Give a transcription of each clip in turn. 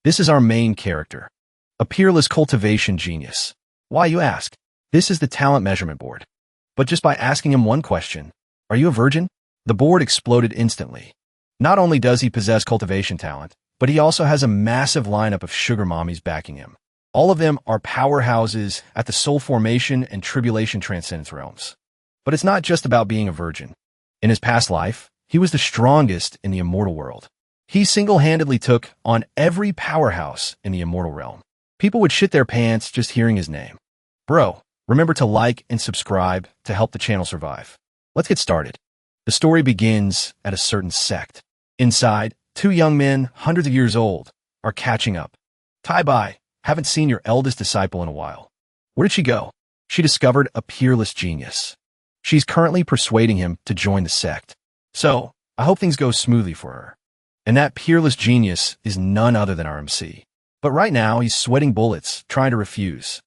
This is our main character, a peerless cultivation genius. Why, you ask? This is the talent measurement board. But just by asking him one question, are you a virgin? The board exploded instantly. Not only does he possess cultivation talent, but he also has a massive lineup of sugar mommies backing him. All of them are powerhouses at the soul formation and tribulation transcendence realms. But it's not just about being a virgin. In his past life, he was the strongest in the immortal world. He single-handedly took on every powerhouse in the immortal realm. People would shit their pants just hearing his name. Bro, remember to like and subscribe to help the channel survive. Let's get started. The story begins at a certain sect. Inside, two young men, hundreds of years old, are catching up. Tai-bai, haven't seen your eldest disciple in a while. Where did she go? She discovered a peerless genius. She's currently persuading him to join the sect. So, I hope things go smoothly for her. And that peerless genius is none other than our MC. But right now, he's sweating bullets, trying to refuse.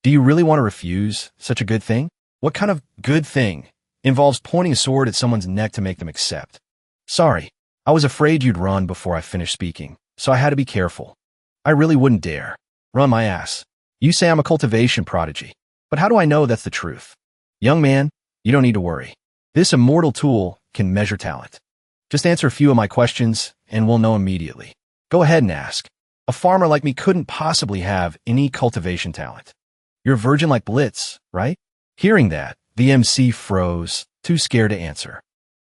Do you really want to refuse such a good thing? What kind of good thing involves pointing a sword at someone's neck to make them accept? Sorry, I was afraid you'd run before I finished speaking, so I had to be careful. I really wouldn't dare. Run my ass. You say I'm a cultivation prodigy, but how do I know that's the truth? Young man, you don't need to worry. This immortal tool can measure talent. Just answer a few of my questions, and we'll know immediately. Go ahead and ask. A farmer like me couldn't possibly have any cultivation talent. You're a virgin like Blitz, right? Hearing that, the MC froze, too scared to answer.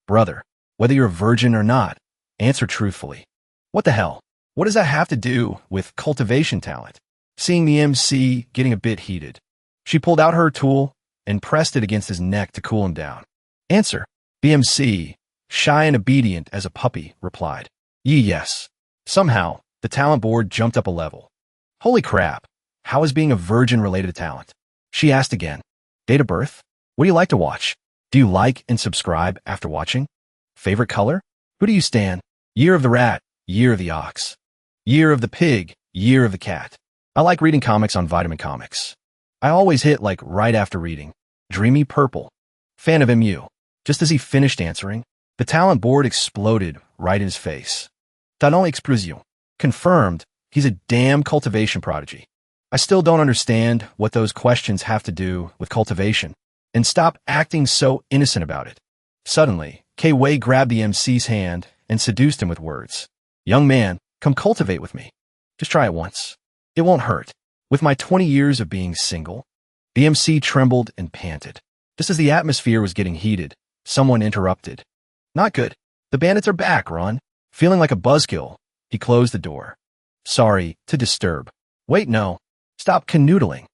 Brother, whether you're a virgin or not, answer truthfully. What the hell? What does that have to do with cultivation talent? Seeing the MC getting a bit heated, she pulled out her tool and pressed it against his neck to cool him down. Answer. The MC, shy and obedient as a puppy, replied. Yes. Somehow, the talent board jumped up a level. Holy crap. How is being a virgin related to talent? She asked again. Date of birth? What do you like to watch? Do you like and subscribe after watching? Favorite color? Who do you stan? Year of the rat, year of the ox. Year of the pig, year of the cat. I like reading comics on Vitamin Comics. I always hit like right after reading. Dreamy purple. Fan of MU. Just as he finished answering, the talent board exploded right in his face. Talent explosion. Confirmed, he's a damn cultivation prodigy. I still don't understand what those questions have to do with cultivation. And stop acting so innocent about it. Suddenly, K-Wei grabbed the MC's hand and seduced him with words. Young man, come cultivate with me. Just try it once. It won't hurt. With my 20 years of being single, the MC trembled and panted. Just as the atmosphere was getting heated, someone interrupted. Not good. The bandits are back, Ron. Feeling like a buzzkill, he closed the door. Sorry to disturb. Wait, no. Stop canoodling.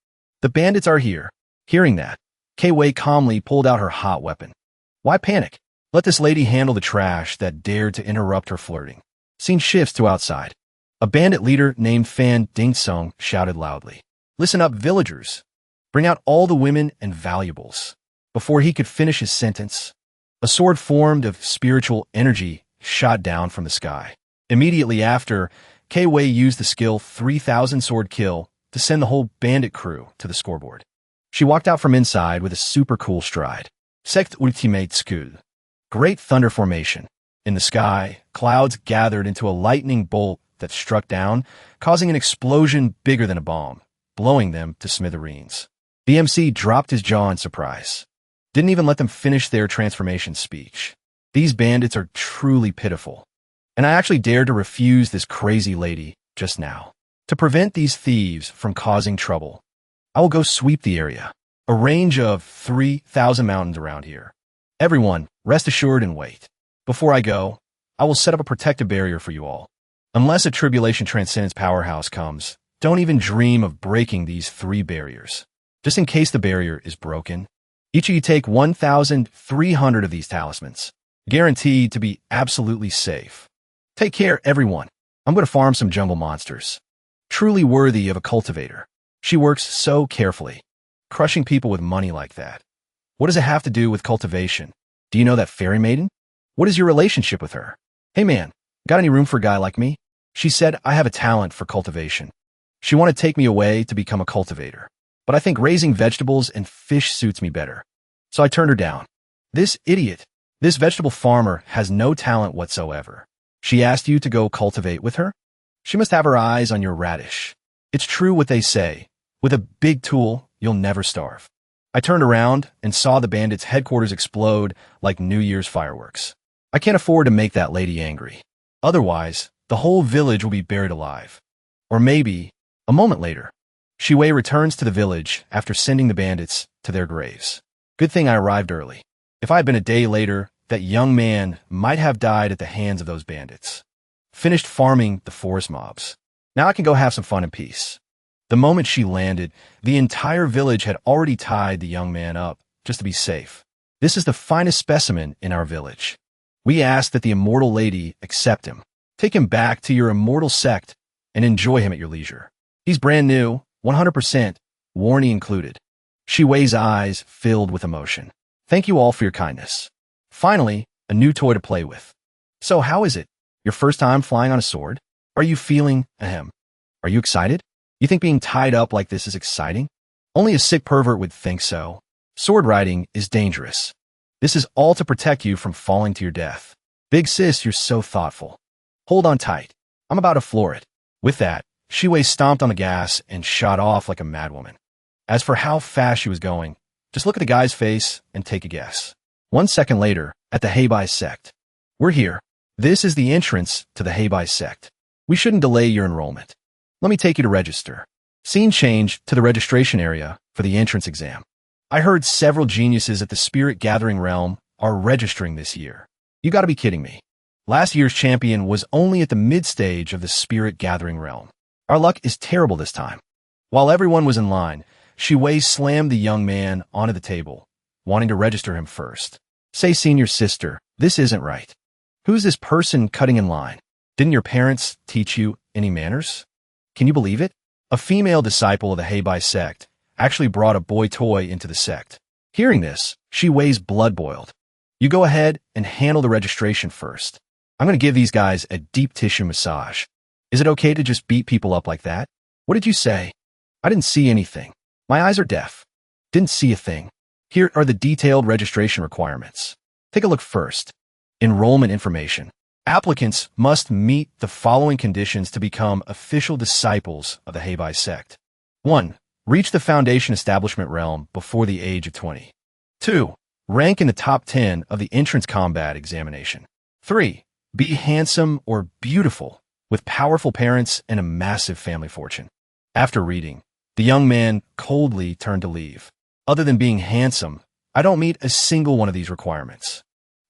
The bandits are here. Hearing that, K-Wei calmly pulled out her hot weapon. Why panic? Let this lady handle the trash that dared to interrupt her flirting. Scene shifts to outside. A bandit leader named Fan Dingsung shouted loudly. Listen up, villagers. Bring out all the women and valuables. Before he could finish his sentence, a sword formed of spiritual energy shot down from the sky. Immediately after, K-Wei used the skill 3000 sword kill to send the whole bandit crew to the scoreboard. She walked out from inside with a super cool stride. Sect ultimate skill. Great thunder formation. In the sky, clouds gathered into a lightning bolt that struck down, causing an explosion bigger than a bomb, blowing them to smithereens. The MC dropped his jaw in surprise. Didn't even let them finish their transformation speech. These bandits are truly pitiful. And I actually dared to refuse this crazy lady just now. To prevent these thieves from causing trouble, I will go sweep the area. A range of 3,000 mountains around here. Everyone, rest assured and wait. Before I go, I will set up a protective barrier for you all. Unless a tribulation transcendence powerhouse comes, don't even dream of breaking these 3 barriers. Just in case the barrier is broken, each of you take 1,300 of these talismans, guaranteed to be absolutely safe. Take care, everyone. I'm going to farm some jungle monsters. Truly worthy of a cultivator. She works so carefully, crushing people with money like that. What does it have to do with cultivation? Do you know that fairy maiden? What is your relationship with her? Hey man, got any room for a guy like me? She said I have a talent for cultivation. She wanted to take me away to become a cultivator, but I think raising vegetables and fish suits me better. So I turned her down. This idiot, this vegetable farmer has no talent whatsoever. She asked you to go cultivate with her? She must have her eyes on your radish. It's true what they say. With a big tool, you'll never starve. I turned around and saw the bandits' headquarters explode like New Year's fireworks. I can't afford to make that lady angry. Otherwise, the whole village will be buried alive. Or maybe, a moment later, Shiwei returns to the village after sending the bandits to their graves. Good thing I arrived early. If I had been a day later, that young man might have died at the hands of those bandits. Finished farming the forest mobs. Now I can go have some fun in peace. The moment she landed, the entire village had already tied the young man up, just to be safe. This is the finest specimen in our village. We ask that the immortal lady accept him. Take him back to your immortal sect and enjoy him at your leisure. He's brand new, 100%, warranty included. Shiwei's eyes filled with emotion. Thank you all for your kindness. Finally, a new toy to play with. So how is it? Your first time flying on a sword? Are you feeling ahem? Are you excited? You think being tied up like this is exciting? Only a sick pervert would think so. Sword riding is dangerous. This is all to protect you from falling to your death. Big sis, you're so thoughtful. Hold on tight. I'm about to floor it. With that, Shiwei stomped on the gas and shot off like a madwoman. As for how fast she was going, just look at the guy's face and take a guess. 1 second later, at the Heibai Sect. We're here. This is the entrance to the Heibai Sect. We shouldn't delay your enrollment. Let me take you to register. Scene change to the registration area for the entrance exam. I heard several geniuses at the Spirit Gathering realm are registering this year. You gotta be kidding me. Last year's champion was only at the mid-stage of the Spirit Gathering realm. Our luck is terrible this time. While everyone was in line, Shiwei slammed the young man onto the table, wanting to register him first. Say, senior sister, this isn't right. Who's this person cutting in line? Didn't your parents teach you any manners? Can you believe it? A female disciple of the Heibai sect actually brought a boy toy into the sect. Hearing this, Shiwei's blood boiled. You go ahead and handle the registration first. I'm going to give these guys a deep tissue massage. Is it okay to just beat people up like that? What did you say? I didn't see anything. My eyes are deaf. Didn't see a thing. Here are the detailed registration requirements. Take a look first. Enrollment information. Applicants must meet the following conditions to become official disciples of the Heibai sect. 1. Reach the Foundation Establishment realm before the age of 20. 2. Rank in the top 10 of the entrance combat examination. 3. Be handsome or beautiful, with powerful parents and a massive family fortune. After reading, the young man coldly turned to leave. Other than being handsome, I don't meet a single one of these requirements.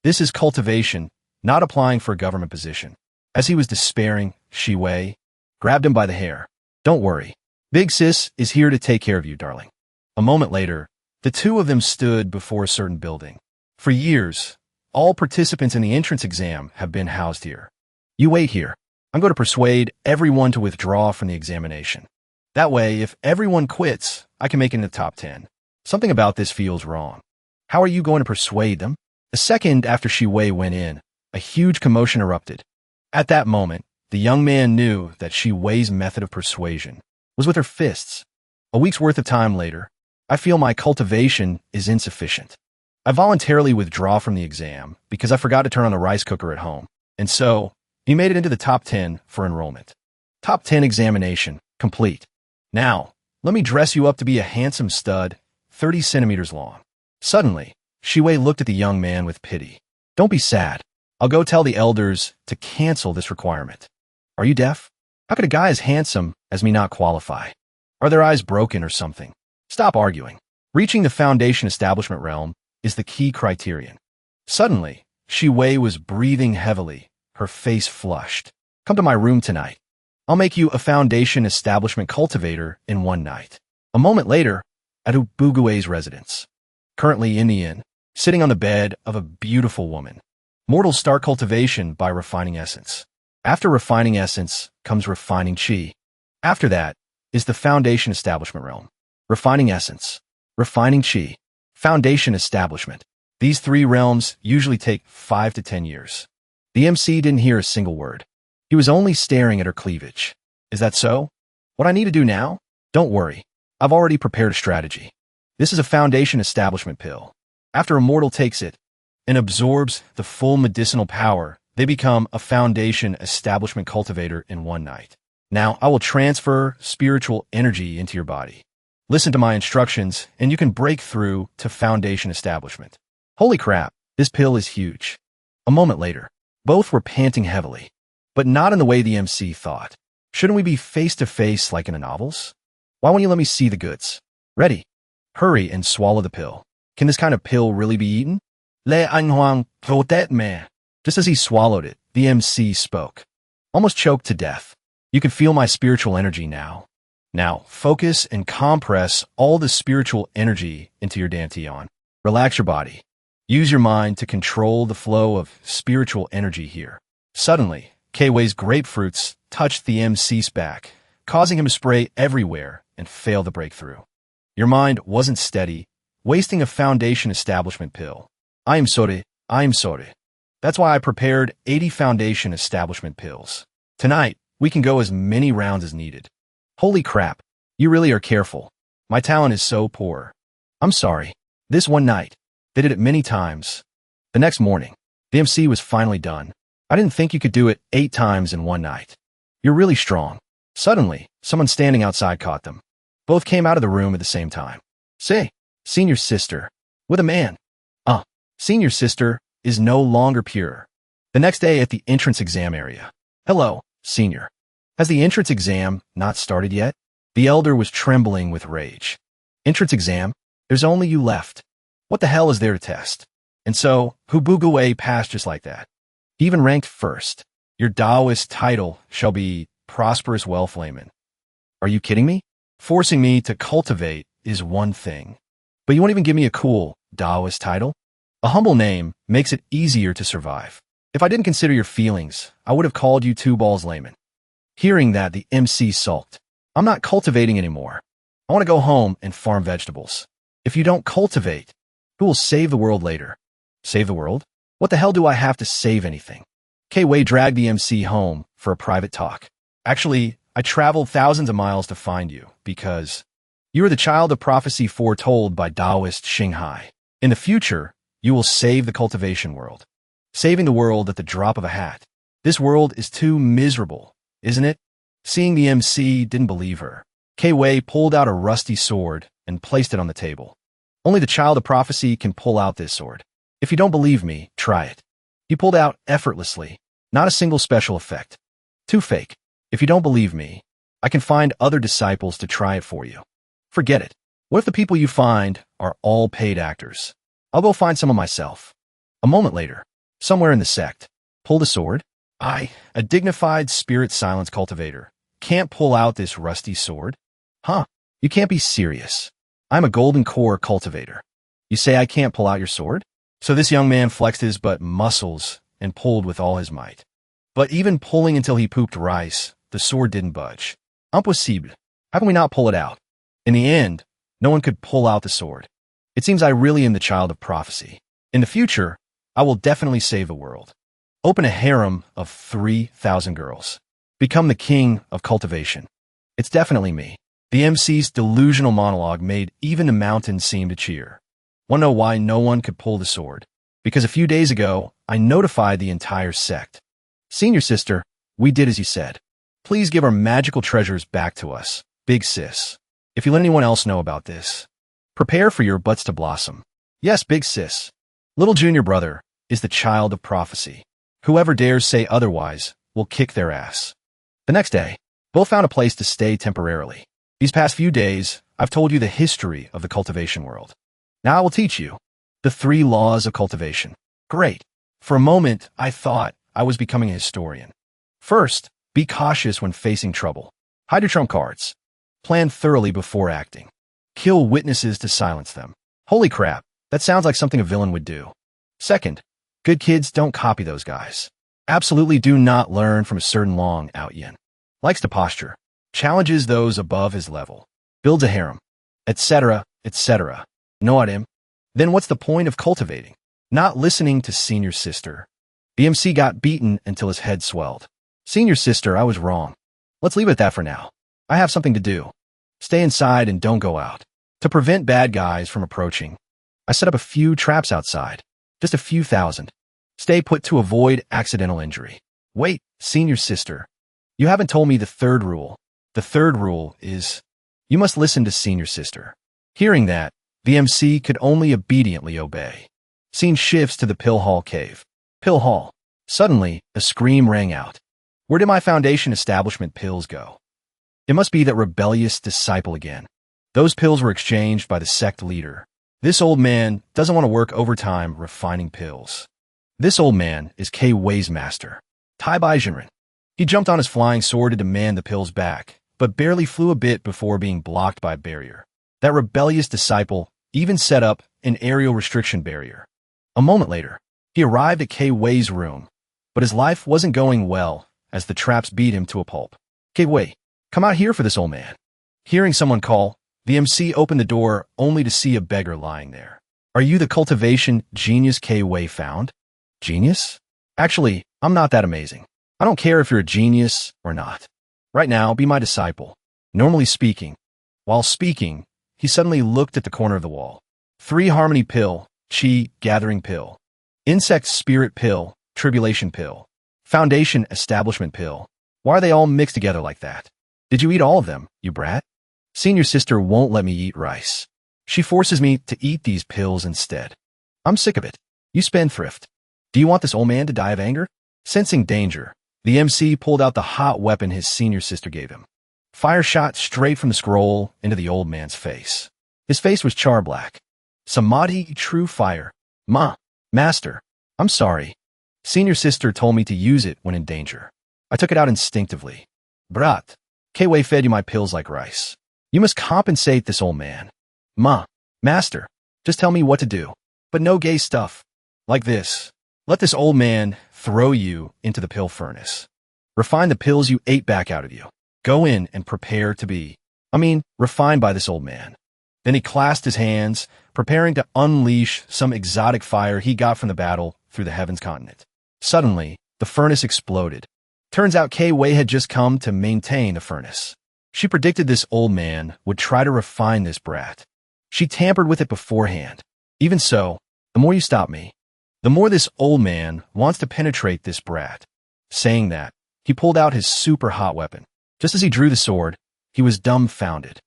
This is cultivation, not applying for a government position. As he was despairing, Shiwei grabbed him by the hair. Don't worry. Big sis is here to take care of you, darling. A moment later, the two of them stood before a certain building. For years, all participants in the entrance exam have been housed here. You wait here. I'm going to persuade everyone to withdraw from the examination. That way, if everyone quits, I can make it in the top 10. Something about this feels wrong. How are you going to persuade them? A second after Shiwei went in, a huge commotion erupted. At that moment, the young man knew that Shiwei's method of persuasion was with her fists. A week's worth of time later, I feel my cultivation is insufficient. I voluntarily withdraw from the exam because I forgot to turn on the rice cooker at home, and so he made it into the top 10 for enrollment. Top 10 examination complete. Now, let me dress you up to be a handsome stud, 30 centimeters long. Suddenly, Shiwei looked at the young man with pity. Don't be sad. I'll go tell the elders to cancel this requirement. Are you deaf? How could a guy as handsome as me not qualify? Are their eyes broken or something? Stop arguing. Reaching the Foundation Establishment realm is the key criterion. Suddenly, Shiwei was breathing heavily, her face flushed. Come to my room tonight. I'll make you a Foundation Establishment cultivator in one night. A moment later, at Ubugue's residence. Currently in the inn, sitting on the bed of a beautiful woman. Mortals start cultivation by refining essence. After refining essence comes refining chi. After that is the Foundation Establishment realm. Refining essence, refining chi, Foundation Establishment. These three realms usually take 5 to 10 years. The MC didn't hear a single word. He was only staring at her cleavage. Is that so? What I need to do now? Don't worry. I've already prepared a strategy. This is a Foundation Establishment pill. After a mortal takes it and absorbs the full medicinal power, they become a Foundation Establishment cultivator in one night. Now I will transfer spiritual energy into your body. Listen to my instructions, and you can break through to foundation establishment. Holy crap, this pill is huge. A moment later, both were panting heavily, but not in the way the MC thought. Shouldn't we be face to face like in the novels? Why won't you let me see the goods? Ready. Hurry and swallow the pill. Can this kind of pill really be eaten? Le anhuang protect me. Just as he swallowed it, the MC spoke. Almost choked to death. You can feel my spiritual energy now. Now, focus and compress all the spiritual energy into your dantian. Relax your body. Use your mind to control the flow of spiritual energy here. Suddenly, Kwei's grapefruits touched the MC's back, causing him to spray everywhere and fail the breakthrough. Your mind wasn't steady, wasting a foundation establishment pill. I am sorry. That's why I prepared 80 foundation establishment pills. Tonight, we can go as many rounds as needed. Holy crap, you really are careful. My talent is so poor. I'm sorry. This one night, they did it many times. The next morning, the MC was finally done. I didn't think you could do it 8 times in one night. You're really strong. Suddenly, someone standing outside caught them. Both came out of the room at the same time. Say, senior sister, with a man. Senior sister is no longer pure. The next day at the entrance exam area. Hello, senior. Has the entrance exam not started yet? The elder was trembling with rage. Entrance exam? There's only you left. What the hell is there to test? And so, Hubuguwe passed just like that. He even ranked first. Your Taoist title shall be Prosperous Wealth Layman. Are you kidding me? Forcing me to cultivate is one thing. But you won't even give me a cool Taoist title? A humble name makes it easier to survive. If I didn't consider your feelings, I would have called you Two Balls Layman. Hearing that, the MC sulked. I'm not cultivating anymore. I want to go home and farm vegetables. If you don't cultivate, who will save the world later? Save the world? What the hell do I have to save anything? Kwei dragged the MC home for a private talk. Actually, I traveled thousands of miles to find you because you are the child of prophecy foretold by Taoist Xinghai. In the future, you will save the cultivation world. Saving the world at the drop of a hat. This world is too miserable, isn't it? Seeing the MC didn't believe her. Kwei pulled out a rusty sword and placed it on the table. Only the child of prophecy can pull out this sword. If you don't believe me, try it. He pulled out effortlessly, not a single special effect. Too fake. If you don't believe me, I can find other disciples to try it for you. Forget it. What if the people you find are all paid actors? I'll go find someone myself. A moment later, somewhere in the sect, pulled a sword. I, a dignified spirit silence cultivator, can't pull out this rusty sword? Huh, you can't be serious. I'm a golden core cultivator. You say I can't pull out your sword? So this young man flexed his butt muscles and pulled with all his might. But even pulling until he pooped rice, the sword didn't budge. Impossible. How can we not pull it out? In the end, no one could pull out the sword. It seems I really am the child of prophecy. In the future, I will definitely save the world. Open a harem of 3,000 girls. Become the king of cultivation. It's definitely me. The MC's delusional monologue made even the mountains seem to cheer. Want to know why no one could pull the sword? Because a few days ago, I notified the entire sect. Senior sister, we did as you said. Please give our magical treasures back to us, big sis. If you let anyone else know about this, prepare for your butts to blossom. Yes, big sis. Little junior brother is the child of prophecy. Whoever dares say otherwise will kick their ass. The next day, both found a place to stay temporarily. These past few days, I've told you the history of the cultivation world. Now I will teach you the 3 laws of cultivation. Great. For a moment, I thought I was becoming a historian. First, be cautious when facing trouble. Hide your trump cards. Plan thoroughly before acting. Kill witnesses to silence them. Holy crap, that sounds like something a villain would do. Second, good kids don't copy those guys. Absolutely do not learn from a certain Long Out Yin. Likes to posture. Challenges those above his level. Builds a harem. Etc., etc. Know what him? Then what's the point of cultivating? Not listening to senior sister. The MC got beaten until his head swelled. Senior sister, I was wrong. Let's leave it at that for now. I have something to do. Stay inside and don't go out. To prevent bad guys from approaching, I set up a few traps outside. Just a few thousand. Stay put to avoid accidental injury. Wait, senior sister. You haven't told me the third rule. The third rule is, you must listen to senior sister. Hearing that, the MC could only obediently obey. Scene shifts to the Pill Hall cave. Pill Hall. Suddenly, a scream rang out. Where did my foundation establishment pills go? It must be that rebellious disciple again. Those pills were exchanged by the sect leader. This old man doesn't want to work overtime refining pills. This old man is K-Wei's master, Tai Bai Jinren. He jumped on his flying sword to demand the pills back, but barely flew a bit before being blocked by a barrier. That rebellious disciple even set up an aerial restriction barrier. A moment later, he arrived at K-Wei's room, but his life wasn't going well as the traps beat him to a pulp. K-Wei, come out here for this old man. Hearing someone call, the MC opened the door only to see a beggar lying there. Are you the cultivation genius K-Wei found? Genius? Actually, I'm not that amazing. I don't care if you're a genius or not. Right now, be my disciple. Normally speaking. While speaking, he suddenly looked at the corner of the wall. 3 harmony pill, chi gathering pill. Insect spirit pill, tribulation pill. Foundation establishment pill. Why are they all mixed together like that? Did you eat all of them, you brat? Senior sister won't let me eat rice. She forces me to eat these pills instead. I'm sick of it. You spendthrift. Do you want this old man to die of anger? Sensing danger, the MC pulled out the hot weapon his senior sister gave him. Fire shot straight from the scroll into the old man's face. His face was char-black. Samadhi true fire. Master, I'm sorry. Senior sister told me to use it when in danger. I took it out instinctively. Brat, K-Wei fed you my pills like rice. You must compensate this old man. Master, just tell me what to do. But no gay stuff. Like this. Let this old man throw you into the pill furnace. Refine the pills you ate back out of you. Go in and prepare to be, refined by this old man. Then he clasped his hands, preparing to unleash some exotic fire he got from the battle through the heavens continent. Suddenly, the furnace exploded. Turns out K-Wei had just come to maintain the furnace. She predicted this old man would try to refine this brat. She tampered with it beforehand. Even so, the more you stop me, the more this old man wants to penetrate this brat. Saying that, he pulled out his super hot weapon. Just as he drew the sword, he was dumbfounded.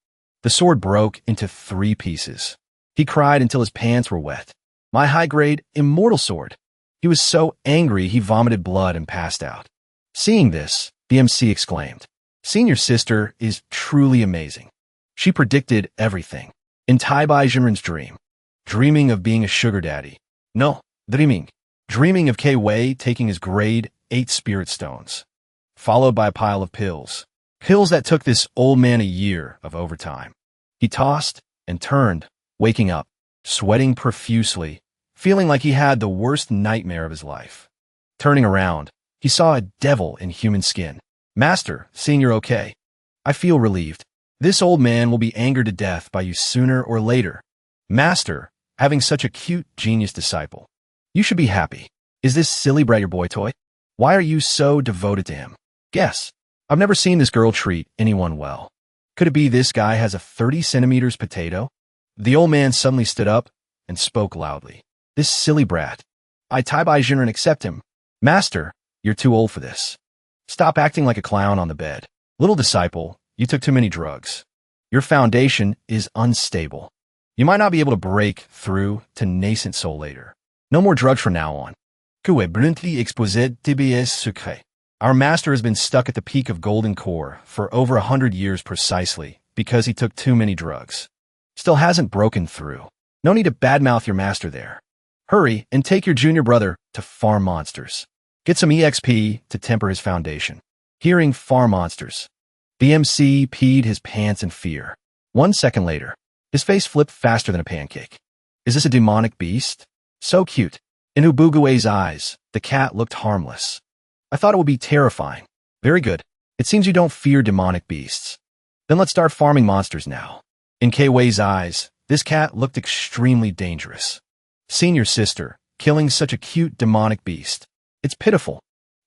The sword broke into 3 pieces. He cried until his pants were wet. My high-grade, immortal sword. He was so angry he vomited blood and passed out. Seeing this, the MC exclaimed, Senior sister is truly amazing. She predicted everything. In Tai Bai Jinren's dream. Dreaming of being a sugar daddy. No, dreaming of K-Wei taking his grade 8 spirit stones. Followed by a pile of pills. Pills that took this old man a year of overtime. He tossed and turned, waking up, sweating profusely, feeling like he had the worst nightmare of his life. Turning around, he saw a devil in human skin. Master, seeing you're okay. I feel relieved. This old man will be angered to death by you sooner or later. Master, having such a cute genius disciple. You should be happy. Is this silly brat your boy toy? Why are you so devoted to him? Guess. I've never seen this girl treat anyone well. Could it be this guy has a 30 centimeters potato? The old man suddenly stood up and spoke loudly. This silly brat. I Tai Bai Jinren accept him. Master, you're too old for this. Stop acting like a clown on the bed. Little disciple, you took too many drugs. Your foundation is unstable. You might not be able to break through to nascent soul later. No more drugs from now on. Que brunti exposé TBS secret. Our master has been stuck at the peak of golden core for over 100 years precisely because he took too many drugs. Still hasn't broken through. No need to badmouth your master there. Hurry and take your junior brother to farm monsters. Get some EXP to temper his foundation. Hearing farm monsters. The MC peed his pants in fear. 1 second later, his face flipped faster than a pancake. Is this a demonic beast? So cute. In Ubugue's eyes, the cat looked harmless. I thought it would be terrifying. Very good. It seems you don't fear demonic beasts. Then let's start farming monsters now. In K-Wei's eyes, this cat looked extremely dangerous. Senior sister, killing such a cute demonic beast. It's pitiful.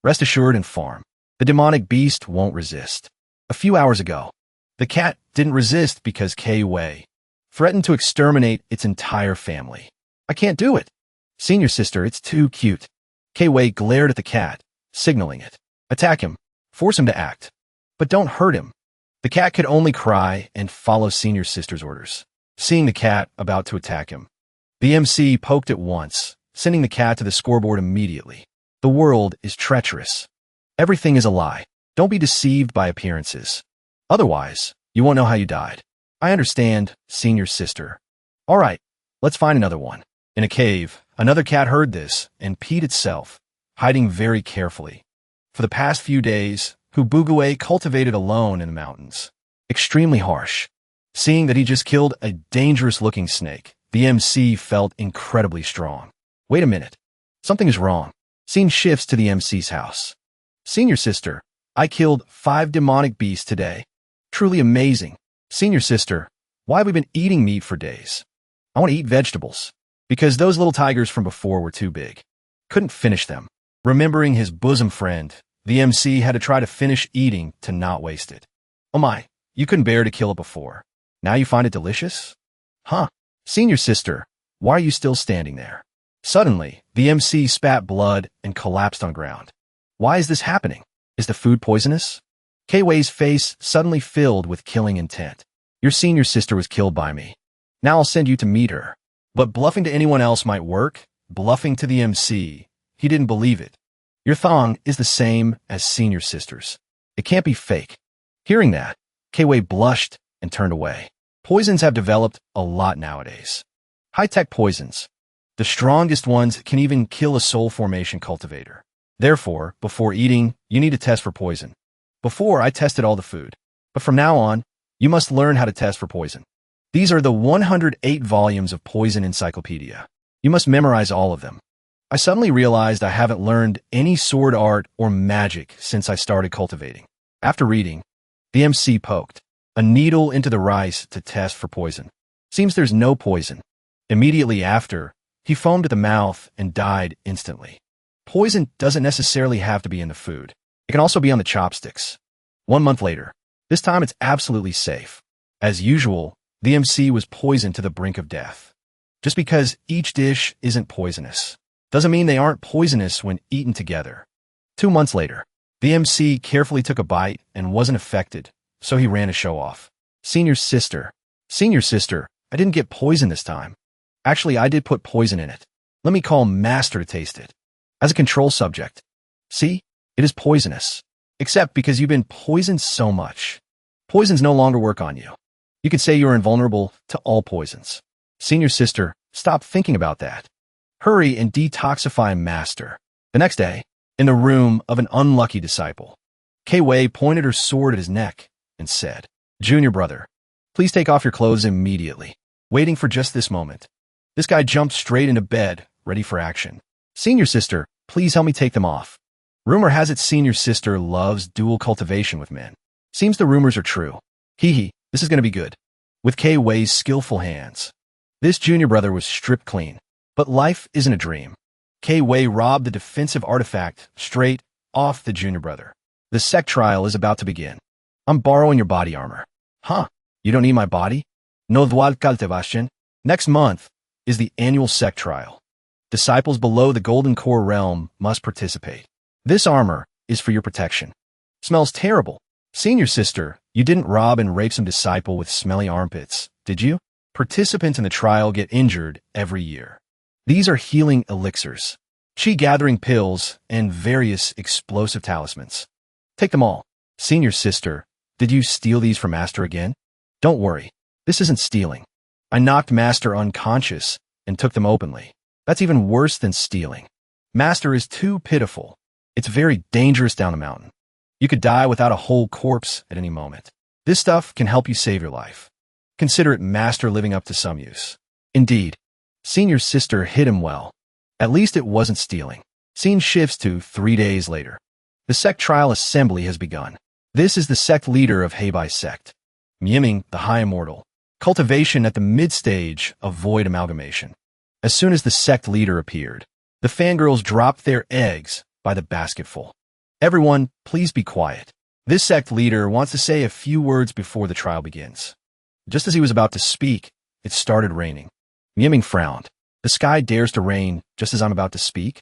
Rest assured and farm. The demonic beast won't resist. A few hours ago, the cat didn't resist because K-Wei threatened to exterminate its entire family. I can't do it. Senior sister, it's too cute. K-Wei glared at the cat, signaling it. Attack him. Force him to act. But don't hurt him. The cat could only cry and follow Senior Sister's orders. Seeing the cat about to attack him, the MC poked it once, sending the cat to the scoreboard immediately. The world is treacherous. Everything is a lie. Don't be deceived by appearances. Otherwise, you won't know how you died. I understand, Senior Sister. All right, let's find another one. In a cave, another cat heard this and peed itself, hiding very carefully. For the past few days, Hubugue cultivated alone in the mountains. Extremely harsh. Seeing that he just killed a dangerous-looking snake, the MC felt incredibly strong. Wait a minute. Something is wrong. Scene shifts to the MC's house. Senior Sister, I killed 5 demonic beasts today. Truly amazing. Senior Sister, why have we been eating meat for days? I want to eat vegetables. Because those little tigers from before were too big. Couldn't finish them. Remembering his bosom friend, the MC had to try to finish eating to not waste it. Oh my, you couldn't bear to kill it before. Now you find it delicious? Huh. Senior Sister, why are you still standing there? Suddenly, the MC spat blood and collapsed on ground. Why is this happening? Is the food poisonous? Kwei's face suddenly filled with killing intent. Your Senior Sister was killed by me. Now I'll send you to meet her. But bluffing to anyone else might work. Bluffing to the MC, he didn't believe it. Your thong is the same as Senior Sister's. It can't be fake. Hearing that, Kwei blushed and turned away. Poisons have developed a lot nowadays. High-tech poisons. The strongest ones can even kill a soul formation cultivator. Therefore, before eating, you need to test for poison. Before, I tested all the food. But from now on, you must learn how to test for poison. These are the 108 volumes of Poison Encyclopedia. You must memorize all of them. I suddenly realized I haven't learned any sword art or magic since I started cultivating. After reading, the MC poked a needle into the rice to test for poison. Seems there's no poison. Immediately after, he foamed at the mouth and died instantly. Poison doesn't necessarily have to be in the food. It can also be on the chopsticks. 1 month later, this time it's absolutely safe. As usual, the MC was poisoned to the brink of death. Just because each dish isn't poisonous doesn't mean they aren't poisonous when eaten together. 2 months later, the MC carefully took a bite and wasn't affected, so he ran to show off. Senior Sister, I didn't get poison this time. Actually, I did put poison in it. Let me call Master to taste it. As a control subject. See, it is poisonous. Except because you've been poisoned so much. Poisons no longer work on you. You could say you are invulnerable to all poisons. Senior Sister, stop thinking about that. Hurry and detoxify Master. The next day, in the room of an unlucky disciple, Kwei pointed her sword at his neck and said, Junior brother, please take off your clothes immediately. Waiting for just this moment. This guy jumped straight into bed, ready for action. Senior Sister, please help me take them off. Rumor has it Senior Sister loves dual cultivation with men. Seems the rumors are true. Hee, this is going to be good. With Kwei's skillful hands. This junior brother was stripped clean. But life isn't a dream. Kwei robbed the defensive artifact straight off the junior brother. The Sect trial is about to begin. I'm borrowing your body armor. Huh? You don't need my body? No dual cultivation. Next month is the annual Sect trial. Disciples below the Golden Core realm must participate. This armor is for your protection. Smells terrible. Senior Sister, you didn't rob and rape some disciple with smelly armpits, did you? Participants in the trial get injured every year. These are healing elixirs, chi-gathering pills, and various explosive talismans. Take them all. Senior Sister, did you steal these from Master again? Don't worry, this isn't stealing. I knocked Master unconscious and took them openly. That's even worse than stealing. Master is too pitiful. It's very dangerous down the mountain. You could die without a whole corpse at any moment. This stuff can help you save your life. Consider it Master living up to some use. Indeed, Senior Sister hit him well. At least it wasn't stealing. Scene shifts to 3 days later. The Sect trial assembly has begun. This is the Sect leader of Heibai's Sect. Myiming, the High Immortal. Cultivation at the mid-stage of Void Amalgamation. As soon as the Sect leader appeared, the fangirls dropped their eggs by the basketful. Everyone, please be quiet. This Sect leader wants to say a few words before the trial begins. Just as he was about to speak, it started raining. Myiming frowned. The sky dares to rain just as I'm about to speak?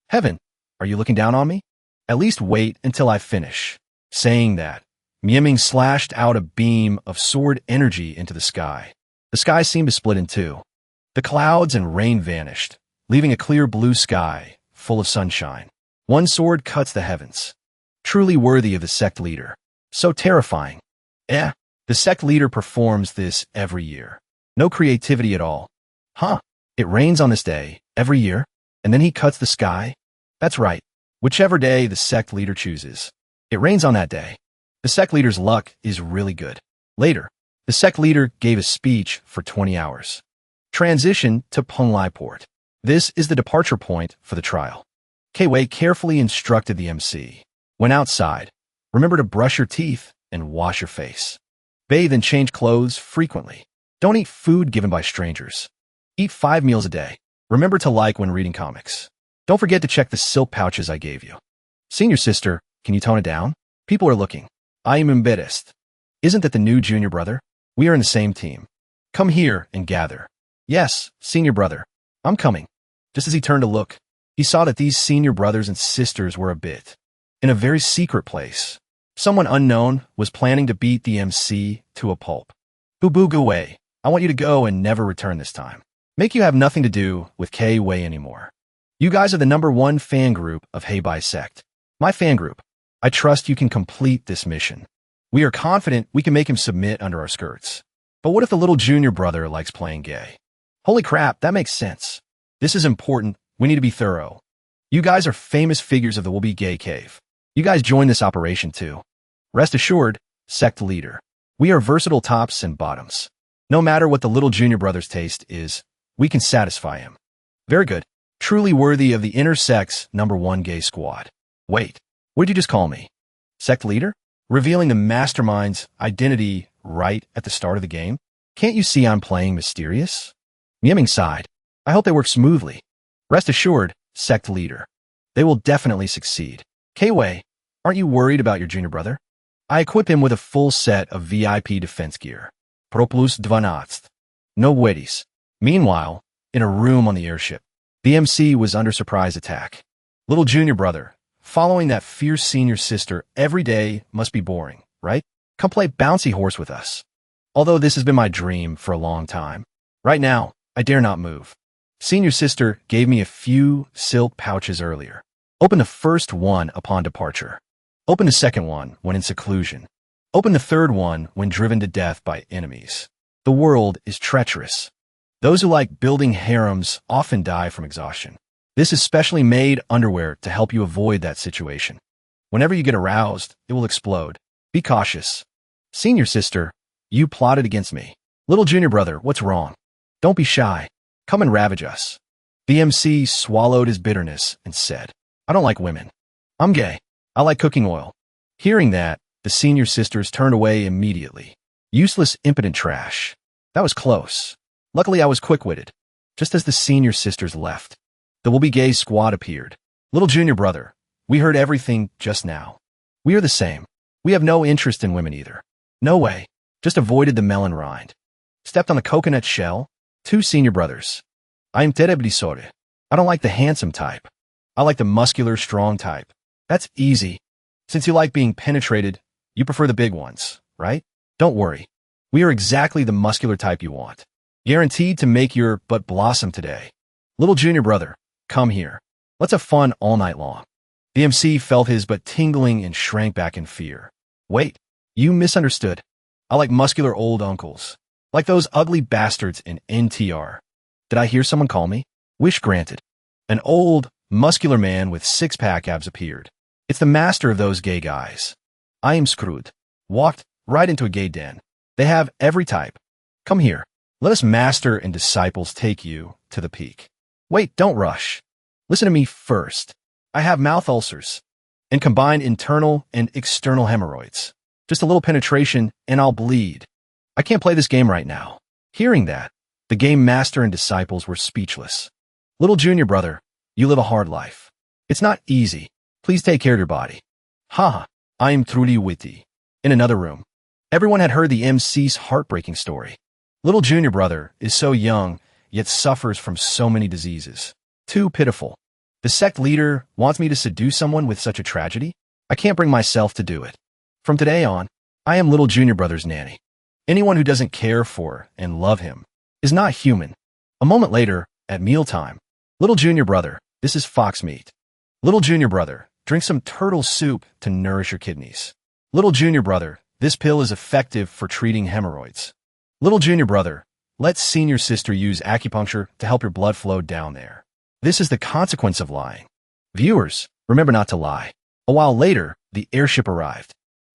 Heaven, are you looking down on me? At least wait until I finish. Saying that, Mieming slashed out a beam of sword energy into the sky. The sky seemed to split in two. The clouds and rain vanished, leaving a clear blue sky, full of sunshine. One sword cuts the heavens. Truly worthy of the sect leader. So terrifying. The sect leader performs this every year. No creativity at all. Huh? It rains on this day, every year, and then he cuts the sky? That's right. Whichever day the sect leader chooses. It rains on that day. The sect leader's luck is really good. Later, the sect leader gave a speech for 20 hours. Transition to Punglai Port. This is the departure point for the trial. Kwei carefully instructed the MC. When outside, remember to brush your teeth and wash your face. Bathe and change clothes frequently. Don't eat food given by strangers. Eat 5 meals a day. Remember to like when reading comics. Don't forget to check the silk pouches I gave you. Senior sister, can you tone it down? People are looking. I am embarrassed. Isn't that the new junior brother? We are in the same team. Come here and gather. Yes, senior brother. I'm coming. Just as he turned to look, he saw that these senior brothers and sisters were a bit in a very secret place. Someone unknown was planning to beat the MC to a pulp. Boo-boo, go away. I want you to go and never return this time. Make you have nothing to do with K-Way anymore. You guys are the #1 fan group of Hey Bye Sect. My fan group. I trust you can complete this mission. We are confident we can make him submit under our skirts. But what if the little junior brother likes playing gay? Holy crap, that makes sense. This is important. We need to be thorough. You guys are famous figures of the Will Be Gay Cave. You guys join this operation too. Rest assured, sect leader. We are versatile tops and bottoms. No matter what the little junior brother's taste is, we can satisfy him. Very good. Truly worthy of the inner sect's #1 gay squad. Wait, what did you just call me? Sect leader? Revealing the mastermind's identity right at the start of the game? Can't you see I'm playing mysterious? Mieming sighed. I hope they work smoothly. Rest assured, sect leader. They will definitely succeed. K-Way, aren't you worried about your junior brother? I equip him with a full set of VIP defense gear. Pro plus 12. No worries. Meanwhile, in a room on the airship, the MC was under surprise attack. Little junior brother, following that fierce senior sister every day must be boring, right? Come play bouncy horse with us. Although this has been my dream for a long time. Right now, I dare not move. Senior sister gave me a few silk pouches earlier. Open the first one upon departure. Open the second one when in seclusion. Open the third one when driven to death by enemies. The world is treacherous. Those who like building harems often die from exhaustion. This is specially made underwear to help you avoid that situation. Whenever you get aroused, it will explode. Be cautious. Senior sister, you plotted against me. Little junior brother, what's wrong? Don't be shy. Come and ravage us. The MC swallowed his bitterness and said, I don't like women. I'm gay. I like cooking oil. Hearing that, the senior sisters turned away immediately. Useless, impotent trash. That was close. Luckily, I was quick-witted. Just as the senior sisters left, the Will Be Gay squad appeared. Little junior brother, we heard everything just now. We are the same. We have no interest in women either. No way. Just avoided the melon rind. Stepped on the coconut shell. 2 senior brothers. I am terribly sorry. I don't like the handsome type. I like the muscular, strong type. That's easy. Since you like being penetrated, you prefer the big ones, right? Don't worry. We are exactly the muscular type you want. Guaranteed to make your butt blossom today. Little junior brother, come here. Let's have fun all night long. The MC felt his butt tingling and shrank back in fear. Wait, you misunderstood. I like muscular old uncles. Like those ugly bastards in NTR. Did I hear someone call me? Wish granted. An old, muscular man with 6-pack abs appeared. It's the master of those gay guys. I am screwed. Walked right into a gay den. They have every type. Come here. Let us master and disciples take you to the peak. Wait, don't rush. Listen to me first. I have mouth ulcers and combined internal and external hemorrhoids. Just a little penetration and I'll bleed. I can't play this game right now. Hearing that, the game master and disciples were speechless. Little junior brother, you live a hard life. It's not easy. Please take care of your body. Haha, I am truly witty. In another room, everyone had heard the MC's heartbreaking story. Little junior brother is so young, yet suffers from so many diseases. Too pitiful. The sect leader wants me to seduce someone with such a tragedy? I can't bring myself to do it. From today on, I am little junior brother's nanny. Anyone who doesn't care for and love him is not human. A moment later, at mealtime, little junior brother, this is fox meat. Little junior brother, drink some turtle soup to nourish your kidneys. Little junior brother, this pill is effective for treating hemorrhoids. Little junior brother, let senior sister use acupuncture to help your blood flow down there. This is the consequence of lying. Viewers, remember not to lie. A while later, the airship arrived.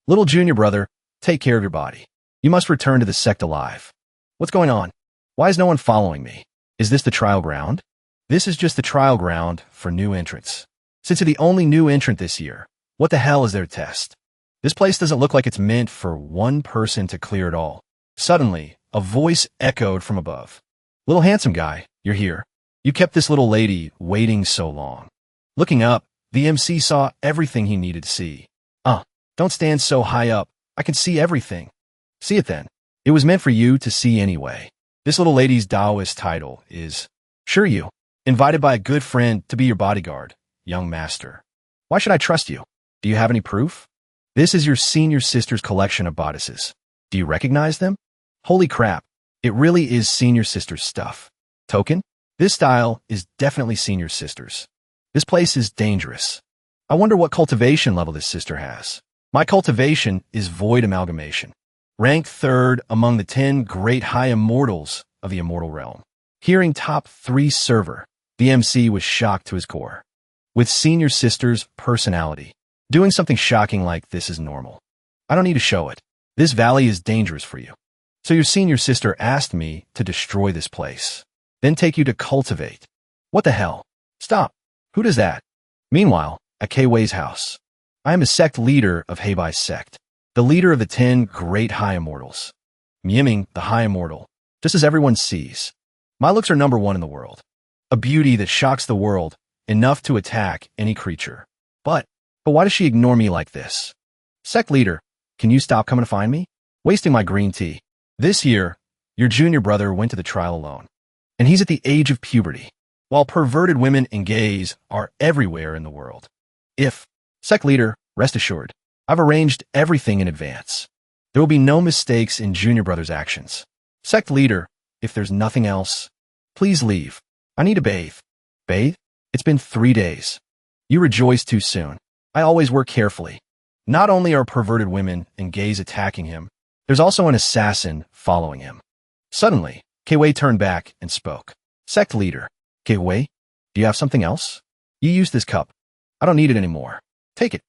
Little junior brother, take care of your body. You must return to the sect alive. What's going on? Why is no one following me? Is this the trial ground? This is just the trial ground for new entrants. Since you're the only new entrant this year, what the hell is their test? This place doesn't look like it's meant for one person to clear it all. Suddenly, a voice echoed from above. Little handsome guy, you're here. You kept this little lady waiting so long. Looking up, the MC saw everything he needed to see. Don't stand so high up. I can see everything. See it then. It was meant for you to see anyway. This little lady's Taoist title is Shiryu, invited by a good friend to be your bodyguard, young master. Why should I trust you? Do you have any proof? This is your senior sister's collection of bodices. Do you recognize them? Holy crap, it really is senior sister's stuff. Token? This style is definitely senior sister's. This place is dangerous. I wonder what cultivation level this sister has. My cultivation is void amalgamation. Ranked third among the 10 great high immortals of the immortal realm. Hearing top 3 server, the MC was shocked to his core. With senior sister's personality, doing something shocking like this is normal. I don't need to show it. This valley is dangerous for you. So your senior sister asked me to destroy this place, then take you to cultivate. What the hell? Stop. Who does that? Meanwhile, at Kwei's house, I am a sect leader of Heibai's sect, the leader of the 10 great high immortals. Miming, the high immortal, just as everyone sees. My looks are number 1 in the world. A beauty that shocks the world, enough to attack any creature. But why does she ignore me like this? Sect leader, can you stop coming to find me? Wasting my green tea. This year, your junior brother went to the trial alone. And he's at the age of puberty, while perverted women and gays are everywhere in the world. Sect leader, rest assured, I've arranged everything in advance. There will be no mistakes in junior brother's actions. Sect leader, if there's nothing else, please leave. I need to bathe. Bathe? It's been 3 days. You rejoice too soon. I always work carefully. Not only are perverted women and gays attacking him, there's also an assassin following him. Suddenly, Kwei turned back and spoke. Sect leader, Kwei, do you have something else? You used this cup. I don't need it anymore. Take it.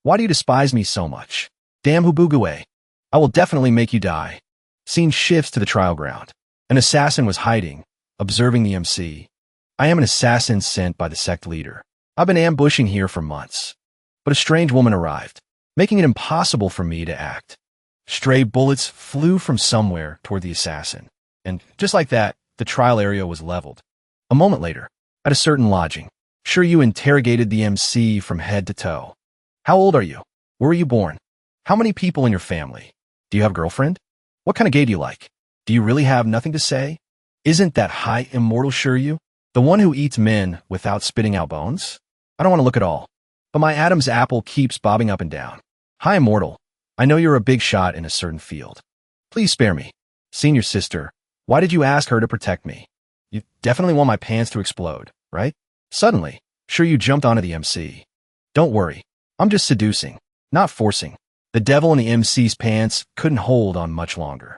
Why do you despise me so much? Damn Hubugue. I will definitely make you die. Scene shifts to the trial ground. An assassin was hiding, observing the MC. I am an assassin sent by the sect leader. I've been ambushing here for months. But a strange woman arrived, making it impossible for me to act. Stray bullets flew from somewhere toward the assassin. And just like that, the trial area was leveled. A moment later, at a certain lodging, Shiryu interrogated the MC from head to toe. How old are you? Where were you born? How many people in your family? Do you have a girlfriend? What kind of gay do you like? Do you really have nothing to say? Isn't that high immortal Shiryu, the one who eats men without spitting out bones? I don't want to look at all. But my Adam's apple keeps bobbing up and down. High immortal, I know you're a big shot in a certain field. Please spare me. Senior sister, why did you ask her to protect me? You definitely want my pants to explode, right? Suddenly, Shiryu jumped onto the MC. Don't worry. I'm just seducing, not forcing. The devil in the MC's pants couldn't hold on much longer.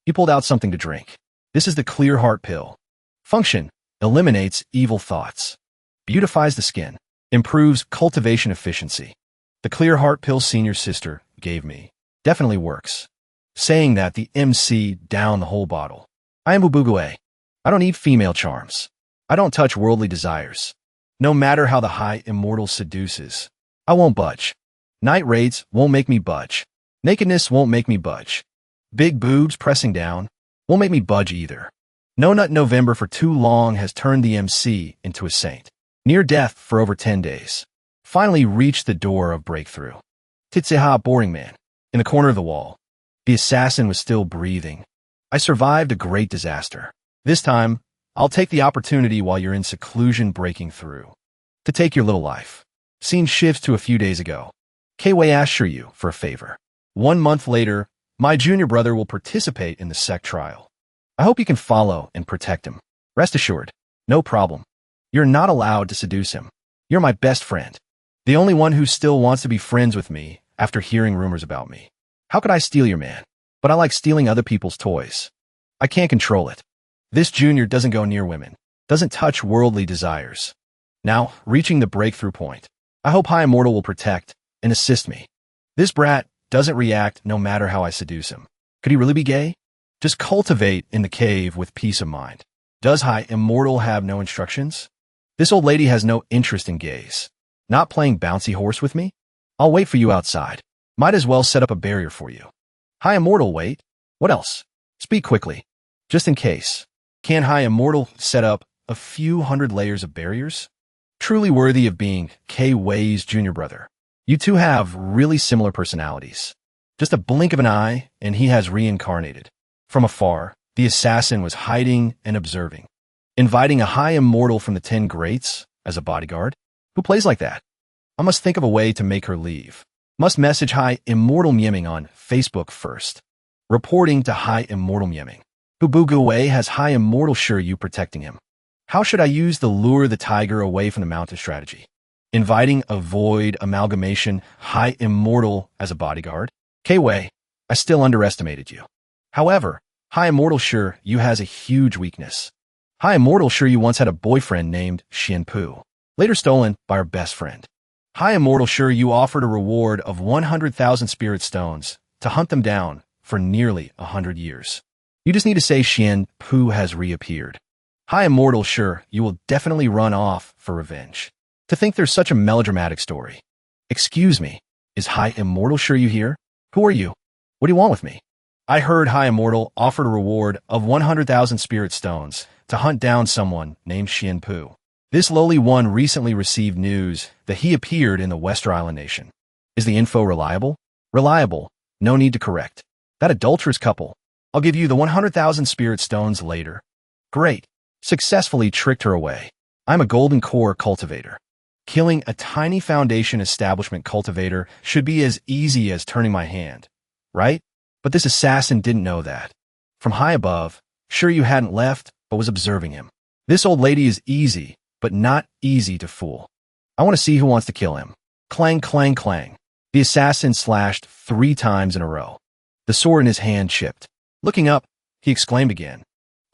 He pulled out something to drink. This is the Clear Heart Pill. Function: eliminates evil thoughts. Beautifies the skin. Improves cultivation efficiency. The Clear Heart Pill senior sister gave me definitely works. Saying that, the MC downed the whole bottle. I am Ubugue. I don't need female charms. I don't touch worldly desires. No matter how the high immortal seduces, I won't budge. Night raids won't make me budge. Nakedness won't make me budge. Big boobs pressing down won't make me budge either. No Nut November for too long has turned the MC into a saint. Near death for over 10 days. Finally reached the door of breakthrough. Titseha boring man. In the corner of the wall. The assassin was still breathing. I survived a great disaster. This time, I'll take the opportunity while you're in seclusion breaking through. To take your little life. Scene shifts to a few days ago. Kwei asked Shiryu for a favor. 1 month later, My junior brother will participate in the Sect trial. I hope you can follow and protect him. Rest assured, no problem. You're not allowed to seduce him. You're my best friend. The only one who still wants to be friends with me after hearing rumors about me. How could I steal your man? But I like stealing other people's toys. I can't control it. This junior doesn't go near women, doesn't touch worldly desires. Now, reaching the breakthrough point. I hope High Immortal will protect and assist me. This brat doesn't react no matter how I seduce him. Could he really be gay? Just cultivate in the cave with peace of mind. Does High Immortal have no instructions? This old lady has no interest in gays. Not playing bouncy horse with me? I'll wait for you outside. Might as well set up a barrier for you. High Immortal, wait. What else? Speak quickly. Just in case. Can High Immortal set up a few hundred layers of barriers? Truly worthy of being K-Wei's junior brother. You two have really similar personalities. Just a blink of an eye, and he has reincarnated. From afar, the assassin was hiding and observing. Inviting a High Immortal from the 10 Greats as a bodyguard? Who plays like that? I must think of a way to make her leave. Must message High Immortal Myeoming on Facebook first. Reporting to High Immortal Myeoming. Wei has High Immortal sure you protecting him. How should I use the lure the tiger away from the mountain strategy? Inviting a void amalgamation High Immortal as a bodyguard? K-Wei, I still underestimated you. However, High Immortal sure you has a huge weakness. High Immortal sure you once had a boyfriend named Xianpu, later stolen by our best friend. High Immortal sure you offered a reward of 100,000 spirit stones to hunt them down for nearly 100 years. You just need to say Xianpu has reappeared. High Immortal sure you will definitely run off for revenge. To think there's such a melodramatic story. Excuse me, is High Immortal sure you here? Who are you? What do you want with me? I heard High Immortal offered a reward of 100,000 spirit stones to hunt down someone named Xianpu. This lowly one recently received news that he appeared in the Wester Island nation. Is the info reliable? Reliable. No need to correct. That adulterous couple. I'll give you the 100,000 spirit stones later. Great. Successfully tricked her away. I'm a golden core cultivator. Killing a tiny foundation establishment cultivator should be as easy as turning my hand, right? But this assassin didn't know that. From high above, sure you hadn't left, but was observing him. This old lady is easy, but not easy to fool. I want to see who wants to kill him. Clang, clang, clang. The assassin slashed 3 times in a row. The sword in his hand chipped. Looking up, he exclaimed again.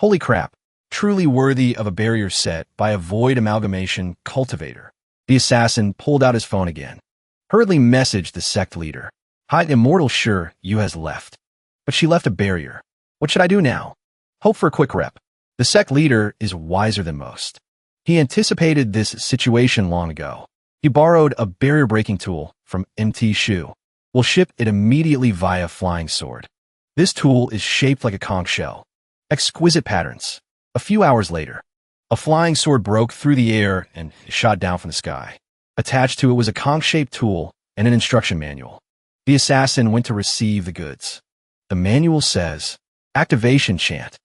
Holy crap. Truly worthy of a barrier set by a void amalgamation cultivator. The assassin pulled out his phone again. Hurriedly messaged the sect leader. High Immortal sure you has left. But she left a barrier. What should I do now? Hope for a quick rep. The sect leader is wiser than most. He anticipated this situation long ago. He borrowed a barrier-breaking tool from MT Shu. Will ship it immediately via flying sword. This tool is shaped like a conch shell. Exquisite patterns. A few hours later, a flying sword broke through the air and shot down from the sky. Attached to it was a conch-shaped tool and an instruction manual. The assassin went to receive the goods. The manual says, Activation chant.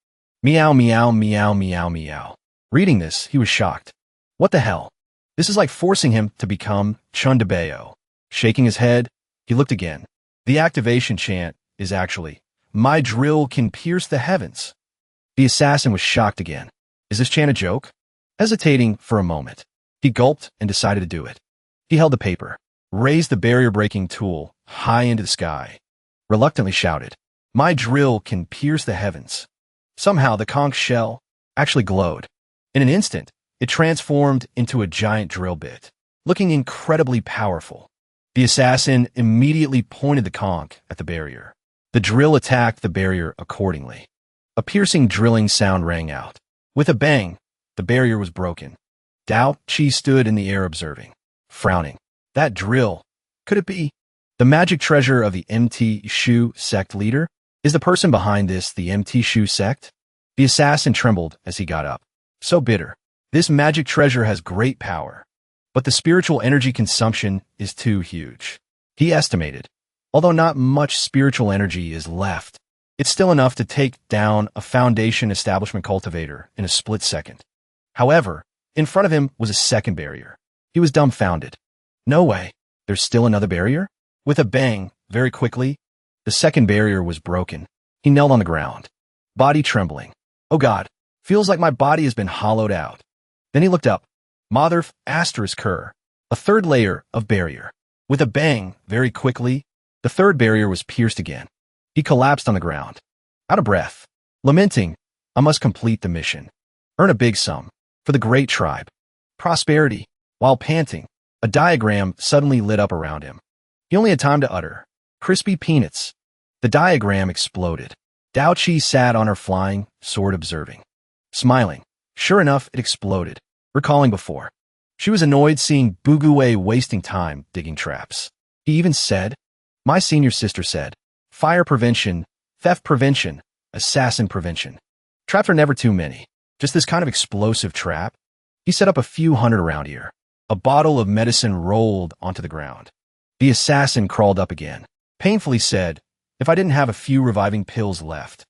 Meow, meow, meow, meow, meow. Reading this, he was shocked. What the hell? This is like forcing him to become Chundabeo. Shaking his head, he looked again. The activation chant is actually, My drill can pierce the heavens. The assassin was shocked again. Is this chant a joke? Hesitating for a moment, he gulped and decided to do it. He held the paper, raised the barrier-breaking tool high into the sky, reluctantly shouted, My drill can pierce the heavens. Somehow the conch shell actually glowed. In an instant, it transformed into a giant drill bit, looking incredibly powerful. The assassin immediately pointed the conch at the barrier. The drill attacked the barrier accordingly. A piercing drilling sound rang out. With a bang, the barrier was broken. Dao Chi stood in the air observing, frowning. That drill, could it be? The magic treasure of the MT Shu sect leader? Is the person behind this the MT Shu sect? The assassin trembled as he got up. So bitter. This magic treasure has great power, but the spiritual energy consumption is too huge. He estimated, although not much spiritual energy is left, it's still enough to take down a foundation establishment cultivator in a split second. However, in front of him was a second barrier. He was dumbfounded. No way. There's still another barrier? With a bang, very quickly, The second barrier was broken. He knelt on the ground, body trembling. Oh God, feels like my body has been hollowed out. Then he looked up. Mother asterisk her. A third layer of barrier. With a bang, very quickly, the third barrier was pierced again. He collapsed on the ground, out of breath, lamenting, I must complete the mission. Earn a big sum for the great tribe. Prosperity. While panting, a diagram suddenly lit up around him. He only had time to utter, crispy peanuts. The diagram exploded. Dao Chi sat on her flying sword observing, smiling. Sure enough, it exploded, recalling before. She was annoyed seeing Bugue wasting time digging traps. He even said, my senior sister said, fire prevention, theft prevention, assassin prevention. Traps are never too many. Just this kind of explosive trap. He set up a few hundred around here. A bottle of medicine rolled onto the ground. The assassin crawled up again, painfully said, if I didn't have a few reviving pills left,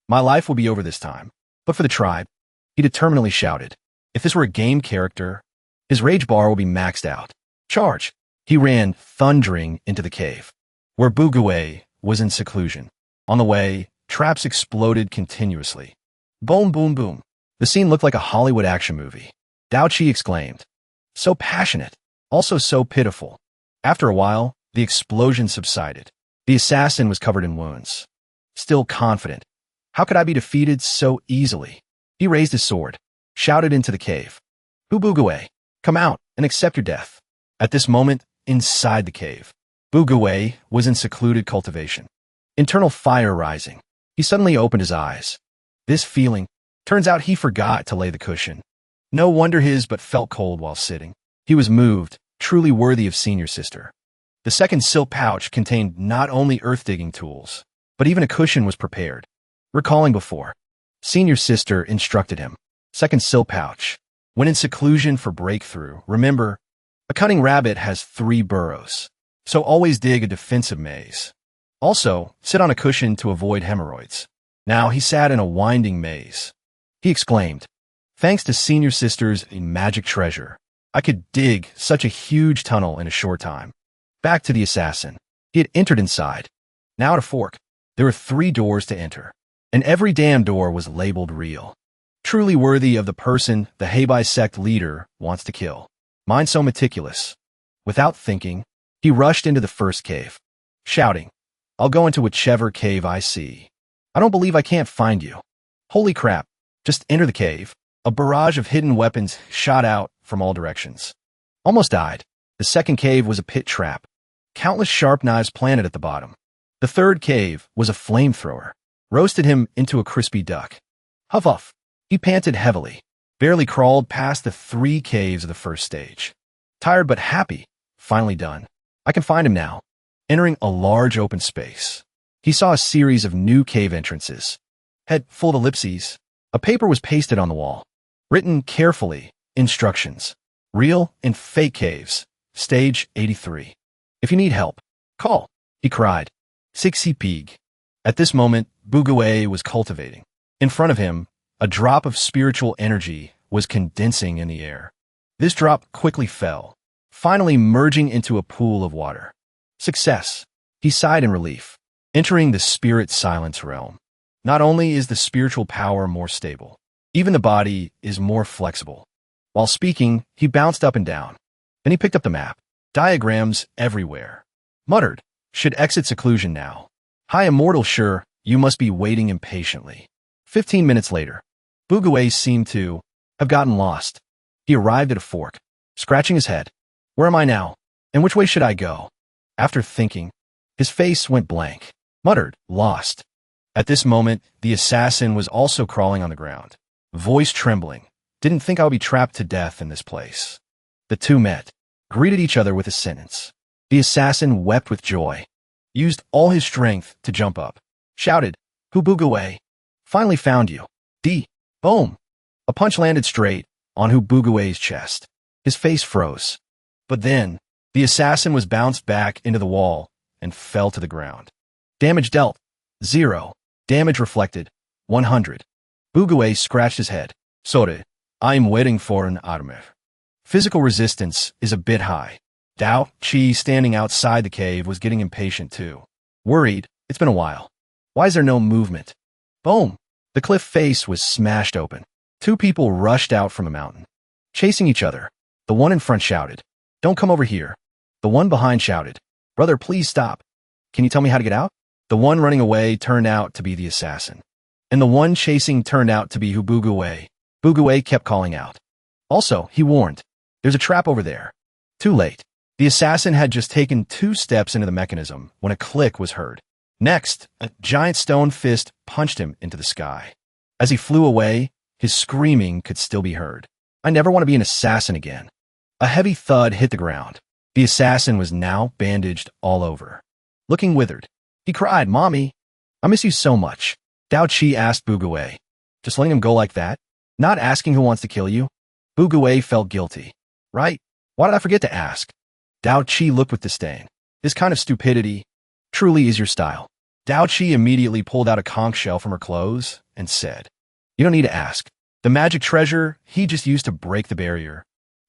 my life would be over this time. But for the tribe, he determinedly shouted. If this were a game character, his rage bar will be maxed out. Charge! He ran thundering into the cave, where Bugue was in seclusion. On the way, traps exploded continuously. Boom, boom, boom. The scene looked like a Hollywood action movie. Dao Chi exclaimed. So passionate, also so pitiful. After a while, the explosion subsided. The assassin was covered in wounds. Still confident. How could I be defeated so easily? He raised his sword, shouted into the cave. Bugue, come out and accept your death. At this moment, inside the cave, Bugue was in secluded cultivation. Internal fire rising. He suddenly opened his eyes. This feeling, turns out he forgot to lay the cushion. No wonder his but felt cold while sitting. He was moved, truly worthy of senior sister. The second silk pouch contained not only earth-digging tools, but even a cushion was prepared. Recalling before, senior sister instructed him. Second silk pouch. When in seclusion for breakthrough, remember, a cunning rabbit has 3 burrows, so always dig a defensive maze. Also, sit on a cushion to avoid hemorrhoids. Now he sat in a winding maze. He exclaimed, thanks to senior sister's magic treasure, I could dig such a huge tunnel in a short time. Back to the assassin. He had entered inside. Now at a fork. There were 3 doors to enter, and every damn door was labeled real. Truly worthy of the person the Heibai Sect leader wants to kill. Mine so meticulous. Without thinking, he rushed into the first cave, shouting, I'll go into whichever cave I see. I don't believe I can't find you. Holy crap. Just enter the cave. A barrage of hidden weapons shot out from all directions. Almost died. The second cave was a pit trap. Countless sharp knives planted at the bottom. The third cave was a flamethrower. Roasted him into a crispy duck. Huff huff. He panted heavily. Barely crawled past the 3 caves of the first stage. Tired but happy. Finally done. I can find him now. Entering a large open space, he saw a series of new cave entrances. Head full of ellipses. A paper was pasted on the wall. Written carefully, instructions. Real and fake caves. Stage 83. If you need help, call, he cried. Sixi Pig. At this moment, Bugue was cultivating. In front of him, a drop of spiritual energy was condensing in the air. This drop quickly fell, finally merging into a pool of water. Success. He sighed in relief, entering the spirit silence realm. Not only is the spiritual power more stable, even the body is more flexible. While speaking, he bounced up and down. Then he picked up the map. Diagrams everywhere. Muttered, should exit seclusion now. Hi immortal, sure, you must be waiting impatiently. 15 minutes later, Bugue seemed to have gotten lost. He arrived at a fork, scratching his head. Where am I now? And which way should I go? After thinking, his face went blank. Muttered, lost. At this moment, the assassin was also crawling on the ground. Voice trembling. Didn't think I would be trapped to death in this place. The two met, greeted each other with a sentence. The assassin wept with joy, used all his strength to jump up, shouted, Who Bugue? Finally found you. D. Boom. A punch landed straight on Bugue's chest. His face froze. But then, the assassin was bounced back into the wall and fell to the ground. Damage dealt, 0. Damage reflected, 100. Bugue scratched his head. Sorry, I'm waiting for an armor. Physical resistance is a bit high. Dao Chi standing outside the cave was getting impatient too. Worried, It's been a while. Why is there no movement? Boom! The cliff face was smashed open. Two people rushed out from the mountain, chasing each other. The one in front shouted, "Don't come over here." The one behind shouted, "Brother, please stop. Can you tell me how to get out?" The one running away turned out to be the assassin, and the one chasing turned out to be Buguwe. Buguwe kept calling out. Also, he warned, "There's a trap over there." Too late. The assassin had just taken 2 steps into the mechanism when a click was heard. Next, a giant stone fist punched him into the sky. As he flew away, his screaming could still be heard. "I never want to be an assassin again." A heavy thud hit the ground. The assassin was now bandaged all over, looking withered. He cried, "Mommy, I miss you so much." Dao Chi asked Buguwe, "Just letting him go like that? Not asking who wants to kill you?" Buguwe felt guilty. "Right? Why did I forget to ask?" Dao Chi looked with disdain. "This kind of stupidity truly is your style." Dao Chi immediately pulled out a conch shell from her clothes and said, "You don't need to ask. The magic treasure he just used to break the barrier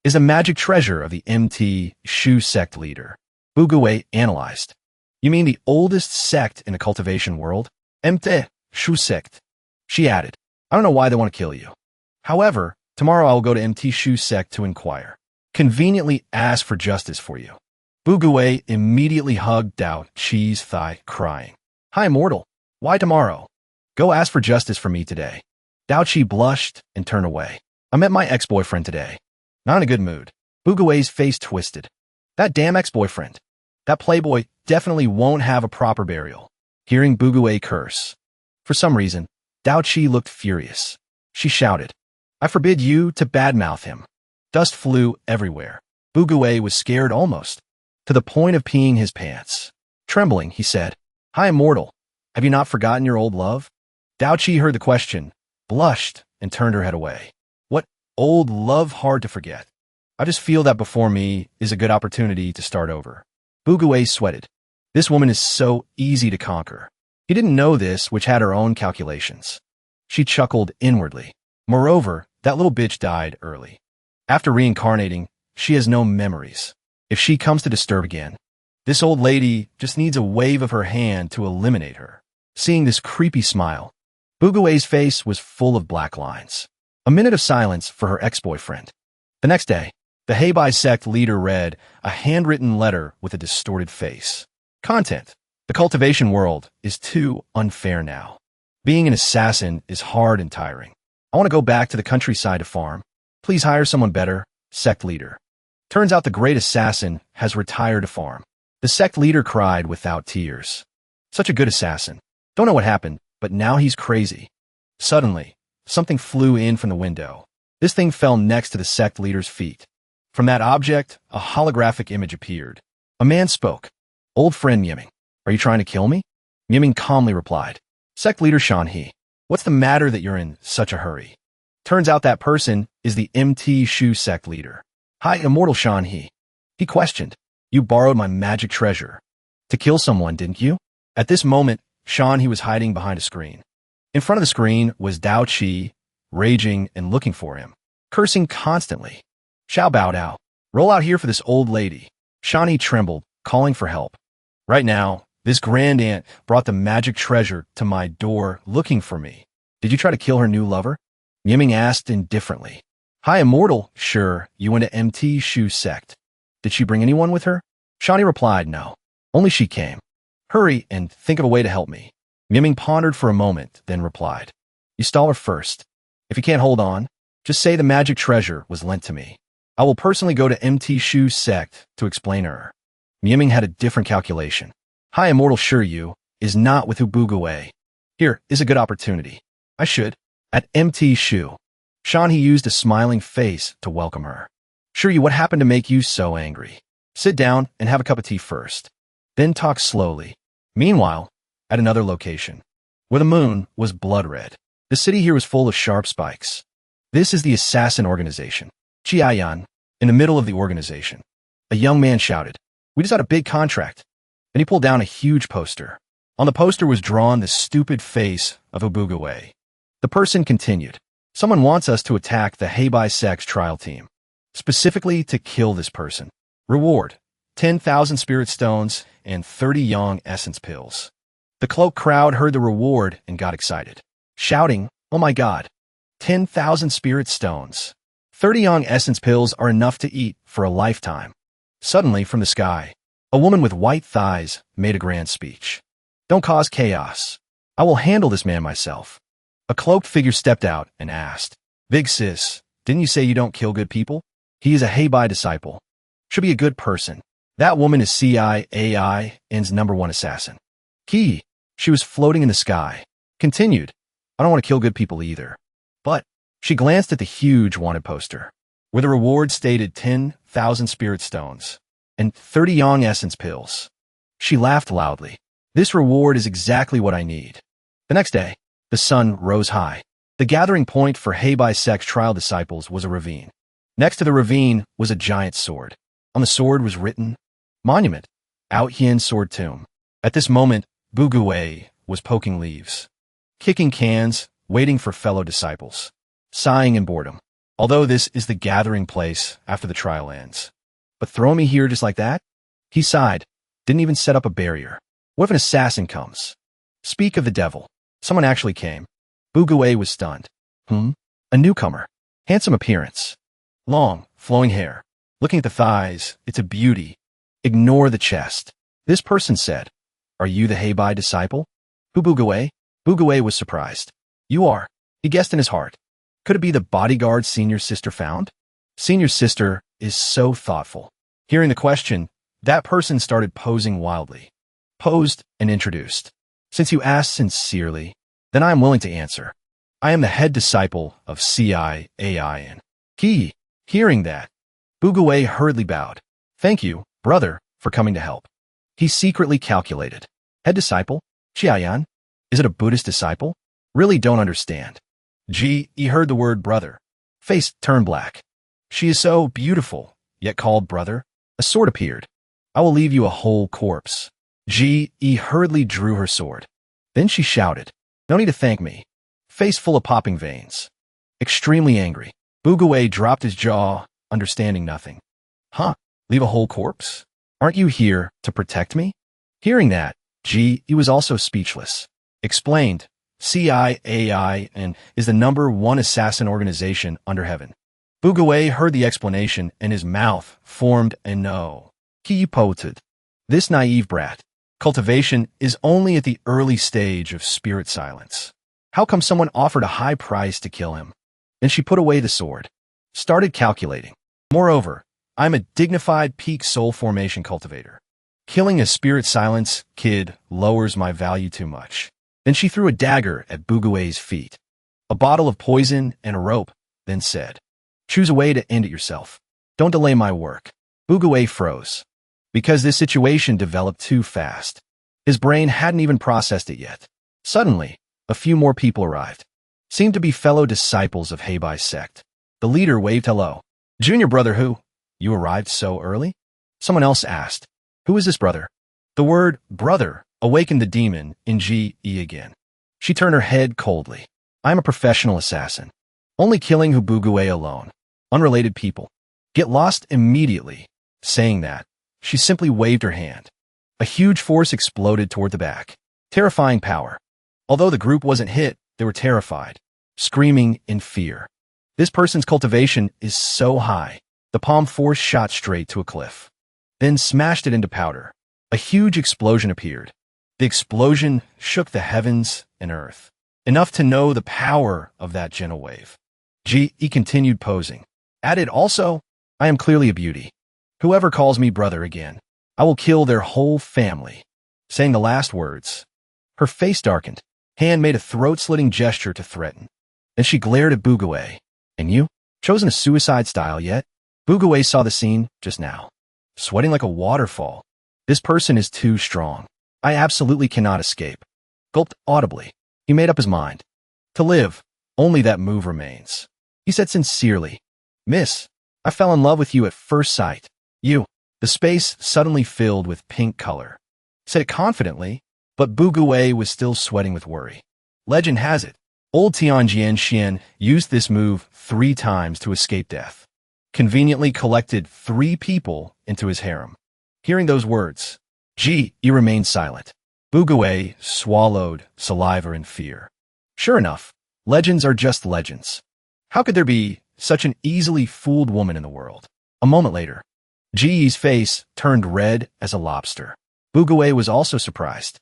is a magic treasure of the MT Shu Sect leader." Buguwe analyzed. "You mean the oldest sect in the cultivation world? MT Shu Sect." She added, "I don't know why they want to kill you. However, tomorrow I will go to MT Shu Sect to inquire. Conveniently ask for justice for you." Buguwe immediately hugged Dao Chi's thigh, crying, "Hi, Immortal. Why tomorrow? Go ask for justice for me today." Dao Chi blushed and turned away. "I met my ex-boyfriend today. Not in a good mood." Buguwe's face twisted. "That damn ex-boyfriend. That playboy definitely won't have a proper burial." Hearing Buguwe curse, for some reason, Dao Chi looked furious. She shouted, "I forbid you to badmouth him." Dust flew everywhere. Buguwe was scared almost, to the point of peeing his pants. Trembling, he said, "Hi, Immortal. Have you not forgotten your old love?" Dao Chi heard the question, blushed, and turned her head away. "What old love hard to forget? I just feel that before me is a good opportunity to start over." Buguwe sweated. This woman is so easy to conquer. He didn't know this, which had her own calculations. She chuckled inwardly. Moreover, that little bitch died early. After reincarnating, she has no memories. If she comes to disturb again, this old lady just needs a wave of her hand to eliminate her. Seeing this creepy smile, Buguwe's face was full of black lines. A minute of silence for her ex-boyfriend. The next day, the Heibai sect leader read a handwritten letter with a distorted face. Content: "The cultivation world is too unfair now. Being an assassin is hard and tiring. I want to go back to the countryside to farm. Please hire someone better. Sect leader." Turns out the great assassin has retired to farm. The sect leader cried without tears. Such a good assassin. Don't know what happened, but now he's crazy. Suddenly, something flew in from the window. This thing fell next to the sect leader's feet. From that object, a holographic image appeared. A man spoke. "Old friend Myeming, are you trying to kill me?" Myeming calmly replied, "Sect leader Shanhe, what's the matter that you're in such a hurry?" Turns out that person is the MT Shu sect leader. "Hi, Immortal Shanhe." He questioned, "You borrowed my magic treasure to kill someone, didn't you?" At this moment, Shanhe was hiding behind a screen. In front of the screen was Dao Chi, raging and looking for him, cursing constantly. "Xiao Bao Dao, roll out here for this old lady." Shanhe trembled, calling for help. "Right now, this grand aunt brought the magic treasure to my door looking for me. Did you try to kill her new lover?" Myeming asked indifferently. "Hi, Immortal. Sure, you went to MT Shu Sect. Did she bring anyone with her?" Shanhe replied, "No, only she came. Hurry and think of a way to help me." Myeming pondered for a moment, then replied, "You stall her first. If you can't hold on, just say the magic treasure was lent to me. I will personally go to MT Shu Sect to explain her." Myeming had a different calculation. "Hi, Immortal Sure you is not with Buguwe. Here is a good opportunity. I should." At MT Shu, Shanhe used a smiling face to welcome her. "Sure you, what happened to make you so angry? Sit down and have a cup of tea first. Then talk slowly." Meanwhile, at another location, where the moon was blood red, the city here was full of sharp spikes. This is the assassin organization. Chiayan, in the middle of the organization, a young man shouted, "We just got a big contract." Then he pulled down a huge poster. On the poster was drawn the stupid face of Buguwe. The person continued, "Someone wants us to attack the Heibai Sect's trial team, specifically to kill this person. Reward: 10,000 spirit stones and 30 yang essence pills." The cloak crowd heard the reward and got excited, shouting, "Oh my god! 10,000 spirit stones! 30 young essence pills are enough to eat for a lifetime." Suddenly, from the sky, a woman with white thighs made a grand speech. "Don't cause chaos. I will handle this man myself." A cloaked figure stepped out and asked, "Big sis, didn't you say you don't kill good people? He is a Heibai disciple. Should be a good person. That woman is CIAIN's #1 assassin." He, she was floating in the sky, continued, "I don't want to kill good people either." But she glanced at the huge wanted poster, where the reward stated 10,000 spirit stones and 30 young essence pills. She laughed loudly. "This reward is exactly what I need." The next day, the sun rose high. The gathering point for Heibai Sect's trial disciples was a ravine. Next to the ravine was a giant sword. On the sword was written, "Monument, Out Hien Sword Tomb." At this moment, Bugue was poking leaves, kicking cans, waiting for fellow disciples, sighing in boredom. "Although this is the gathering place after the trial ends. But throw me here just like that?" He sighed, didn't even set up a barrier. "What if an assassin comes?" Speak of the devil. Someone actually came. Bugue was stunned. A newcomer. Handsome appearance. Long, flowing hair. Looking at the thighs, it's a beauty. Ignore the chest. This person said, "Are you the Heibai disciple?" "Who, Bugue?" Bugue was surprised. "You are." He guessed in his heart. Could it be the bodyguard Senior's sister found? Senior's sister is so thoughtful. Hearing the question, that person started posing wildly. Posed and introduced. "Since you asked sincerely, then I am willing to answer. I am the head disciple of CIAIN. He, hearing that, Bugue hurriedly bowed. "Thank you, brother, for coming to help." He secretly calculated. Head disciple? Chiayan? Is it a Buddhist disciple? Really don't understand. He heard the word brother. Face turned black. "She is so beautiful, yet called brother." A sword appeared. "I will leave you a whole corpse." He hurriedly drew her sword. Then she shouted, "No need to thank me." Face full of popping veins. Extremely angry, Bugue dropped his jaw, understanding nothing. "Huh? Leave a whole corpse? Aren't you here to protect me?" Hearing that, he was also speechless. Explained, CIAIN is the #1 assassin organization under heaven. Bugue heard the explanation and his mouth formed a no. He pouted. This naive brat. Cultivation is only at the early stage of spirit silence. How come someone offered a high price to kill him? Then she put away the sword. Started calculating. Moreover, I'm a dignified peak soul formation cultivator. Killing a spirit silence kid lowers my value too much. Then she threw a dagger at Bugue's feet. A bottle of poison and a rope, then said, "Choose a way to end it yourself. Don't delay my work." Bugue froze. Because this situation developed too fast. His brain hadn't even processed it yet. Suddenly, a few more people arrived. Seemed to be fellow disciples of Heibai Sect. The leader waved hello. "Junior brother who? You arrived so early?" Someone else asked, "Who is this brother?" The word brother awakened the demon in Ge again. She turned her head coldly. "I am a professional assassin. Only killing who Bugue alone. Unrelated people. Get lost immediately." Saying that, she simply waved her hand. A huge force exploded toward the back. Terrifying power. Although the group wasn't hit, they were terrified, screaming in fear. This person's cultivation is so high, the palm force shot straight to a cliff. Then smashed it into powder. A huge explosion appeared. The explosion shook the heavens and earth, enough to know the power of that gentle wave. He continued posing. Added also, "I am clearly a beauty. Whoever calls me brother again, I will kill their whole family." Saying the last words, her face darkened. Hand made a throat-slitting gesture to threaten. Then she glared at Bugue. "And you? Chosen a suicide style yet?" Bugue saw the scene just now. Sweating like a waterfall. This person is too strong. I absolutely cannot escape. Gulped audibly. He made up his mind. To live, only that move remains. He said sincerely, "Miss, I fell in love with you at first sight. You." The space suddenly filled with pink color. Said it confidently, but Bugue was still sweating with worry. Legend has it, old Tianjian Xian used this move 3 times to escape death. Conveniently collected 3 people into his harem. Hearing those words, Ge remained silent. Bugue swallowed saliva in fear. Sure enough, legends are just legends. How could there be such an easily fooled woman in the world? A moment later, Ji's face turned red as a lobster. Bugue was also surprised.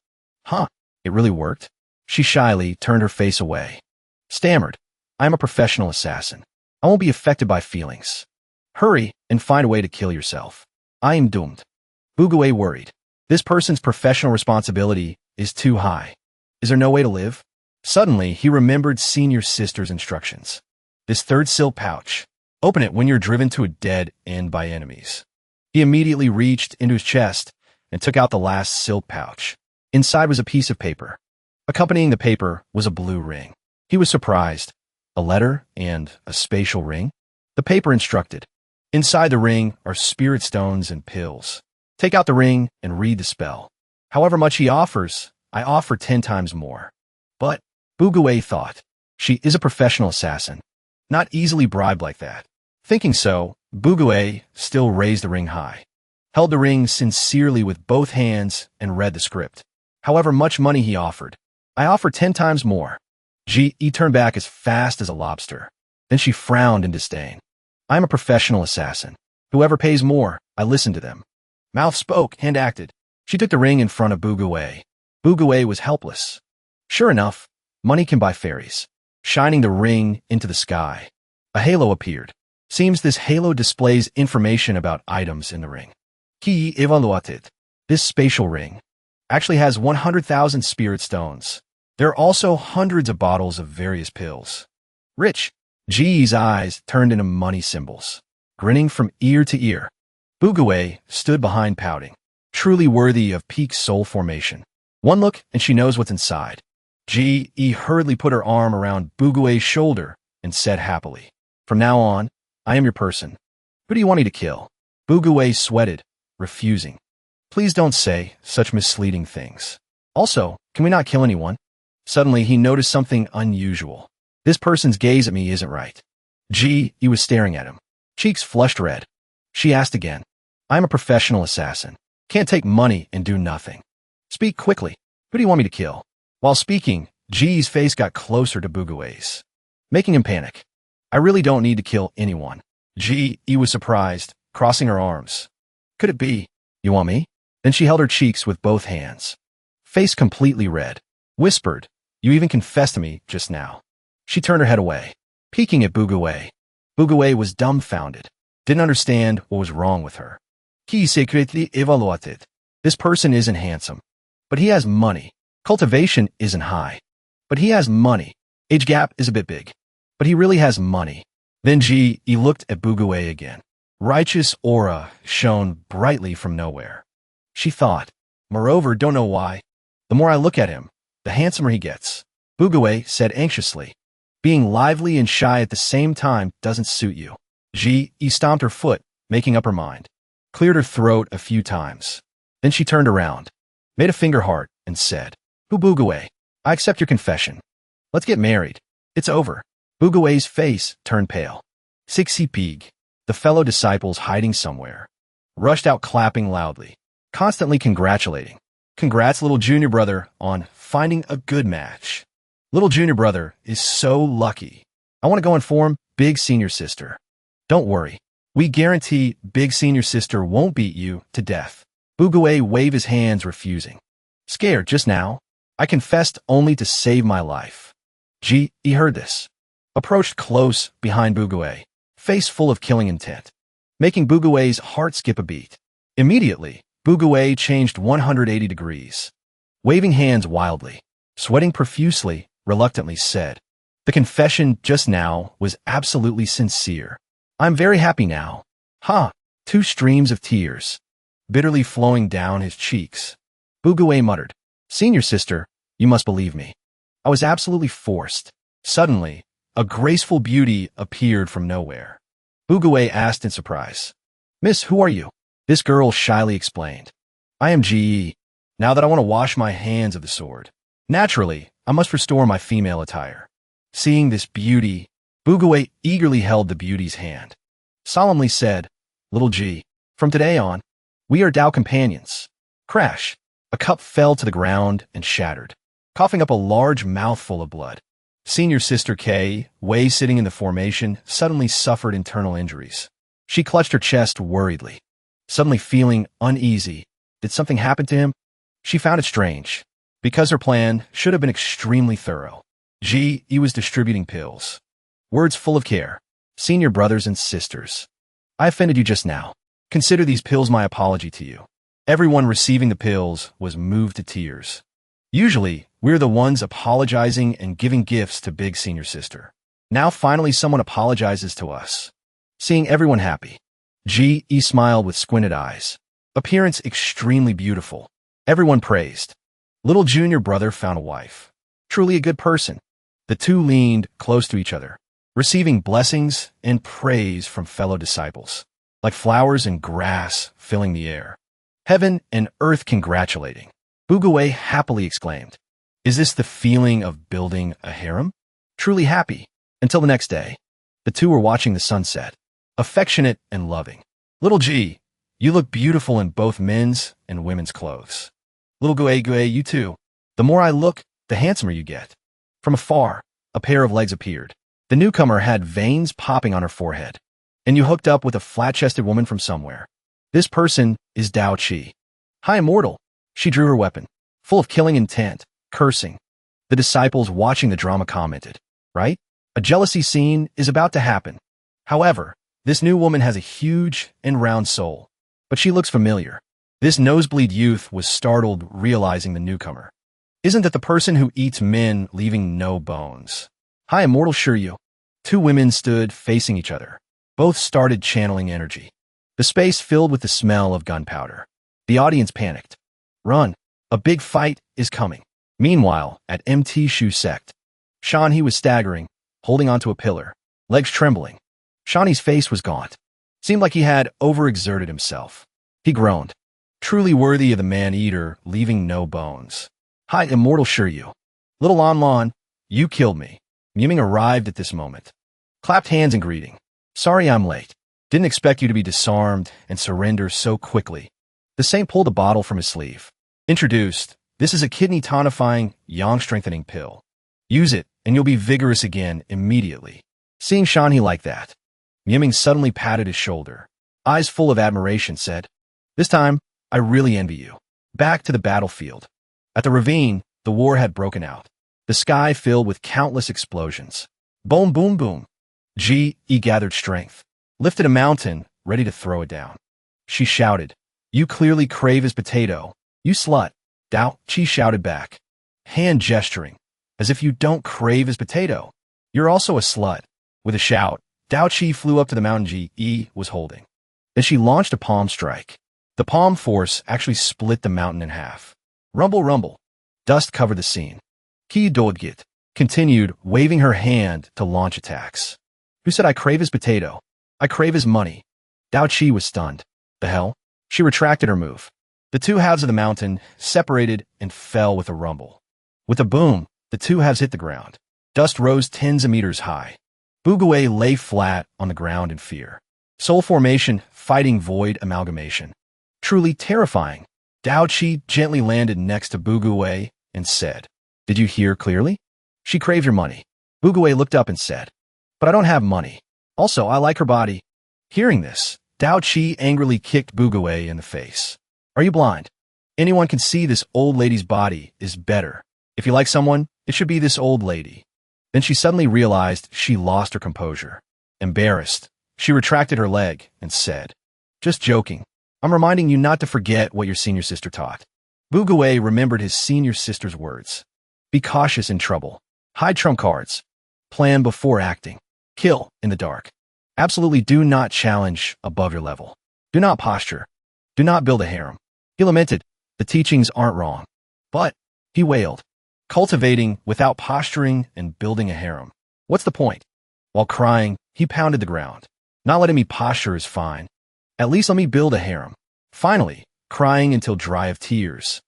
Huh, it really worked? She shyly turned her face away. Stammered, I am a professional assassin. I won't be affected by feelings. Hurry and find a way to kill yourself. I am doomed. Bugue worried. This person's professional responsibility is too high. Is there no way to live? Suddenly, he remembered senior sister's instructions. This third silk pouch. Open it when you're driven to a dead end by enemies. He immediately reached into his chest and took out the last silk pouch. Inside was a piece of paper. Accompanying the paper was a blue ring. He was surprised. A letter and a spatial ring? The paper instructed. Inside the ring are spirit stones and pills. Take out the ring and read the spell. However much he offers, I offer 10 times more. But, Bugue thought, she is a professional assassin. Not easily bribed like that. Thinking so, Bugue still raised the ring high, held the ring sincerely with both hands, and read the script. However much money he offered, I offer 10 times more. Ji turned back as fast as a lobster. Then she frowned in disdain. I am a professional assassin. Whoever pays more, I listen to them. Mouth spoke, hand acted. She took the ring in front of Bugue. Bugue was helpless. Sure enough, money can buy fairies. Shining the ring into the sky, a halo appeared. Seems this halo displays information about items in the ring. He evaluated. This spatial ring actually has 100,000 spirit stones. There are also hundreds of bottles of various pills. Rich. Ji's eyes turned into money symbols, grinning from ear to ear. Bugue stood behind pouting, truly worthy of peak soul formation. One look and she knows what's inside. Ji hurriedly put her arm around Bugue's shoulder and said happily, from now on, I am your person. Who do you want me to kill? Bugue sweated, refusing. Please don't say such misleading things. Also, can we not kill anyone? Suddenly, he noticed something unusual. This person's gaze at me isn't right. Ji was staring at him, cheeks flushed red. She asked again, I'm a professional assassin. Can't take money and do nothing. Speak quickly. Who do you want me to kill? While speaking, Ji's face got closer to Bugue's, making him panic. I really don't need to kill anyone. Ji was surprised, crossing her arms. Could it be? You want me? Then she held her cheeks with both hands. Face completely red. Whispered, you even confessed to me just now. She turned her head away, peeking at Bugue. Bugue was dumbfounded, didn't understand what was wrong with her. He secretly evaluated. This person isn't handsome, but he has money. Cultivation isn't high, but he has money. Age gap is a bit big, but he really has money. Then Ji looked at Bugue again. Righteous aura shone brightly from nowhere. She thought, moreover, don't know why. The more I look at him, the handsomer he gets. Bugue said anxiously, being lively and shy at the same time doesn't suit you. Ji stomped her foot, making up her mind. Cleared her throat a few times. Then she turned around, made a finger heart, and said, Bugue, I accept your confession. Let's get married. It's over. Bugue's face turned pale. Sixty pig, the fellow disciples hiding somewhere, rushed out clapping loudly, constantly congratulating. Congrats, little junior brother, on finding a good match. Little junior brother is so lucky. I want to go inform big senior sister. Don't worry. We guarantee big senior sister won't beat you to death. Bugue waved his hands, refusing. Scared just now. I confessed only to save my life. Ji heard this, approached close behind Bugue, face full of killing intent, making Bugue's heart skip a beat. Immediately, Bugue changed 180 degrees, waving hands wildly, sweating profusely, reluctantly said, the confession just now was absolutely sincere. I'm very happy now. Ha! 2 streams of tears, bitterly flowing down his cheeks. Bugue muttered, Senior sister, you must believe me. I was absolutely forced. Suddenly, a graceful beauty appeared from nowhere. Bugue asked in surprise, Miss, who are you? This girl shyly explained, I am Ji. Now that I want to wash my hands of the sword. Naturally, I must restore my female attire. Seeing this beauty, Bugue eagerly held the beauty's hand, solemnly said, Little Ji, from today on, we are Tao companions. Crash. A cup fell to the ground and shattered, coughing up a large mouthful of blood. Senior Sister K, Wei sitting in the formation, suddenly suffered internal injuries. She clutched her chest worriedly, suddenly feeling uneasy. Did something happen to him? She found it strange, because her plan should have been extremely thorough. He was distributing pills. Words full of care. Senior brothers and sisters. I offended you just now. Consider these pills my apology to you. Everyone receiving the pills was moved to tears. Usually, we're the ones apologizing and giving gifts to big senior sister. Now finally someone apologizes to us. Seeing everyone happy. He smiled with squinted eyes. Appearance extremely beautiful. Everyone praised. Little junior brother found a wife. Truly a good person. The two leaned close to each other, receiving blessings and praise from fellow disciples, like flowers and grass filling the air. Heaven and earth congratulating. Bugawei happily exclaimed, "Is this the feeling of building a harem?" Truly happy. Until the next day. The two were watching the sunset, affectionate and loving. Little G, you look beautiful in both men's and women's clothes. Little Gui, you too. The more I look, the handsomer you get. From afar, a pair of legs appeared. The newcomer had veins popping on her forehead. And you hooked up with a flat-chested woman from somewhere. This person is Dao Qi. Hi, immortal. She drew her weapon, full of killing intent, cursing. The disciples watching the drama commented, right? A jealousy scene is about to happen. However, this new woman has a huge and round soul, but she looks familiar. This nosebleed youth was startled realizing the newcomer. Isn't that the person who eats men leaving no bones? Hi, immortal Shiryu. Two women stood facing each other. Both started channeling energy. The space filled with the smell of gunpowder. The audience panicked. Run. A big fight is coming. Meanwhile, at MT Shu Sect, Shan was staggering, holding onto a pillar, legs trembling. Shani's face was gaunt. Seemed like he had overexerted himself. He groaned. Truly worthy of the man-eater, leaving no bones. Hi, immortal Shiryu. Little Lan, you killed me. Miming arrived at this moment. Clapped hands in greeting. Sorry I'm late. Didn't expect you to be disarmed and surrender so quickly. The saint pulled a bottle from his sleeve. Introduced, this is a kidney tonifying, yang strengthening pill. Use it, and you'll be vigorous again immediately. Seeing Shanhi like that, Miming suddenly patted his shoulder. Eyes full of admiration said, This time, I really envy you. Back to the battlefield. At the ravine, the war had broken out. The sky filled with countless explosions. Boom, boom, boom. He gathered strength. Lifted a mountain, ready to throw it down. She shouted, You clearly crave his potato. You slut. Dao Qi shouted back, hand gesturing, as if you don't crave his potato. You're also a slut. With a shout, Dao Qi flew up to the mountain Ji was holding. Then she launched a palm strike. The palm force actually split the mountain in half. Rumble, rumble. Dust covered the scene. Ki Dodgit continued, waving her hand to launch attacks. Who said I crave his potato? I crave his money. Dao Qi was stunned. The hell? She retracted her move. The two halves of the mountain separated and fell with a rumble. With a boom, the two halves hit the ground. Dust rose tens of meters high. Bugawei lay flat on the ground in fear. Soul formation, fighting void amalgamation. Truly terrifying. Dao Qi gently landed next to Bugawei and said, Did you hear clearly? She craved your money. Bugawei looked up and said, But I don't have money. Also, I like her body. Hearing this, Dao Qi angrily kicked Bugawei in the face. Are you blind? Anyone can see this old lady's body is better. If you like someone, it should be this old lady. Then she suddenly realized she lost her composure. Embarrassed, she retracted her leg and said, Just joking. I'm reminding you not to forget what your senior sister taught. Bugawei remembered his senior sister's words. Be cautious in trouble. Hide trump cards. Plan before acting. Kill in the dark. Absolutely do not challenge above your level. Do not posture. Do not build a harem. He lamented, the teachings aren't wrong. But, he wailed, cultivating without posturing and building a harem. What's the point? While crying, he pounded the ground. Not letting me posture is fine. At least let me build a harem. Finally, crying until dry of tears.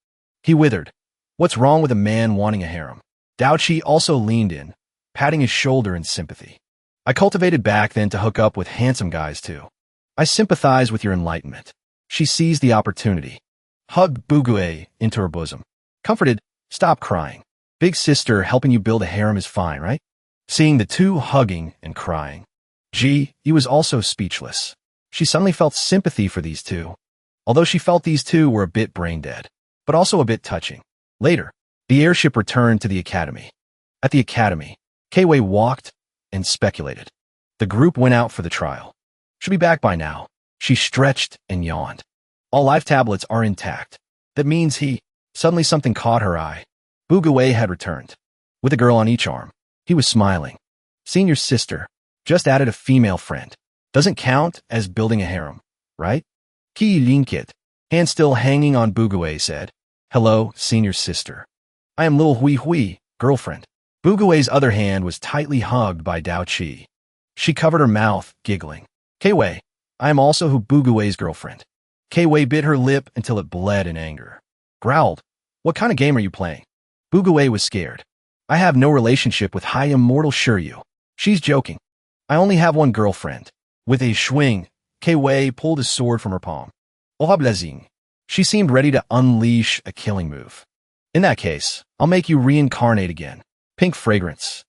He withered. What's wrong with a man wanting a harem? Dao Qi also leaned in, patting his shoulder in sympathy. I cultivated back then to hook up with handsome guys too. I sympathize with your enlightenment. She seized the opportunity. hugged Bugue into her bosom. Comforted, stop crying. Big sister helping you build a harem is fine, right? Seeing the two hugging and crying, Ji was also speechless. She suddenly felt sympathy for these two, although she felt these two were a bit brain-dead, but also a bit touching. Later, the airship returned to the academy. At the academy, Kwei walked and speculated. The group went out for the trial. Should be back by now. She stretched and yawned. All life tablets are intact. That means suddenly something caught her eye. Bugue had returned, with a girl on each arm. He was smiling. Senior sister, just added a female friend. Doesn't count as building a harem, right? Ki Linkit, hand still hanging on Bugue, said, hello, senior sister. I am little Hui Hui, girlfriend. Bugue's other hand was tightly hugged by Dao Chi. She covered her mouth, giggling. Kwei, I am also Bugue's girlfriend. Kwei bit her lip until it bled in anger. Growled, what kind of game are you playing? Bugue was scared. I have no relationship with high immortal Shiryu. She's joking. I only have one girlfriend. With a swing, Kwei pulled his sword from her palm. Ohablazing. She seemed ready to unleash a killing move. In that case, I'll make you reincarnate again. Pink fragrance.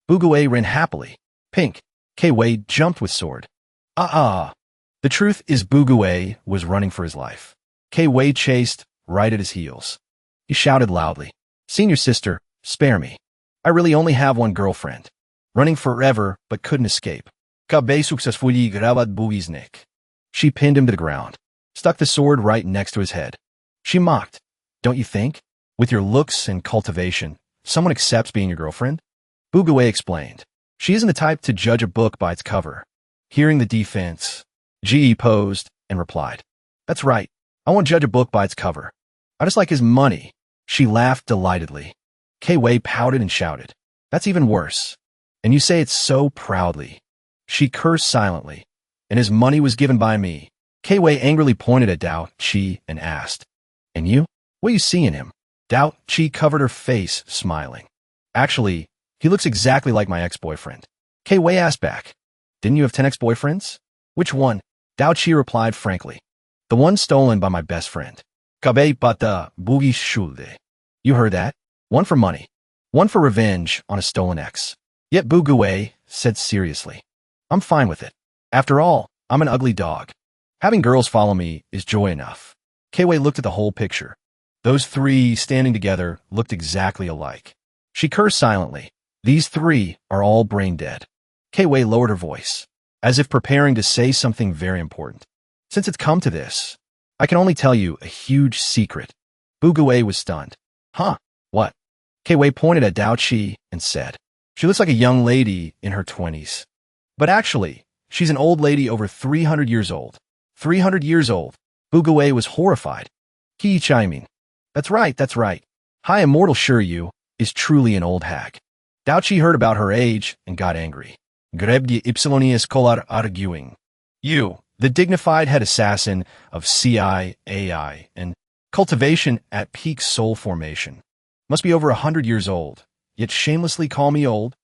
Bugue ran happily. Pink. Kwei jumped with sword. The truth is Bugue was running for his life. Kwei chased right at his heels. He shouted loudly, senior sister, spare me. I really only have one girlfriend. Running forever, but couldn't escape. Kabe successfully grabbed Bugi's neck. She pinned him to the ground, stuck the sword right next to his head. She mocked. Don't you think? With your looks and cultivation, someone accepts being your girlfriend? Bugue explained. She isn't the type to judge a book by its cover. Hearing the defense, Ge posed and replied, that's right. I won't judge a book by its cover. I just like his money. She laughed delightedly. Kwei pouted and shouted, that's even worse. And you say it so proudly. She cursed silently. And his money was given by me. Kwei angrily pointed at Dao Chi and asked, and you? What do you see in him? Dao Chi covered her face, smiling. Actually, he looks exactly like my ex-boyfriend. Kwei asked back, didn't you have 10 ex-boyfriends? Which one? Dao Chi replied frankly, the one stolen by my best friend. Kabe bata bugi shulde. You heard that? One for money. One for revenge on a stolen ex. Yet Bugue said seriously, I'm fine with it. After all, I'm an ugly dog. Having girls follow me is joy enough. Kwei looked at the whole picture. Those three standing together looked exactly alike. She cursed silently. These three are all brain dead. Kwei lowered her voice, as if preparing to say something very important. Since it's come to this, I can only tell you a huge secret. Bugue was stunned. Huh? What? Kwei pointed at Dao Chi and said, she looks like a young lady in her 20s. But actually, she's an old lady over 300 years old. 300 years old. Bugue was horrified. He chiming. That's right. High immortal Shiryu is truly an old hag. Dao Chi heard about her age and got angry. Grebdi Ypsilonius Kolar arguing. You, the dignified head assassin of CI, AI, and Cultivation at peak soul formation, must be over 100 years old, yet shamelessly call me old?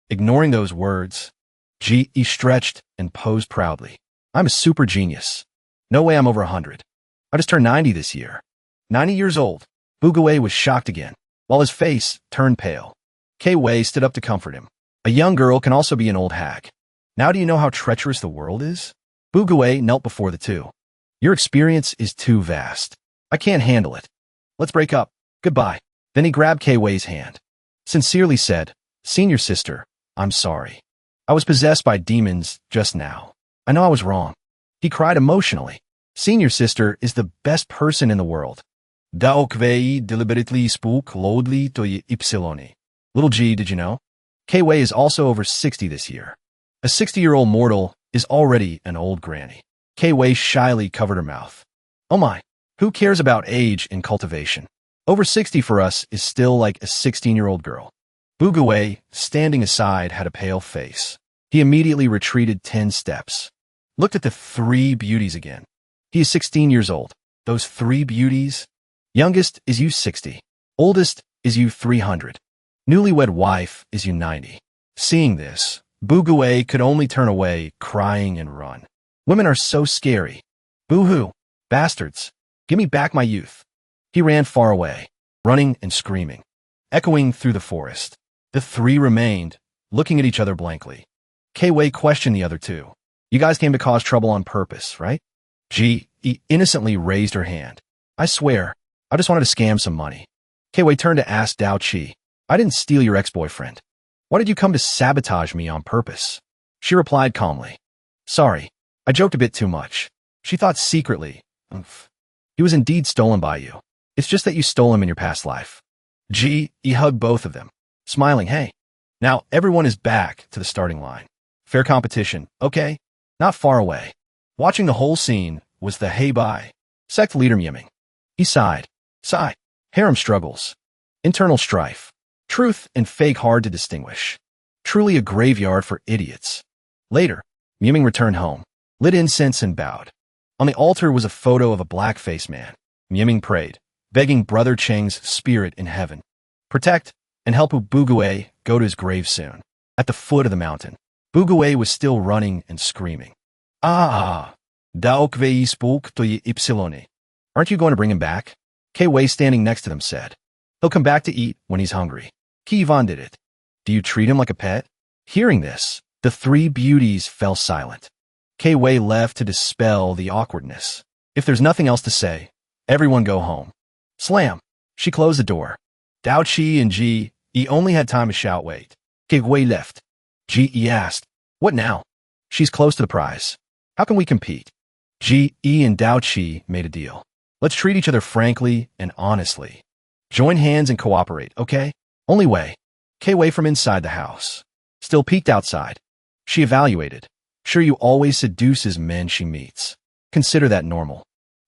Ignoring those words, Ge stretched and posed proudly. I'm a super genius. No way I'm over 100. I just turned 90 this year. 90 years old. Bugue was shocked again, while his face turned pale. Kwei stood up to comfort him. A young girl can also be an old hag. Now do you know how treacherous the world is? Bugue knelt before the two. Your experience is too vast. I can't handle it. Let's break up. Goodbye. Then he grabbed Kwei's hand. Sincerely said, senior sister, I'm sorry. I was possessed by demons just now. I know I was wrong. He cried emotionally. Senior sister is the best person in the world. Dao Kwei deliberately spoke loudly to Ypsiloni. Little G, did you know? Kwei is also over 60 this year. A 60-year-old mortal is already an old granny. Kwei shyly covered her mouth. Oh my, who cares about age in cultivation? Over 60 for us is still like a 16-year-old girl. Bugue, standing aside, had a pale face. He immediately retreated 10 steps. Looked at the three beauties again. He is 16 years old. Those three beauties? Youngest is you 60. Oldest is you 300. Newlywed wife is you 90. Seeing this, Bugue could only turn away, crying and run. Women are so scary. Boo-hoo. Bastards. Give me back my youth. He ran far away, running and screaming, echoing through the forest. The three remained, looking at each other blankly. K-Wei questioned the other two. You guys came to cause trouble on purpose, right? G innocently raised her hand. I swear, I just wanted to scam some money. K-Wei turned to ask Dao Chi. I didn't steal your ex-boyfriend. Why did you come to sabotage me on purpose? She replied calmly. Sorry, I joked a bit too much. She thought secretly. He was indeed stolen by you. It's just that you stole him in your past life. G hugged both of them, smiling. Hey, now everyone is back to the starting line. Fair competition, okay? Not far away. Watching the whole scene was the hey bye. Sect leader Miming. He sighed. Sigh. Harem struggles. Internal strife. Truth and fake hard to distinguish. Truly a graveyard for idiots. Later, Miming returned home, lit incense and bowed. On the altar was a photo of a black-faced man. Miming prayed, begging Brother Cheng's spirit in heaven. Protect and help Bugue go to his grave soon. At the foot of the mountain, Bugue was still running and screaming. Daokvei spook to ypsilone. Aren't you going to bring him back? K-Wei standing next to them said. He'll come back to eat when he's hungry. Ki-Von did it. Do you treat him like a pet? Hearing this, the three beauties fell silent. K-Wei left to dispel the awkwardness. If there's nothing else to say, everyone go home. Slam. She closed the door. Dao Chi and Ji only had time to shout wait. K-Wei left. Ji asked, what now? She's close to the prize. How can we compete? Ji and Dao Chi made a deal. Let's treat each other frankly and honestly. Join hands and cooperate, okay? Only way. K-Wei from inside the house. Still peeked outside. She evaluated. Sure, you always seduces men she meets. Consider that normal.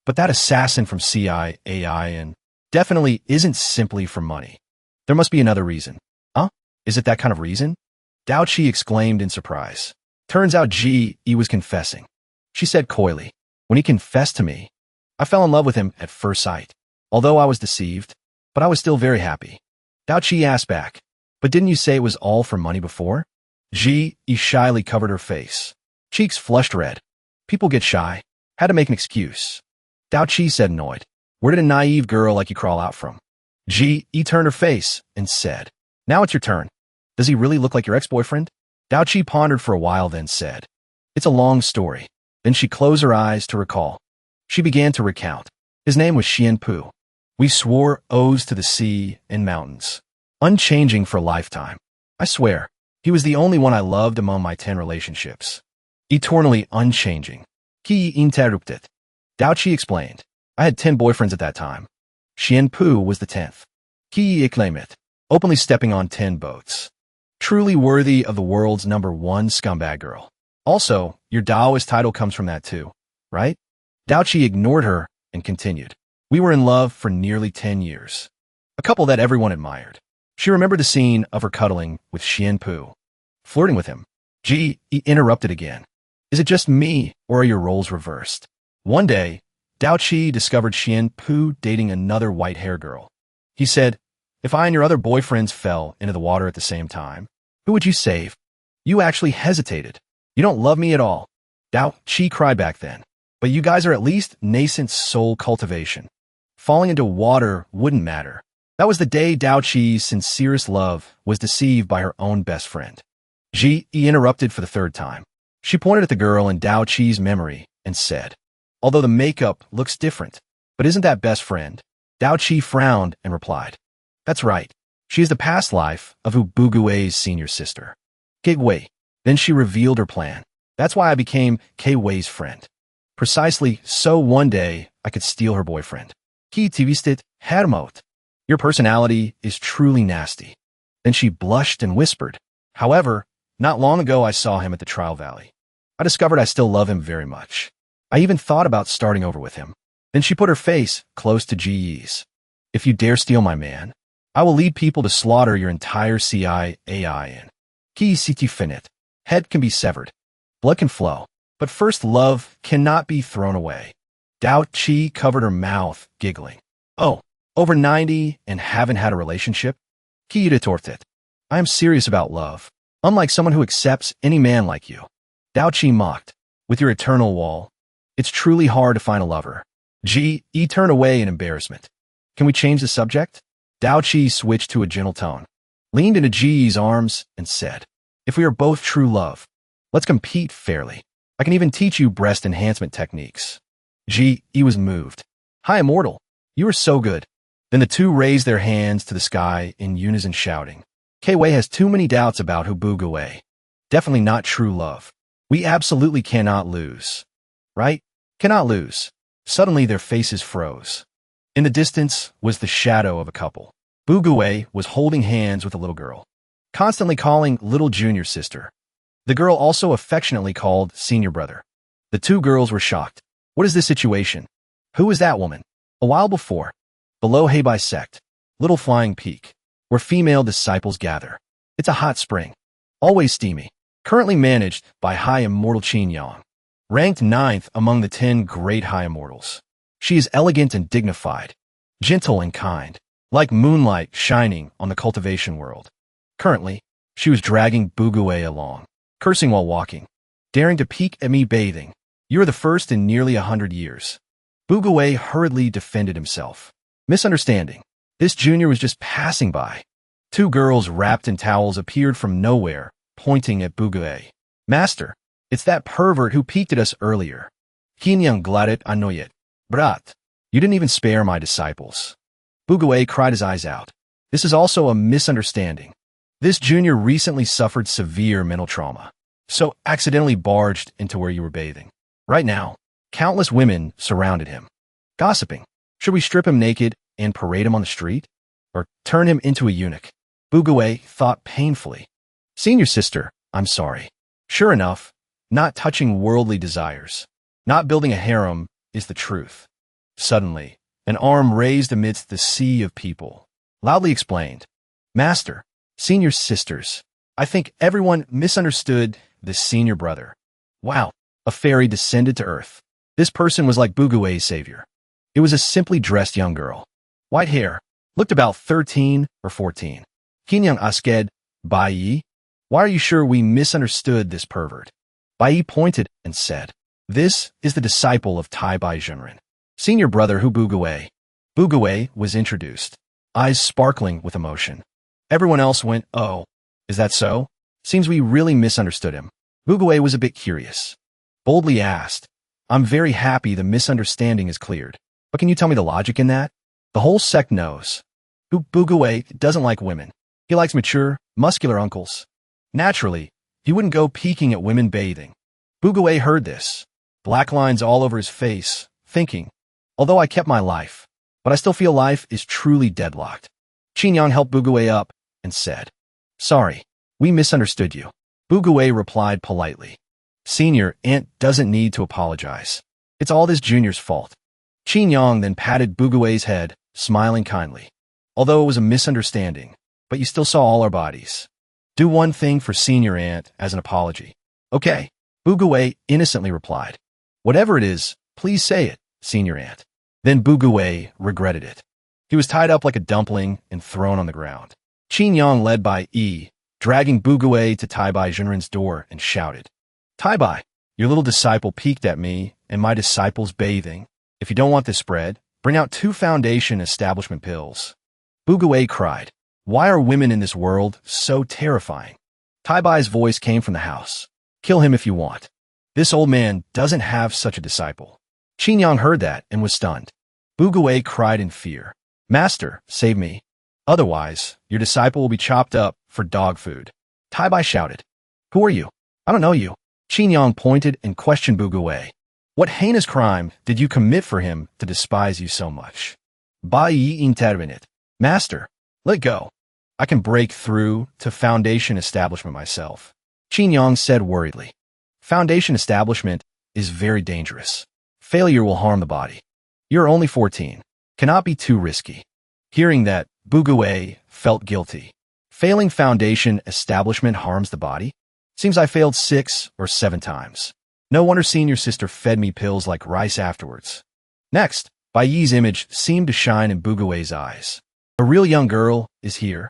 But that assassin from CI, AI, and definitely isn't simply for money. There must be another reason. Huh? Is it that kind of reason? Dao Chi exclaimed in surprise. Turns out Ji was confessing. She said coyly, when he confessed to me, I fell in love with him at first sight. Although I was deceived, but I was still very happy. Dao Chi asked back, but didn't you say it was all for money before? Ji shyly covered her face. Cheeks flushed red. People get shy. Had to make an excuse. Dao Chi said annoyed. Where did a naive girl like you crawl out from? Ji turned her face and said, now it's your turn. Does he really look like your ex-boyfriend? Dao Chi pondered for a while then said, it's a long story. Then she closed her eyes to recall. She began to recount. His name was Xian Pu. We swore oaths to the sea and mountains. Unchanging for a lifetime. I swear, he was the only one I loved among my 10 relationships. Eternally unchanging. Ki interrupted. Dao Chi explained. I had 10 boyfriends at that time. Xian Pu was the 10th. Ki claimed, openly stepping on 10 boats. Truly worthy of the world's #1 scumbag girl. Also, your Daoist title comes from that too, right? Dao Chi ignored her and continued. We were in love for nearly 10 years. A couple that everyone admired. She remembered the scene of her cuddling with Xian Pu. Flirting with him. Ji interrupted again. Is it just me, or are your roles reversed? One day, Dao Chi discovered Xian Pu dating another white-haired girl. He said, if I and your other boyfriends fell into the water at the same time, who would you save? You actually hesitated. You don't love me at all. Dao Chi cried back then. But you guys are at least nascent soul cultivation. Falling into water wouldn't matter. That was the day Dao Chi's sincerest love was deceived by her own best friend. Ji interrupted for the third time. She pointed at the girl in Dao Chi's memory and said, although the makeup looks different, but isn't that best friend? Dao Chi frowned and replied, that's right. She is the past life of Bugue's senior sister. K-Wei. Then she revealed her plan. That's why I became K-Wei's friend. Precisely so one day I could steal her boyfriend. Ki tvistit hermot. Your personality is truly nasty. Then she blushed and whispered. However, not long ago I saw him at the Trial Valley. I discovered I still love him very much. I even thought about starting over with him. Then she put her face close to Ji's. If you dare steal my man, I will lead people to slaughter your entire CI AI in. Ki siti finit. Head can be severed. Blood can flow. But first love cannot be thrown away. Dao Chi covered her mouth, giggling. Oh, over 90 and haven't had a relationship? Ki retorted. I am serious about love, unlike someone who accepts any man like you. Dao Chi mocked. With your eternal wall, it's truly hard to find a lover. Ji turned away in embarrassment. Can we change the subject? Dao Chi switched to a gentle tone, leaned into Ji's arms, and said, if we are both true love, let's compete fairly. I can even teach you breast enhancement techniques. Ji was moved. Hi, Immortal. You are so good. Then the two raised their hands to the sky in unison shouting. Kwei has too many doubts about who Bugawei. Definitely not true love. We absolutely cannot lose. Right? Cannot lose. Suddenly their faces froze. In the distance was the shadow of a couple. Bugawei was holding hands with a little girl, constantly calling little junior sister. The girl also affectionately called senior brother. The two girls were shocked. What is this situation? Who is that woman? A while before, below Heibai Sect, little flying peak, where female disciples gather. It's a hot spring, always steamy, currently managed by High Immortal Qin Yang, ranked 9th among the 10 great High Immortals. She is elegant and dignified, gentle and kind, like moonlight shining on the cultivation world. Currently, she was dragging Bugawei along, cursing while walking, daring to peek at me bathing. You are the first in nearly 100 years. Bugawei hurriedly defended himself. Misunderstanding. This junior was just passing by. Two girls wrapped in towels appeared from nowhere, pointing at Bugawei. Master, it's that pervert who peeked at us earlier. Hinyang gladet anoyet. Brat, you didn't even spare my disciples. Bugawei cried his eyes out. This is also a misunderstanding. This junior recently suffered severe mental trauma, so accidentally barged into where you were bathing. Right now, countless women surrounded him, gossiping. Should we strip him naked and parade him on the street? Or turn him into a eunuch? Bugawei thought painfully. Senior sister, I'm sorry. Sure enough, not touching worldly desires, not building a harem is the truth. Suddenly, an arm raised amidst the sea of people, loudly explained, Master, senior sisters, I think everyone misunderstood the senior brother. Wow, a fairy descended to earth. This person was like Bugawei's savior. It was a simply dressed young girl. White hair, looked about 13 or 14. Kinyang asked, Bai, why are you sure we misunderstood this pervert? Bai pointed and said, this is the disciple of Tai Bai Junren, senior brother Hu Bugawei. Bugawei was introduced, eyes sparkling with emotion. Everyone else went, oh, is that so? Seems we really misunderstood him. Bugawei was a bit curious. Boldly asked, I'm very happy the misunderstanding is cleared. But can you tell me the logic in that? The whole sect knows. Bugawei doesn't like women. He likes mature, muscular uncles. Naturally, he wouldn't go peeking at women bathing. Bugawei heard this, black lines all over his face, thinking, although I kept my life, but I still feel life is truly deadlocked. Qinyang helped Bugawei up and said, sorry, we misunderstood you. Bugawei replied politely. Senior aunt doesn't need to apologize. It's all this junior's fault. Qinyang then patted Bugawei's head, smiling kindly. Although it was a misunderstanding, but you still saw all our bodies. Do one thing for senior aunt as an apology. Okay, Bugawei innocently replied. Whatever it is, please say it, senior aunt. Then Bugawei regretted it. He was tied up like a dumpling and thrown on the ground. Qinyang led by dragging Bugawei to Tai Bai Junren's door and shouted, Tai Bai, your little disciple peeked at me and my disciples bathing. If you don't want this spread, bring out 2 foundation establishment pills. Bugawei cried, why are women in this world so terrifying? Tai Bai's voice came from the house. Kill him if you want. This old man doesn't have such a disciple. Qinyang heard that and was stunned. Bugawei cried in fear. Master, save me. Otherwise, your disciple will be chopped up for dog food. Tai Bai shouted. Who are you? I don't know you. Qinyang pointed and questioned Bugawei. What heinous crime did you commit for him to despise you so much? Bai intervened. Master, let go. I can break through to foundation establishment myself. Qinyang said worriedly. Foundation establishment is very dangerous. Failure will harm the body. You're only 14. Cannot be too risky. Hearing that, Bugawei felt guilty. Failing foundation establishment harms the body? Seems I failed 6 or 7 times. No wonder senior sister fed me pills like rice afterwards. Next, Baiyi's image seemed to shine in Bugawei's eyes. A real young girl is here,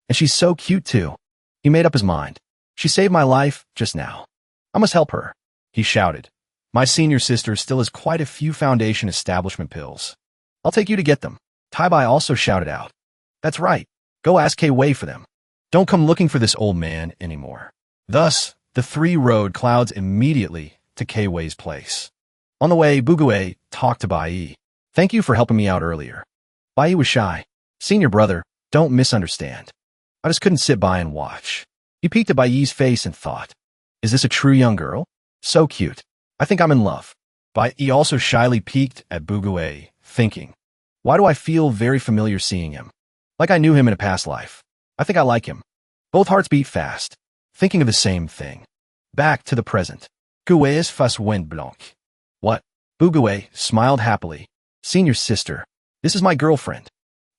and she's so cute too. He made up his mind. She saved my life just now. I must help her, he shouted. My senior sister still has quite a few foundation establishment pills. I'll take you to get them. Tai-Bai also shouted out, "That's right. Go ask K-Wei for them. Don't come looking for this old man anymore." Thus, the three rode clouds immediately to K-Wei's place. On the way, Bugue talked to Bai. "Thank you for helping me out earlier." Bai was shy. "Senior brother, don't misunderstand. I just couldn't sit by and watch." He peeked at Bai's face and thought, "Is this a true young girl? So cute. I think I'm in love." Bai also shyly peeked at Bugue, thinking, "Why do I feel very familiar seeing him? Like I knew him in a past life. I think I like him." Both hearts beat fast, thinking of the same thing. Back to the present. Gue's face went blanc. "What?" Bugue smiled happily. "Senior sister, this is my girlfriend.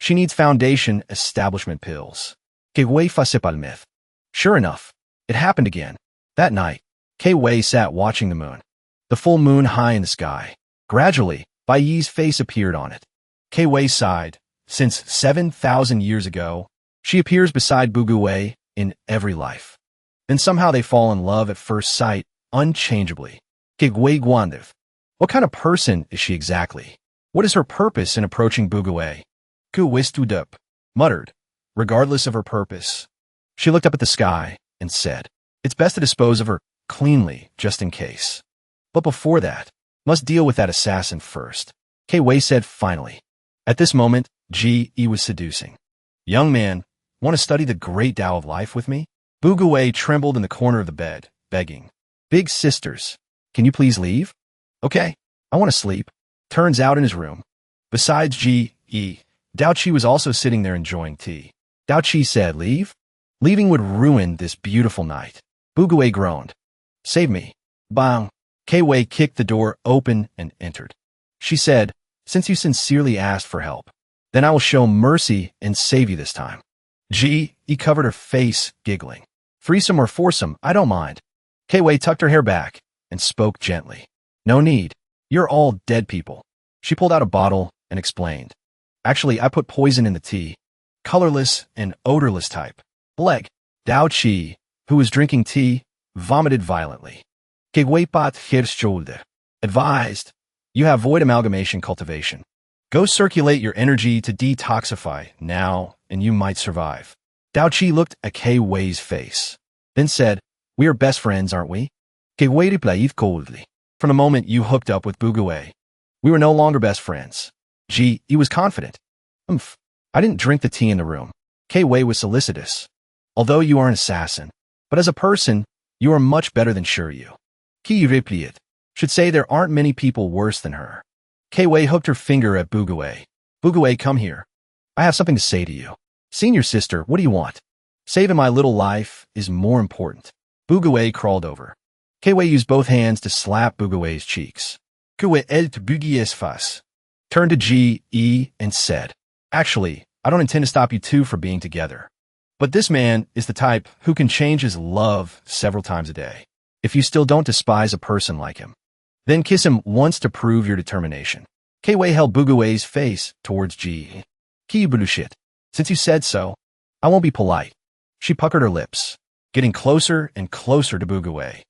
She needs foundation establishment pills." K-Wei face palmeth. Sure enough, it happened again. That night, K-Wei sat watching the moon. The full moon high in the sky. Gradually, Bai's face appeared on it. K-Wei sighed. Since 7,000 years ago, she appears beside Bugue in every life. Then somehow they fall in love at first sight, unchangeably. K-Wei guandev. What kind of person is she exactly? What is her purpose in approaching Bugue? Gu stood up, muttered, regardless of her purpose. She looked up at the sky and said, "It's best to dispose of her cleanly, just in case. But before that, must deal with that assassin first." K-Wei said finally. At this moment, G.E. was seducing. "Young man, want to study the great Tao of life with me?" Bugue trembled in the corner of the bed, begging, "Big sisters, can you please leave?" "Okay, I want to sleep." Turns out in his room. Besides G.E., Dao Chi was also sitting there enjoying tea. Dao Chi said, "Leave? Leaving would ruin this beautiful night." Bugue groaned. "Save me." Bang! K-Wei kicked the door open and entered. She said, "Since you sincerely asked for help, then I will show mercy and save you this time." G.E. covered her face, giggling. "Threesome or foursome, I don't mind." K-Wei tucked her hair back and spoke gently. "No need. You're all dead people." She pulled out a bottle and explained. "Actually, I put poison in the tea. Colorless and odorless type." Bleg. Dao Chi, who was drinking tea, vomited violently. K-Wei pat her shoulder. "Advised. You have void amalgamation cultivation. Go circulate your energy to detoxify now, and you might survive." Dao Chi looked at K-Wei's face, then said, "We are best friends, aren't we?" K-Wei replied coldly. "From the moment you hooked up with Bugue, we were no longer best friends." G.E. was confident. I didn't drink the tea in the room." K-Wei was solicitous. "Although you are an assassin, but as a person, you are much better than Shiryu." Ki replied. "Should say there aren't many people worse than her." K-Wei hooked her finger at Bugue. "Bugue, come here. I have something to say to you." "Senior sister, what do you want?" "Saving my little life is more important." Bugue crawled over. K-Wei used both hands to slap Bugue's cheeks. Kue el Bugue's face. Turned to G.E. and said, "Actually, I don't intend to stop you two for being together. But this man is the type who can change his love several times a day. If you still don't despise a person like him, then kiss him once to prove your determination." K-Wei held Bugue's face towards G.E. "Ki bullshit. Since you said so, I won't be polite." She puckered her lips, getting closer and closer to Bugue.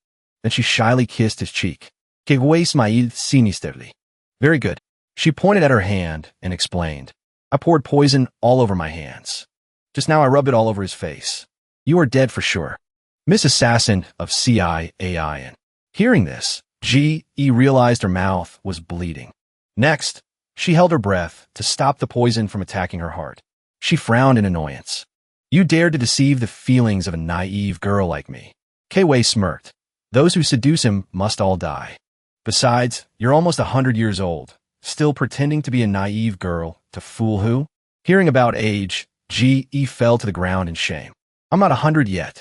Then she shyly kissed his cheek. K-Wei smiled sinisterly. "Very good." She pointed at her hand and explained, "I poured poison all over my hands. Just now I rubbed it all over his face. You are dead for sure." Miss Assassin of CIAIN. Hearing this, G.E. realized her mouth was bleeding. Next, she held her breath to stop the poison from attacking her heart. She frowned in annoyance. "You dared to deceive the feelings of a naive girl like me." K-Wei smirked. "Those who seduce him must all die. Besides, you're almost 100 years old, still pretending to be a naive girl to fool who?" Hearing about age, G.E. fell to the ground in shame. "I'm not 100 yet.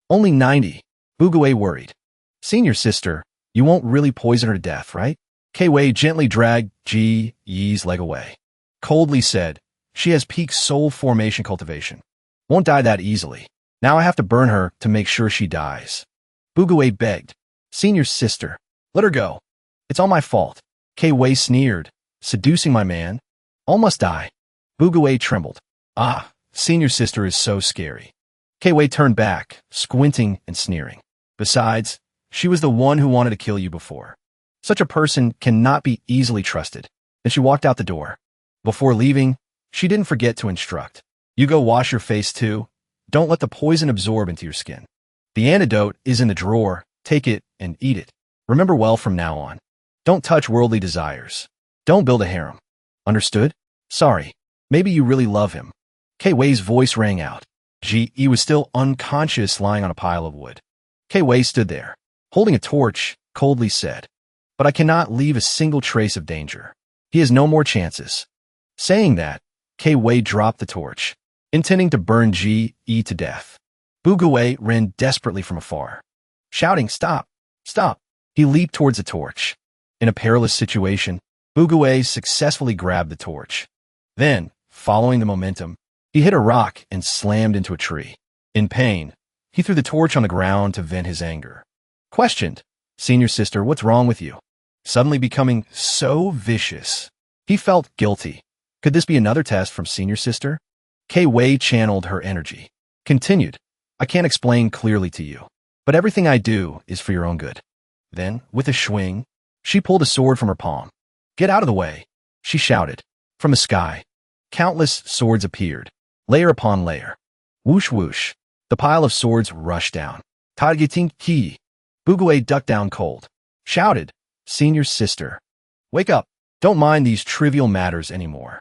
Only 90. Bugue worried. "Senior sister, you won't really poison her to death, right?" K-Wei gently dragged G.E.'s leg away. Coldly said, "She has peak soul formation cultivation. Won't die that easily. Now I have to burn her to make sure she dies." Bugue begged, "Senior sister, let her go. It's all my fault." K-Wei sneered, "Seducing my man? All must die." Bugue trembled. "Ah, senior sister is so scary." K-Wei turned back, squinting and sneering. "Besides, she was the one who wanted to kill you before. Such a person cannot be easily trusted." Then she walked out the door. Before leaving, She didn't forget to instruct. You go wash your face too. Don't let the poison absorb into your skin. The antidote is in the drawer. Take it and eat it. Remember well from now on. Don't touch worldly desires. Don't build a harem. Understood? Sorry. Maybe you really love him. K-Wei's voice rang out. He was still unconscious lying on a pile of wood. K-Wei stood there, holding a torch, coldly said, "But I cannot leave a single trace of danger. He has no more chances." Saying that, K-Wei dropped the torch, intending to burn Ji-E to death. Bugui ran desperately from afar, shouting, "Stop! Stop!" He leaped towards the torch. In a perilous situation, Bugui successfully grabbed the torch. Then, following the momentum, he hit a rock and slammed into a tree. In pain, he threw the torch on the ground to vent his anger. Questioned, "Senior sister, what's wrong with you?" Suddenly becoming so vicious, he felt guilty. Could this be another test from senior sister? K-Wei channeled her energy. Continued, "I can't explain clearly to you, but everything I do is for your own good." Then, with a swing, she pulled a sword from her palm. "Get out of the way," she shouted. From the sky, countless swords appeared, layer upon layer. Whoosh whoosh. The pile of swords rushed down. Targeting ki. Bugui ducked down cold. Shouted, "Senior sister, wake up. Don't mind these trivial matters anymore."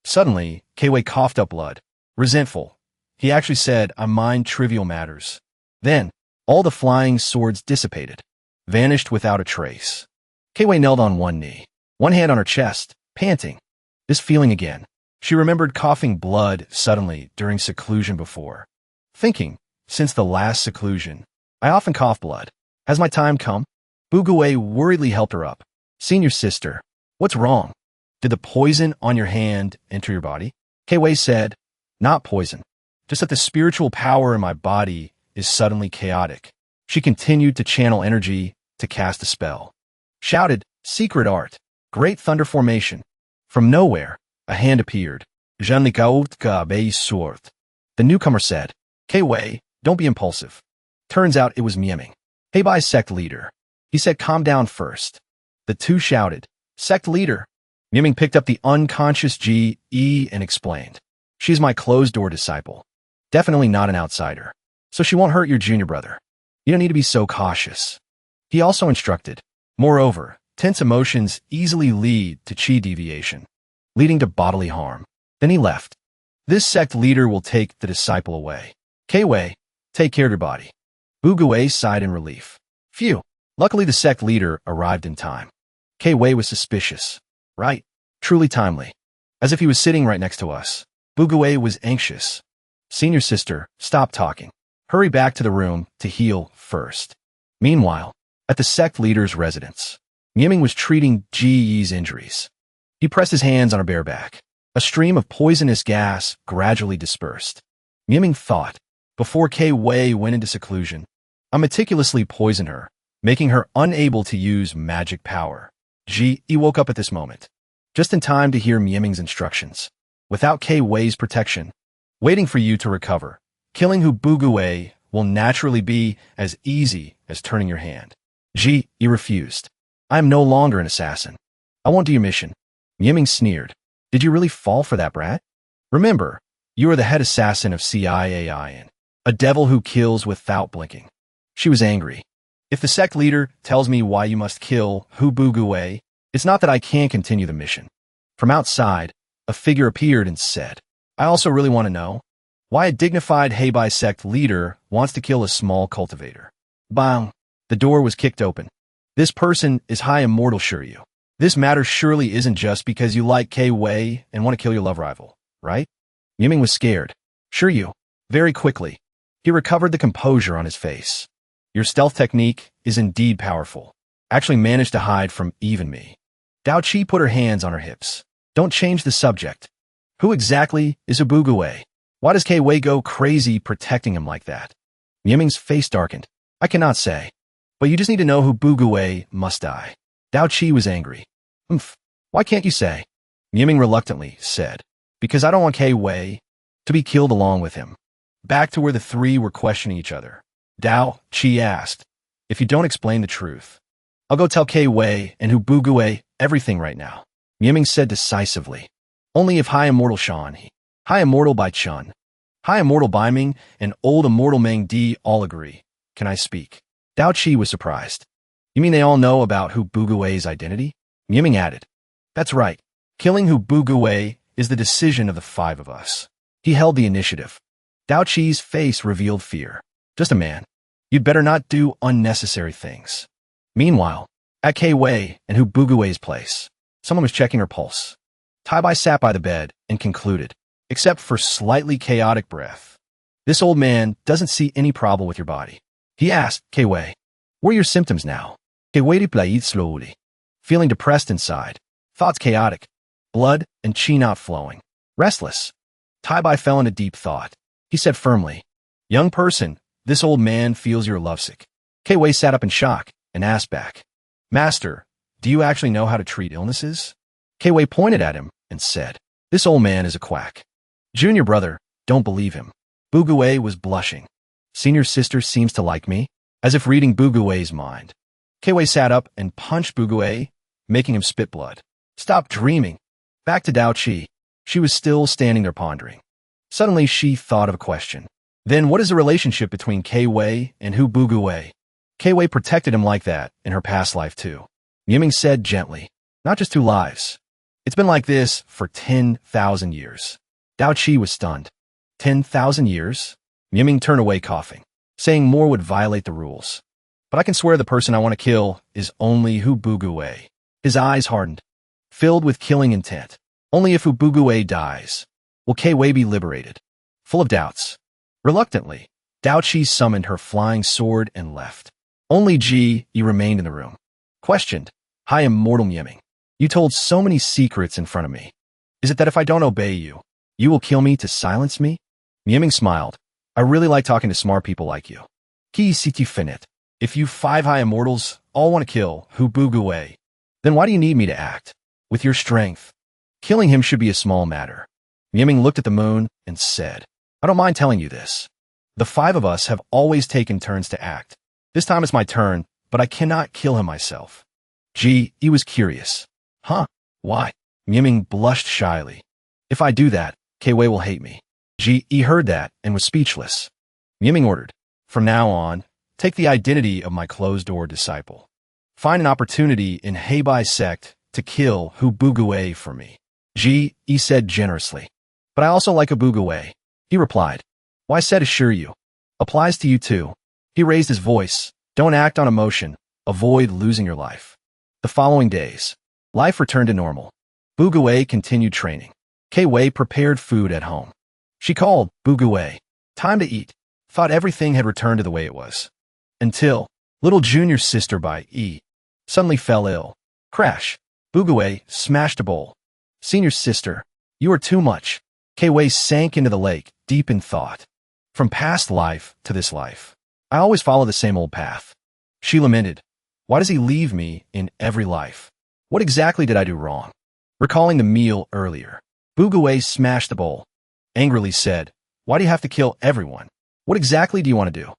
Suddenly, K-Wei coughed up blood. Resentful. He actually said, "I mind trivial matters." Then, all the flying swords dissipated, vanished without a trace. K-Wei knelt on one knee, one hand on her chest, panting. This feeling again. She remembered coughing blood suddenly during seclusion before. Thinking, since the last seclusion, I often cough blood. Has my time come? Bugui worriedly helped her up. "Senior sister, what's wrong? Did the poison on your hand enter your body?" K-Wei said, "Not poison. Just that the spiritual power in my body is suddenly chaotic." She continued to channel energy to cast a spell. Shouted, "Secret art. Great thunder formation." From nowhere, a hand appeared. The newcomer said, "K-Wei, don't be impulsive." Turns out it was Mieming, Heibai's sect leader. He said, "Calm down first." The two shouted, "Sect leader." Mieming picked up the unconscious Ji-E and explained, "She's my closed-door disciple. Definitely not an outsider. So she won't hurt your junior brother. You don't need to be so cautious." He also instructed, "Moreover, tense emotions easily lead to chi deviation, leading to bodily harm." Then he left. "This sect leader will take the disciple away. K-Wei, take care of your body." Bugui sighed in relief. Phew. Luckily the sect leader arrived in time. K-Wei was suspicious. Right. Truly timely. As if he was sitting right next to us. Bugui was anxious. "Senior sister, stop talking. Hurry back to the room to heal first." Meanwhile, at the sect leader's residence, Mieming was treating Ji-Yi's injuries. He pressed his hands on her bare back. A stream of poisonous gas gradually dispersed. Mieming thought, before K-Wei went into seclusion, I meticulously poisoned her, making her unable to use magic power. Ji-Yi woke up at this moment, just in time to hear Mieming's instructions. Without K-Wei's protection, waiting for you to recover, killing Hu Bugui will naturally be as easy as turning your hand. Ji-Yi refused. "I am no longer an assassin. I won't do your mission." Mieming sneered. "Did you really fall for that brat? Remember, you are the head assassin of CIAIN, a devil who kills without blinking." She was angry. "If the sect leader tells me why you must kill Hu Bugui, it's not that I can't continue the mission." From outside, a figure appeared and said, "I also really want to know why a dignified Heibai sect leader wants to kill a small cultivator." Bang! The door was kicked open. "This person is high immortal, sure you. This matter surely isn't just because you like K-Wei and want to kill your love rival, right?" Mieming was scared. "Sure you." Very quickly, he recovered the composure on his face. "Your stealth technique is indeed powerful. Actually managed to hide from even me." Dao Qi put her hands on her hips. "Don't change the subject. Who exactly is Bugui? Why does K-Wei go crazy protecting him like that?" Mieming's face darkened. "I cannot say. But you just need to know who Bugui must die." Dao Qi was angry. Why can't you say?" Mieming reluctantly said, "Because I don't want K-Wei to be killed along with him." Back to where the three were questioning each other, Dao Qi asked, "If you don't explain the truth, I'll go tell K-Wei and Hu Bugui everything right now." Mieming said decisively, Only if High Immortal Shan, High Immortal by Chun, High Immortal by Ming, and Old Immortal Meng Di all agree. Can I speak? Dao Qi was surprised. You mean they all know about Hu Bugui's identity? Miming added. That's right. Killing Hu Bugui is the decision of the 5 of us. He held the initiative. Dao Qi's face revealed fear. Just a man. You'd better not do unnecessary things. Meanwhile, at K Wei and Hu Bugui's place, someone was checking her pulse. Tai Bai sat by the bed and concluded, except for slightly chaotic breath. This old man doesn't see any problem with your body. He asked, K Wei, what are your symptoms now? K Wei replied slowly, feeling depressed inside, thoughts chaotic, blood and qi not flowing, restless. Tai Bai fell into deep thought. He said firmly, young person, this old man feels you're lovesick. K Wei sat up in shock and asked back, Master, do you actually know how to treat illnesses? K Wei pointed at him and said, this old man is a quack. Junior brother, don't believe him. Bugui was blushing. Senior sister seems to like me, as if reading Bugui's mind. K Wei sat up and punched Bugui, making him spit blood. Stop dreaming. Back to Dao Qi. She was still standing there pondering. Suddenly she thought of a question. Then what is the relationship between K Wei and Hu Bugui? K Wei protected him like that in her past life too. Yiming said gently, not just 2 lives. It's been like this for 10,000 years. Dao Qi was stunned. 10,000 years? Yiming turned away coughing, saying more would violate the rules. But I can swear the person I want to kill is only Hu Bugui. His eyes hardened, filled with killing intent. Only if Hu Bugui dies will K Wei be liberated. Full of doubts. Reluctantly, Dao Qi summoned her flying sword and left. Only Ji remained in the room. Questioned, High Immortal Yiming, you told so many secrets in front of me. Is it that if I don't obey you, you will kill me to silence me? Yiming smiled. I really like talking to smart people like you. Ki siti finit. If you 5 High Immortals all want to kill Hu Bugui, then why do you need me to act? With your strength, killing him should be a small matter. Yiming looked at the moon and said, I don't mind telling you this. The 5 of us have always taken turns to act. This time it's my turn, but I cannot kill him myself. He was curious. Huh? Why? Yiming blushed shyly. If I do that, K Wei will hate me. He heard that and was speechless. Yiming ordered, from now on, take the identity of my closed-door disciple. Find an opportunity in Heibai Sect to kill Hu Bugui for me. He said generously. But I also like a Bugui. He replied. Why said assure you? Applies to you too. He raised his voice. Don't act on emotion. Avoid losing your life. The following days, life returned to normal. Bugui continued training. K Wei prepared food at home. She called Bugui. Time to eat. Thought everything had returned to the way it was. Until little junior sister by suddenly fell ill. Crash. Bugui smashed a bowl. Senior sister, you are too much. K Wei sank into the lake, deep in thought. From past life to this life, I always follow the same old path. She lamented. Why does he leave me in every life? What exactly did I do wrong? Recalling the meal earlier, Bugui smashed the bowl. Angrily said, why do you have to kill everyone? What exactly do you want to do?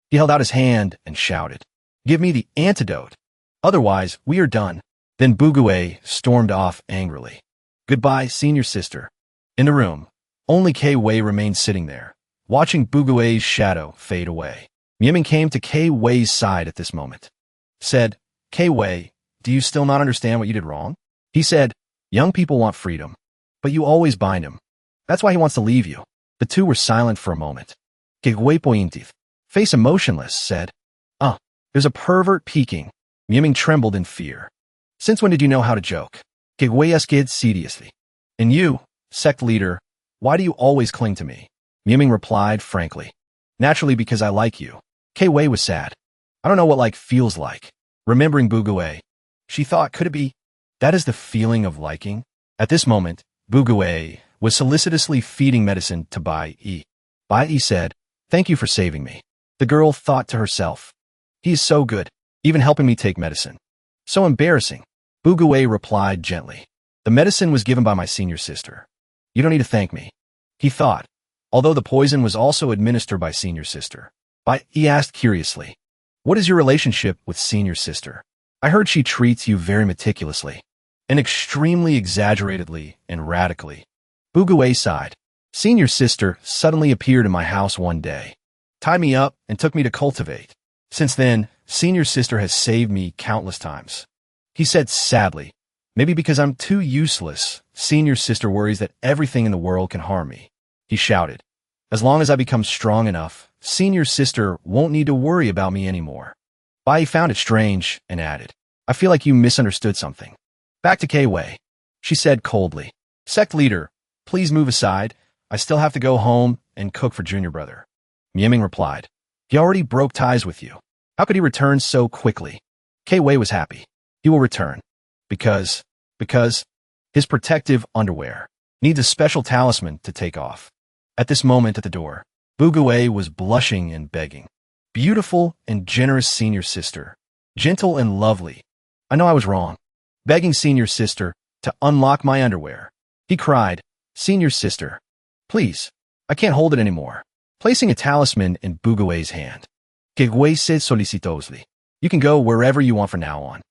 He held out his hand and shouted, give me the antidote. Otherwise, we are done. Then Bugui stormed off angrily. Goodbye, senior sister. In the room, only K Wei remained sitting there, watching Bugui's shadow fade away. Yiming came to K Wei's side at this moment. Said, K Wei, do you still not understand what you did wrong? He said, young people want freedom, but you always bind him. That's why he wants to leave you. The two were silent for a moment. K Wei pointed, face emotionless, said, there's a pervert peeking. Yiming trembled in fear. Since when did you know how to joke? K Wei asked seriously. And you, sect leader, why do you always cling to me? Yiming replied frankly. Naturally because I like you. K Wei was sad. I don't know what like feels like. Remembering Bugui, she thought, could it be? That is the feeling of liking? At this moment, Bugui was solicitously feeding medicine to Bai Yi. Bai Yi said, thank you for saving me. The girl thought to herself. He is so good, even helping me take medicine. So embarrassing. Bugui replied gently. The medicine was given by my senior sister. You don't need to thank me. He thought, although the poison was also administered by senior sister. Bai Yi asked curiously, what is your relationship with senior sister? I heard she treats you very meticulously. and extremely exaggeratedly and radically. Bugue sighed. Senior sister suddenly appeared in my house one day, tied me up, and took me to Cultivate. Since then, senior sister has saved me countless times. He said sadly, maybe because I'm too useless, senior sister worries that everything in the world can harm me. He shouted, as long as I become strong enough, senior sister won't need to worry about me anymore. Bai found it strange and added, I feel like you misunderstood something. Back to K-Wei. She said coldly, Sect leader, please move aside. I still have to go home and cook for junior brother. Mieming replied, he already broke ties with you. How could he return so quickly? K-Wei was happy. He will return. Because his protective underwear needs a special talisman to take off. At this moment at the door, Bugue was blushing and begging. Beautiful and generous senior sister. Gentle and lovely. I know I was wrong. Begging senior sister to unlock my underwear. He cried, Senior sister, please, I can't hold it anymore. Placing a talisman in Bugue's hand. Kegwe said solicitosely, you can go wherever you want from now on.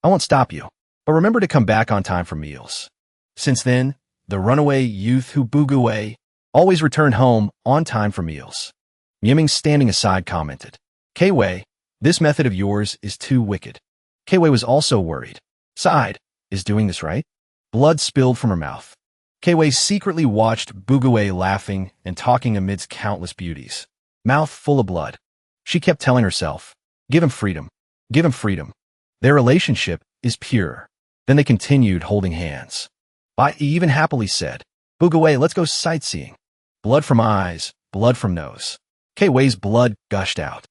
I won't stop you, but remember to come back on time for meals. Since then, the runaway youth who Bugue always returned home on time for meals. Mieming standing aside commented, K-Wei, this method of yours is too wicked. K-Wei was also worried. Sighed, is doing this right? Blood spilled from her mouth. K-Wei secretly watched Bugue laughing and talking amidst countless beauties. Mouth full of blood. She kept telling herself, give him freedom. Give him freedom. Their relationship is pure. Then they continued holding hands. Bai even happily said, Bugue, let's go sightseeing. Blood from eyes, blood from nose. K-Wei's blood gushed out.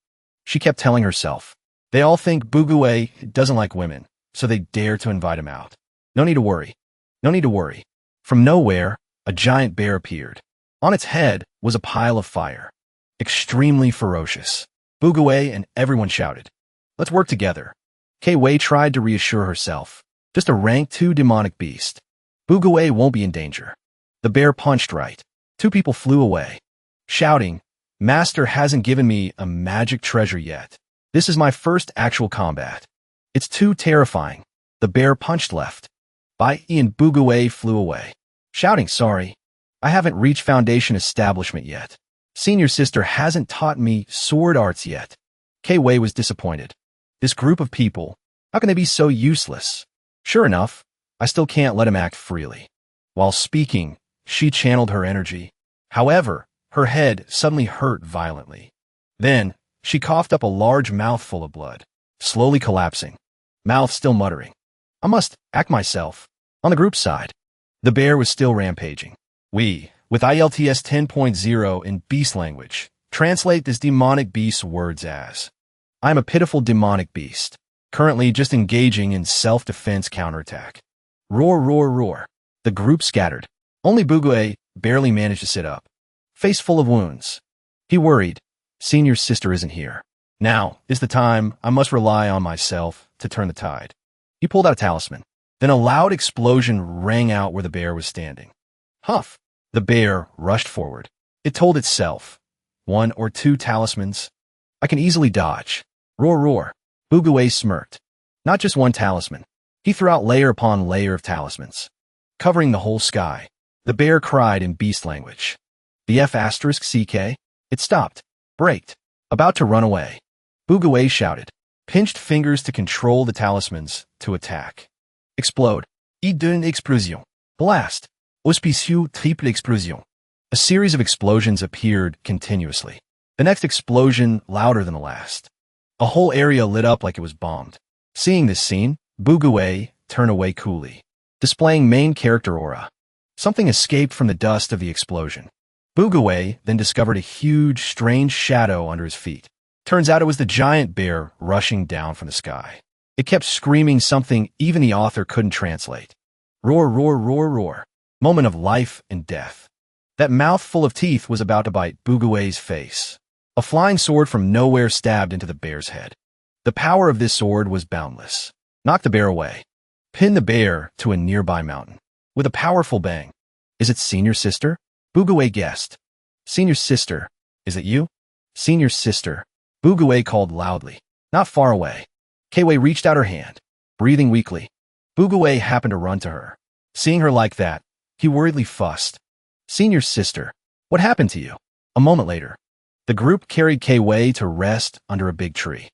She kept telling herself, they all think Bugue doesn't like women, so they dare to invite him out. No need to worry. No need to worry. From nowhere, a giant bear appeared. On its head was a pile of fire. Extremely ferocious. Bugue and everyone shouted, let's work together. K-Wei tried to reassure herself. Just a rank 2 demonic beast. Bugue won't be in danger. The bear punched right. 2 people flew away, shouting, Master hasn't given me a magic treasure yet. This is my first actual combat. It's too terrifying. The bear punched left. Bai and Bugue flew away, shouting, sorry, I haven't reached foundation establishment yet. Senior sister hasn't taught me sword arts yet. K-Wei was disappointed. This group of people, how can they be so useless? Sure enough, I still can't let him act freely. While speaking, she channeled her energy. However, her head suddenly hurt violently. Then, she coughed up a large mouthful of blood, slowly collapsing. Mouth still muttering. I must act myself. On the group side, the bear was still rampaging. We, with ILTS 10.0 in beast language, translate this demonic beast's words as, I am a pitiful demonic beast, currently just engaging in self-defense counterattack. Roar, roar, roar. The group scattered. Only Bugue barely managed to sit up, face full of wounds. He worried, senior sister isn't here. Now is the time I must rely on myself to turn the tide. He pulled out a talisman. Then a loud explosion rang out where the bear was standing. Huff! The bear rushed forward. It told itself, 1 or 2 talismans. I can easily dodge. Roar, roar. Bugue smirked. Not just 1 talisman. He threw out layer upon layer of talismans, covering the whole sky. The bear cried in beast language. The F*CK? It stopped, braked, about to run away. Bugue shouted, pinched fingers to control the talismans to attack. Explode. D'une explosion. Blast. Auspicieux triple explosion. A series of explosions appeared continuously. The next explosion louder than the last. A whole area lit up like it was bombed. Seeing this scene, Bugue turned away coolly, displaying main character aura. Something escaped from the dust of the explosion. Bugue then discovered a huge, strange shadow under his feet. Turns out it was the giant bear rushing down from the sky. It kept screaming something even the author couldn't translate. Roar, roar, roar, roar. Moment of life and death. That mouth full of teeth was about to bite Bugue's face. A flying sword from nowhere stabbed into the bear's head. The power of this sword was boundless. Knocked the bear away. Pinned the bear to a nearby mountain. With a powerful bang. Is it senior sister? Bugue guessed. Senior sister, is it you? Senior sister. Bugue called loudly. Not far away. K-Wei reached out her hand, breathing weakly. Bugawei happened to run to her. Seeing her like that, he worriedly fussed. Senior sister, what happened to you? A moment later, the group carried K-Wei to rest under a big tree.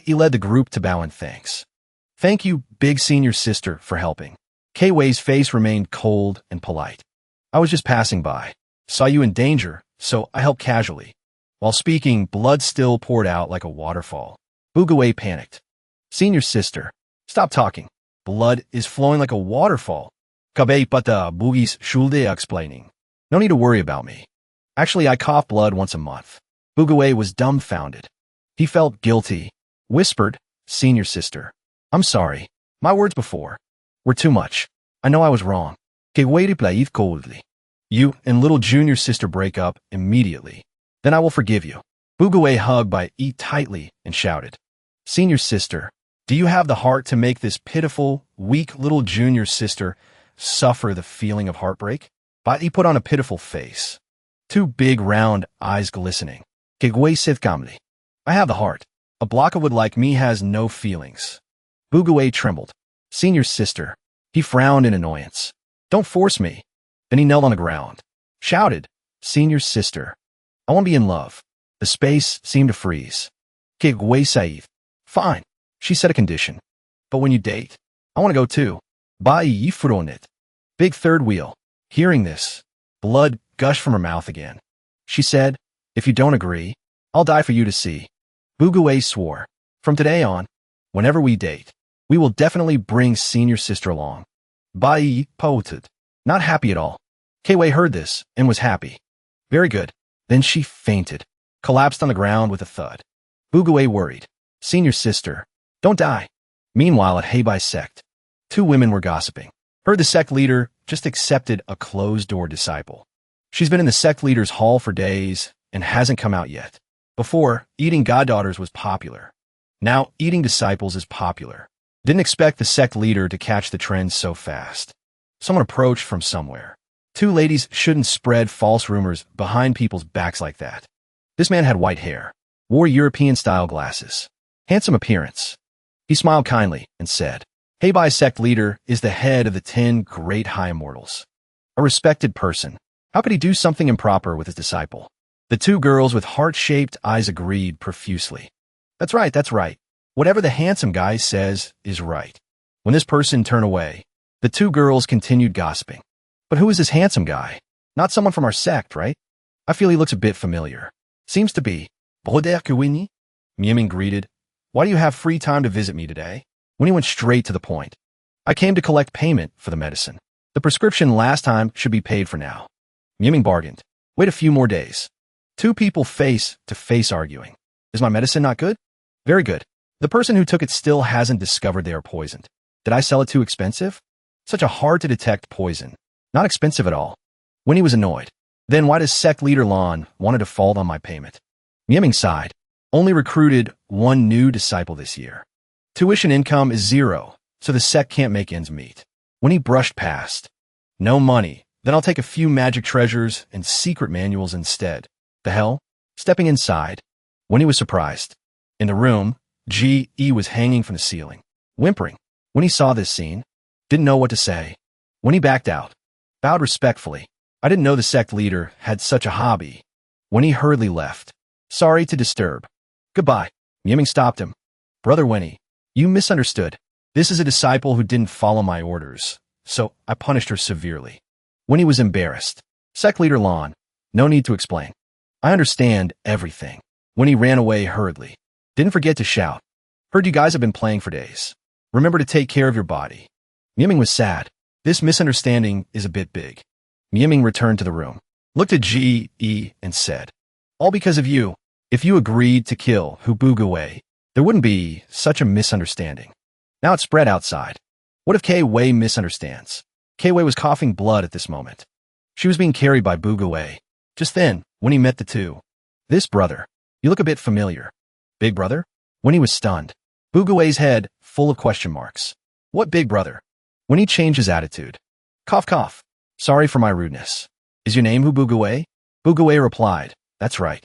He led the group to bow in thanks. Thank you, big senior sister, for helping. K-Wei's face remained cold and polite. I was just passing by. Saw you in danger, so I helped casually. While speaking, blood still poured out like a waterfall. Bugawei panicked. Senior sister, stop talking. Blood is flowing like a waterfall. Kabe pata bugis shulde explaining. No need to worry about me. Actually, I cough blood once a month. Bugawei was dumbfounded. He felt guilty. Whispered, Senior sister, I'm sorry. My words before were too much. I know I was wrong. K-Wei replied coldly. You and little junior sister break up immediately. Then I will forgive you. Bugawei hugged Bai tightly and shouted, Senior sister, do you have the heart to make this pitiful, weak little junior sister suffer the feeling of heartbreak? Bai put on a pitiful face. Two big round eyes glistening. K-Wei said calmly, I have the heart. A block of wood like me has no feelings. Bugawei trembled. Senior sister. He frowned in annoyance. Don't force me. Then he knelt on the ground. Shouted, Senior sister. I want to be in love. The space seemed to freeze. K-Wei said, Fine. She set a condition. But when you date, I want to go too. Bai it. Big third wheel. Hearing this, blood gushed from her mouth again. She said, If you don't agree, I'll die for you to see. Bugawei swore. From today on, whenever we date, we will definitely bring senior sister along. Bai pouted. Not happy at all. K-Wei heard this and was happy. Very good. Then she fainted. Collapsed on the ground with a thud. Bugawei worried. Senior sister, don't die. Meanwhile at Heibai's Sect, two women were gossiping. Heard the sect leader just accepted a closed-door disciple. She's been in the sect leader's hall for days and hasn't come out yet. Before, eating goddaughters was popular. Now, eating disciples is popular. Didn't expect the sect leader to catch the trend so fast. Someone approached from somewhere. Two ladies shouldn't spread false rumors behind people's backs like that. This man had white hair, wore European-style glasses, handsome appearance. He smiled kindly and said, Heibai's sect leader is the head of the 10 great high immortals. A respected person. How could he do something improper with his disciple? The two girls with heart-shaped eyes agreed profusely. That's right, that's right. Whatever the handsome guy says is right. When this person turned away, the two girls continued gossiping. But who is this handsome guy? Not someone from our sect, right? I feel he looks a bit familiar. Seems to be. Broder Kuwini? Mieming greeted. Why do you have free time to visit me today? When he went straight to the point. I came to collect payment for the medicine. The prescription last time should be paid for now. Mieming bargained. Wait a few more days. Two people face to face arguing. Is my medicine not good? Very good. The person who took it still hasn't discovered they are poisoned. Did I sell it too expensive? Such a hard-to-detect poison. Not expensive at all. When he was annoyed. Then why does sect leader Lon want to default on my payment? Mieming sighed. Only recruited one new disciple this year. Tuition income is 0, so the sect can't make ends meet. When he brushed past. No money. Then I'll take a few magic treasures and secret manuals instead. The hell? Stepping inside. When he was surprised. In the room, G.E. was hanging from the ceiling, whimpering. When he saw this scene, didn't know what to say. When he backed out, bowed respectfully. I didn't know the sect leader had such a hobby. When he hurriedly left. Sorry to disturb. Goodbye. Mieming stopped him. Brother Wenny, you misunderstood. This is a disciple who didn't follow my orders, so I punished her severely. When he was embarrassed. Sect leader Lon, no need to explain. I understand everything. When he ran away hurriedly. Didn't forget to shout. Heard you guys have been playing for days. Remember to take care of your body. Mieming was sad. This misunderstanding is a bit big. Mieming returned to the room, looked at G.E. and said, All because of you. If you agreed to kill Bugawei, there wouldn't be such a misunderstanding. Now it's spread outside. What if K-Wei misunderstands? K-Wei was coughing blood at this moment. She was being carried by Bugawei. Just then, when he met the two. This brother. You look a bit familiar. Big brother? When he was stunned. Bugawei's head full of question marks. What big brother? When he changed his attitude. Cough, cough. Sorry for my rudeness. Is your name Bugawei? Bugawei replied, That's right.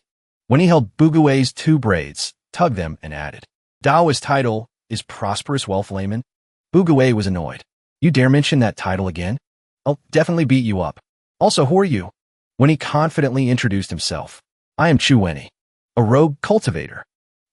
When he held Bugawei's 2 braids, tugged them and added, Daoist title is Prosperous Wealth Layman? Bugawei was annoyed. You dare mention that title again? I'll definitely beat you up. Also, who are you? When he confidently introduced himself, I am Chuweni, a rogue cultivator.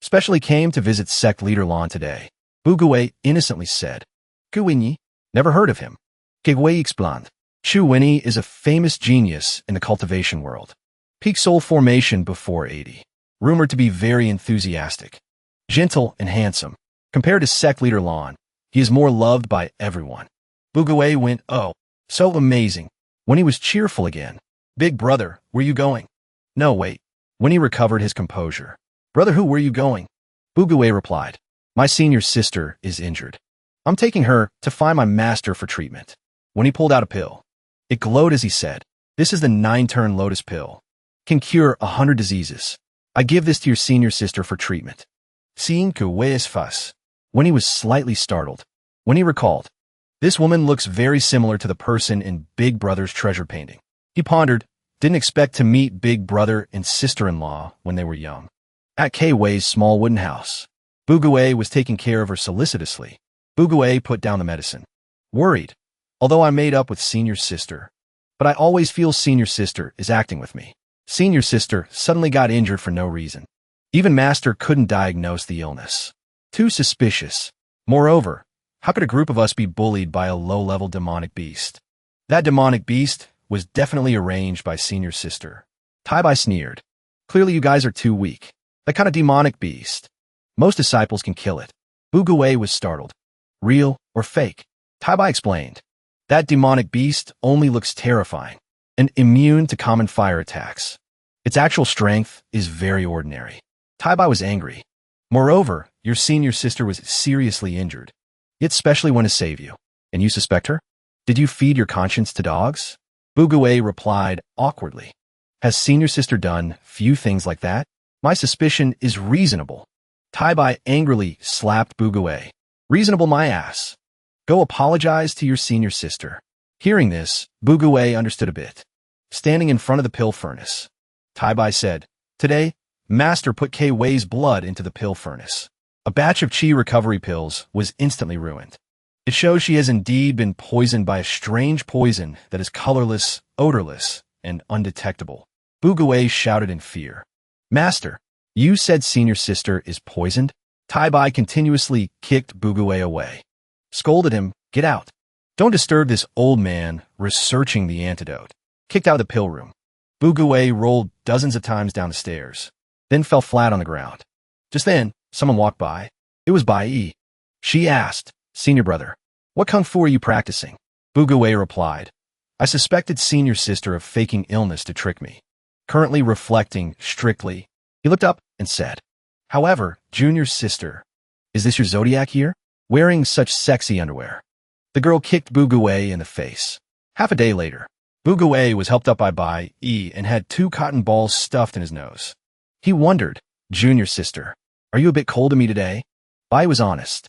Specially came to visit Sect leader Lan today. Bugue innocently said. Guinyi? Never heard of him. Kigwei explained. Chuweni is a famous genius in the cultivation world. Peak soul formation before 80. Rumored to be very enthusiastic, gentle, and handsome. Compared to Sect leader Lan, he is more loved by everyone. Bugue went, oh, so amazing, when he was cheerful again. Big brother, where you going? No, wait. When he recovered his composure. Brother, who, where you going? Bugue replied. My senior sister is injured. I'm taking her to find my master for treatment. When he pulled out a pill, it glowed as he said, this is the 9-turn lotus pill. Can cure 100 diseases. I give this to your senior sister for treatment. Seeing Kuwe's fuss. When he was slightly startled. When he recalled, this woman looks very similar to the person in Big Brother's treasure painting. He pondered, didn't expect to meet Big Brother and sister-in-law when they were young. At Kwei's small wooden house, Bugue was taking care of her solicitously. Bugue put down the medicine. Worried, although I made up with senior sister. But I always feel senior sister is acting with me. Senior sister suddenly got injured for no reason. Even master couldn't diagnose the illness. Too suspicious. Moreover, how could a group of us be bullied by a low-level demonic beast? That demonic beast was definitely arranged by senior sister. Tai-Bai sneered. Clearly you guys are too weak. That kind of demonic beast. Most disciples can kill it. Bugue was startled. Real or fake? Tai-Bai explained. That demonic beast only looks terrifying and immune to common fire attacks. Its actual strength is very ordinary. Tai-Bai was angry. Moreover, your senior sister was seriously injured. Yet specially want to save you. And you suspect her? Did you feed your conscience to dogs? Bugue replied awkwardly. Has senior sister done few things like that? My suspicion is reasonable. Tai-Bai angrily slapped Bugue. Reasonable my ass. Go apologize to your senior sister. Hearing this, Bugue understood a bit. Standing in front of the pill furnace, Tai-Bai said, today, Master put Kwei's blood into the pill furnace. A batch of chi recovery pills was instantly ruined. It shows she has indeed been poisoned by a strange poison that is colorless, odorless, and undetectable. Bugue shouted in fear. Master, you said senior sister is poisoned? Tai-Bai continuously kicked Bugue away. Scolded him, get out. Don't disturb this old man researching the antidote. Kicked out of the pill room. Bugue rolled dozens of times down the stairs, then fell flat on the ground. Just then, someone walked by. It was Bai Yi. She asked, Senior brother, what kung fu are you practicing? Bugue replied, I suspected senior sister of faking illness to trick me. Currently reflecting strictly, he looked up and said, however, junior sister, is this your zodiac year? Wearing such sexy underwear. The girl kicked Bugue in the face. Half a day later, Bugue was helped up by Bai Yi and had 2 cotton balls stuffed in his nose. He wondered, junior sister, are you a bit cold to me today? Bai was honest.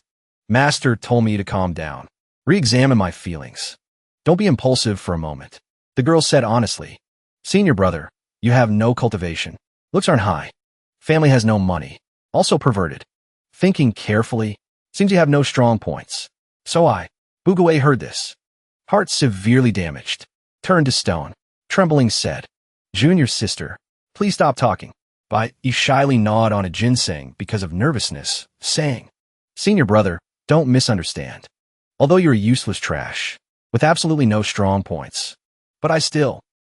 Master told me to calm down. Re-examine my feelings. Don't be impulsive for a moment. The girl said honestly, senior brother, you have no cultivation. Looks aren't high. Family has no money. Also perverted. Thinking carefully, seems you have no strong points. So Bugue heard this. Heart severely damaged. Turned to stone. Trembling said, junior sister, please stop talking. Bai Yi shyly gnawed on a ginseng because of nervousness, saying, senior brother, don't misunderstand. Although you're a useless trash, with absolutely no strong points. But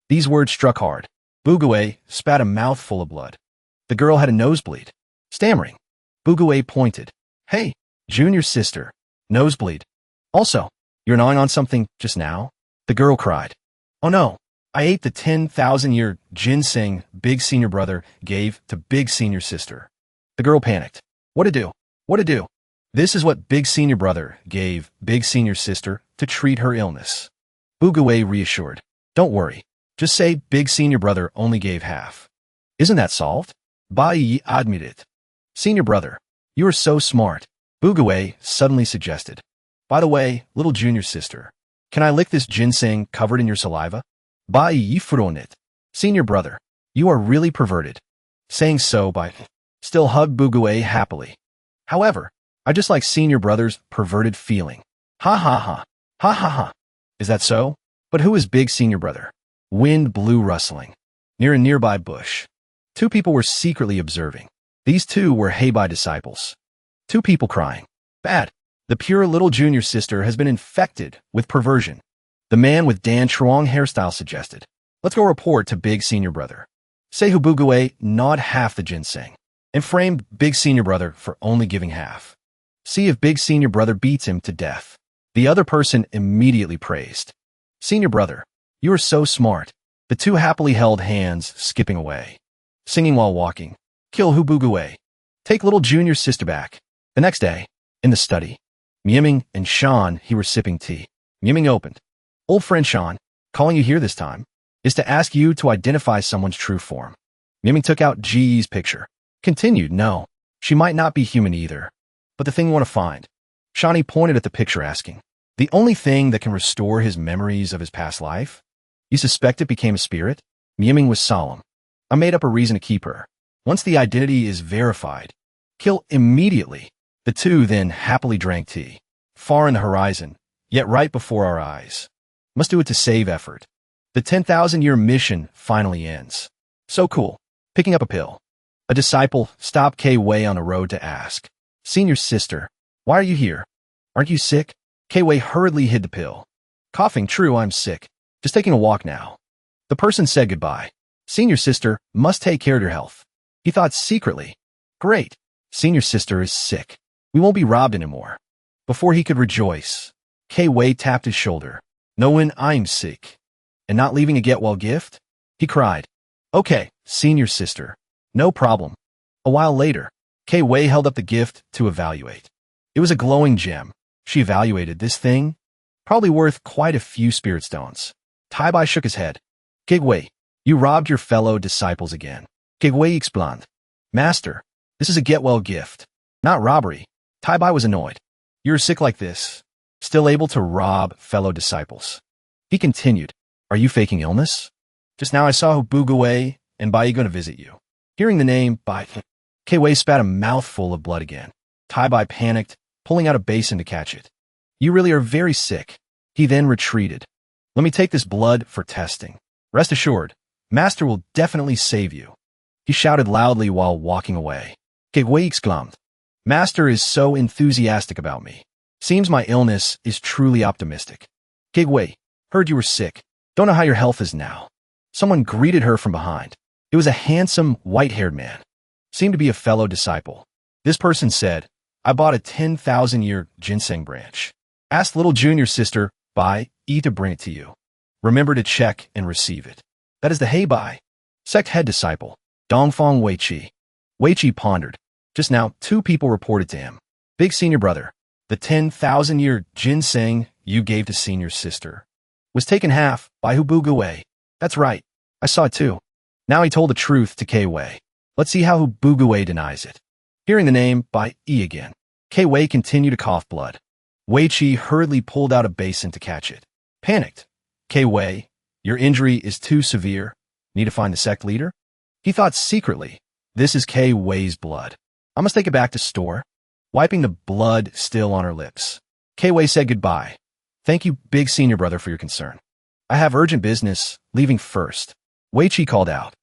these words struck hard. Bugue spat a mouthful of blood. The girl had a nosebleed. Stammering, Bugue pointed. Hey, junior sister, nosebleed. Also, you're gnawing on something just now? The girl cried. Oh no, I ate the 10,000-year ginseng big senior brother gave to big senior sister. The girl panicked. What to do? What to do? This is what big senior brother gave big senior sister to treat her illness. Bugue reassured. Don't worry. Just say big senior brother only gave half. Isn't that solved? Bai Yi admitted. Senior brother, you are so smart. Bugue suddenly suggested. By the way, little junior sister, can I lick this ginseng covered in your saliva? Bai Yi froned. Senior brother, you are really perverted. Saying so, Bai still hugged Bugue happily. However, I just like senior brother's perverted feeling. Ha ha ha. Ha ha ha. Is that so? But who is big senior brother? Wind blew rustling. Near a nearby bush. Two people were secretly observing. These two were Heibai disciples. Two people crying. Bad. The pure little junior sister has been infected with perversion. The man with Dan Truong hairstyle suggested. Let's go report to big senior brother. Seihu Bugue gnawed half the ginseng and framed big senior brother for only giving half. See if big senior brother beats him to death. The other person immediately praised. Senior brother, you are so smart. The two happily held hands, skipping away. Singing while walking. Kill Hu Bugue. Take little junior sister back. The next day, in the study, Mieming and Sean, he were sipping tea. Mieming opened. Old friend Sean, calling you here this time, is to ask you to identify someone's true form. Mieming took out Ji's picture. Continued, no, she might not be human either. But the thing you want to find. Shawnee pointed at the picture asking, the only thing that can restore his memories of his past life? You suspect it became a spirit? Mieming was solemn. I made up a reason to keep her. Once the identity is verified, kill immediately. The two then happily drank tea. Far in the horizon, yet right before our eyes. Must do it to save effort. The 10,000-year mission finally ends. So cool. Picking up a pill. A disciple stopped K-Wei on a road to ask, Senior sister, why are you here? Aren't you sick? K-Wei hurriedly hid the pill. Coughing, true, I'm sick. Just taking a walk now. The person said goodbye. Senior sister must take care of your health. He thought secretly. Great. Senior sister is sick. We won't be robbed anymore. Before he could rejoice, K-Wei tapped his shoulder. Knowing I'm sick. And not leaving a get-well gift? He cried. Okay, senior sister. No problem. A while later, K-Wei held up the gift to evaluate. It was a glowing gem. She evaluated this thing. Probably worth quite a few spirit stones. Tai-Bai shook his head. K-Wei, you robbed your fellow disciples again. K-Wei explained. Master, this is a get-well gift. Not robbery. Tai-Bai was annoyed. You're sick like this. Still able to rob fellow disciples. He continued. Are you faking illness? Just now I saw Bugue and Bai going to visit you. Hearing the name, Bai, K-Wei spat a mouthful of blood again. Tai-Bai panicked, pulling out a basin to catch it. You really are very sick. He then retreated. Let me take this blood for testing. Rest assured, Master will definitely save you. He shouted loudly while walking away. K-Wei exclaimed. Master is so enthusiastic about me. Seems my illness is truly optimistic. K-Wei, heard you were sick. Don't know how your health is now. Someone greeted her from behind. It was a handsome, white-haired man. Seemed to be a fellow disciple. This person said, I bought a 10,000-year ginseng branch. Asked little junior sister, Bai, E to bring it to you. Remember to check and receive it. That is the Heibai. Sect head disciple, Dongfang Weiqi. Weiqi pondered. Just now, two people reported to him. Big senior brother, the 10,000-year ginseng you gave to senior sister was taken half by Hubugue. That's right. I saw it too. Now he told the truth to K-Wei. Let's see how Hubugue denies it. Hearing the name by E again, K-Wei continued to cough blood. Weiqi hurriedly pulled out a basin to catch it. Panicked. K-Wei, your injury is too severe. Need to find the sect leader? He thought secretly, this is K-Wei's blood. I must take it back to store. Wiping the blood still on her lips. K-Wei said goodbye. Thank you, big senior brother, for your concern. I have urgent business, leaving first. Weiqi called out.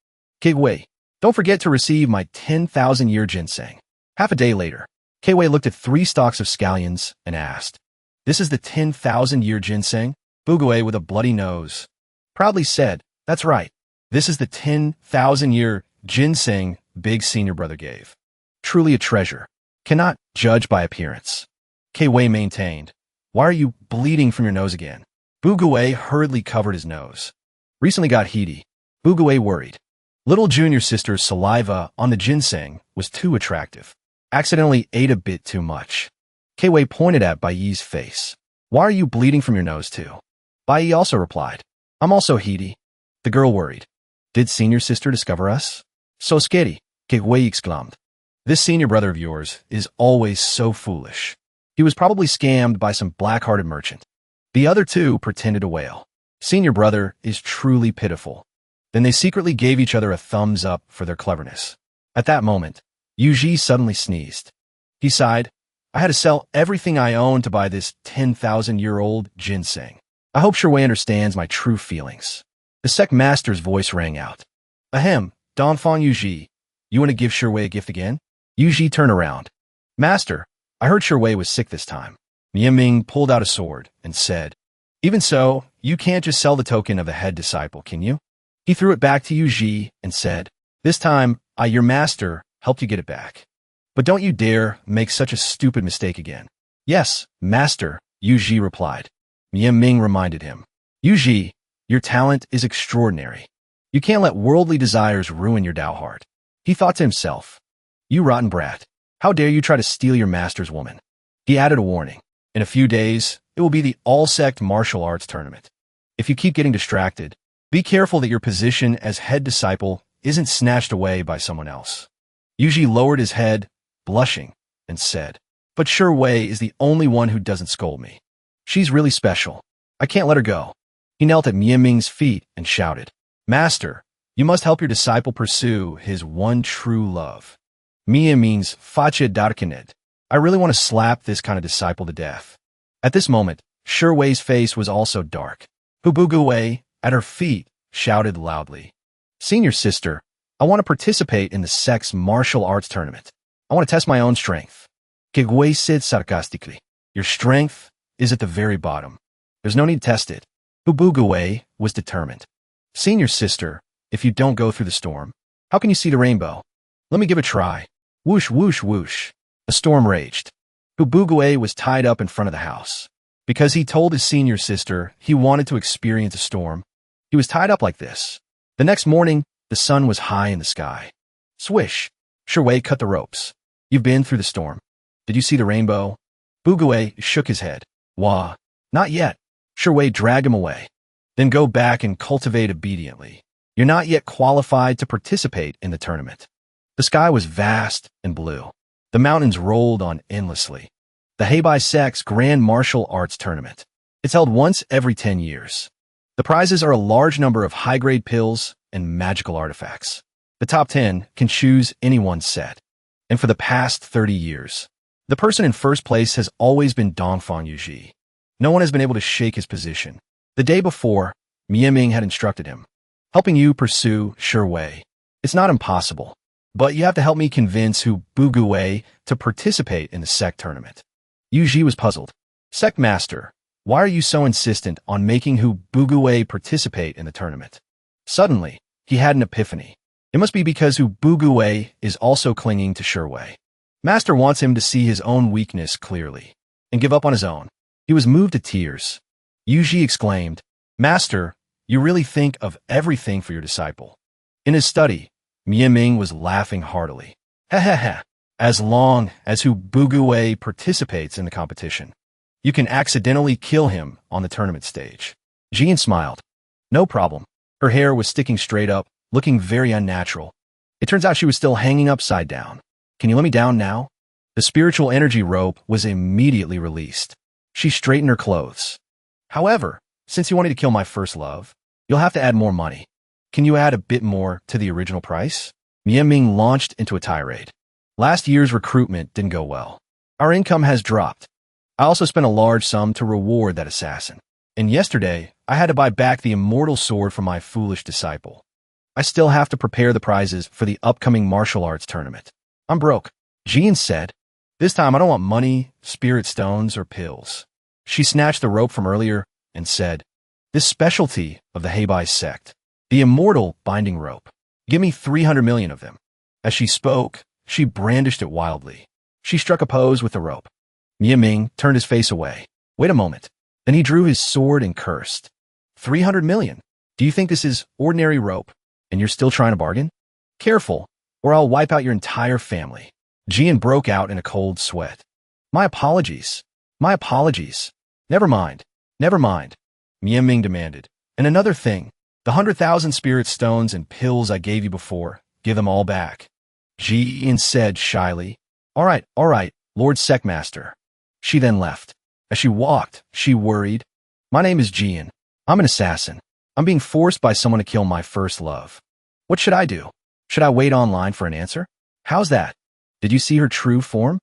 K-Wei, don't forget to receive my 10,000-year ginseng. Half a day later, K-Wei looked at 3 stalks of scallions and asked, This is the 10,000-year ginseng? Bugue with a bloody nose proudly said, That's right. This is the 10,000-year ginseng big senior brother gave. Truly a treasure. Cannot judge by appearance. K-Wei maintained. Why are you bleeding from your nose again? Bugue hurriedly covered his nose. Recently got heaty. Bugue worried. Little junior sister's saliva on the ginseng was too attractive. Accidentally ate a bit too much. K-Wei pointed at Baiyi's face. Why are you bleeding from your nose too? Baiyi also replied. I'm also heaty. The girl worried. Did senior sister discover us? So scary, K-Wei exclaimed. This senior brother of yours is always so foolish. He was probably scammed by some black-hearted merchant. The other two pretended to wail. Senior brother is truly pitiful. Then they secretly gave each other a thumbs up for their cleverness. At that moment, Yuji suddenly sneezed. He sighed. I had to sell everything I owned to buy this 10,000-year-old ginseng. I hope Sherway understands my true feelings. The Sect master's voice rang out. Ahem, Donfon Yuji. You want to give Sherway a gift again? Yuji turned around. Master, I heard Sherway was sick this time. Ming pulled out a sword and said, Even so, you can't just sell the token of a head disciple, can you? He threw it back to Yuji and said, This time, your master, helped you get it back. But don't you dare make such a stupid mistake again. Yes, master, Yuji replied. Ming reminded him. Yuji, your talent is extraordinary. You can't let worldly desires ruin your Dao heart. He thought to himself, You rotten brat. How dare you try to steal your master's woman? He added a warning. In a few days, it will be the all-sect martial arts tournament. If you keep getting distracted, be careful that your position as head disciple isn't snatched away by someone else. Yuji lowered his head, blushing, and said, But Sherway is the only one who doesn't scold me. She's really special. I can't let her go. He knelt at Ming's feet and shouted, Master, you must help your disciple pursue his one true love. Ming's facha darkened. I really want to slap this kind of disciple to death. At this moment, Sherway's face was also dark. Hubuguwei, at her feet, shouted loudly, Senior sister, I want to participate in the Sect's martial arts tournament. I want to test my own strength. Kigwei said sarcastically, Your strength is at the very bottom. There's no need to test it. Hubuguwei was determined. Senior sister, if you don't go through the storm, how can you see the rainbow? Let me give it a try. Whoosh, whoosh, whoosh. A storm raged. Hubuguwei was tied up in front of the house. Because he told his senior sister he wanted to experience a storm, he was tied up like this. The next morning, the sun was high in the sky. Swish. Sherway cut the ropes. You've been through the storm. Did you see the rainbow? Buguwei shook his head. Wah. Not yet. Sherway dragged him away. Then go back and cultivate obediently. You're not yet qualified to participate in the tournament. The sky was vast and blue. The mountains rolled on endlessly. The Heibai Sect's Grand Martial Arts Tournament. It's held once every 10 years. The prizes are a large number of high-grade pills and magical artifacts. The top 10 can choose any one set. And for the past 30 years, the person in first place has always been Dongfang Yuji. No one has been able to shake his position. The day before, Ming had instructed him, helping you pursue Sherway. It's not impossible, but you have to help me convince Hubuguwei to participate in the Sect tournament. Yuji was puzzled. Sect Master, why are you so insistent on making Hubuguwei participate in the tournament? Suddenly, he had an epiphany. It must be because Hubuguwei is also clinging to Sherway. Master wants him to see his own weakness clearly and give up on his own. He was moved to tears. Yuji exclaimed, Master, you really think of everything for your disciple. In his study, Ming was laughing heartily. Ha ha ha. As long as Hubuguwei participates in the competition, you can accidentally kill him on the tournament stage. Jian smiled. No problem. Her hair was sticking straight up, looking very unnatural. It turns out she was still hanging upside down. Can you let me down now? The spiritual energy rope was immediately released. She straightened her clothes. However, since you wanted to kill my first love, you'll have to add more money. Can you add a bit more to the original price? Ming launched into a tirade. Last year's recruitment didn't go well. Our income has dropped. I also spent a large sum to reward that assassin. And yesterday, I had to buy back the immortal sword from my foolish disciple. I still have to prepare the prizes for the upcoming martial arts tournament. I'm broke. Jian said, This time I don't want money, spirit stones, or pills. She snatched the rope from earlier and said, This specialty of the Heibai Sect, the immortal binding rope. Give me 300 million of them. As she spoke, she brandished it wildly. She struck a pose with the rope. Ming turned his face away. Wait a moment. Then he drew his sword and cursed. 300 million. Do you think this is ordinary rope, and you're still trying to bargain? Careful, or I'll wipe out your entire family. Jian broke out in a cold sweat. My apologies. My apologies. Never mind. Never mind. Ming demanded. And another thing. The 100,000 spirit stones and pills I gave you before, give them all back. Jian said shyly. All right, Lord Sectmaster. She then left. As she walked, she worried. My name is Jian. I'm an assassin. I'm being forced by someone to kill my first love. What should I do? Should I wait online for an answer? How's that? Did you see her true form?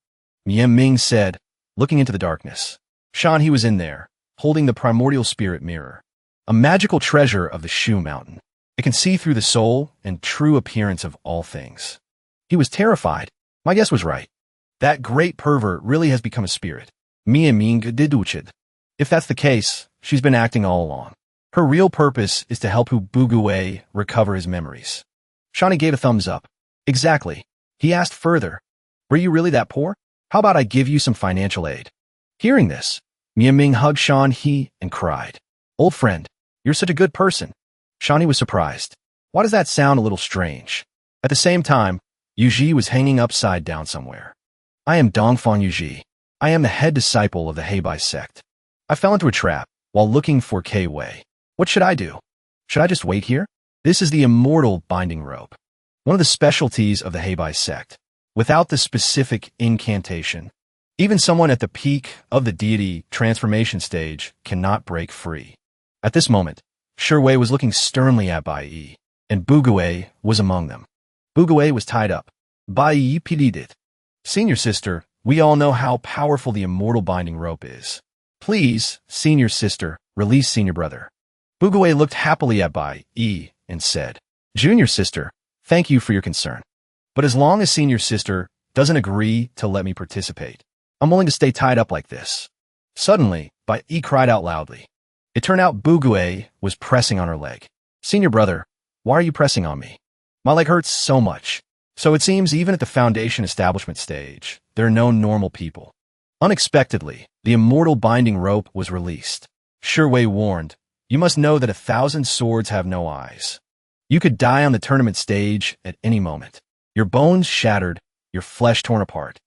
Ming said, looking into the darkness. He was in there, holding the primordial spirit mirror, a magical treasure of the Shu Mountain. It can see through the soul and true appearance of all things. He was terrified. My guess was right. That great pervert really has become a spirit. If that's the case, she's been acting all along. Her real purpose is to help Bugue recover his memories. Shani gave a thumbs up. Exactly. He asked further, were you really that poor? How about I give you some financial aid? Hearing this, Ming hugged He and cried, old friend, you're such a good person. Shani was surprised. Why does that sound a little strange? At the same time, Yuji was hanging upside down somewhere. I am Dongfang Yuji. I am the head disciple of the Heibai sect. I fell into a trap while looking for K-Wei. What should I do? Should I just wait here? This is the immortal binding rope, one of the specialties of the Heibai sect. Without the specific incantation, even someone at the peak of the deity transformation stage cannot break free. At this moment, Shiwei was looking sternly at Bai Yi, and Bugue was among them. Bugue was tied up. Bai Yi pleaded, Senior sister, we all know how powerful the immortal binding rope is. Please, senior sister, release senior brother. Bugue looked happily at Bai Yi and said, Junior sister, thank you for your concern. But as long as senior sister doesn't agree to let me participate, I'm willing to stay tied up like this. Suddenly, Bai Yi cried out loudly. It turned out Bugue was pressing on her leg. Senior brother, why are you pressing on me? My leg hurts so much. So it seems even at the foundation establishment stage, there are no normal people. Unexpectedly, the immortal binding rope was released. Shiwei warned, you must know that 1,000 swords have no eyes. You could die on the tournament stage at any moment. Your bones shattered, your flesh torn apart.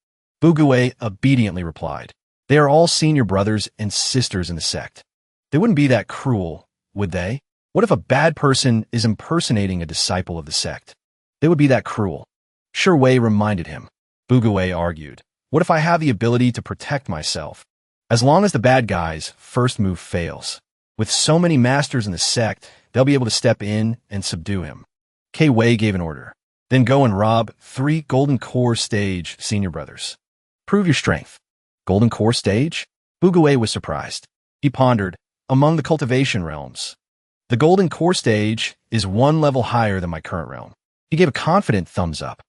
Bugue obediently replied, they are all senior brothers and sisters in the sect. They wouldn't be that cruel, would they? What if a bad person is impersonating a disciple of the sect? They would be that cruel. Shiwei reminded him. Bugue argued, what if I have the ability to protect myself? As long as the bad guy's first move fails. With so many masters in the sect, they'll be able to step in and subdue him. K-Wei gave an order. Then go and rob 3 Golden Core Stage senior brothers. Prove your strength. Golden Core Stage? Bugue was surprised. He pondered, among the cultivation realms. The Golden Core Stage is 1 level higher than my current realm. He gave a confident thumbs up.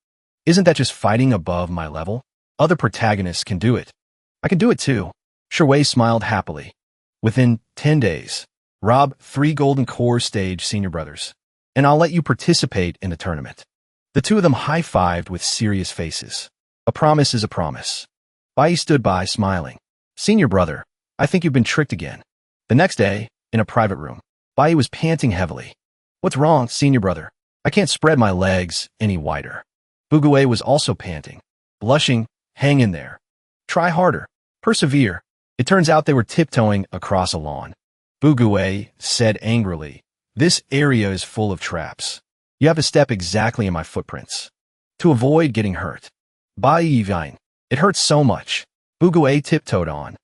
Isn't that just fighting above my level? Other protagonists can do it. I can do it too. Shiwei smiled happily. Within 10 days, rob 3 Golden Core Stage senior brothers, and I'll let you participate in the tournament. The two of them high-fived with serious faces. A promise is a promise. Bai stood by, smiling. Senior brother, I think you've been tricked again. The next day, in a private room, Bai was panting heavily. What's wrong, senior brother? I can't spread my legs any wider. Bugue was also panting. Blushing, hang in there. Try harder. Persevere. It turns out they were tiptoeing across a lawn. Bugue said angrily, this area is full of traps. You have to step exactly in my footprints to avoid getting hurt. Bai Yivine, it hurts so much. Bugue tiptoed on.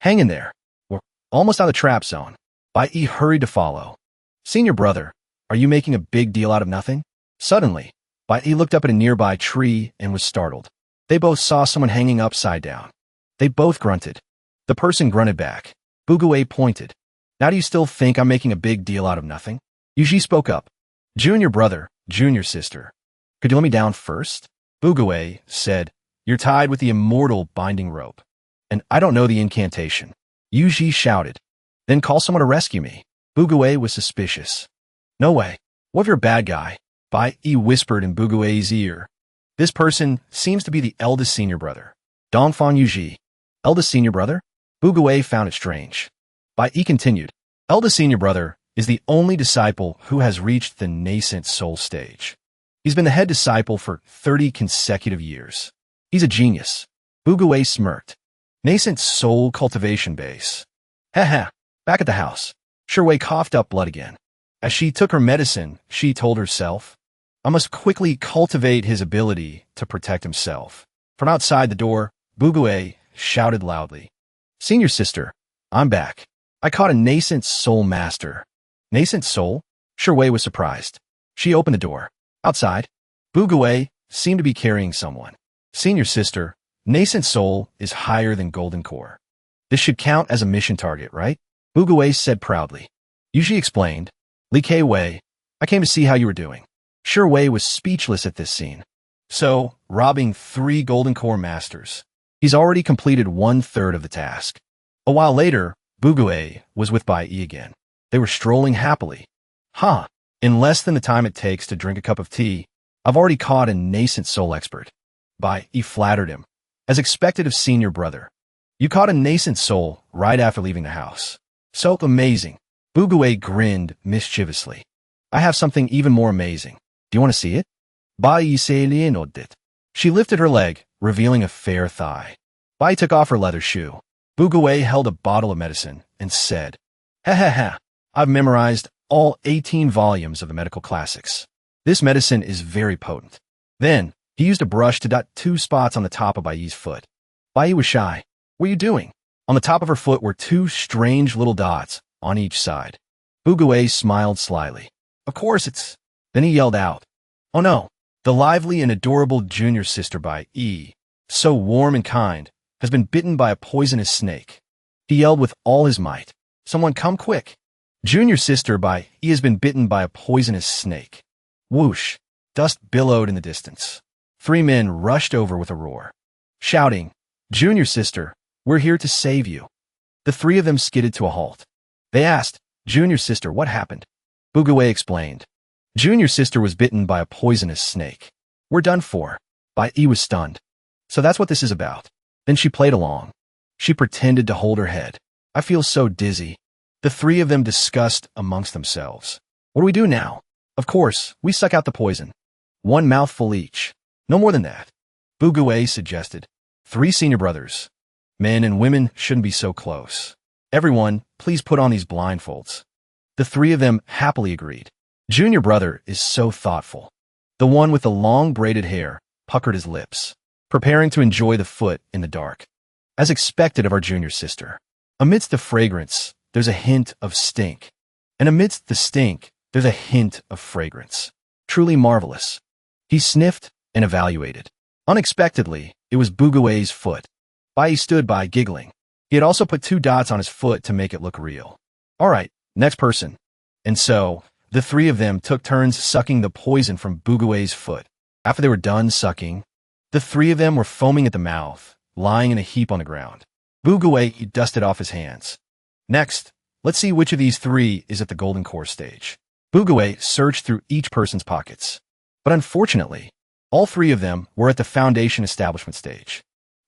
Hang in there. We're almost out of the trap zone. Bai Yi hurried to follow. Senior brother, are you making a big deal out of nothing? Suddenly, Bai Yi looked up at a nearby tree and was startled. They both saw someone hanging upside down. They both grunted. The person grunted back. Bugue pointed. Now do you still think I'm making a big deal out of nothing? Yuji spoke up. Junior brother, junior sister. Could you let me down first? Bugue said, you're tied with the immortal binding rope. And I don't know the incantation. Yuji shouted. Then call someone to rescue me. Bugue was suspicious. No way. What if you're a bad guy? Bai Yi whispered in Bugue's ear. This person seems to be the eldest senior brother. Dongfang Yuji. Eldest senior brother? Bugue found it strange. Bai Yi continued. Eldest senior brother is the only disciple who has reached the nascent soul stage. He's been the head disciple for 30 consecutive years. He's a genius. Bugue smirked. Nascent soul cultivation base. Haha. Back at the house, Shiwei coughed up blood again. As she took her medicine, she told herself, I must quickly cultivate his ability to protect himself. From outside the door, Bugue shouted loudly. Senior sister, I'm back. I caught a nascent soul master. Nascent soul? Shiwei was surprised. She opened the door. Outside, Bugue seemed to be carrying someone. Senior sister, Nascent soul is higher than golden core. This should count as a mission target, right? Bugawei said proudly. Yuji explained. Li Kei Wei, I came to see how you were doing. Sure Wei was speechless at this scene. So, robbing 3 golden core masters. He's already completed 1/3 of the task. A while later, Bugawei was with Bai Yi again. They were strolling happily. In less than the time it takes to drink a cup of tea, I've already caught a nascent soul expert. Bai Yi flattered him. As expected of senior brother. You caught a nascent soul right after leaving the house. So amazing. Bugawei grinned mischievously. I have something even more amazing. Do you want to see it? Bai Yi nodded. She lifted her leg, revealing a fair thigh. Bai took off her leather shoe. Bugawei held a bottle of medicine and said, Ha, I've memorized all 18 volumes of the medical classics. This medicine is very potent. Then, he used a brush to dot 2 spots on the top of Bai Yi's foot. Bai Yi was shy. What are you doing? On the top of her foot were 2 strange little dots on each side. Bugawei smiled slyly. Of course it's... Then he yelled out. Oh no, the lively and adorable junior sister Bai Yi, so warm and kind, has been bitten by a poisonous snake. He yelled with all his might. Someone come quick. Junior sister Bai Yi has been bitten by a poisonous snake. Whoosh, dust billowed in the distance. 3 men rushed over with a roar, shouting, Junior sister, we're here to save you. The 3 of them skidded to a halt. They asked, Junior sister, what happened? Bugawei explained. Junior sister was bitten by a poisonous snake. We're done for. Bai Yi was stunned. So that's what this is about. Then she played along. She pretended to hold her head. I feel so dizzy. The 3 of them discussed amongst themselves. What do we do now? Of course, we suck out the poison. 1 mouthful each. No more than that. Bugawei suggested. 3 senior brothers. Men and women shouldn't be so close. Everyone, please put on these blindfolds. The 3 of them happily agreed. Junior brother is so thoughtful. The one with the long braided hair puckered his lips, preparing to enjoy the foot in the dark. As expected of our junior sister. Amidst the fragrance, there's a hint of stink. And amidst the stink, there's a hint of fragrance. Truly marvelous. He sniffed and evaluated. Unexpectedly, it was Bugawei's foot. Bai stood by, giggling. He had also put 2 dots on his foot to make it look real. All right, next person. And so, the 3 of them took turns sucking the poison from Bugawei's foot. After they were done sucking, the 3 of them were foaming at the mouth, lying in a heap on the ground. Bugawei dusted off his hands. Next, let's see which of these 3 is at the golden core stage. Bugawei searched through each person's pockets. But unfortunately, all 3 of them were at the foundation establishment stage.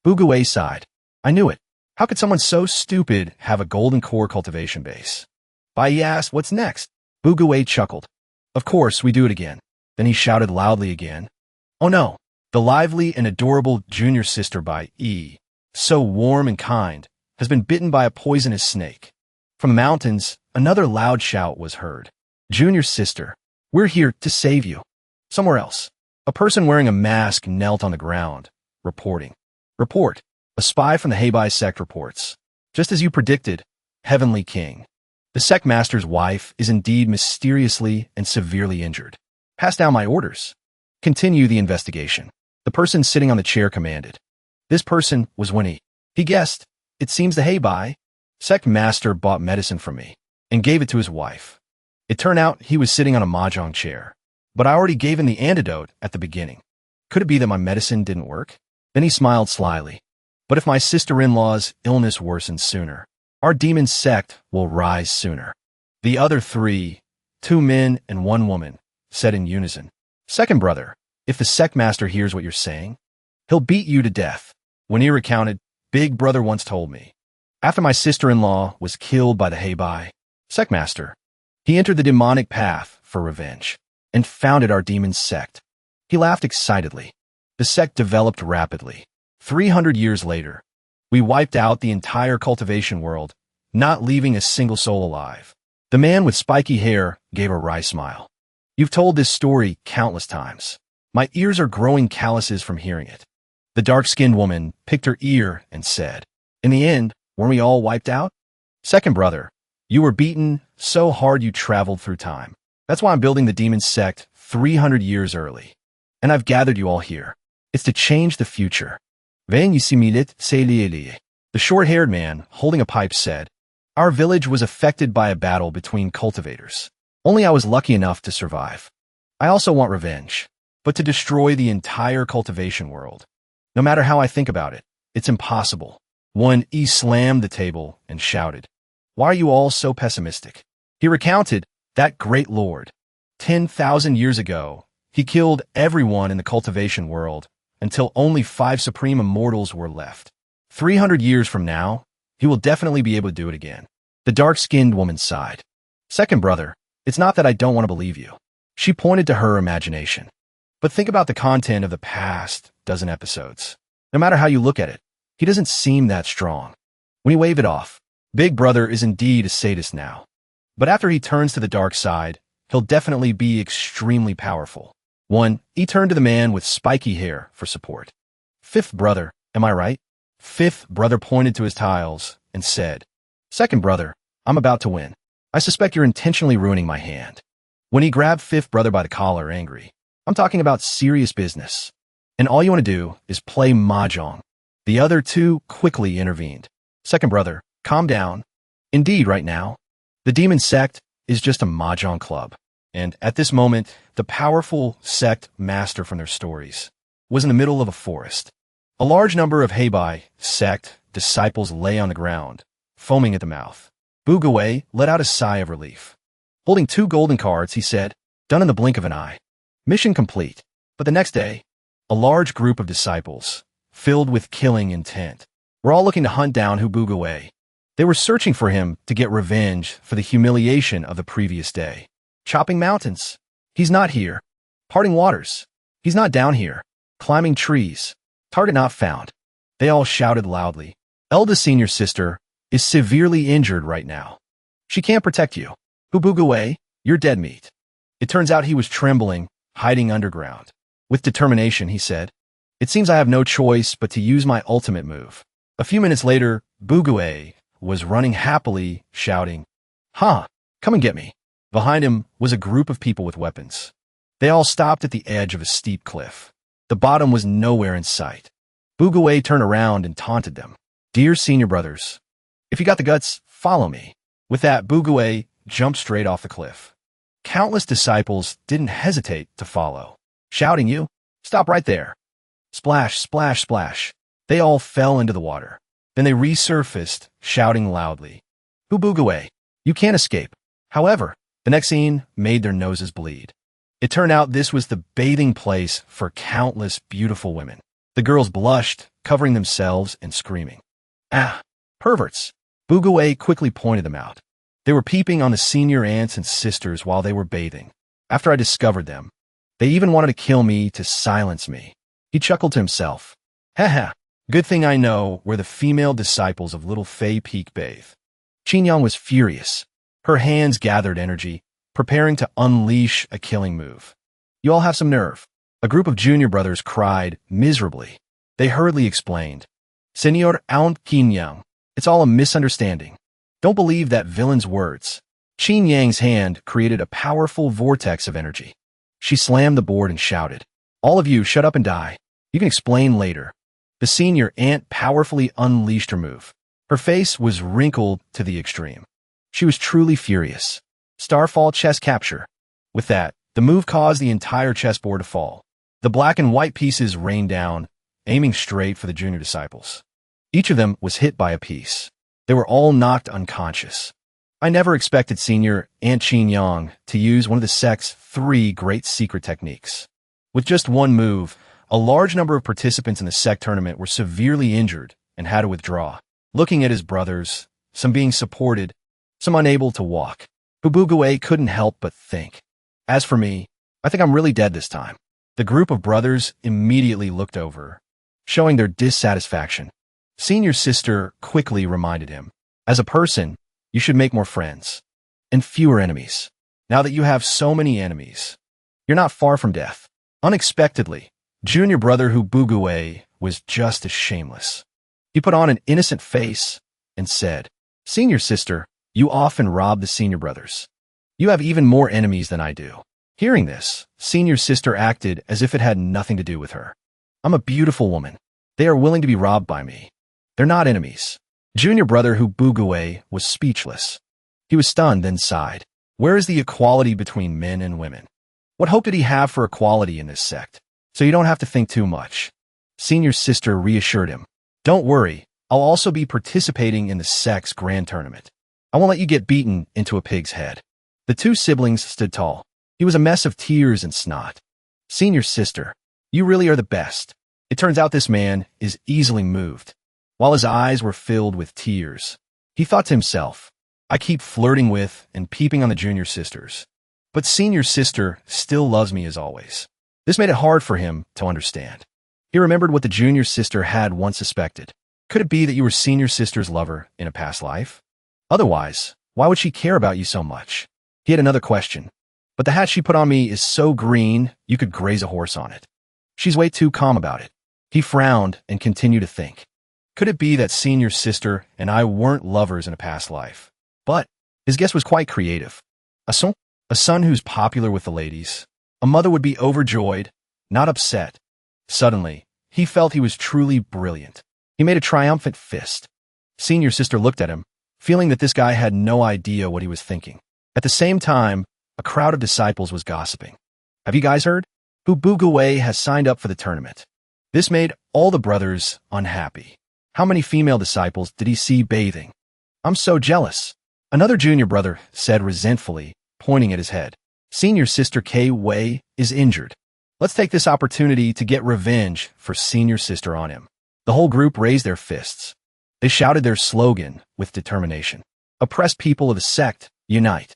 Bugawei sighed. I knew it. How could someone so stupid have a golden core cultivation base? Bai Yi asked, what's next? Bugawei chuckled. Of course, we do it again. Then he shouted loudly again. Oh no, the lively and adorable junior sister Bai Yi, so warm and kind, has been bitten by a poisonous snake. From the mountains, another loud shout was heard. Junior sister, we're here to save you. Somewhere else, a person wearing a mask knelt on the ground, reporting. Report. A spy from the Heibai Sect reports. Just as you predicted, Heavenly King. The Sect Master's wife is indeed mysteriously and severely injured. Pass down my orders. Continue the investigation. The person sitting on the chair commanded. This person was Winnie. He guessed. It seems the Heibai Sect Master bought medicine from me and gave it to his wife. It turned out he was sitting on a mahjong chair, but I already gave him the antidote at the beginning. Could it be that my medicine didn't work? Then he smiled slyly. But if my sister-in-law's illness worsens sooner, our demon sect will rise sooner. The other 3, 2 men and 1 woman, said in unison. Second brother, if the sect master hears what you're saying, he'll beat you to death. When he recounted, Big brother once told me. After my sister-in-law was killed by the Heibai Sect Master, he entered the demonic path for revenge and founded our demon sect. He laughed excitedly. The sect developed rapidly. 300 years later, we wiped out the entire cultivation world, not leaving a single soul alive. The man with spiky hair gave a wry smile. You've told this story countless times. My ears are growing calluses from hearing it. The dark-skinned woman picked her ear and said, in the end, weren't we all wiped out? Second brother, you were beaten so hard you traveled through time. That's why I'm building the demon sect 300 years early. And I've gathered you all here. It's to change the future. Vain yusimilit selieli. The short-haired man, holding a pipe, said, "Our village was affected by a battle between cultivators. Only I was lucky enough to survive. I also want revenge, but to destroy the entire cultivation world. No matter how I think about it, it's impossible." One E slammed the table and shouted, "Why are you all so pessimistic?" He recounted that great lord. 10,000 years ago, he killed everyone in the cultivation world until only 5 supreme immortals were left. 300 years from now, he will definitely be able to do it again. The dark-skinned woman sighed. "Second brother, it's not that I don't want to believe you." She pointed to her imagination. "But think about the content of the past dozen episodes. No matter how you look at it, he doesn't seem that strong. When you wave it off, Big Brother is indeed a sadist now. But after he turns to the dark side, he'll definitely be extremely powerful." One, he turned to the man with spiky hair for support. "Fifth brother, am I right?" Fifth brother pointed to his tiles and said, "Second brother, I'm about to win. I suspect you're intentionally ruining my hand." When he grabbed fifth brother by the collar, angry, "I'm talking about serious business. And all you want to do is play mahjong." The other two quickly intervened. "Second brother, calm down. Indeed, right now, the demon Sect is just a mahjong club." And at this moment, the powerful Sect master from their stories was in the middle of a forest. A large number of Heibai Sect disciples lay on the ground, foaming at the mouth. Bugawei let out a sigh of relief. Holding 2 golden cards, he said, "Done in the blink of an eye. Mission complete." But the next day, a large group of disciples, filled with killing intent, were all looking to hunt down Bugawei. They were searching for him to get revenge for the humiliation of the previous day. Chopping mountains. He's not here. Parting waters. He's not down here. Climbing trees. Target not found. They all shouted loudly. Eldest senior sister is severely injured right now. She can't protect you. Bugawei, you're dead meat. It turns out he was trembling, hiding underground. With determination, he said, "It seems I have no choice but to use my ultimate move." A few minutes later, Bugawei was running happily, shouting, "Ha! Come and get me." Behind him was a group of people with weapons. They all stopped at the edge of a steep cliff. The bottom was nowhere in sight. Bugawei turned around and taunted them. "Dear senior brothers, if you got the guts, follow me." With that, Bugawei jumped straight off the cliff. Countless disciples didn't hesitate to follow, shouting, "You, stop right there." Splash, splash, splash. They all fell into the water. Then they resurfaced, shouting loudly, "Bugawei, you can't escape." However, the next scene made their noses bleed. It turned out this was the bathing place for countless beautiful women. The girls blushed, covering themselves and screaming. "Ah, perverts." Bugawei quickly pointed them out. They were peeping on the senior aunts and sisters while they were bathing. After I discovered them, they even wanted to kill me to silence me. He chuckled to himself. "Haha, good thing I know where the female disciples of Little Fei Peak bathe." Qinyang was furious. Her hands gathered energy, preparing to unleash a killing move. "You all have some nerve." A group of junior brothers cried miserably. They hurriedly explained, "Senor Aunt Qinyang, it's all a misunderstanding. Don't believe that villain's words." Qin Yang's hand created a powerful vortex of energy. She slammed the board and shouted, "All of you, shut up and die. You can explain later." The senior aunt powerfully unleashed her move. Her face was wrinkled to the extreme. She was truly furious. Starfall chess capture. With that, the move caused the entire chessboard to fall. The black and white pieces rained down, aiming straight for the junior disciples. Each of them was hit by a piece. They were all knocked unconscious. I never expected Senior Aunt Qin Yang to use one of the Sect's 3 great secret techniques. With just one move, a large number of participants in the Sect tournament were severely injured and had to withdraw. Looking at his brothers, some being supported, some unable to walk, Bugawei couldn't help but think, "As for me, I think I'm really dead this time." The group of brothers immediately looked over, showing their dissatisfaction. Senior sister quickly reminded him, "As a person, you should make more friends and fewer enemies. Now that you have so many enemies, you're not far from death." Unexpectedly, junior brother Bugawei was just as shameless. He put on an innocent face and said, "Senior sister, you often rob the senior brothers. You have even more enemies than I do." Hearing this, senior sister acted as if it had nothing to do with her. "I'm a beautiful woman. They are willing to be robbed by me. They're not enemies. Junior brother Hubugue was speechless. He was stunned, then sighed. Where is the equality between men and women? What hope did he have for equality in this sect? So you don't have to think too much. Senior sister reassured him. Don't worry, I'll also be participating in the sect's grand tournament. I won't let you get beaten into a pig's head. The two siblings stood tall. He was a mess of tears and snot. Senior sister, you really are the best. It turns out this man is easily moved. While his eyes were filled with tears, he thought to himself, I keep flirting with and peeping on the junior sisters. But senior sister still loves me as always. This made it hard for him to understand. He remembered what the junior sister had once suspected. Could it be that you were senior sister's lover in a past life? Otherwise, why would she care about you so much? He had another question. But the hat she put on me is so green, you could graze a horse on it. She's way too calm about it. He frowned and continued to think. Could it be that senior sister and I weren't lovers in a past life? But his guess was quite creative. A son who's popular with the ladies. A mother would be overjoyed, not upset. Suddenly, he felt he was truly brilliant. He made a triumphant fist. Senior sister looked at him, feeling that this guy had no idea what he was thinking. At the same time, a crowd of disciples was gossiping. Have you guys heard? Hubugue has signed up for the tournament. This made all the brothers unhappy. How many female disciples did he see bathing? I'm so jealous. Another junior brother said resentfully, pointing at his head. Senior sister K-Wei is injured. Let's take this opportunity to get revenge for senior sister on him. The whole group raised their fists. They shouted their slogan with determination. Oppressed people of the sect, unite.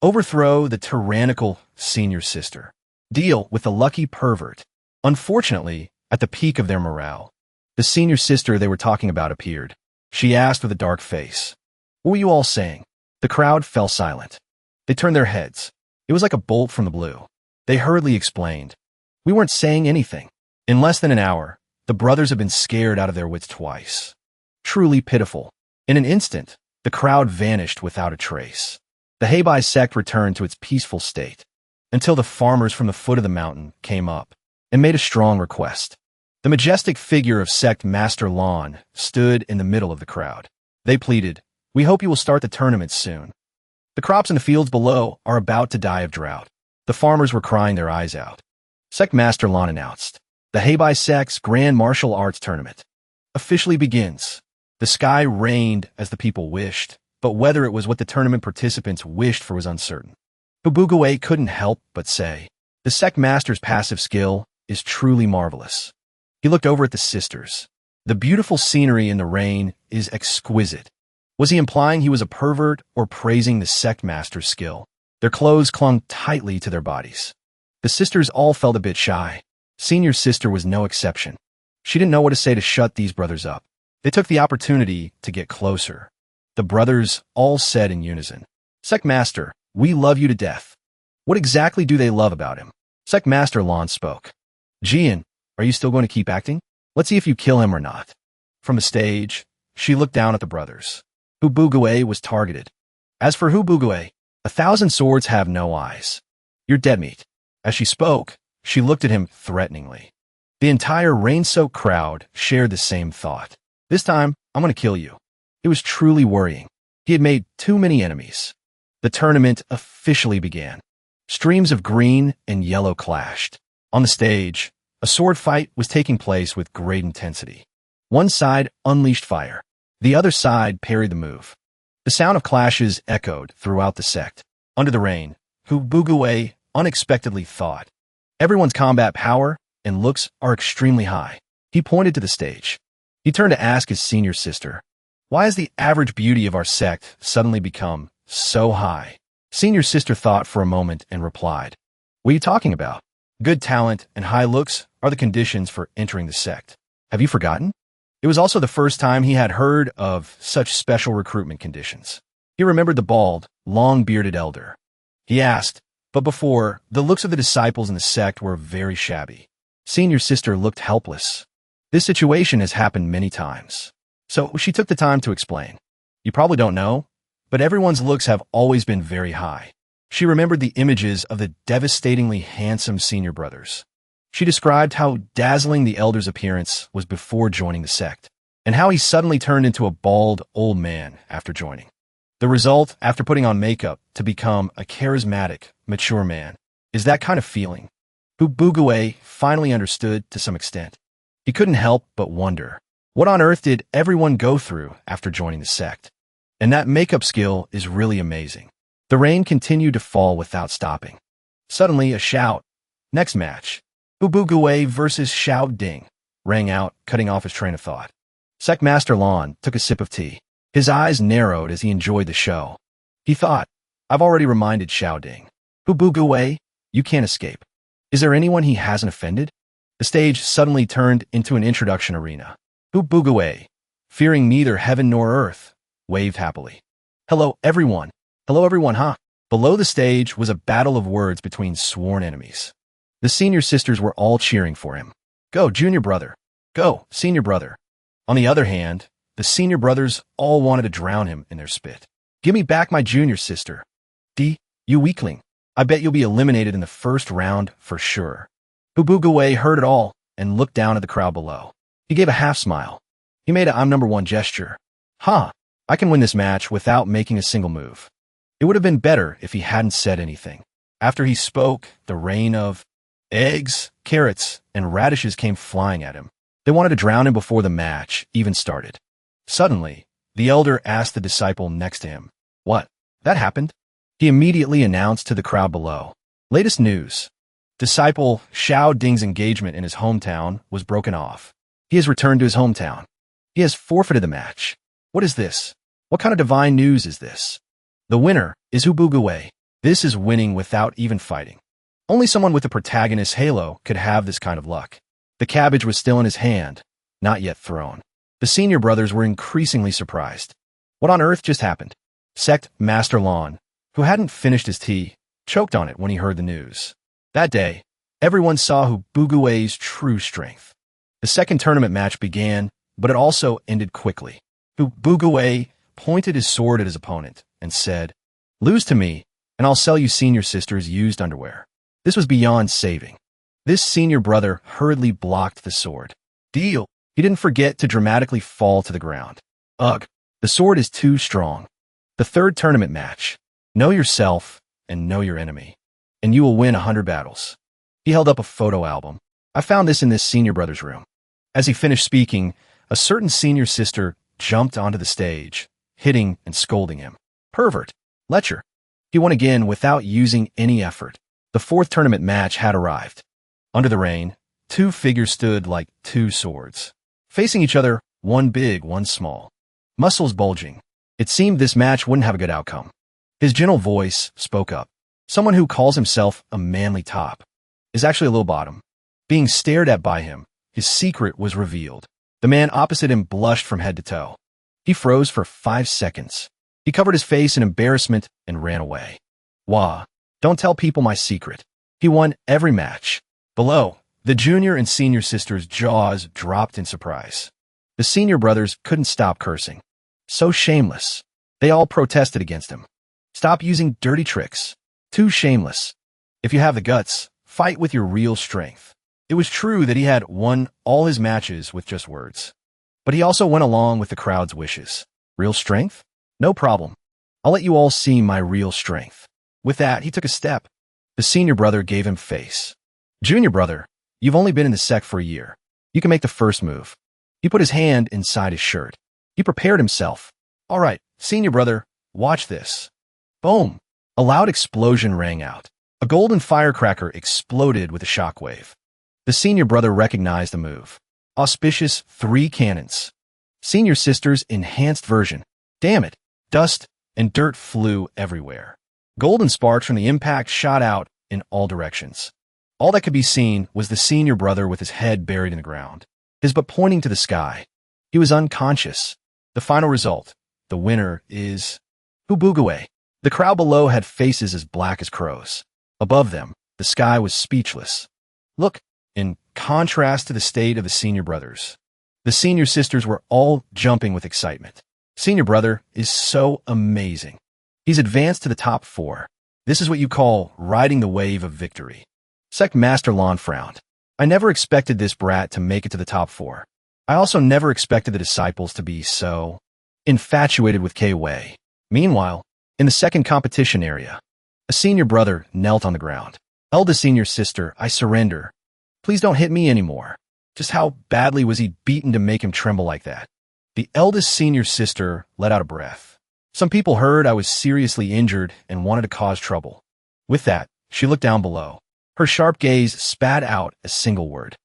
Overthrow the tyrannical senior sister. Deal with the lucky pervert. Unfortunately, at the peak of their morale, the senior sister they were talking about appeared. She asked with a dark face, What were you all saying? The crowd fell silent. They turned their heads. It was like a bolt from the blue. They hurriedly explained. We weren't saying anything. In less than an hour, the brothers had been scared out of their wits twice. Truly pitiful. In an instant, the crowd vanished without a trace. The Heibai sect returned to its peaceful state, until the farmers from the foot of the mountain came up and made a strong request. The majestic figure of Sect Master Lon stood in the middle of the crowd. They pleaded, We hope you will start the tournament soon. The crops in the fields below are about to die of drought. The farmers were crying their eyes out. Sect Master Lon announced, The Heibai Sect's Grand Martial Arts Tournament officially begins. The sky rained as the people wished, but whether it was what the tournament participants wished for was uncertain. Hubugue couldn't help but say, The Sect Master's passive skill is truly marvelous. He looked over at the sisters. The beautiful scenery in the rain is exquisite. Was he implying he was a pervert or praising the Sect Master's skill? Their clothes clung tightly to their bodies. The sisters all felt a bit shy. Senior sister was no exception. She didn't know what to say to shut these brothers up. They took the opportunity to get closer. The brothers all said in unison, Sect Master, we love you to death. What exactly do they love about him? Sect Master Lon spoke. Jian, are you still going to keep acting? Let's see if you kill him or not. From the stage, she looked down at the brothers. Hubugue was targeted. As for Hubugue, 1,000 swords have no eyes. You're dead meat. As she spoke, she looked at him threateningly. The entire rain-soaked crowd shared the same thought. This time, I'm going to kill you. It was truly worrying. He had made too many enemies. The tournament officially began. Streams of green and yellow clashed. On the stage, a sword fight was taking place with great intensity. One side unleashed fire. The other side parried the move. The sound of clashes echoed throughout the sect. Under the rain, Hubugue unexpectedly thought, Everyone's combat power and looks are extremely high. He pointed to the stage. He turned to ask his senior sister, Why has the average beauty of our sect suddenly become so high? Senior sister thought for a moment and replied, What are you talking about? Good talent and high looks are the conditions for entering the sect. Have you forgotten? It was also the first time he had heard of such special recruitment conditions. He remembered the bald, long-bearded elder. He asked, but before, the looks of the disciples in the sect were very shabby. Senior sister looked helpless. This situation has happened many times. So she took the time to explain. You probably don't know, but everyone's looks have always been very high. She remembered the images of the devastatingly handsome senior brothers. She described how dazzling the elder's appearance was before joining the sect, and how he suddenly turned into a bald old man after joining. The result, after putting on makeup to become a charismatic, mature man, is that kind of feeling. Bugue finally understood to some extent. He couldn't help but wonder, what on earth did everyone go through after joining the sect? And that makeup skill is really amazing. The rain continued to fall without stopping. Suddenly, a shout, "Next match, Bugue versus Xiao Ding," rang out, cutting off his train of thought. Sect Master Lon took a sip of tea. His eyes narrowed as he enjoyed the show. He thought, I've already reminded Xiao Ding. Bugue, you can't escape. Is there anyone he hasn't offended? The stage suddenly turned into an introduction arena. Bugue, fearing neither heaven nor earth, waved happily. Hello, everyone. Hello, everyone, huh? Below the stage was a battle of words between sworn enemies. The senior sisters were all cheering for him. Go, junior brother. Go, senior brother. On the other hand, the senior brothers all wanted to drown him in their spit. Give me back my junior sister. You weakling. I bet you'll be eliminated in the first round for sure. Bugue heard it all and looked down at the crowd below. He gave a half smile. He made a I'm number one gesture. I can win this match without making a single move. It would have been better if he hadn't said anything. After he spoke, the rain of eggs, carrots, and radishes came flying at him. They wanted to drown him before the match even started. Suddenly, the elder asked the disciple next to him, "What? That happened?" He immediately announced to the crowd below. Latest news. Disciple Xiao Ding's engagement in his hometown was broken off. He has returned to his hometown. He has forfeited the match. What is this? What kind of divine news is this? The winner is Bugue. This is winning without even fighting. Only someone with the protagonist's halo could have this kind of luck. The cabbage was still in his hand, not yet thrown. The senior brothers were increasingly surprised. What on earth just happened? Sect Master Lon, who hadn't finished his tea, choked on it when he heard the news. That day, everyone saw Bugue's true strength. The second tournament match began, but it also ended quickly. Bugue pointed his sword at his opponent and said, "Lose to me, and I'll sell you senior sister's used underwear." This was beyond saving. This senior brother hurriedly blocked the sword. Deal. He didn't forget to dramatically fall to the ground. Ugh, the sword is too strong. The third tournament match. Know yourself and know your enemy, and you will win 100 battles. He held up a photo album. I found this in this senior brother's room. As he finished speaking, a certain senior sister jumped onto the stage, hitting and scolding him. Pervert. Lecher. He won again without using any effort. The fourth tournament match had arrived. Under the rain, two figures stood like two swords, facing each other, one big, one small. Muscles bulging. It seemed this match wouldn't have a good outcome. His gentle voice spoke up. Someone who calls himself a manly top is actually a little bottom. Being stared at by him, his secret was revealed. The man opposite him blushed from head to toe. He froze for 5 seconds. He covered his face in embarrassment and ran away. Wah, don't tell people my secret. He won every match. Below, the junior and senior sisters' jaws dropped in surprise. The senior brothers couldn't stop cursing. So shameless. They all protested against him. Stop using dirty tricks. Too shameless. If you have the guts, fight with your real strength. It was true that he had won all his matches with just words. But he also went along with the crowd's wishes. Real strength? No problem. I'll let you all see my real strength. With that, he took a step. The senior brother gave him face. Junior brother, you've only been in the sect for a year. You can make the first move. He put his hand inside his shirt. He prepared himself. All right, senior brother, watch this. Boom! A loud explosion rang out. A golden firecracker exploded with a shockwave. The senior brother recognized the move. Auspicious 3 cannons. Senior sister's enhanced version. Damn it! Dust and dirt flew everywhere. Golden sparks from the impact shot out in all directions. All that could be seen was the senior brother with his head buried in the ground, his butt pointing to the sky. He was unconscious. The final result. The winner is Bugue. The crowd below had faces as black as crows. Above them, the sky was speechless. Look, in contrast to the state of the senior brothers, the senior sisters were all jumping with excitement. Senior brother is so amazing. He's advanced to the top 4. This is what you call riding the wave of victory. Sect Master Lon frowned. I never expected this brat to make it to the top 4. I also never expected the disciples to be so infatuated with K-Wei. Meanwhile, in the second competition area, a senior brother knelt on the ground. Eldest senior sister, I surrender. Please don't hit me anymore. Just how badly was he beaten to make him tremble like that? The eldest senior sister let out a breath. Some people heard I was seriously injured and wanted to cause trouble. With that, she looked down below. Her sharp gaze spat out a single word.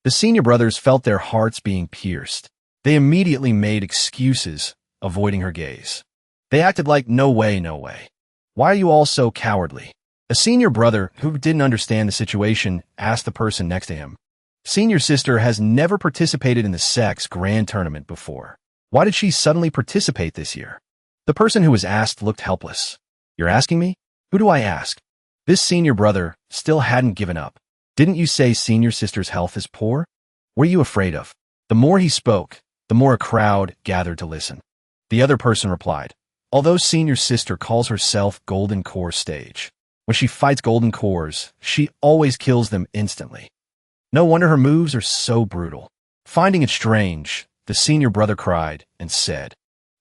The senior brothers felt their hearts being pierced. They immediately made excuses, avoiding her gaze. They acted like, no way, no way. Why are you all so cowardly? A senior brother, who didn't understand the situation, asked the person next to him. Senior sister has never participated in the Sect's grand tournament before. Why did she suddenly participate this year? The person who was asked looked helpless. You're asking me? Who do I ask? This senior brother still hadn't given up. Didn't you say senior sister's health is poor? What are you afraid of? The more he spoke, the more a crowd gathered to listen. The other person replied, although senior sister calls herself Golden Core Stage, when she fights Golden Cores, she always kills them instantly. No wonder her moves are so brutal. Finding it strange, the senior brother cried and said,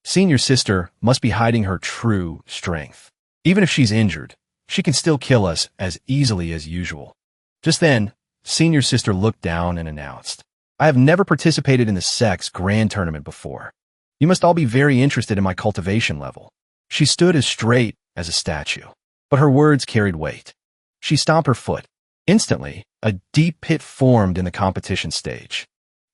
senior sister must be hiding her true strength. Even if she's injured, she can still kill us as easily as usual. Just then, senior sister looked down and announced, I have never participated in the Sect's grand tournament before. You must all be very interested in my cultivation level. She stood as straight as a statue, but her words carried weight. She stomped her foot. Instantly, a deep pit formed in the competition stage.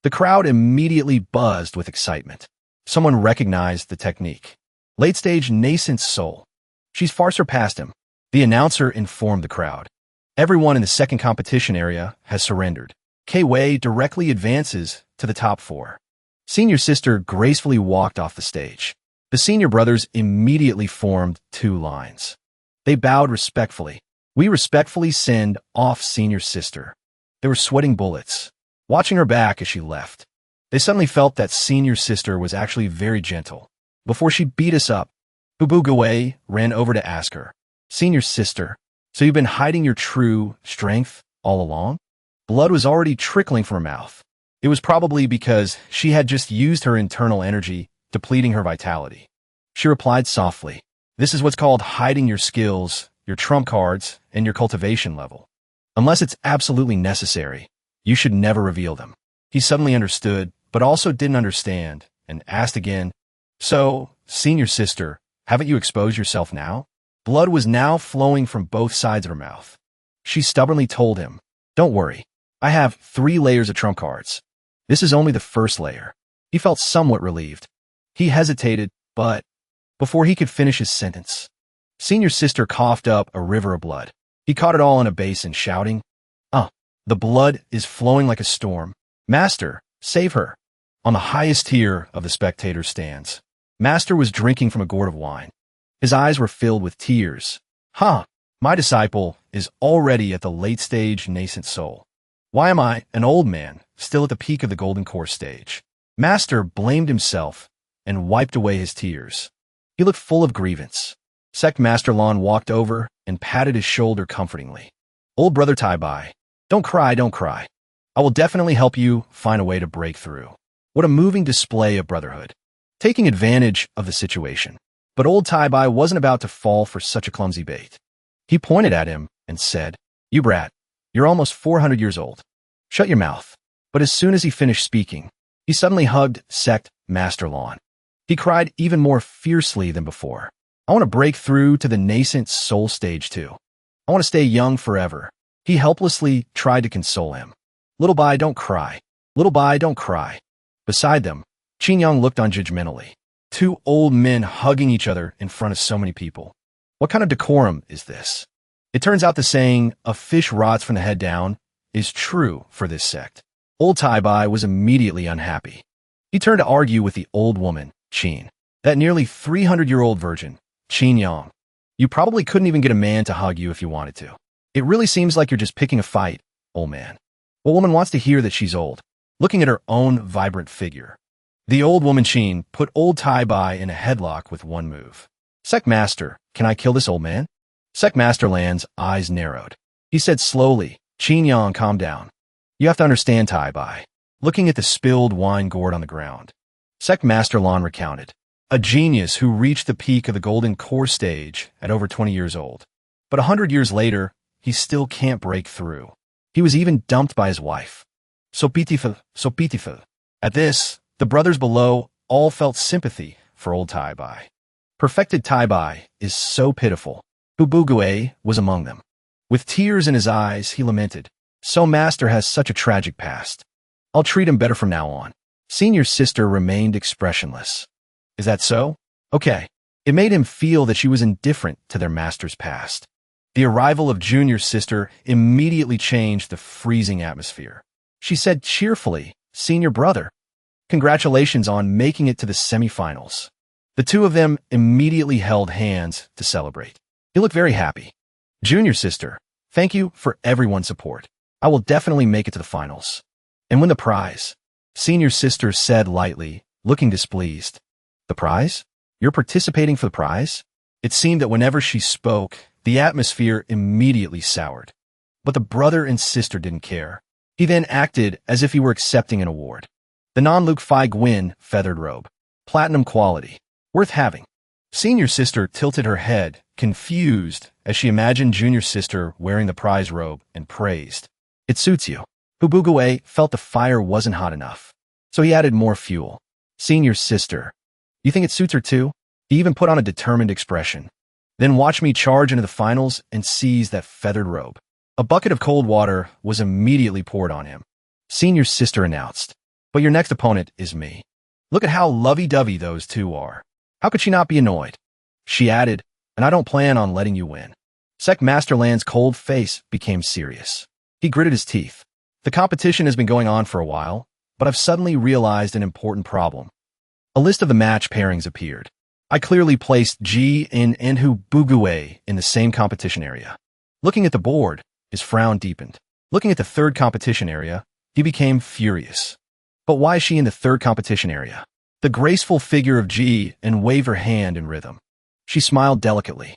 The crowd immediately buzzed with excitement. Someone recognized the technique. Late stage nascent soul. She's far surpassed him. The announcer informed the crowd. Everyone in the second competition area has surrendered. K-Wei directly advances to the top 4. Senior sister gracefully walked off the stage. The senior brothers immediately formed 2 lines. They bowed respectfully. We respectfully send off senior sister. They were sweating bullets, watching her back as she left. They suddenly felt that senior sister was actually very gentle. Before she beat us up, Bubu ran over to ask her, senior sister, so you've been hiding your true strength all along? Blood was already trickling from her mouth. It was probably because she had just used her internal energy, depleting her vitality. She replied softly, this is what's called hiding your skills, your trump cards, and your cultivation level. Unless it's absolutely necessary, you should never reveal them. He suddenly understood, but also didn't understand, and asked again, so, senior sister, haven't you exposed yourself now? Blood was now flowing from both sides of her mouth. She stubbornly told him, don't worry, I have 3 layers of trump cards. This is only the first layer. He felt somewhat relieved. He hesitated, but before he could finish his sentence, senior sister coughed up a river of blood. He caught it all in a basin, shouting, the blood is flowing like a storm. Master, save her. On the highest tier of the spectator stands, Master was drinking from a gourd of wine. His eyes were filled with tears. My disciple is already at the late stage nascent soul. Why am I, an old man, still at the peak of the Golden Core stage? Master blamed himself and wiped away his tears. He looked full of grievance. Sect Master Lon walked over and patted his shoulder comfortingly. Old brother Tai-Bai, don't cry, don't cry. I will definitely help you find a way to break through. What a moving display of brotherhood. Taking advantage of the situation. But old Tai-Bai wasn't about to fall for such a clumsy bait. He pointed at him and said, you brat, you're almost 400 years old. Shut your mouth. But as soon as he finished speaking, he suddenly hugged Sect Master Lon. He cried even more fiercely than before. I want to break through to the nascent soul stage too. I want to stay young forever. He helplessly tried to console him. Little Bai, don't cry. Little Bai, don't cry. Beside them, Qin Yang looked on judgmentally. 2 old men hugging each other in front of so many people. What kind of decorum is this? It turns out the saying, a fish rots from the head down, is true for this sect. Old Tai-Bai was immediately unhappy. He turned to argue with the old woman, Qin. That nearly 300-year-old virgin, Qin Yang. You probably couldn't even get a man to hug you if you wanted to. It really seems like you're just picking a fight, old man. What woman wants to hear that she's old? Looking at her own vibrant figure. The old woman Qin put old Tai-Bai in a headlock with one move. Sect Master, can I kill this old man? Sect Master Lan's eyes narrowed. He said slowly, Qin Yang, calm down. You have to understand Tai Bai. Looking at the spilled wine gourd on the ground, Sect Master Lan recounted. A genius who reached the peak of the golden core stage at over 20 years old. But 100 years later, he still can't break through. He was even dumped by his wife. So pitiful, so pitiful. At this, the brothers below all felt sympathy for old Tai Bai. Perfected Tai Bai is so pitiful. Hubugue was among them. With tears in his eyes, he lamented, "So Master has such a tragic past. I'll treat him better from now on." Senior sister remained expressionless. Is that so? Okay. It made him feel that she was indifferent to their master's past. The arrival of junior sister immediately changed the freezing atmosphere. She said cheerfully, "Senior brother, congratulations on making it to the semifinals." The two of them immediately held hands to celebrate. He looked very happy. "Junior sister, thank you for everyone's support. I will definitely make it to the finals and win the prize." Senior sister said lightly, looking displeased. "The prize? You're participating for the prize?" It seemed that whenever she spoke, the atmosphere immediately soured. But the brother and sister didn't care. He then acted as if he were accepting an award. The non-Luke Phi Gwyn feathered robe. Platinum quality. Worth having. Senior sister tilted her head, confused, as she imagined junior sister wearing the prize robe and praised. "It suits you." Hubugue felt the fire wasn't hot enough, so he added more fuel. "Senior sister, you think it suits her too?" He even put on a determined expression. "Then watch me charge into the finals and seize that feathered robe." A bucket of cold water was immediately poured on him. Senior sister announced, "But your next opponent is me. Look at how lovey-dovey those two are. How could she not be annoyed?" She added, "And I don't plan on letting you win." Sect Master Lan's cold face became serious. He gritted his teeth. "The competition has been going on for a while, but I've suddenly realized an important problem." A list of the match pairings appeared. I clearly placed Ji and Hubugue in the same competition area. Looking at the board, his frown deepened. Looking at the third competition area, he became furious. But why is she in the third competition area? The graceful figure of Ji and waved her hand in rhythm. She smiled delicately.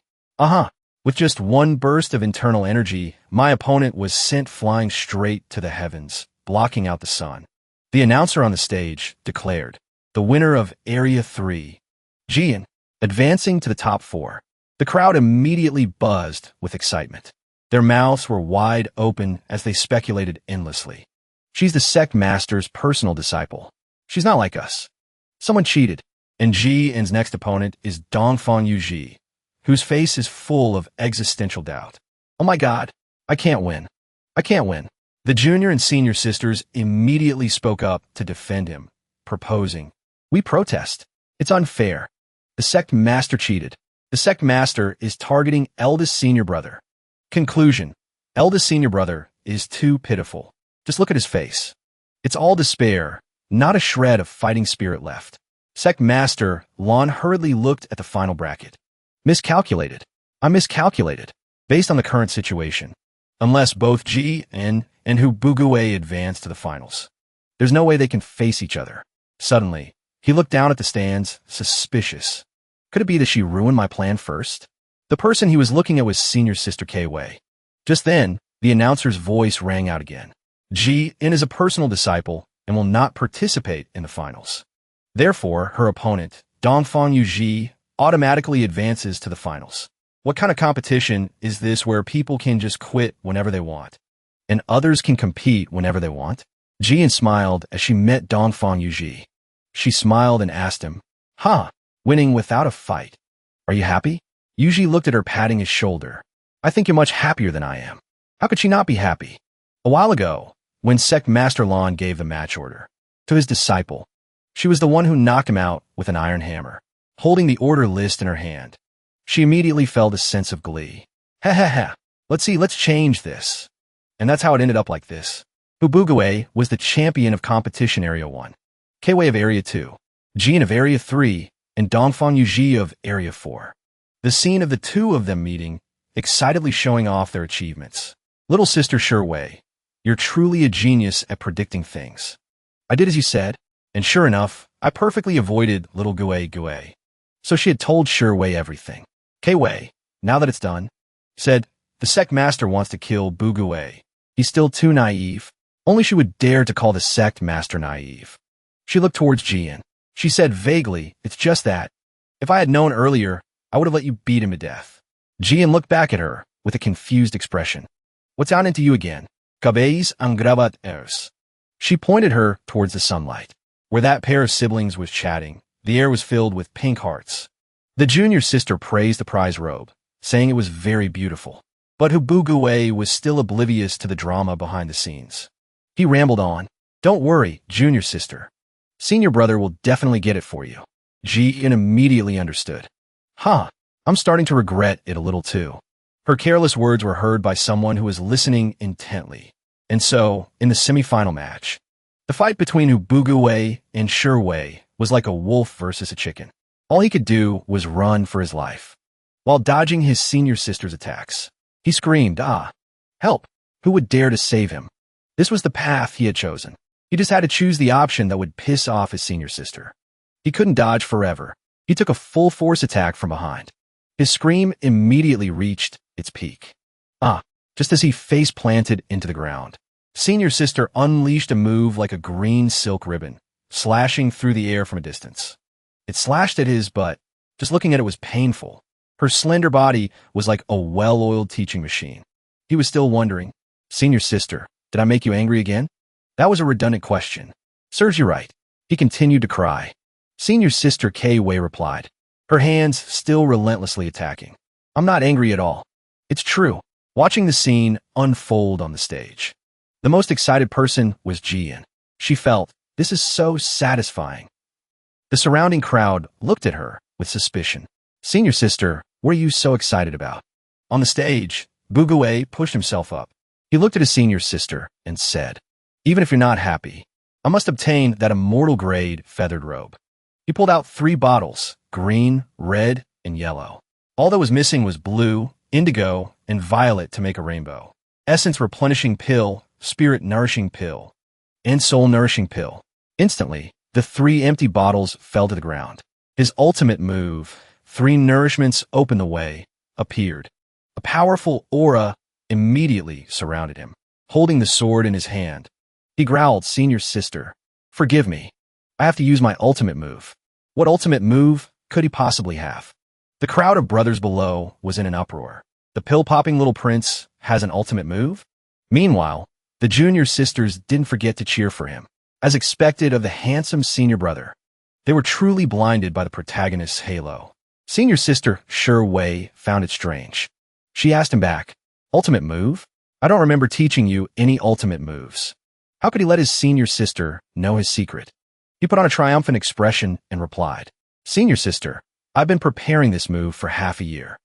With just one burst of internal energy, my opponent was sent flying straight to the heavens, blocking out the sun. The announcer on the stage declared, "The winner of Area 3, Jian, advancing to the top 4. The crowd immediately buzzed with excitement. Their mouths were wide open as they speculated endlessly. "She's the Sect Master's personal disciple. She's not like us. Someone cheated." And Jian's next opponent is Dongfang Yuji, whose face is full of existential doubt. "Oh my God, I can't win. I can't win." The junior and senior sisters immediately spoke up to defend him, proposing, "We protest. It's unfair. The Sect Master cheated. The Sect Master is targeting eldest senior brother." Conclusion. Eldest senior brother is too pitiful. Just look at his face. It's all despair, not a shred of fighting spirit left. Sect Master Lan hurriedly looked at the final bracket. "Miscalculated. I miscalculated. Based on the current situation. Unless both Ji and Hubugue advance to the finals, there's no way they can face each other." Suddenly, he looked down at the stands, suspicious. Could it be that she ruined my plan first? The person he was looking at was senior sister K-Wei. Just then, the announcer's voice rang out again. "Ji is a personal disciple and will not participate in the finals. Therefore, her opponent, Dongfang Yuji, automatically advances to the finals." What kind of competition is this where people can just quit whenever they want, and others can compete whenever they want? Jian smiled as she met Dongfang Yuji. She smiled and asked him, "Winning without a fight. Are you happy?" Yuji looked at her, patting his shoulder. "I think you're much happier than I am." How could she not be happy? A while ago, when Sect Master Lan gave the match order to his disciple, she was the one who knocked him out with an iron hammer, holding the order list in her hand. She immediately felt a sense of glee. Let's change this. And that's how it ended up like this. Hubugue was the champion of Competition Area 1, K-Wei of Area 2, Jian of Area 3, and Dongfang Yuji of Area 4. The scene of the two of them meeting, excitedly showing off their achievements. "Little sister Sherwei, you're truly a genius at predicting things. I did as you said, and sure enough, I perfectly avoided little Gue. So she had told Sherwei everything. K-Wei, now that it's done, said, "The Sect Master wants to kill Bugue. He's still too naive. Only she would dare to call the sect master naive. She looked towards Jian. She said vaguely, "It's just that. If I had known earlier, I would have let you beat him to death." Jian looked back at her with a confused expression. "What's out into you again? Cabéis en gravat airs." She pointed her towards the sunlight. Where that pair of siblings was chatting, the air was filled with pink hearts. The junior sister praised the prize robe, saying it was very beautiful. But Hubuguwe was still oblivious to the drama behind the scenes. He rambled on. "Don't worry, junior sister. Senior brother will definitely get it for you." Jian immediately understood. "Huh, I'm starting to regret it a little too." Her careless words were heard by someone who was listening intently. And so, in the semi-final match, the fight between Hubuguwe and Shiwei was like a wolf versus a chicken. All he could do was run for his life. While dodging his senior sister's attacks, he screamed, "Ah! Help! Who would dare to save him?" This was the path he had chosen. He just had to choose the option that would piss off his senior sister. He couldn't dodge forever. He took a full-force attack from behind. His scream immediately reached its peak. Ah! Just as he face-planted into the ground, senior sister unleashed a move like a green silk ribbon, slashing through the air from a distance. It slashed at his butt. Just looking at it was painful. Her slender body was like a well-oiled teaching machine. He was still wondering, "Senior sister, did I make you angry again?" That was a redundant question. "Serves you right." He continued to cry. Senior sister K-Wei replied, her hands still relentlessly attacking. "I'm not angry at all. It's true." Watching the scene unfold on the stage, the most excited person was Jian. She felt, "This is so satisfying." The surrounding crowd looked at her with suspicion. "Senior sister, what are you so excited about?" On the stage, Buguwe pushed himself up. He looked at his senior sister and said, "Even if you're not happy, I must obtain that immortal grade feathered robe." He pulled out 3 bottles, green, red, and yellow. All that was missing was blue, indigo, and violet to make a rainbow. Essence replenishing pill, spirit nourishing pill, and soul nourishing pill. Instantly, the 3 empty bottles fell to the ground. His ultimate move, 3 nourishments open the way, appeared. A powerful aura immediately surrounded him. Holding the sword in his hand, he growled, "Senior sister, forgive me. I have to use my ultimate move." What ultimate move could he possibly have? The crowd of brothers below was in an uproar. The pill-popping little prince has an ultimate move? Meanwhile, the junior sisters didn't forget to cheer for him. As expected of the handsome senior brother, they were truly blinded by the protagonist's halo. Senior sister Shiwei found it strange. She asked him back, "Ultimate move? I don't remember teaching you any ultimate moves." How could he let his senior sister know his secret? He put on a triumphant expression and replied, "Senior sister, I've been preparing this move for half a year.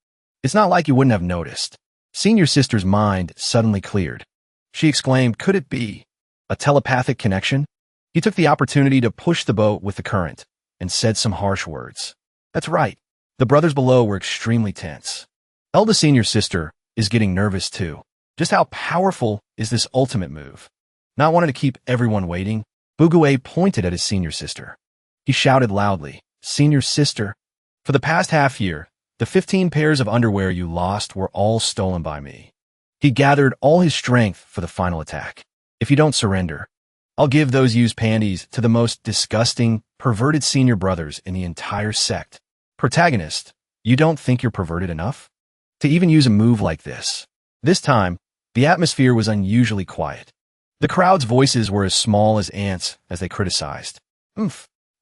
It's not like you wouldn't have noticed." Senior sister's mind suddenly cleared. She exclaimed, "Could it be a telepathic connection?" He took the opportunity to push the boat with the current and said some harsh words. That's right. The brothers below were extremely tense. Elda senior sister is getting nervous too. Just how powerful is this ultimate move? Not wanting to keep everyone waiting, Buguwe pointed at his senior sister. He shouted loudly, "Senior sister, for the past half year, the 15 pairs of underwear you lost were all stolen by me." He gathered all his strength for the final attack. "If you don't surrender, I'll give those used panties to the most disgusting, perverted senior brothers in the entire sect." Protagonist, you don't think you're perverted enough to even use a move like this? This time, the atmosphere was unusually quiet. The crowd's voices were as small as ants as they criticized.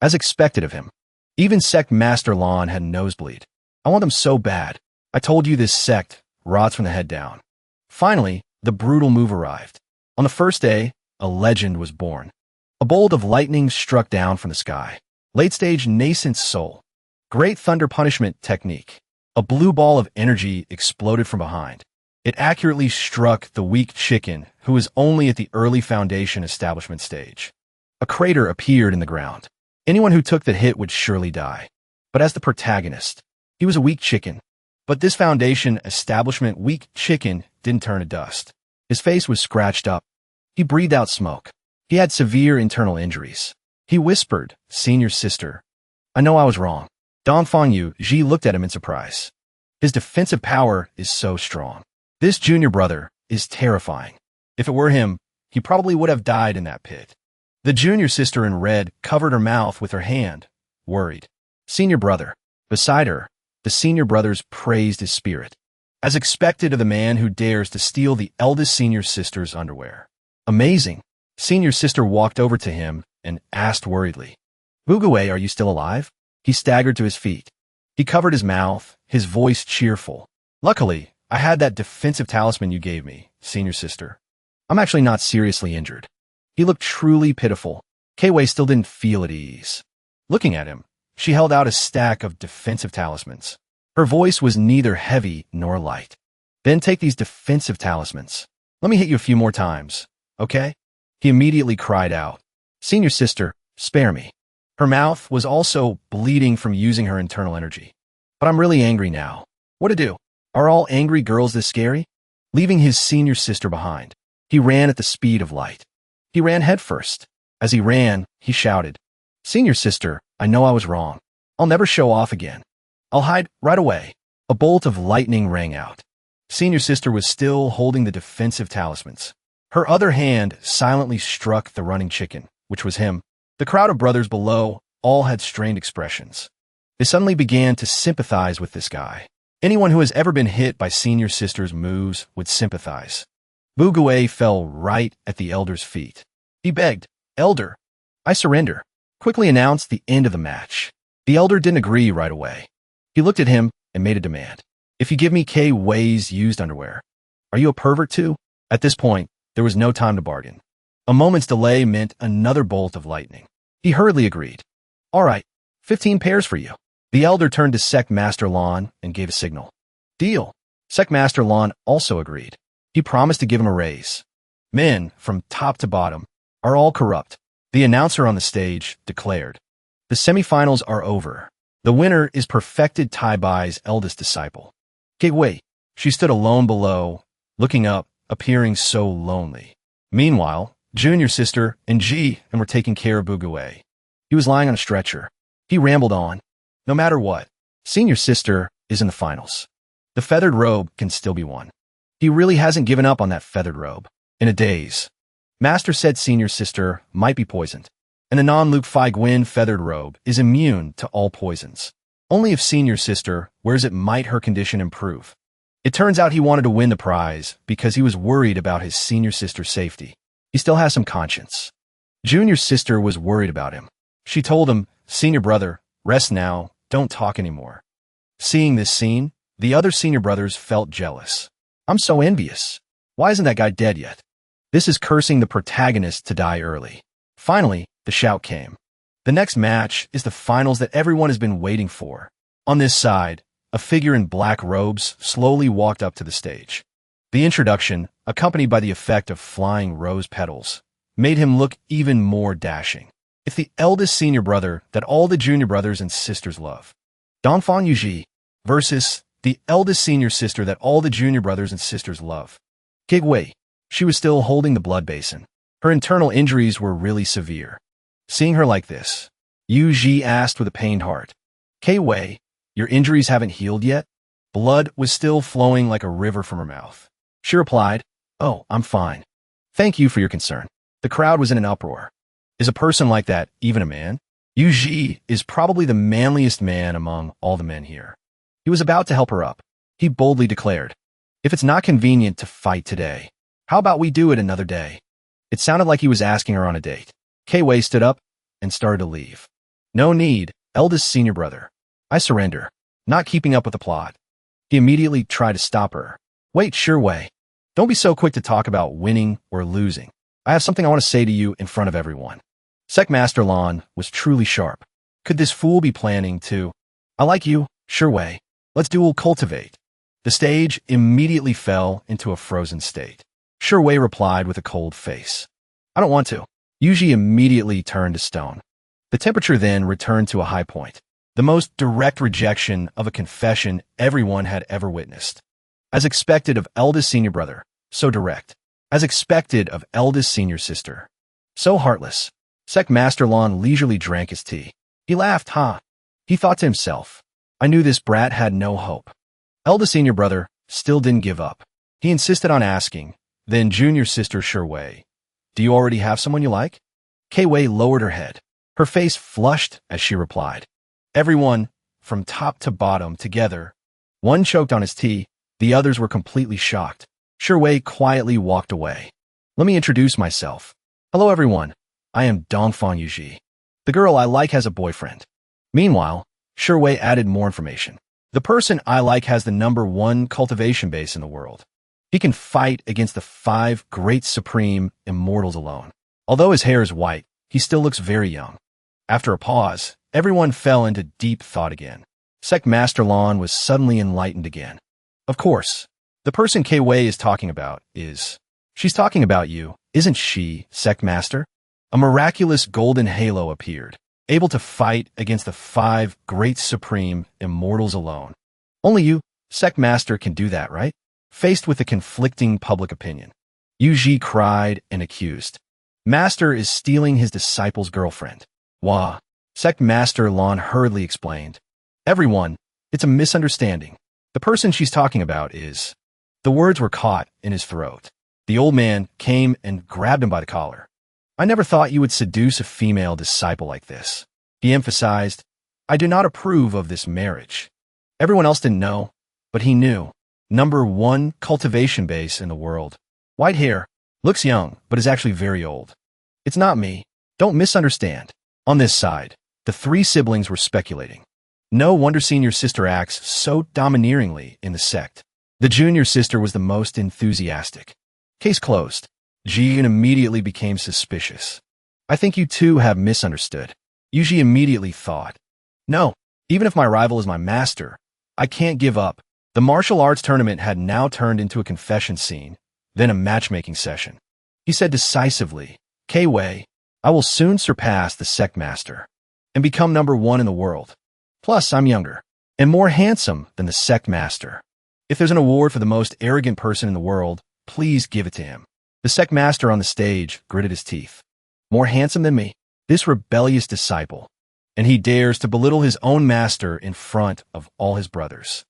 As expected of him. Even Sect Master Lon had a nosebleed. "I want them so bad. I told you this sect rots from the head down." Finally, the brutal move arrived. On the first day, a legend was born. A bolt of lightning struck down from the sky. Late-stage nascent soul. Great thunder punishment technique. A blue ball of energy exploded from behind. It accurately struck the weak chicken who was only at the early foundation establishment stage. A crater appeared in the ground. Anyone who took the hit would surely die. But as the protagonist, he was a weak chicken. But this foundation establishment weak chicken didn't turn to dust. His face was scratched up. He breathed out smoke. He had severe internal injuries. He whispered, "Senior sister, I know I was wrong." Dongfang Yu Ji looked at him in surprise. His defensive power is so strong. This junior brother is terrifying. If it were him, he probably would have died in that pit. The junior sister in red covered her mouth with her hand, worried. Senior brother. Beside her, the senior brothers praised his spirit, as expected of the man who dares to steal the eldest senior sister's underwear. Amazing. Senior sister walked over to him and asked worriedly, Bugue, are you still alive? He staggered to his feet. He covered his mouth, his voice cheerful. Luckily, I had that defensive talisman you gave me, senior sister. I'm actually not seriously injured. He looked truly pitiful. Kei still didn't feel at ease. Looking at him, she held out a stack of defensive talismans. Her voice was neither heavy nor light. Then take these defensive talismans. Let me hit you a few more times, okay? He immediately cried out. Senior sister, spare me. Her mouth was also bleeding from using her internal energy. But I'm really angry now. What to do? Are all angry girls this scary? Leaving his senior sister behind, he ran at the speed of light. He ran headfirst. As he ran, he shouted, Senior sister, I know I was wrong. I'll never show off again. I'll hide right away. A bolt of lightning rang out. Senior sister was still holding the defensive talismans. Her other hand silently struck the running chicken, which was him. The crowd of brothers below all had strained expressions. They suddenly began to sympathize with this guy. Anyone who has ever been hit by senior sister's moves would sympathize. Bugue fell right at the elder's feet. He begged, Elder, I surrender. Quickly announced the end of the match. The elder didn't agree right away. He looked at him and made a demand. If you give me Kei Wei's used underwear, are you a pervert too? At this point, there was no time to bargain. A moment's delay meant another bolt of lightning. He hurriedly agreed. All right, 15 pairs for you. The elder turned to Sect Master Lon and gave a signal. Deal. Sect Master Lon also agreed. He promised to give him a raise. Men, from top to bottom, are all corrupt. The announcer on the stage declared. The semifinals are over. The winner is perfected Tai Bai's eldest disciple. Kei Wei. She stood alone below, looking up, appearing so lonely. Meanwhile, junior sister and Ji were taking care of Bugue. He was lying on a stretcher. He rambled on. No matter what, senior sister is in the finals. The feathered robe can still be won. He really hasn't given up on that feathered robe. In a daze, Master said senior sister might be poisoned, and the non-Luke Phi Gwyn feathered robe is immune to all poisons. Only if senior sister wears it might her condition improve. It turns out he wanted to win the prize because he was worried about his senior sister's safety. He still has some conscience. Junior sister was worried about him. She told him, Senior brother, rest now, don't talk anymore. Seeing this scene, the other senior brothers felt jealous. I'm so envious. Why isn't that guy dead yet? This is cursing the protagonist to die early. Finally, the shout came. The next match is the finals that everyone has been waiting for. On this side, a figure in black robes slowly walked up to the stage. The introduction, accompanied by the effect of flying rose petals, made him look even more dashing. It's the eldest senior brother that all the junior brothers and sisters love. Donfan Yuji versus the eldest senior sister that all the junior brothers and sisters love. Kei Wei. She was still holding the blood basin. Her internal injuries were really severe. Seeing her like this, Yuji asked with a pained heart, Kei Wei, your injuries haven't healed yet? Blood was still flowing like a river from her mouth. She replied, Oh, I'm fine. Thank you for your concern. The crowd was in an uproar. Is a person like that even a man? Yuji is probably the manliest man among all the men here. He was about to help her up. He boldly declared, If it's not convenient to fight today, how about we do it another day? It sounded like he was asking her on a date. Kei Wei stood up and started to leave. No need, eldest senior brother. I surrender. Not keeping up with the plot. He immediately tried to stop her. Wait, sure Wei. Don't be so quick to talk about winning or losing. I have something I want to say to you in front of everyone. Sect Master Lon was truly sharp. Could this fool be planning to? I like you, sure Wei. Let's duel cultivate. The stage immediately fell into a frozen state. Sure Wei replied with a cold face. I don't want to. Yuji immediately turned to stone. The temperature then returned to a high point. The most direct rejection of a confession everyone had ever witnessed. As expected of eldest senior brother, so direct. As expected of eldest senior sister, so heartless. Sect Master Lon leisurely drank his tea. He laughed, He thought to himself, I knew this brat had no hope. Eldest senior brother still didn't give up. He insisted on asking, then junior sister Sure Wei, Do you already have someone you like? K-Wei lowered her head. Her face flushed as she replied. Everyone, from top to bottom, together. One choked on his tea, the others were completely shocked. Shiwei quietly walked away. Let me introduce myself. Hello everyone, I am Dongfang Yuji. The girl I like has a boyfriend. Meanwhile, Shiwei added more information. The person I like has the #1 cultivation base in the world. He can fight against the 5 great supreme immortals alone. Although his hair is white, he still looks very young. After a pause, everyone fell into deep thought again. Sect Master Lan was suddenly enlightened again. Of course, the person K-Wei is talking about is... She's talking about you, isn't she, Sect Master? A miraculous golden halo appeared, able to fight against the 5 great supreme immortals alone. Only you, Sect Master, can do that, right? Faced with the conflicting public opinion, Yuji cried and accused. Master is stealing his disciple's girlfriend. Wah. Sect Master Lan hurriedly explained. Everyone, it's a misunderstanding. The person she's talking about is... The words were caught in his throat. The old man came and grabbed him by the collar. I never thought you would seduce a female disciple like this. He emphasized, I do not approve of this marriage. Everyone else didn't know, but he knew. #1 cultivation base in the world. White hair, looks young, but is actually very old. It's not me. Don't misunderstand. On this side, the 3 siblings were speculating. No wonder senior sister acts so domineeringly in the sect. The junior sister was the most enthusiastic. Case closed. Jian immediately became suspicious. I think you two have misunderstood. Yuji immediately thought. No, even if my rival is my master, I can't give up. The martial arts tournament had now turned into a confession scene, then a matchmaking session. He said decisively, K-Wei, I will soon surpass the Sect Master and become #1 in the world. Plus, I'm younger and more handsome than the Sect Master. If there's an award for the most arrogant person in the world, please give it to him. The Sect Master on the stage gritted his teeth. More handsome than me, this rebellious disciple, and he dares to belittle his own master in front of all his brothers.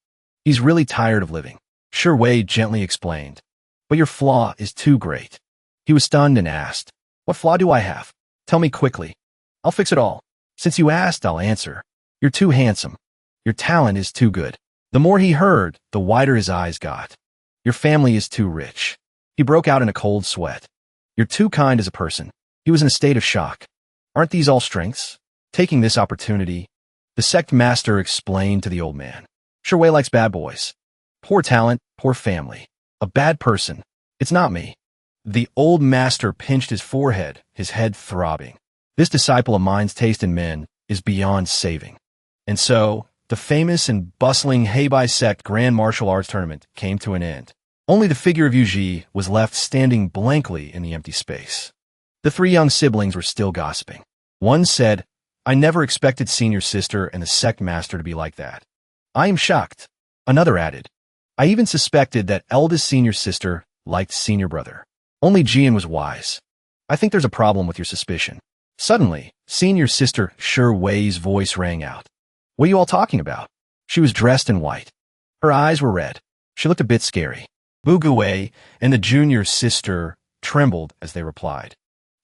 He's really tired of living, Shiwei gently explained. But your flaw is too great. He was stunned and asked, what flaw do I have? Tell me quickly. I'll fix it all. Since you asked, I'll answer. You're too handsome. Your talent is too good. The more he heard, the wider his eyes got. Your family is too rich. He broke out in a cold sweat. You're too kind as a person. He was in a state of shock. Aren't these all strengths? Taking this opportunity, the Sect Master explained to the old man. Shiwei likes bad boys. Poor talent, poor family. A bad person. It's not me. The old master pinched his forehead, his head throbbing. This disciple of mine's taste in men is beyond saving. And so, the famous and bustling Heibai Sect Grand Martial Arts Tournament came to an end. Only the figure of Yuji was left standing blankly in the empty space. The 3 young siblings were still gossiping. One said, I never expected senior sister and the Sect Master to be like that. I am shocked. Another added, I even suspected that eldest senior sister liked senior brother. Only Jian was wise. I think there's a problem with your suspicion. Suddenly, senior sister Shiwei's voice rang out. What are you all talking about? She was dressed in white. Her eyes were red. She looked a bit scary. Buguei and the junior sister trembled as they replied.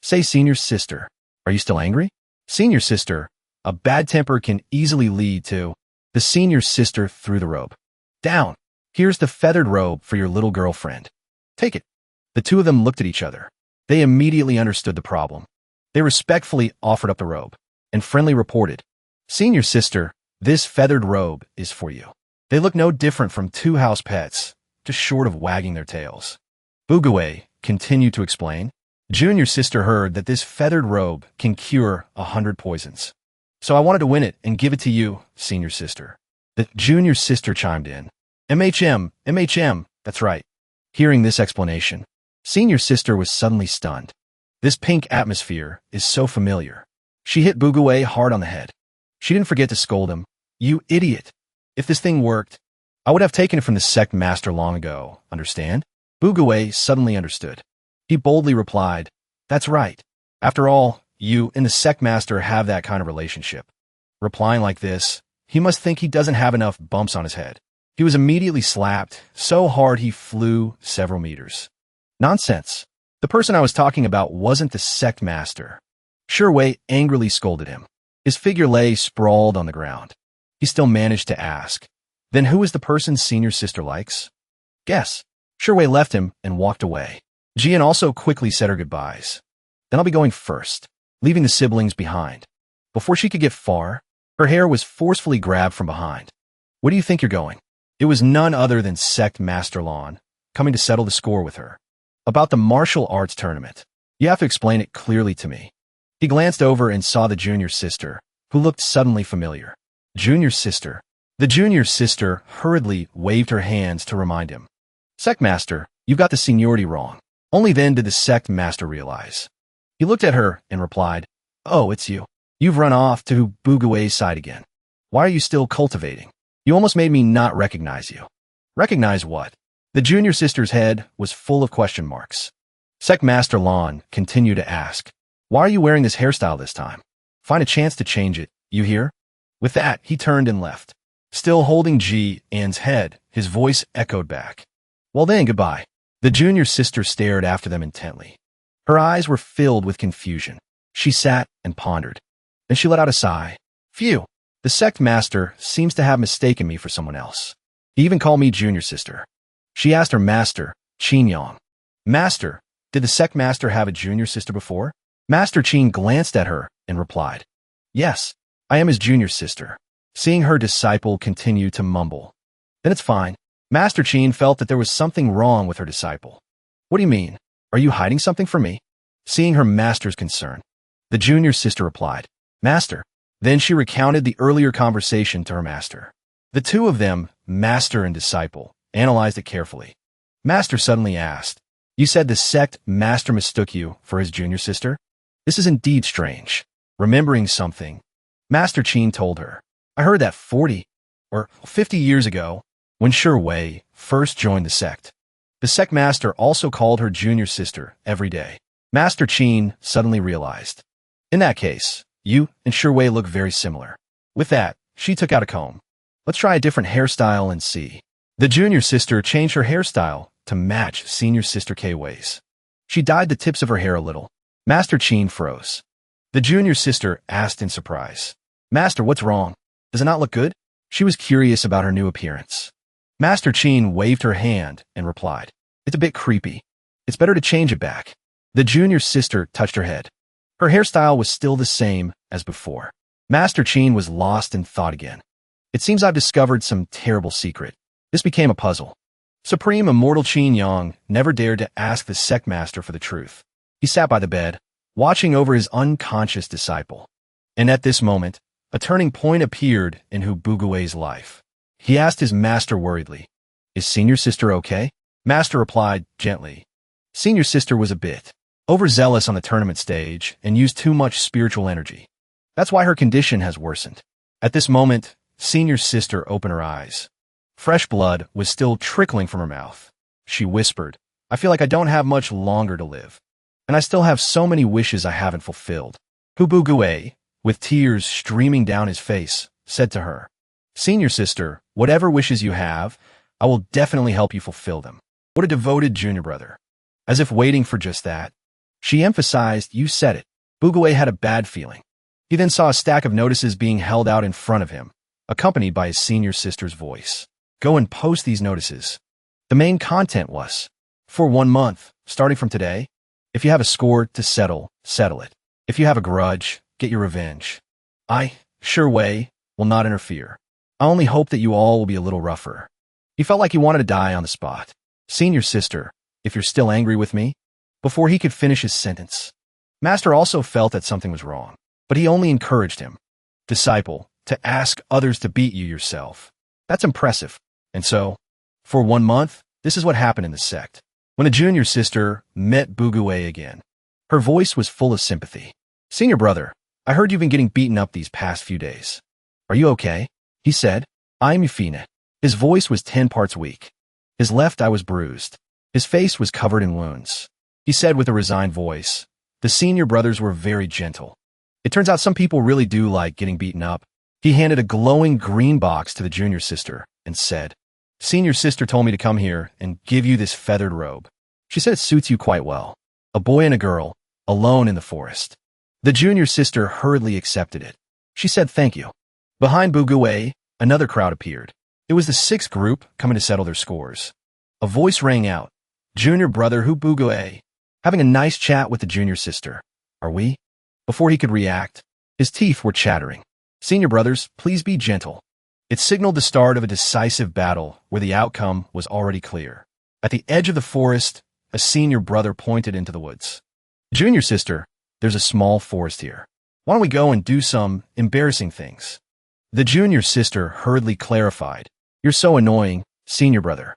Say, senior sister, are you still angry? Senior sister, a bad temper can easily lead to... The senior sister threw the robe. Down. Here's the feathered robe for your little girlfriend. Take it. The 2 of them looked at each other. They immediately understood the problem. They respectfully offered up the robe and friendly reported, Senior sister, this feathered robe is for you. They look no different from 2 house pets, just short of wagging their tails. Buguei continued to explain. Junior sister heard that this feathered robe can cure 100 poisons. So I wanted to win it and give it to you, senior sister. The junior sister chimed in. MHM, that's right. Hearing this explanation, senior sister was suddenly stunned. This pink atmosphere is so familiar. She hit Buguei hard on the head. She didn't forget to scold him. You idiot. If this thing worked, I would have taken it from the Sect Master long ago, understand? Buguei suddenly understood. He boldly replied, That's right. After all, you and the Sect Master have that kind of relationship. Replying like this, he must think he doesn't have enough bumps on his head. He was immediately slapped so hard he flew several meters. Nonsense. The person I was talking about wasn't the sect master. Wei angrily scolded him. His figure lay sprawled on the ground. He still managed to ask, "Then who is the person senior sister likes?" "Guess." Wei left him and walked away. Jian also quickly said her goodbyes. "Then I'll be going first," leaving the siblings behind. Before she could get far, her hair was forcefully grabbed from behind. "Where do you think you're going?" It was none other than Sect Master Lon, coming to settle the score with her. "About the martial arts tournament. You have to explain it clearly to me." He glanced over and saw the junior sister, who looked suddenly familiar. Junior sister. The junior sister hurriedly waved her hands to remind him. "Sect Master, you've got the seniority wrong." Only then did the Sect Master realize. He looked at her and replied, "Oh, it's you. You've run off to Bugue's side again. Why are you still cultivating? You almost made me not recognize you." "Recognize what?" The junior sister's head was full of question marks. Sect Master Lon continued to ask, "Why are you wearing this hairstyle this time? Find a chance to change it, you hear?" With that, he turned and left. Still holding Ji An's head, his voice echoed back. "Well then, goodbye." The junior sister stared after them intently. Her eyes were filled with confusion. She sat and pondered. Then she let out a sigh. "Phew, the sect master seems to have mistaken me for someone else. He even called me junior sister." She asked her master, Qin Yang. "Master, did the sect master have a junior sister before?" Master Qin glanced at her and replied, "Yes, I am his junior sister." Seeing her disciple continue to mumble. "Then it's fine." Master Qin felt that there was something wrong with her disciple. "What do you mean? Are you hiding something from me?" Seeing her master's concern, the junior sister replied, "Master." Then she recounted the earlier conversation to her master. The two of them, master and disciple, analyzed it carefully. Master suddenly asked, "You said the sect master mistook you for his junior sister? This is indeed strange." Remembering something, Master Qin told her, "I heard that 40 or 50 years ago, when Wei first joined the sect, the sect master also called her junior sister every day." Master Qin suddenly realized, "In that case, you and Wei look very similar." With that, she took out a comb. "Let's try a different hairstyle and see." The junior sister changed her hairstyle to match senior sister Wei's. She dyed the tips of her hair a little. Master Qin froze. The junior sister asked in surprise, "Master, what's wrong? Does it not look good?" She was curious about her new appearance. Master Qin waved her hand and replied, "It's a bit creepy. It's better to change it back." The junior sister touched her head. Her hairstyle was still the same as before. Master Qin was lost in thought again. "It seems I've discovered some terrible secret." This became a puzzle. Supreme Immortal Qin Yang never dared to ask the sect master for the truth. He sat by the bed, watching over his unconscious disciple. And at this moment, a turning point appeared in Bugue's life. He asked his master worriedly, "Is senior sister okay?" Master replied gently. Senior sister was a bit overzealous on the tournament stage and used too much spiritual energy. That's why her condition has worsened. At this moment, senior sister opened her eyes. Fresh blood was still trickling from her mouth. She whispered, "I feel like I don't have much longer to live. And I still have so many wishes I haven't fulfilled." Bugue, with tears streaming down his face, said to her, "Senior sister, whatever wishes you have, I will definitely help you fulfill them." What a devoted junior brother. As if waiting for just that, she emphasized, "You said it." Bugue had a bad feeling. He then saw a stack of notices being held out in front of him, accompanied by his senior sister's voice. "Go and post these notices." The main content was, "For 1 month, starting from today, if you have a score to settle, settle it. If you have a grudge, get your revenge. Wei, will not interfere. I only hope that you all will be a little rougher." He felt like he wanted to die on the spot. "Senior sister, if you're still angry with me," before he could finish his sentence. Master also felt that something was wrong, but he only encouraged him. "Disciple, to ask others to beat you yourself. That's impressive." And so, for 1 month, this is what happened in the sect. When the junior sister met Bugue again, her voice was full of sympathy. "Senior brother, I heard you've been getting beaten up these past few days. Are you okay?" He said. "I'm Yufine." His voice was 10 parts weak. His left eye was bruised. His face was covered in wounds. He said with a resigned voice, "The senior brothers were very gentle. It turns out some people really do like getting beaten up." He handed a glowing green box to the junior sister and said, "Senior sister told me to come here and give you this feathered robe. She said it suits you quite well." a boy and a girl, alone in the forest. The junior sister hurriedly accepted it. She said thank you. Behind Bugue, another crowd appeared. It was the sixth group coming to settle their scores. A voice rang out. Junior brother who Bugue. Having a nice chat with the junior sister. Are we? Before he could react, his teeth were chattering. Senior brothers, please be gentle. It signaled the start of a decisive battle where the outcome was already clear. At the edge of the forest, a senior brother pointed into the woods. Junior sister, there's a small forest here. Why don't we go and do some embarrassing things? The junior sister hurriedly clarified. You're so annoying, senior brother.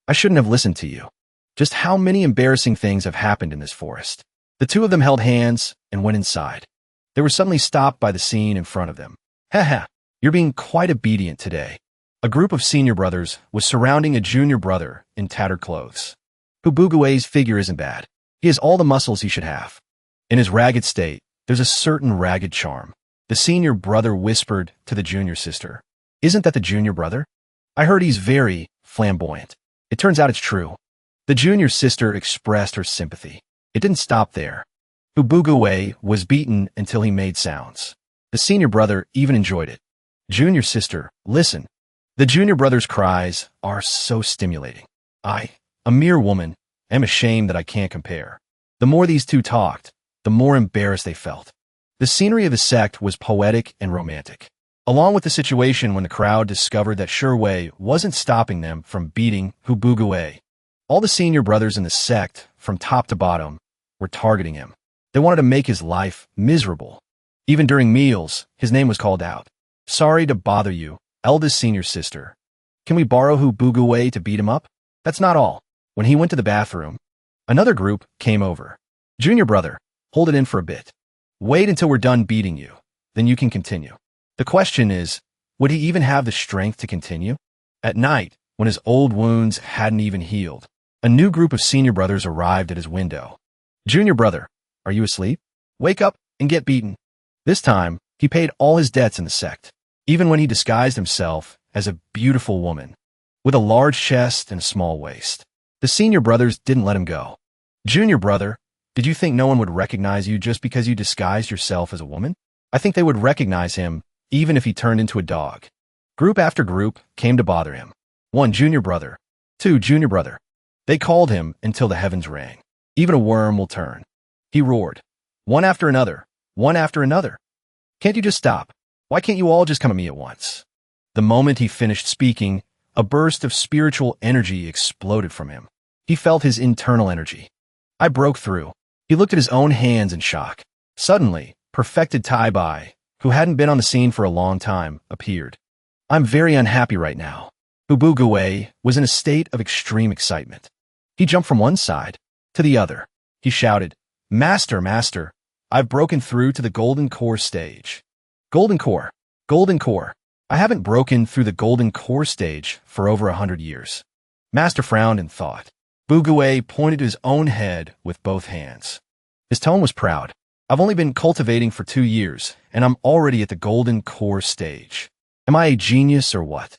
I shouldn't have listened to you. Just how many embarrassing things have happened in this forest? The two of them held hands and went inside. They were suddenly stopped by the scene in front of them. Haha, you're being quite obedient today. A group of senior brothers was surrounding a junior brother in tattered clothes. Hubugue's figure isn't bad. He has all the muscles he should have. In his ragged state, there's a certain ragged charm. The senior brother whispered to the junior sister. Isn't that the junior brother? I heard he's very flamboyant. It turns out it's true. The junior sister expressed her sympathy. It didn't stop there. Hubugue was beaten until he made sounds. The senior brother even enjoyed it. Junior sister, listen. The junior brother's cries are so stimulating. I, a mere woman, am ashamed that I can't compare. The more these two talked, the more embarrassed they felt. The scenery of the sect was poetic and romantic. Along with the situation when the crowd discovered that Sherway wasn't stopping them from beating Hubugue. All the senior brothers in the sect, from top to bottom, were targeting him. They wanted to make his life miserable. Even during meals, his name was called out. Sorry to bother you, eldest senior sister. Can we borrow Hubugue to beat him up? That's not all. When he went to the bathroom, another group came over. Junior brother, hold it in for a bit. Wait until we're done beating you. Then you can continue. The question is, would he even have the strength to continue? At night, when his old wounds hadn't even healed, a new group of senior brothers arrived at his window. Junior brother, are you asleep? Wake up and get beaten. This time, he paid all his debts in the sect, even when he disguised himself as a beautiful woman, with a large chest and a small waist. The senior brothers didn't let him go. Junior brother, did you think no one would recognize you just because you disguised yourself as a woman? I think they would recognize him even if he turned into a dog. Group after group came to bother him. 1 junior brother, 2 junior brother. They called him until the heavens rang. Even a worm will turn. He roared. One after another, one after another. Can't you just stop? Why can't you all just come at me at once? The moment he finished speaking, a burst of spiritual energy exploded from him. He felt his internal energy. I broke through. He looked at his own hands in shock. Suddenly, perfected Tai Bai, who hadn't been on the scene for a long time, appeared. I'm very unhappy right now. Hubugue was in a state of extreme excitement. He jumped from one side to the other. He shouted, Master, Master, I've broken through to the Golden Core stage. Golden Core, Golden Core. I haven't broken through the Golden Core stage for over 100 years. Master frowned in thought. Bugue pointed to his own head with both hands. His tone was proud. I've only been cultivating for 2 years, and I'm already at the Golden Core stage. Am I a genius or what?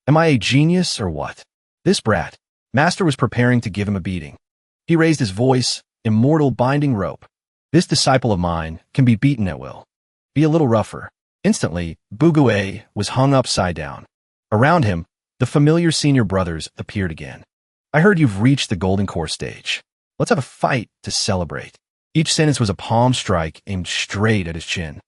Am I a genius or what? This brat. Master was preparing to give him a beating. He raised his voice, immortal binding rope. This disciple of mine can be beaten at will. Be a little rougher. Instantly, Bugue was hung upside down. Around him, the familiar senior brothers appeared again. I heard you've reached the Golden Core stage. Let's have a fight to celebrate. Each sentence was a palm strike aimed straight at his chin.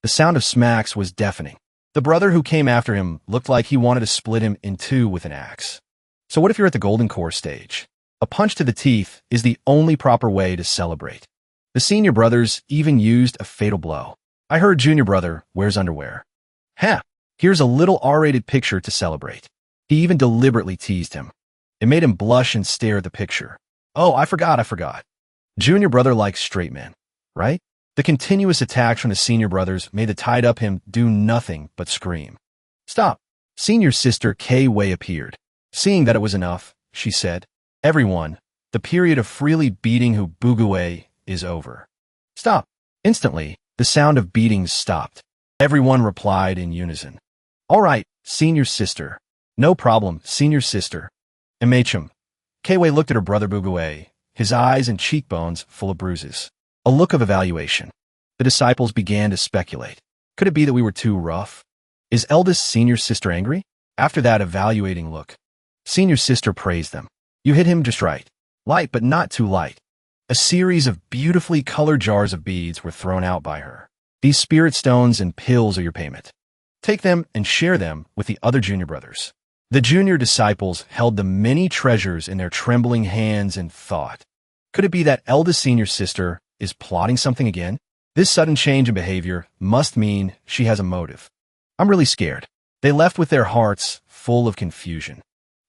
The sound of smacks was deafening. The brother who came after him looked like he wanted to split him in two with an axe. So what if you're at the Golden Core stage? A punch to the teeth is the only proper way to celebrate. The senior brothers even used a fatal blow. I heard junior brother wears underwear. Ha! Here's a little R-rated picture to celebrate. He even deliberately teased him. It made him blush and stare at the picture. Oh, I forgot. Junior brother likes straight men, right? The continuous attacks from the senior brothers made the tied-up him do nothing but scream. Stop! Senior sister K-Wei appeared. Seeing that it was enough, she said, Everyone, the period of freely beating Hubugue is over. Stop! Instantly, the sound of beatings stopped. Everyone replied in unison. All right, senior sister. No problem, senior sister. MHM. K-Wei looked at her brother Bugue, his eyes and cheekbones full of bruises. A look of evaluation. The disciples began to speculate. Could it be that we were too rough? Is eldest senior sister angry? After that evaluating look, senior sister praised them. You hit him just right. Light, but not too light. A series of beautifully colored jars of beads were thrown out by her. These spirit stones and pills are your payment. Take them and share them with the other junior brothers. The junior disciples held the many treasures in their trembling hands and thought, could it be that eldest senior sister is plotting something again? This sudden change in behavior must mean she has a motive. I'm really scared. They left with their hearts full of confusion.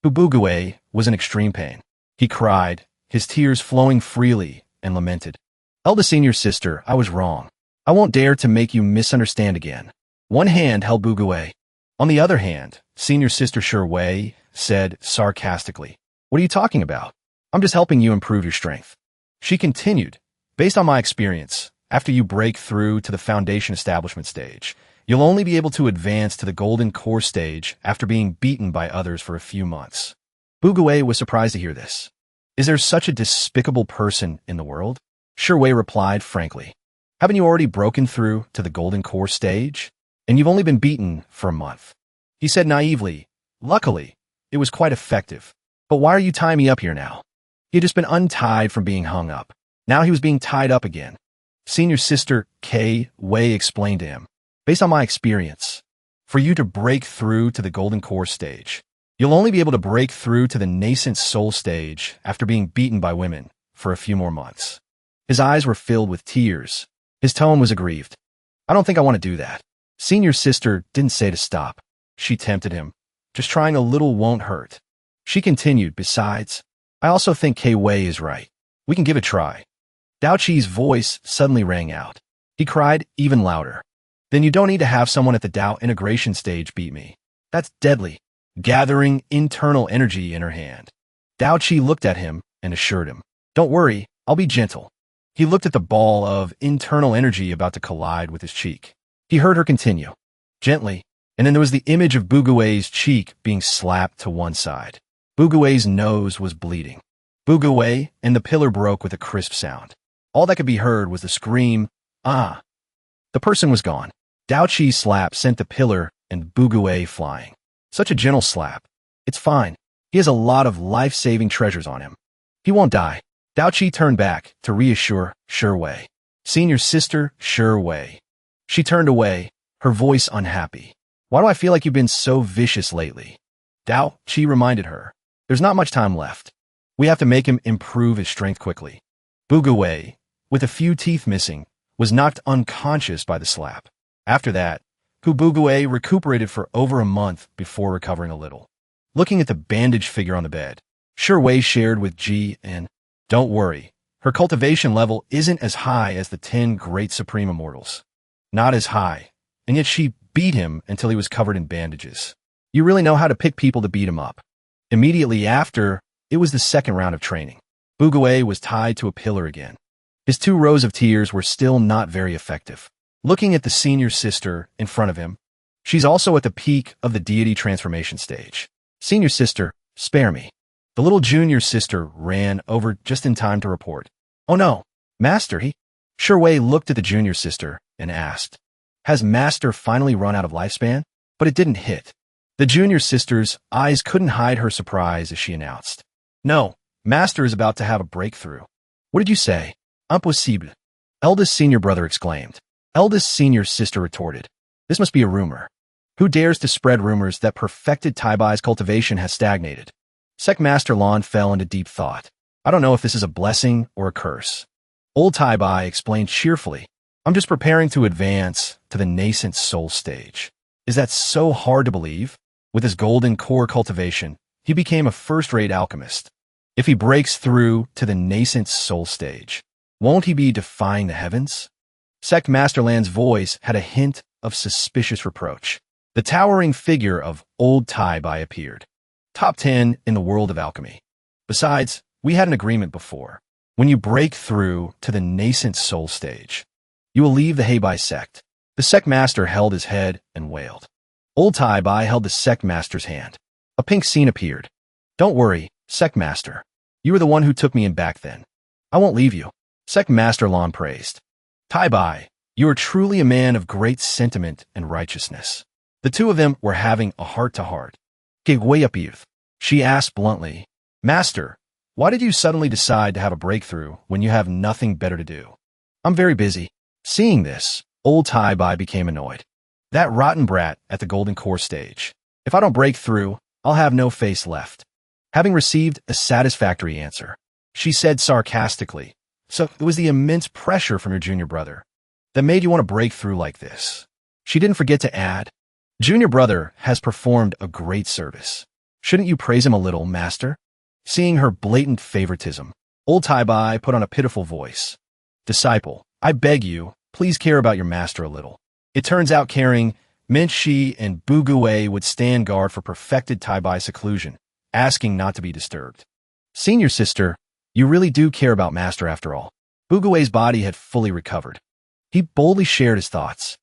Bubugue was in extreme pain. He cried, his tears flowing freely, and lamented. Eldest senior sister, I was wrong. I won't dare to make you misunderstand again. One hand held Bugue. On the other hand, senior sister Sherway said sarcastically, what are you talking about? I'm just helping you improve your strength. She continued, based on my experience, after you break through to the foundation establishment stage, you'll only be able to advance to the golden core stage after being beaten by others for a few months. Bugue was surprised to hear this. Is there such a despicable person in the world? Sherway replied frankly. Haven't you already broken through to the golden core stage? And you've only been beaten for a month. He said naively, luckily, it was quite effective. But why are you tying me up here now? He had just been untied from being hung up. Now he was being tied up again. Senior sister Kay Wei explained to him, based on my experience, for you to break through to the golden core stage, you'll only be able to break through to the nascent soul stage after being beaten by women for a few more months. His eyes were filled with tears. His tone was aggrieved. I don't think I want to do that. Senior sister didn't say to stop. She tempted him. Just trying a little won't hurt. She continued, besides, I also think Kay Wei is right. We can give it a try. Dao Chi's voice suddenly rang out. He cried even louder. Then you don't need to have someone at the Dao integration stage beat me. That's deadly. Gathering internal energy in her hand. Dao Chi looked at him and assured him, don't worry, I'll be gentle. He looked at the ball of internal energy about to collide with his cheek. He heard her continue, gently, and then there was the image of Bugue's cheek being slapped to one side. Bugue's nose was bleeding. Bugue and the pillar broke with a crisp sound. All that could be heard was the scream, ah. The person was gone. Dao Chi's slap sent the pillar and Bugue flying. Such a gentle slap. It's fine. He has a lot of life-saving treasures on him. He won't die. Dao Chi turned back to reassure Sherway. Senior sister Sherway. She turned away, her voice unhappy. Why do I feel like you've been so vicious lately? Dao Chi reminded her. There's not much time left. We have to make him improve his strength quickly. Bugue, with a few teeth missing, was knocked unconscious by the slap. After that, Bugue recuperated for over a month before recovering a little. Looking at the bandaged figure on the bed, Sherway shared with Ji and, don't worry, her cultivation level isn't as high as the 10 great supreme immortals. Not as high, and yet she beat him until he was covered in bandages. You really know how to pick people to beat him up. Immediately after, it was the second round of training. Bugue was tied to a pillar again. His 2 rows of tears were still not very effective. Looking at the senior sister in front of him, she's also at the peak of the deity transformation stage. Senior sister, spare me. The little junior sister ran over just in time to report. Oh no, Master, he... Sherway looked at the junior sister and asked, has Master finally run out of lifespan? But it didn't hit. The junior sister's eyes couldn't hide her surprise as she announced, no, Master is about to have a breakthrough. What did you say? Impossible. Eldest senior brother exclaimed. Eldest senior sister retorted. This must be a rumor. Who dares to spread rumors that perfected Taibai's cultivation has stagnated? Sect Master Lon fell into deep thought. I don't know if this is a blessing or a curse. Old Taibai explained cheerfully. I'm just preparing to advance to the nascent soul stage. Is that so hard to believe? With his golden core cultivation, he became a first-rate alchemist. If he breaks through to the nascent soul stage, won't he be defying the heavens? Sect Master Lan's voice had a hint of suspicious reproach. The towering figure of old Taibai appeared. Top 10 in the world of alchemy. Besides, we had an agreement before. When you break through to the nascent soul stage, you will leave the Heibai sect. The sect master held his head and wailed. Old Taibai held the sect master's hand. A pink scene appeared. Don't worry, sect master. You were the one who took me in back then. I won't leave you. Sect Master Lon praised. Tai Bai, you are truly a man of great sentiment and righteousness. The two of them were having a heart-to-heart. She asked bluntly, Master, why did you suddenly decide to have a breakthrough when you have nothing better to do? I'm very busy. Seeing this, old Tai Bai became annoyed. That rotten brat at the Golden Core stage. If I don't break through, I'll have no face left. Having received a satisfactory answer, she said sarcastically, so it was the immense pressure from your junior brother that made you want to break through like this. She didn't forget to add, Junior brother has performed a great service. Shouldn't you praise him a little, Master? Seeing her blatant favoritism, old Tai Bai put on a pitiful voice. Disciple, I beg you, please care about your master a little. It turns out caring, meant she and Bugue would stand guard for perfected Tai Bai's seclusion, asking not to be disturbed. Senior sister, you really do care about Master after all. Bugue's body had fully recovered. He boldly shared his thoughts.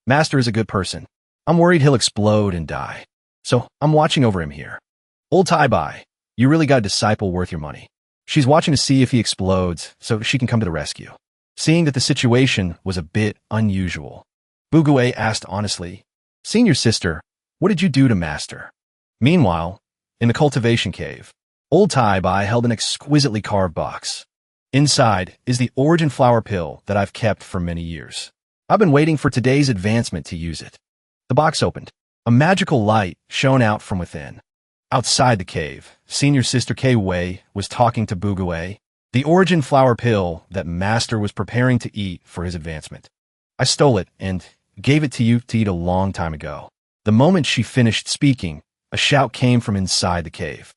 Master is a good person. I'm worried he'll explode and die. So I'm watching over him here. Old Tai Bai, you really got a disciple worth your money. She's watching to see if he explodes so she can come to the rescue. Seeing that the situation was a bit unusual, Bugue asked honestly, Senior sister, what did you do to Master? Meanwhile, in the cultivation cave, old Tai Bai held an exquisitely carved box. Inside is the origin flower pill that I've kept for many years. I've been waiting for today's advancement to use it. The box opened. A magical light shone out from within. Outside the cave, Senior Sister K-Wei was talking to Bugue, the origin flower pill that Master was preparing to eat for his advancement. I stole it and gave it to you to eat a long time ago. The moment she finished speaking, a shout came from inside the cave.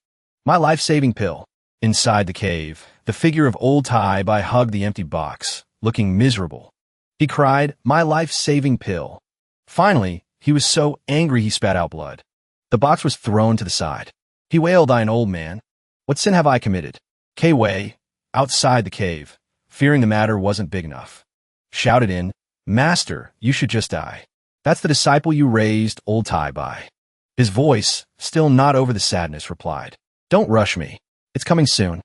My life-saving pill. Inside the cave, the figure of old Tai Bai hugged the empty box, looking miserable. He cried, my life-saving pill. Finally, he was so angry he spat out blood. The box was thrown to the side. He wailed, I an old man. What sin have I committed? K-Wei, outside the cave, fearing the matter wasn't big enough, shouted in, Master, you should just die. That's the disciple you raised, old Tai Bai. His voice, still not over the sadness, replied, Don't rush me. It's coming soon.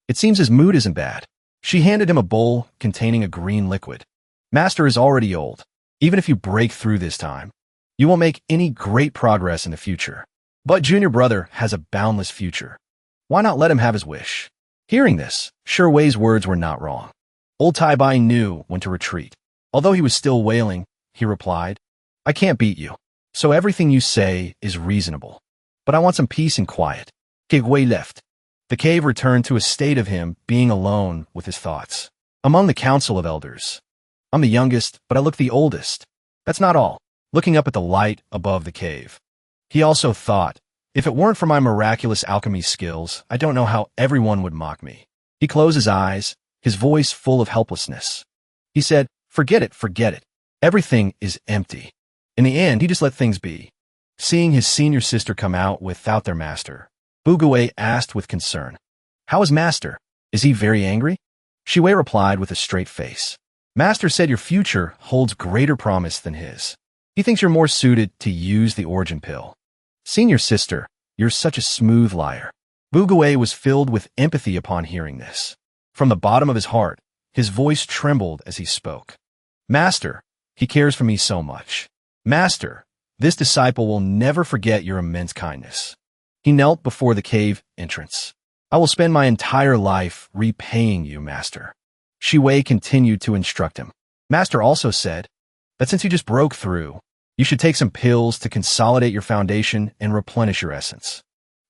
It seems his mood isn't bad. She handed him a bowl containing a green liquid. Master is already old. Even if you break through this time, you won't make any great progress in the future. But junior brother has a boundless future. Why not let him have his wish? Hearing this, Wei's words were not wrong. Old Tai Bai knew when to retreat. Although he was still wailing, he replied, I can't beat you, so everything you say is reasonable. But I want some peace and quiet. Wei left. The cave returned to a state of him being alone with his thoughts. Among the council of elders, I'm the youngest, but I look the oldest. That's not all. Looking up at the light above the cave, he also thought, if it weren't for my miraculous alchemy skills, I don't know how everyone would mock me. He closed his eyes, his voice full of helplessness. He said, forget it, forget it. Everything is empty. In the end, he just let things be. Seeing his senior sister come out without their master, Bugue asked with concern, How is Master? Is he very angry? Wei replied with a straight face. Master said your future holds greater promise than his. He thinks you're more suited to use the origin pill. Senior sister, you're such a smooth liar. Bugue was filled with empathy upon hearing this. From the bottom of his heart, his voice trembled as he spoke. Master, he cares for me so much. Master, this disciple will never forget your immense kindness. He knelt before the cave entrance. I will spend my entire life repaying you, Master. Wei continued to instruct him. Master also said that since you just broke through, you should take some pills to consolidate your foundation and replenish your essence.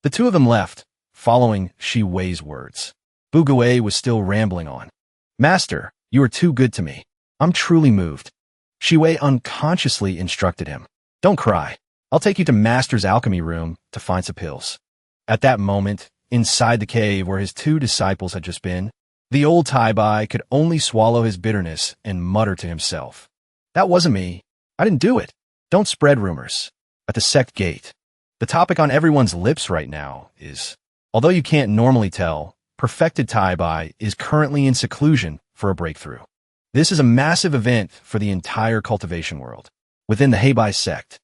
The two of them left, following Wei's words. Bugue was still rambling on. Master, you are too good to me. I'm truly moved. Wei unconsciously instructed him. Don't cry. I'll take you to Master's alchemy room to find some pills. At that moment, inside the cave where his two disciples had just been, the old Tai Bai could only swallow his bitterness and mutter to himself. That wasn't me. I didn't do it. Don't spread rumors. At the Sect gate, the topic on everyone's lips right now is, although you can't normally tell, perfected Tai Bai is currently in seclusion for a breakthrough. This is a massive event for the entire cultivation world. Within the Heibai Sect,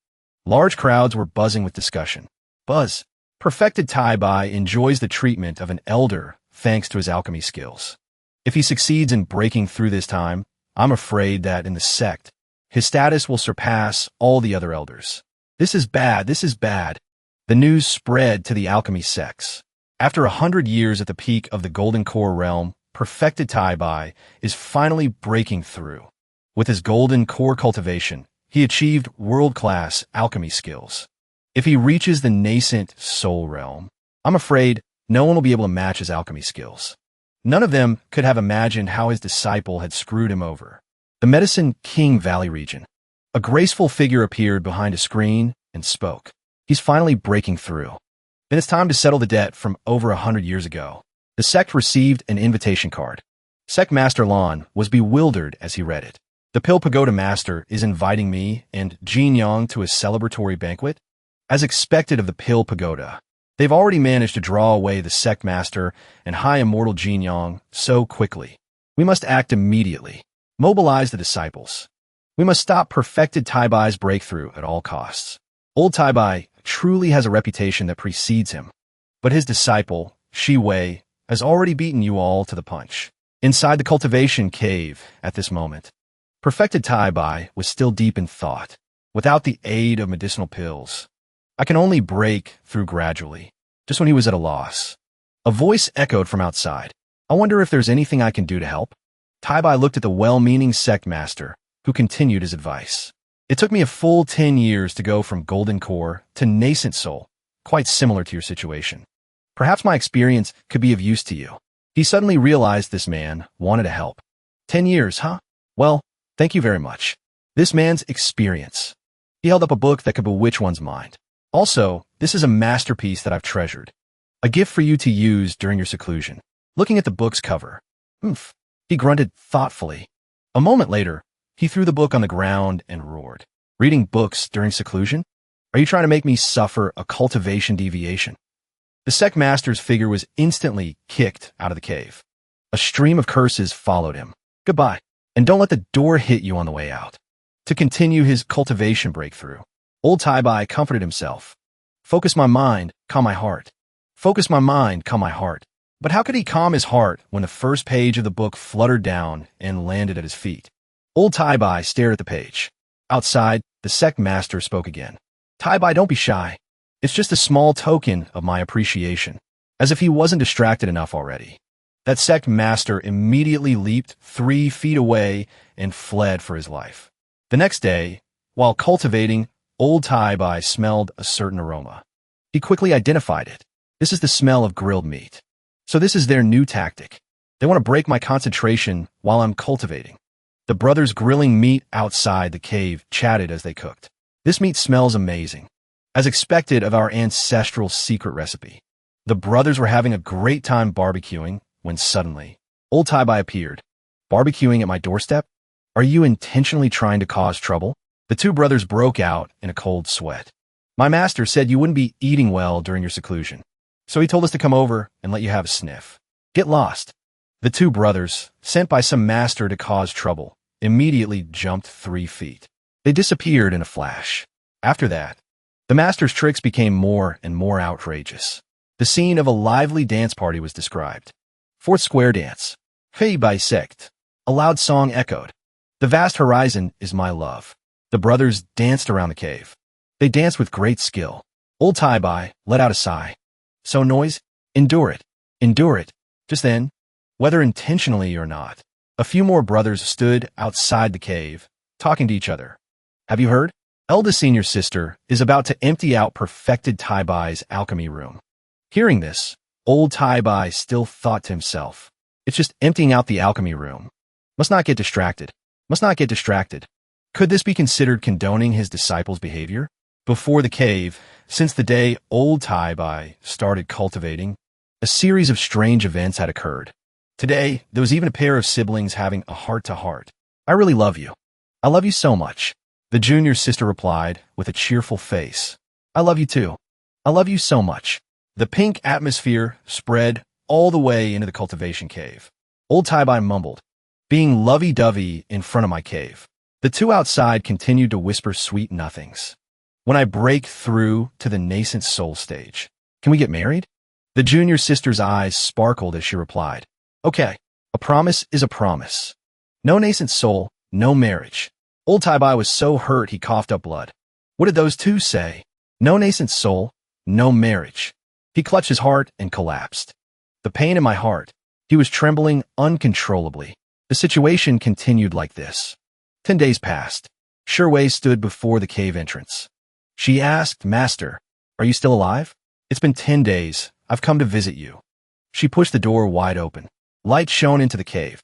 large crowds were buzzing with discussion. Buzz. Perfected Tai Bai enjoys the treatment of an elder thanks to his alchemy skills. If he succeeds in breaking through this time, I'm afraid that in the sect, his status will surpass all the other elders. This is bad, this is bad. The news spread to the alchemy sects. After 100 years at the peak of the Golden Core realm, perfected Tai-Bai is finally breaking through. With his Golden Core cultivation, he achieved world-class alchemy skills. If he reaches the nascent soul realm, I'm afraid no one will be able to match his alchemy skills. None of them could have imagined how his disciple had screwed him over. The Medicine King Valley region. A graceful figure appeared behind a screen and spoke. He's finally breaking through. Then it's time to settle the debt from over 100 years ago. The sect received an invitation card. Sect Master Lon was bewildered as he read it. The Pill Pagoda Master is inviting me and Jin Yang to a celebratory banquet. As expected of the Pill Pagoda, they've already managed to draw away the Sect Master and High Immortal Jin Yang so quickly. We must act immediately. Mobilize the disciples. We must stop perfected Tai-Bai's breakthrough at all costs. Old Tai-Bai truly has a reputation that precedes him, but his disciple, Shi Wei, has already beaten you all to the punch. Inside the cultivation cave at this moment, perfected Tai-Bai was still deep in thought. Without the aid of medicinal pills, I can only break through gradually, just when he was at a loss. A voice echoed from outside. I wonder if there's anything I can do to help? Tai-Bai looked at the well-meaning sect master, who continued his advice. It took me a full 10 years to go from Golden Core to Nascent Soul, quite similar to your situation. Perhaps my experience could be of use to you. He suddenly realized this man wanted to help. 10 years, huh? Well, thank you very much. This man's experience. He held up a book that could bewitch one's mind. Also, this is a masterpiece that I've treasured. A gift for you to use during your seclusion. Looking at the book's cover. Oomph. He grunted thoughtfully. A moment later, he threw the book on the ground and roared. Reading books during seclusion? Are you trying to make me suffer a cultivation deviation? The sect master's figure was instantly kicked out of the cave. A stream of curses followed him. Goodbye, and don't let the door hit you on the way out. To continue his cultivation breakthrough, old Tai-Bai comforted himself. Focus my mind, calm my heart. Focus my mind, calm my heart. But how could he calm his heart when the first page of the book fluttered down and landed at his feet? Old Tai-Bai stared at the page. Outside, the sect master spoke again. Tai-Bai, don't be shy. It's just a small token of my appreciation. As if he wasn't distracted enough already. That sect master immediately leaped 3 feet away and fled for his life. The next day, while cultivating, old Tai-Bai smelled a certain aroma. He quickly identified it. This is the smell of grilled meat. So this is their new tactic. They want to break my concentration while I'm cultivating. The brothers grilling meat outside the cave chatted as they cooked. This meat smells amazing. As expected of our ancestral secret recipe. The brothers were having a great time barbecuing when suddenly, old Tai-Bai appeared. Barbecuing at my doorstep? Are you intentionally trying to cause trouble? The 2 brothers broke out in a cold sweat. My master said you wouldn't be eating well during your seclusion. So he told us to come over and let you have a sniff. Get lost. The 2 brothers, sent by some master to cause trouble, immediately jumped 3 feet. They disappeared in a flash. After that, the master's tricks became more and more outrageous. The scene of a lively dance party was described. 4th square dance. Hey by Sect. A loud song echoed. The vast horizon is my love. The brothers danced around the cave. They danced with great skill. Old Tai-Bai let out a sigh. So noise? Endure it. Endure it. Just then, whether intentionally or not, a few more brothers stood outside the cave, talking to each other. Have you heard? Eldest senior sister is about to empty out perfected Tai-Bai's alchemy room. Hearing this, old Tai-Bai still thought to himself, it's just emptying out the alchemy room. Must not get distracted. Must not get distracted. Could this be considered condoning his disciples' behavior? Before the cave, since the day old Tai-Bai started cultivating, a series of strange events had occurred. Today, there was even a pair of siblings having a heart-to-heart. I really love you. I love you so much. The junior sister replied with a cheerful face. I love you too. I love you so much. The pink atmosphere spread all the way into the cultivation cave. Old Tai-Bai mumbled, being lovey-dovey in front of my cave. The 2 outside continued to whisper sweet nothings. When I break through to the nascent soul stage, can we get married? The junior sister's eyes sparkled as she replied, "Okay, a promise is a promise. No nascent soul, no marriage." Old Tai-Bai was so hurt he coughed up blood. What did those two say? No nascent soul, no marriage. He clutched his heart and collapsed. The pain in my heart. He was trembling uncontrollably. The situation continued like this. 10 days passed. Wei stood before the cave entrance. She asked, "Master, are you still alive? It's been 10 days. I've come to visit you." She pushed the door wide open. Light shone into the cave.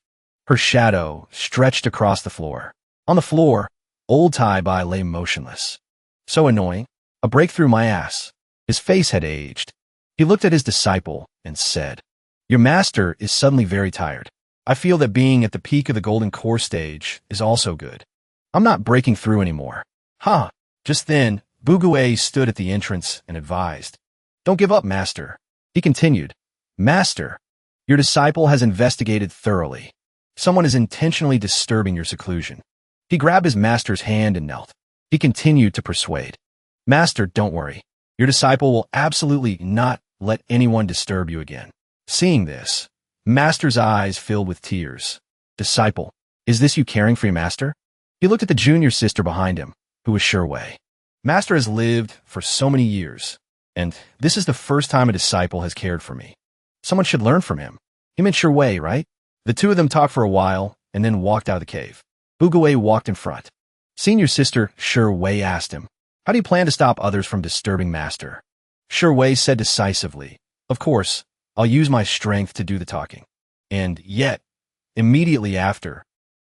Her shadow stretched across the floor. On the floor, old Tai-Bai lay motionless. So annoying. A breakthrough my ass. His face had aged. He looked at his disciple and said, "Your master is suddenly very tired. I feel that being at the peak of the golden core stage is also good. I'm not breaking through anymore." Huh. Just then, Bugue stood at the entrance and advised, "Don't give up, master." He continued, "Master, your disciple has investigated thoroughly. Someone is intentionally disturbing your seclusion." He grabbed his master's hand and knelt. He continued to persuade, "Master, don't worry. Your disciple will absolutely not let anyone disturb you again." Seeing this, master's eyes filled with tears. "Disciple, is this you caring for your master?" He looked at the junior sister behind him, who was Wei. "Master has lived for so many years, and this is the first time a disciple has cared for me. Someone should learn from him." He meant Wei, right? The two of them talked for a while and then walked out of the cave. Bugue walked in front. Senior sister Wei asked him, "How do you plan to stop others from disturbing master?" Wei said decisively, "Of course, I'll use my strength to do the talking." And yet, immediately after,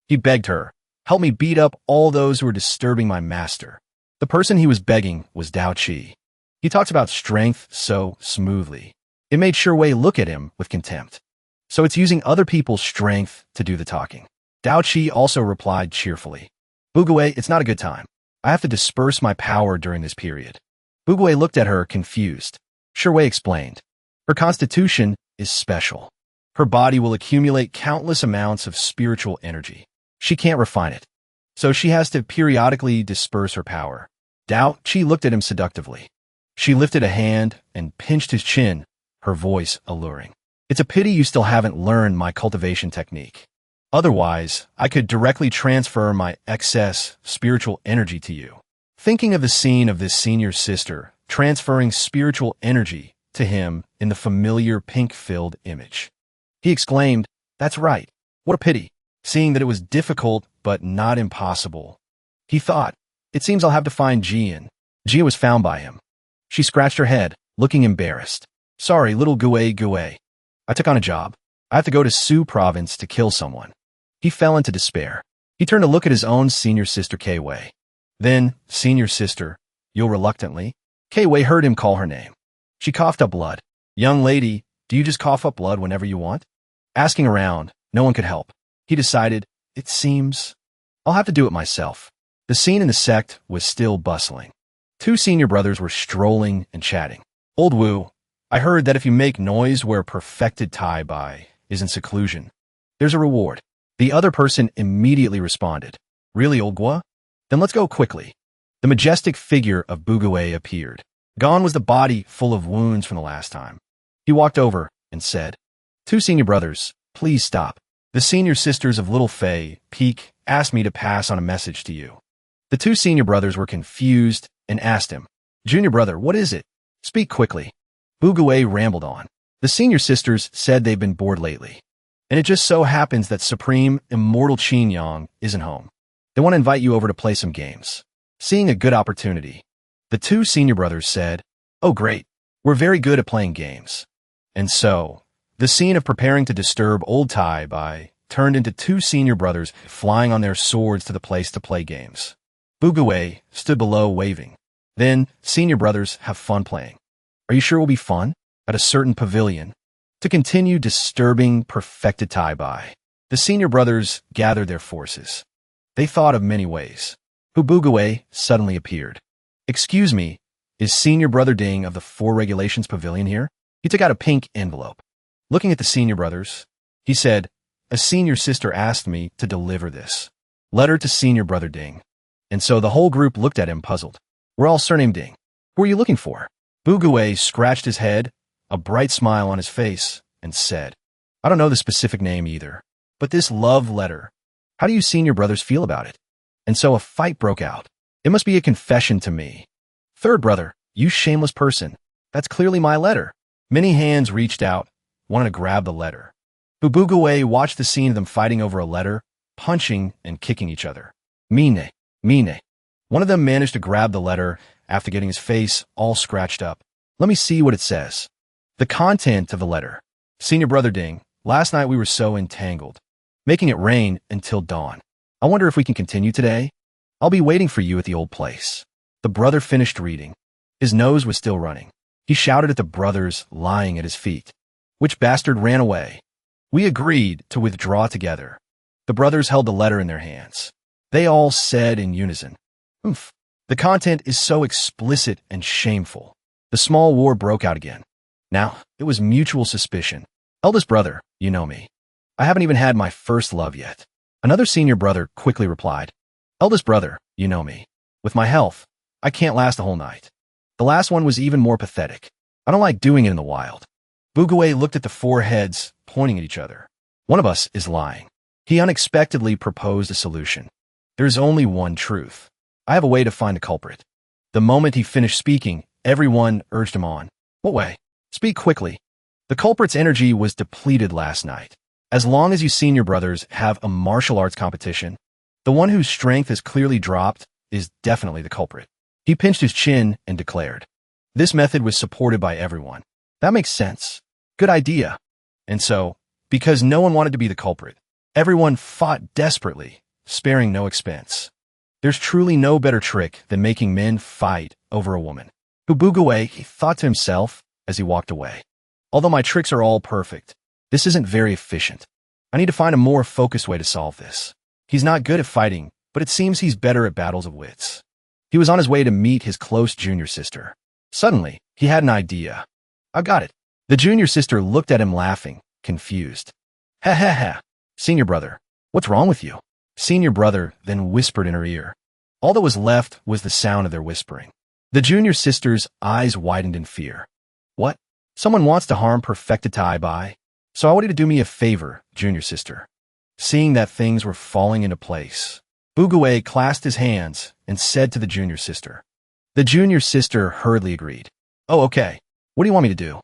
he begged her, "Help me beat up all those who are disturbing my master." The person he was begging was Dao Qi. He talks about strength so smoothly. It made Wei look at him with contempt. So it's using other people's strength to do the talking. Dao Qi also replied cheerfully, "Bugue, it's not a good time. I have to disperse my power during this period." Bugue looked at her confused. Wei explained, "Her constitution is special. Her body will accumulate countless amounts of spiritual energy. She can't refine it, so she has to periodically disperse her power." Dao Qi looked at him seductively. She lifted a hand and pinched his chin, her voice alluring. "It's a pity you still haven't learned my cultivation technique. Otherwise, I could directly transfer my excess spiritual energy to you." Thinking of the scene of this senior sister transferring spiritual energy to him in the familiar pink-filled image, he exclaimed, "That's right. What a pity." Seeing that it was difficult but not impossible, he thought, "It seems I'll have to find Jian." Jia was found by him. She scratched her head, looking embarrassed. "Sorry, little Gue. I took on a job. I have to go to Su province to kill someone." He fell into despair. He turned to look at his own senior sister Wei. Then, senior sister, you'll reluctantly. Wei heard him call her name. She coughed up blood. "Young lady, do you just cough up blood whenever you want?" Asking around, no one could help. He decided, "It seems I'll have to do it myself." The scene in the sect was still bustling. Two senior brothers were strolling and chatting. "Old Wu, I heard that if you make noise where perfected Tai-Bai is in seclusion, there's a reward." The other person immediately responded, "Really, old Gua? Then let's go quickly." The majestic figure of Bugue appeared. Gone was the body full of wounds from the last time. He walked over and said, "Two senior brothers, please stop. The senior sisters of Little Fei, Peak, asked me to pass on a message to you." The two senior brothers were confused and asked him, "Junior brother, what is it? Speak quickly." Bugue rambled on. The senior sisters said they've been bored lately, and it just so happens that Supreme Immortal Qin Yang isn't home. They want to invite you over to play some games. Seeing a good opportunity, the two senior brothers said, "Oh great, we're very good at playing games." And so, the scene of preparing to disturb old Tai-Bai turned into two senior brothers flying on their swords to the place to play games. Bugue stood below waving. Then, senior brothers have fun playing. Are you sure it will be fun? At a certain pavilion. To continue disturbing perfected Tai-Bai, the senior brothers gathered their forces. They thought of many ways. Bugue suddenly appeared. "Excuse me, is senior brother Ding of the Four Regulations Pavilion here?" He took out a pink envelope. Looking at the senior brothers, he said, "A senior sister asked me to deliver this letter to senior brother Ding." And so the whole group looked at him puzzled. "We're all surnamed Ding. Who are you looking for?" Bugue scratched his head. a bright smile on his face, and said, I don't know the specific name either, but this love letter, how do you senior brothers feel about it? And so a fight broke out. It must be a confession to me. Third brother, you shameless person. That's clearly my letter. Many hands reached out, wanted to grab the letter. Fubugawa watched the scene of them fighting over a letter, punching and kicking each other. Mine. One of them managed to grab the letter after getting his face all scratched up. Let me see what it says. The content of the letter. Senior brother Ding, last night we were so entangled, making it rain until dawn. I wonder if we can continue today? I'll be waiting for you at the old place. The brother finished reading. His nose was still running. He shouted at the brothers lying at his feet. Which bastard ran away? We agreed to withdraw together. The brothers held the letter in their hands. They all said in unison, Oomph. The content is so explicit and shameful. The small war broke out again. Now, it was mutual suspicion. Eldest brother, you know me. I haven't even had my first love yet. Another senior brother quickly replied, Eldest brother, you know me. With my health, I can't last the whole night. The last one was even more pathetic. I don't like doing it in the wild. Fubugawa looked at the four heads, pointing at each other. One of us is lying. He unexpectedly proposed a solution. There's only one truth. I have a way to find the culprit. The moment he finished speaking, everyone urged him on. What way? Speak quickly. The culprit's energy was depleted last night. As long as you senior brothers have a martial arts competition, the one whose strength has clearly dropped is definitely the culprit. He pinched his chin and declared. This method was supported by everyone. That makes sense. Good idea. And so, because no one wanted to be the culprit, everyone fought desperately, sparing no expense. There's truly no better trick than making men fight over a woman. Fubugawa, he thought to himself as he walked away. Although my tricks are all perfect, this isn't very efficient. I need to find a more focused way to solve this. He's not good at fighting, but it seems he's better at battles of wits. He was on his way to meet his close junior sister. Suddenly, he had an idea. I got it. The junior sister looked at him laughing, confused. Ha ha ha. Senior brother, what's wrong with you? Senior brother then whispered in her ear. All that was left was the sound of their whispering. The junior sister's eyes widened in fear. What? Someone wants to harm perfected by? So I want you to do me a favor, junior sister. Seeing that things were falling into place, Fubugawa clasped his hands and said to the junior sister. The junior sister hurriedly agreed. Oh, okay. What do you want me to do?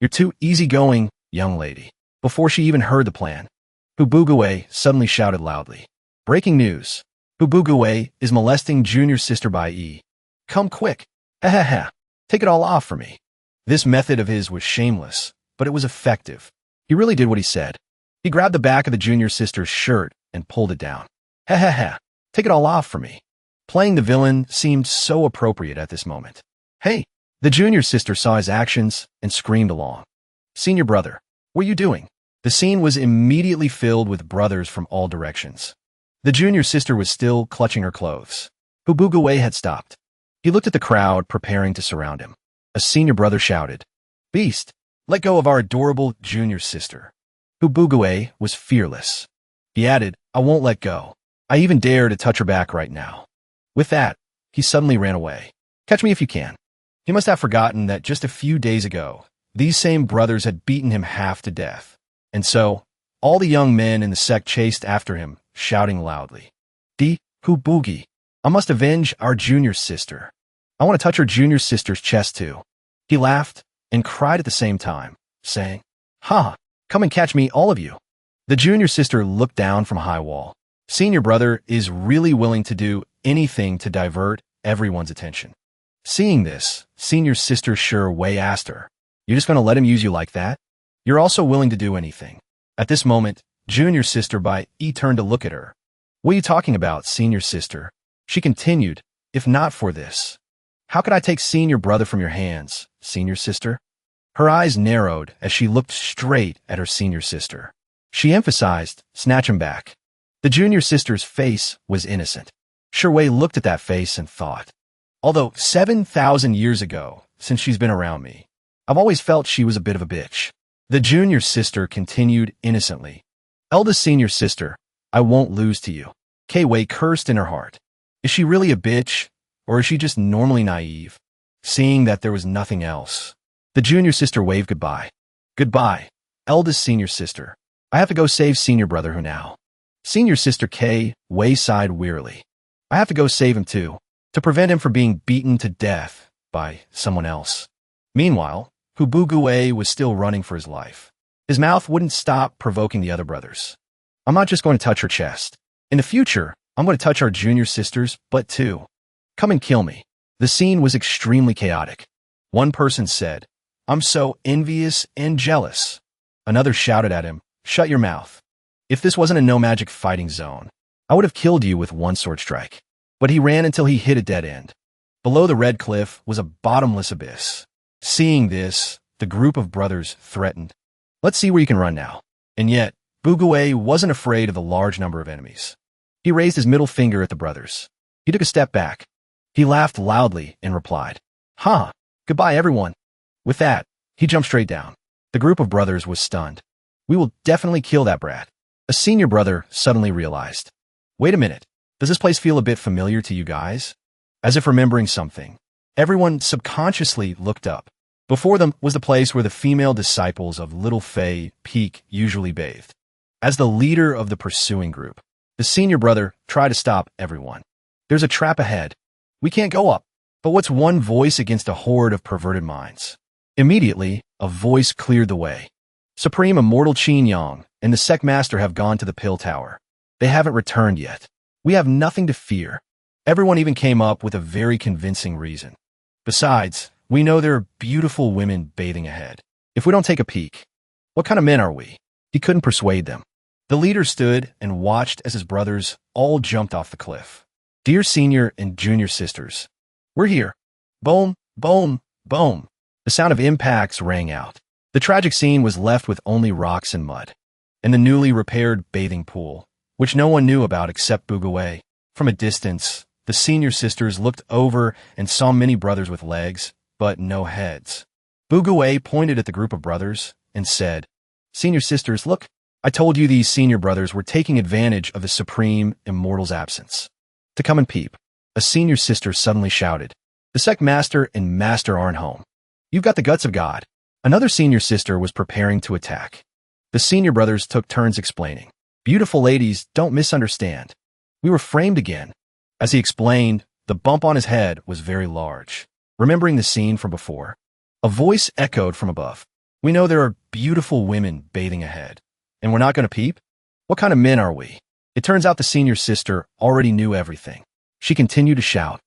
You're too easygoing, young lady. Before she even heard the plan, Fubugawa suddenly shouted loudly. Breaking news. Fubugawa is molesting junior sister by E. Come quick. Ha ha ha. Take it all off for me. This method of his was shameless, but it was effective. He really did what he said. He grabbed the back of the junior sister's shirt and pulled it down. Ha ha ha. Take it all off for me. Playing the villain seemed so appropriate at this moment. Hey! The junior sister saw his actions and screamed along. Senior brother, what are you doing? The scene was immediately filled with brothers from all directions. The junior sister was still clutching her clothes. Fubugawa had stopped. He looked at the crowd preparing to surround him. A senior brother shouted, Beast, let go of our adorable junior sister. Fubugawa was fearless. He added, I won't let go. I even dare to touch her back right now. With that, he suddenly ran away. Catch me if you can. He must have forgotten that just a few days ago, these same brothers had beaten him half to death. And so, all the young men in the sect chased after him, shouting loudly, Fubugi, I must avenge our junior sister. I want to touch her junior sister's chest too. He laughed and cried at the same time, saying, Ha, come and catch me, all of you. The junior sister looked down from a high wall. Senior brother is really willing to do anything to divert everyone's attention. Seeing this, senior sister Sure Wei asked her, You're just going to let him use you like that? You're also willing to do anything. At this moment, junior sister by E turned to look at her. What are you talking about, senior sister? She continued, If not for this, how could I take senior brother from your hands, senior sister? Her eyes narrowed as she looked straight at her senior sister. She emphasized, Snatch him back. The junior sister's face was innocent. Sure Wei looked at that face and thought, Although 7,000 years ago, since she's been around me, I've always felt she was a bit of a bitch. The junior sister continued innocently. Eldest senior sister, I won't lose to you. Wei cursed in her heart. Is she really a bitch, or is she just normally naive? Seeing that there was nothing else, The junior sister waved goodbye. Goodbye, eldest senior sister. I have to go save senior brother who now. Senior sister K sighed wearily. I have to go save him too, to prevent him from being beaten to death by someone else. Meanwhile, Hubugue was still running for his life. His mouth wouldn't stop provoking the other brothers. I'm not just going to touch her chest. In the future, I'm going to touch our junior sister's butt too. Come and kill me. The scene was extremely chaotic. One person said, I'm so envious and jealous. Another shouted at him, shut your mouth. If this wasn't a no-magic fighting zone, I would have killed you with one sword strike. But he ran until he hit a dead end. Below the red cliff was a bottomless abyss. Seeing this, the group of brothers threatened. Let's see where you can run now. And yet, Bugue wasn't afraid of the large number of enemies. He raised his middle finger at the brothers. He took a step back. He laughed loudly and replied, "Huh, goodbye everyone." With that, he jumped straight down. The group of brothers was stunned. We will definitely kill that brat. A senior brother suddenly realized. Wait a minute, does this place feel a bit familiar to you guys? As if remembering something, everyone subconsciously looked up. Before them was the place where the female disciples of Little Faye Peak usually bathed. As the leader of the pursuing group, the senior brother tried to stop everyone. There's a trap ahead. We can't go up. But what's one voice against a horde of perverted minds? Immediately, a voice cleared the way. Supreme Immortal Qin Yang and the Sect Master have gone to the Pill Tower. They haven't returned yet. We have nothing to fear. Everyone even came up with a very convincing reason. Besides, we know there are beautiful women bathing ahead. If we don't take a peek, what kind of men are we? He couldn't persuade them. The leader stood and watched as his brothers all jumped off the cliff. Dear senior and junior sisters, we're here. Boom, boom, boom. The sound of impacts rang out. The tragic scene was left with only rocks and mud, and the newly repaired bathing pool, which no one knew about except Bugue. From a distance, the senior sisters looked over and saw many brothers with legs, but no heads. Bugue pointed at the group of brothers and said, Senior sisters, look, I told you these senior brothers were taking advantage of the Supreme Immortal's absence. To come and peep, a senior sister suddenly shouted, The Sect Master and Master aren't home. You've got the guts of God. Another senior sister was preparing to attack. The senior brothers took turns explaining. Beautiful ladies, don't misunderstand. We were framed again. As he explained, the bump on his head was very large. Remembering the scene from before, a voice echoed from above. We know there are beautiful women bathing ahead, and we're not going to peep? What kind of men are we? It turns out the senior sister already knew everything. She continued to shout.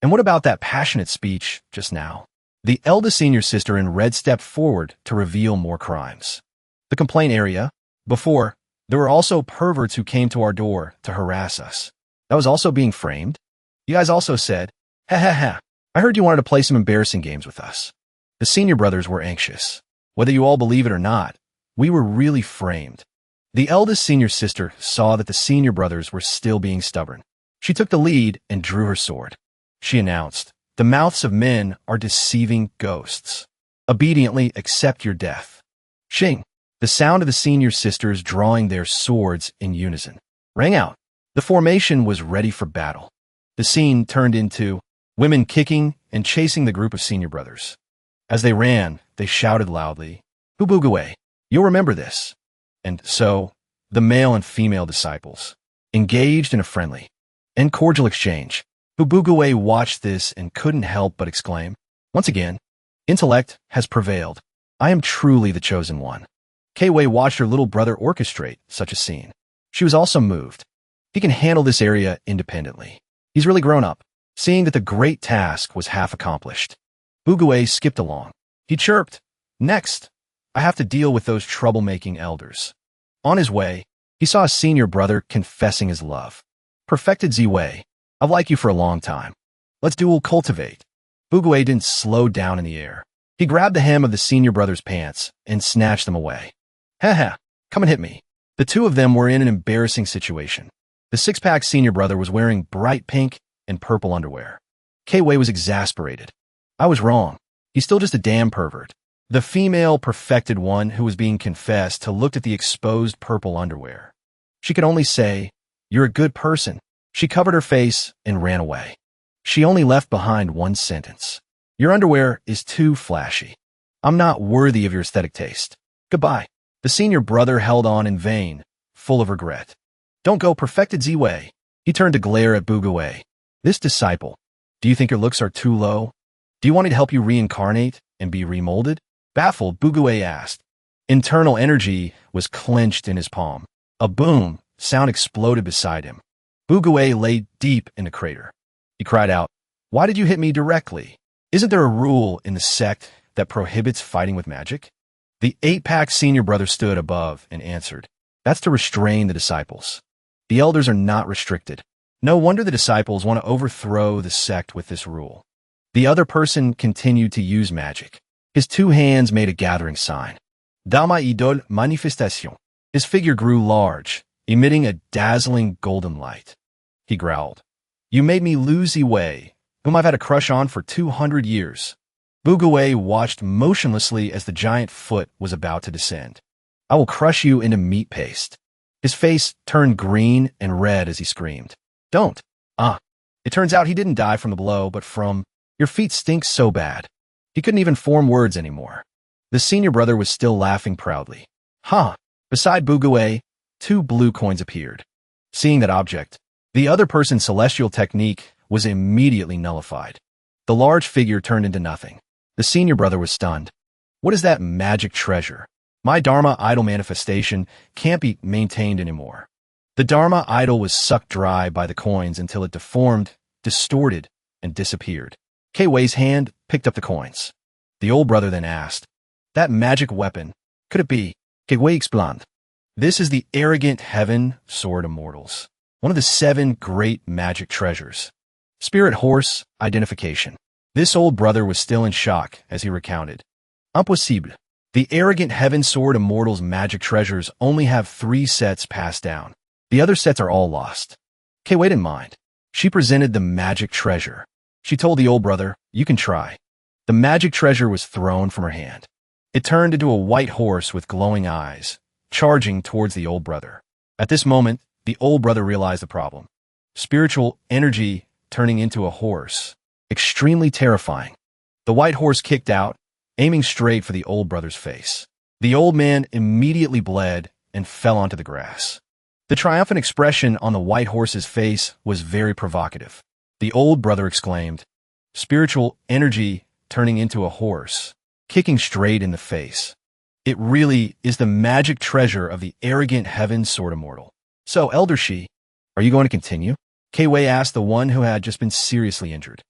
And what about that passionate speech just now? The eldest senior sister in red stepped forward to reveal more crimes. The complaint area. Before, there were also perverts who came to our door to harass us. That was also being framed. You guys also said, ha ha ha, I heard you wanted to play some embarrassing games with us. The senior brothers were anxious. Whether you all believe it or not, we were really framed. The eldest senior sister saw that the senior brothers were still being stubborn. She took the lead and drew her sword. She announced, The mouths of men are deceiving ghosts. Obediently accept your death. Shing, the sound of the senior sisters drawing their swords in unison, rang out. The formation was ready for battle. The scene turned into women kicking and chasing the group of senior brothers. As they ran, they shouted loudly, Hubugue, you'll remember this. And so, the male and female disciples engaged in a friendly and cordial exchange. Hubugue watched this and couldn't help but exclaim, once again, intellect has prevailed. I am truly the chosen one. Kei watched her little brother orchestrate such a scene. She was also moved. He can handle this area independently. He's really grown up, seeing that the great task was half accomplished. Bugue skipped along. He chirped, Next, I have to deal with those troublemaking elders. On his way, he saw a senior brother confessing his love. Perfected Ziwei, I've liked you for a long time. Let's dual cultivate. Bugue didn't slow down in the air. He grabbed the hem of the senior brother's pants and snatched them away. Ha, come and hit me. The two of them were in an embarrassing situation. The six-pack senior brother was wearing bright pink and purple underwear. Kei was exasperated. I was wrong. He's still just a damn pervert. The female perfected one who was being confessed to looked at the exposed purple underwear. She could only say, You're a good person. She covered her face and ran away. She only left behind one sentence. Your underwear is too flashy. I'm not worthy of your aesthetic taste. Goodbye. The senior brother held on in vain, full of regret. Don't go, perfected Z-way. He turned to glare at Bugawei. This disciple. Do you think your looks are too low? Do you want me to help you reincarnate and be remolded? Baffled, Bugawei asked. Internal energy was clenched in his palm. A boom sound exploded beside him. Bugawei lay deep in the crater. He cried out, "Why did you hit me directly? Isn't there a rule in the sect that prohibits fighting with magic?" The 8-pack senior brother stood above and answered, "That's to restrain the disciples. The elders are not restricted. No wonder the disciples want to overthrow the sect with this rule." The other person continued to use magic. His 2 hands made a gathering sign. Dama idol manifestation. His figure grew large, emitting a dazzling golden light. He growled, "You made me lose Iwei, whom I've had a crush on for 200 years. Bugawei watched motionlessly as the giant foot was about to descend. "I will crush you into meat paste." His face turned green and red as he screamed, "Don't." It turns out he didn't die from the blow, but from, "Your feet stink so bad." He couldn't even form words anymore. The senior brother was still laughing proudly. Beside Bugawei, 2 blue coins appeared. Seeing that object, the other person's celestial technique was immediately nullified. The large figure turned into nothing. The senior brother was stunned. "What is that magic treasure? My Dharma idol manifestation can't be maintained anymore." The Dharma idol was sucked dry by the coins until it deformed, distorted, and disappeared. K-Wei's hand picked up the coins. The old brother then asked, "That magic weapon, could it be?" K-Wei explained, "This is the arrogant heaven sword immortals, one of the 7 great magic treasures. Spirit horse identification." This old brother was still in shock as he recounted. "Impossible. The arrogant heaven sword immortals magic treasures only have 3 sets passed down. The other sets are all lost." K-Wei didn't mind. She presented the magic treasure. She told the old brother, "You can try." The magic treasure was thrown from her hand. It turned into a white horse with glowing eyes, charging towards the old brother. At this moment, the old brother realized the problem. Spiritual energy turning into a horse. Extremely terrifying. The white horse kicked out, aiming straight for the old brother's face. The old man immediately bled and fell onto the grass. The triumphant expression on the white horse's face was very provocative. The old brother exclaimed, "Spiritual energy turning into a horse, kicking straight in the face. It really is the magic treasure of the arrogant heaven sword immortal. So, Elder Shi, are you going to continue?" K-Wei asked the one who had just been seriously injured.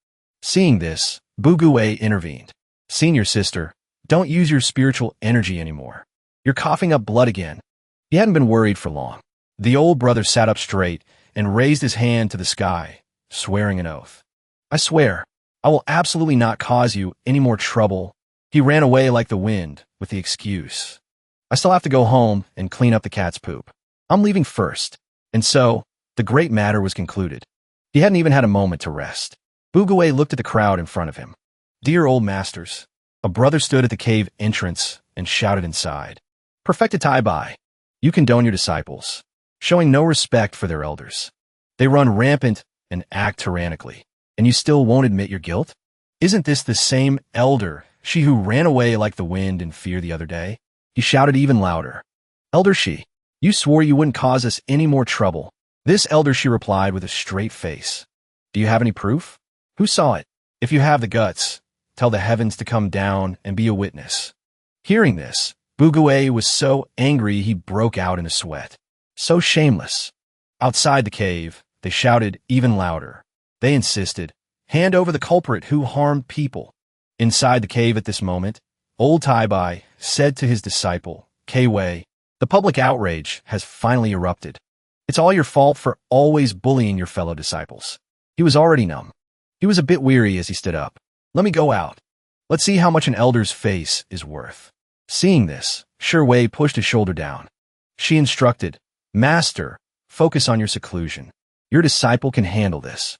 Seeing this, Bugawei intervened. "Senior sister, don't use your spiritual energy anymore. You're coughing up blood again." He hadn't been worried for long. The old brother sat up straight and raised his hand to the sky, swearing an oath. "I swear, I will absolutely not cause you any more trouble." He ran away like the wind with the excuse, "I still have to go home and clean up the cat's poop. I'm leaving first." And so, the great matter was concluded. He hadn't even had a moment to rest. Bugawei looked at the crowd in front of him. "Dear old masters." A brother stood at the cave entrance and shouted inside, "Perfected Tai-Bai, you condone your disciples, showing no respect for their elders. They run rampant and act tyrannically, and you still won't admit your guilt? Isn't this the same elder, she who ran away like the wind in fear the other day?" He shouted even louder, "Elder Shi, you swore you wouldn't cause us any more trouble." This elder Shi replied with a straight face, "Do you have any proof? Who saw it? If you have the guts, tell the heavens to come down and be a witness." Hearing this, Bugawei was so angry he broke out in a sweat. So shameless. Outside the cave, they shouted even louder. They insisted, "Hand over the culprit who harmed people." Inside the cave at this moment, old Tai-Bai said to his disciple, K-Wei, "The public outrage has finally erupted. It's all your fault for always bullying your fellow disciples." He was already numb. He was a bit weary as he stood up. "Let me go out. Let's see how much an elder's face is worth." Seeing this, Wei pushed his shoulder down. She instructed, "Master, focus on your seclusion. Your disciple can handle this."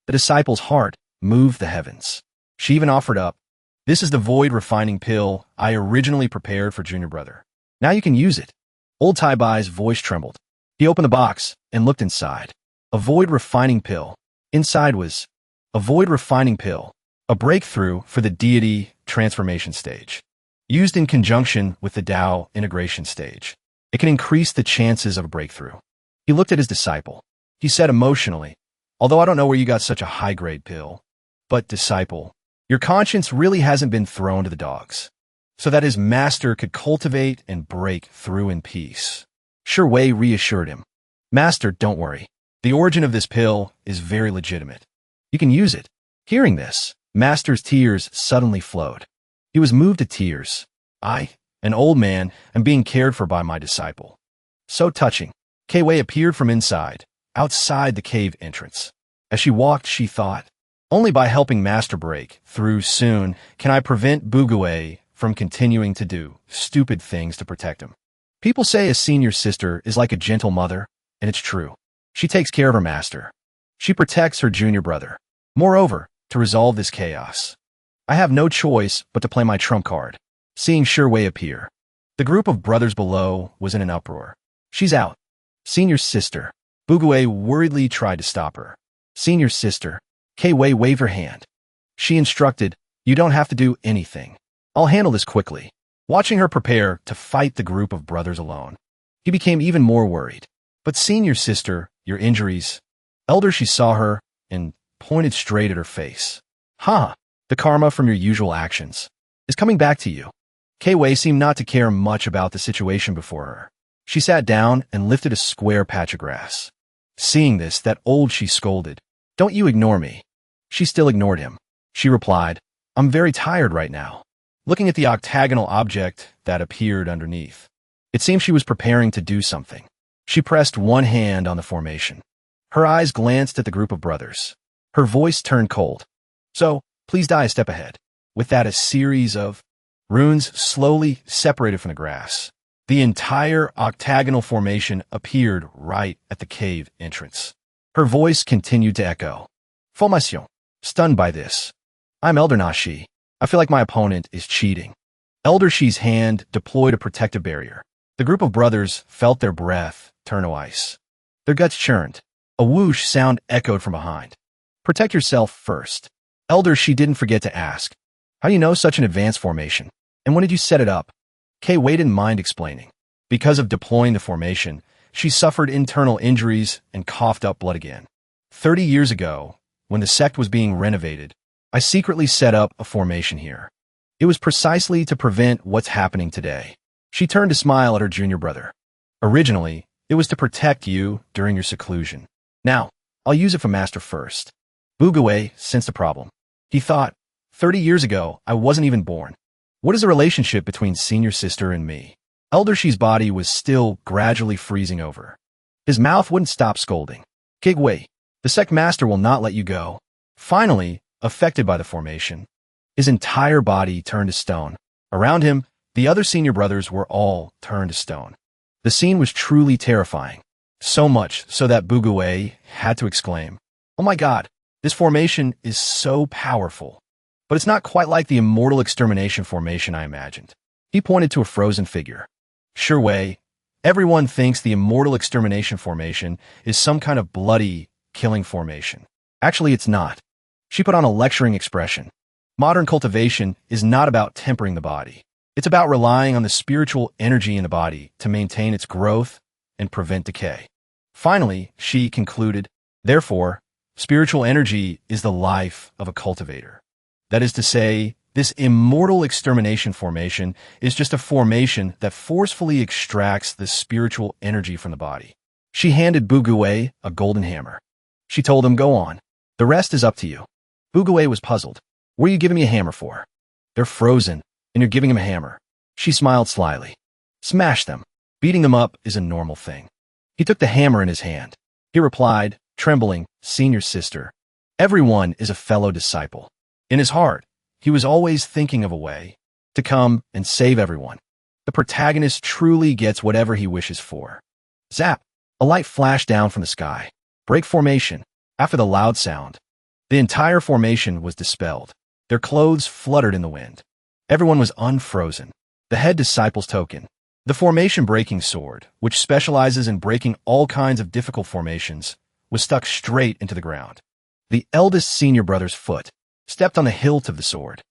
The disciple's heart moved the heavens. She even offered up, "This is the void refining pill I originally prepared for Junior Brother. Now you can use it." Old Tai-Bai's voice trembled. He opened the box and looked inside. A void refining pill. Inside was a void refining pill, a breakthrough for the deity transformation stage. used in conjunction with the Dao integration stage. It can increase the chances of a breakthrough. He looked at his disciple. He said emotionally, although I don't know where you got such a high-grade pill, but disciple, your conscience really hasn't been thrown to the dogs, so that his master could cultivate and break through in peace. Shi Wei reassured him. Master, don't worry. The origin of this pill is very legitimate. You can use it. Hearing this, Master's tears suddenly flowed. He was moved to tears. I, an old man, am being cared for by my disciple. So touching. Wei appeared from inside, outside the cave entrance. As she walked, she thought, only by helping Master break through soon can I prevent Bugue from continuing to do stupid things to protect him. People say a senior sister is like a gentle mother, and it's true. She takes care of her master. She protects her junior brother. Moreover, to resolve this chaos, I have no choice but to play my trump card. Seeing Shi Wei appear, the group of brothers below was in an uproar. She's out. Senior sister. Bugue worriedly tried to stop her. Senior sister. Wei waved her hand. She instructed, you don't have to do anything. I'll handle this quickly. Watching her prepare to fight the group of brothers alone, he became even more worried. But senior sister, your injuries. Elder, she saw her and pointed straight at her face. The karma from your usual actions is coming back to you. Wei seemed not to care much about the situation before her. She sat down and lifted a square patch of grass. Seeing this, that old she scolded, don't you ignore me. She still ignored him. She replied, I'm very tired right now. Looking at the octagonal object that appeared underneath, it seemed she was preparing to do something. She pressed one hand on the formation. Her eyes glanced at the group of brothers. Her voice turned cold. So, please die a step ahead. With that, a series of runes slowly separated from the grass. The entire octagonal formation appeared right at the cave entrance. Her voice continued to echo. Formation. Stunned by this. I'm Elder Nashi. I feel like my opponent is cheating. Elder Shi's hand deployed a protective barrier. The group of brothers felt their breath turn to ice. Their guts churned. A whoosh sound echoed from behind. Protect yourself first. Elder Shi didn't forget to ask, how do you know such an advanced formation? And when did you set it up? Wei didn't mind explaining. Because of deploying the formation, she suffered internal injuries and coughed up blood again. 30 years ago, when the sect was being renovated, I secretly set up a formation here. It was precisely to prevent what's happening today. She turned to smile at her junior brother. Originally, it was to protect you during your seclusion. Now, I'll use it for Master first. Bugue sensed a problem. He thought, 30 years ago, I wasn't even born. What is the relationship between senior sister and me? Elder Shi's body was still gradually freezing over. His mouth wouldn't stop scolding. Wei, the sect master will not let you go. Finally, affected by the formation, his entire body turned to stone. Around him, the other senior brothers were all turned to stone. The scene was truly terrifying. So much so that Bugue had to exclaim, oh my god, this formation is so powerful. But it's not quite like the immortal extermination formation I imagined. He pointed to a frozen figure. Shi Wei, everyone thinks the immortal extermination formation is some kind of bloody, killing formation. Actually, it's not. She put on a lecturing expression. Modern cultivation is not about tempering the body. It's about relying on the spiritual energy in the body to maintain its growth and prevent decay. Finally, she concluded, therefore, spiritual energy is the life of a cultivator. That is to say, this immortal extermination formation is just a formation that forcefully extracts the spiritual energy from the body. She handed Bugue a golden hammer. She told him, go on. The rest is up to you. Bugue was puzzled. What are you giving me a hammer for? They're frozen, and you're giving him a hammer. She smiled slyly. Smash them. Beating them up is a normal thing. He took the hammer in his hand. He replied, trembling, senior sister. Everyone is a fellow disciple. In his heart, he was always thinking of a way to come and save everyone. The protagonist truly gets whatever he wishes for. Zap! A light flashed down from the sky. Break formation. After the loud sound, the entire formation was dispelled. Their clothes fluttered in the wind. Everyone was unfrozen. The head disciple's token. The formation breaking sword, which specializes in breaking all kinds of difficult formations, was stuck straight into the ground. The eldest senior brother's foot stepped on the hilt of the sword.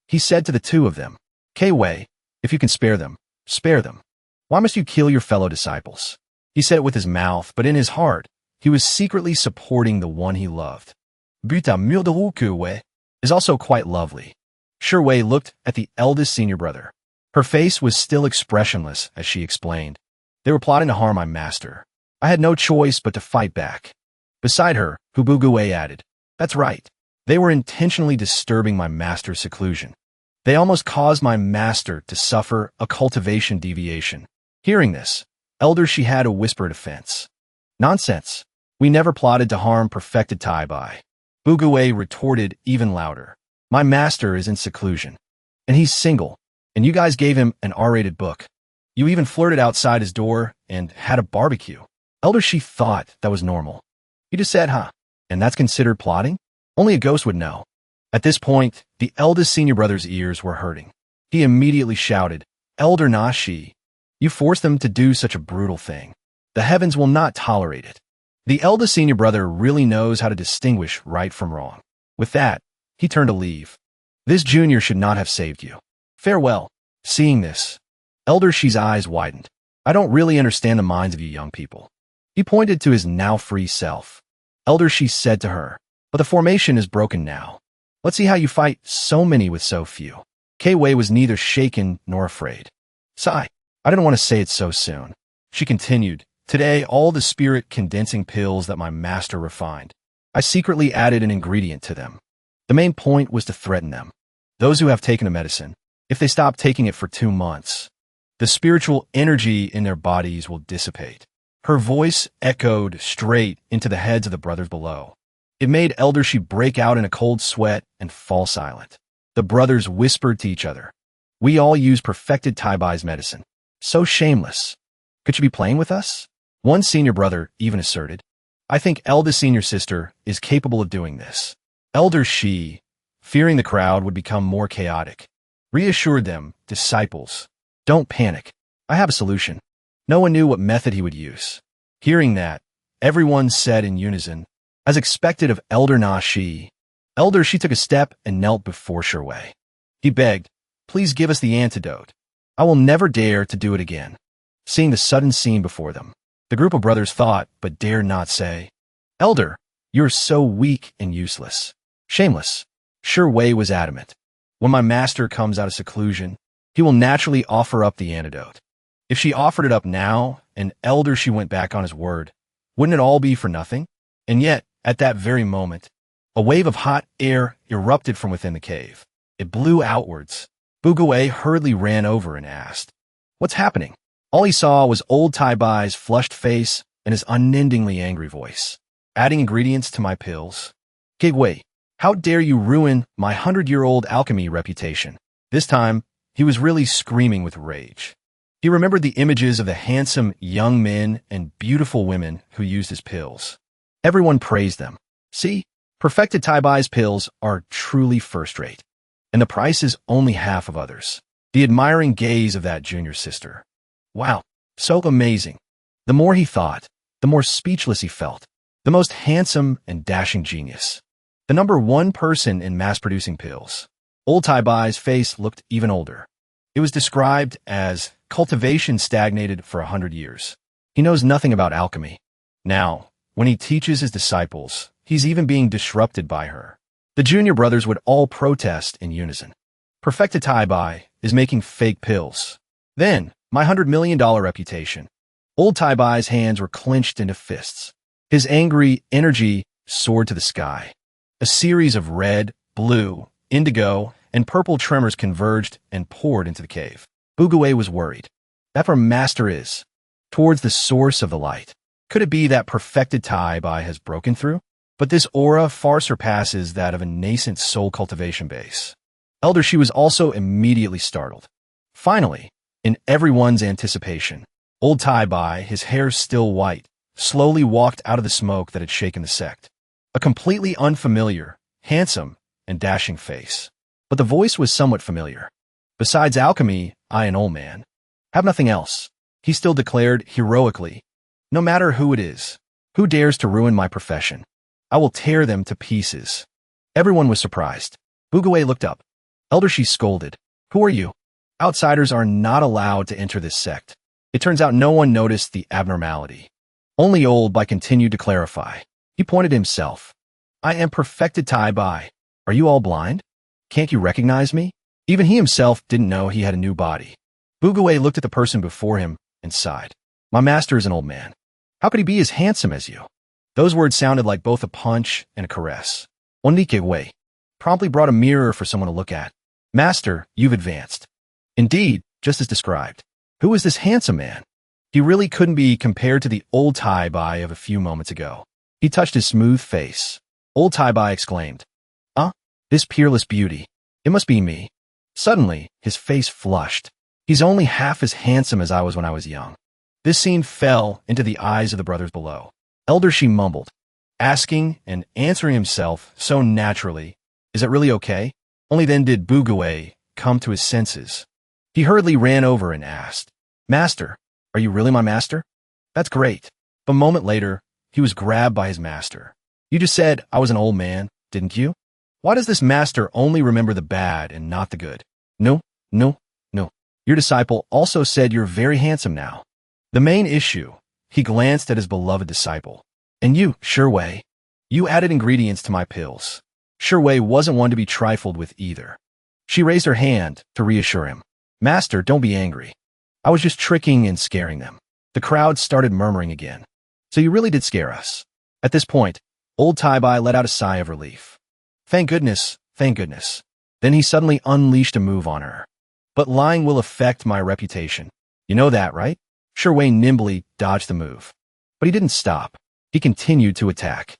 He said to the two of them, Wei, If you can spare them, spare them. Why must you kill your fellow disciples? He said it with his mouth, but in his heart, he was secretly supporting the one he loved. Buta Murderukuwe is also quite lovely. Sherwei looked at the eldest senior brother. Her face was still expressionless as she explained. They were plotting to harm my master. I had no choice but to fight back. Beside her, Hubuguwe added, That's right. They were intentionally disturbing my master's seclusion. They almost caused my master to suffer a cultivation deviation. Hearing this, Elder Shihada whispered offense. Nonsense. We never plotted to harm perfected Taibai. Buguwe retorted even louder. My master is in seclusion. And he's single. And you guys gave him an R-rated book. You even flirted outside his door and had a barbecue. Elder Shi thought that was normal. He just said, huh? And that's considered plotting? Only a ghost would know. At this point, the eldest senior brother's ears were hurting. He immediately shouted, Elder Nashi, you forced them to do such a brutal thing. The heavens will not tolerate it. The eldest senior brother really knows how to distinguish right from wrong. With that, he turned to leave. This junior should not have saved you. Farewell. Seeing this, Elder Shi's eyes widened. I don't really understand the minds of you young people. He pointed to his now free self. Elder Shi said to her, But the formation is broken now. Let's see how you fight so many with so few. Kei-Wei was neither shaken nor afraid. Sigh. I didn't want to say it so soon. She continued, Today, all the spirit condensing pills that my master refined, I secretly added an ingredient to them. The main point was to threaten them. Those who have taken a medicine, if they stop taking it for 2 months, the spiritual energy in their bodies will dissipate. Her voice echoed straight into the heads of the brothers below. It made Elder Shi break out in a cold sweat and fall silent. The brothers whispered to each other. We all use perfected Taibai's medicine. So shameless. Could she be playing with us? One senior brother even asserted. I think eldest senior sister is capable of doing this. Elder Shi, fearing the crowd would become more chaotic, reassured them, disciples, don't panic. I have a solution. No one knew what method he would use. Hearing that, everyone said in unison, as expected of Elder Nashi. Elder Shi took a step and knelt before Sherwei. He begged, Please give us the antidote. I will never dare to do it again. Seeing the sudden scene before them, the group of brothers thought but dared not say, Elder, you're so weak and useless. Shameless. Sherwei was adamant. When my master comes out of seclusion, he will naturally offer up the antidote. If she offered it up now, and Elder Shi went back on his word, wouldn't it all be for nothing? And yet, at that very moment, a wave of hot air erupted from within the cave. It blew outwards. Buguwe hurriedly ran over and asked, What's happening? All he saw was old Taibai's flushed face and his unendingly angry voice. Adding ingredients to my pills? Kei-Wei, how dare you ruin my 100-year-old alchemy reputation? This time, he was really screaming with rage. He remembered the images of the handsome young men and beautiful women who used his pills. Everyone praised them. See, perfected Taibai's pills are truly first-rate, and the price is only half of others. The admiring gaze of that junior sister. Wow, so amazing. The more he thought, the more speechless he felt. The most handsome and dashing genius. The #1 person in mass-producing pills. Old Taibai's face looked even older. It was described as cultivation stagnated for 100 years. He knows nothing about alchemy. Now, when he teaches his disciples, he's even being disrupted by her. The junior brothers would all protest in unison. Perfected Taibai is making fake pills. Then, my $100 million reputation. Old Taibai's hands were clenched into fists. His angry energy soared to the sky. A series of red, blue, indigo, and purple tremors converged and poured into the cave. Buguwe was worried. That our master is towards the source of the light. Could it be that perfected Taibai has broken through? But this aura far surpasses that of a nascent soul cultivation base. Elder Shi was also immediately startled. Finally, in everyone's anticipation, old Taibai, his hair still white, slowly walked out of the smoke that had shaken the sect. A completely unfamiliar, handsome, and dashing face. But the voice was somewhat familiar. Besides alchemy, I, an old man, have nothing else. He still declared heroically, no matter who it is, who dares to ruin my profession, I will tear them to pieces. Everyone was surprised. Buguwe looked up. Elder Shi scolded. Who are you? Outsiders are not allowed to enter this sect. It turns out no one noticed the abnormality. Only Old Bai continued to clarify. He pointed to himself. I am perfected Tai Bai. Are you all blind? Can't you recognize me? Even he himself didn't know he had a new body. Bugawei looked at the person before him and sighed. My master is an old man. How could he be as handsome as you? Those words sounded like both a punch and a caress. Onikewei promptly brought a mirror for someone to look at. Master, you've advanced. Indeed, just as described. Who is this handsome man? He really couldn't be compared to the old Tai Bai of a few moments ago. He touched his smooth face. Old Tai Bai exclaimed, this peerless beauty. It must be me. Suddenly, his face flushed. He's only half as handsome as I was when I was young. This scene fell into the eyes of the brothers below. Elder Shi mumbled, asking and answering himself so naturally, is it really okay? Only then did Bugawei come to his senses. He hurriedly ran over and asked, Master, are you really my master? That's great. But a moment later, he was grabbed by his master. You just said I was an old man, didn't you? Why does this master only remember the bad and not the good? No. Your disciple also said you're very handsome now. The main issue, he glanced at his beloved disciple. And you, Shiwei, you added ingredients to my pills. Shiwei wasn't one to be trifled with either. She raised her hand to reassure him. Master, don't be angry. I was just tricking and scaring them. The crowd started murmuring again. So you really did scare us. At this point, old Tai Bai let out a sigh of relief. Thank goodness. Then he suddenly unleashed a move on her. But lying will affect my reputation. You know that, right? Shiwei nimbly dodged the move. But he didn't stop. He continued to attack.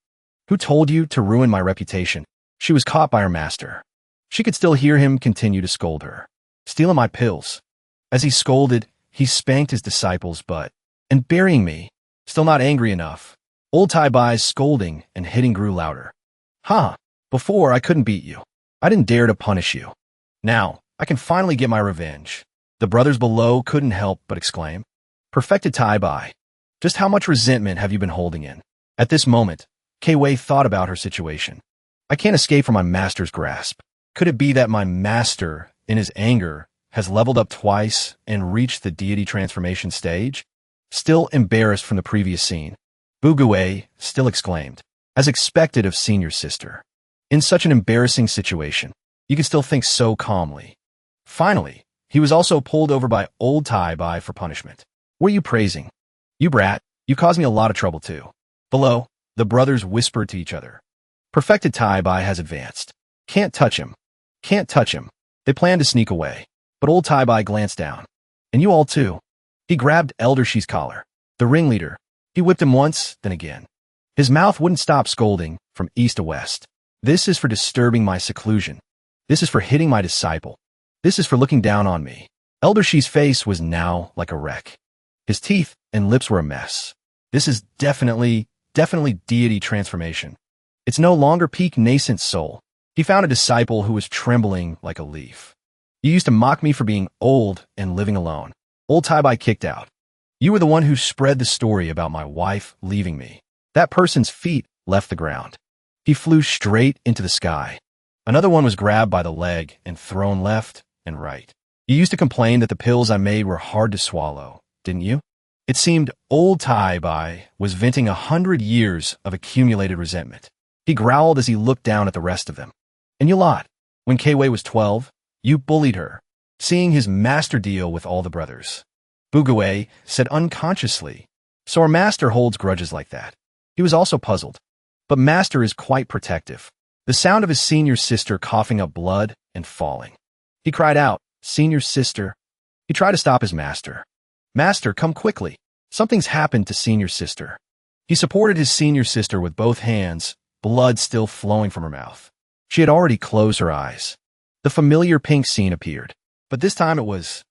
Who told you to ruin my reputation? She was caught by her master. She could still hear him continue to scold her. Stealing my pills. As he scolded, he spanked his disciple's butt. And burying me. Still not angry enough. Old Tai Bai's scolding and hitting grew louder. Before, I couldn't beat you. I didn't dare to punish you. Now, I can finally get my revenge. The brothers below couldn't help but exclaim. Perfected Tai Bai. Just how much resentment have you been holding in? At this moment, Kei thought about her situation. I can't escape from my master's grasp. Could it be that my master, in his anger, has leveled up twice and reached the deity transformation stage? Still embarrassed from the previous scene, Bugawei still exclaimed, as expected of senior sister. In such an embarrassing situation, you can still think so calmly. Finally, he was also pulled over by old Tai Bai for punishment. What are you praising? You brat, you caused me a lot of trouble too. Below, the brothers whispered to each other. Perfected Tai Bai has advanced. Can't touch him. They planned to sneak away, but old Tai Bai glanced down. And you all too. He grabbed Elder Shi's collar. The ringleader. He whipped him once, then again. His mouth wouldn't stop scolding from east to west. This is for disturbing my seclusion. This is for hitting my disciple. This is for looking down on me. Elder Shi's face was now like a wreck. His teeth and lips were a mess. This is definitely deity transformation. It's no longer peak nascent soul. He found a disciple who was trembling like a leaf. You used to mock me for being old and living alone. Old Tai Bai kicked out. You were the one who spread the story about my wife leaving me. That person's feet left the ground. He flew straight into the sky. Another one was grabbed by the leg and thrown left and right. You used to complain that the pills I made were hard to swallow, didn't you? It seemed old Tai Bai was venting 100 years of accumulated resentment. He growled as he looked down at the rest of them. And you lot, when Kei was 12, you bullied her, seeing his master deal with all the brothers. Bugawei said unconsciously, so our master holds grudges like that. He was also puzzled. But master is quite protective. The sound of his senior sister coughing up blood and falling. He cried out, senior sister. He tried to stop his master. Master, come quickly. Something's happened to senior sister. He supported his senior sister with both hands, blood still flowing from her mouth. She had already closed her eyes. The familiar pink scene appeared. But this time it was,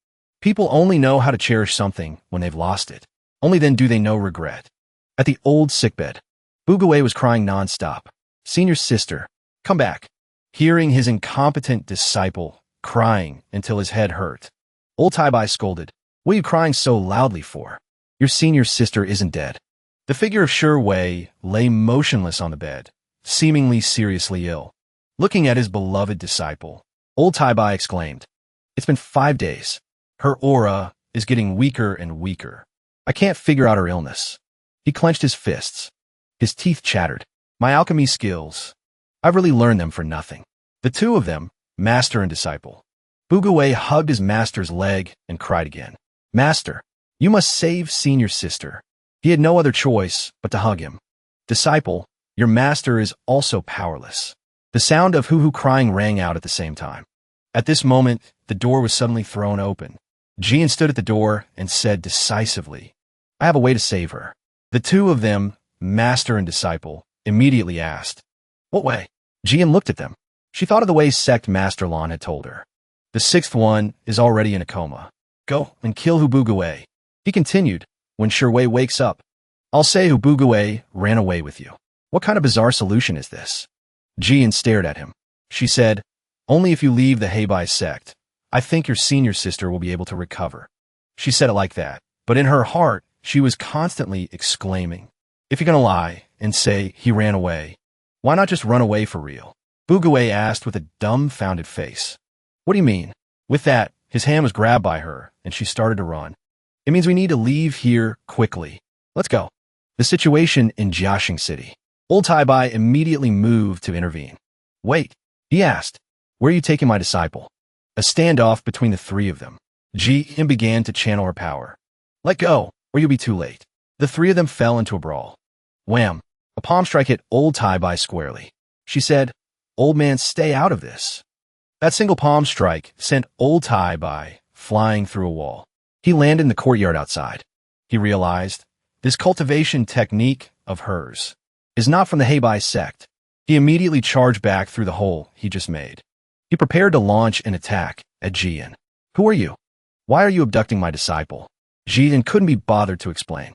people only know how to cherish something when they've lost it. Only then do they know regret. At the old sickbed, Bugawei was crying nonstop. Senior sister, come back. Hearing his incompetent disciple crying until his head hurt, old Tai Bai scolded, what are you crying so loudly for? Your senior sister isn't dead. The figure of Shiwei lay motionless on the bed, seemingly seriously ill. Looking at his beloved disciple, old Tai Bai exclaimed, It's been 5 days. Her aura is getting weaker and weaker. I can't figure out her illness. He clenched his fists. His teeth chattered. My alchemy skills. I've really learned them for nothing. The two of them, master and disciple. Bugawei hugged his master's leg and cried again. Master, you must save senior sister. He had no other choice but to hug him. Disciple, your master is also powerless. The sound of hoo-hoo crying rang out at the same time. At this moment, the door was suddenly thrown open. Jian stood at the door and said decisively, I have a way to save her. The two of them, master and disciple, immediately asked, What way? Jian looked at them. She thought of the way Sect Master Lan had told her. The sixth one is already in a coma. Go and kill Hubugawei. He continued, when Shuwei wakes up, I'll say Hubugawei ran away with you. What kind of bizarre solution is this? Jian stared at him. She said, Only if you leave the Heibai sect. I think your senior sister will be able to recover. She said it like that, but in her heart, she was constantly exclaiming, If you're gonna lie and say he ran away, why not just run away for real? Bugawei asked with a dumbfounded face. What do you mean? With that, his hand was grabbed by her, and she started to run. It means we need to leave here quickly. Let's go. The situation in Jiaxing City. Old Taibai immediately moved to intervene. Wait, he asked. Where are you taking my disciple? A standoff between the three of them. Jian began to channel her power. Let go, or you'll be too late. The three of them fell into a brawl. Wham! A palm strike hit Old Taibai squarely. She said, Old man, stay out of this. That single palm strike sent Old Taibai flying through a wall. He landed in the courtyard outside. He realized, this cultivation technique of hers is not from the Heibai sect. He immediately charged back through the hole he just made. He prepared to launch an attack at Jian. Who are you? Why are you abducting my disciple? Jian couldn't be bothered to explain.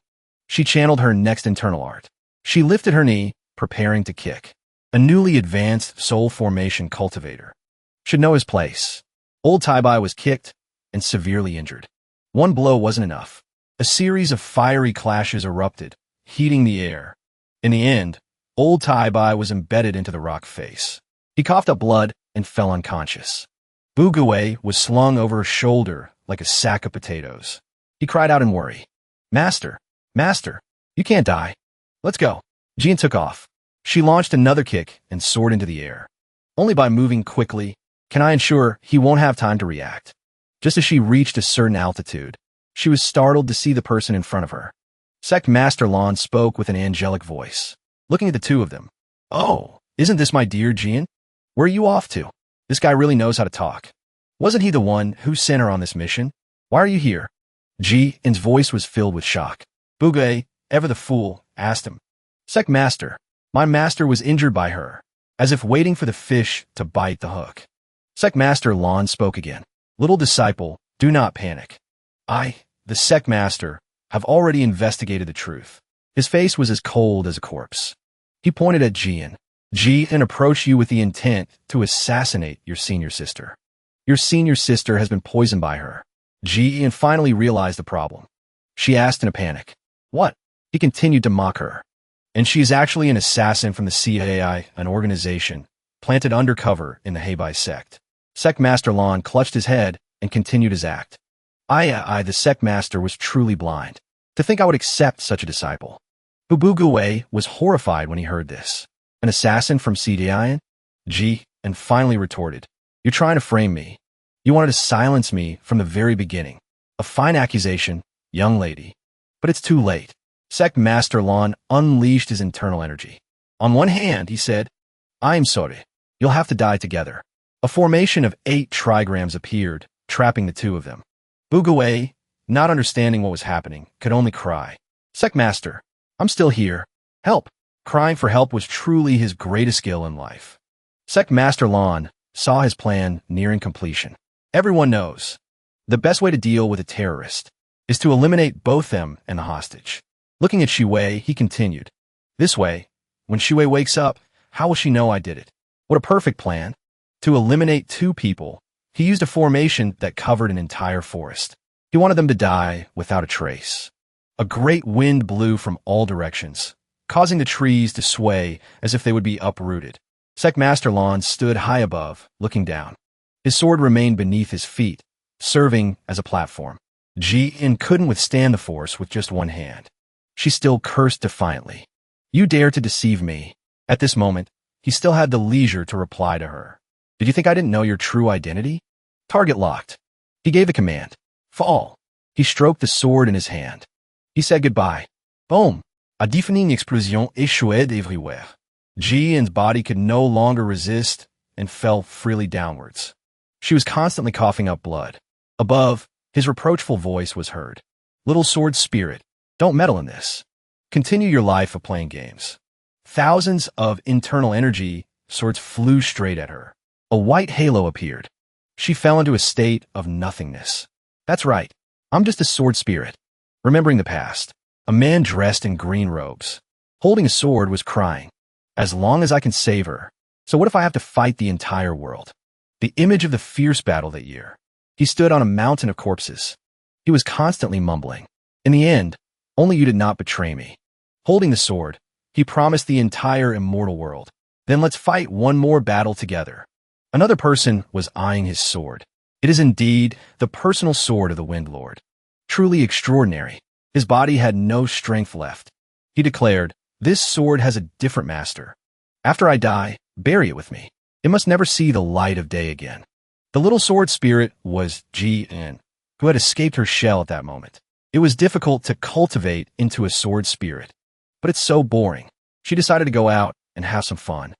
She channeled her next internal art. She lifted her knee, preparing to kick. A newly advanced soul formation cultivator should know his place. Old Taibai was kicked and severely injured. One blow wasn't enough. A series of fiery clashes erupted, heating the air. In the end, Old Taibai was embedded into the rock face. He coughed up blood and fell unconscious. Bugawei was slung over his shoulder like a sack of potatoes. He cried out in worry. Master, Master, you can't die. Let's go. Jian took off. She launched another kick and soared into the air. Only by moving quickly can I ensure he won't have time to react. Just as she reached a certain altitude, she was startled to see the person in front of her. Sect Master Lan spoke with an angelic voice, looking at the two of them. Oh, isn't this my dear Jian? Where are you off to? This guy really knows how to talk. Wasn't he the one who sent her on this mission? Why are you here? Jian's voice was filled with shock. Bugawei, ever the fool, asked him. Sect Master, my master was injured by her, as if waiting for the fish to bite the hook. Sect Master Lan spoke again. Little disciple, do not panic. I, the Sect Master, have already investigated the truth. His face was as cold as a corpse. He pointed at Jian. Jian approached you with the intent to assassinate your senior sister. Your senior sister has been poisoned by her. Jian finally realized the problem. She asked in a panic. What? He continued to mock her. And she is actually an assassin from the CAI, an organization planted undercover in the Heibai sect. Sect Master Lan clutched his head and continued his act. The Sect Master was truly blind. To think I would accept such a disciple. Bugawei was horrified when he heard this. An assassin from CDIN? And finally retorted. You're trying to frame me. You wanted to silence me from the very beginning. A fine accusation, young lady. But it's too late. Sect Master Lan unleashed his internal energy. On one hand, he said, I'm sorry. You'll have to die together. A formation of 8 trigrams appeared, trapping the two of them. Bugawei, not understanding what was happening, could only cry. Sect Master, I'm still here. Help. Crying for help was truly his greatest skill in life. Sect Master Lan saw his plan nearing completion. Everyone knows the best way to deal with a terrorist is to eliminate both them and the hostage. Looking at Shuwei, he continued. This way, when Shuwei wakes up, how will she know I did it? What a perfect plan. To eliminate 2 people, he used a formation that covered an entire forest. He wanted them to die without a trace. A great wind blew from all directions, causing the trees to sway as if they would be uprooted. Sect Master Lan stood high above, looking down. His sword remained beneath his feet, serving as a platform. Ji-in couldn't withstand the force with just one hand. She still cursed defiantly. You dare to deceive me. At this moment, he still had the leisure to reply to her. Did you think I didn't know your true identity? Target locked. He gave the command. Fall. He stroked the sword in his hand. He said goodbye. Boom. A deafening explosion échouait everywhere. Ji-in's body could no longer resist and fell freely downwards. She was constantly coughing up blood. Above, his reproachful voice was heard. Little sword spirit, don't meddle in this. Continue your life of playing games. Thousands of internal energy swords flew straight at her. A white halo appeared. She fell into a state of nothingness. That's right. I'm just a sword spirit. Remembering the past, a man dressed in green robes, holding a sword, was crying. As long as I can save her. So what if I have to fight the entire world? The image of the fierce battle that year. He stood on a mountain of corpses. He was constantly mumbling. In the end, only you did not betray me. Holding the sword, he promised the entire immortal world. Then let's fight one more battle together. Another person was eyeing his sword. It is indeed the personal sword of the Wind Lord. Truly extraordinary. His body had no strength left. He declared, this sword has a different master. After I die, bury it with me. It must never see the light of day again. The little sword spirit was Ji-in, who had escaped her shell at that moment. It was difficult to cultivate into a sword spirit. But it's so boring. She decided to go out and have some fun.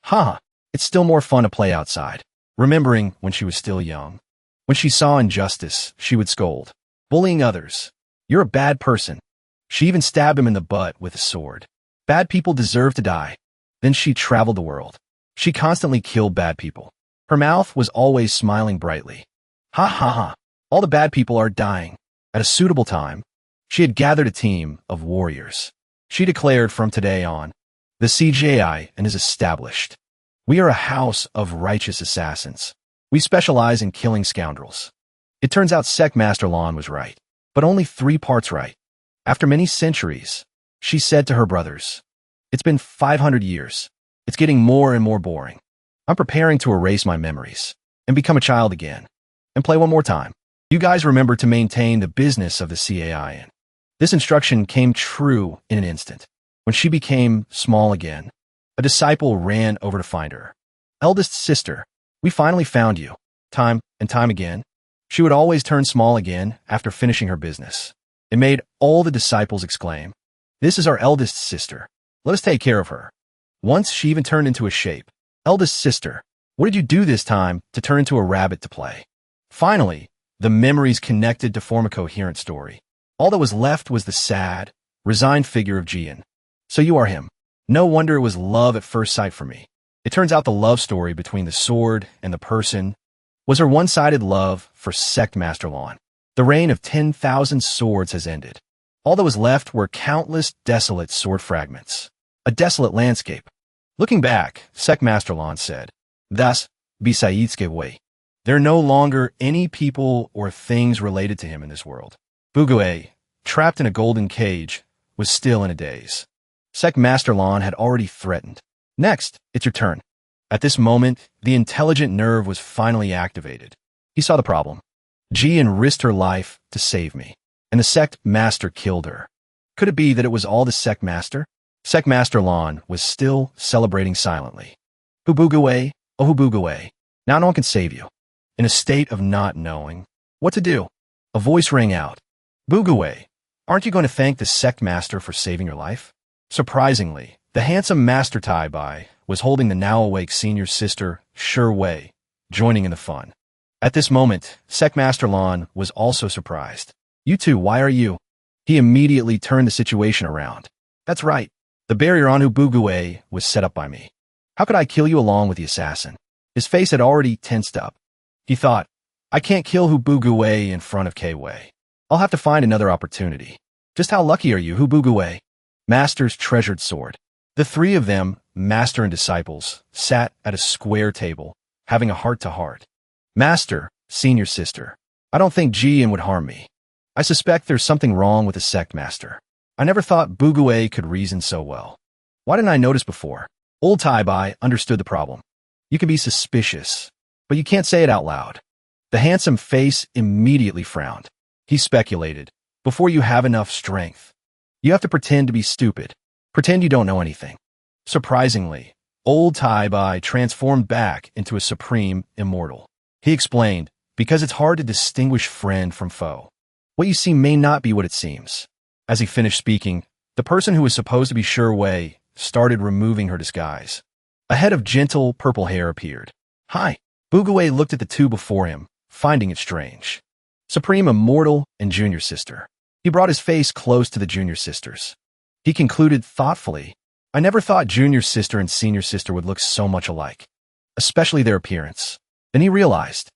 Haha, it's still more fun to play outside. Remembering when she was still young. When she saw injustice, she would scold. Bullying others. You're a bad person. She even stabbed him in the butt with a sword. Bad people deserve to die. Then she traveled the world. She constantly killed bad people. Her mouth was always smiling brightly. Ha ha ha. All the bad people are dying. At a suitable time, she had gathered a team of warriors. She declared from today on, the CJI and is established. We are a house of righteous assassins. We specialize in killing scoundrels. It turns out Sect Master Lan was right, but only 3 parts right. After many centuries, she said to her brothers, it's been 500 years. It's getting more and more boring. I'm preparing to erase my memories and become a child again and play one more time. You guys remember to maintain the business of the CAIN. This instruction came true in an instant. When she became small again, a disciple ran over to find her. Eldest sister, we finally found you. Time and time again, she would always turn small again after finishing her business. It made all the disciples exclaim, this is our eldest sister. Let us take care of her. Once she even turned into a shape. Eldest sister, what did you do this time to turn into a rabbit to play? Finally, the memories connected to form a coherent story. All that was left was the sad, resigned figure of Jian. So you are him. No wonder it was love at first sight for me. It turns out the love story between the sword and the person was her one-sided love for Sect Master Lan. The reign of 10,000 swords has ended. All that was left were countless desolate sword fragments. A desolate landscape. Looking back, Sect Master Lan said, thus, Bisaitsuke Wei. There are no longer any people or things related to him in this world. Bugue, trapped in a golden cage, was still in a daze. Sect Master Lan had already threatened. Next, it's your turn. At this moment, the intelligent nerve was finally activated. He saw the problem. Jian risked her life to save me, and the Sect Master killed her. Could it be that it was all the Sect Master? Sect Master Lan was still celebrating silently. Hubugue, oh Hubugue, now no one can save you. In a state of not knowing what to do, a voice rang out. Bugue, aren't you going to thank the Sect Master for saving your life? Surprisingly, the handsome Master Tai Bai was holding the now-awake senior sister, Shi Wei, joining in the fun. At this moment, Sect Master Lan was also surprised. You two, why are you? He immediately turned the situation around. That's right. The barrier on Hubugue was set up by me. How could I kill you along with the assassin? His face had already tensed up. He thought, I can't kill Hubugue in front of K-Wei. I'll have to find another opportunity. Just how lucky are you, Hubugue? Master's treasured sword. The 3 of them, Master and disciples, sat at a square table, having a heart-to-heart. Master, senior sister, I don't think Jian would harm me. I suspect there's something wrong with the Sect Master. I never thought Bugue could reason so well. Why didn't I notice before? Old Tai Bai understood the problem. You can be suspicious, but you can't say it out loud. The handsome face immediately frowned. He speculated, before you have enough strength, you have to pretend to be stupid. Pretend you don't know anything. Surprisingly, old Tai-Bai transformed back into a supreme immortal. He explained, because it's hard to distinguish friend from foe. What you see may not be what it seems. As he finished speaking, the person who was supposed to be Sure Wei started removing her disguise. A head of gentle purple hair appeared. Hi. Bugawei looked at the two before him, finding it strange. Supreme Immortal and Junior Sister. He brought his face close to the Junior Sisters. He concluded thoughtfully, I never thought Junior Sister and Senior Sister would look so much alike, especially their appearance. Then he realized,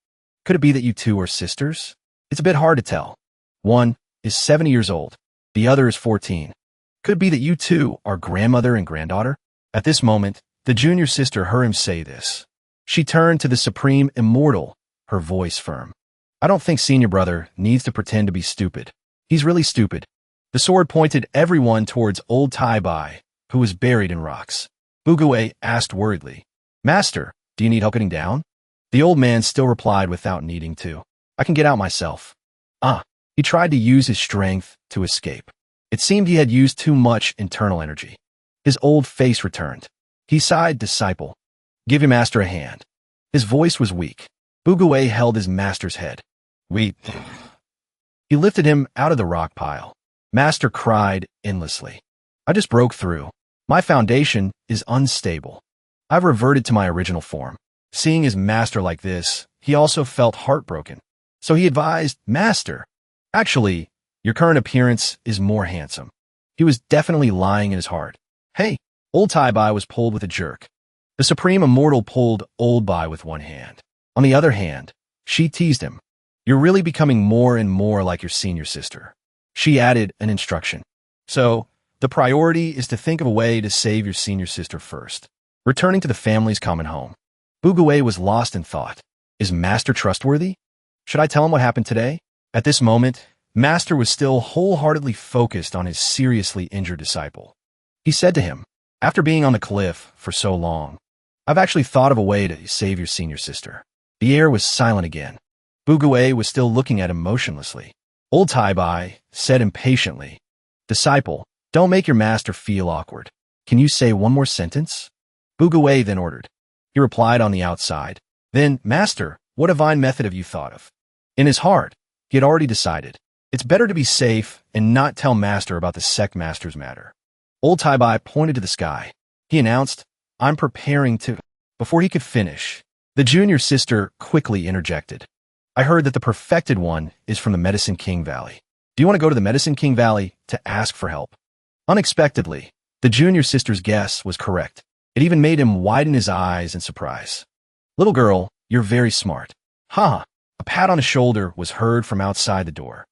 could it be that you two are sisters? It's a bit hard to tell. One is 70 years old. The other is 14. Could it be that you two are grandmother and granddaughter? At this moment, the Junior Sister heard him say this. She turned to the Supreme Immortal, her voice firm. I don't think Senior Brother needs to pretend to be stupid. He's really stupid. The sword pointed everyone towards old Tai-Bai, who was buried in rocks. Bugawei asked worriedly, Master, do you need help getting down? The old man still replied without needing to. I can get out myself. He tried to use his strength to escape. It seemed he had used too much internal energy. His old face returned. He sighed, Disciple. Give your master a hand. His voice was weak. Bugawei held his master's head. He lifted him out of the rock pile. Master cried endlessly. I just broke through. My foundation is unstable. I've reverted to my original form. Seeing his master like this, he also felt heartbroken. So he advised, Master, actually, your current appearance is more handsome. He was definitely lying in his heart. Hey, old Tai-Bai was pulled with a jerk. The Supreme Immortal pulled old Bai with one hand. On the other hand, she teased him. You're really becoming more and more like your senior sister. She added an instruction. So, the priority is to think of a way to save your senior sister first. Returning to the family's common home. Bugawei was lost in thought. Is Master trustworthy? Should I tell him what happened today? At this moment, Master was still wholeheartedly focused on his seriously injured disciple. He said to him, after being on the cliff for so long, I've actually thought of a way to save your senior sister. The air was silent again. Bugawei was still looking at him motionlessly. Old Tai-Bai said impatiently, Disciple, don't make your master feel awkward. Can you say one more sentence? Bugawei then ordered. He replied on the outside. Then, Master, what divine method have you thought of? In his heart, he had already decided. It's better to be safe and not tell Master about the Sect Master's matter. Old Tai-Bai pointed to the sky. He announced, I'm preparing to... Before he could finish, the Junior Sister quickly interjected. I heard that the perfected one is from the Medicine King Valley. Do you want to go to the Medicine King Valley to ask for help? Unexpectedly, the Junior Sister's guess was correct. It even made him widen his eyes in surprise. Little girl, you're very smart. Ha! A pat on the shoulder was heard from outside the door.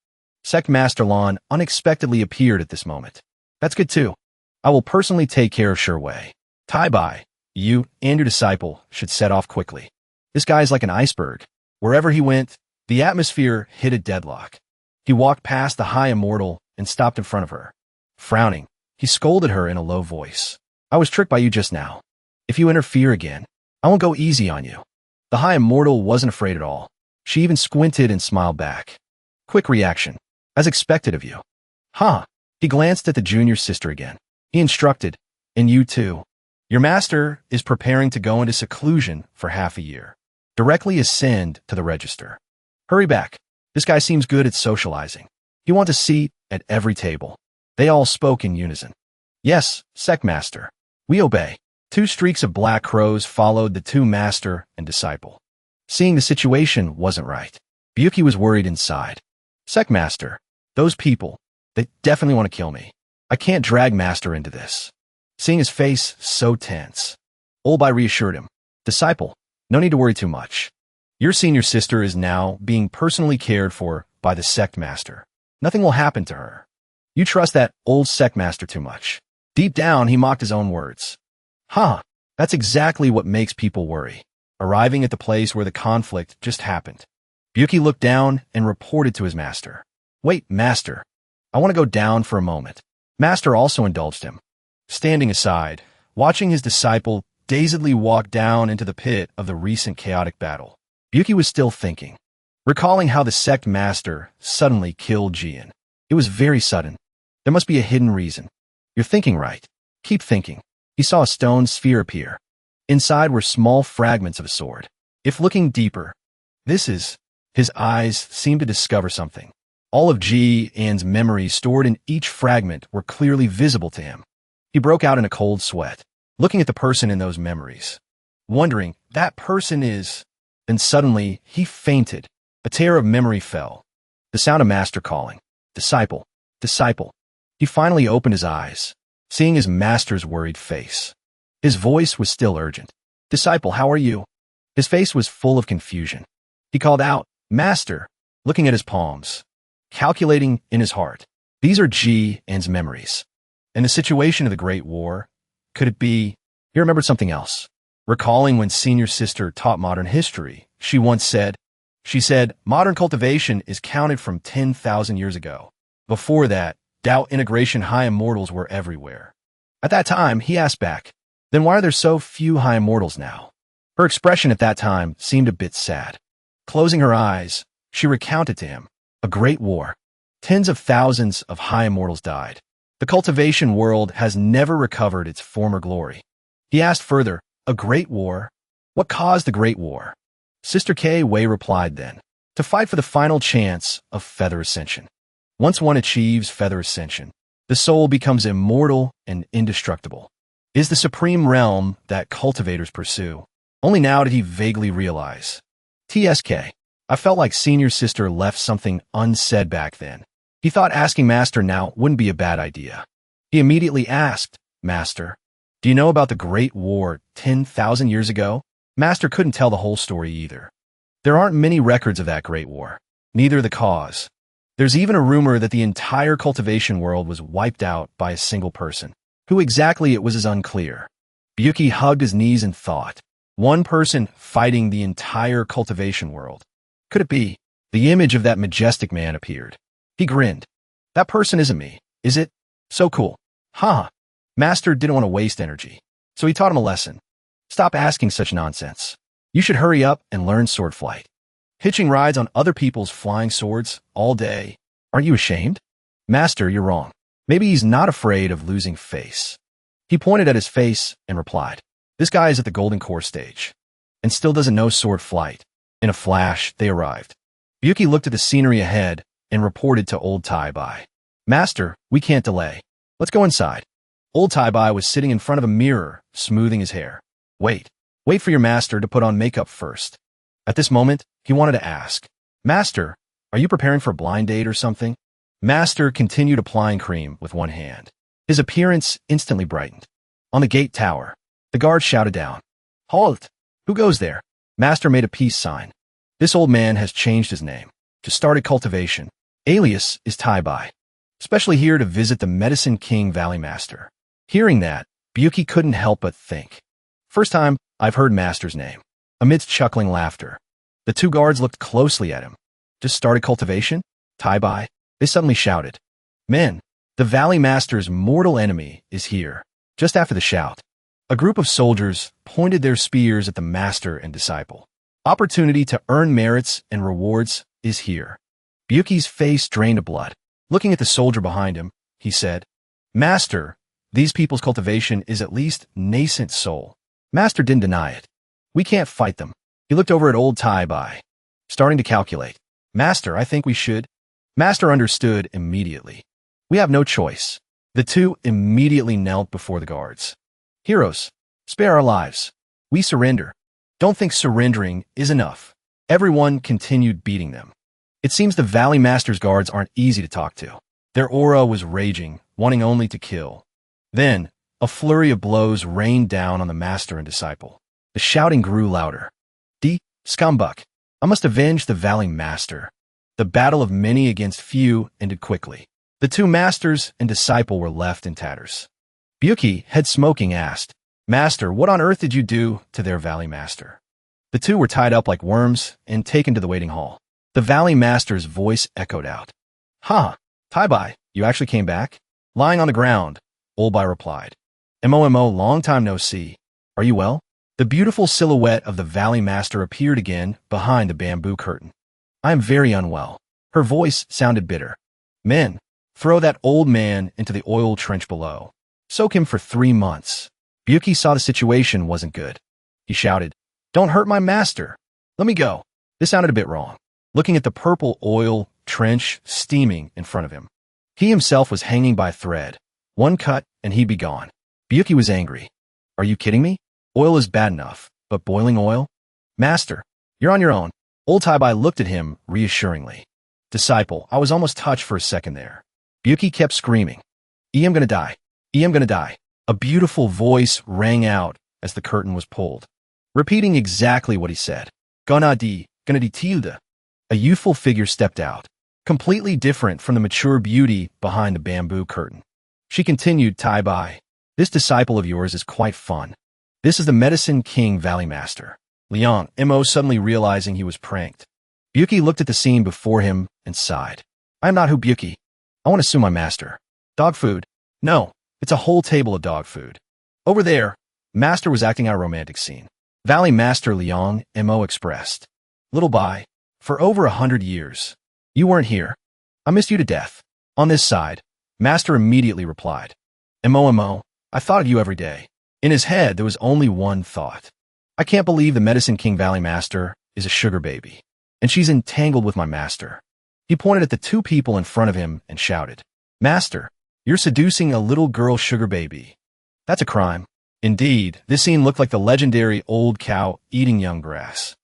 Sect Master Lon unexpectedly appeared at this moment. That's good too. I will personally take care of Sure Wei. Tai-Bai, you and your disciple should set off quickly. This guy's like an iceberg. Wherever he went, the atmosphere hit a deadlock. He walked past the High Immortal and stopped in front of her. Frowning, he scolded her in a low voice. I was tricked by you just now. If you interfere again, I won't go easy on you. The High Immortal wasn't afraid at all. She even squinted and smiled back. Quick reaction, as expected of you. Huh. He glanced at the Junior Sister again. He instructed, and you too. Your master is preparing to go into seclusion for half a year. Directly ascend to the register. Hurry back. This guy seems good at socializing. He wants a seat at every table. They all spoke in unison. Yes, Sect Master. We obey. 2 streaks of black crows followed the 2 master and disciple. Seeing the situation wasn't right, Byuki was worried inside. Sect Master, those people, they definitely want to kill me. I can't drag Master into this. Seeing his face so tense, Olbai reassured him. Disciple, no need to worry too much. Your senior sister is now being personally cared for by the Sect Master. Nothing will happen to her. You trust that old Sect Master too much. Deep down, he mocked his own words. That's exactly what makes people worry. Arriving at the place where the conflict just happened. Byuki looked down and reported to his master. Wait, Master. I want to go down for a moment. Master also indulged him. Standing aside, watching his disciple dazedly walk down into the pit of the recent chaotic battle. Byuki was still thinking. recalling how the Sect master suddenly killed Jian. It was very sudden. There must be a hidden reason. You're thinking right. Keep thinking. He saw a stone sphere appear. Inside were small fragments of a sword. If looking deeper, this is... His eyes seemed to discover something. All of Jian's memories stored in each fragment were clearly visible to him. He broke out in a cold sweat, looking at the person in those memories, wondering, that person is... Then suddenly, he fainted. A tear of memory fell. The sound of master calling. Disciple. Disciple. He finally opened his eyes, seeing his master's worried face. His voice was still urgent. Disciple, how are you? His face was full of confusion. He called out, Master, looking at his palms, calculating in his heart. These are Jian's memories. And the situation of the Great War, could it be? He remembered something else. Recalling when senior sister taught modern history, she once said, modern cultivation is counted from 10,000 years ago. Before that, doubt integration high immortals were everywhere. At that time, he asked back, then why are there so few high immortals now? Her expression at that time seemed a bit sad. Closing her eyes, she recounted to him, a great war. Tens of thousands of high immortals died. The cultivation world has never recovered its former glory. He asked further, a great war? What caused the great war? Sister K. Wei replied then, to fight for the final chance of feather ascension. Once one achieves feather ascension, the soul becomes immortal and indestructible. Is the supreme realm that cultivators pursue. Only now did he vaguely realize. TSK. I felt like senior sister left something unsaid back then. He thought asking Master now wouldn't be a bad idea. He immediately asked, Master, do you know about the Great War 10,000 years ago? Master couldn't tell the whole story either. There aren't many records of that Great War, neither the cause. There's even a rumor that the entire cultivation world was wiped out by a single person. Who exactly it was is unclear. Byuki hugged his knees and thought, one person fighting the entire cultivation world. Could it be? The image of that majestic man appeared. He grinned. That person isn't me, is it? So cool. Huh. Master didn't want to waste energy, so he taught him a lesson. Stop asking such nonsense. You should hurry up and learn sword flight. Hitching rides on other people's flying swords all day. Aren't you ashamed? Master, you're wrong. Maybe he's not afraid of losing face. He pointed at his face and replied, this guy is at the golden core stage and still doesn't know sword flight. In a flash, they arrived. Byuki looked at the scenery ahead and reported to old Tai-Bai. Master, we can't delay. Let's go inside. Old Tai-Bai was sitting in front of a mirror, smoothing his hair. Wait for your master to put on makeup first. At this moment, he wanted to ask, Master, are you preparing for a blind date or something? Master continued applying cream with one hand. His appearance instantly brightened. On the gate tower, the guard shouted down, Halt! Who goes there? Master made a peace sign. This old man has changed his name to Started Cultivation. Alias is Tai-Bai. Especially here to visit the Medicine King Valley Master. Hearing that, Byuki couldn't help but think. First time I've heard Master's name. Amidst chuckling laughter, the two guards looked closely at him. Just started cultivation? Tai-Bai? They suddenly shouted. Men, the Valley Master's mortal enemy is here. Just after the shout, a group of soldiers pointed their spears at the master and disciple. Opportunity to earn merits and rewards is here. Byuki's face drained of blood. Looking at the soldier behind him, he said, Master, these people's cultivation is at least nascent soul. Master didn't deny it. We can't fight them. He looked over at old Tai-Bai, starting to calculate. Master, I think we should. Master understood immediately. We have no choice. The two immediately knelt before the guards. Heroes, spare our lives. We surrender. Don't think surrendering is enough. Everyone continued beating them. It seems the Valley Master's guards aren't easy to talk to. Their aura was raging, wanting only to kill. Then, a flurry of blows rained down on the master and disciple. The shouting grew louder. Scumbuck, I must avenge the Valley Master. The battle of many against few ended quickly. The two masters and disciple were left in tatters. Byuki, head smoking, asked, Master, what on earth did you do to their Valley Master? The two were tied up like worms and taken to the waiting hall. The Valley Master's voice echoed out. Tai-Bai, you actually came back? Lying on the ground, Olbai replied. Momo, long time no see. Are you well? The beautiful silhouette of the Valley Master appeared again behind the bamboo curtain. I am very unwell. Her voice sounded bitter. Men, throw that old man into the oil trench below. Soak him for 3 months. Byuki saw the situation wasn't good. He shouted, "Don't hurt my master. Let me go." This sounded a bit wrong. Looking at the purple oil trench steaming in front of him. He himself was hanging by a thread. One cut, and he'd be gone. Byuki was angry. Are you kidding me? Oil is bad enough, but boiling oil? Master, you're on your own. Old Taibai looked at him reassuringly. Disciple, I was almost touched for a second there. Byuki kept screaming. I am gonna die. I am gonna die. A beautiful voice rang out as the curtain was pulled, repeating exactly what he said. Gonna di tilde. A youthful figure stepped out, completely different from the mature beauty behind the bamboo curtain. She continued, Taibai, this disciple of yours is quite fun. This is the Medicine King Valley Master. Liang, Mo suddenly realizing he was pranked. Byuki looked at the scene before him and sighed. I am not who Byuki. I want to sue my master. Dog food? No, it's a whole table of dog food. Over there, Master was acting out a romantic scene. Valley Master Liang, Mo expressed. Little Bai, for over 100 years, you weren't here. I missed you to death. On this side, Master immediately replied. Mo, I thought of you every day. In his head, there was only one thought. I can't believe the Medicine King Valley Master is a sugar baby, and she's entangled with my master. He pointed at the 2 people in front of him and shouted, Master, you're seducing a little girl sugar baby. That's a crime. Indeed, this scene looked like the legendary old cow eating young grass.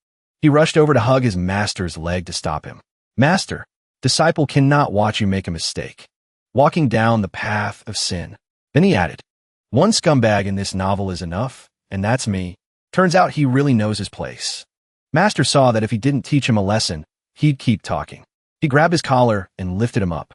He rushed over to hug his master's leg to stop him. Master, disciple cannot watch you make a mistake, walking down the path of sin. Then he added, one scumbag in this novel is enough, and that's me. Turns out he really knows his place. Master saw that if he didn't teach him a lesson, he'd keep talking. He grabbed his collar and lifted him up.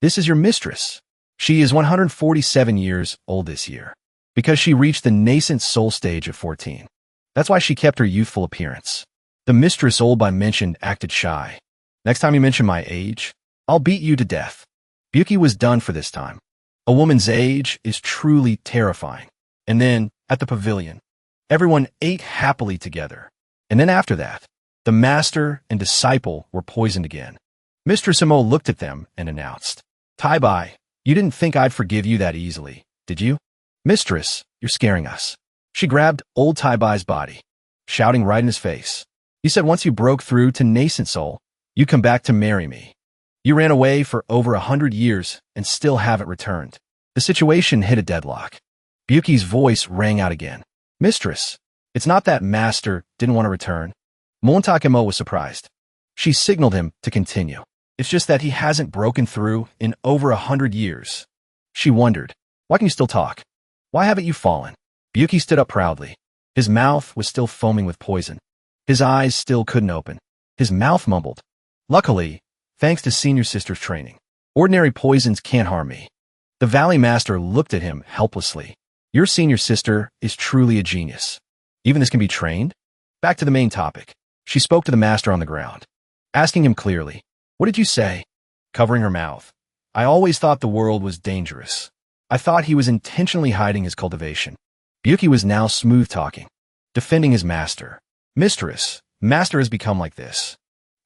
This is your mistress. She is 147 years old this year, because she reached the nascent soul stage of 14. That's why she kept her youthful appearance. The mistress old I mentioned acted shy. Next time you mention my age, I'll beat you to death. Byuki was done for this time. A woman's age is truly terrifying. And then, at the pavilion, everyone ate happily together. And then after that, the master and disciple were poisoned again. Mistress Mo looked at them and announced, Taibai, you didn't think I'd forgive you that easily, did you? Mistress, you're scaring us. She grabbed old Taibai's body, shouting right in his face. You said once you broke through to nascent soul, you'd come back to marry me. You ran away for over 100 years and still haven't returned. The situation hit a deadlock. Byuki's voice rang out again. Mistress, it's not that master didn't want to return. Montakemo was surprised. She signaled him to continue. It's just that he hasn't broken through in over 100 years. She wondered, why can you still talk? Why haven't you fallen? Byuki stood up proudly. His mouth was still foaming with poison. His eyes still couldn't open. His mouth mumbled. Luckily, thanks to senior sister's training, ordinary poisons can't harm me. The Valley Master looked at him helplessly. Your senior sister is truly a genius. Even this can be trained? Back to the main topic. She spoke to the master on the ground, asking him clearly, what did you say? Covering her mouth. I always thought the world was dangerous. I thought he was intentionally hiding his cultivation. Byuki was now smooth-talking, defending his master. Mistress, master has become like this.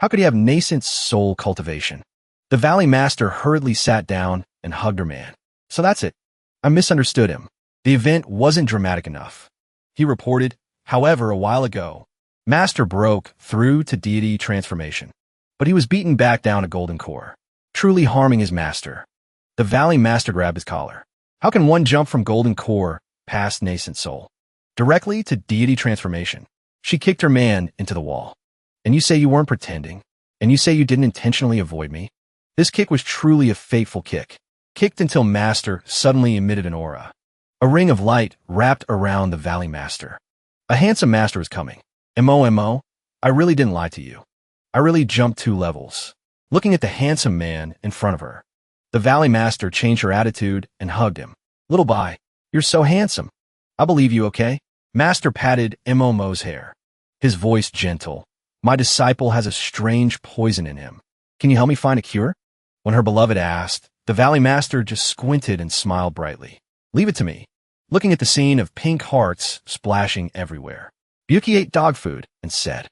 How could he have nascent soul cultivation? The Valley Master hurriedly sat down and hugged her man. So that's it. I misunderstood him. The event wasn't dramatic enough. He reported, however, a while ago, Master broke through to deity transformation, but he was beaten back down to golden core, truly harming his master. The Valley Master grabbed his collar. How can one jump from golden core past nascent soul directly to deity transformation? She kicked her man into the wall. And you say you weren't pretending? And you say you didn't intentionally avoid me? This kick was truly a fateful kick. Kicked until Master suddenly emitted an aura. A ring of light wrapped around the Valley Master. A handsome master was coming. Mo, I really didn't lie to you. I really jumped 2 levels. Looking at the handsome man in front of her, the Valley Master changed her attitude and hugged him. Little Bai, you're so handsome. I believe you, okay? Master patted Mo's hair, his voice gentle. My disciple has a strange poison in him. Can you help me find a cure? When her beloved asked, the Valley Master just squinted and smiled brightly. Leave it to me. Looking at the scene of pink hearts splashing everywhere, Byuki ate dog food and said,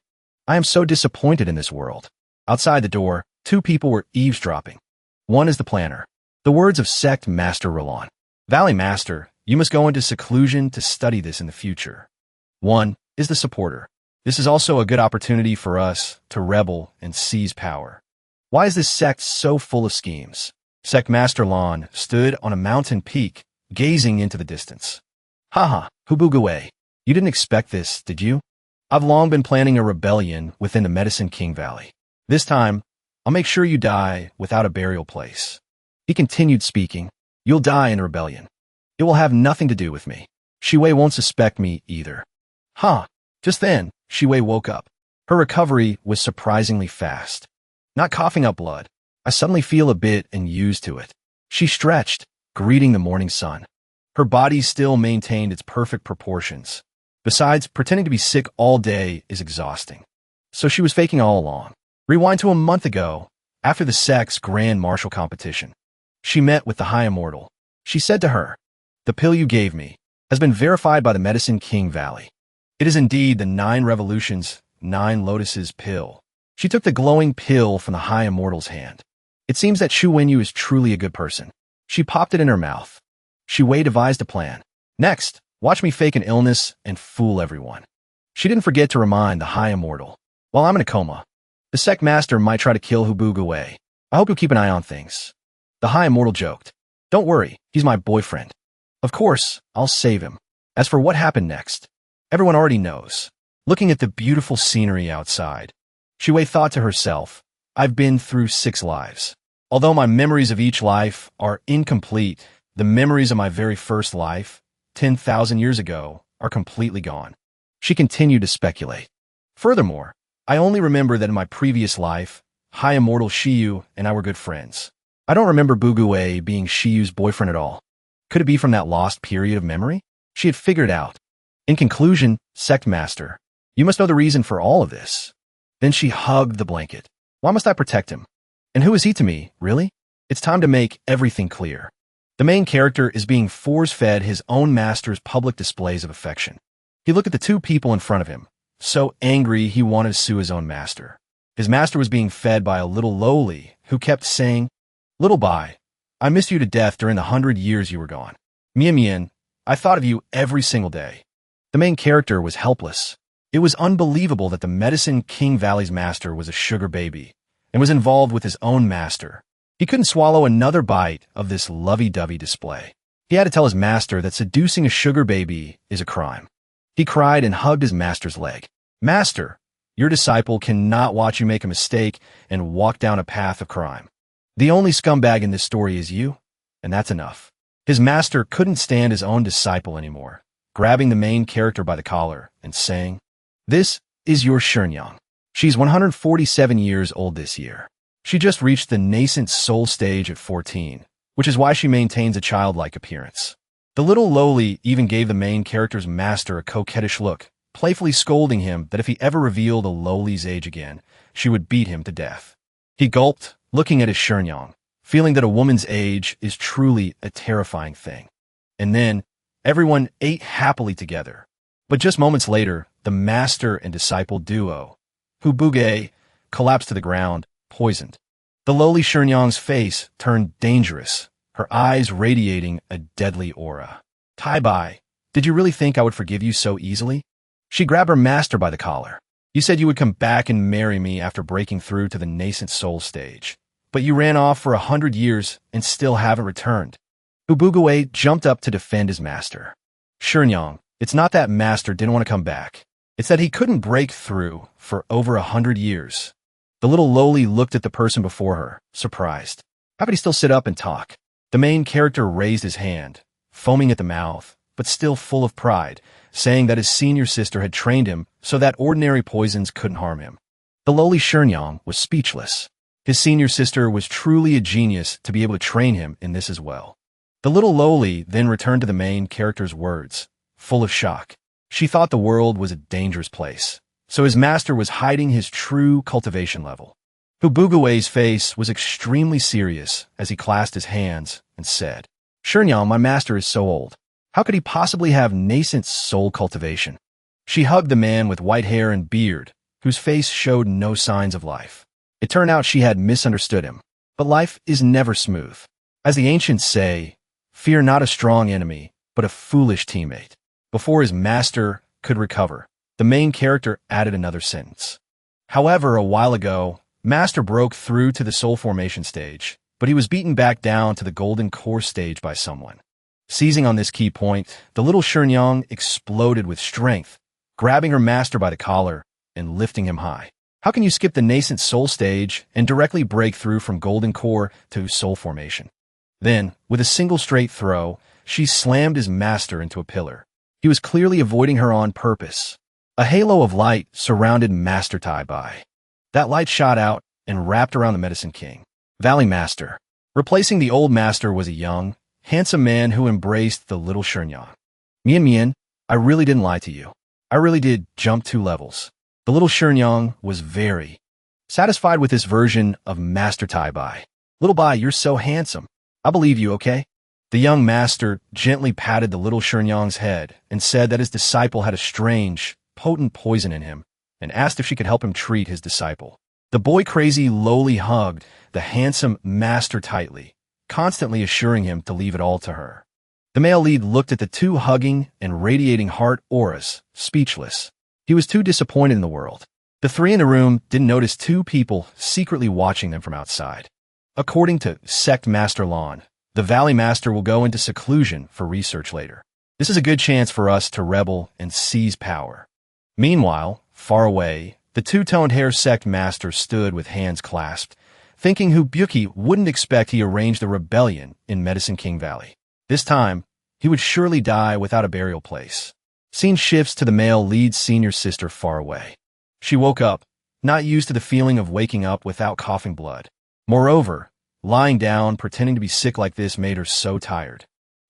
I am so disappointed in this world. Outside the door, two people were eavesdropping. One is the planner. The words of Sect Master Roland. Valley Master, you must go into seclusion to study this in the future. One is the supporter. This is also a good opportunity for us to rebel and seize power. Why is this sect so full of schemes? Sect Master Lon stood on a mountain peak, gazing into the distance. Haha, Hubugawe. You didn't expect this, did you? I've long been planning a rebellion within the Medicine King Valley. This time, I'll make sure you die without a burial place. He continued speaking. You'll die in a rebellion. It will have nothing to do with me. Shiwei won't suspect me either. Just then, Shiwei woke up. Her recovery was surprisingly fast. Not coughing up blood, I suddenly feel a bit unused to it. She stretched, greeting the morning sun. Her body still maintained its perfect proportions. Besides, pretending to be sick all day is exhausting. So she was faking all along. Rewind to a month ago, after the Sect's grand martial competition. She met with the High Immortal. She said to her, "The pill you gave me has been verified by the Medicine King Valley. It is indeed the 9 Revolutions, 9 Lotuses pill." She took the glowing pill from the High Immortal's hand. It seems that Shu Wenyu is truly a good person. She popped it in her mouth. Shu Wei devised a plan. Next, watch me fake an illness and fool everyone. She didn't forget to remind the High Immortal. While I'm in a coma, the Sect Master might try to kill Hubugawe. I hope you'll keep an eye on things. The High Immortal joked. Don't worry, he's my boyfriend. Of course, I'll save him. As for what happened next, everyone already knows. Looking at the beautiful scenery outside, Shu Wei thought to herself, I've been through 6 lives. Although my memories of each life are incomplete, the memories of my very first life, 10,000 years ago, are completely gone. She continued to speculate. Furthermore, I only remember that in my previous life, High Immortal Shiyu and I were good friends. I don't remember Buguei being Shiyu's boyfriend at all. Could it be from that lost period of memory? She had figured out. In conclusion, Sect Master, you must know the reason for all of this. Then she hugged the blanket. Why must I protect him? And who is he to me, really? It's time to make everything clear. The main character is being force-fed his own master's public displays of affection. He looked at the 2 people in front of him, so angry he wanted to sue his own master. His master was being fed by a little lowly who kept saying, Little Bai, I missed you to death during the 100 years you were gone. Mian, I thought of you every single day. The main character was helpless. It was unbelievable that the Medicine King Valley's master was a sugar baby and was involved with his own master. He couldn't swallow another bite of this lovey-dovey display. He had to tell his master that seducing a sugar baby is a crime. He cried and hugged his master's leg. Master, your disciple cannot watch you make a mistake and walk down a path of crime. The only scumbag in this story is you, and that's enough. His master couldn't stand his own disciple anymore, grabbing the main character by the collar and saying, This is your Shenyang. She's 147 years old this year. She just reached the nascent soul stage at 14, which is why she maintains a childlike appearance. The little lowly even gave the main character's master a coquettish look, playfully scolding him that if he ever revealed a lowly's age again, she would beat him to death. He gulped, looking at his Shenyang, feeling that a woman's age is truly a terrifying thing. And then, everyone ate happily together. But just moments later, the master and disciple duo, Hubuge, collapsed to the ground, poisoned. The lowly Shenyang's face turned dangerous, her eyes radiating a deadly aura. Tai Bai, did you really think I would forgive you so easily? She grabbed her master by the collar. You said you would come back and marry me after breaking through to the nascent soul stage. But you ran off for 100 years and still haven't returned. Ubugawe jumped up to defend his master. Shenyang, it's not that master didn't want to come back. It's that he couldn't break through for over 100 years. The little lowly looked at the person before her, surprised. How could he still sit up and talk? The main character raised his hand, foaming at the mouth, but still full of pride, saying that his senior sister had trained him so that ordinary poisons couldn't harm him. The lowly Shenyang was speechless. His senior sister was truly a genius to be able to train him in this as well. The little lowly then returned to the main character's words, full of shock. She thought the world was a dangerous place, so his master was hiding his true cultivation level. Hubugawe's face was extremely serious as he clasped his hands and said, Shenyang, my master is so old. How could he possibly have nascent soul cultivation? She hugged the man with white hair and beard, whose face showed no signs of life. It turned out she had misunderstood him. But life is never smooth. As the ancients say, fear not a strong enemy, but a foolish teammate. Before his master could recover, the main character added another sentence. However, a while ago, Master broke through to the soul formation stage, but he was beaten back down to the golden core stage by someone. Seizing on this key point, the little Shenyang exploded with strength, grabbing her master by the collar and lifting him high. How can you skip the nascent soul stage and directly break through from golden core to soul formation? Then, with a single straight throw, she slammed his master into a pillar. He was clearly avoiding her on purpose. A halo of light surrounded Master Tai Bai. That light shot out and wrapped around the Medicine King. Valley Master. Replacing the old master was a young, handsome man who embraced the little Shenyang. Mian, I really didn't lie to you. I really did jump 2 levels. The little Shenyang was very satisfied with this version of Master Tai Bai. Little Bai, you're so handsome. I believe you, okay? The young master gently patted the little Shenyang's head and said that his disciple had a strange, potent poison in him, and asked if she could help him treat his disciple. The boy crazy lowly hugged the handsome master tightly, constantly assuring him to leave it all to her. The male lead looked at the two hugging and radiating heart auras, speechless. He was too disappointed in the world. The 3 in the room didn't notice 2 people secretly watching them from outside. According to Sect Master Lon, the Valley Master will go into seclusion for research later. This is a good chance for us to rebel and seize power. Meanwhile, far away, the 2-toned hair Sect Master stood with hands clasped, thinking Hubyuki wouldn't expect he arranged a rebellion in Medicine King Valley. This time, he would surely die without a burial place. Scene shifts to the male lead's senior sister far away. She woke up, not used to the feeling of waking up without coughing blood. Moreover, lying down pretending to be sick like this made her so tired.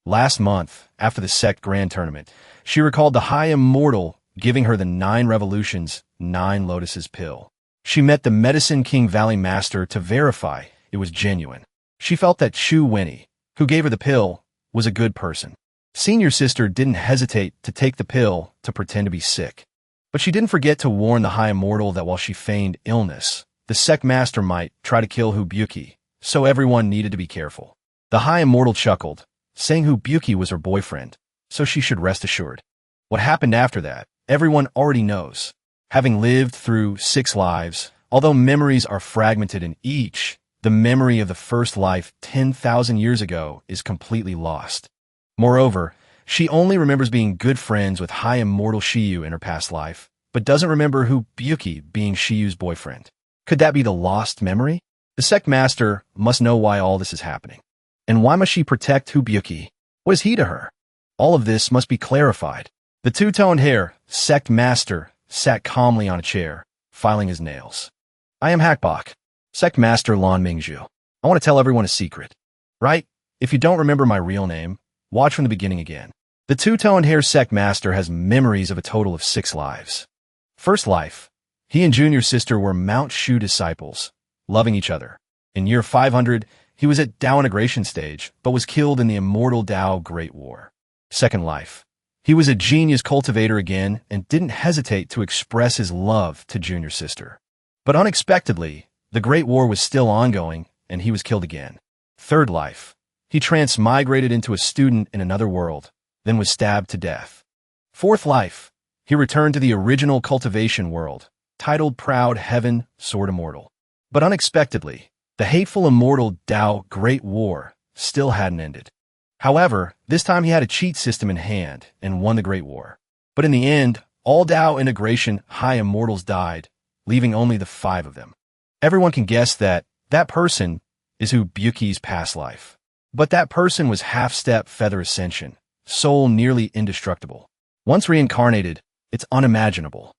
Last month, after the Sect Grand Tournament, she recalled the High Immortal giving her the 9 Revolutions, 9 Lotuses pill. She met the Medicine King Valley Master to verify it was genuine. She felt that Chu Winnie, who gave her the pill, was a good person. Senior sister didn't hesitate to take the pill to pretend to be sick. But she didn't forget to warn the High Immortal that while she feigned illness, the Sect Master might try to kill Hubyuki, so everyone needed to be careful. The High Immortal chuckled, saying Hubyuki was her boyfriend, so she should rest assured. What happened after that, everyone already knows. Having lived through 6 lives, although memories are fragmented in each, the memory of the first life 10,000 years ago is completely lost. Moreover, she only remembers being good friends with High Immortal Shiyu in her past life, but doesn't remember Hubyuki being Shiyu's boyfriend. Could that be the lost memory? The Sect Master must know why all this is happening. And why must she protect Hubyuki? What is he to her? All of this must be clarified. The 2-toned hair, Sect Master, sat calmly on a chair, filing his nails. I am Hackbach, Sect Master Lan Mingzhu. I want to tell everyone a secret. Right? If you don't remember my real name, watch from the beginning again. The 2-toned hair Sect Master has memories of a total of 6 lives. First life, he and junior sister were Mount Shu disciples, loving each other. In year 500, he was at Dao integration stage, but was killed in the immortal Dao Great War. Second life, he was a genius cultivator again and didn't hesitate to express his love to junior sister. But unexpectedly, the Great War was still ongoing and he was killed again. Third life, he transmigrated into a student in another world, then was stabbed to death. Fourth life, he returned to the original Cultivation world, titled Proud Heaven, Sword Immortal. But unexpectedly, the hateful immortal Dao Great War still hadn't ended. However, this time he had a cheat system in hand and won the Great War. But in the end, all Dao integration High Immortals died, leaving only the 5 of them. Everyone can guess that that person is Hubyuki's past life. But that person was half-step feather ascension, soul nearly indestructible. Once reincarnated, it's unimaginable.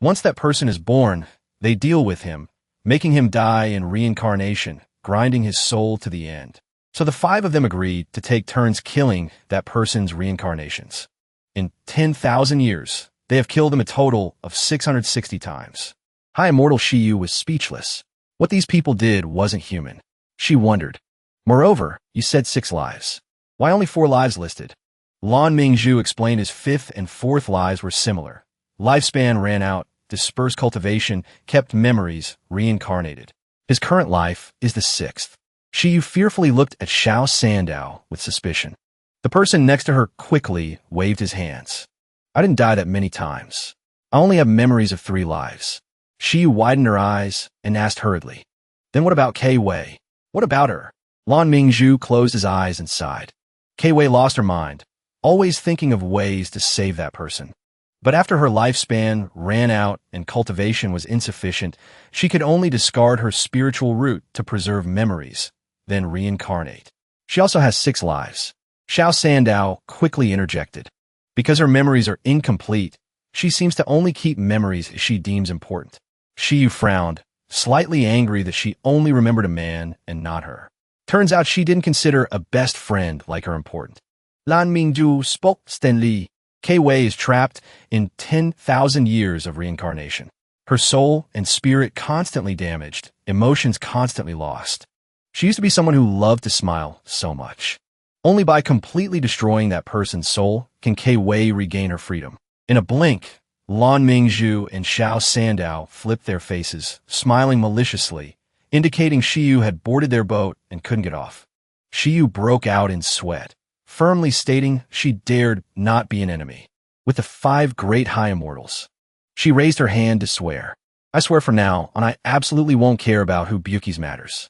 Once that person is born, they deal with him, making him die in reincarnation, grinding his soul to the end. So the 5 of them agreed to take turns killing that person's reincarnations. In 10,000 years, they have killed him a total of 660 times. High Immortal Shiyu was speechless. What these people did wasn't human. She wondered. Moreover, you said 6 lives. Why only 4 lives listed? Lan Mingzhu explained his 5th and 4th lives were similar. Lifespan ran out, dispersed cultivation, kept memories, reincarnated. His current life is the 6th. Shiyu fearfully looked at Xiao Sandao with suspicion. The person next to her quickly waved his hands. I didn't die that many times. I only have memories of 3 lives. Shiyu widened her eyes and asked hurriedly. Then what about Kei Wei? What about her? Lan Mingzhu closed his eyes and sighed. Kei Wei lost her mind, always thinking of ways to save that person. But after her lifespan ran out and cultivation was insufficient, she could only discard her spiritual root to preserve memories, then reincarnate. She also has 6 lives. Xiao Sandao quickly interjected. Because her memories are incomplete, she seems to only keep memories she deems important. Shiyu frowned, slightly angry that she only remembered a man and not her. Turns out she didn't consider a best friend like her important. Lan Mingzhu spoke steadily. Kei Wei is trapped in 10,000 years of reincarnation. Her soul and spirit constantly damaged, emotions constantly lost. She used to be someone who loved to smile so much. Only by completely destroying that person's soul can Kei Wei regain her freedom. In a blink, Lan Mingzhu and Xiao Sandao flipped their faces, smiling maliciously, indicating Shiyu had boarded their boat and couldn't get off. Shiyu broke out in sweat, firmly stating she dared not be an enemy with the 5 great high immortals. She raised her hand to swear. I swear from now on I absolutely won't care about who Buki's matters.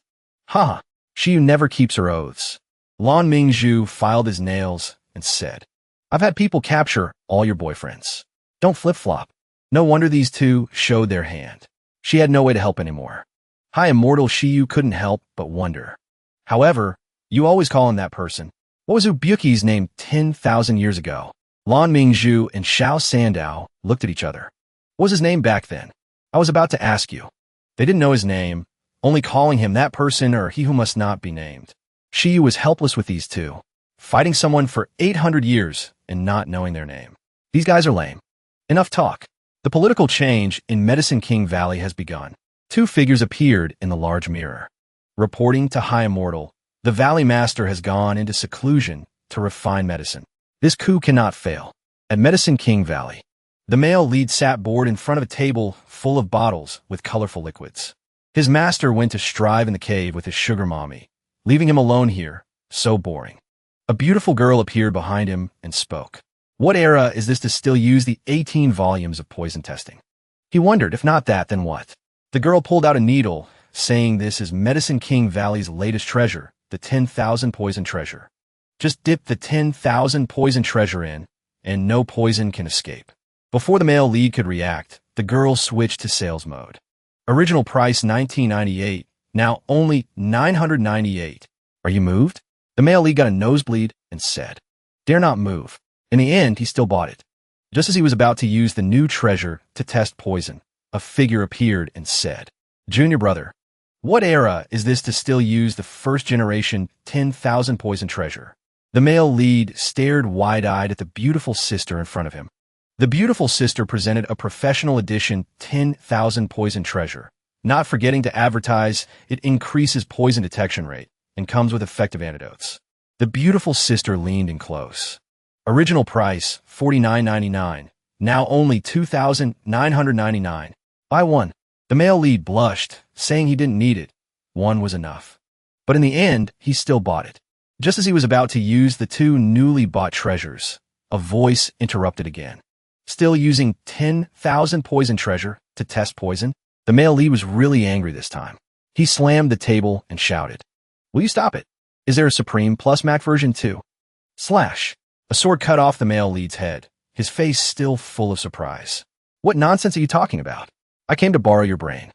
Ha! Shiyu never keeps her oaths. Lan Mingzhu filed his nails and said, I've had people capture all your boyfriends. Don't flip-flop. No wonder these 2 showed their hand. She had no way to help anymore. High immortal Shiyu couldn't help but wonder. However, you always call him that person. What was Ubuki's name 10,000 years ago? Lan Mingzhu and Xiao Sandao looked at each other. What was his name back then? I was about to ask you. They didn't know his name, only calling him that person or he who must not be named. Shiyu was helpless with these 2, fighting someone for 800 years and not knowing their name. These guys are lame. Enough talk. The political change in Medicine King Valley has begun. 2 figures appeared in the large mirror. Reporting to High Immortal, the Valley Master has gone into seclusion to refine medicine. This coup cannot fail. At Medicine King Valley, the male lead sat bored in front of a table full of bottles with colorful liquids. His master went to strive in the cave with his sugar mommy, leaving him alone here, so boring. A beautiful girl appeared behind him and spoke. What era is this to still use the 18 volumes of poison testing? He wondered, if not that, then what? The girl pulled out a needle, saying this is Medicine King Valley's latest treasure, the 10,000 poison treasure. Just dip the 10,000 poison treasure in, and no poison can escape. Before the male lead could react, the girl switched to sales mode. Original price $19.98, now only $998. Are you moved? The male lead got a nosebleed and said, Dare not move. In the end, he still bought it. Just as he was about to use the new treasure to test poison, a figure appeared and said, Junior brother, what era is this to still use the first generation 10,000 poison treasure? The male lead stared wide-eyed at the beautiful sister in front of him. The beautiful sister presented a professional edition 10,000 poison treasure, not forgetting to advertise it increases poison detection rate and comes with effective antidotes. The beautiful sister leaned in close. Original price $49.99, now only $2,999. Buy one. The male lead blushed, saying he didn't need it. One was enough. But in the end, he still bought it. Just as he was about to use the 2 newly bought treasures, a voice interrupted again. Still using 10,000 poison treasure to test poison? The male lead was really angry this time. He slammed the table and shouted, Will you stop it? Is there a Supreme Plus Mac version too? Slash. A sword cut off the male lead's head, his face still full of surprise. What nonsense are you talking about? I came to borrow your brain.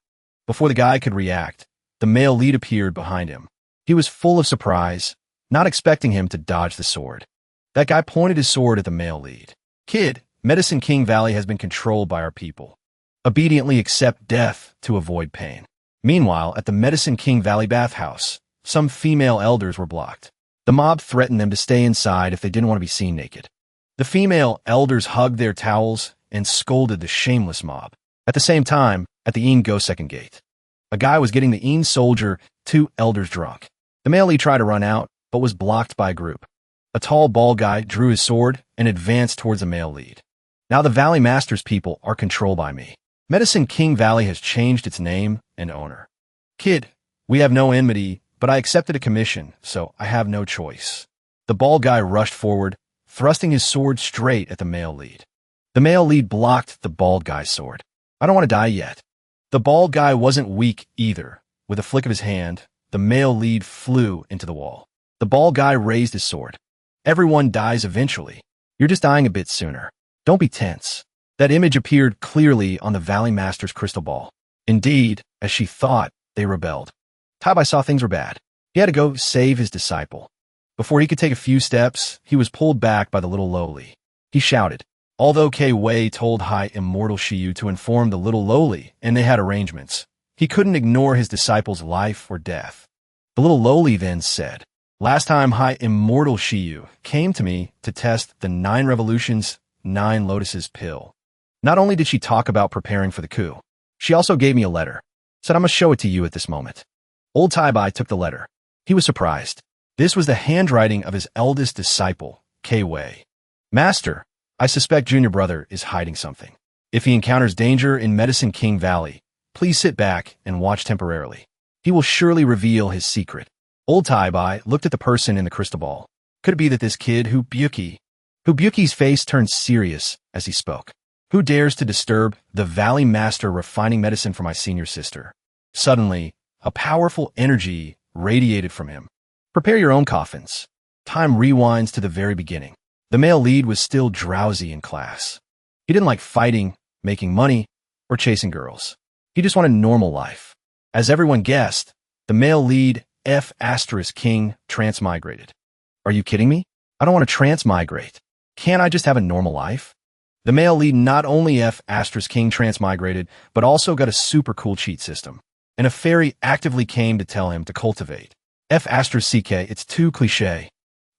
Before the guy could react, the male lead appeared behind him. He was full of surprise, not expecting him to dodge the sword. That guy pointed his sword at the male lead. Kid, Medicine King Valley has been controlled by our people. Obediently accept death to avoid pain. Meanwhile, at the Medicine King Valley bathhouse, some female elders were blocked. The mob threatened them to stay inside if they didn't want to be seen naked. The female elders hugged their towels and scolded the shameless mob. At the same time, at the Een Go second gate, a guy was getting the Een soldier 2 elders drunk. The male lead tried to run out, but was blocked by a group. A tall, bald guy drew his sword and advanced towards the male lead. Now the Valley Master's people are controlled by me. Medicine King Valley has changed its name and owner. Kid, we have no enmity, but I accepted a commission, so I have no choice. The bald guy rushed forward, thrusting his sword straight at the male lead. The male lead blocked the bald guy's sword. I don't want to die yet. The bald guy wasn't weak either. With a flick of his hand, the male lead flew into the wall. The bald guy raised his sword. Everyone dies eventually. You're just dying a bit sooner. Don't be tense. That image appeared clearly on the Valley Master's crystal ball. Indeed, as she thought, they rebelled. Taibai saw things were bad. He had to go save his disciple. Before he could take a few steps, he was pulled back by the little lowly. He shouted. Although Wei told High Immortal Shiyu to inform the little lowly, and they had arrangements, he couldn't ignore his disciple's life or death. The little lowly then said, last time High Immortal Shiyu came to me to test the 9 Revolutions, 9 Lotuses pill. Not only did she talk about preparing for the coup, she also gave me a letter. Said I must show it to you at this moment. Old Taibai took the letter. He was surprised. This was the handwriting of his eldest disciple, Wei. Master, I suspect Junior Brother is hiding something. If he encounters danger in Medicine King Valley, please sit back and watch temporarily. He will surely reveal his secret. Old Taibai looked at the person in the crystal ball. Could it be that this kid, Hubyuki's face turned serious as he spoke. Who dares to disturb the Valley Master refining medicine for my senior sister? Suddenly, a powerful energy radiated from him. Prepare your own coffins. Time rewinds to the very beginning. The male lead was still drowsy in class. He didn't like fighting, making money, or chasing girls. He just wanted normal life. As everyone guessed, the male lead, King, transmigrated. Are you kidding me? I don't want to transmigrate. Can't I just have a normal life? The male lead not only King transmigrated, but also got a super cool cheat system. And a fairy actively came to tell him to cultivate. It's too cliché.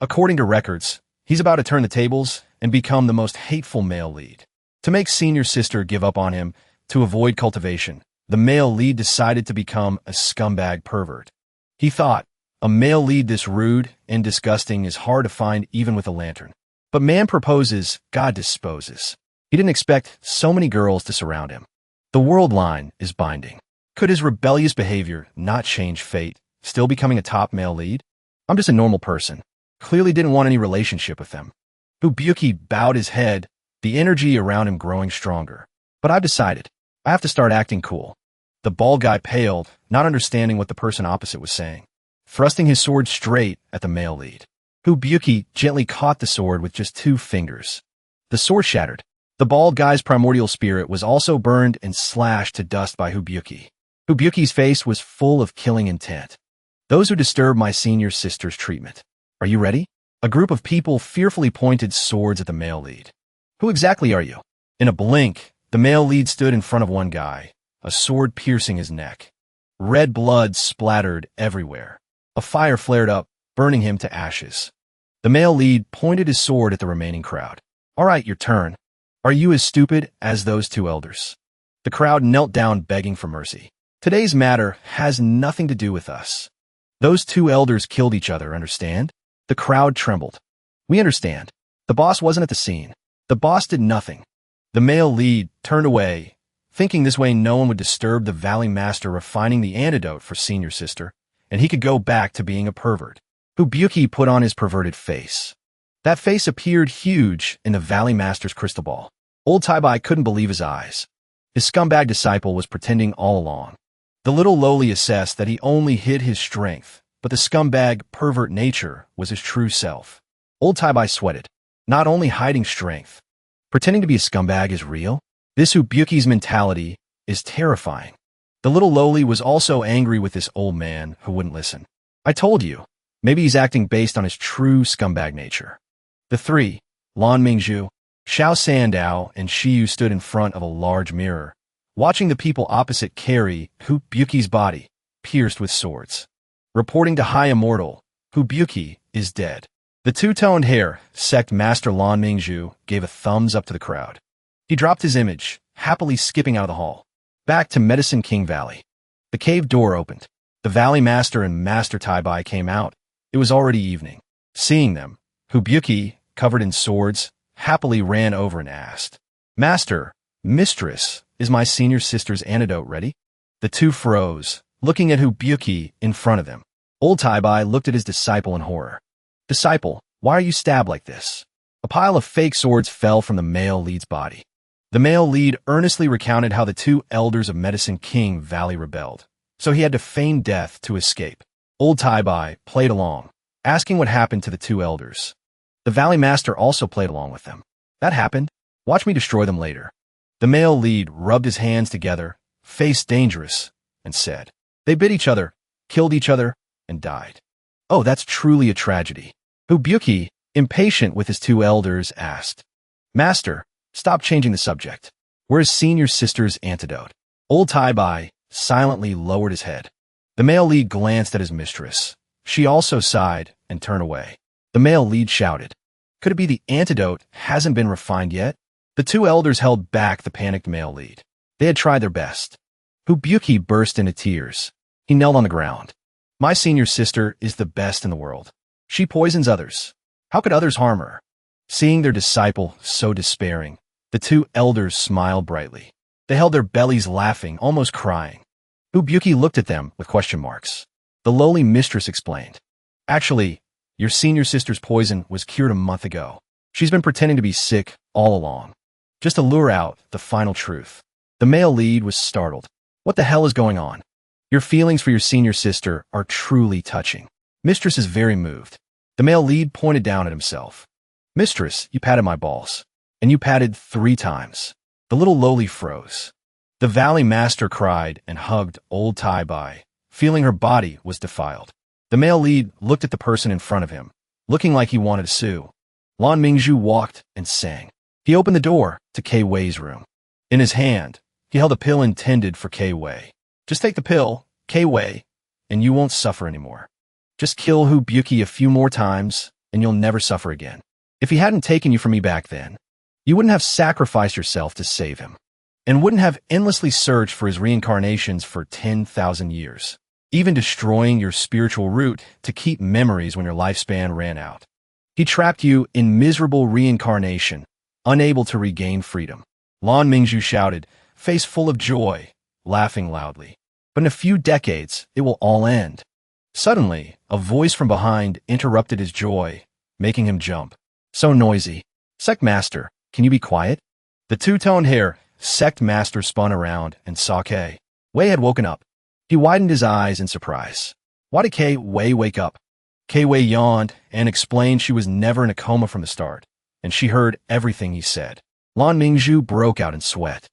According to records, he's about to turn the tables and become the most hateful male lead. To make senior sister give up on him, to avoid cultivation, the male lead decided to become a scumbag pervert. He thought, a male lead this rude and disgusting is hard to find even with a lantern. But man proposes, God disposes. He didn't expect so many girls to surround him. The world line is binding. Could his rebellious behavior not change fate, still becoming a top male lead? I'm just a normal person. Clearly didn't want any relationship with them. Hubyuki bowed his head, the energy around him growing stronger. But I've decided, I have to start acting cool. The bald guy paled, not understanding what the person opposite was saying, thrusting his sword straight at the male lead. Hubyuki gently caught the sword with just 2 fingers. The sword shattered. The bald guy's primordial spirit was also burned and slashed to dust by Hubyuki. Hubyuki's face was full of killing intent. Those who disturb my senior sister's treatment. Are you ready? A group of people fearfully pointed swords at the male lead. Who exactly are you? In a blink, the male lead stood in front of one guy, a sword piercing his neck. Red blood splattered everywhere. A fire flared up, burning him to ashes. The male lead pointed his sword at the remaining crowd. All right, your turn. Are you as stupid as those 2 elders? The crowd knelt down begging for mercy. Today's matter has nothing to do with us. Those 2 elders killed each other, understand? The crowd trembled. We understand. The boss wasn't at the scene. The boss did nothing. The male lead turned away, thinking this way no one would disturb the Valley Master refining the antidote for senior sister, and he could go back to being a pervert. Hubyuki put on his perverted face. That face appeared huge in the Valley Master's crystal ball. Old Taibai couldn't believe his eyes. His scumbag disciple was pretending all along. The little lowly assessed that he only hid his strength, but the scumbag pervert nature was his true self. Old Taibai sweated. Not only hiding strength. Pretending to be a scumbag is real. This Hubyuki's mentality is terrifying. The little lowly was also angry with this old man who wouldn't listen. I told you. Maybe he's acting based on his true scumbag nature. The 3, Lan Mingzhu, Xiao Sandao, and Shiyu stood in front of a large mirror, watching the people opposite carry Hubyuki's body, pierced with swords. Reporting to High Immortal, Hubyuki is dead. The 2-toned hair, Sect Master Lan Mingzhu, gave a thumbs up to the crowd. He dropped his image, happily skipping out of the hall. Back to Medicine King Valley. The cave door opened. The Valley Master and Master Taibai came out. It was already evening. Seeing them, Hubyuki, covered in swords, happily ran over and asked, Master, Mistress, is my senior sister's antidote ready? The 2 froze, looking at Hubyuki in front of him. Old Taibai looked at his disciple in horror. Disciple, why are you stabbed like this? A pile of fake swords fell from the male lead's body. The male lead earnestly recounted how the two elders of Medicine King Valley rebelled, so he had to feign death to escape. Old Taibai played along, asking what happened to the two elders. The Valley Master also played along with them. That happened. Watch me destroy them later. The male lead rubbed his hands together, face dangerous, and said, they bit each other, killed each other, and died. Oh, that's truly a tragedy. Hubyuki, impatient with his two elders, asked, Master, stop changing the subject. Where's senior sister's antidote? Old Taibai silently lowered his head. The male lead glanced at his mistress. She also sighed and turned away. The male lead shouted, could it be the antidote hasn't been refined yet? The two elders held back the panicked male lead. They had tried their best. Hubyuki burst into tears. He knelt on the ground. My senior sister is the best in the world. She poisons others. How could others harm her? Seeing their disciple so despairing, the two elders smiled brightly. They held their bellies laughing, almost crying. Hubyuki looked at them with question marks. The lowly mistress explained. Actually, your senior sister's poison was cured a month ago. She's been pretending to be sick all along, just to lure out the final truth. The male lead was startled. What the hell is going on? Your feelings for your senior sister are truly touching. Mistress is very moved. The male lead pointed down at himself. Mistress, you patted my balls. And you patted 3 times. The little lowly froze. The Valley Master cried and hugged old Taibai, feeling her body was defiled. The male lead looked at the person in front of him, looking like he wanted to sue. Lan Mingzhu walked and sang. He opened the door to Kei Wei's room. In his hand, he held a pill intended for Kei Wei. Just take the pill, Kei Wei, and you won't suffer anymore. Just kill Hubyuki a few more times, and you'll never suffer again. If he hadn't taken you from me back then, you wouldn't have sacrificed yourself to save him, and wouldn't have endlessly searched for his reincarnations for 10,000 years, even destroying your spiritual root to keep memories when your lifespan ran out. He trapped you in miserable reincarnation, unable to regain freedom. Lan Mingzhu shouted, face full of joy, laughing loudly. But in a few decades, it will all end. Suddenly, a voice from behind interrupted his joy, making him jump. So noisy. Sect Master, can you be quiet? The two-toned hair Sect Master spun around and saw Kei Wei had woken up. He widened his eyes in surprise. Why did Kei Wei wake up? Kei Wei yawned and explained she was never in a coma from the start, and she heard everything he said. Lan Mingzhu broke out in sweat.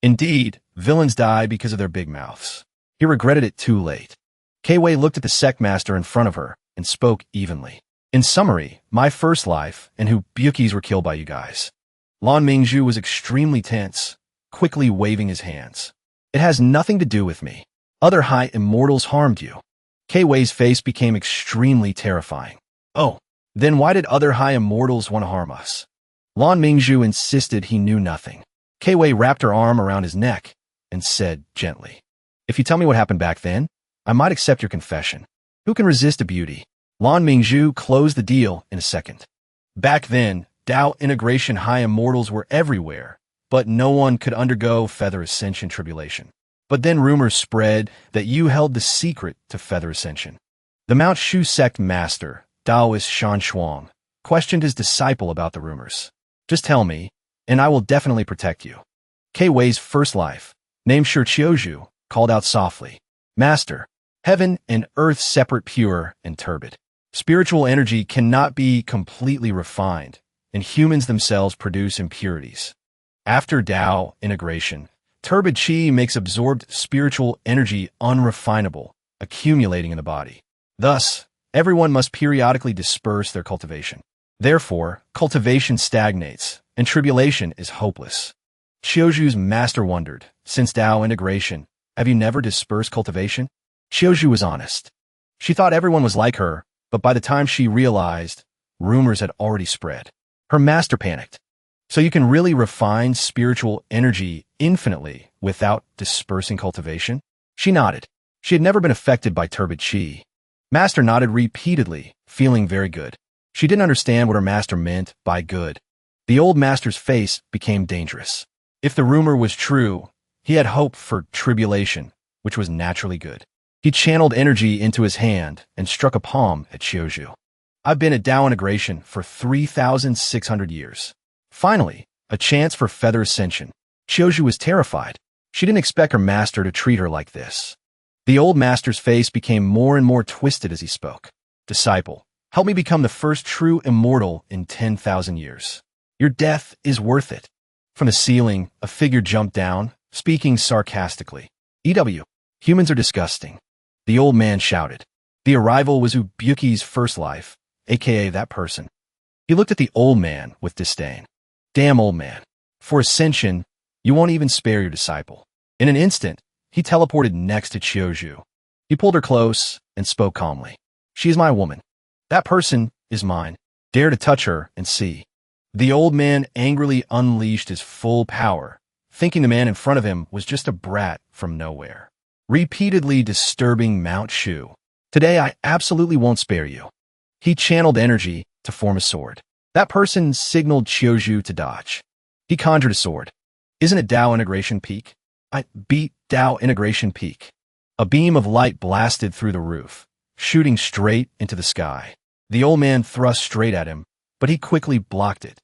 Indeed, villains die because of their big mouths. He regretted it too late. Kei Wei looked at the Sect Master in front of her and spoke evenly. In summary, my first life and Hubyuki's were killed by you guys. Lan Mingzhu was extremely tense, quickly waving his hands. It has nothing to do with me. Other high immortals harmed you. Kei Wei's face became extremely terrifying. Oh, then why did other high immortals want to harm us? Lan Mingzhu insisted he knew nothing. Kei Wei wrapped her arm around his neck and said gently, if you tell me what happened back then, I might accept your confession. Who can resist a beauty? Lan Mingzhu closed the deal in a second. Back then, Tao integration high immortals were everywhere, but no one could undergo Feather Ascension tribulation. But then rumors spread that you held the secret to Feather Ascension. The Mount Shu Sect Master, Taoist Shan Shuang, questioned his disciple about the rumors. Just tell me, and I will definitely protect you. Kei Wei's first life, named Shurchioju, called out softly, Master, heaven and earth separate pure and turbid. Spiritual energy cannot be completely refined, and humans themselves produce impurities. After Tao integration, turbid qi makes absorbed spiritual energy unrefinable, accumulating in the body. Thus, everyone must periodically disperse their cultivation. Therefore, cultivation stagnates, and tribulation is hopeless. Qiuju's master wondered, since Tao integration, have you never dispersed cultivation? Qiuju was honest. She thought everyone was like her, but by the time she realized, rumors had already spread. Her master panicked. So you can really refine spiritual energy infinitely without dispersing cultivation? She nodded. She had never been affected by turbid qi. Master nodded repeatedly, feeling very good. She didn't understand what her master meant by good. The old master's face became dangerous. If the rumor was true, he had hope for tribulation, which was naturally good. He channeled energy into his hand and struck a palm at Chiozhu. I've been at Tao integration for 3,600 years. Finally, a chance for feather ascension. Chiozhu was terrified. She didn't expect her master to treat her like this. The old master's face became more and more twisted as he spoke. Disciple, help me become the first true immortal in 10,000 years. Your death is worth it. From the ceiling, a figure jumped down, speaking sarcastically. Humans are disgusting. The old man shouted. The arrival was Ubuki's first life, aka that person. He looked at the old man with disdain. Damn old man. For ascension, you won't even spare your disciple. In an instant, he teleported next to Chiozhu. He pulled her close and spoke calmly. She is my woman. That person is mine. Dare to touch her and see. The old man angrily unleashed his full power, thinking the man in front of him was just a brat from nowhere. Repeatedly disturbing Mount Shu. Today I absolutely won't spare you. He channeled energy to form a sword. That person signaled Chiozhu to dodge. He conjured a sword. Isn't it Tao integration peak? I beat Tao integration peak. A beam of light blasted through the roof, shooting straight into the sky. The old man thrust straight at him, but he quickly blocked it.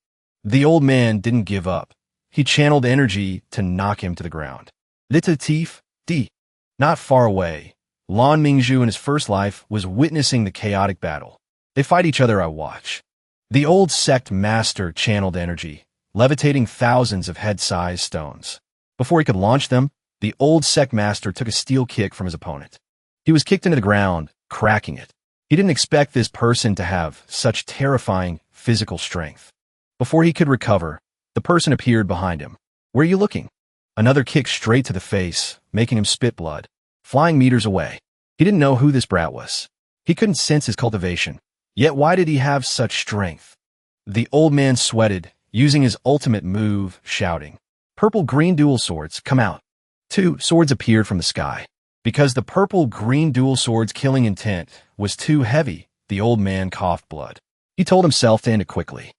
The old man didn't give up. He channeled energy to knock him to the ground. Litatif, D. Not far away, Lan Mingzhu in his first life was witnessing the chaotic battle. They fight each other, I watch. The old Sect master channeled energy, levitating thousands of head-sized stones. Before he could launch them, the old Sect master took a steel kick from his opponent. He was kicked into the ground, cracking it. He didn't expect this person to have such terrifying physical strength. Before he could recover, the person appeared behind him. Where are you looking? Another kick straight to the face, making him spit blood, flying meters away. He didn't know who this brat was. He couldn't sense his cultivation. Yet why did he have such strength? The old man sweated, using his ultimate move, shouting. Purple-green dual swords, come out. 2 swords appeared from the sky. Because the purple-green dual sword's killing intent was too heavy, the old man coughed blood. He told himself to end it quickly.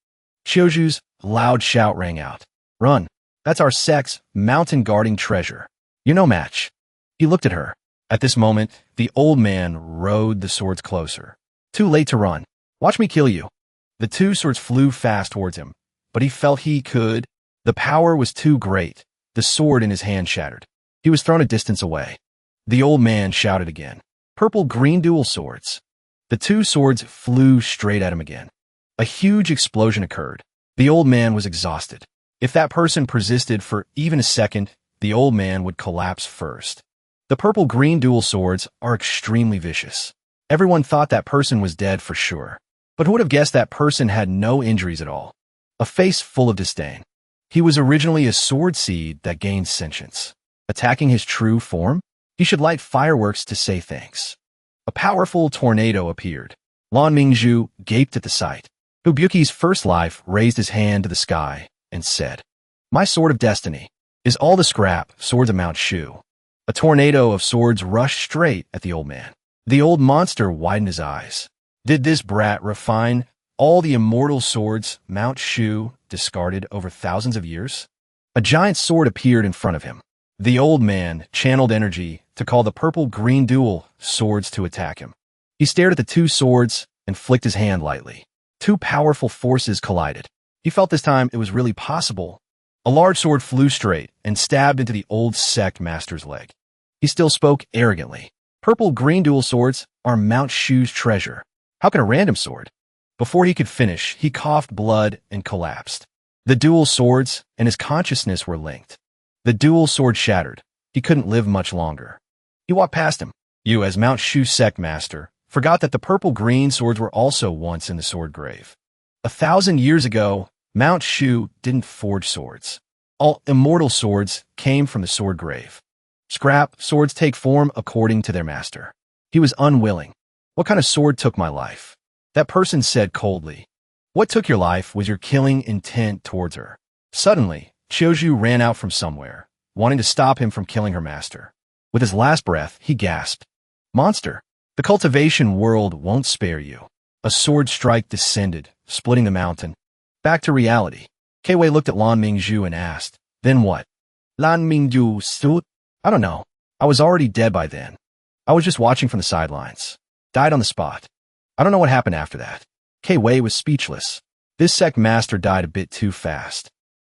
Chiozhu's loud shout rang out. Run. That's our Sect's mountain-guarding treasure. You no match. He looked at her. At this moment, the old man rode the swords closer. Too late to run. Watch me kill you. The 2 swords flew fast towards him, but he felt he could. The power was too great. The sword in his hand shattered. He was thrown a distance away. The old man shouted again. Purple-green dual swords. The 2 swords flew straight at him again. A huge explosion occurred. The old man was exhausted. If that person persisted for even a second, the old man would collapse first. The purple-green dual swords are extremely vicious. Everyone thought that person was dead for sure. But who would have guessed that person had no injuries at all? A face full of disdain. He was originally a sword seed that gained sentience. Attacking his true form? He should light fireworks to say thanks. A powerful tornado appeared. Lan Mingzhu gaped at the sight. Ubuki's first life raised his hand to the sky and said, My sword of destiny is all the scrap swords of Mount Shu. A tornado of swords rushed straight at the old man. The old monster widened his eyes. Did this brat refine all the immortal swords Mount Shu discarded over thousands of years? A giant sword appeared in front of him. The old man channeled energy to call the purple-green dual swords to attack him. He stared at the 2 swords and flicked his hand lightly. 2 powerful forces collided. He felt this time it was really possible. A large sword flew straight and stabbed into the old Sect master's leg. He still spoke arrogantly. Purple-green dual swords are Mount Shu's treasure. How can a random sword? Before he could finish, he coughed blood and collapsed. The dual swords and his consciousness were linked. The dual sword shattered. He couldn't live much longer. He walked past him. You, as Mount Shu Sect master, forgot that the purple-green swords were also once in the sword grave. 1,000 years ago, Mount Shu didn't forge swords. All immortal swords came from the sword grave. Scrap swords take form according to their master. He was unwilling. What kind of sword took my life? That person said coldly. What took your life was your killing intent towards her. Suddenly, Chiozhu ran out from somewhere, wanting to stop him from killing her master. With his last breath, he gasped. Monster, the cultivation world won't spare you. A sword strike descended, splitting the mountain. Back to reality. Kei looked at Lan Mingzhu and asked, Then what? Lan Mingzhu stood. I don't know. I was already dead by then. I was just watching from the sidelines. Died on the spot. I don't know what happened after that. Wei was speechless. This Sect master died a bit too fast.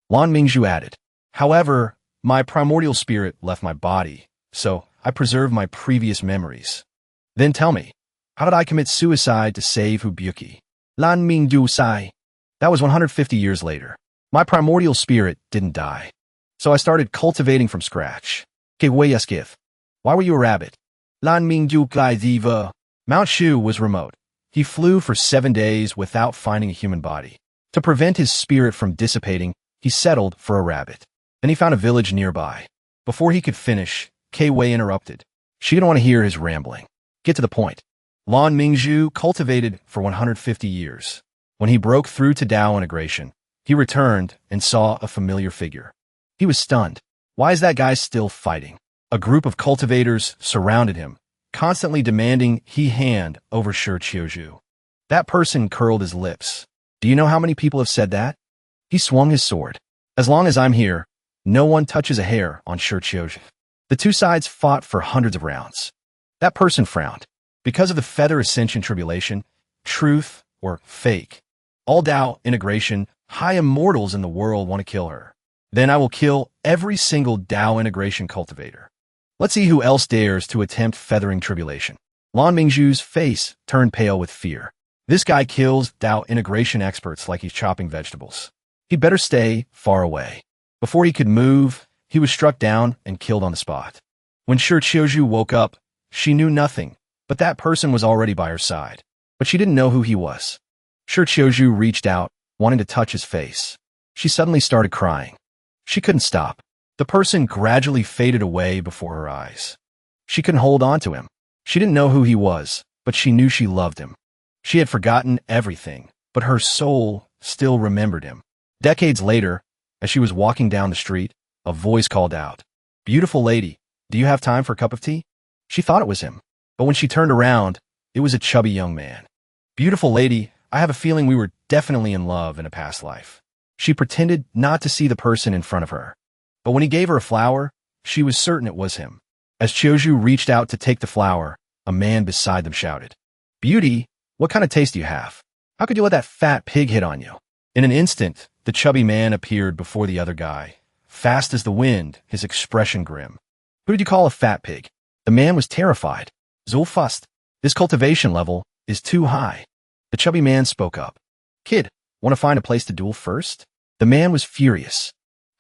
Lan Mingzhu added, however, my primordial spirit left my body, so I preserved my previous memories. Then tell me, how did I commit suicide to save Hubyuki? Lan Mingzhu sighed. That was 150 years later. My primordial spirit didn't die. So I started cultivating from scratch. Wei Eskith. Why were you a rabbit? Lan Mingzhu Kai Ziva. Mount Shu was remote. He flew for 7 days without finding a human body. To prevent his spirit from dissipating, he settled for a rabbit. Then he found a village nearby. Before he could finish, Wei interrupted. She didn't want to hear his rambling. Get to the point. Lan Mingzhu cultivated for 150 years. When he broke through to Tao integration, he returned and saw a familiar figure. He was stunned. Why is that guy still fighting? A group of cultivators surrounded him, constantly demanding he hand over Shi Qiuzhu. That person curled his lips. Do you know how many people have said that? He swung his sword. As long as I'm here, no one touches a hair on Shi Qiuzhu. The two sides fought for hundreds of rounds. That person frowned. Because of the Feather Ascension Tribulation, truth or fake, all Tao integration, high immortals in the world want to kill her. Then I will kill every single Tao integration cultivator. Let's see who else dares to attempt feathering tribulation. Lan Mingzhu's face turned pale with fear. This guy kills Tao integration experts like he's chopping vegetables. He'd better stay far away. Before he could move, he was struck down and killed on the spot. When Shi Qiuzhu woke up, she knew nothing, but that person was already by her side. But she didn't know who he was. Shi Qiuzhu reached out, wanting to touch his face. She suddenly started crying. She couldn't stop. The person gradually faded away before her eyes. She couldn't hold on to him. She didn't know who he was, but she knew she loved him. She had forgotten everything, but her soul still remembered him. Decades later, as she was walking down the street, a voice called out, "Beautiful lady, do you have time for a cup of tea?" She thought it was him, but when she turned around, it was a chubby young man. "Beautiful lady, I have a feeling we were definitely in love in a past life." She pretended not to see the person in front of her. But when he gave her a flower, she was certain it was him. As Qiuzhu reached out to take the flower, a man beside them shouted, "Beauty, what kind of taste do you have? How could you let that fat pig hit on you?" In an instant, the chubby man appeared before the other guy. Fast as the wind, his expression grim. "Who did you call a fat pig?" The man was terrified. "Zulfust, this cultivation level is too high." The chubby man spoke up. "Kid, want to find a place to duel first?" The man was furious.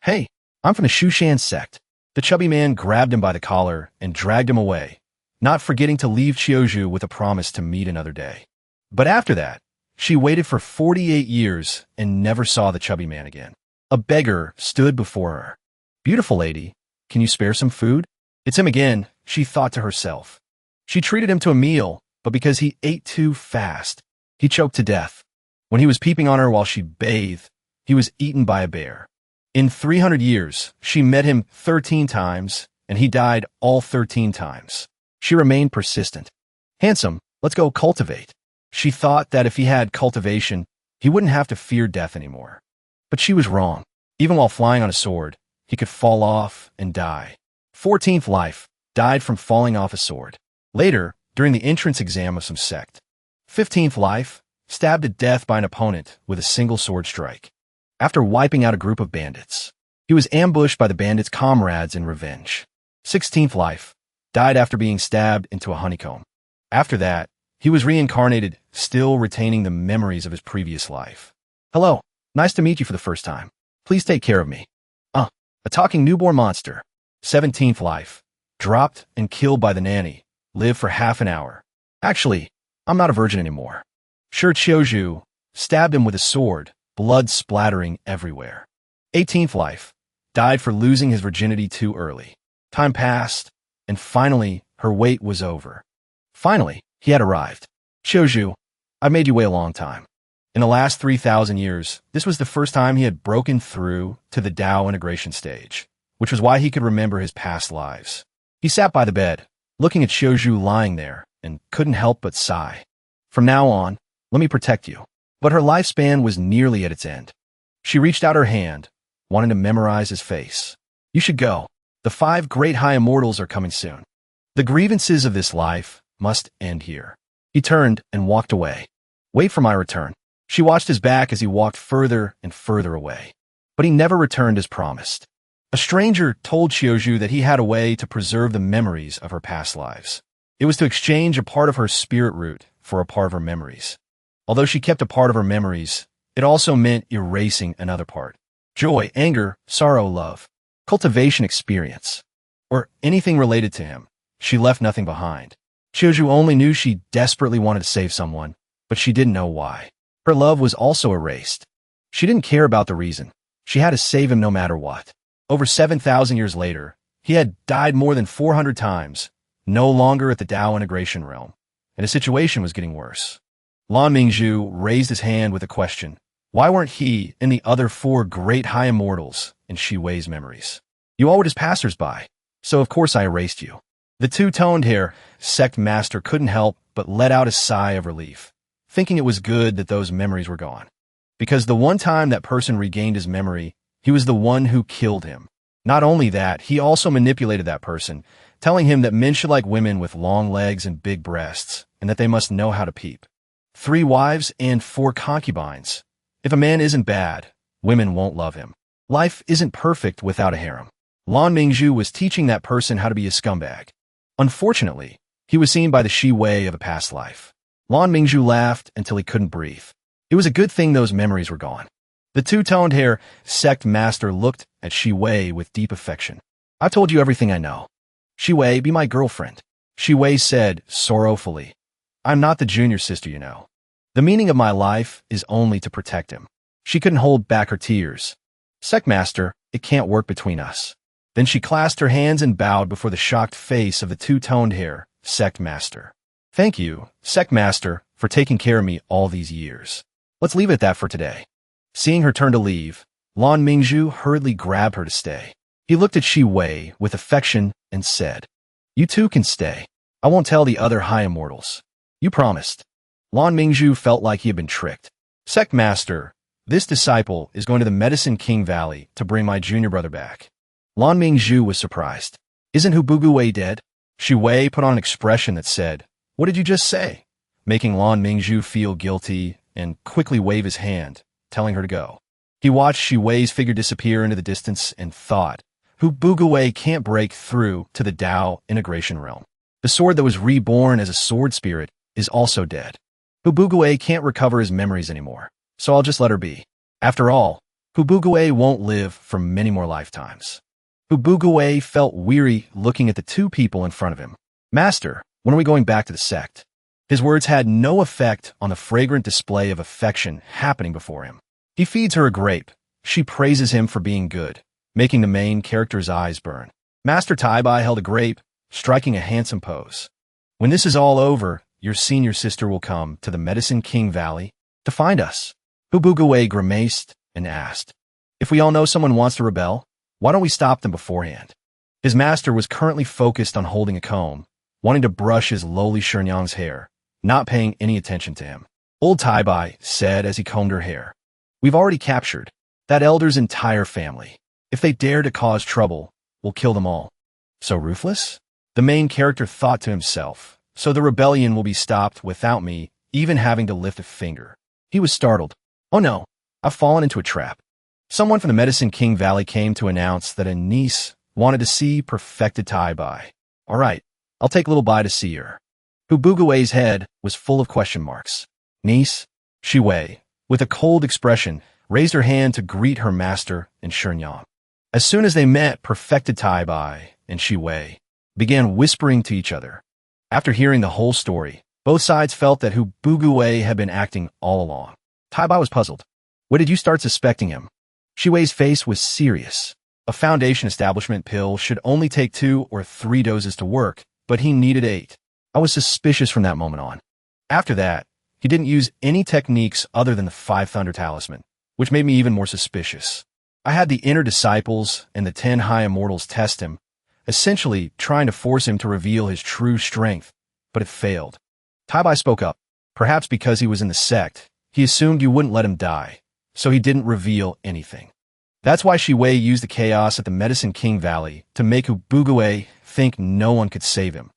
"Hey, I'm from the Shushan Sect." The chubby man grabbed him by the collar and dragged him away, not forgetting to leave Qiuzhu with a promise to meet another day. But after that, she waited for 48 years and never saw the chubby man again. A beggar stood before her. "Beautiful lady, can you spare some food?" "It's him again," she thought to herself. She treated him to a meal, but because he ate too fast, he choked to death. When he was peeping on her while she bathed, he was eaten by a bear. In 300 years, she met him 13 times, and he died all 13 times. She remained persistent. "Handsome, let's go cultivate." She thought that if he had cultivation, he wouldn't have to fear death anymore. But she was wrong. Even while flying on a sword, he could fall off and die. 14th life, died from falling off a sword. Later, during the entrance exam of some sect. 15th life, stabbed to death by an opponent with a single sword strike. After wiping out a group of bandits, he was ambushed by the bandits' comrades in revenge. 16th life, died after being stabbed into a honeycomb. After that, he was reincarnated, still retaining the memories of his previous life. "Hello, nice to meet you for the first time. Please take care of me." A talking newborn monster. 17th life, dropped and killed by the nanny, lived for half an hour. "Actually, I'm not a virgin anymore." Shi Qiuzhu stabbed him with a sword, blood splattering everywhere. 18th life, died for losing his virginity too early. Time passed, and finally, her wait was over. Finally, he had arrived. "Qiuzhu, I've made you wait a long time." In the last 3,000 years, this was the first time he had broken through to the Tao integration stage, which was why he could remember his past lives. He sat by the bed, looking at Qiuzhu lying there, and couldn't help but sigh. "From now on, let me protect you." But her lifespan was nearly at its end. She reached out her hand, wanting to memorize his face. "You should go. The 5 great high immortals are coming soon." The grievances of this life must end here. He turned and walked away. Wait for my return. She watched his back as he walked further and further away. But he never returned as promised. A stranger told Xiaoju that he had a way to preserve the memories of her past lives. It was to exchange a part of her spirit root for a part of her memories. Although she kept a part of her memories, it also meant erasing another part. Joy, anger, sorrow, love, cultivation, experience, or anything related to him. She left nothing behind. Xiaoju only knew she desperately wanted to save someone, but she didn't know why. Her love was also erased. She didn't care about the reason. She had to save him no matter what. Over 7,000 years later, he had died more than 400 times, no longer at the Tao integration realm, and his situation was getting worse. Lan Mingzhu raised his hand with a question. Why weren't he and the other 4 great high immortals in Shi Wei's memories? You all were just passers-by, so of course I erased you. The two-toned hair Sect master couldn't help but let out a sigh of relief, thinking it was good that those memories were gone. Because the one time that person regained his memory, he was the one who killed him. Not only that, he also manipulated that person, telling him that men should like women with long legs and big breasts, and that they must know how to peep. 3 wives and 4 concubines. If a man isn't bad, women won't love him. Life isn't perfect without a harem. Lan Mingzhu was teaching that person how to be a scumbag. Unfortunately, he was seen by the Shi Wei of a past life. Lan Mingzhu laughed until he couldn't breathe. It was a good thing those memories were gone. The two-toned hair Sect master looked at Shi Wei with deep affection. I've told you everything I know. Shi Wei, be my girlfriend. Shi Wei said sorrowfully. I'm not the junior sister, you know. The meaning of my life is only to protect him. She couldn't hold back her tears. Sect master, it can't work between us. Then she clasped her hands and bowed before the shocked face of the two-toned hair Sect master. Thank you, Sect master, for taking care of me all these years. Let's leave it at that for today. Seeing her turn to leave, Lan Mingzhu hurriedly grabbed her to stay. He looked at Shi Wei with affection and said, You too can stay. I won't tell the other high immortals. You promised. Lan Mingzhu felt like he had been tricked. Sect master, this disciple is going to the Medicine King Valley to bring my junior brother back. Lan Mingzhu was surprised. Isn't Hubugu Wei dead? Shi Wei put on an expression that said, What did you just say? Making Lan Mingzhu feel guilty and quickly wave his hand, telling her to go. He watched Shi Wei's figure disappear into the distance and thought, Hubugu Wei can't break through to the Tao integration realm. The sword that was reborn as a sword spirit is also dead. Hubugu Wei can't recover his memories anymore, so I'll just let her be. After all, Hubugu Wei won't live for many more lifetimes. Hubugu Wei felt weary looking at the 2 people in front of him. Master, when are we going back to the sect? His words had no effect on the fragrant display of affection happening before him. He feeds her a grape. She praises him for being good, making the main character's eyes burn. Master Taibai held a grape, striking a handsome pose. When this is all over, your senior sister will come to the Medicine King Valley to find us. Hubugu Wei grimaced and asked, If we all know someone wants to rebel, why don't we stop them beforehand? His master was currently focused on holding a comb, wanting to brush his lowly Shenyang's hair, not paying any attention to him. Old Taibai said as he combed her hair, We've already captured that elder's entire family. If they dare to cause trouble, we'll kill them all. So ruthless? The main character thought to himself, so the rebellion will be stopped without me even having to lift a finger. He was startled. Oh no, I've fallen into a trap. Someone from the Medicine King Valley came to announce that a niece wanted to see perfected Taibai. All right, I'll take a little bite to see her. Hubugu Wei's head was full of question marks. Niece? Shi Wei, with a cold expression, raised her hand to greet her master in Shenyang. As soon as they met, perfected Taibai and Shi Wei began whispering to each other. After hearing the whole story, both sides felt that Hubugu Wei had been acting all along. Taibai was puzzled. When did you start suspecting him? Shi Wei's face was serious. A foundation establishment pill should only take 2 or 3 doses to work, but he needed 8. I was suspicious from that moment on. After that, he didn't use any techniques other than the 5 Thunder Talisman, which made me even more suspicious. I had the inner disciples and the 10 high immortals test him, essentially trying to force him to reveal his true strength, but it failed. Taibai spoke up. Perhaps because he was in the sect, he assumed you wouldn't let him die, so he didn't reveal anything. That's why Shi Wei used the chaos at the Medicine King Valley to make Hubugu Wei think no one could save him.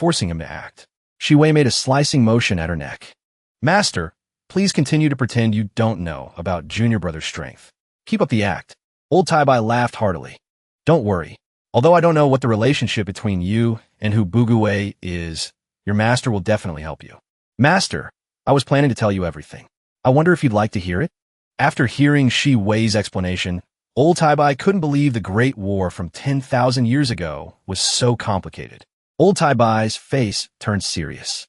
forcing him to act. Shi Wei made a slicing motion at her neck. Master, please continue to pretend you don't know about junior brother's strength. Keep up the act. Old Tai-Bai laughed heartily. Don't worry. Although I don't know what the relationship between you and who Buguwei is, your master will definitely help you. Master, I was planning to tell you everything. I wonder if you'd like to hear it? After hearing Shi Wei's explanation, old Tai-Bai couldn't believe the Great War from 10,000 years ago was so complicated. Old Tai-Bai's face turned serious.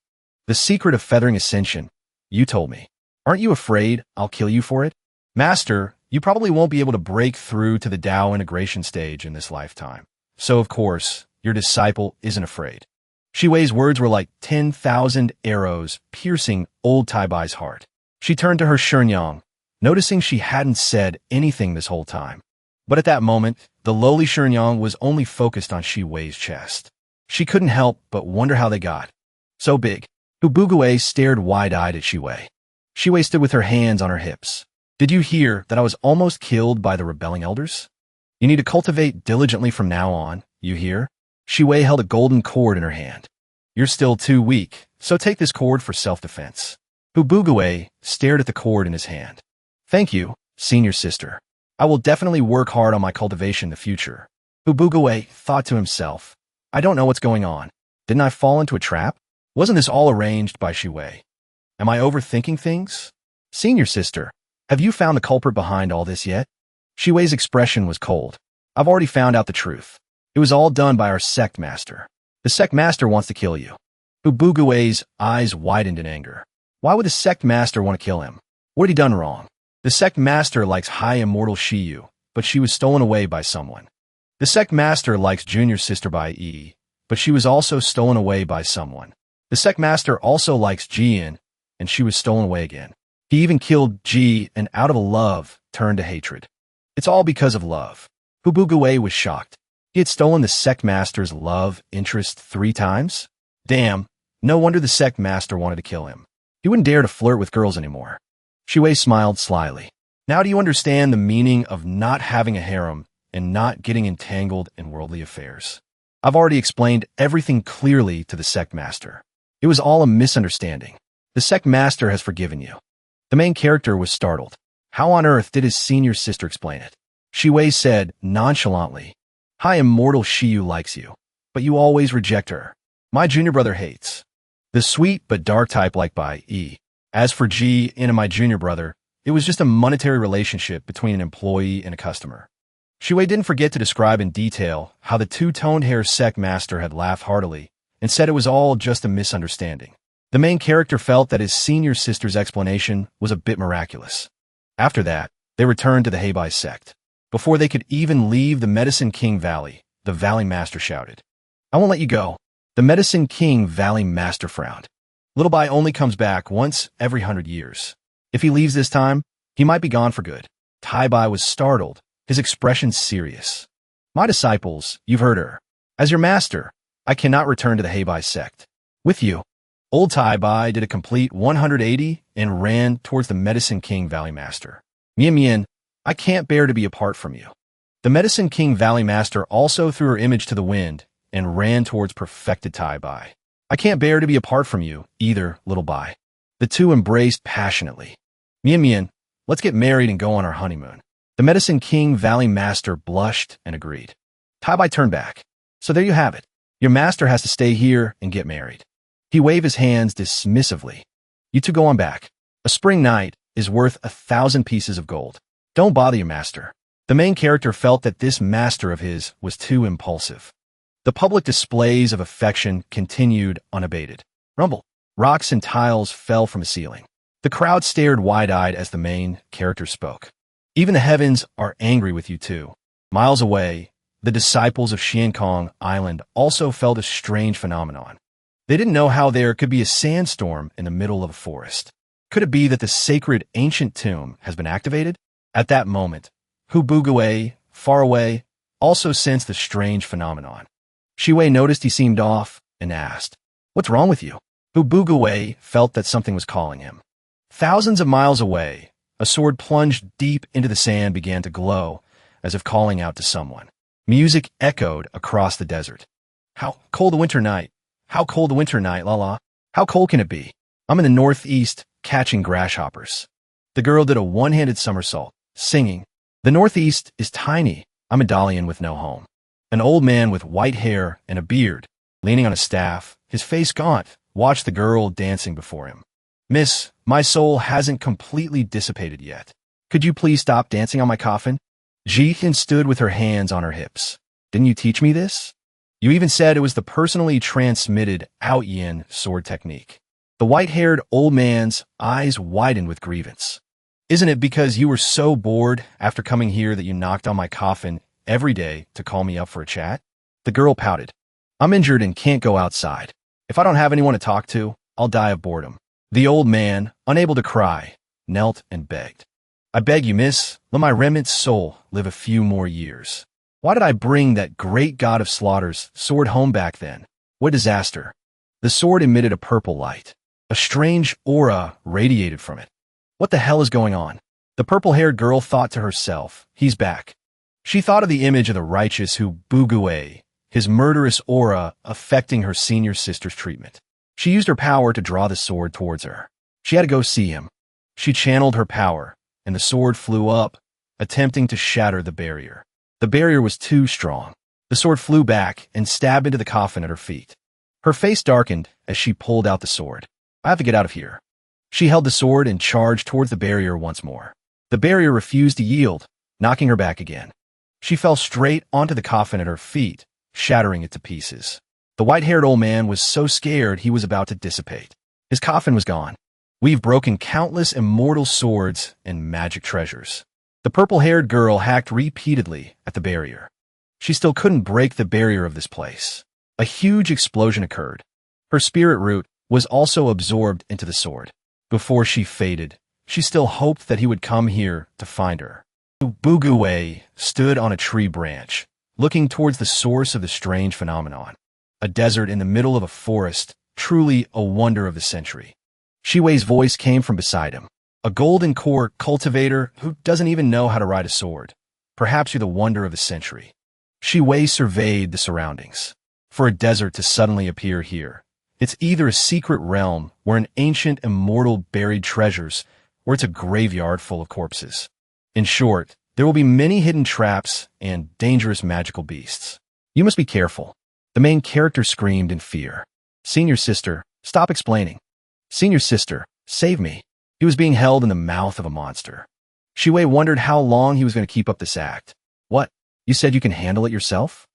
The secret of feathering ascension, you told me. Aren't you afraid I'll kill you for it? Master, you probably won't be able to break through to the Tao integration stage in this lifetime. So, of course, your disciple isn't afraid. Shi Wei's words were like 10,000 arrows piercing old Tai-Bai's heart. She turned to her Shenyang, noticing she hadn't said anything this whole time. But at that moment, the lowly Shenyang was only focused on Shi Wei's chest. She couldn't help but wonder how they got so big. Buguwei stared wide-eyed at Shi Wei. Shi Wei stood with her hands on her hips. Did you hear that I was almost killed by the rebelling elders? You need to cultivate diligently from now on, you hear? Shi Wei held a golden cord in her hand. You're still too weak, so take this cord for self-defense. Buguwei stared at the cord in his hand. Thank you, senior sister. I will definitely work hard on my cultivation in the future. Buguwei thought to himself. I don't know what's going on. Didn't I fall into a trap? Wasn't this all arranged by Shi Wei? Am I overthinking things? Senior sister, have you found the culprit behind all this yet? Shi Wei's expression was cold. I've already found out the truth. It was all done by our Sect master. The Sect master wants to kill you. Buguwei's eyes widened in anger. Why would the Sect master want to kill him? What had he done wrong? The Sect master likes high immortal Shiyu, but she was stolen away by someone. The Sect master likes junior sister Bai Yi, but she was also stolen away by someone. The Sect master also likes Jian, and she was stolen away again. He even killed Ji and out of love turned to hatred. It's all because of love. Buguwei was shocked. He had stolen the Sect master's love interest 3 times? Damn, no wonder the Sect master wanted to kill him. He wouldn't dare to flirt with girls anymore. Shi Wei smiled slyly. Now do you understand the meaning of not having a harem and not getting entangled in worldly affairs? I've already explained everything clearly to the Sect master. It was all a misunderstanding. The Sect master has forgiven you. The main character was startled. How on earth did his senior sister explain it? Shi Wei said nonchalantly, High immortal Shiyu likes you, but you always reject her. My junior brother hates the sweet but dark type like Bai Yi. As for Ji and my junior brother, it was just a monetary relationship between an employee and a customer. Shi Wei didn't forget to describe in detail how the two-toned hair Sect master had laughed heartily and said it was all just a misunderstanding. The main character felt that his senior sister's explanation was a bit miraculous. After that, they returned to the Heibai sect. Before they could even leave the Medicine King Valley, the Valley Master shouted, I won't let you go. The Medicine King Valley Master frowned. Little Bai only comes back once every 100 years. If he leaves this time, he might be gone for good. Tai-Bai was startled, his expression serious. My disciples, you've heard her. As your master, I cannot return to the Heibai sect. With you. Old Tai-Bai did a complete 180 and ran towards the Medicine King Valley Master. Mian Mian, I can't bear to be apart from you. The Medicine King Valley Master also threw her image to the wind and ran towards perfected Tai-Bai. I can't bear to be apart from you, either, little Bai. The two embraced passionately. Mian Mian, let's get married and go on our honeymoon. The Medicine King Valley Master blushed and agreed. Tai-Bai turned back. So there you have it. Your master has to stay here and get married. He waved his hands dismissively. You two go on back. A spring night is worth 1,000 pieces of gold. Don't bother your master. The main character felt that this master of his was too impulsive. The public displays of affection continued unabated. Rumble. Rocks and tiles fell from the ceiling. The crowd stared wide-eyed as the main character spoke. Even the heavens are angry with you too. Miles away, the disciples of Xiankong Island also felt a strange phenomenon. They didn't know how there could be a sandstorm in the middle of a forest. Could it be that the sacred ancient tomb has been activated? At that moment, Buguwei, far away, also sensed the strange phenomenon. Shi Wei noticed he seemed off and asked, What's wrong with you? Buguwei felt that something was calling him. Thousands of miles away, a sword plunged deep into the sand began to glow, as if calling out to someone. Music echoed across the desert. How cold the winter night. How cold the winter night, la la. How cold can it be? I'm in the northeast, catching grasshoppers. The girl did a one-handed somersault, singing. The northeast is tiny. I'm a Dalian with no home. An old man with white hair and a beard, leaning on a staff, his face gaunt, watched the girl dancing before him. Miss, my soul hasn't completely dissipated yet. Could you please stop dancing on my coffin? Jihin stood with her hands on her hips. Didn't you teach me this? You even said it was the personally transmitted out-yin sword technique. The white-haired old man's eyes widened with grievance. Isn't it because you were so bored after coming here that you knocked on my coffin every day to call me up for a chat? The girl pouted. I'm injured and can't go outside. If I don't have anyone to talk to, I'll die of boredom. The old man, unable to cry, knelt and begged. I beg you, miss, let my remnant soul live a few more years. Why did I bring that great god of slaughter's sword home back then? What disaster. The sword emitted a purple light. A strange aura radiated from it. What the hell is going on? The purple-haired girl thought to herself, he's back. She thought of the image of the righteous who Buguay, his murderous aura affecting her senior sister's treatment. She used her power to draw the sword towards her. She had to go see him. She channeled her power, and the sword flew up, attempting to shatter the barrier. The barrier was too strong. The sword flew back and stabbed into the coffin at her feet. Her face darkened as she pulled out the sword. I have to get out of here. She held the sword and charged towards the barrier once more. The barrier refused to yield, knocking her back again. She fell straight onto the coffin at her feet, shattering it to pieces. The white-haired old man was so scared he was about to dissipate. His coffin was gone. We've broken countless immortal swords and magic treasures. The purple-haired girl hacked repeatedly at the barrier. She still couldn't break the barrier of this place. A huge explosion occurred. Her spirit root was also absorbed into the sword. Before she faded, she still hoped that he would come here to find her. Buguay stood on a tree branch, looking towards the source of the strange phenomenon. A desert in the middle of a forest, truly a wonder of the century. Shiwei's voice came from beside him. A golden core cultivator who doesn't even know how to ride a sword. Perhaps you're the wonder of the century. Shiwei surveyed the surroundings. For a desert to suddenly appear here, it's either a secret realm where an ancient immortal buried treasures, or it's a graveyard full of corpses. In short, there will be many hidden traps and dangerous magical beasts. You must be careful. The main character screamed in fear. Senior sister, stop explaining. Senior sister, save me. He was being held in the mouth of a monster. Shiwei wondered how long he was going to keep up this act. What? You said you can handle it yourself?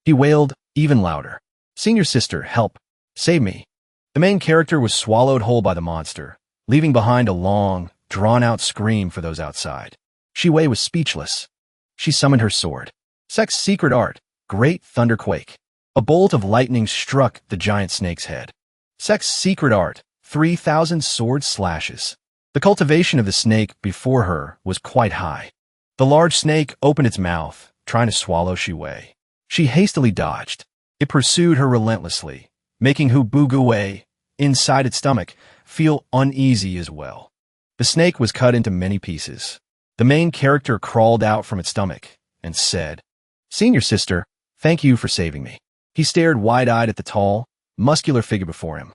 He wailed even louder. Senior sister, help. Save me. The main character was swallowed whole by the monster, leaving behind a long, drawn-out scream for those outside. Shiwei was speechless. She summoned her sword. Sect's secret art, Great Thunderquake. A bolt of lightning struck the giant snake's head. Sect's secret art, 3,000 sword slashes. The cultivation of the snake before her was quite high. The large snake opened its mouth, trying to swallow Shiwei. She hastily dodged. It pursued her relentlessly, making Buguay, inside its stomach, feel uneasy as well. The snake was cut into many pieces. The main character crawled out from its stomach and said, Senior sister, thank you for saving me. He stared wide-eyed at the tall, muscular figure before him.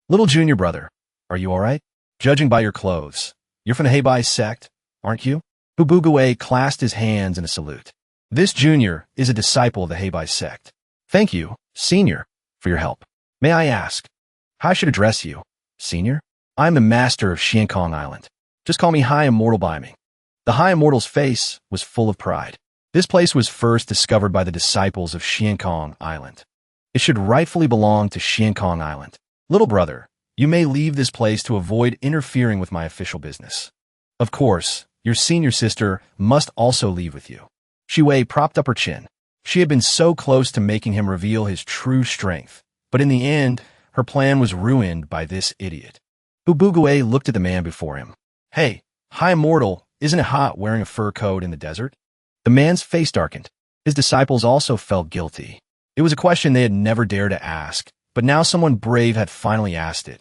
Little junior brother, are you all right? Judging by your clothes, you're from the Heibai Sect, aren't you? Buguay clasped his hands in a salute. This junior is a disciple of the Heibai Sect. Thank you, senior, for your help. May I ask how I should address you, senior? I'm the master of Xiankong Island. Just call me High Immortal by me. The High Immortal's face was full of pride. This place was first discovered by the disciples of Xiankong Island. It should rightfully belong to Xiankong Island. Little brother, you may leave this place to avoid interfering with my official business. Of course, your senior sister must also leave with you. Shiwei propped up her chin. She had been so close to making him reveal his true strength, but in the end, her plan was ruined by this idiot. Buguay looked at the man before him. Hey, High Immortal, isn't it hot wearing a fur coat in the desert? The man's face darkened. His disciples also felt guilty. It was a question they had never dared to ask, but now someone brave had finally asked it.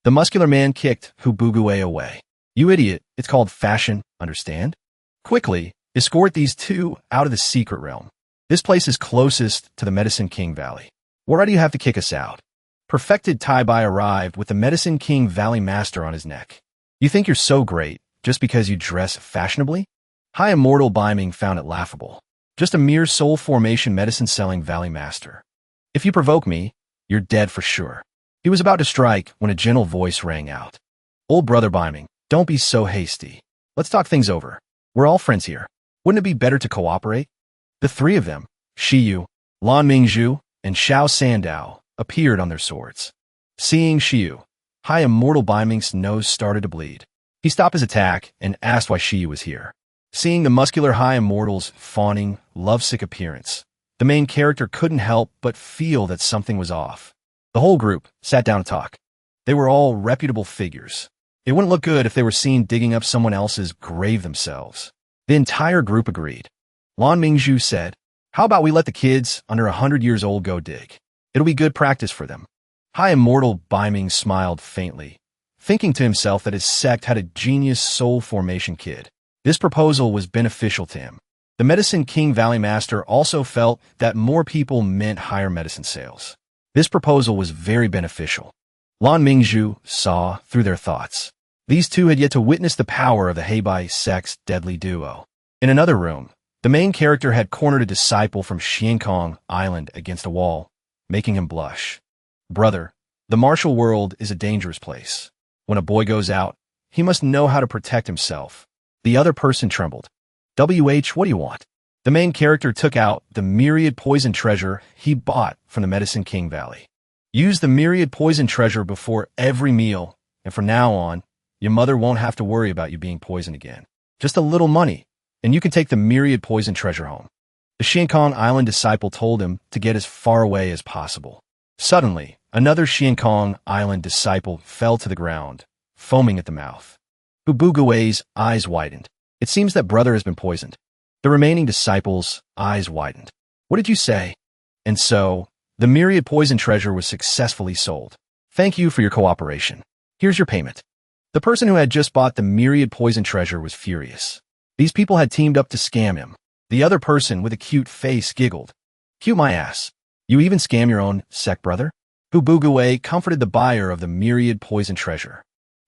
The muscular man kicked Buguay away. You idiot, it's called fashion, understand? Quickly, escort these two out of the secret realm. This place is closest to the Medicine King Valley. Why do you have to kick us out? Perfected tie-bai arrived with the Medicine King Valley Master on his neck. You think you're so great just because you dress fashionably? High Immortal Biming found it laughable. Just a mere soul formation medicine-selling Valley Master. If you provoke me, you're dead for sure. He was about to strike when a gentle voice rang out. Old brother Biming, don't be so hasty. Let's talk things over. We're all friends here. Wouldn't it be better to cooperate? The three of them, Shiyu, Lan Mingzhu, and Xiao Sandao, appeared on their swords. Seeing Shiyu, High Immortal Biming's nose started to bleed. He stopped his attack and asked why Shiyu was here. Seeing the muscular High Immortal's fawning, lovesick appearance, the main character couldn't help but feel that something was off. The whole group sat down to talk. They were all reputable figures. It wouldn't look good if they were seen digging up someone else's grave themselves. The entire group agreed. Lan Mingzhu said, "How about we let the kids under 100 years old go dig? It'll be good practice for them." High Immortal Biming smiled faintly, thinking to himself that his sect had a genius soul formation kid. This proposal was beneficial to him. The Medicine King Valley Master also felt that more people meant higher medicine sales. This proposal was very beneficial. Lan Mingzhu saw through their thoughts. These two had yet to witness the power of the Heibai Sect's deadly duo. In another room, the main character had cornered a disciple from Xiankong Island against a wall, making him blush. Brother, the martial world is a dangerous place. When a boy goes out, he must know how to protect himself. The other person trembled. What do you want? The main character took out the myriad poison treasure he bought from the Medicine King Valley. Use the myriad poison treasure before every meal, and from now on, your mother won't have to worry about you being poisoned again. Just a little money, and you can take the myriad poison treasure home. The Xiankong Island disciple told him to get as far away as possible. Suddenly, another Xiankong Island disciple fell to the ground, foaming at the mouth. Bubugue's eyes widened. It seems that brother has been poisoned. The remaining disciples' eyes widened. What did you say? And so, the myriad poison treasure was successfully sold. Thank you for your cooperation. Here's your payment. The person who had just bought the myriad poison treasure was furious. These people had teamed up to scam him. The other person with a cute face giggled. Cute my ass. You even scam your own sect brother? Bubugue comforted the buyer of the myriad poison treasure.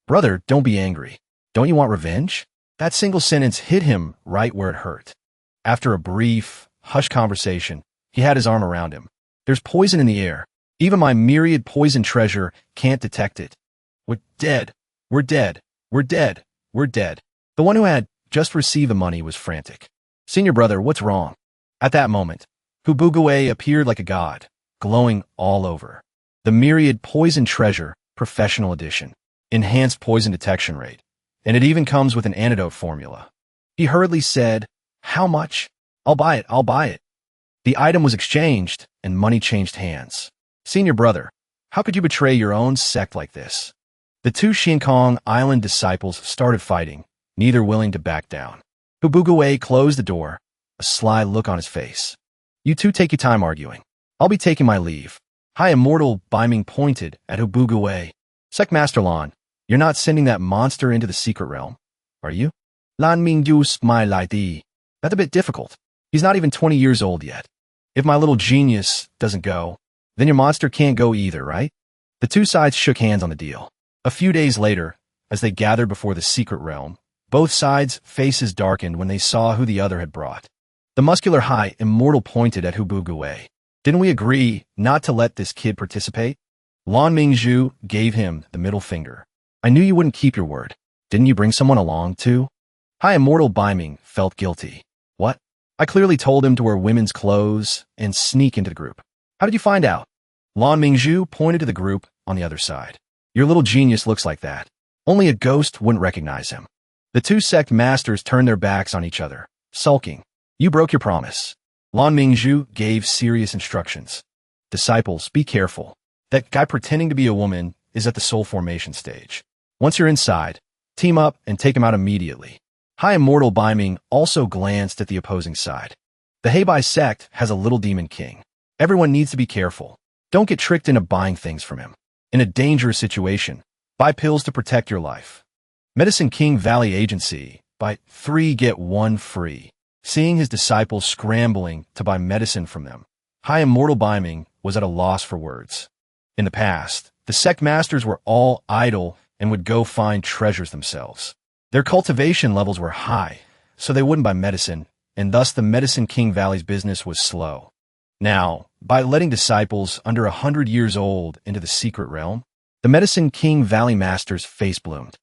Brother, don't be angry. Don't you want revenge? That single sentence hit him right where it hurt. After a brief, hushed conversation, he had his arm around him. There's poison in the air. Even my myriad poison treasure can't detect it. We're dead. We're dead. We're dead. We're dead. The one who had just received the money was frantic. Senior brother, what's wrong? At that moment, Bubugue appeared like a god, glowing all over. The myriad poison treasure, professional edition. Enhanced poison detection rate. And it even comes with an antidote formula. He hurriedly said, "How much? I'll buy it, I'll buy it." The item was exchanged, and money changed hands. Senior brother, how could you betray your own sect like this? The two Xiankong Island disciples started fighting, neither willing to back down. Bubugue closed the door, a sly look on his face. You two take your time arguing. I'll be taking my leave. High Immortal Biming pointed at Bubugue. Sect Master Lan, you're not sending that monster into the secret realm, are you? Lan Mingyu smiled like That's a bit difficult. He's not even 20 years old yet. If my little genius doesn't go, then your monster can't go either, right? The two sides shook hands on the deal. A few days later, as they gathered before the secret realm, both sides' faces darkened when they saw who the other had brought. The muscular High Immortal pointed at Bubugue. Didn't we agree not to let this kid participate? Lan Mingzhu gave him the middle finger. I knew you wouldn't keep your word. Didn't you bring someone along, too? High Immortal Biming felt guilty. What? I clearly told him to wear women's clothes and sneak into the group. How did you find out? Lan Mingzhu pointed to the group on the other side. Your little genius looks like that. Only a ghost wouldn't recognize him. The two sect masters turned their backs on each other, sulking. You broke your promise. Lan Mingzhu gave serious instructions. Disciples, be careful. That guy pretending to be a woman is at the soul formation stage. Once you're inside, team up and take him out immediately. High Immortal Biming also glanced at the opposing side. The Heibai sect has a little demon king. Everyone needs to be careful. Don't get tricked into buying things from him. In a dangerous situation, buy pills to protect your life. Medicine King Valley Agency, buy 3 get 1 free. Seeing his disciples scrambling to buy medicine from them, High Immortal Biming was at a loss for words. In the past, the sect masters were all idle and would go find treasures themselves. Their cultivation levels were high, so they wouldn't buy medicine, and thus the Medicine King Valley's business was slow. Now, by letting disciples under 100 years old into the secret realm, the Medicine King Valley masters face bloomed.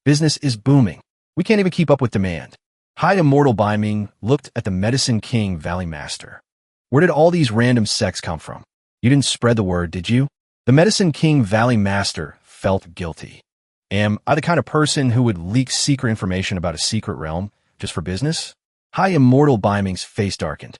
Business is booming. We can't even keep up with demand. High Immortal Biming looked at the Medicine King Valley master. Where did all these random sects come from? You didn't spread the word, did you? The Medicine King Valley master felt guilty. Am I the kind of person who would leak secret information about a secret realm just for business? High Immortal Biming's face darkened.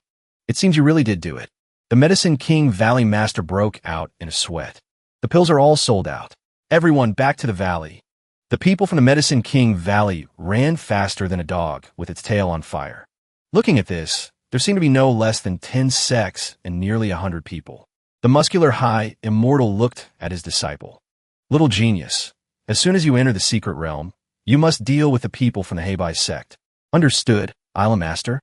It seems you really did do it. The Medicine King Valley master broke out in a sweat. The pills are all sold out. Everyone back to the valley. The people from the Medicine King Valley ran faster than a dog with its tail on fire. Looking at this, there seemed to be no less than 10 sects and nearly 100 people. The muscular High Immortal looked at his disciple. Little genius, as soon as you enter the secret realm, you must deal with the people from the Heibai sect. Understood, Island Master?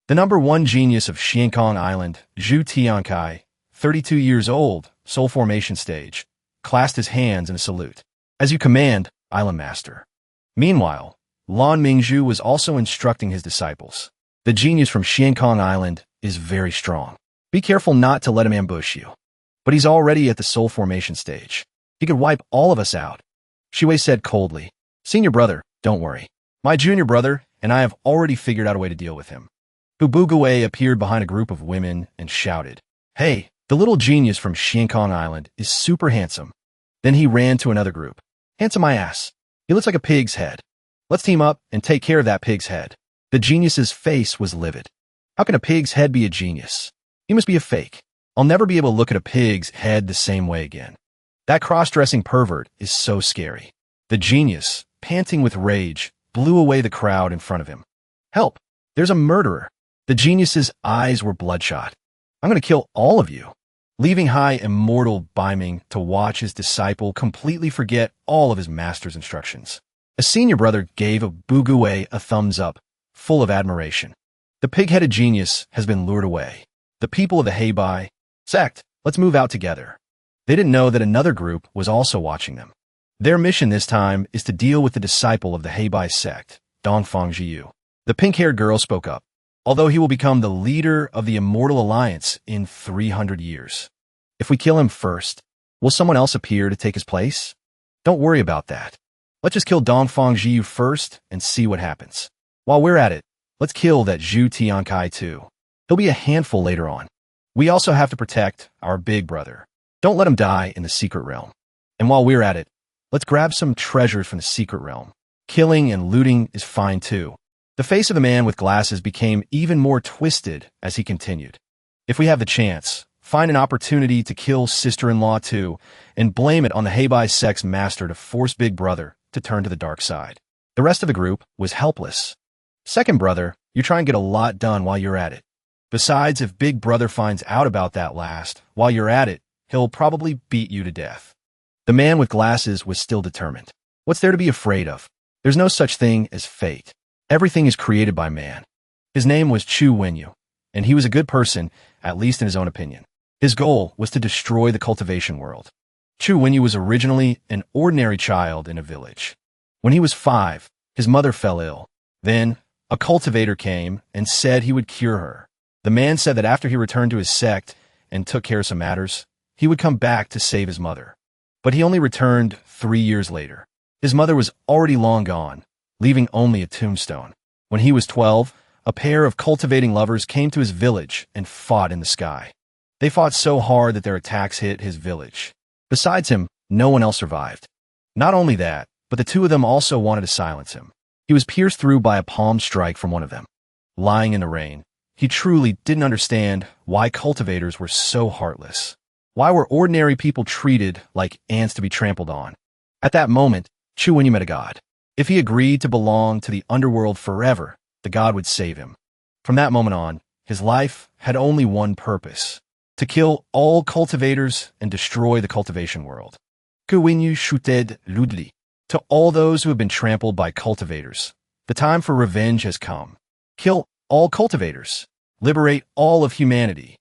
The number 1 genius of Xiankong Island, Zhu Tiankai, 32 years old, soul formation stage, clasped his hands in a salute. As you command, Island Master. Meanwhile, Lan Mingzhu was also instructing his disciples. The genius from Xiankong Island is very strong. Be careful not to let him ambush you. But he's already at the soul formation stage. He could wipe all of us out. Shuwei said coldly. Senior brother, don't worry. My junior brother and I have already figured out a way to deal with him. Hubuguei appeared behind a group of women and shouted, Hey, the little genius from Xiankong Island is super handsome. Then he ran to another group. Handsome my ass. He looks like a pig's head. Let's team up and take care of that pig's head. The genius's face was livid. How can a pig's head be a genius? He must be a fake. I'll never be able to look at a pig's head the same way again. That cross-dressing pervert is so scary. The genius, panting with rage, blew away the crowd in front of him. Help! There's a murderer. The genius's eyes were bloodshot. I'm going to kill all of you. Leaving High Immortal Biming to watch his disciple completely forget all of his master's instructions. A senior brother gave Hubuguei a thumbs up, full of admiration. The pig-headed genius has been lured away. The people of the Heibai Sect, let's move out together. They didn't know that another group was also watching them. Their mission this time is to deal with the disciple of the Heibai Sect, Dongfang Jiyu. The pink-haired girl spoke up. Although he will become the leader of the Immortal Alliance in 300 years. If we kill him first, will someone else appear to take his place? Don't worry about that. Let's just kill Dongfang Jiyu first and see what happens. While we're at it, let's kill that Zhu Tiankai too. He'll be a handful later on. We also have to protect our big brother. Don't let him die in the secret realm. And while we're at it, let's grab some treasures from the secret realm. Killing and looting is fine too. The face of the man with glasses became even more twisted as he continued. If we have the chance, find an opportunity to kill sister-in-law too, and blame it on the Heibai Sect's master to force Big Brother to turn to the dark side. The rest of the group was helpless. Second brother, you try and get a lot done while you're at it. Besides, if Big Brother finds out about that last, while you're at it, he'll probably beat you to death. The man with glasses was still determined. What's there to be afraid of? There's no such thing as fate. Everything is created by man. His name was Chu Wenyu, and he was a good person, at least in his own opinion. His goal was to destroy the cultivation world. Chu Wenyu was originally an ordinary child in a village. When he was 5, his mother fell ill. Then, a cultivator came and said he would cure her. The man said that after he returned to his sect and took care of some matters, he would come back to save his mother. But he only returned 3 years later. His mother was already long gone, leaving only a tombstone. When he was 12, a pair of cultivating lovers came to his village and fought in the sky. They fought so hard that their attacks hit his village. Besides him, no one else survived. Not only that, but the two of them also wanted to silence him. He was pierced through by a palm strike from one of them. Lying in the rain, he truly didn't understand why cultivators were so heartless. Why were ordinary people treated like ants to be trampled on? At that moment, Chu Wenyu met a god. If he agreed to belong to the underworld forever, the god would save him. From that moment on, his life had only one purpose: to kill all cultivators and destroy the cultivation world. Que Wenyu shooted ludli. To all those who have been trampled by cultivators, the time for revenge has come. Kill all cultivators. Liberate all of humanity.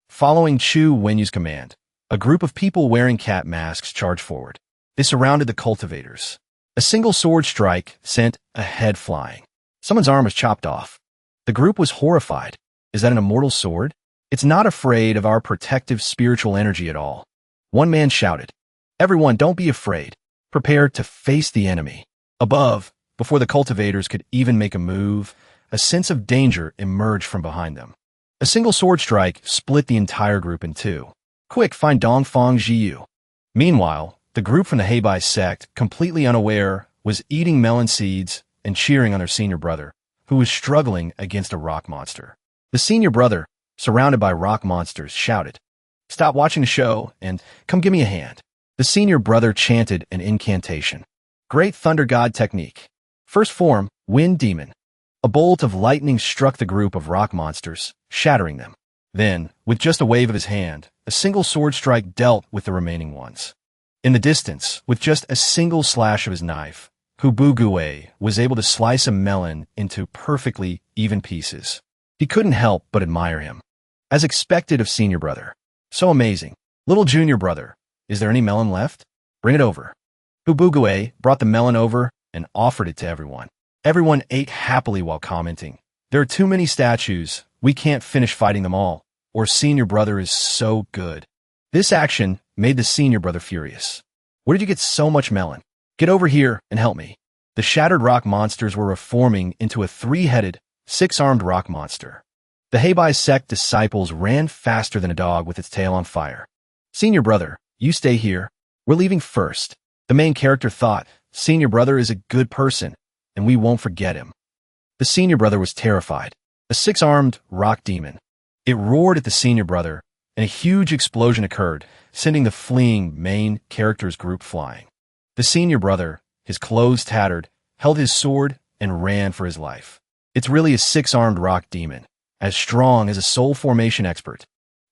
Following Chu Wenyu's command, A group of people wearing cat masks charged forward. They surrounded the cultivators. A single sword strike sent a head flying. Someone's arm was chopped off. The group was horrified. Is that an immortal sword? It's not afraid of our protective spiritual energy at all. One man shouted, "Everyone, don't be afraid. Prepare to face the enemy." Above, before the cultivators could even make a move, a sense of danger emerged from behind them. A single sword strike split the entire group in two. "Quick, find Dongfang Jiyu." Meanwhile, the group from the Heibai sect, completely unaware, was eating melon seeds and cheering on their senior brother, who was struggling against a rock monster. The senior brother, surrounded by rock monsters, shouted, "Stop watching the show and come give me a hand." The senior brother chanted an incantation. Great thunder god technique. First form, wind demon. A bolt of lightning struck the group of rock monsters, shattering them. Then, with just a wave of his hand, a single sword strike dealt with the remaining ones. In the distance, with just a single slash of his knife, Hubugue was able to slice a melon into perfectly even pieces. He couldn't help but admire him. As expected of senior brother. So amazing. Little junior brother, is there any melon left? Bring it over. Hubugue brought the melon over and offered it to everyone. Everyone ate happily while commenting, "There are too many statues. We can't finish fighting them all. Or senior brother is so good." This action made the senior brother furious. "Where did you get so much melon? Get over here and help me." The shattered rock monsters were reforming into a three-headed, six-armed rock monster. The Heibai sect disciples ran faster than a dog with its tail on fire. "Senior brother, you stay here. We're leaving first." The main character thought, "Senior brother is a good person, and we won't forget him." The senior brother was terrified. A six-armed rock demon. It roared at the senior brother, and a huge explosion occurred, sending the fleeing main character's group flying. The senior brother, his clothes tattered, held his sword and ran for his life. It's really a six-armed rock demon, as strong as a soul formation expert.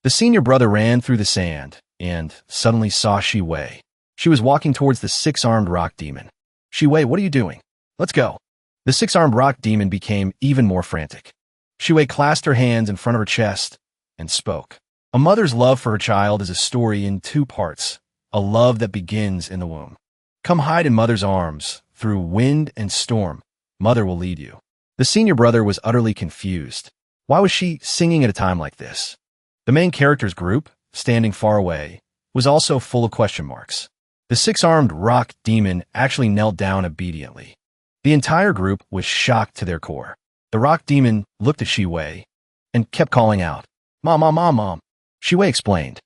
The senior brother ran through the sand and suddenly saw Shi-Wei. She was walking towards the six-armed rock demon. "Shi-Wei, what are you doing? Let's go." The six-armed rock demon became even more frantic. Shi-Wei clasped her hands in front of her chest and spoke. A mother's love for her child is a story in two parts, a love that begins in the womb. Come hide in mother's arms. Through wind and storm, mother will lead you. The senior brother was utterly confused. Why was she singing at a time like this? The main character's group, standing far away, was also full of question marks. The six-armed rock demon actually knelt down obediently. The entire group was shocked to their core. The rock demon looked at Shi-Wei and kept calling out, "Mom, Mom, Mom, Mom." Shi-Wei explained.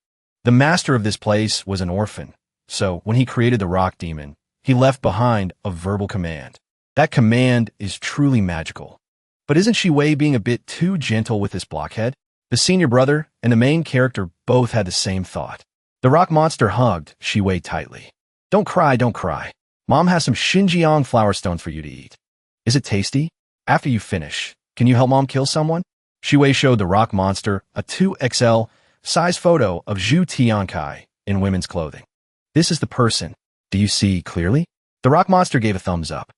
The master of this place was an orphan, so when he created the rock demon, he left behind a verbal command. That command is truly magical. But isn't Shi-Wei being a bit too gentle with this blockhead? The senior brother and the main character both had the same thought. The rock monster hugged Shi-Wei tightly. Don't cry, don't cry. Mom has some Xinjiang flower stones for you to eat. Is it tasty? After you finish, can you help Mom kill someone?" Shi-Wei showed the rock monster a 2XL size photo of Zhu Tiankai in women's clothing. "This is the person. Do you see clearly?" The rock monster gave a thumbs up.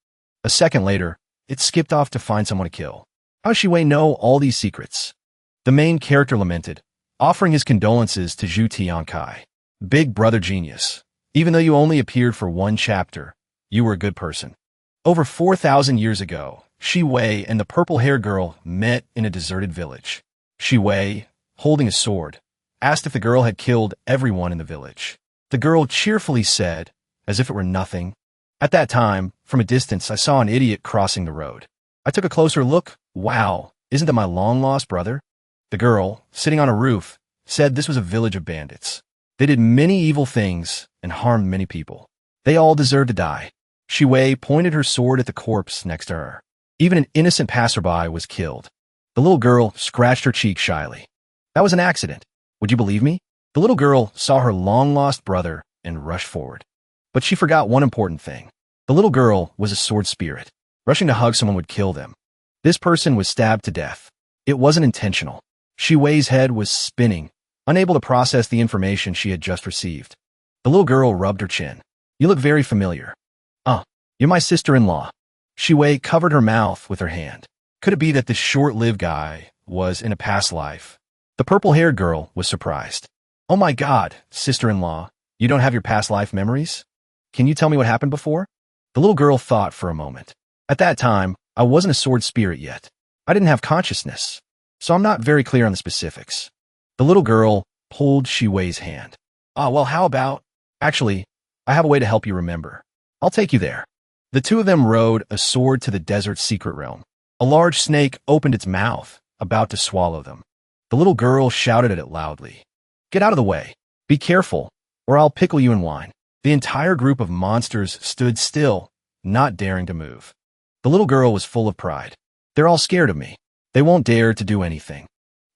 A second later, it skipped off to find someone to kill. How does Shi-Wei know all these secrets? The main character lamented, offering his condolences to Zhu Tiankai. "Big brother genius. Even though you only appeared for one chapter, you were a good person." Over 4,000 years ago, Shi-Wei and the purple-haired girl met in a deserted village. Shi-Wei, holding a sword, asked if the girl had killed everyone in the village. The girl cheerfully said, as if it were nothing, "At that time, from a distance, I saw an idiot crossing the road. I took a closer look. Wow, isn't that my long-lost brother?" The girl, sitting on a roof, said this was a village of bandits. They did many evil things and harmed many people. They all deserved to die. Shi-Wei pointed her sword at the corpse next to her. Even an innocent passerby was killed. The little girl scratched her cheek shyly. "That was an accident. Would you believe me?" The little girl saw her long-lost brother and rushed forward. But she forgot one important thing. The little girl was a sword spirit. Rushing to hug someone would kill them. This person was stabbed to death. It wasn't intentional. Shi-Wei's head was spinning, unable to process the information she had just received. The little girl rubbed her chin. "You look very familiar." You're my sister-in-law." Shi-Wei covered her mouth with her hand. Could it be that this short-lived guy was in a past life? The purple-haired girl was surprised. Oh my God, sister-in-law, you don't have your past life memories? Can you tell me what happened before? The little girl thought for a moment. At that time, I wasn't a sword spirit yet. I didn't have consciousness, so I'm not very clear on the specifics. The little girl pulled Shiwei's hand. Well, how about... Actually, I have a way to help you remember. I'll take you there. The two of them rode a sword to the desert's secret realm. A large snake opened its mouth, about to swallow them. The little girl shouted at it loudly. Get out of the way. Be careful, or I'll pickle you in wine. The entire group of monsters stood still, not daring to move. The little girl was full of pride. They're all scared of me. They won't dare to do anything.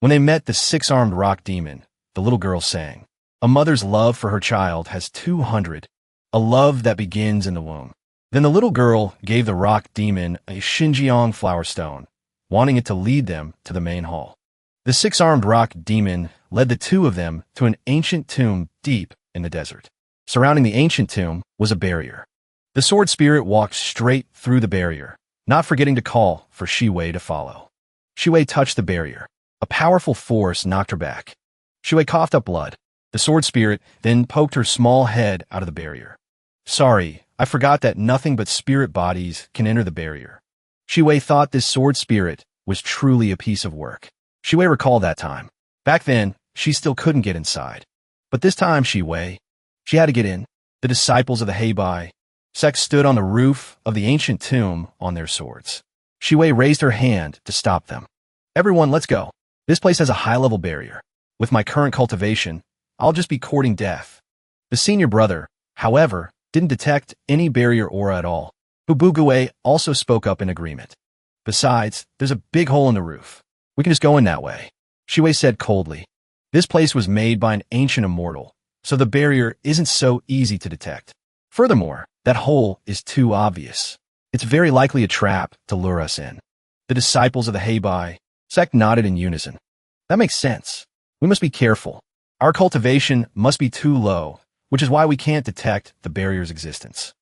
When they met the six-armed rock demon, the little girl sang, a mother's love for her child has 200, a love that begins in the womb. Then the little girl gave the rock demon a Xinjiang flower stone, wanting it to lead them to the main hall. The six-armed rock demon led the two of them to an ancient tomb deep in the desert. Surrounding the ancient tomb was a barrier. The sword spirit walked straight through the barrier, not forgetting to call for Shiwei to follow. Shiwei touched the barrier. A powerful force knocked her back. Shiwei coughed up blood. The sword spirit then poked her small head out of the barrier. Sorry, I forgot that nothing but spirit bodies can enter the barrier. Shiwei thought this sword spirit was truly a piece of work. Shiwei recalled that time. Back then, she still couldn't get inside. But this time, she had to get in. The disciples of the Heibai, Sect stood on the roof of the ancient tomb on their swords. Shiwei raised her hand to stop them. Everyone, let's go. This place has a high-level barrier. With my current cultivation, I'll just be courting death. The senior brother, however, didn't detect any barrier aura at all. Hubugue also spoke up in agreement. Besides, there's a big hole in the roof. We can just go in that way. Shiwei said coldly. This place was made by an ancient immortal, so the barrier isn't so easy to detect. Furthermore, that hole is too obvious. It's very likely a trap to lure us in. The disciples of the Heibai, Sect nodded in unison. That makes sense. We must be careful. Our cultivation must be too low, which is why we can't detect the barrier's existence.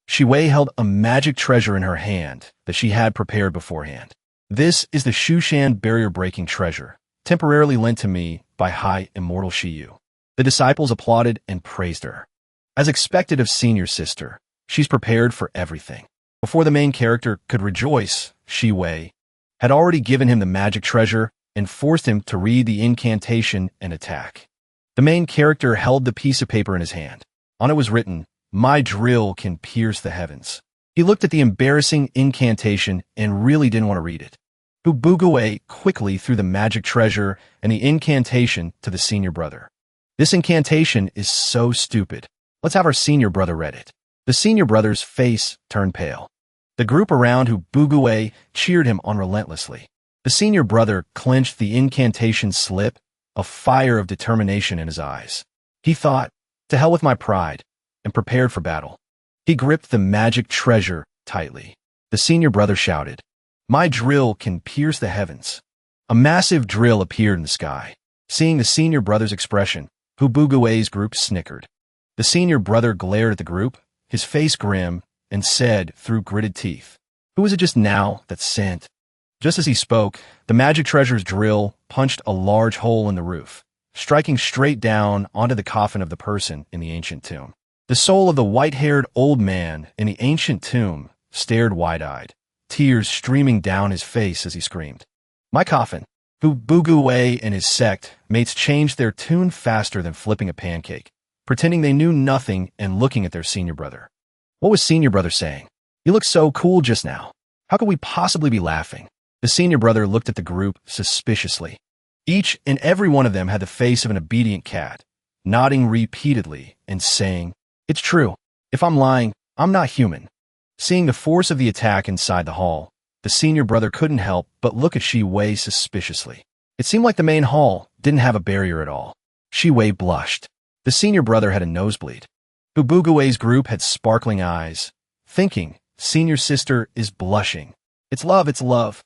Shiwei held a magic treasure in her hand that she had prepared beforehand. This is the Shushan barrier-breaking treasure, temporarily lent to me by High Immortal Shiyu. The disciples applauded and praised her. As expected of senior sister, she's prepared for everything. Before the main character could rejoice, Shiwei had already given him the magic treasure and forced him to read the incantation and attack. The main character held the piece of paper in his hand. On it was written, "My drill can pierce the heavens." He looked at the embarrassing incantation and really didn't want to read it. Hubugue quickly threw the magic treasure and the incantation to the senior brother. This incantation is so stupid. Let's have our senior brother read it. The senior brother's face turned pale. The group around Hubugue cheered him on relentlessly. The senior brother clenched the incantation slip, a fire of determination in his eyes. He thought, to hell with my pride, and prepared for battle. He gripped the magic treasure tightly. The senior brother shouted, "My drill can pierce the heavens." A massive drill appeared in the sky. Seeing the senior brother's expression, Hubugue's group snickered. The senior brother glared at the group, his face grim, and said through gritted teeth, "Who is it just now that sent?" Just as he spoke, the magic treasure's drill punched a large hole in the roof, striking straight down onto the coffin of the person in the ancient tomb. The soul of the white-haired old man in the ancient tomb stared wide-eyed, tears streaming down his face as he screamed, "My coffin!" Hubugue and his sect mates changed their tune faster than flipping a pancake, pretending they knew nothing and looking at their senior brother. What was senior brother saying? "You look so cool just now. How could we possibly be laughing?" The senior brother looked at the group suspiciously. Each and every one of them had the face of an obedient cat, nodding repeatedly and saying, "It's true. If I'm lying, I'm not human." Seeing the force of the attack inside the hall, the senior brother couldn't help but look at Shiwei suspiciously. It seemed like the main hall didn't have a barrier at all. Shiwei blushed. The senior brother had a nosebleed. Hubugue's group had sparkling eyes, thinking, "Senior sister is blushing. It's love, it's love."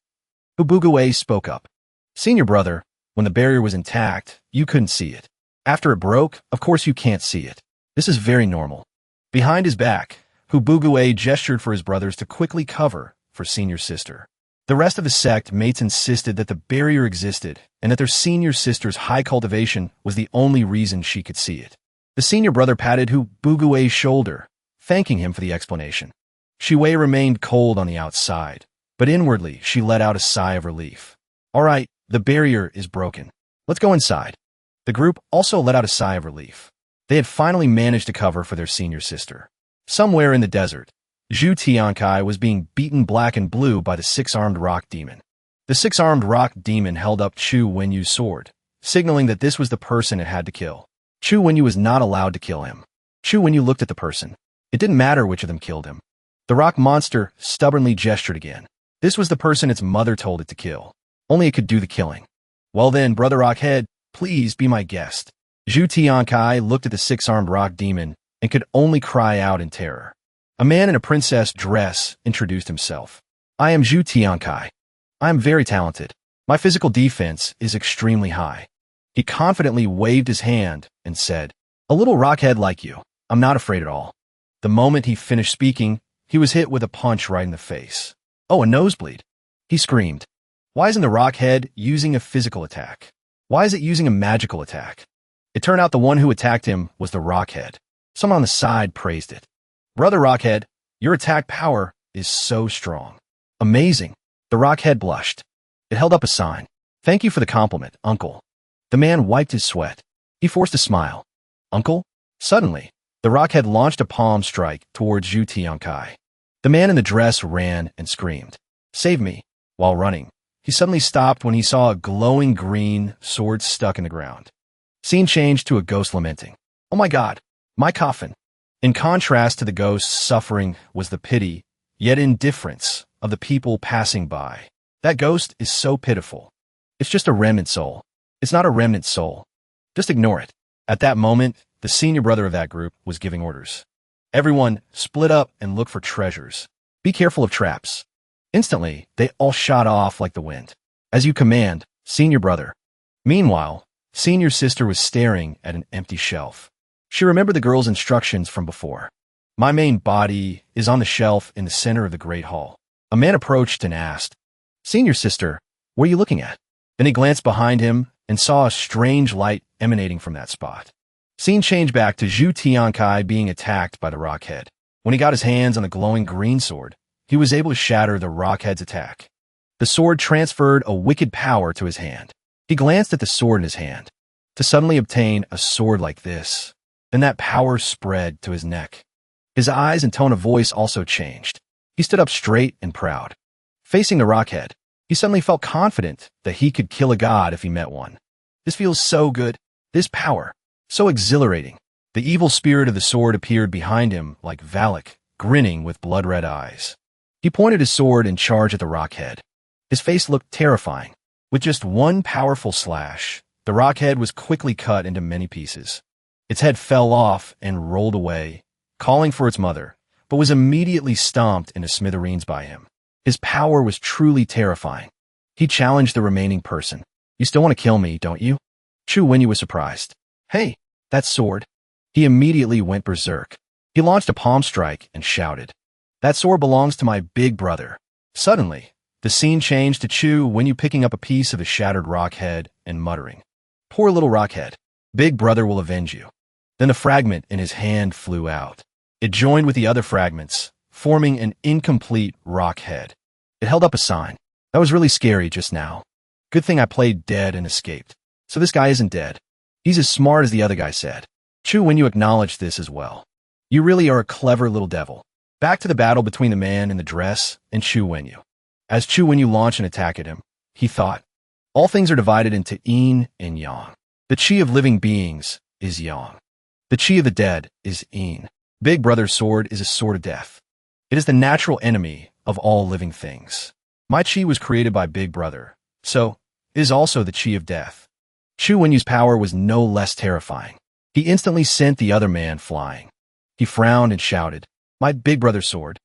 Hubugue spoke up. "Senior brother, when the barrier was intact, you couldn't see it. After it broke, of course you can't see it. This is very normal." Behind his back, Hubugue gestured for his brothers to quickly cover for senior sister. The rest of the sect mates insisted that the barrier existed and that their senior sister's high cultivation was the only reason she could see it. The senior brother patted Hu Bugui's shoulder, thanking him for the explanation. Shuwei remained cold on the outside, but inwardly she let out a sigh of relief. All right, the barrier is broken. Let's go inside. The group also let out a sigh of relief. They had finally managed to cover for their senior sister. Somewhere in the desert, Zhu Tiankai was being beaten black and blue by the six-armed rock demon. The six-armed rock demon held up Chu Wenyu's sword, signaling that this was the person it had to kill. Chu Wenyu was not allowed to kill him. Chu Wenyu looked at the person. It didn't matter which of them killed him. The rock monster stubbornly gestured again. This was the person its mother told it to kill. Only it could do the killing. Well then, Brother Rockhead, please be my guest. Zhu Tiankai looked at the six-armed rock demon and could only cry out in terror. A man in a princess dress introduced himself. I am Zhu Tiankai. I am very talented. My physical defense is extremely high. He confidently waved his hand and said, a little rockhead like you. I'm not afraid at all. The moment he finished speaking, he was hit with a punch right in the face. Oh, a nosebleed. He screamed. Why isn't the rockhead using a physical attack? Why is it using a magical attack? It turned out the one who attacked him was the rockhead. Someone on the side praised it. Brother Rockhead, your attack power is so strong. Amazing. The rockhead blushed. It held up a sign. Thank you for the compliment, uncle. The man wiped his sweat. He forced a smile. Uncle? Suddenly, the rockhead launched a palm strike towards Zhu Tiankai. The man in the dress ran and screamed, save me. While running, he suddenly stopped when he saw a glowing green sword stuck in the ground. Scene changed to a ghost lamenting. Oh my God, my coffin. In contrast to the ghost's suffering was the pity, yet indifference, of the people passing by. That ghost is so pitiful. It's just a remnant soul. It's not a remnant soul. Just ignore it. At that moment, the senior brother of that group was giving orders. Everyone, split up and look for treasures. Be careful of traps. Instantly, they all shot off like the wind. As you command, senior brother. Meanwhile, senior sister was staring at an empty shelf. She remembered the girl's instructions from before. My main body is on the shelf in the center of the great hall. A man approached and asked, Senior sister, what are you looking at? Then he glanced behind him and saw a strange light emanating from that spot. Scene changed back to Zhu Tiankai being attacked by the rockhead. When he got his hands on the glowing green sword, he was able to shatter the rockhead's attack. The sword transferred a wicked power to his hand. He glanced at the sword in his hand. To suddenly obtain a sword like this, then that power spread to his neck. His eyes and tone of voice also changed. He stood up straight and proud. Facing the rockhead, he suddenly felt confident that he could kill a god if he met one. This feels so good. This power. So exhilarating. The evil spirit of the sword appeared behind him like Valak, grinning with blood-red eyes. He pointed his sword and charged at the rockhead. His face looked terrifying. With just one powerful slash, the rockhead was quickly cut into many pieces. Its head fell off and rolled away, calling for its mother, but was immediately stomped into smithereens by him. His power was truly terrifying. He challenged the remaining person. You still want to kill me, don't you? Chu Wenyu was surprised. Hey, that sword. He immediately went berserk. He launched a palm strike and shouted, That sword belongs to my big brother. Suddenly, the scene changed to Chu Wenyu picking up a piece of the shattered rockhead and muttering, Poor little rockhead. Big brother will avenge you. Then the fragment in his hand flew out. It joined with the other fragments, forming an incomplete rock head. It held up a sign. That was really scary just now. Good thing I played dead and escaped. So this guy isn't dead. He's as smart as the other guy said. Chu Wenyu acknowledged this as well. You really are a clever little devil. Back to the battle between the man in the dress and Chu Wenyu. As Chu Wenyu launched an attack at him, he thought, all things are divided into yin and yang. The chi of living beings is yang. The chi of the dead is yin. Big Brother's sword is a sword of death. It is the natural enemy of all living things. My chi was created by Big Brother, so it is also the chi of death. Chu Wenyu's power was no less terrifying. He instantly sent the other man flying. He frowned and shouted, My Big Brother's sword.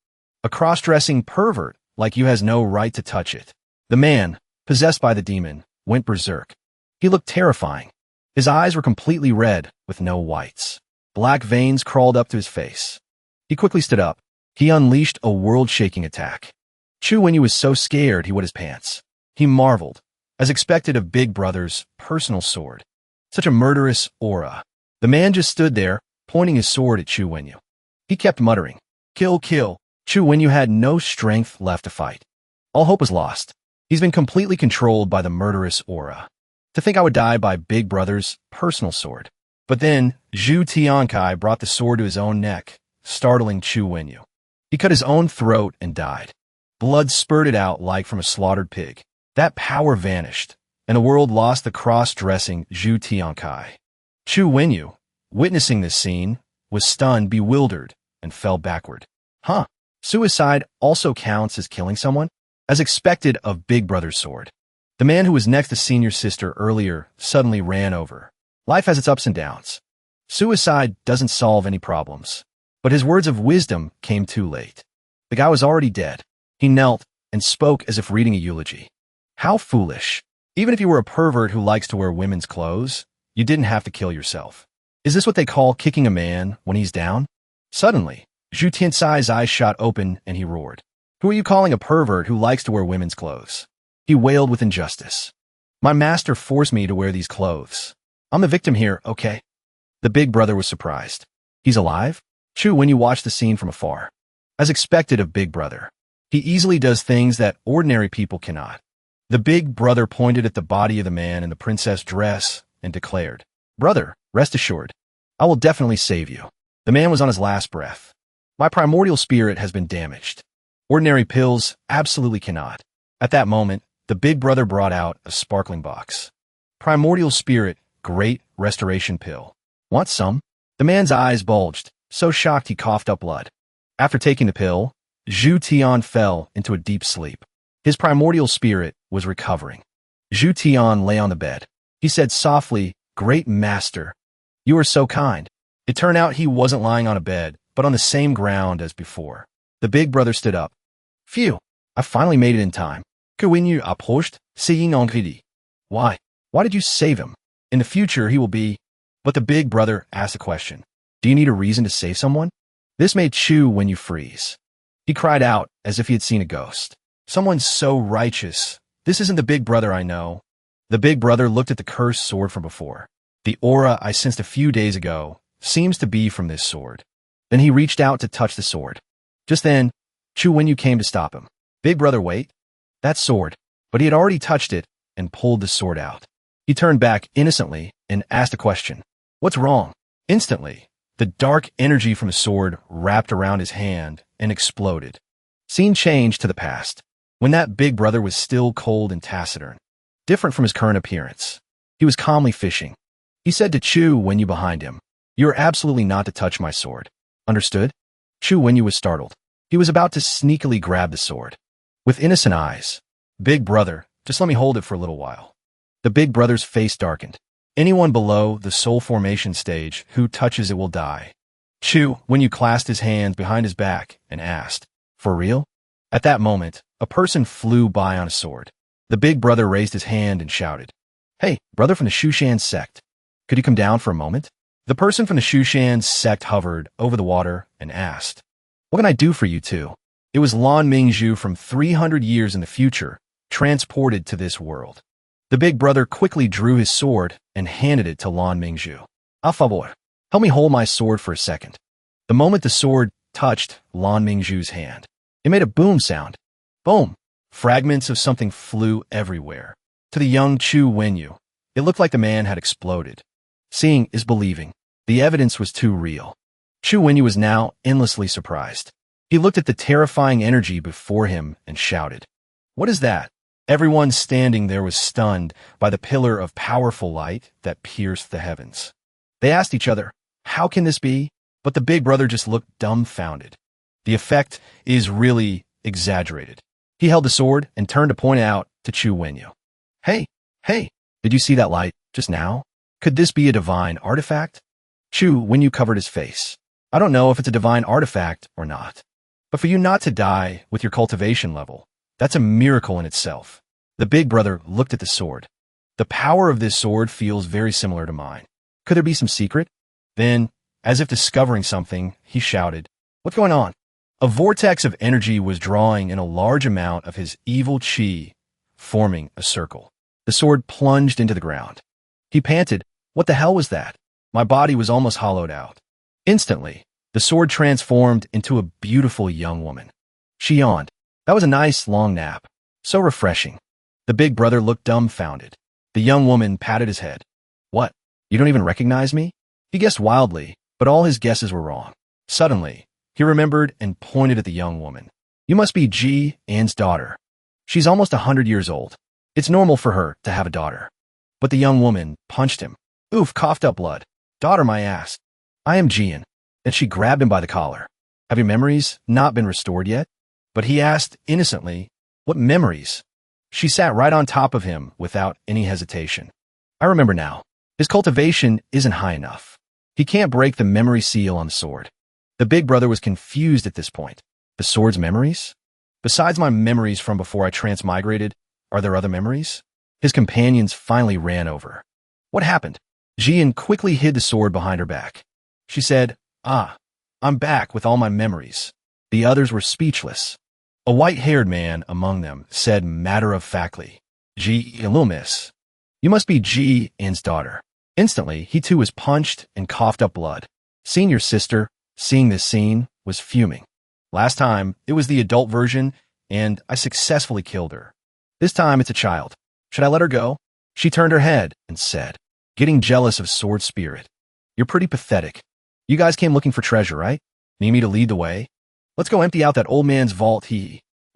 A cross-dressing pervert like you has no right to touch it. The man, possessed by the demon, went berserk. He looked terrifying. His eyes were completely red with no whites. Black veins crawled up to his face. He quickly stood up. He unleashed a world-shaking attack. Chu Wenyu was so scared he wet his pants. He marveled, as expected of Big Brother's personal sword. Such a murderous aura. The man just stood there, pointing his sword at Chu Wenyu. He kept muttering, "Kill, kill." Chu Wenyu had no strength left to fight. All hope was lost. He's been completely controlled by the murderous aura. To think I would die by Big Brother's personal sword. But then, Zhu Tiankai brought the sword to his own neck, startling Chu Wenyu. He cut his own throat and died. Blood spurted out like from a slaughtered pig. That power vanished, and the world lost the cross-dressing Zhu Tiankai. Chu Wenyu, witnessing this scene, was stunned, bewildered, and fell backward. Huh? Suicide also counts as killing someone? As expected of Big Brother's sword. The man who was next to Senior Sister earlier suddenly ran over. Life has its ups and downs. Suicide doesn't solve any problems. But his words of wisdom came too late. The guy was already dead. He knelt and spoke as if reading a eulogy. How foolish. Even if you were a pervert who likes to wear women's clothes, you didn't have to kill yourself. Is this what they call kicking a man when he's down? Suddenly, Zhu Tiansai's eyes shot open and he roared. Who are you calling a pervert who likes to wear women's clothes? He wailed with injustice. My master forced me to wear these clothes. I'm the victim here, okay? The Big Brother was surprised. He's alive? Chu Wenyu watched the scene from afar. As expected of Big Brother, he easily does things that ordinary people cannot. The Big Brother pointed at the body of the man in the princess dress and declared, Brother, rest assured, I will definitely save you. The man was on his last breath. My primordial spirit has been damaged. Ordinary pills absolutely cannot. At that moment, the Big Brother brought out a sparkling box. Primordial spirit, great restoration pill. Want some? The man's eyes bulged, so shocked he coughed up blood. After taking the pill, Zhu Tian fell into a deep sleep. His primordial spirit was recovering. Zhu Tian lay on the bed. He said softly, Great Master, you are so kind. It turned out he wasn't lying on a bed, but on the same ground as before. The Big Brother stood up. Phew, I finally made it in time. Que Winyu Outpost, seeing en crédit. Why? Why did you save him? In the future, he will be... But the Big Brother asked a question. Do you need a reason to save someone? This made Chu Wenyu freeze. He cried out as if he had seen a ghost. Someone so righteous. This isn't the Big Brother I know. The Big Brother looked at the cursed sword from before. The aura I sensed a few days ago seems to be from this sword. Then he reached out to touch the sword. Just then, Chu Wenyu came to stop him. Big Brother, wait. That sword. But he had already touched it and pulled the sword out. He turned back innocently and asked a question. What's wrong? Instantly, the dark energy from the sword wrapped around his hand and exploded. Scene changed to the past, when that Big Brother was still cold and taciturn, different from his current appearance. He was calmly fishing. He said to Chu Wenyu behind him, You are absolutely not to touch my sword. Understood? Chu Wenyu was startled. He was about to sneakily grab the sword. With innocent eyes, Big Brother, just let me hold it for a little while. The Big Brother's face darkened. Anyone below the soul formation stage who touches it will die. Chu Wenyu clasped his hands behind his back and asked, For real? At that moment, a person flew by on a sword. The Big Brother raised his hand and shouted, Hey, brother from the Shushan Sect, could you come down for a moment? The person from the Shushan Sect hovered over the water and asked, What can I do for you two? It was Lan Mingzhu from 300 years in the future, transported to this world. The Big Brother quickly drew his sword and handed it to Lan Mingzhu. A favor, help me hold my sword for a second. The moment the sword touched Lan Mingzhu's hand, it made a boom sound. Boom! Fragments of something flew everywhere. To the young Chu Wenyu, it looked like the man had exploded. Seeing is believing. The evidence was too real. Chu Wenyu was now endlessly surprised. He looked at the terrifying energy before him and shouted, What is that? Everyone standing there was stunned by the pillar of powerful light that pierced the heavens. They asked each other, How can this be? But the Big Brother just looked dumbfounded. The effect is really exaggerated. He held the sword and turned to point out to Chu Wenyu. Hey, did you see that light just now? Could this be a divine artifact? Chu Wenyu covered his face. I don't know if it's a divine artifact or not. But for you not to die with your cultivation level, that's a miracle in itself. The Big Brother looked at the sword. The power of this sword feels very similar to mine. Could there be some secret? Then, as if discovering something, he shouted, What's going on? A vortex of energy was drawing in a large amount of his evil chi, forming a circle. The sword plunged into the ground. He panted, "What the hell was that?" My body was almost hollowed out. Instantly, the sword transformed into a beautiful young woman. She yawned. That was a nice, long nap. So refreshing. The big brother looked dumbfounded. The young woman patted his head. "What? You don't even recognize me?" He guessed wildly, but all his guesses were wrong. Suddenly, he remembered and pointed at the young woman. "You must be Ji An's daughter. She's almost 100 years old. It's normal for her to have a daughter." But the young woman punched him. Oof, coughed up blood. "Daughter, my ass. I am Jian." And she grabbed him by the collar. "Have your memories not been restored yet?" But he asked innocently, "What memories?" She sat right on top of him without any hesitation. "I remember now. His cultivation isn't high enough. He can't break the memory seal on the sword." The big brother was confused at this point. The sword's memories? Besides my memories from before I transmigrated, are there other memories? His companions finally ran over. "What happened?" Jian quickly hid the sword behind her back. She said, I'm back with all my memories." The others were speechless. A white-haired man among them said matter-of-factly, "Yahello, miss. You must be Ji An's daughter." Instantly, he too was punched and coughed up blood. Senior sister, seeing this scene, was fuming. Last time, it was the adult version, and I successfully killed her. This time, it's a child. Should I let her go? She turned her head and said, getting jealous of Sword Spirit, "You're pretty pathetic. You guys came looking for treasure, right? Need me to lead the way? Let's go empty out that old man's vault."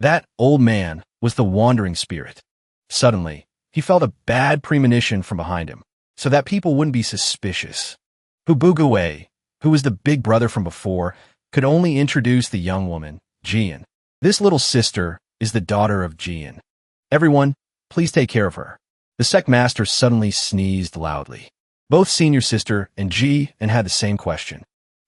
That old man was the wandering spirit. Suddenly, he felt a bad premonition from behind him, so that people wouldn't be suspicious. Hubuguwe, who was the big brother from before, could only introduce the young woman, Jian. This little sister is the daughter of Jian. Everyone, please take care of her. The Sect master suddenly sneezed loudly. Both senior sister and Jian had the same question.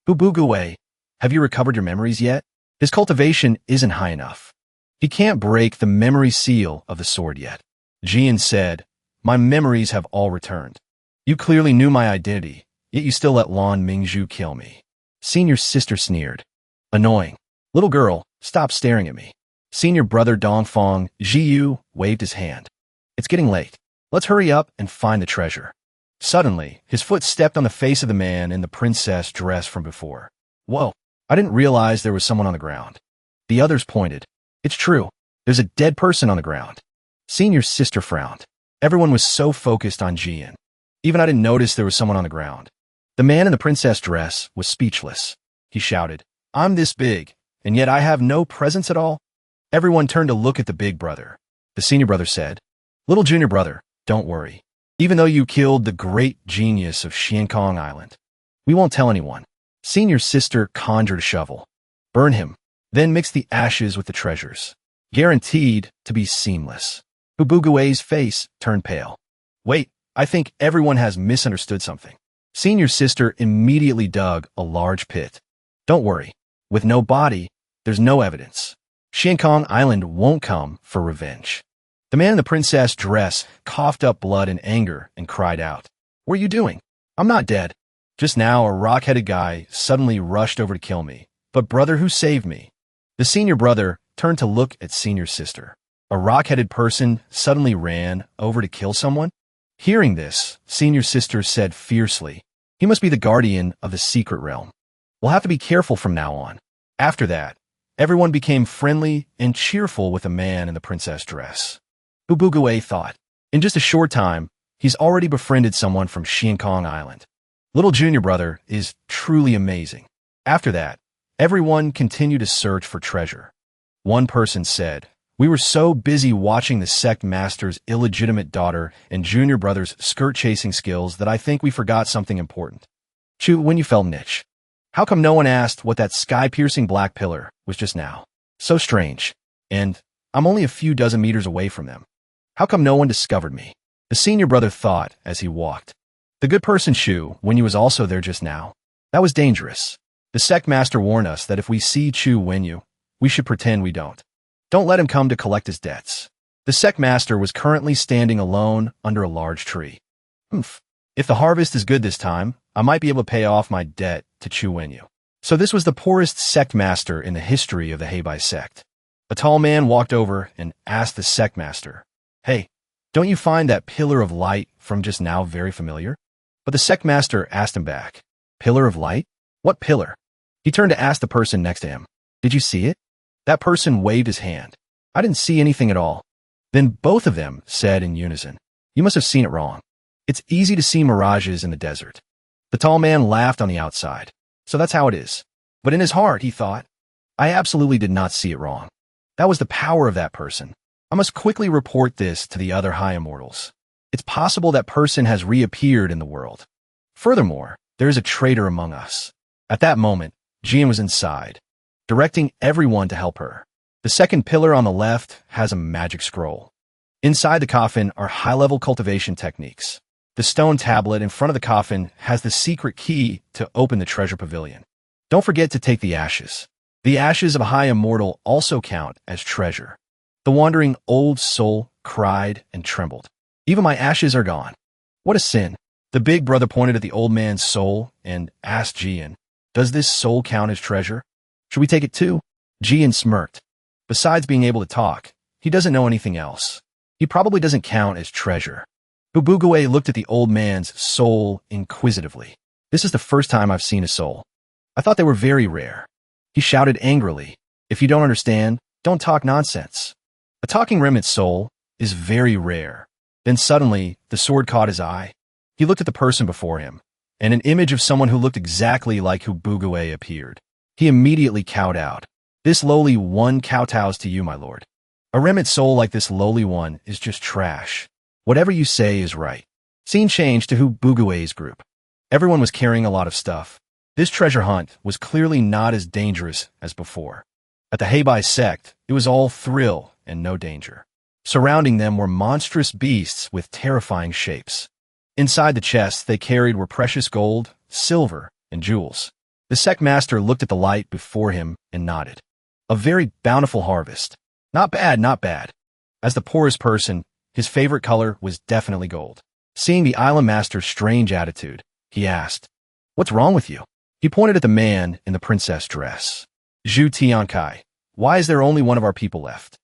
"Hubuguwe, have you recovered your memories yet? His cultivation isn't high enough. He can't break the memory seal of the sword yet." Jian said, "My memories have all returned. You clearly knew my identity, yet you still let Lan Mingzhu kill me." Senior sister sneered. "Annoying. Little girl, stop staring at me." Senior brother Dongfang Jiyu waved his hand. "It's getting late. Let's hurry up and find the treasure." Suddenly, his foot stepped on the face of the man in the princess dress from before. "Whoa, I didn't realize there was someone on the ground." The others pointed. "It's true. There's a dead person on the ground." Senior sister frowned. Everyone was so focused on Jian. Even I didn't notice there was someone on the ground. The man in the princess dress was speechless. He shouted, "I'm this big, and yet I have no presence at all?" Everyone turned to look at the big brother. The senior brother said, "Little junior brother, don't worry. Even though you killed the great genius of Xiankong Island, we won't tell anyone." Senior sister conjured a shovel. "Burn him, then mix the ashes with the treasures. Guaranteed to be seamless." Hubuguwe's face turned pale. "Wait, I think everyone has misunderstood something." Senior sister immediately dug a large pit. "Don't worry. With no body, there's no evidence. Xiankong Island won't come for revenge." The man in the princess dress coughed up blood in anger and cried out, "What are you doing? I'm not dead. Just now, a rock-headed guy suddenly rushed over to kill me. But brother who saved me." The senior brother turned to look at senior sister. A rock-headed person suddenly ran over to kill someone? Hearing this, senior sister said fiercely, "He must be the guardian of the secret realm. We'll have to be careful from now on." After that, everyone became friendly and cheerful with the man in the princess dress. Hubuguwe thought, in just a short time, he's already befriended someone from Xiankong Island. Little junior brother is truly amazing. After that, everyone continued to search for treasure. One person said, "We were so busy watching the Sect master's illegitimate daughter and junior brother's skirt-chasing skills that I think we forgot something important." Chu, when you felt niche. How come no one asked what that sky-piercing black pillar was just now? So strange. And I'm only a few dozen meters away from them. How come no one discovered me? The senior brother thought as he walked. The good person Chu, when he was also there just now. That was dangerous. The Sect master warned us that if we see Chu Wenyu, we should pretend we don't. Don't let him come to collect his debts. The Sect master was currently standing alone under a large tree. If the harvest is good this time, I might be able to pay off my debt to Chu Wenyu. So this was the poorest sect master in the history of the Heibai sect. A tall man walked over and asked the sect master, "Hey, don't you find that pillar of light from just now very familiar?" But the sect master asked him back, "Pillar of light? What pillar?" He turned to ask the person next to him, "Did you see it?" That person waved his hand. "I didn't see anything at all." Then both of them said in unison, "You must have seen it wrong. It's easy to see mirages in the desert." The tall man laughed on the outside. So that's how it is. But in his heart, he thought, "I absolutely did not see it wrong. That was the power of that person. I must quickly report this to the other high immortals. It's possible that person has reappeared in the world. Furthermore, there is a traitor among us." At that moment, Jian was inside, directing everyone to help her. The second pillar on the left has a magic scroll. Inside the coffin are high-level cultivation techniques. The stone tablet in front of the coffin has the secret key to open the treasure pavilion. Don't forget to take the ashes. The ashes of a high immortal also count as treasure. The wandering old soul cried and trembled. "Even my ashes are gone. What a sin." The big brother pointed at the old man's soul and asked Jian, "Does this soul count as treasure? Should we take it too?" Jian smirked. Besides being able to talk, he doesn't know anything else. He probably doesn't count as treasure. Bubugue looked at the old man's soul inquisitively. "This is the first time I've seen a soul. I thought they were very rare." He shouted angrily, "If you don't understand, don't talk nonsense. A talking remnant soul is very rare." Then suddenly, the sword caught his eye. He looked at the person before him, and an image of someone who looked exactly like Bubugue appeared. He immediately cowed out. "This lowly one kowtows to you, my lord. A remnant soul like this lowly one is just trash. Whatever you say is right." Scene changed to Bugue's group. Everyone was carrying a lot of stuff. This treasure hunt was clearly not as dangerous as before. At the Heibai sect, it was all thrill and no danger. Surrounding them were monstrous beasts with terrifying shapes. Inside the chests they carried were precious gold, silver, and jewels. The sect master looked at the light before him and nodded. A very bountiful harvest. Not bad, not bad. As the poorest person, his favorite color was definitely gold. Seeing the island master's strange attitude, he asked, "What's wrong with you?" He pointed at the man in the princess dress. "Zhu Tiankai, why is there only one of our people left?"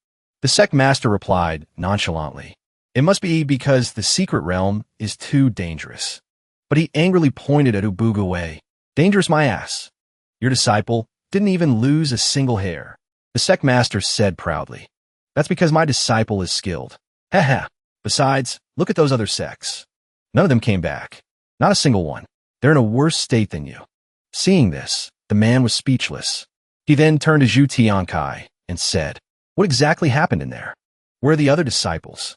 The sect master replied nonchalantly, "It must be because the secret realm is too dangerous." But he angrily pointed at Ubugaway. "Dangerous my ass. Your disciple didn't even lose a single hair." The sect master said proudly, "That's because my disciple is skilled. Haha. Besides, look at those other sects. None of them came back. Not a single one. They're in a worse state than you." Seeing this, the man was speechless. He then turned to Zhu Tiankai and said, "What exactly happened in there? Where are the other disciples?"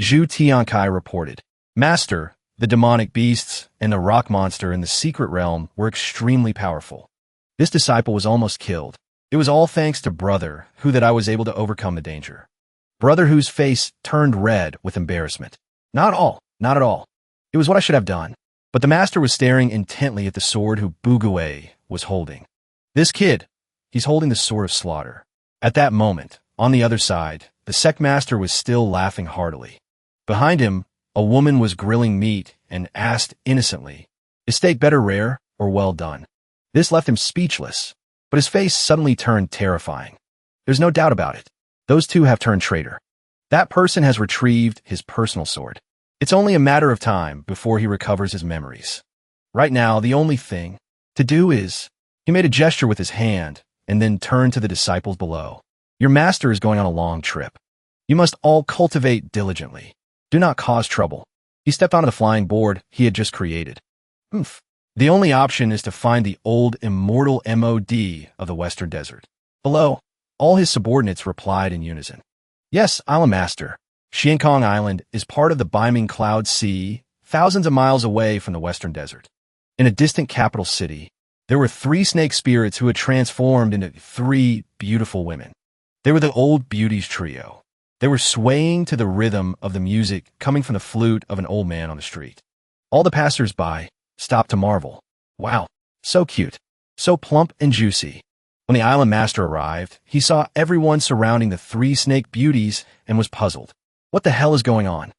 Zhu Tiankai reported, "Master, the demonic beasts and the rock monster in the secret realm were extremely powerful. This disciple was almost killed. It was all thanks to Brother, who that I was able to overcome the danger." Brother whose face turned red with embarrassment. Not at all. It was what I should have done." But the master was staring intently at the sword Bugue was holding. "This kid, he's holding the sword of slaughter." At that moment, on the other side, the sect master was still laughing heartily. Behind him, a woman was grilling meat and asked innocently, "Is steak better rare or well done?" This left him speechless, but his face suddenly turned terrifying. There's no doubt about it. Those two have turned traitor. That person has retrieved his personal sword. It's only a matter of time before he recovers his memories. Right now, the only thing to do is... He made a gesture with his hand and then turned to the disciples below. "Your master is going on a long trip. You must all cultivate diligently. Do not cause trouble." He stepped onto the flying board he had just created. The only option is to find the old immortal MOD of the Western Desert. Below, all his subordinates replied in unison. "Yes, Island Master. Xiankong Island is part of the Beiming Cloud Sea, thousands of miles away from the Western Desert. In a distant capital city, there were 3 snake spirits who had transformed into 3 beautiful women. They were the old beauties trio. They were swaying to the rhythm of the music coming from the flute of an old man on the street. All the passers-by stopped to marvel. Wow, so cute, so plump and juicy." When the island master arrived, he saw everyone surrounding the 3 snake beauties and was puzzled. What the hell is going on?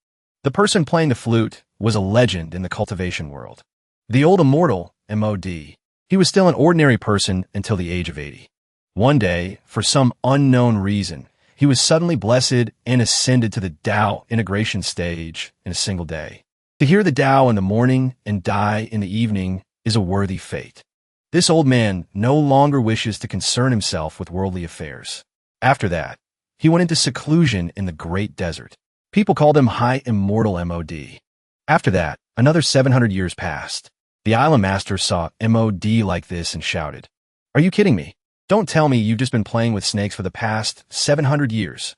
The person playing the flute was a legend in the cultivation world. The old immortal, MOD. He was still an ordinary person until the age of 80. One day, for some unknown reason, he was suddenly blessed and ascended to the Tao integration stage in a single day. To hear the Tao in the morning and die in the evening is a worthy fate. This old man no longer wishes to concern himself with worldly affairs. After that, he went into seclusion in the great desert. People called him High Immortal MOD. After that, another 700 years passed. The island master saw MOD like this and shouted, "Are you kidding me? Don't tell me you've just been playing with snakes for the past 700 years.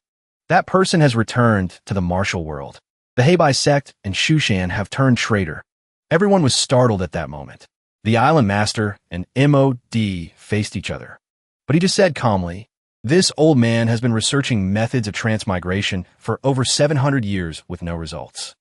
That person has returned to the martial world. The Heibai Sect and Shushan have turned traitor." Everyone was startled at that moment. The island master and MOD faced each other. But he just said calmly, "This old man has been researching methods of transmigration for over 700 years with no results.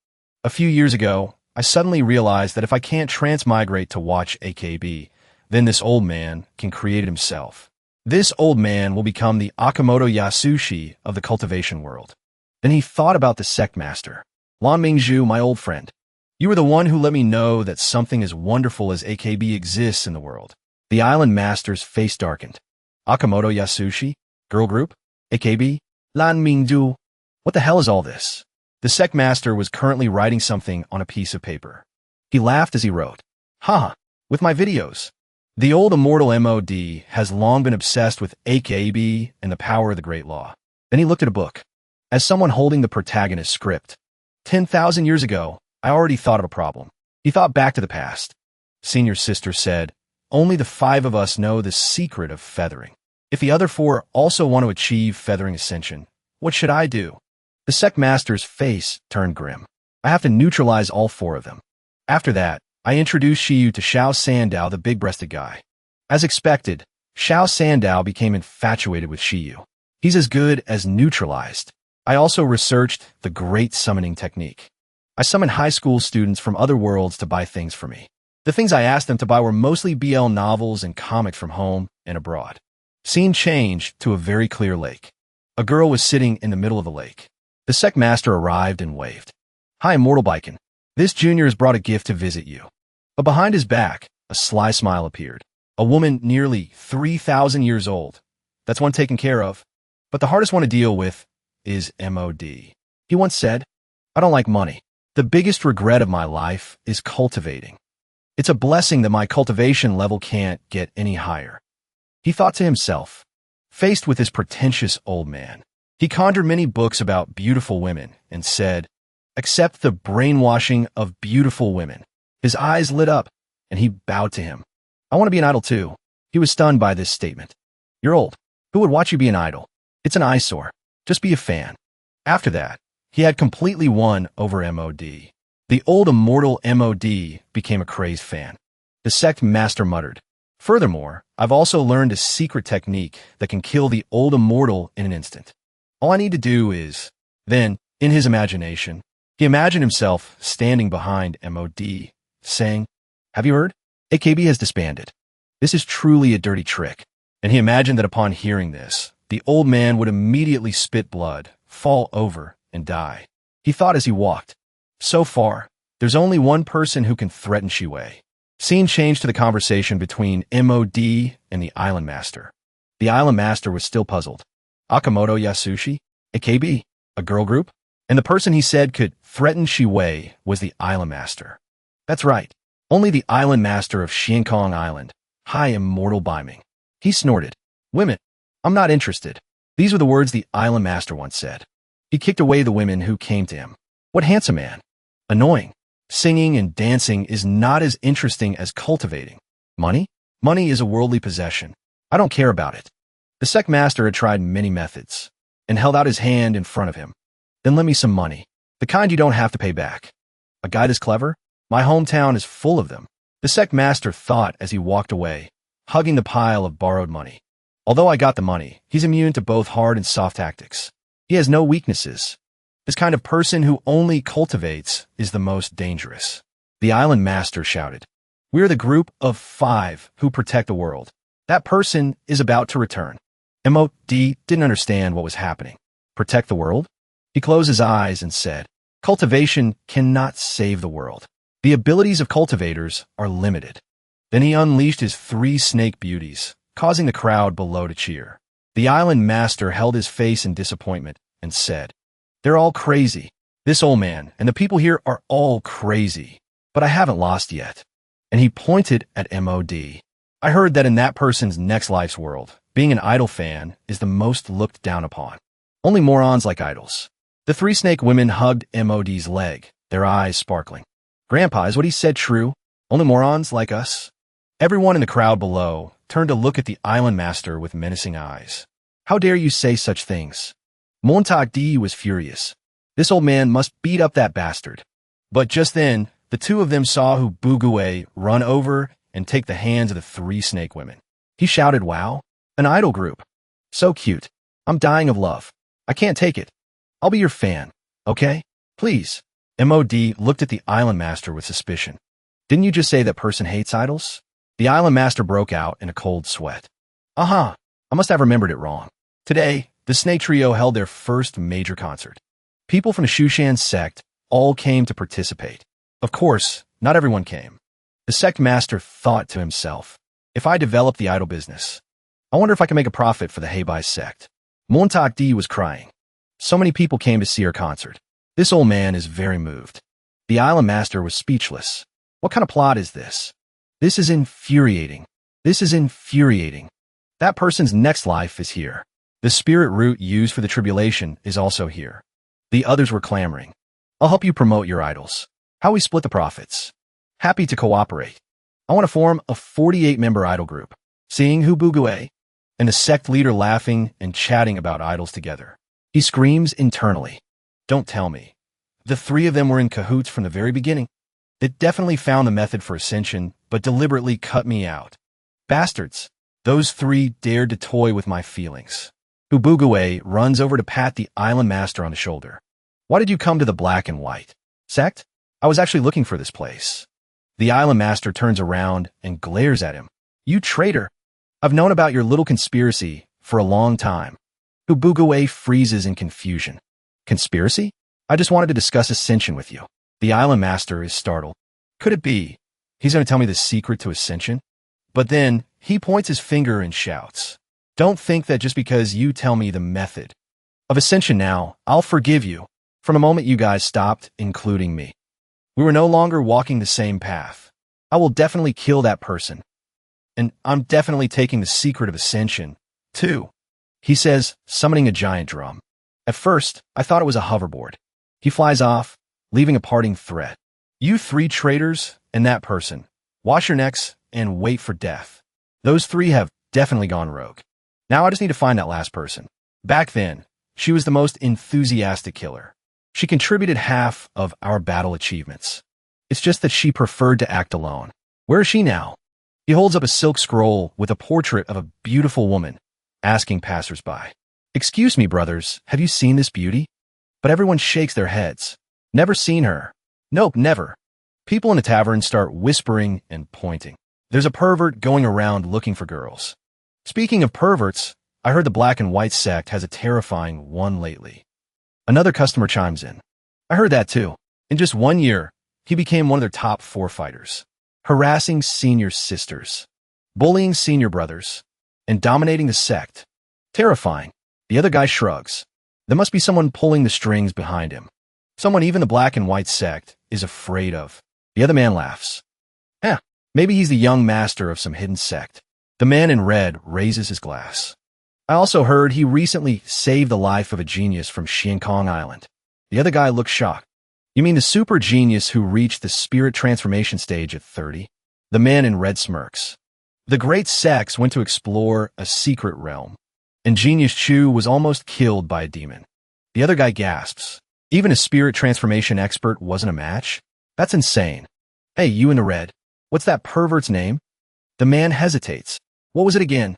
A few years ago, I suddenly realized that if I can't transmigrate to watch AKB, then this old man can create it himself. This old man will become the Akamoto Yasushi of the cultivation world." Then he thought about the sect master. "Lan Mingzhu, my old friend, you were the one who let me know that something as wonderful as AKB exists in the world." The island master's face darkened. "Akamoto Yasushi? Girl group? AKB? Lan Mingzhu? What the hell is all this?" The sect master was currently writing something on a piece of paper. He laughed as he wrote, "Haha, with my videos. The old immortal MOD has long been obsessed with AKB and the power of the great law." Then he looked at a book. As someone holding the protagonist's script, 10,000 years ago, I already thought of a problem. He thought back to the past. Senior sister said, "Only the 5 of us know the secret of feathering. If the other 4 also want to achieve feathering ascension, what should I do?" The sect master's face turned grim. "I have to neutralize all 4 of them. After that, I introduced Shiyu to Xiao Sandao, the big-breasted guy." As expected, Xiao Sandao became infatuated with Shiyu. "He's as good as neutralized. I also researched the great summoning technique. I summoned high school students from other worlds to buy things for me. The things I asked them to buy were mostly BL novels and comics from home and abroad." Scene changed to a very clear lake. A girl was sitting in the middle of the lake. The sect master arrived and waved. "Hi, Immortal Baiken. This junior has brought a gift to visit you." But behind his back, a sly smile appeared. A woman nearly 3,000 years old. "That's one taken care of. But the hardest one to deal with is MOD. He once said, 'I don't like money. The biggest regret of my life is cultivating. It's a blessing that my cultivation level can't get any higher.'" He thought to himself. Faced with this pretentious old man, he conjured many books about beautiful women and said, "Accept the brainwashing of beautiful women." His eyes lit up, and he bowed to him. "I want to be an idol too." He was stunned by this statement. "You're old. Who would watch you be an idol? It's an eyesore. Just be a fan." After that, he had completely won over MOD. The old immortal MOD became a crazed fan. The sect master muttered, "Furthermore, I've also learned a secret technique that can kill the old immortal in an instant. All I need to do is..." Then, in his imagination, he imagined himself standing behind MOD, saying, "Have you heard? AKB has disbanded. This is truly a dirty trick." And he imagined that upon hearing this, the old man would immediately spit blood, fall over, and die. He thought as he walked, "So far, there's only one person who can threaten Shiwei." Scene changed to the conversation between MOD and the island master. The island master was still puzzled. Akamoto Yasushi? AKB? A girl group? And the person he said could threaten Shiwei was the island master. That's right. Only the island master of Xiankong Island, High Immortal Baiming. He snorted. "Women, I'm not interested." These were the words the island master once said. He kicked away the women who came to him. What handsome man. Annoying. Singing and dancing is not as interesting as cultivating. Money? Money is a worldly possession. I don't care about it. The sect master had tried many methods and held out his hand in front of him. "Then lend me some money. The kind you don't have to pay back." "A guy this clever? My hometown is full of them." The sect master thought as he walked away, hugging the pile of borrowed money. "Although I got the money, he's immune to both hard and soft tactics. He has no weaknesses. This kind of person who only cultivates is the most dangerous." The island master shouted, "We're the group of 5 who protect the world. That person is about to return." MOD didn't understand what was happening. Protect the world? He closed his eyes and said, "Cultivation cannot save the world. The abilities of cultivators are limited. Then he unleashed his 3 snake beauties, causing the crowd below to cheer. The island master held his face in disappointment and said, "They're all crazy. This old man and the people here are all crazy. But I haven't lost yet." And he pointed at MOD. "I heard that in that person's next life's world, being an idol fan is the most looked down upon. Only morons like idols." The 3 snake women hugged MOD's leg, their eyes sparkling. "Grandpa, is what he said true? Only morons like us?" Everyone in the crowd below turned to look at the island master with menacing eyes. "How dare you say such things?" Montauk was furious. This old man must beat up that bastard. But just then, the 2 of them saw Hubugue run over and take the hands of the 3 snake women. He shouted, "Wow, an idol group. So cute. I'm dying of love. I can't take it. I'll be your fan, okay? Please." MOD looked at the island master with suspicion. "Didn't you just say that person hates idols?" The island master broke out in a cold sweat. I must have remembered it wrong. Today, the snake trio held their first major concert. People from the Shushan sect all came to participate. Of course, not everyone came. The sect master thought to himself, "If I develop the idol business, I wonder if I can make a profit for the Heibai sect." Montauk was crying. So many people came to see her concert. This old man is very moved. The island master was speechless. What kind of plot is this? This is infuriating. This is infuriating. That person's next life is here. The spirit root used for the tribulation is also here. The others were clamoring. "I'll help you promote your idols. How we split the profits?" "Happy to cooperate. I want to form a 48-member idol group." Seeing Hubugue and the sect leader laughing and chatting about idols together, he screams internally, "Don't tell me. The 3 of them were in cahoots from the very beginning. They definitely found the method for ascension, but deliberately cut me out. Bastards. Those 3 dared to toy with my feelings." Hubugue runs over to pat the island master on the shoulder. "Why did you come to the black and white sect? I was actually looking for this place." The island master turns around and glares at him. "You traitor. I've known about your little conspiracy for a long time." Hubugue freezes in confusion. "Conspiracy? I just wanted to discuss ascension with you." The island master is startled. Could it be he's going to tell me the secret to ascension? But then he points his finger and shouts, "Don't think that just because you tell me the method of ascension now, I'll forgive you. From the moment you guys stopped including me, we were no longer walking the same path. I will definitely kill that person. And I'm definitely taking the secret of ascension, too," he says, summoning a giant drum. At first, I thought it was a hoverboard. He flies off, leaving a parting threat. "You 3 traitors and that person, wash your necks and wait for death. Those 3 have definitely gone rogue. Now I just need to find that last person." Back then, she was the most enthusiastic killer. She contributed half of our battle achievements. It's just that she preferred to act alone. Where is she now? He holds up a silk scroll with a portrait of a beautiful woman, asking passersby, "Excuse me, brothers, have you seen this beauty?" But everyone shakes their heads. "Never seen her. Nope, never." People in the tavern start whispering and pointing. There's a pervert going around looking for girls. Speaking of perverts, I heard the black and white sect has a terrifying one lately. Another customer chimes in. I heard that too. In just 1 year, he became one of their top 4 fighters, harassing senior sisters, bullying senior brothers, and dominating the sect. Terrifying. The other guy shrugs. There must be someone pulling the strings behind him. Someone even the black and white sect is afraid of. The other man laughs. Maybe he's the young master of some hidden sect. The man in red raises his glass. I also heard he recently saved the life of a genius from Xiankong Island. The other guy looks shocked. You mean the super genius who reached the spirit transformation stage at 30? The man in red smirks. The great Sect went to explore a secret realm, and Genius Chu was almost killed by a demon. The other guy gasps. Even a spirit transformation expert wasn't a match? That's insane. Hey, you in the red. What's that pervert's name? The man hesitates. What was it again?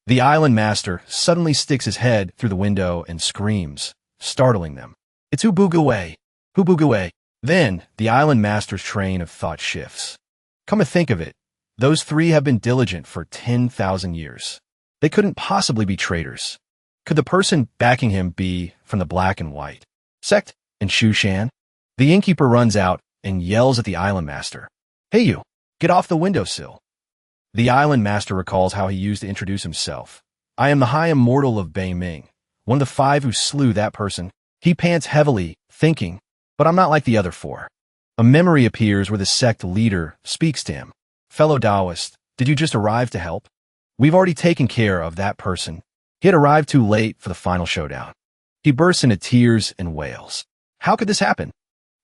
The island master suddenly sticks his head through the window and screams, startling them. It's Hubugue. Hubugue. Then, the island master's train of thought shifts. Come to think of it, those 3 have been diligent for 10,000 years. They couldn't possibly be traitors. Could the person backing him be from the black and white Sect and Shushan? The innkeeper runs out and yells at the island master. Hey you, get off the windowsill. The island master recalls how he used to introduce himself. I am the high immortal of Bei Ming, one of the 5 who slew that person. He pants heavily, thinking, but I'm not like the other 4. A memory appears where the sect leader speaks to him. Fellow Taoist, did you just arrive to help? We've already taken care of that person. He had arrived too late for the final showdown. He bursts into tears and wails. How could this happen?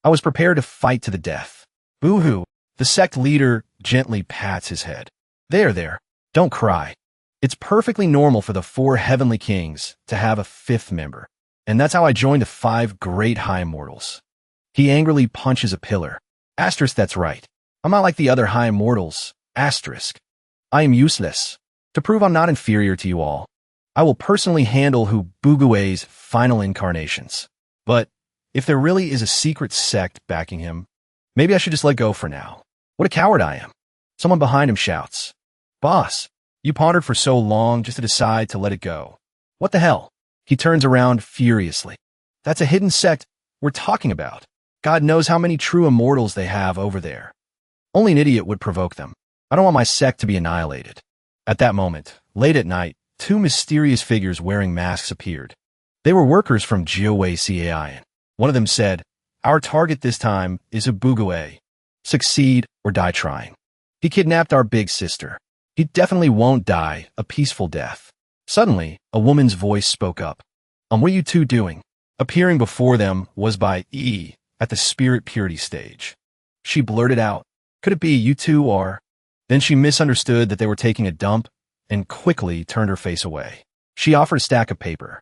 I was prepared to fight to the death. Boo-hoo. The sect leader gently pats his head. There, don't cry. It's perfectly normal for the 4 heavenly kings to have a 5th member. And that's how I joined the 5 great high immortals. He angrily punches a pillar. Asterisk, that's right. I'm not like the other high immortals. Asterisk. I am useless. To prove I'm not inferior to you all, I will personally handle Hubugue's final incarnations. But if there really is a secret sect backing him, maybe I should just let go for now. What a coward I am. Someone behind him shouts. Boss, you pondered for so long just to decide to let it go. What the hell? He turns around furiously. That's a hidden sect we're talking about. God knows how many true immortals they have over there. Only an idiot would provoke them. I don't want my sect to be annihilated. At that moment, late at night, 2 mysterious figures wearing masks appeared. They were workers from Cai. One of them said, our target this time is Hubugue. Succeed or die trying. He kidnapped our big sister. He definitely won't die a peaceful death. Suddenly, a woman's voice spoke up. What are you 2 doing? Appearing before them was by E at the spirit purity stage. She blurted out, could it be you 2 are? Then she misunderstood that they were taking a dump and quickly turned her face away. She offered a stack of paper.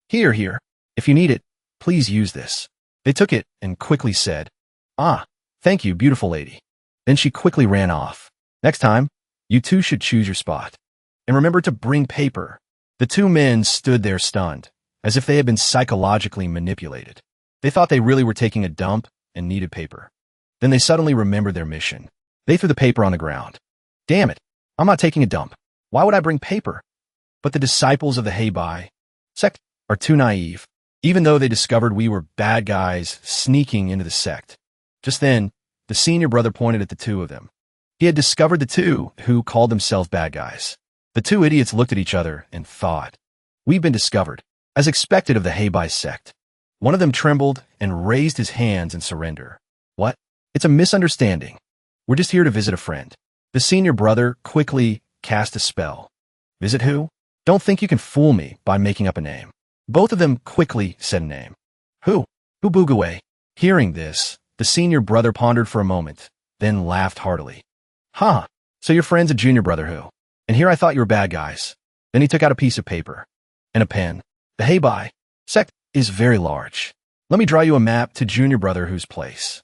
Here. If you need it, please use this. They took it and quickly said, thank you, beautiful lady. Then she quickly ran off. Next time, you 2 should choose your spot. And remember to bring paper. The 2 men stood there stunned, as if they had been psychologically manipulated. They thought they really were taking a dump and needed paper. Then they suddenly remembered their mission. They threw the paper on the ground. Damn it, I'm not taking a dump. Why would I bring paper? But the disciples of the Heibai Sect are too naive, even though they discovered we were bad guys sneaking into the sect. Just then, the senior brother pointed at the 2 of them. He had discovered the 2 who called themselves bad guys. The 2 idiots looked at each other and thought, we've been discovered, as expected of the Heibai sect. One of them trembled and raised his hands in surrender. What? It's a misunderstanding. We're just here to visit a friend. The senior brother quickly cast a spell. Visit who? Don't think you can fool me by making up a name. Both of them quickly said a name. Who? Hubugue. Hearing this, the senior brother pondered for a moment, then laughed heartily. So your friend's a junior brother who? And here I thought you were bad guys. Then he took out a piece of paper and a pen. The Heibai Sect is very large. Let me draw you a map to junior brother who's place.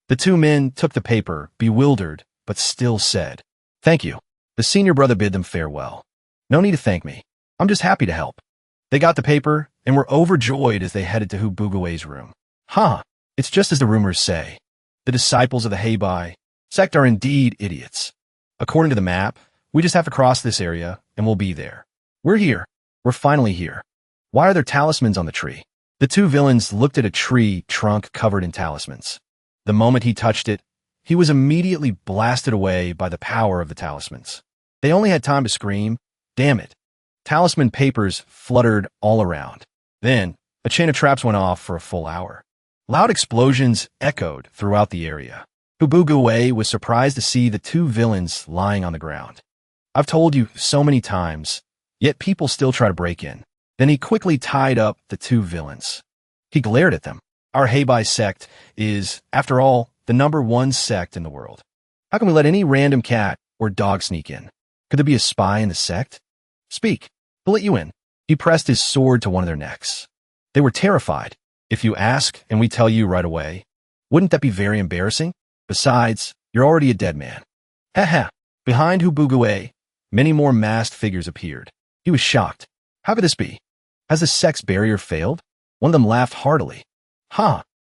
The 2 men took the paper, bewildered, but still said, thank you. The senior brother bid them farewell. No need to thank me. I'm just happy to help. They got the paper and were overjoyed as they headed to Hubugue's room. It's just as the rumors say. The disciples of the Heibai Sect are indeed idiots. According to the map, we just have to cross this area and we'll be there. We're here. We're finally here. Why are there talismans on the tree? The 2 villains looked at a tree trunk covered in talismans. The moment he touched it, he was immediately blasted away by the power of the talismans. They only had time to scream, damn it. Talisman papers fluttered all around. Then, a chain of traps went off for a full hour. Loud explosions echoed throughout the area. Hubugue was surprised to see the 2 villains lying on the ground. I've told you so many times, yet people still try to break in. Then he quickly tied up the 2 villains. He glared at them. Our Heibai Sect is, after all, the #1 sect in the world. How can we let any random cat or dog sneak in? Could there be a spy in the sect? Speak. We'll let you in. He pressed his sword to one of their necks. They were terrified. If you ask and we tell you right away, wouldn't that be very embarrassing? Besides, you're already a dead man. Behind Hubugue, many more masked figures appeared. He was shocked. How could this be? Has the sect's barrier failed? One of them laughed heartily.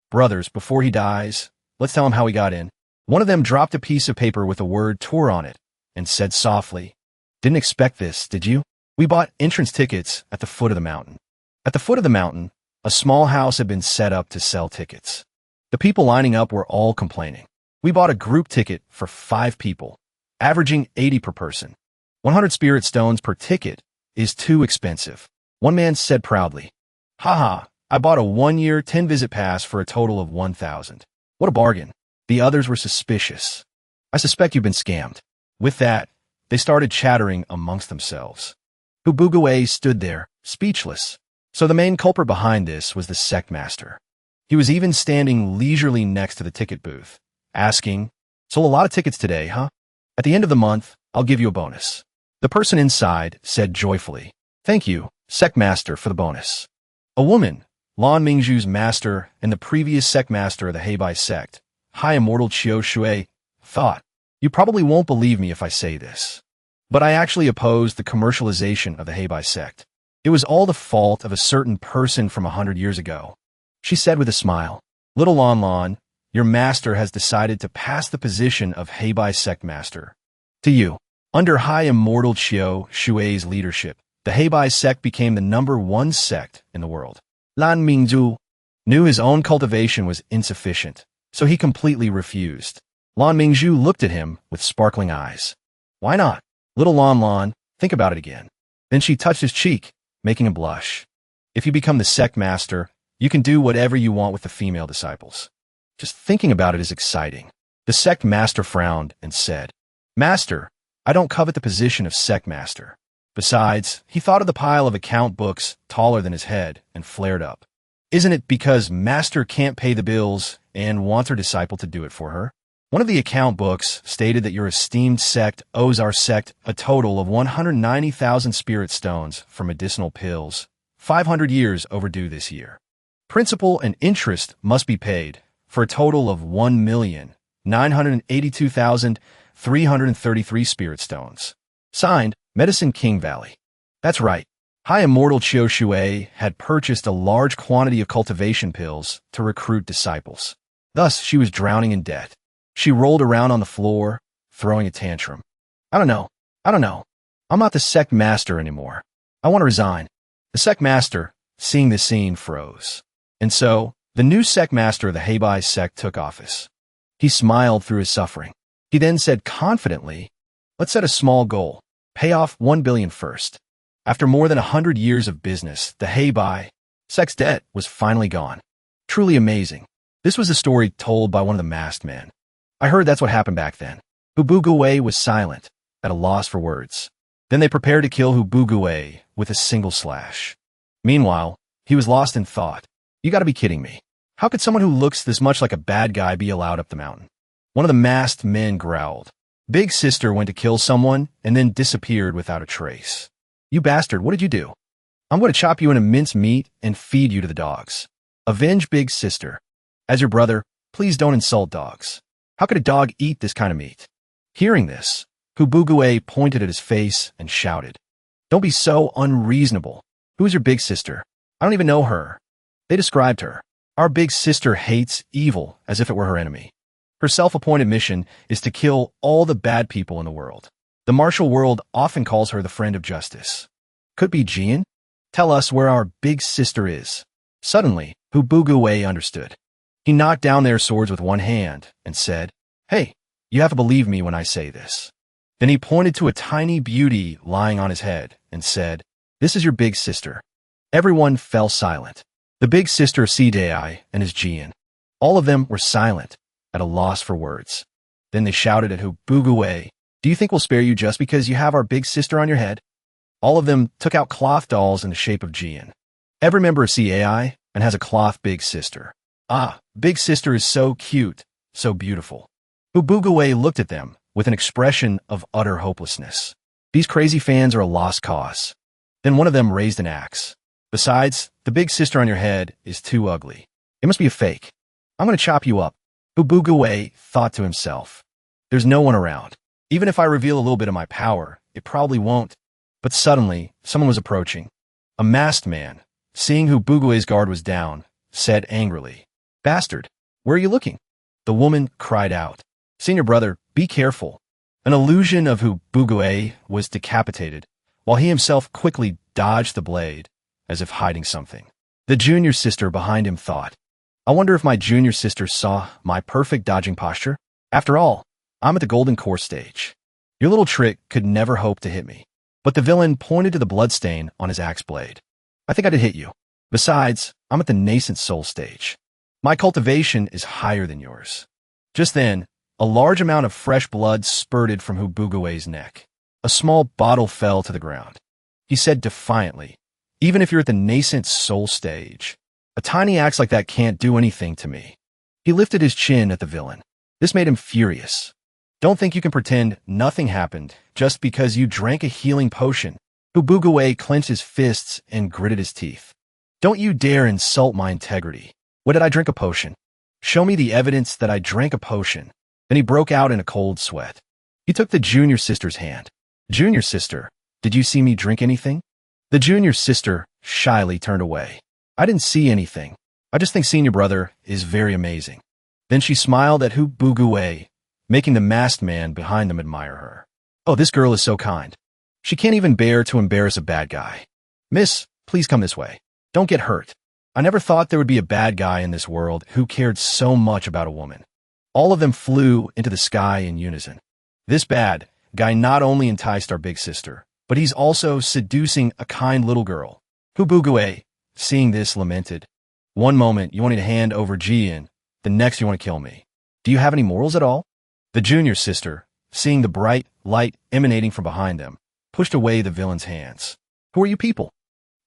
Brothers, before he dies, let's tell him how he got in. One of them dropped a piece of paper with the word tour on it and said softly, didn't expect this, did you? We bought entrance tickets at the foot of the mountain. At the foot of the mountain, a small house had been set up to sell tickets. The people lining up were all complaining. We bought a group ticket for 5 people, averaging 80 per person. 100 spirit stones per ticket is too expensive. One man said proudly. Haha, I bought a 1-year, 10-visit pass for a total of 1,000. What a bargain. The others were suspicious. I suspect you've been scammed. With that, they started chattering amongst themselves. Hubugue stood there, speechless. So the main culprit behind this was the Sect master. He was even standing leisurely next to the ticket booth, asking, "Sold a lot of tickets today, huh? At the end of the month, I'll give you a bonus." The person inside said joyfully, "Thank you, Sect master, for the bonus." A woman, Lan Mingzhu's master and the previous Sect master of the Heibai sect, High Immortal Chiu Shui, thought, "You probably won't believe me if I say this, but I actually opposed the commercialization of the Heibai sect. It was all the fault of a certain person from 100 years ago." She said with a smile, "Little Lan Lan, your master has decided to pass the position of Heibai sect master to you." Under High Immortal Chiu Shui's leadership, the Heibai sect became the #1 sect in the world. Lan Mingzhu knew his own cultivation was insufficient, so he completely refused. Lan Mingzhu looked at him with sparkling eyes. "Why not? Little Lan Lan, think about it again." Then she touched his cheek, making him blush. "If you become the Sect master, you can do whatever you want with the female disciples. Just thinking about it is exciting." The Sect master frowned and said, "Master, I don't covet the position of Sect master." Besides, he thought of the pile of account books taller than his head and flared up. "Isn't it because master can't pay the bills and wants her disciple to do it for her? One of the account books stated that your esteemed sect owes our sect a total of 190,000 spirit stones for medicinal pills, 500 years overdue this year. Principal and interest must be paid for a total of 1,982,333 spirit stones. Signed, Medicine King Valley." That's right. High Immortal Chiu Shui had purchased a large quantity of cultivation pills to recruit disciples. Thus, she was drowning in debt. She rolled around on the floor, throwing a tantrum. I don't know. I'm not the Sect master anymore. I want to resign." The Sect master, seeing this scene, froze. And so, the new Sect master of the Heibai sect took office. He smiled through his suffering. He then said confidently, "Let's set a small goal. Pay off 1 billion first." After more than 100 years of business, the Heibai sect's debt was finally gone. Truly amazing. This was a story told by one of the masked men. I heard that's what happened back then. Hubugue was silent, at a loss for words. Then they prepared to kill Hubugue with a single slash. Meanwhile, he was lost in thought. You gotta be kidding me. How could someone who looks this much like a bad guy be allowed up the mountain? One of the masked men growled. Big Sister went to kill someone and then disappeared without a trace. You bastard, what did you do? I'm going to chop you into minced meat and feed you to the dogs. Avenge Big Sister. As your brother, please don't insult dogs. How could a dog eat this kind of meat? Hearing this, Hubugue pointed at his face and shouted, Don't be so unreasonable. Who is your big sister? I don't even know her. They described her. Our big sister hates evil as if it were her enemy. Her self-appointed mission is to kill all the bad people in the world. The martial world often calls her the friend of justice. Could be Jian? Tell us where our big sister is. Suddenly, Hubugue understood. He knocked down their swords with one hand and said, Hey, you have to believe me when I say this. Then he pointed to a tiny beauty lying on his head and said, This is your big sister. Everyone fell silent. The big sister Sidai and his Jian. All of them were silent, at a loss for words. Then they shouted at Hubugue, Do you think we'll spare you just because you have our big sister on your head? All of them took out cloth dolls in the shape of Jian. Every member of CAI and has a cloth big sister. Ah, big sister is so cute, so beautiful. Hubugue looked at them with an expression of utter hopelessness. These crazy fans are a lost cause. Then one of them raised an axe. Besides, the big sister on your head is too ugly. It must be a fake. I'm going to chop you up. Hubugue thought to himself. There's no one around. Even if I reveal a little bit of my power, it probably won't. But suddenly, someone was approaching. A masked man, seeing Hubugue's guard was down, said angrily, Bastard, where are you looking? The woman cried out, Senior brother, be careful. An illusion of Hubugue was decapitated, while he himself quickly dodged the blade, as if hiding something. The junior sister behind him thought, I wonder if my junior sister saw my perfect dodging posture? After all, I'm at the golden core stage. Your little trick could never hope to hit me. But the villain pointed to the bloodstain on his axe blade. I think I did hit you. Besides, I'm at the nascent soul stage. My cultivation is higher than yours. Just then, a large amount of fresh blood spurted from Hubugue's neck. A small bottle fell to the ground. He said defiantly, even if you're at the nascent soul stage, a tiny axe like that can't do anything to me. He lifted his chin at the villain. This made him furious. Don't think you can pretend nothing happened just because you drank a healing potion. Hubugue clenched his fists and gritted his teeth. Don't you dare insult my integrity. What did I drink a potion? Show me the evidence that I drank a potion. Then he broke out in a cold sweat. He took the junior sister's hand. Junior sister, did you see me drink anything? The junior sister shyly turned away. I didn't see anything. I just think senior brother is very amazing. Then she smiled at Hubugue, making the masked man behind them admire her. Oh, this girl is so kind. She can't even bear to embarrass a bad guy. Miss, please come this way. Don't get hurt. I never thought there would be a bad guy in this world who cared so much about a woman. All of them flew into the sky in unison. This bad guy not only enticed our big sister, but he's also seducing a kind little girl. Hubugue, seeing this, lamented. One moment you want me to hand over Jian, the next you want to kill me. Do you have any morals at all? The junior sister, seeing the bright light emanating from behind them, pushed away the villain's hands. Who are you people?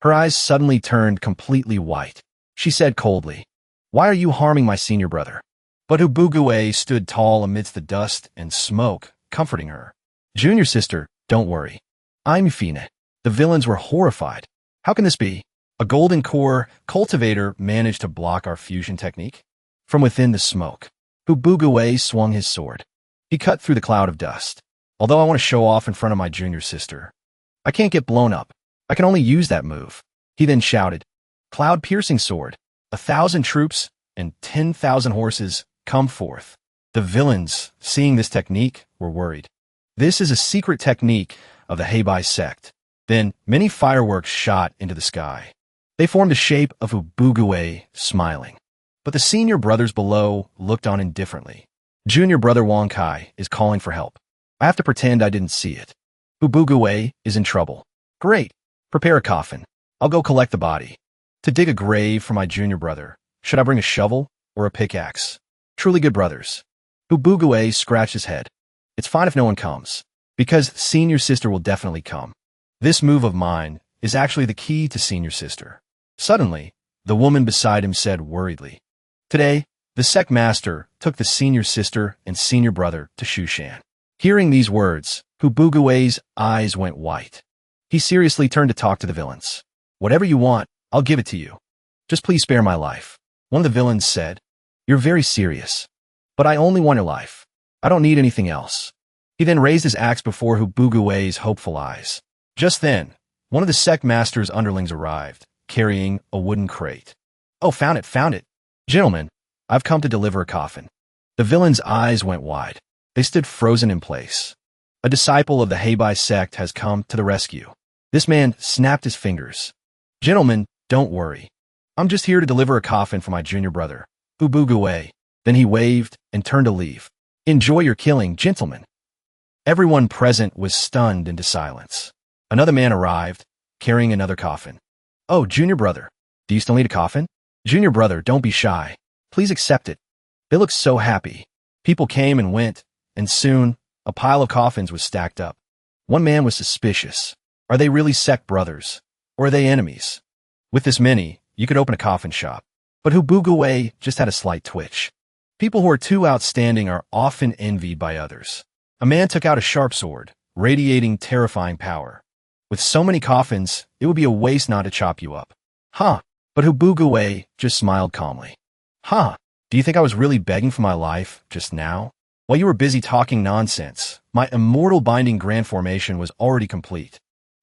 Her eyes suddenly turned completely white. She said coldly, Why are you harming my senior brother? But Hubugue stood tall amidst the dust and smoke, comforting her. Junior sister, don't worry. I'm Fina. The villains were horrified. How can this be? A golden core cultivator managed to block our fusion technique? From within the smoke, Hubugue swung his sword. He cut through the cloud of dust. Although I want to show off in front of my junior sister, I can't get blown up. I can only use that move. He then shouted, Cloud-piercing sword, 1,000 troops and 10,000 horses, come forth. The villains, seeing this technique, were worried. This is a secret technique of the Heibai Sect. Then many fireworks shot into the sky. They formed the shape of Hubugue, smiling. But the senior brothers below looked on indifferently. Junior brother Wang Kai is calling for help. I have to pretend I didn't see it. Hubugue is in trouble. Great. Prepare a coffin. I'll go collect the body. To dig a grave for my junior brother, should I bring a shovel or a pickaxe? Truly good brothers. Hubugue scratched his head. It's fine if no one comes, because senior sister will definitely come. This move of mine is actually the key to senior sister. Suddenly, the woman beside him said worriedly, Today, the Sect master took the senior sister and senior brother to Shushan. Hearing these words, Hubugue's eyes went white. He seriously turned to talk to the villains. Whatever you want, I'll give it to you. Just please spare my life. One of the villains said, You're very serious. But I only want your life. I don't need anything else. He then raised his axe before Hubugue's hopeful eyes. Just then, one of the Sect master's underlings arrived, carrying a wooden crate. Oh, found it. Gentlemen, I've come to deliver a coffin. The villain's eyes went wide. They stood frozen in place. A disciple of the Heibai Sect has come to the rescue. This man snapped his fingers. Gentlemen, don't worry. I'm just here to deliver a coffin for my junior brother, Hubugue. Then he waved and turned to leave. Enjoy your killing, gentlemen. Everyone present was stunned into silence. Another man arrived, carrying another coffin. Oh, junior brother, do you still need a coffin? Junior brother, don't be shy. Please accept it. They looked so happy. People came and went, and soon, a pile of coffins was stacked up. One man was suspicious. Are they really Sect brothers? Or are they enemies? With this many, you could open a coffin shop. But Hubugue just had a slight twitch. People who are too outstanding are often envied by others. A man took out a sharp sword, radiating terrifying power. With so many coffins, it would be a waste not to chop you up. Huh, but Hubugue just smiled calmly. Huh, do you think I was really begging for my life just now? While you were busy talking nonsense, my immortal binding grand formation was already complete.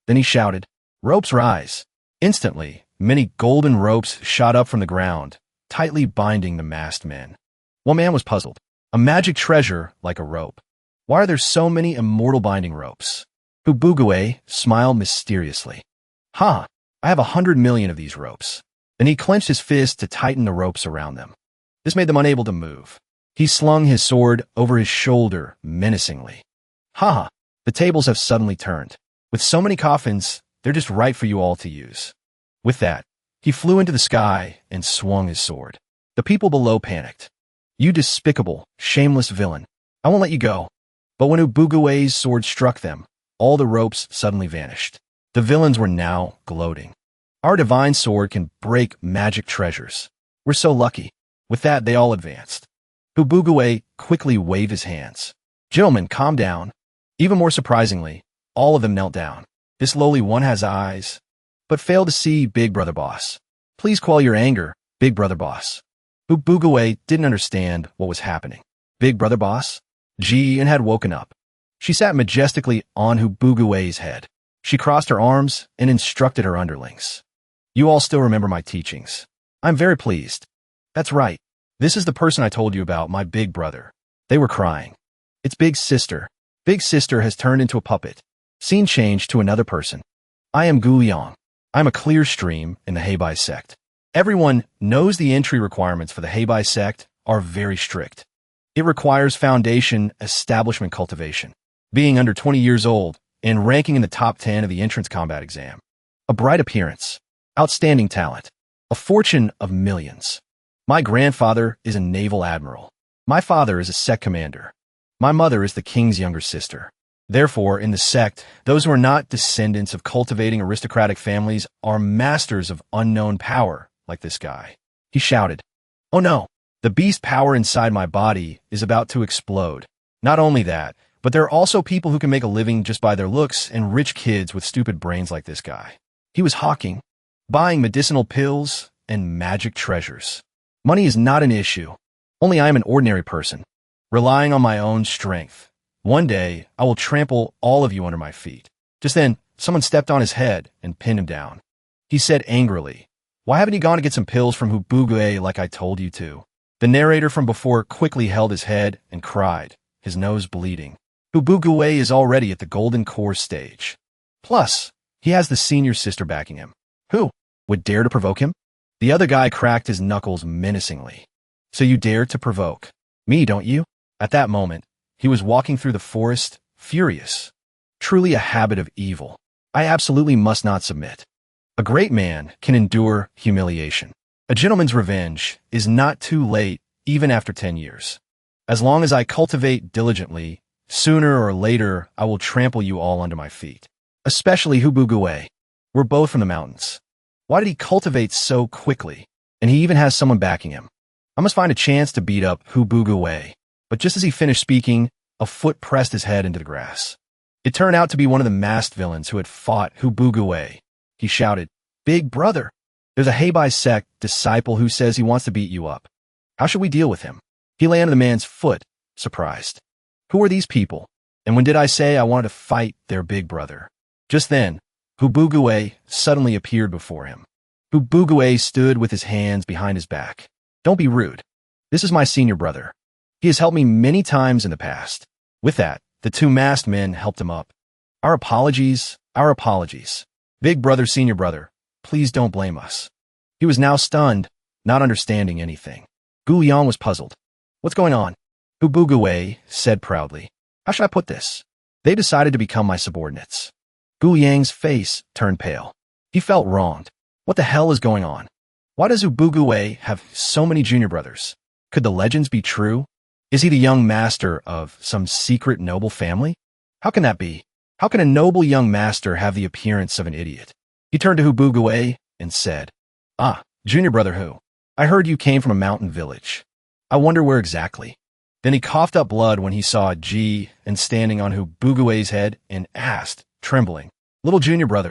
Then he shouted, Ropes rise. Instantly, many golden ropes shot up from the ground, tightly binding the masked men. One man was puzzled. A magic treasure like a rope. Why are there so many immortal binding ropes? Hubugue smiled mysteriously. I have 100 million of these ropes. Then he clenched his fist to tighten the ropes around them. This made them unable to move. He slung his sword over his shoulder menacingly. The tables have suddenly turned. With so many coffins, they're just right for you all to use. With that, he flew into the sky and swung his sword. The people below panicked. You despicable, shameless villain. I won't let you go. But when Ubugue's sword struck them, all the ropes suddenly vanished. The villains were now gloating. Our divine sword can break magic treasures. We're so lucky. With that, they all advanced. Ubugue quickly waved his hands. Gentlemen, calm down. Even more surprisingly, all of them knelt down. This lowly one has eyes, but failed to see Big Brother Boss. Please quell your anger, Big Brother Boss. Ubugue didn't understand what was happening. Big Brother Boss? Ji-in had woken up. She sat majestically on Ubugue's head. She crossed her arms and instructed her underlings. You all still remember my teachings. I'm very pleased. That's right. This is the person I told you about, my big brother. They were crying. It's Big Sister. Big Sister has turned into a puppet. Scene changed to another person. I am Gu Yang. I'm a clear stream in the Heibai Sect. Everyone knows the entry requirements for the Heibai Sect are very strict. It requires foundation establishment cultivation, being under 20 years old, and ranking in the top 10 of the entrance combat exam. A bright appearance, outstanding talent, a fortune of millions. My grandfather is a naval admiral. My father is a sect commander. My mother is the king's younger sister. Therefore, in the sect, those who are not descendants of cultivating aristocratic families are masters of unknown power, like this guy. He shouted, "Oh no, the beast power inside my body is about to explode. Not only that, but there are also people who can make a living just by their looks and rich kids with stupid brains like this guy." He was hawking, buying medicinal pills and magic treasures. Money is not an issue. Only I am an ordinary person, relying on my own strength. One day, I will trample all of you under my feet. Just then, someone stepped on his head and pinned him down. He said angrily, "Why haven't you gone to get some pills from Ubugue like I told you to?" The narrator from before quickly held his head and cried, his nose bleeding. Ubugue is already at the golden core stage. Plus, he has the senior sister backing him. Who would dare to provoke him? The other guy cracked his knuckles menacingly. So you dare to provoke me, don't you? At that moment, he was walking through the forest, furious. Truly a habit of evil. I absolutely must not submit. A great man can endure humiliation. A gentleman's revenge is not too late, even after 10 years. As long as I cultivate diligently, sooner or later I will trample you all under my feet. Especially Ubugue. We're both from the mountains. Why did he cultivate so quickly? And he even has someone backing him. I must find a chance to beat up Ubugue. But just as he finished speaking, a foot pressed his head into the grass. It turned out to be one of the masked villains who had fought Ubugue. He shouted, "Big brother, there's a Heibai Sect disciple who says he wants to beat you up. How should we deal with him?" He lay under the man's foot, surprised. Who are these people? And when did I say I wanted to fight their big brother? Just then, Ubugue suddenly appeared before him. Ubugue stood with his hands behind his back. Don't be rude. This is my senior brother. He has helped me many times in the past. With that, the two masked men helped him up. Our apologies, our apologies. Big brother, senior brother, please don't blame us. He was now stunned, not understanding anything. Gu Yang was puzzled. What's going on? Ubugue said proudly. How should I put this? They decided to become my subordinates. Gu Yang's face turned pale. He felt wronged. What the hell is going on? Why does Ubugue have so many junior brothers? Could the legends be true? Is he the young master of some secret noble family? How can that be? How can a noble young master have the appearance of an idiot? He turned to Ubugue and said, "Ah, junior brother who? I heard you came from a mountain village. I wonder where exactly." Then he coughed up blood when he saw Ji and standing on Ubugue's head and asked, trembling, "Little junior brother,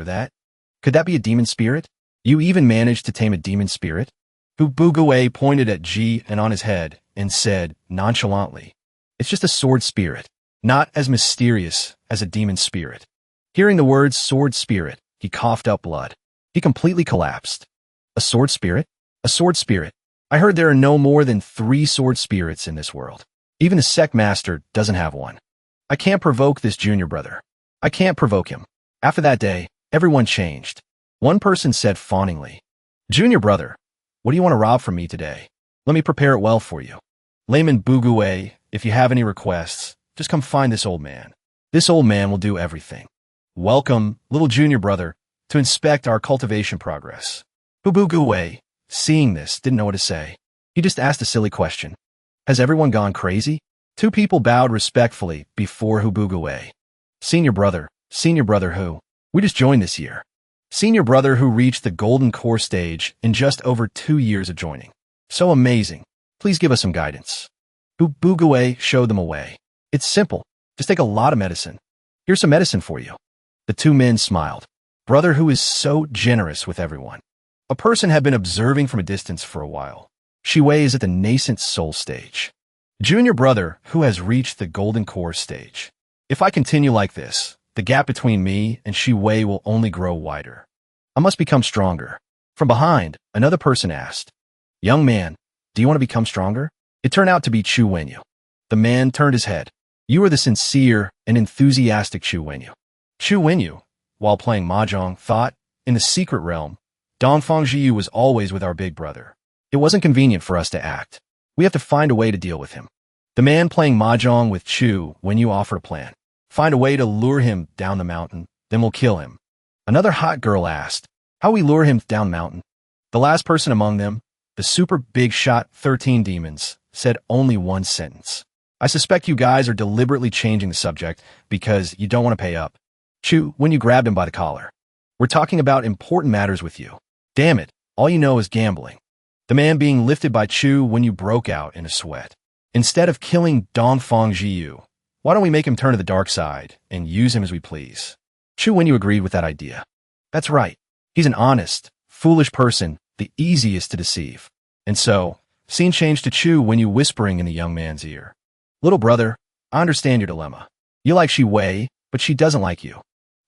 could that be a demon spirit? You even managed to tame a demon spirit?" Ubugue pointed at Ji and on his head and said nonchalantly, "It's just a sword spirit, not as mysterious as a demon spirit." Hearing the words sword spirit, he coughed up blood. He completely collapsed. A sword spirit? A sword spirit. I heard there are no more than 3 sword spirits in this world. Even the sect master doesn't have one. I can't provoke this junior brother. I can't provoke him. After that day, everyone changed. One person said fawningly, "Junior brother, what do you want to rob from me today? Let me prepare it well for you. Layman Bugue, if you have any requests, just come find this old man." This old man will do everything. Welcome, little junior brother, to inspect our cultivation progress. Hubuguwei, seeing this, didn't know what to say. He just asked a silly question. Has everyone gone crazy? Two people bowed respectfully before Hubuguwei. Senior brother who? We just joined this year. Senior brother who reached the golden core stage in just over 2 years of joining. So amazing. Please give us some guidance. Hubuguwei showed them a way. It's simple. Just take a lot of medicine. Here's some medicine for you. The two men smiled. Brother who is so generous with everyone. A person had been observing from a distance for a while. Shiwei is at the nascent soul stage. Junior brother who has reached the golden core stage. If I continue like this, the gap between me and Shiwei will only grow wider. I must become stronger. From behind, another person asked, Young man, do you want to become stronger? It turned out to be Chu Wenyu. The man turned his head. You are the sincere and enthusiastic Chu Wenyu. Chu Wenyu, while playing mahjong, thought, in the secret realm, Dongfang Jiyu was always with our big brother. It wasn't convenient for us to act. We have to find a way to deal with him. The man playing mahjong with Chu Wenyu offered a plan. Find a way to lure him down the mountain, then we'll kill him. Another hot girl asked, how we lure him down the mountain? The last person among them, the super big shot 13 demons, said only one sentence. I suspect you guys are deliberately changing the subject because you don't want to pay up. Chu, when you grabbed him by the collar. We're talking about important matters with you. Damn it, all you know is gambling. The man being lifted by Chu when you broke out in a sweat. Instead of killing Dongfang Jiyu, why don't we make him turn to the dark side and use him as we please? Chu when you agreed with that idea. That's right. He's an honest, foolish person, the easiest to deceive. And so, scene changed to Chu when you whispering in the young man's ear. Little brother, I understand your dilemma. You like Shiwei, but she doesn't like you.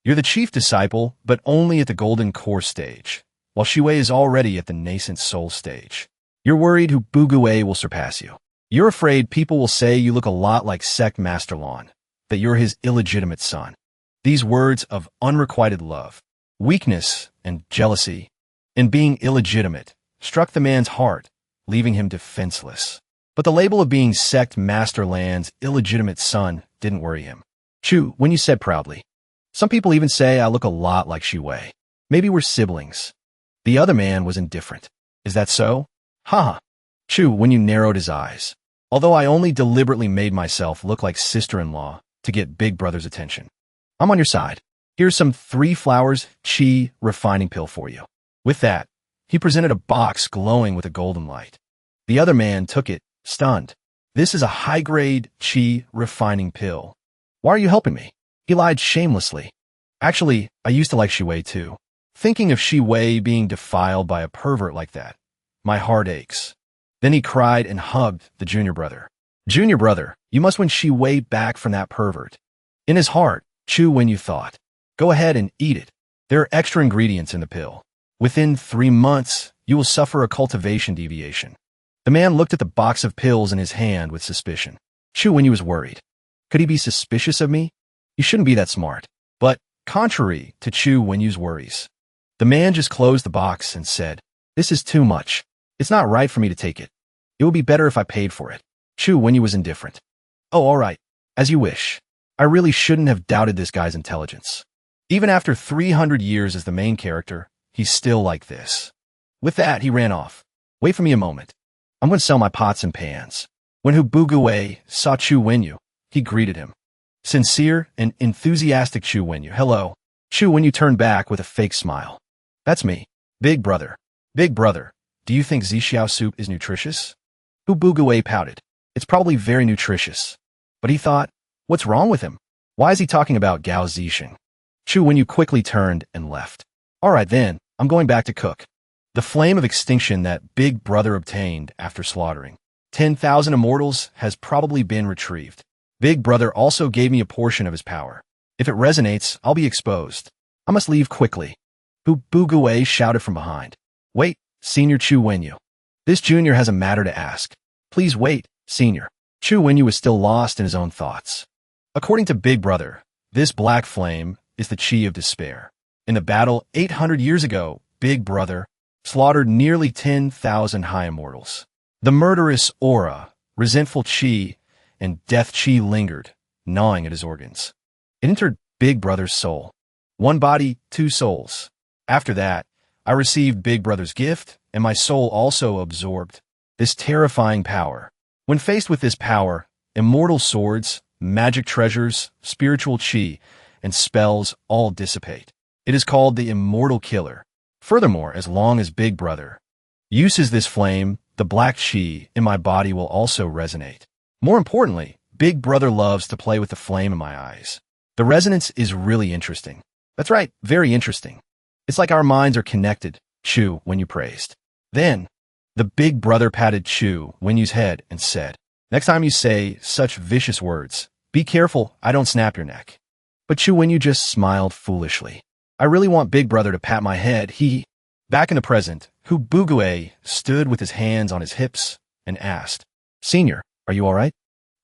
You're the chief disciple, but only at the golden core stage, while Shiwei is already at the nascent soul stage. You're worried Hubuguwei will surpass you. You're afraid people will say you look a lot like Sect Master Lon, that you're his illegitimate son. These words of unrequited love, weakness, and jealousy, and being illegitimate, struck the man's heart, leaving him defenseless. But the label of being Sect Master Lan's illegitimate son didn't worry him. Chu, when you said proudly, some people even say I look a lot like Shiwei. Maybe we're siblings. The other man was indifferent. Is that so? Haha. Chu, when you narrowed his eyes. Although I only deliberately made myself look like sister-in-law to get big brother's attention. I'm on your side. Here's some 3 flowers chi refining pill for you. With that, he presented a box glowing with a golden light. The other man took it, stunned. This is a high-grade chi refining pill. Why are you helping me? He lied shamelessly. Actually, I used to like Shiwei too. Thinking of Shiwei being defiled by a pervert like that, my heart aches. Then he cried and hugged the junior brother. Junior brother, you must win Shiwei back from that pervert. In his heart, Chu Wenyu thought, go ahead and eat it. There are extra ingredients in the pill. Within 3 months, you will suffer a cultivation deviation. The man looked at the box of pills in his hand with suspicion. Chu Wenyu was worried. Could he be suspicious of me? You shouldn't be that smart. But, contrary to Chu Wenyu's worries, the man just closed the box and said, this is too much. It's not right for me to take it. It would be better if I paid for it. Chu Wenyu was indifferent. Oh, all right. As you wish. I really shouldn't have doubted this guy's intelligence. Even after 300 years as the main character, he's still like this. With that, he ran off. Wait for me a moment. I'm going to sell my pots and pans. When Hubuguwei saw Chu Wenyu, he greeted him. Sincere and enthusiastic Chu Wenyu. Hello. Chu Wenyu turned back with a fake smile. That's me. Big brother. Big brother. Do you think Zixiao soup is nutritious? Hubuguwei pouted. It's probably very nutritious. But he thought, what's wrong with him? Why is he talking about Gao Zixing? Chu Wenyu quickly turned and left. All right then, I'm going back to cook. The flame of extinction that Big Brother obtained after slaughtering 10,000 immortals has probably been retrieved. Big Brother also gave me a portion of his power. If it resonates, I'll be exposed. I must leave quickly. Hubuguwei shouted from behind. Wait, Senior Chu Wenyu. This junior has a matter to ask. Please wait, Senior. Chu Wenyu was still lost in his own thoughts. According to Big Brother, this black flame is the chi of despair. In the battle 800 years ago, Big Brother slaughtered nearly 10,000 high immortals. The murderous aura, resentful chi, and death chi lingered, gnawing at his organs. It entered Big Brother's soul. One body, two souls. After that, I received Big Brother's gift, and my soul also absorbed this terrifying power. When faced with this power, immortal swords, magic treasures, spiritual chi, and spells all dissipate. It is called the Immortal Killer. Furthermore, as long as Big Brother uses this flame, the black chi in my body will also resonate. More importantly, Big Brother loves to play with the flame in my eyes. The resonance is really interesting. That's right, very interesting. It's like our minds are connected. Chu when you praised. Then, the Big Brother patted Chu Wenyu's head and said, "Next time you say such vicious words, be careful I don't snap your neck." But Chu Wenyu just smiled foolishly. I really want Big Brother to pat my head. Back in the present, Hu Bugue stood with his hands on his hips and asked, "Senior, are you all right?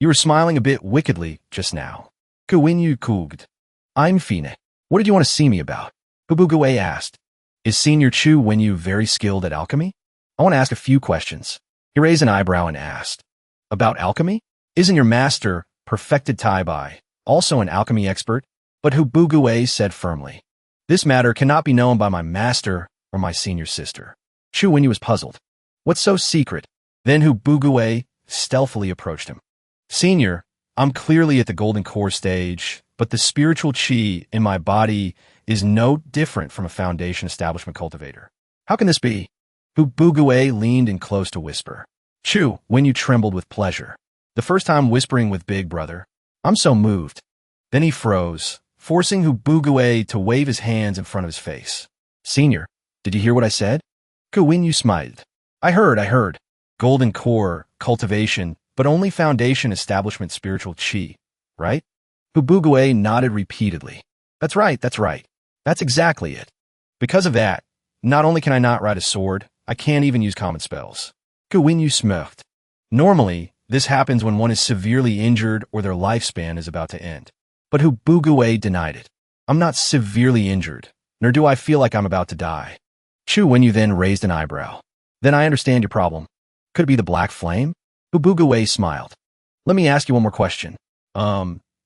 You were smiling a bit wickedly just now." Ku Wenyu coughed. "I'm fine. What did you want to see me about?" Hu Bugue asked. "Is Senior Chu Wenyu very skilled at alchemy? I want to ask a few questions." He raised an eyebrow and asked, "About alchemy? Isn't your master, perfected Tai Bai, also an alchemy expert?" But Hu Bugue said firmly, "This matter cannot be known by my master or my senior sister." Chu Wenyu was puzzled. "What's so secret?" Then Hu Bugue stealthily approached him. "Senior, I'm clearly at the golden core stage, but the spiritual chi in my body is no different from a foundation establishment cultivator. How can this be?" Hu Bugue leaned in close to whisper. Chu Wenyu trembled with pleasure. The first time whispering with Big Brother. "I'm so moved." Then he froze, forcing Hu Bugue to wave his hands in front of his face. "Senior, did you hear what I said?" Ku Wenyu smiled. I heard. Golden core, cultivation, but only foundation establishment spiritual chi, right?" Hu Bugue nodded repeatedly. That's right. That's exactly it. Because of that, not only can I not ride a sword, I can't even use common spells." Ku Wenyu smirked. Normally, this happens when one is severely injured or their lifespan is about to end. But Hu Bugue denied it. "I'm not severely injured, nor do I feel like I'm about to die." Chu Wenyu then raised an eyebrow. "Then I understand your problem. Could it be the black flame?" Hu Bugue smiled. "Let me ask you one more question.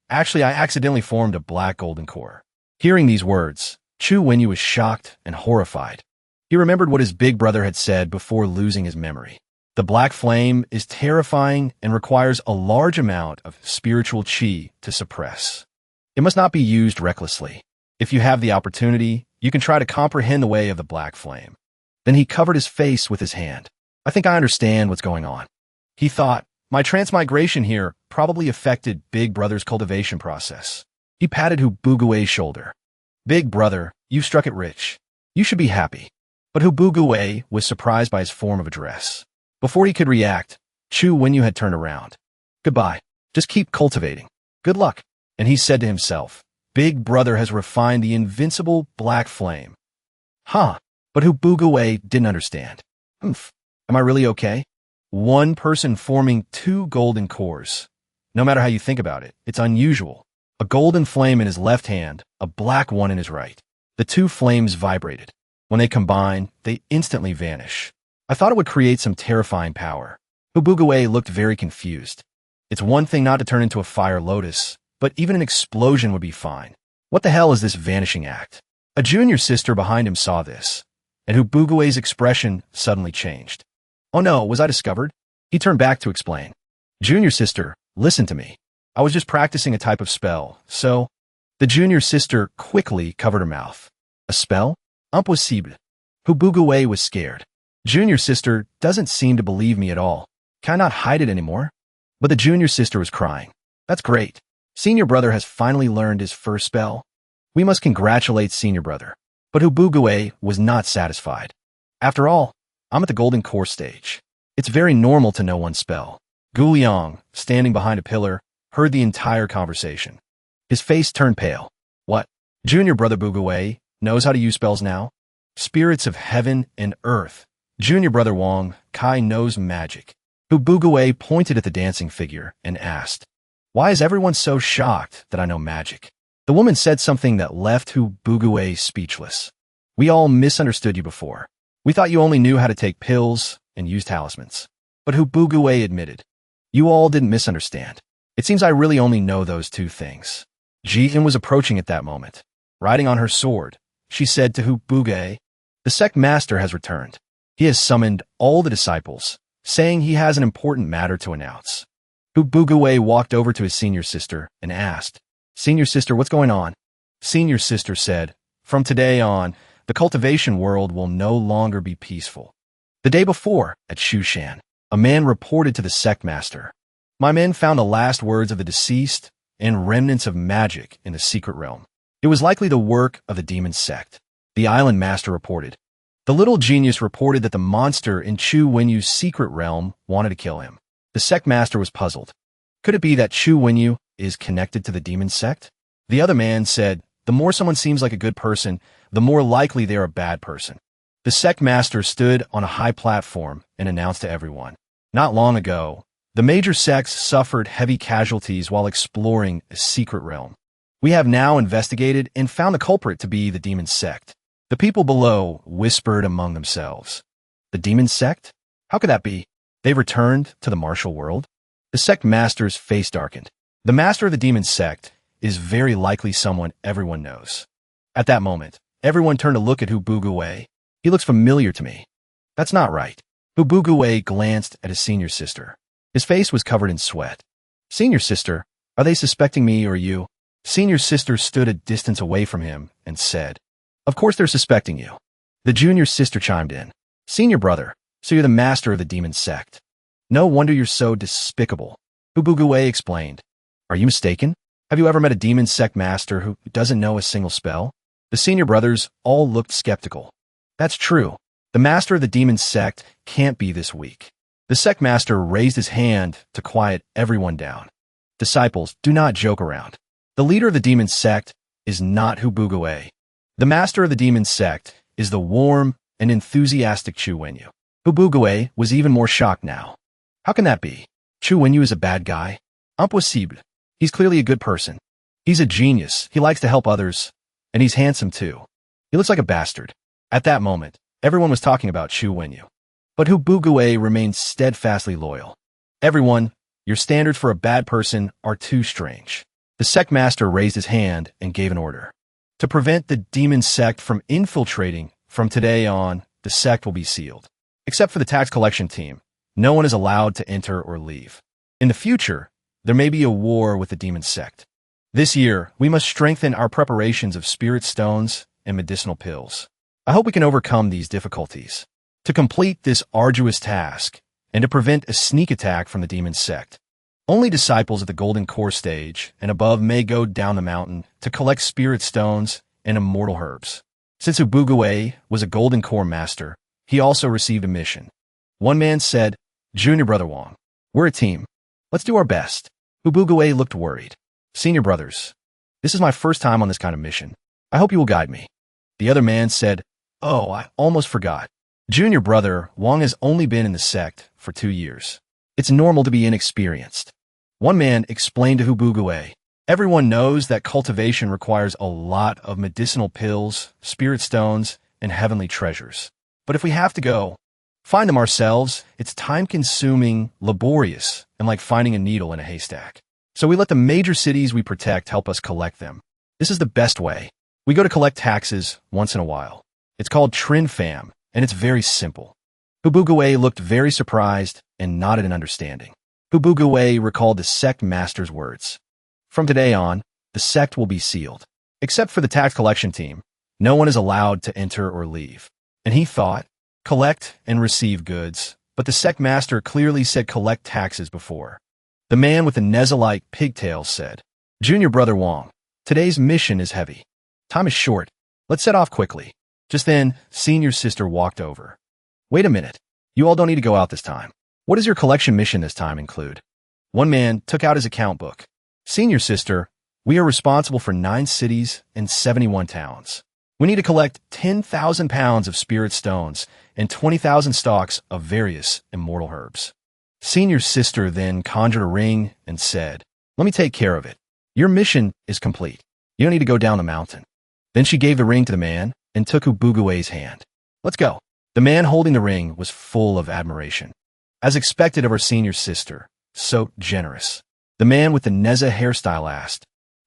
Actually, I accidentally formed a black golden core." Hearing these words, Chu Wenyu was shocked and horrified. He remembered what his Big Brother had said before losing his memory. The black flame is terrifying and requires a large amount of spiritual chi to suppress. It must not be used recklessly. If you have the opportunity, you can try to comprehend the way of the black flame. Then he covered his face with his hand. "I think I understand what's going on." He thought, my transmigration here probably affected Big Brother's cultivation process. He patted Hu Bugue's shoulder. "Big Brother, you struck it rich. You should be happy." But Hu Bugue was surprised by his form of address. Before he could react, Chu Wenyu had turned around. "Goodbye. Just keep cultivating. Good luck." And he said to himself, "Big Brother has refined the invincible black flame." But Hu Bugue didn't understand. Am I really okay? One person forming two golden cores. No matter how you think about it, it's unusual. A golden flame in his left hand, a black one in his right. The two flames vibrated. When they combine, they instantly vanish. I thought it would create some terrifying power. Hu Bugue looked very confused. It's one thing not to turn into a fire lotus, but even an explosion would be fine. What the hell is this vanishing act? A junior sister behind him saw this, and Hu Bugue's expression suddenly changed. "Oh no, was I discovered?" He turned back to explain. "Junior sister, listen to me. I was just practicing a type of spell, so..." The junior sister quickly covered her mouth. "A spell? Impossible." Hu Bugue was scared. Junior sister doesn't seem to believe me at all. Can I not hide it anymore? But the junior sister was crying. "That's great. Senior Brother has finally learned his first spell. We must congratulate Senior Brother." But Hu Bugue was not satisfied. "After all, I'm at the golden core stage. It's very normal to know one spell." Gu Liang, standing behind a pillar, heard the entire conversation. His face turned pale. "What? Junior Brother Bugue knows how to use spells now? Spirits of heaven and earth. Junior Brother Wang Kai knows magic." Hu Bugue pointed at the dancing figure and asked, "Why is everyone so shocked that I know magic?" The woman said something that left Hu Bugue speechless. "We all misunderstood you before. We thought you only knew how to take pills and use talismans." But Hu Bugue admitted, "You all didn't misunderstand. It seems I really only know those two things." Ji-in was approaching at that moment. Riding on her sword, she said to Hu-buge, "The Sect Master has returned. He has summoned all the disciples, saying he has an important matter to announce." Hu-buge walked over to his senior sister and asked, "Senior sister, what's going on?" Senior sister said, "From today on, the cultivation world will no longer be peaceful." The day before, at Shushan, a man reported to the Sect Master, "My men found the last words of the deceased and remnants of magic in the secret realm. It was likely the work of the demon sect." The island master reported. The little genius reported that the monster in Chu Wenyu's secret realm wanted to kill him. The Sect Master was puzzled. Could it be that Chu Wenyu is connected to the demon sect? The other man said, "The more someone seems like a good person, the more likely they're a bad person." The Sect Master stood on a high platform and announced to everyone, "Not long ago, the major sects suffered heavy casualties while exploring a secret realm. We have now investigated and found the culprit to be the demon sect." The people below whispered among themselves, "The demon sect? How could that be? They've returned to the martial world?" The Sect Master's face darkened. The master of the demon sect is very likely someone everyone knows. At that moment, everyone turned to look at Hu-buge. "He looks familiar to me." "That's not right." Hu-buge glanced at his senior sister. His face was covered in sweat. "Senior sister, are they suspecting me or you?" Senior sister stood a distance away from him and said, "Of course they're suspecting you." The junior sister chimed in, "Senior brother, so you're the master of the demon sect. No wonder you're so despicable." Hu-buge explained, "Are you mistaken? Have you ever met a demon sect master who doesn't know a single spell?" The senior brothers all looked skeptical. "That's true. The master of the demon sect can't be this weak." The Sect Master raised his hand to quiet everyone down. "Disciples, do not joke around. The leader of the demon sect is not Hu-buge. The master of the demon sect is the warm and enthusiastic Chu Wenyu." Hu-buge was even more shocked now. "How can that be? Chu Wenyu is a bad guy? Impossible. He's clearly a good person. He's a genius, he likes to help others, and he's handsome too. He looks like a bastard." At that moment, everyone was talking about Chu Wenyu. But Hu-buge remained steadfastly loyal. "Everyone, your standards for a bad person are too strange." The Sect Master raised his hand and gave an order. "To prevent the demon sect from infiltrating, from today on, the sect will be sealed. Except for the tax collection team, no one is allowed to enter or leave. In the future, there may be a war with the demon sect. This year, we must strengthen our preparations of spirit stones and medicinal pills. I hope we can overcome these difficulties. To complete this arduous task, and to prevent a sneak attack from the demon sect, only disciples of the Golden Core stage and above may go down the mountain to collect spirit stones and immortal herbs." Since Hu-buge was a Golden Core master, he also received a mission. One man said, "Junior brother Wong, we're a team. Let's do our best." Hu-buge looked worried. "Senior brothers, this is my first time on this kind of mission. I hope you will guide me." The other man said, "Oh, I almost forgot. Junior brother Wong has only been in the sect for 2 years. It's normal to be inexperienced." One man explained to Hu-buge, "Everyone knows that cultivation requires a lot of medicinal pills, spirit stones, and heavenly treasures. But if we have to go find them ourselves, it's time-consuming, laborious, and like finding a needle in a haystack. So we let the major cities we protect help us collect them. This is the best way. We go to collect taxes once in a while. It's called Trin Fam, and it's very simple." Hu-buge looked very surprised and nodded in understanding. Hu-buge recalled the Sect Master's words. "From today on, the sect will be sealed. Except for the tax collection team, no one is allowed to enter or leave." And he thought, collect and receive goods, but the Sect Master clearly said collect taxes before. The man with the Neza-like pigtails said, "Junior brother Wong, today's mission is heavy. Time is short. Let's set off quickly." Just then, senior sister walked over. "Wait a minute. You all don't need to go out this time. What does your collection mission this time include?" One man took out his account book. "Senior sister, we are responsible for 9 cities and 71 towns. We need to collect 10,000 pounds of spirit stones and 20,000 stalks of various immortal herbs." Senior sister then conjured a ring and said, "Let me take care of it. Your mission is complete. You don't need to go down the mountain." Then she gave the ring to the man and took Hu-buge's hand. "Let's go." The man holding the ring was full of admiration. As expected of her senior sister, so generous. The man with the Neza hairstyle asked,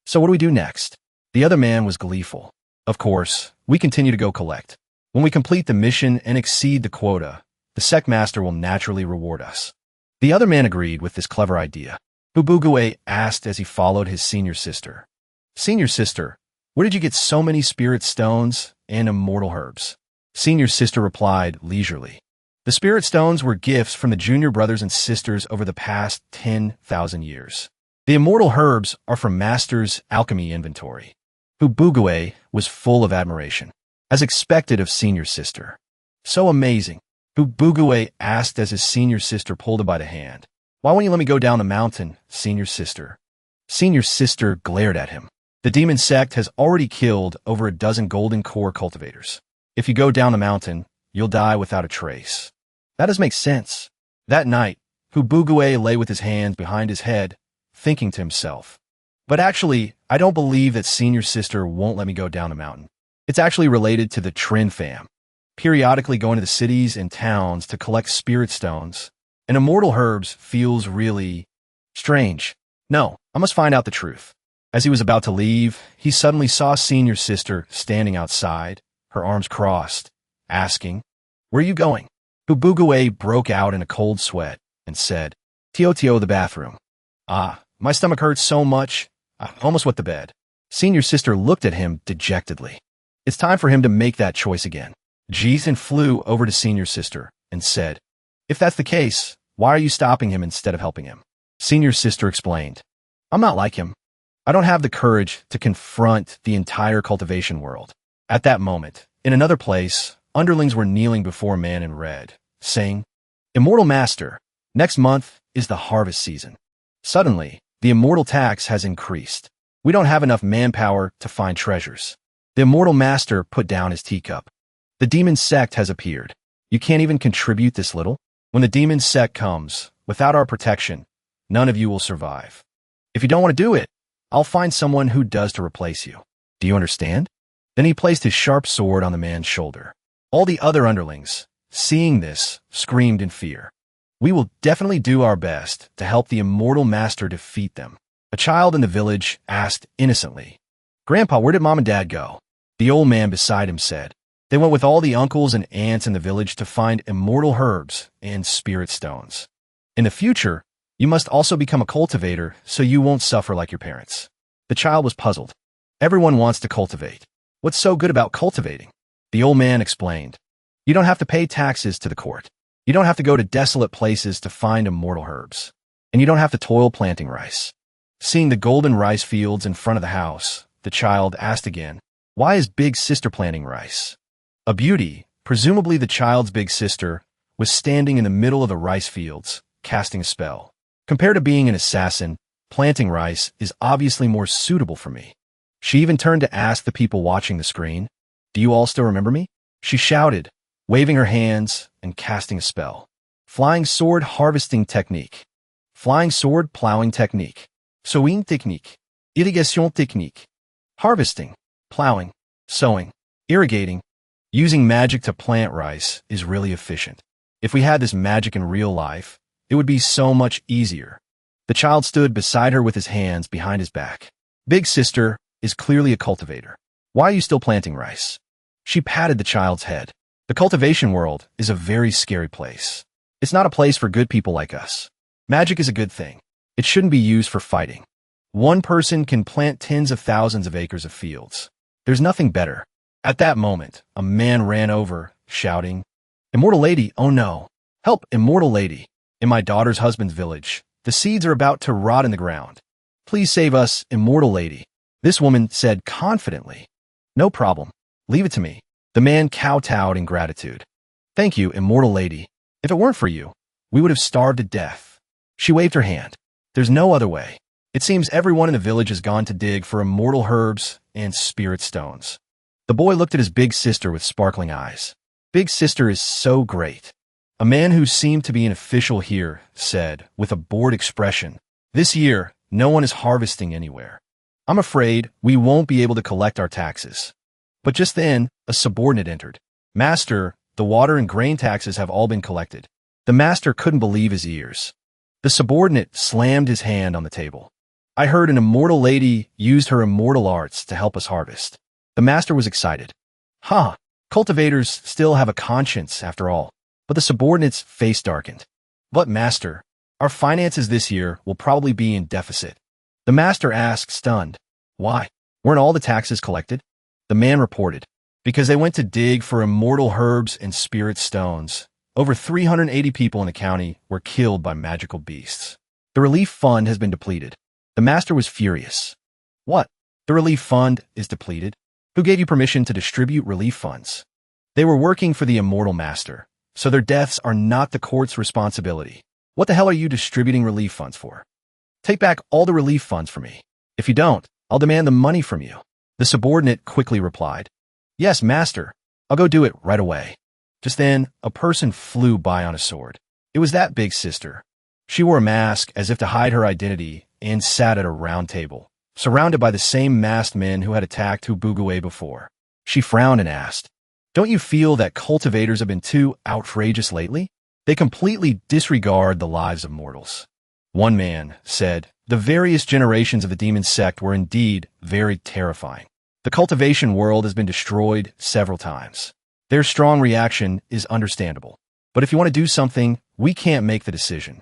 So what do we do next? The other man was gleeful. Of course, we continue to go collect. When we complete the mission and exceed the quota, the Sect Master will naturally reward us. The other man agreed with this clever idea. Fubugue asked as he followed his senior sister. Senior sister, where did you get so many spirit stones and immortal herbs? Senior sister replied leisurely. The spirit stones were gifts from the junior brothers and sisters over the past 10,000 years. The immortal herbs are from Master's alchemy inventory. Fubugue was full of admiration, as expected of senior sister. So amazing. Fubugue asked as his senior sister pulled him by the hand. Why won't you let me go down the mountain, senior sister? Senior sister glared at him. The demon sect has already killed over a dozen golden core cultivators. If you go down the mountain, you'll die without a trace. That does make sense. That night, Fubugue lay with his hands behind his head, thinking to himself. But actually, I don't believe that senior sister won't let me go down the mountain. It's actually related to the Trin fam. Periodically going to the cities and towns to collect spirit stones and immortal herbs feels really strange. No, I must find out the truth. As he was about to leave, he suddenly saw senior sister standing outside, her arms crossed, asking, Where are you going? Fubugue broke out in a cold sweat and said, Tio, the bathroom. Ah, my stomach hurts so much, I almost wet the bed. Senior sister looked at him dejectedly. It's time for him to make that choice again. Jason flew over to senior sister and said, If that's the case, why are you stopping him instead of helping him? Senior sister explained, I'm not like him. I don't have the courage to confront the entire cultivation world. At that moment, in another place, underlings were kneeling before a man in red, saying, Immortal Master, next month is the harvest season. Suddenly, the immortal tax has increased. We don't have enough manpower to find treasures. The immortal master put down his teacup. The demon sect has appeared. You can't even contribute this little? When the demon sect comes, without our protection, none of you will survive. If you don't want to do it, I'll find someone who does to replace you. Do you understand? Then he placed his sharp sword on the man's shoulder. All the other underlings, seeing this, screamed in fear. We will definitely do our best to help the immortal master defeat them. A child in the village asked innocently, Grandpa, where did Mom and Dad go? The old man beside him said, They went with all the uncles and aunts in the village to find immortal herbs and spirit stones. In the future, you must also become a cultivator so you won't suffer like your parents. The child was puzzled. Everyone wants to cultivate. What's so good about cultivating? The old man explained. You don't have to pay taxes to the court. You don't have to go to desolate places to find immortal herbs. And you don't have to toil planting rice. Seeing the golden rice fields in front of the house, the child asked again, Why is Big Sister planting rice? A beauty, presumably the child's big sister, was standing in the middle of the rice fields, casting a spell. Compared to being an assassin, planting rice is obviously more suitable for me. She even turned to ask the people watching the screen, Do you all still remember me? She shouted, waving her hands and casting a spell. Flying sword harvesting technique. Flying sword plowing technique. Sowing technique. Irrigation technique. Harvesting, plowing, sowing, irrigating. Using magic to plant rice is really efficient. If we had this magic in real life, it would be so much easier. The child stood beside her with his hands behind his back. Big sister is clearly a cultivator. Why are you still planting rice? She patted the child's head. The cultivation world is a very scary place. It's not a place for good people like us. Magic is a good thing. It shouldn't be used for fighting. One person can plant tens of thousands of acres of fields. There's nothing better. At that moment, a man ran over, shouting, Immortal Lady, oh no. Help, Immortal Lady. In my daughter's husband's village, the seeds are about to rot in the ground. Please save us, Immortal Lady. This woman said confidently. No problem. Leave it to me. The man kowtowed in gratitude. Thank you, Immortal Lady. If it weren't for you, we would have starved to death. She waved her hand. There's no other way. It seems everyone in the village has gone to dig for immortal herbs and spirit stones. The boy looked at his big sister with sparkling eyes. Big sister is so great. A man who seemed to be an official here said, with a bored expression, This year, no one is harvesting anywhere. I'm afraid we won't be able to collect our taxes. But just then, a subordinate entered. Master, the water and grain taxes have all been collected. The master couldn't believe his ears. The subordinate slammed his hand on the table. I heard an immortal lady used her immortal arts to help us harvest. The master was excited. Huh, cultivators still have a conscience after all. But the subordinate's face darkened. But master, our finances this year will probably be in deficit. The master asked, stunned. Why? Weren't all the taxes collected? The man reported. Because they went to dig for immortal herbs and spirit stones. Over 380 people in the county were killed by magical beasts. The relief fund has been depleted. The master was furious. What? The relief fund is depleted? Who gave you permission to distribute relief funds? They were working for the immortal master, so their deaths are not the court's responsibility. What the hell are you distributing relief funds for? Take back all the relief funds for me. If you don't, I'll demand the money from you. The subordinate quickly replied. Yes, master. I'll go do it right away. Just then, a person flew by on a sword. It was that big sister. She wore a mask as if to hide her identity and sat at a round table, surrounded by the same masked men who had attacked Hubugue before. She frowned and asked, Don't you feel that cultivators have been too outrageous lately? They completely disregard the lives of mortals. One man said, The various generations of the demon sect were indeed very terrifying. The cultivation world has been destroyed several times. Their strong reaction is understandable. But if you want to do something, we can't make the decision.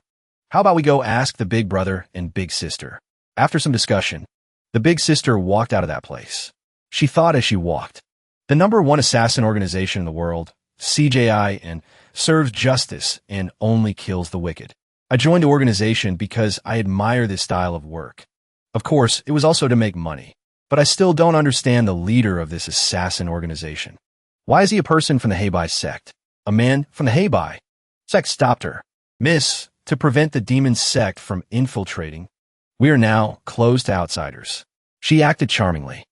How about we go ask the big brother and big sister? After some discussion, the big sister walked out of that place. She thought as she walked, the #1 assassin organization in the world, CJI, and serves justice and only kills the wicked. I joined the organization because I admire this style of work. Of course, it was also to make money. But I still don't understand the leader of this assassin organization. Why is he a person from the Heibai sect? A man from the Heibai? Sect stopped her. Miss, to prevent the demon sect from infiltrating, we are now closed to outsiders. She acted charmingly.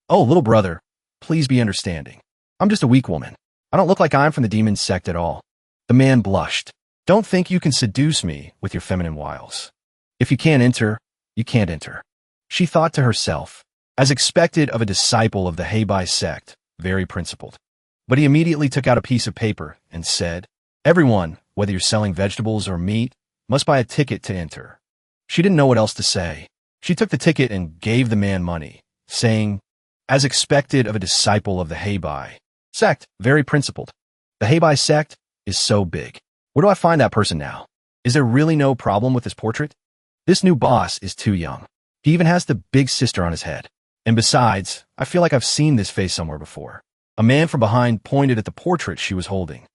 Oh, little brother, please be understanding. I'm just a weak woman. I don't look like I'm from the demon sect at all. The man blushed. Don't think you can seduce me with your feminine wiles. If you can't enter, you can't enter. She thought to herself, as expected of a disciple of the Heibai sect, very principled. But he immediately took out a piece of paper and said, Everyone, whether you're selling vegetables or meat, must buy a ticket to enter. She didn't know what else to say. She took the ticket and gave the man money, saying, As expected of a disciple of the Heibai sect, very principled. The Heibai sect is so big. Where do I find that person now? Is there really no problem with this portrait? This new boss is too young. He even has the big sister on his head. And besides, I feel like I've seen this face somewhere before. A man from behind pointed at the portrait she was holding.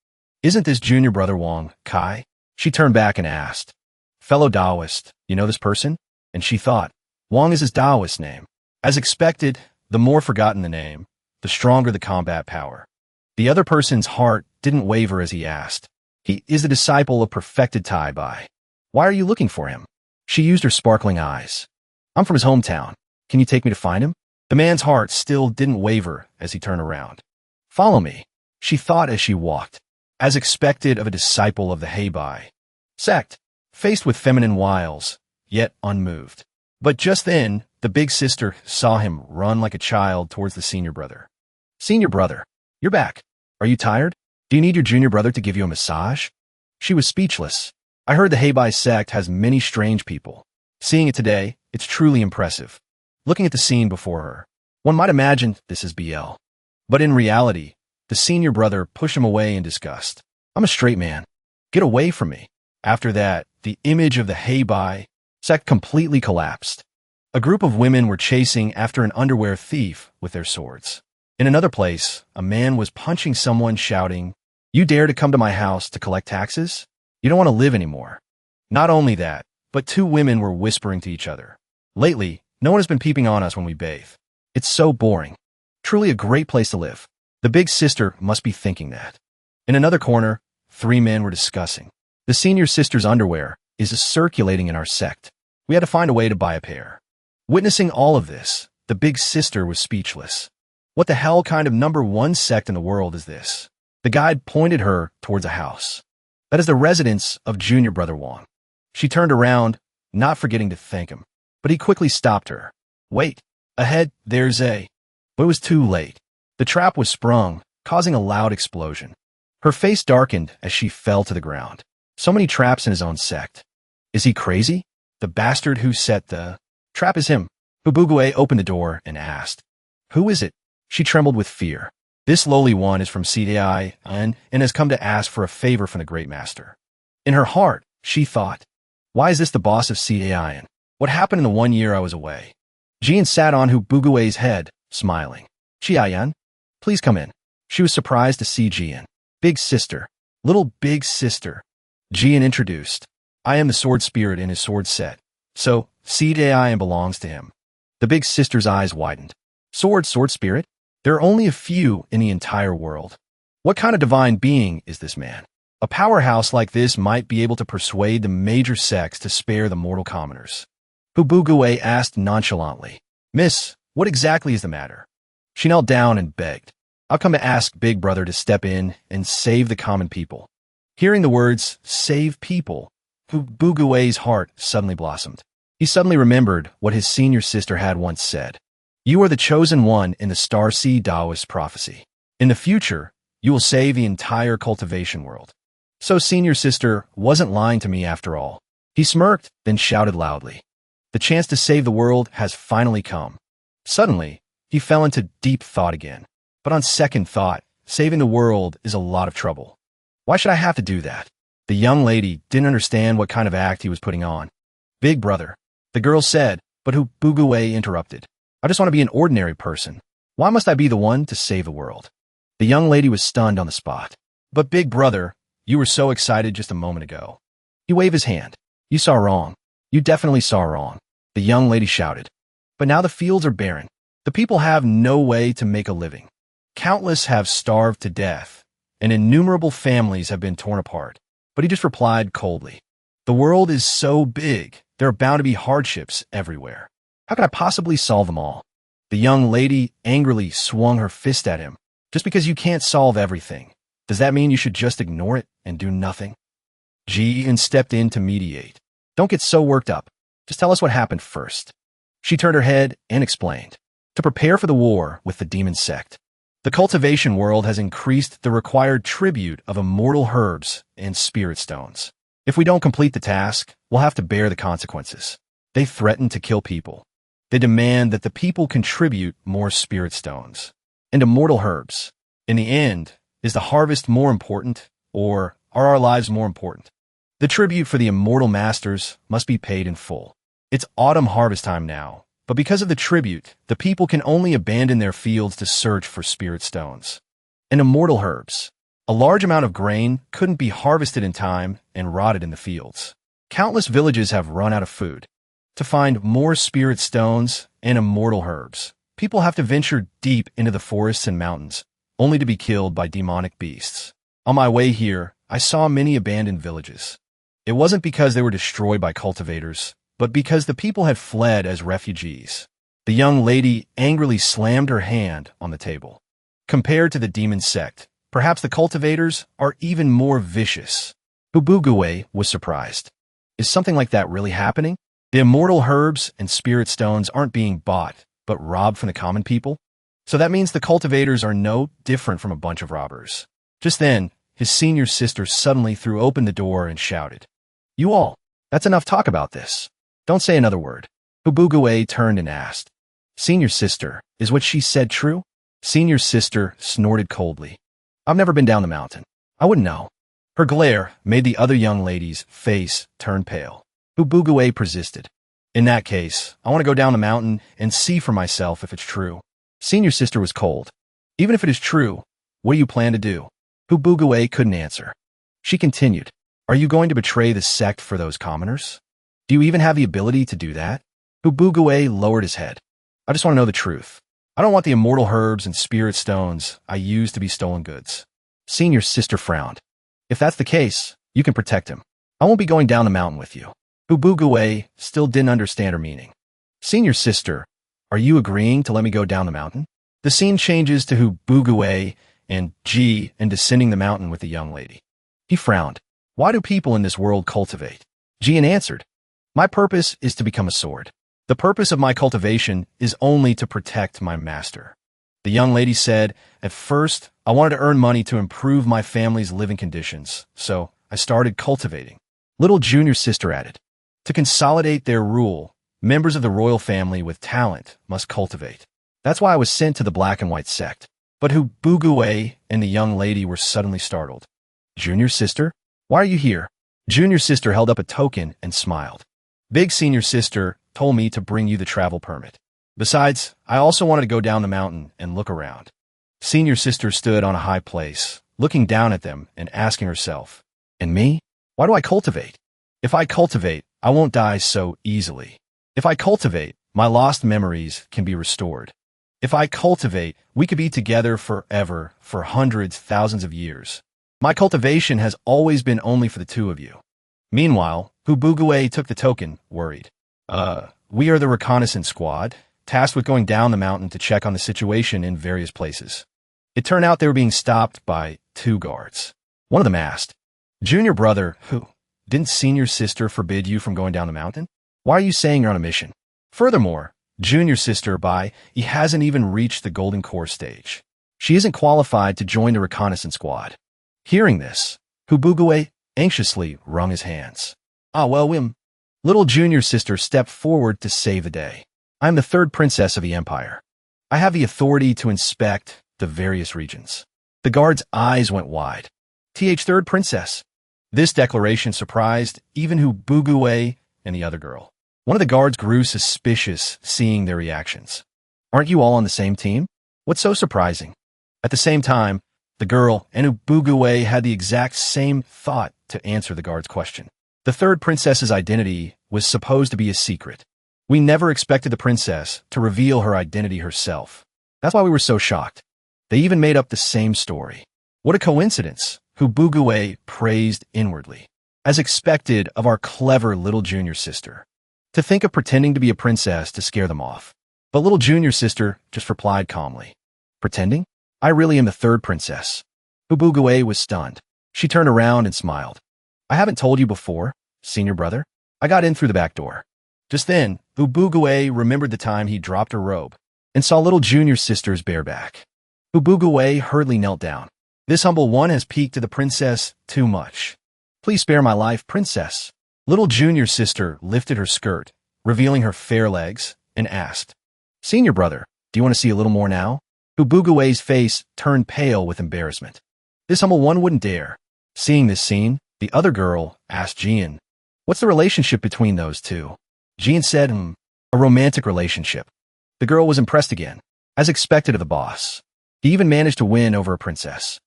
Isn't this junior brother Wang, Kai? She turned back and asked, Fellow Taoist, you know this person? And she thought, Wang is his Taoist name. As expected, the more forgotten the name, the stronger the combat power. The other person's heart didn't waver as he asked, He is a disciple of perfected Tai Bai. Why are you looking for him? She used her sparkling eyes. I'm from his hometown. Can you take me to find him? The man's heart still didn't waver as he turned around. Follow me, she thought as she walked, as expected of a disciple of the Heibai sect, faced with feminine wiles, yet unmoved. But just then, the big sister saw him run like a child towards the senior brother. Senior brother, you're back. Are you tired? Do you need your junior brother to give you a massage? She was speechless. I heard the Heibai sect has many strange people. Seeing it today, it's truly impressive. Looking at the scene before her, one might imagine this is BL. But in reality, the senior brother pushed him away in disgust. I'm a straight man. Get away from me. After that, the image of the Heibai sect completely collapsed. A group of women were chasing after an underwear thief with their swords. In another place, a man was punching someone, shouting, You dare to come to my house to collect taxes? You don't want to live anymore. Not only that, but two women were whispering to each other. Lately, no one has been peeping on us when we bathe. It's so boring. Truly a great place to live. The big sister must be thinking that. In another corner, 3 men were discussing. The senior sister's underwear is circulating in our sect. We had to find a way to buy a pair. Witnessing all of this, the big sister was speechless. What the hell kind of #1 sect in the world is this? The guide pointed her towards a house. That is the residence of junior brother Wang. She turned around, not forgetting to thank him. But he quickly stopped her. Wait, ahead, there's a... But it was too late. The trap was sprung, causing a loud explosion. Her face darkened as she fell to the ground. So many traps in his own sect. Is he crazy? The bastard who set the... Trap is him. Ubugue opened the door and asked, "Who is it?" She trembled with fear. This lowly one is from CDI and has come to ask for a favor from the Great Master. In her heart, she thought, why is this the boss of CDI? What happened in the 1 year I was away? Jian sat on Hubugue's head, smiling. Jian, please come in. She was surprised to see Jian. Big sister. Little big sister. Jian introduced. I am the sword spirit in his sword set. So, CDI belongs to him. The big sister's eyes widened. Sword spirit? There are only a few in the entire world. What kind of divine being is this man? A powerhouse like this might be able to persuade the major sects to spare the mortal commoners. Hubugue asked nonchalantly, Miss, what exactly is the matter? She knelt down and begged. I've come to ask Big Brother to step in and save the common people. Hearing the words, save people, Hubugue's heart suddenly blossomed. He suddenly remembered what his senior sister had once said. You are the chosen one in the Star Sea Taoist prophecy. In the future, you will save the entire cultivation world. So senior sister wasn't lying to me after all. He smirked, then shouted loudly. The chance to save the world has finally come. Suddenly, he fell into deep thought again. But on second thought, saving the world is a lot of trouble. Why should I have to do that? The young lady didn't understand what kind of act he was putting on. Big Brother, the girl said, but Hubugue interrupted. I just want to be an ordinary person. Why must I be the one to save the world? The young lady was stunned on the spot. But Big Brother, you were so excited just a moment ago. He waved his hand. You saw wrong. You definitely saw wrong. The young lady shouted. But now the fields are barren. The people have no way to make a living. Countless have starved to death, and innumerable families have been torn apart. But he just replied coldly. The world is so big, there are bound to be hardships everywhere. How can I possibly solve them all? The young lady angrily swung her fist at him. Just because you can't solve everything, does that mean you should just ignore it and do nothing? Jian stepped in to mediate. Don't get so worked up. Just tell us what happened first. She turned her head and explained. To prepare for the war with the demon sect, the cultivation world has increased the required tribute of immortal herbs and spirit stones. If we don't complete the task, we'll have to bear the consequences. They threaten to kill people. They demand that the people contribute more spirit stones and immortal herbs. In the end, is the harvest more important, or are our lives more important? The tribute for the immortal masters must be paid in full. It's autumn harvest time now, but because of the tribute, the people can only abandon their fields to search for spirit stones and immortal herbs. A large amount of grain couldn't be harvested in time and rotted in the fields. Countless villages have run out of food. To find more spirit stones and immortal herbs, people have to venture deep into the forests and mountains, only to be killed by demonic beasts. On my way here, I saw many abandoned villages. It wasn't because they were destroyed by cultivators, but because the people had fled as refugees. The young lady angrily slammed her hand on the table. Compared to the demon sect, perhaps the cultivators are even more vicious. Hubugue was surprised. Is something like that really happening? The immortal herbs and spirit stones aren't being bought, but robbed from the common people? So that means the cultivators are no different from a bunch of robbers. Just then, his senior sister suddenly threw open the door and shouted, You all, that's enough talk about this. Don't say another word. Hubugue turned and asked, Senior sister, is what she said true? Senior sister snorted coldly. I've never been down the mountain. I wouldn't know. Her glare made the other young lady's face turn pale. Hubugue persisted. In that case, I want to go down the mountain and see for myself if it's true. Senior sister was cold. Even if it is true, what do you plan to do? Hubugue couldn't answer. She continued, Are you going to betray the sect for those commoners? Do you even have the ability to do that? Hubugue lowered his head. I just want to know the truth. I don't want the immortal herbs and spirit stones I use to be stolen goods. Senior sister frowned. If that's the case, you can protect him. I won't be going down the mountain with you. Hubugue still didn't understand her meaning. Senior sister, are you agreeing to let me go down the mountain? The scene changes to Hubugue and Ji and descending the mountain with the young lady. He frowned. Why do people in this world cultivate? Jian answered. My purpose is to become a sword. The purpose of my cultivation is only to protect my master. The young lady said, At first, I wanted to earn money to improve my family's living conditions, so I started cultivating. Little junior sister added. To consolidate their rule, Members of the royal family with talent must cultivate. That's why I was sent to the black and white sect. But Bugue and the young lady were suddenly startled. Junior sister? Why are you here? Junior sister held up a token and smiled. Big senior sister told me to bring you the travel permit. Besides, I also wanted to go down the mountain and look around. Senior sister stood on a high place, looking down at them and asking herself, and me? Why do I cultivate? If I cultivate, I won't die so easily. If I cultivate, my lost memories can be restored. If I cultivate, we could be together forever, for hundreds, thousands of years. My cultivation has always been only for the two of you. Meanwhile, Bugue took the token, worried. We are the reconnaissance squad, tasked with going down the mountain to check on the situation in various places. It turned out they were being stopped by 2 guards. One of them asked, Junior brother, didn't senior sister forbid you from going down the mountain? Why are you saying you're on a mission? Furthermore, junior sister he hasn't even reached the golden core stage. She isn't qualified to join the reconnaissance squad. Hearing this, Bugue anxiously wrung his hands. Little junior sister stepped forward to save the day. I am the 3rd princess of the empire. I have the authority to inspect the various regions. The guard's eyes went wide. 3rd princess. This declaration surprised even Bugue and the other girl. One of the guards grew suspicious seeing their reactions. Aren't you all on the same team? What's so surprising? At the same time, the girl and Bugue had the exact same thought to answer the guard's question. The 3rd princess's identity was supposed to be a secret. We never expected the princess to reveal her identity herself. That's why we were so shocked. They even made up the same story. What a coincidence, Bugue praised inwardly. As expected of our clever little junior sister. To think of pretending to be a princess to scare them off. But little junior sister just replied calmly. Pretending? I really am the 3rd princess. Bugue was stunned. She turned around and smiled. I haven't told you before, senior brother. I got in through the back door. Just then, Bugue remembered the time he dropped her robe and saw little junior sister's bare back. Bugue hurriedly knelt down. This humble one has peeked to the princess too much. Please spare my life, princess. Little junior sister lifted her skirt, revealing her fair legs, and asked, Senior brother, do you want to see a little more now? Bugue's face turned pale with embarrassment. This humble one wouldn't dare. Seeing this scene, the other girl asked Jian, what's the relationship between those two? Jian said, a romantic relationship. The girl was impressed again, as expected of the boss. He even managed to win over a princess.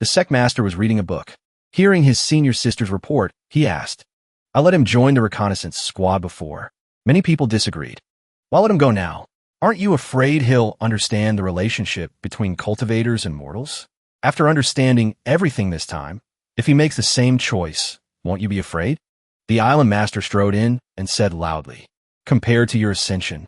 The Sect master was reading a book. Hearing his senior sister's report, he asked, I let him join the reconnaissance squad before. Many people disagreed. Why let him go now? Aren't you afraid he'll understand the relationship between cultivators and mortals? After understanding everything this time, if he makes the same choice, won't you be afraid? The island master strode in and said loudly, compared to your ascension,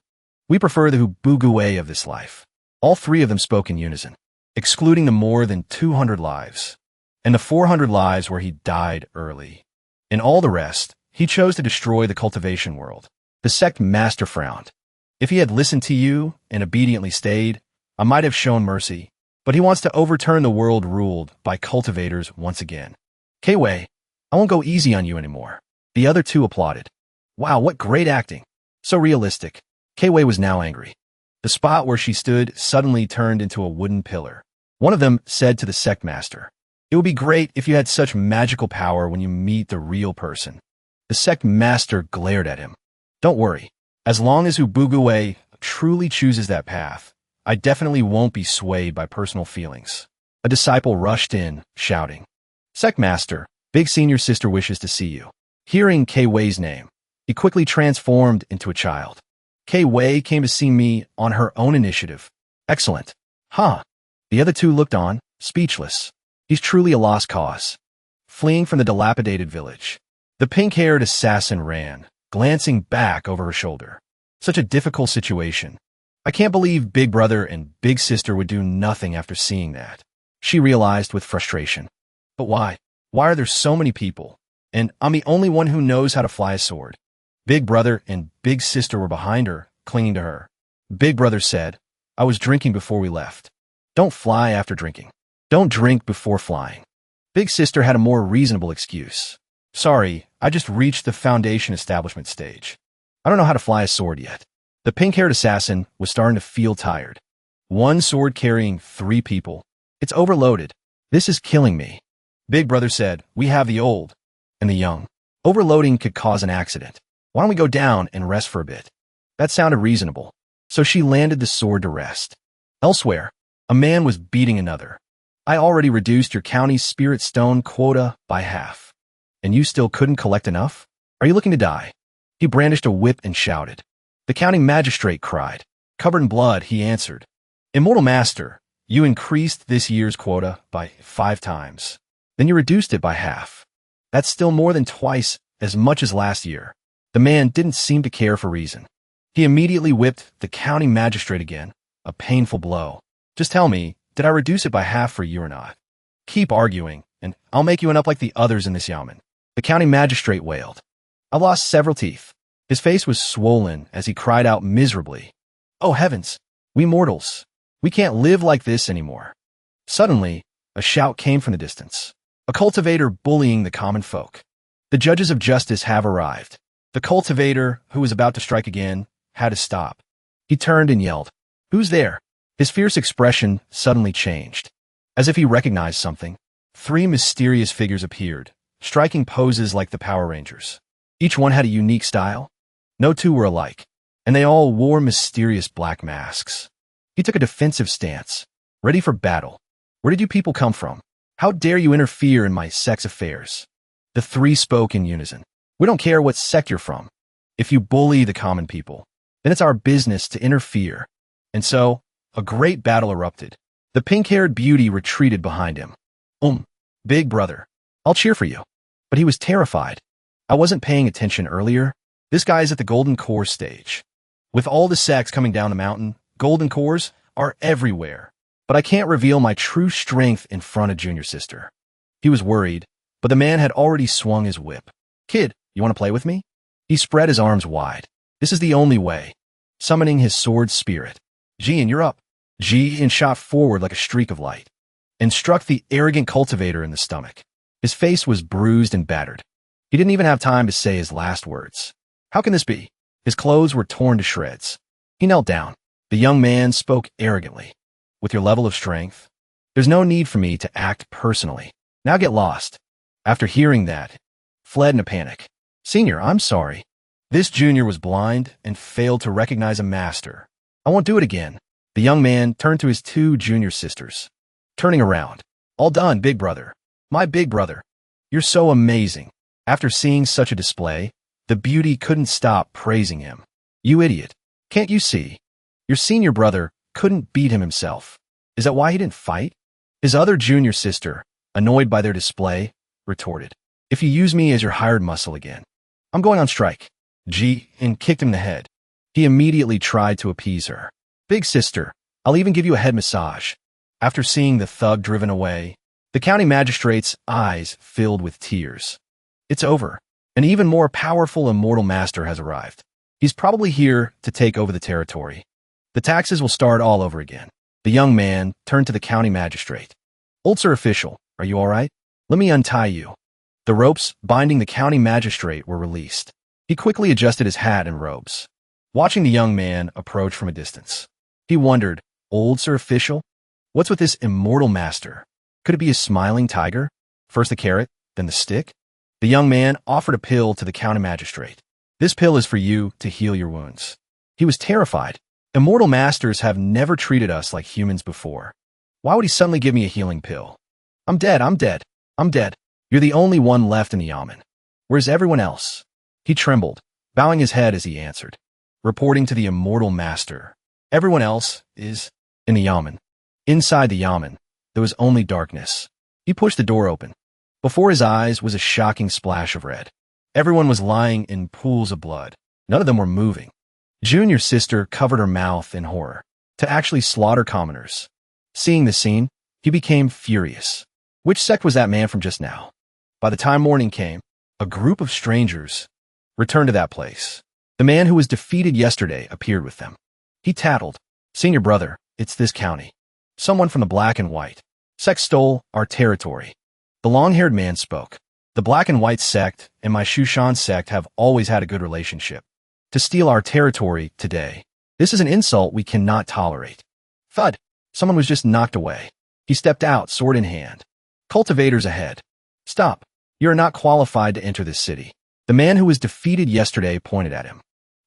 we prefer the Bugue of this life. All 3 of them spoke in unison, excluding the more than 200 lives, and the 400 lives where he died early. In all the rest, he chose to destroy the cultivation world. The Sect master frowned. If he had listened to you and obediently stayed, I might have shown mercy, but he wants to overturn the world ruled by cultivators once again. Kwei, I won't go easy on you anymore. The other 2 applauded. Wow, what great acting. So realistic. Kwei was now angry. The spot where she stood suddenly turned into a wooden pillar. One of them said to the Sect master, it would be great if you had such magical power when you meet the real person. The Sect master glared at him. Don't worry. As long as Bugue truly chooses that path, I definitely won't be swayed by personal feelings. A disciple rushed in, shouting, Sect master, big senior sister wishes to see you. Hearing Kwei's name, he quickly transformed into a child. Kwei came to see me on her own initiative. Excellent. Huh. The other 2 looked on, speechless. He's truly a lost cause. Fleeing from the dilapidated village, the pink-haired assassin ran, glancing back over her shoulder. Such a difficult situation. I can't believe Big Brother and Big Sister would do nothing after seeing that. She realized with frustration. But why? Why are there so many people? And I'm the only one who knows how to fly a sword. Big Brother and Big Sister were behind her, clinging to her. Big Brother said, I was drinking before we left. Don't fly after drinking. Don't drink before flying. Big Sister had a more reasonable excuse. Sorry, I just reached the foundation establishment stage. I don't know how to fly a sword yet. The pink-haired assassin was starting to feel tired. One sword carrying 3 people. It's overloaded. This is killing me. Big brother said, we have the old and the young. Overloading could cause an accident. Why don't we go down and rest for a bit? That sounded reasonable. So she landed the sword to rest. Elsewhere, a man was beating another. I already reduced your county's spirit stone quota by half. And you still couldn't collect enough? Are you looking to die? He brandished a whip and shouted. The county magistrate cried. Covered in blood, he answered. Immortal Master, you increased this year's quota by 5 times. Then you reduced it by half. That's still more than twice as much as last year. The man didn't seem to care for reason. He immediately whipped the county magistrate again, a painful blow. Just tell me, did I reduce it by half for you or not? Keep arguing, and I'll make you an up like the others in this yamen. The county magistrate wailed. I've lost several teeth. His face was swollen as he cried out miserably. Oh heavens, we mortals. We can't live like this anymore. Suddenly, a shout came from the distance. A cultivator bullying the common folk. The judges of justice have arrived. The cultivator, who was about to strike again, had to stop. He turned and yelled, Who's there? His fierce expression suddenly changed. As if he recognized something, 3 mysterious figures appeared, striking poses like the Power Rangers. Each one had a unique style. No 2 were alike, and they all wore mysterious black masks. He took a defensive stance, ready for battle. Where did you people come from? How dare you interfere in my sect's affairs? The 3 spoke in unison. We don't care what sect you're from. If you bully the common people, then it's our business to interfere. And so, a great battle erupted. The pink-haired beauty retreated behind him. Big brother, I'll cheer for you. But he was terrified. I wasn't paying attention earlier. This guy's at the golden core stage. With all the sects coming down the mountain, golden cores are everywhere. But I can't reveal my true strength in front of junior sister. He was worried, but the man had already swung his whip. Kid, you want to play with me? He spread his arms wide. This is the only way. Summoning his sword spirit. Jian, you're up. Jian shot forward like a streak of light and struck the arrogant cultivator in the stomach. His face was bruised and battered. He didn't even have time to say his last words. How can this be? His clothes were torn to shreds. He knelt down. The young man spoke arrogantly. With your level of strength, there's no need for me to act personally. Now get lost. After hearing that, fled in a panic. Senior, I'm sorry. This junior was blind and failed to recognize a master. I won't do it again. The young man turned to his 2 junior sisters. Turning around. All done, big brother. My big brother. You're so amazing. After seeing such a display, the beauty couldn't stop praising him. You idiot. Can't you see? Your senior brother couldn't beat him himself. Is that why he didn't fight? His other junior sister, annoyed by their display, retorted. If you use me as your hired muscle again, I'm going on strike. And kicked him in the head. He immediately tried to appease her. Big sister, I'll even give you a head massage. After seeing the thug driven away, the county magistrate's eyes filled with tears. It's over. An even more powerful immortal master has arrived. He's probably here to take over the territory. The taxes will start all over again. The young man turned to the county magistrate. Old sir official, are you all right? Let me untie you. The ropes binding the county magistrate were released. He quickly adjusted his hat and robes, watching the young man approach from a distance. He wondered, Old sir official? What's with this immortal master? Could it be a smiling tiger? First the carrot, then the stick? The young man offered a pill to the county magistrate. This pill is for you to heal your wounds. He was terrified. Immortal masters have never treated us like humans before. Why would he suddenly give me a healing pill? I'm dead, I'm dead, I'm dead. You're the only one left in the yamen. Where's everyone else? He trembled, bowing his head as he answered. Reporting to the immortal master. Everyone else is in the yamen. Inside the yamen, there was only darkness. He pushed the door open. Before his eyes was a shocking splash of red. Everyone was lying in pools of blood. None of them were moving. Junior sister covered her mouth in horror. To actually slaughter commoners. Seeing the scene, he became furious. Which sect was that man from just now? By the time morning came, a group of strangers returned to that place. The man who was defeated yesterday appeared with them. He tattled, Senior brother, it's this county. Someone from the black and white sect stole our territory. The long-haired man spoke. The black and white sect and my Shushan sect have always had a good relationship. to steal our territory today. This is an insult we cannot tolerate. Thud. Someone was just knocked away. He stepped out, sword in hand. Cultivators ahead. Stop. You are not qualified to enter this city. The man who was defeated yesterday pointed at him.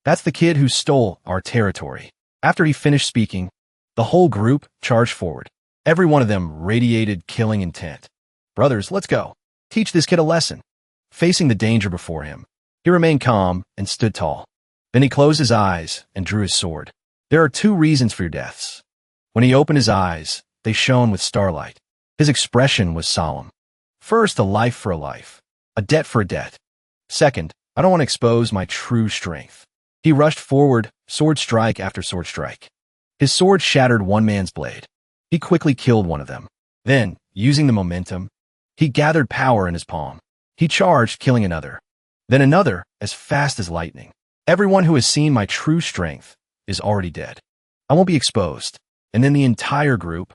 That's the kid who stole our territory. After he finished speaking, the whole group charged forward. Every one of them radiated killing intent. Brothers, let's go. Teach this kid a lesson. Facing the danger before him, he remained calm and stood tall. Then he closed his eyes and drew his sword. There are 2 reasons for your deaths. When he opened his eyes, they shone with starlight. His expression was solemn. First, a life for a life, a debt for a debt. Second, I don't want to expose my true strength. He rushed forward, sword strike after sword strike. His sword shattered one man's blade. He quickly killed one of them. Then, using the momentum, he gathered power in his palm. He charged, killing another. Then another, as fast as lightning. Everyone who has seen my true strength is already dead. I won't be exposed. And then the entire group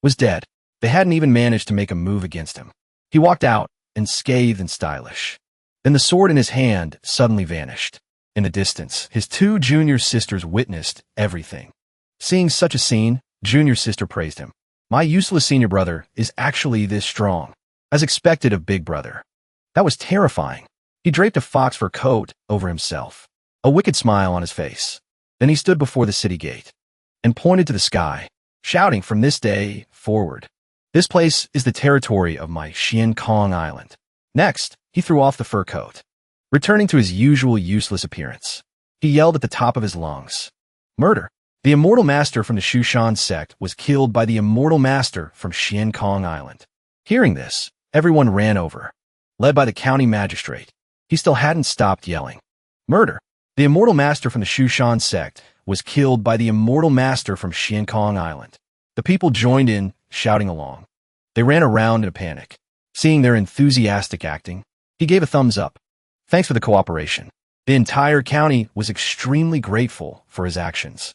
was dead. They hadn't even managed to make a move against him. He walked out, unscathed and stylish. Then the sword in his hand suddenly vanished. In the distance, his 2 junior sisters witnessed everything. Seeing such a scene, junior sister praised him. My useless senior brother is actually this strong, as expected of big brother. That was terrifying. He draped a fox fur coat over himself, a wicked smile on his face. Then he stood before the city gate and pointed to the sky, shouting, from this day forward, this place is the territory of my Xian Kong Island. Next, he threw off the fur coat. Returning to his usual useless appearance, he yelled at the top of his lungs, murder! The immortal master from the Shushan sect was killed by the immortal master from Xian Kong Island. Hearing this, everyone ran over, led by the county magistrate. He still hadn't stopped yelling, murder! The immortal master from the Shushan sect was killed by the immortal master from Xian Kong Island. The people joined in, shouting along. They ran around in a panic. Seeing their enthusiastic acting, he gave a thumbs up. Thanks for the cooperation. The entire county was extremely grateful for his actions.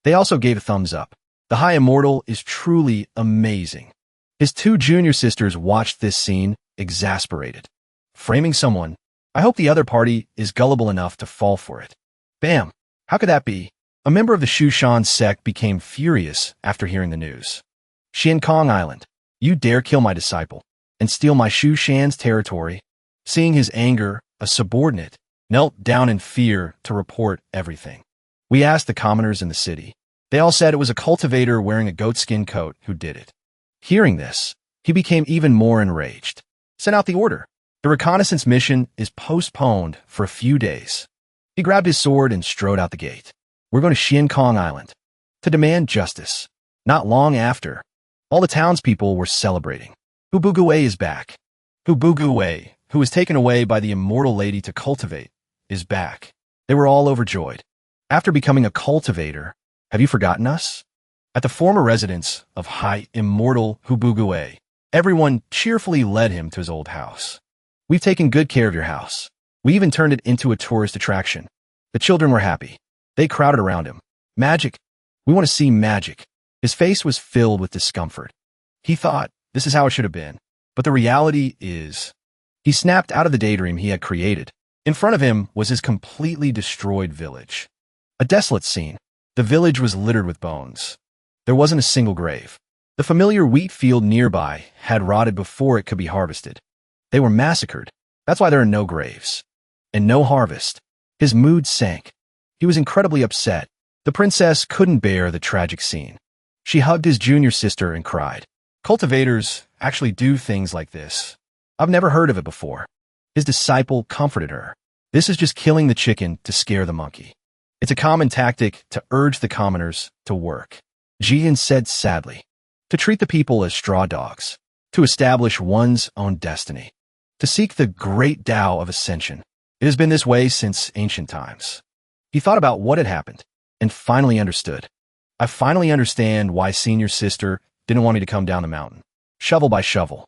They also gave a thumbs up. The High Immortal is truly amazing. His 2 junior sisters watched this scene, exasperated. Framing someone, I hope the other party is gullible enough to fall for it. Bam! How could that be? A member of the Shushan sect became furious after hearing the news. Xian Kong Island, you dare kill my disciple and steal my Shushan's territory? Seeing his anger, a subordinate knelt down in fear to report everything. We asked the commoners in the city. They all said it was a cultivator wearing a goatskin coat who did it. Hearing this, he became even more enraged. Sent out the order. The reconnaissance mission is postponed for a few days. He grabbed his sword and strode out the gate. We're going to Xian Kong Island to demand justice. Not long after, all the townspeople were celebrating. Hubugue is back. Hubugue, who was taken away by the immortal lady to cultivate, is back. They were all overjoyed. After becoming a cultivator, have you forgotten us? At the former residence of High Immortal Hubugue, everyone cheerfully led him to his old house. We've taken good care of your house. We even turned it into a tourist attraction. The children were happy. They crowded around him. Magic. We want to see magic. His face was filled with discomfort. He thought, this is how it should have been. But the reality is, he snapped out of the daydream he had created. In front of him was his completely destroyed village. A desolate scene. The village was littered with bones. There wasn't a single grave. The familiar wheat field nearby had rotted before it could be harvested. They were massacred. That's why there are no graves. And no harvest. His mood sank. He was incredibly upset. The princess couldn't bear the tragic scene. She hugged his junior sister and cried. Cultivators actually do things like this. I've never heard of it before. His disciple comforted her. This is just killing the chicken to scare the monkey. It's a common tactic to urge the commoners to work. Jian said sadly. To treat the people as straw dogs. To establish one's own destiny. To seek the great Tao of ascension. It has been this way since ancient times. He thought about what had happened and finally understood. I finally understand why senior sister didn't want me to come down the mountain. Shovel by shovel.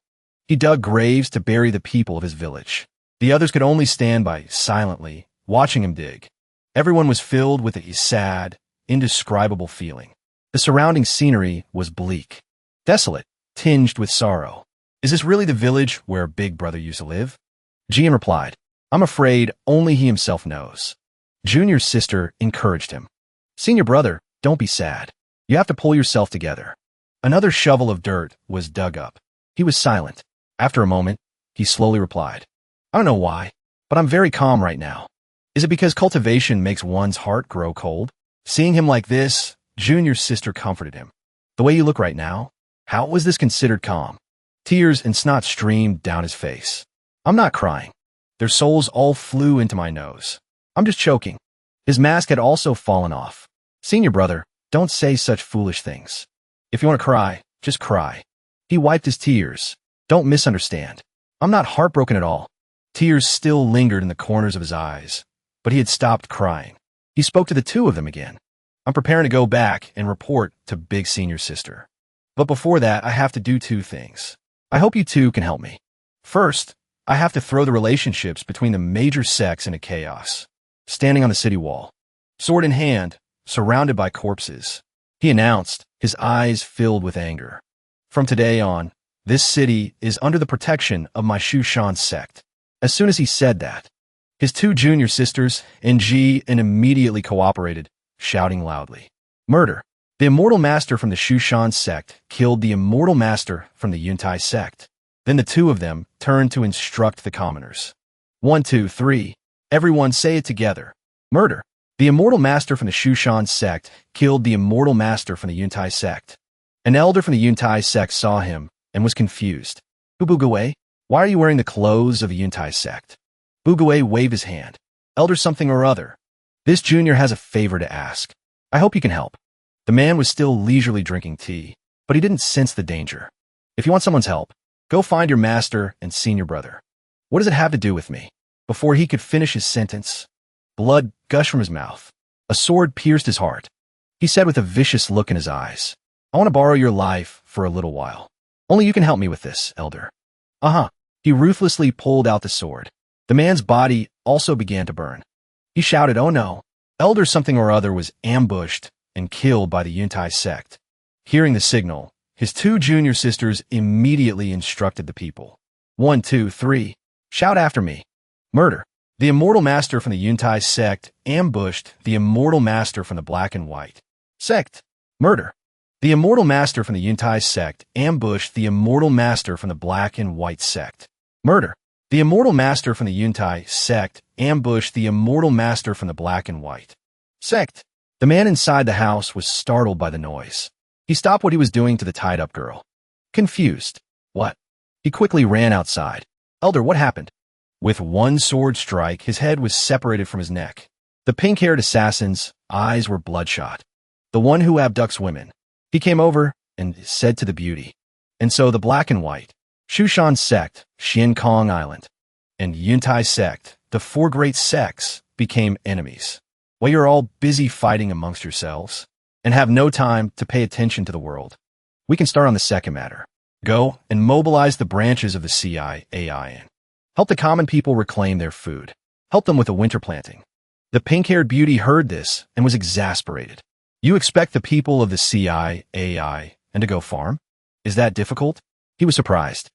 He dug graves to bury the people of his village. The others could only stand by silently, watching him dig. Everyone was filled with a sad, indescribable feeling. The surrounding scenery was bleak, desolate, tinged with sorrow. Is this really the village where Big Brother used to live? Jian replied, I'm afraid only he himself knows. Junior's sister encouraged him. Senior brother, don't be sad. You have to pull yourself together. Another shovel of dirt was dug up. He was silent. After a moment, he slowly replied, I don't know why, but I'm very calm right now. Is it because cultivation makes one's heart grow cold? Seeing him like this, Junior's sister comforted him. The way you look right now, how was this considered calm? Tears and snot streamed down his face. I'm not crying. Their souls all flew into my nose. I'm just choking. His mask had also fallen off. Senior brother, don't say such foolish things. If you want to cry, just cry. He wiped his tears. Don't misunderstand. I'm not heartbroken at all. Tears still lingered in the corners of his eyes, but he had stopped crying. He spoke to the two of them again. I'm preparing to go back and report to Big Senior's sister. But before that, I have to do two things. I hope you two can help me. First, I have to throw the relationships between the major sects into chaos. Standing on the city wall, sword in hand, surrounded by corpses, he announced, his eyes filled with anger. From today on, this city is under the protection of my Shushan sect. As soon as he said that, his two junior sisters, Ng and immediately cooperated, shouting loudly. Murder. The immortal master from the Shushan sect killed the immortal master from the Yuntai sect. Then the two of them turned to instruct the commoners. 1, 2, 3. Everyone say it together. Murder. The immortal master from the Shushan sect killed the immortal master from the Yuntai sect. An elder from the Yuntai sect saw him and was confused. Bugawei, why are you wearing the clothes of the Yuntai sect? Bugawei waved his hand. Elder something or other. This junior has a favor to ask. I hope you can help. The man was still leisurely drinking tea, but he didn't sense the danger. If you want someone's help, go find your master and senior brother. What does it have to do with me? Before he could finish his sentence, blood gushed from his mouth. A sword pierced his heart. He said with a vicious look in his eyes, I want to borrow your life for a little while. Only you can help me with this, elder. He ruthlessly pulled out the sword. The man's body also began to burn. He shouted, oh no. Elder something or other was ambushed and killed by the Yuntai sect. Hearing the signal, his two junior sisters immediately instructed the people. 1, 2, 3. Shout after me. Murder. The immortal master from the Yuntai sect ambushed the immortal master from the black and white sect. Murder. The immortal master from the Yuntai sect ambushed the immortal master from the black and white sect. Murder. The immortal master from the Yuntai sect ambushed the immortal master from the black and white sect. The man inside the house was startled by the noise. He stopped what he was doing to the tied-up girl. Confused. What? He quickly ran outside. Elder, what happened? With one sword strike, his head was separated from his neck. The pink-haired assassin's eyes were bloodshot. The one who abducts women. He came over and said to the beauty. And so the black and white, Shushan sect, Xian Kong Island, and Yuntai sect, the four great sects, became enemies. While you're all busy fighting amongst yourselves and have no time to pay attention to the world, we can start on the second matter. Go and mobilize the branches of the CIAIN. Help the common people reclaim their food. Help them with the winter planting. The pink-haired beauty heard this and was exasperated. You expect the people of the CIAI and to go farm? Is that difficult? He was surprised.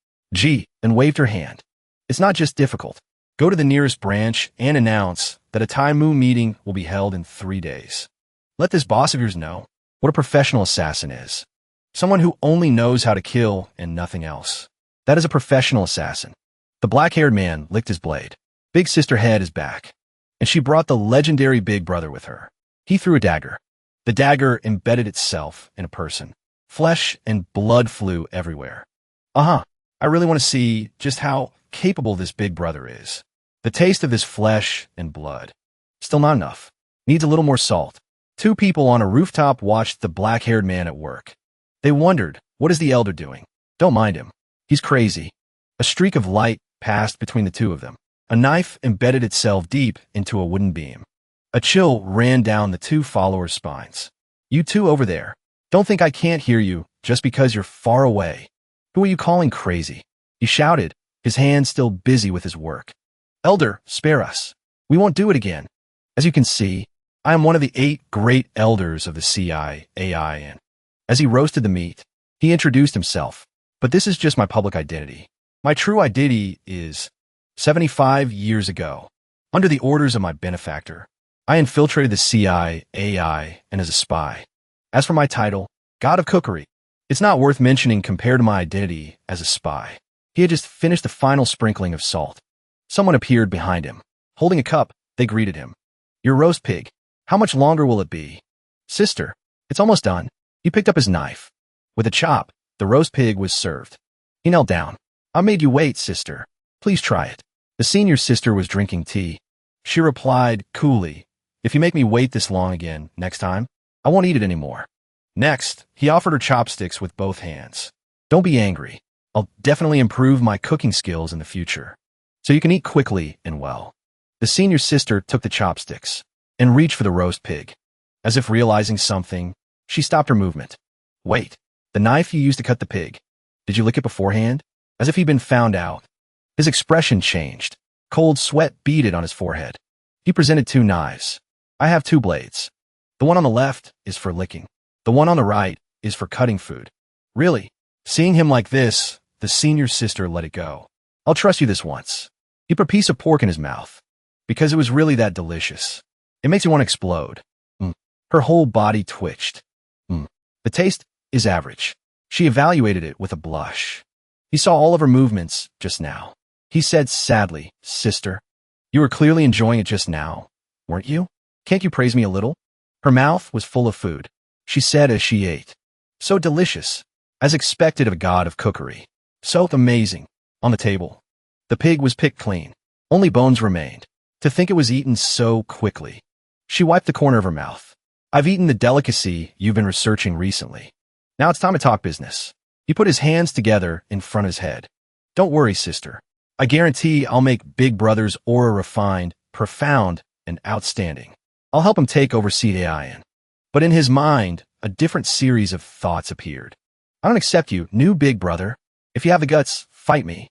And waved her hand. It's not just difficult. Go to the nearest branch and announce that a Taimu meeting will be held in 3 days. Let this boss of yours know what a professional assassin is. Someone who only knows how to kill and nothing else. That is a professional assassin. The black-haired man licked his blade. Big Sister Head is back, and she brought the legendary Big Brother with her. He threw a dagger. The dagger embedded itself in a person. Flesh and blood flew everywhere. I really want to see just how capable this Big Brother is. The taste of this flesh and blood. Still not enough. Needs a little more salt. Two people on a rooftop watched the black-haired man at work. They wondered, what is the elder doing? Don't mind him. He's crazy. A streak of light passed between the two of them. A knife embedded itself deep into a wooden beam. A chill ran down the two followers' spines. You two over there. Don't think I can't hear you just because you're far away. Who are you calling crazy? He shouted, his hands still busy with his work. Elder, spare us. We won't do it again. As you can see, I am one of the 8 great elders of the CIAIN. As he roasted the meat, he introduced himself. But this is just my public identity. My true identity is 75 years ago. Under the orders of my benefactor, I infiltrated the CIA and as a spy. As for my title, God of Cookery, it's not worth mentioning compared to my identity as a spy. He had just finished the final sprinkling of salt. Someone appeared behind him. Holding a cup, they greeted him. Your roast pig. How much longer will it be? Sister, it's almost done. He picked up his knife. With a chop, the roast pig was served. He knelt down. I made you wait, sister. Please try it. The senior sister was drinking tea. She replied coolly, if you make me wait this long again next time, I won't eat it anymore. Next, he offered her chopsticks with both hands. Don't be angry. I'll definitely improve my cooking skills in the future, so you can eat quickly and well. The senior sister took the chopsticks and reached for the roast pig. As if realizing something, she stopped her movement. Wait, the knife you used to cut the pig. Did you lick it beforehand? As if he'd been found out. His expression changed. Cold sweat beaded on his forehead. He presented 2 knives. I have 2 blades. The one on the left is for licking. The one on the right is for cutting food. Really? Seeing him like this, the senior sister let it go. I'll trust you this once. He put a piece of pork in his mouth. Because it was really that delicious. It makes you want to explode. Her whole body twitched. The taste is average. She evaluated it with a blush. He saw all of her movements just now. He said sadly, Sister, you were clearly enjoying it just now, weren't you? Can't you praise me a little? Her mouth was full of food. She said as she ate. So delicious, as expected of a god of cookery. So amazing. On the table, the pig was picked clean. Only bones remained. To think it was eaten so quickly. She wiped the corner of her mouth. I've eaten the delicacy you've been researching recently. Now it's time to talk business. He put his hands together in front of his head. Don't worry, sister. I guarantee I'll make Big Brother's aura refined, profound, and outstanding. I'll help him take over CDIN. But in his mind, a different series of thoughts appeared. I don't accept you, new Big Brother. If you have the guts, fight me.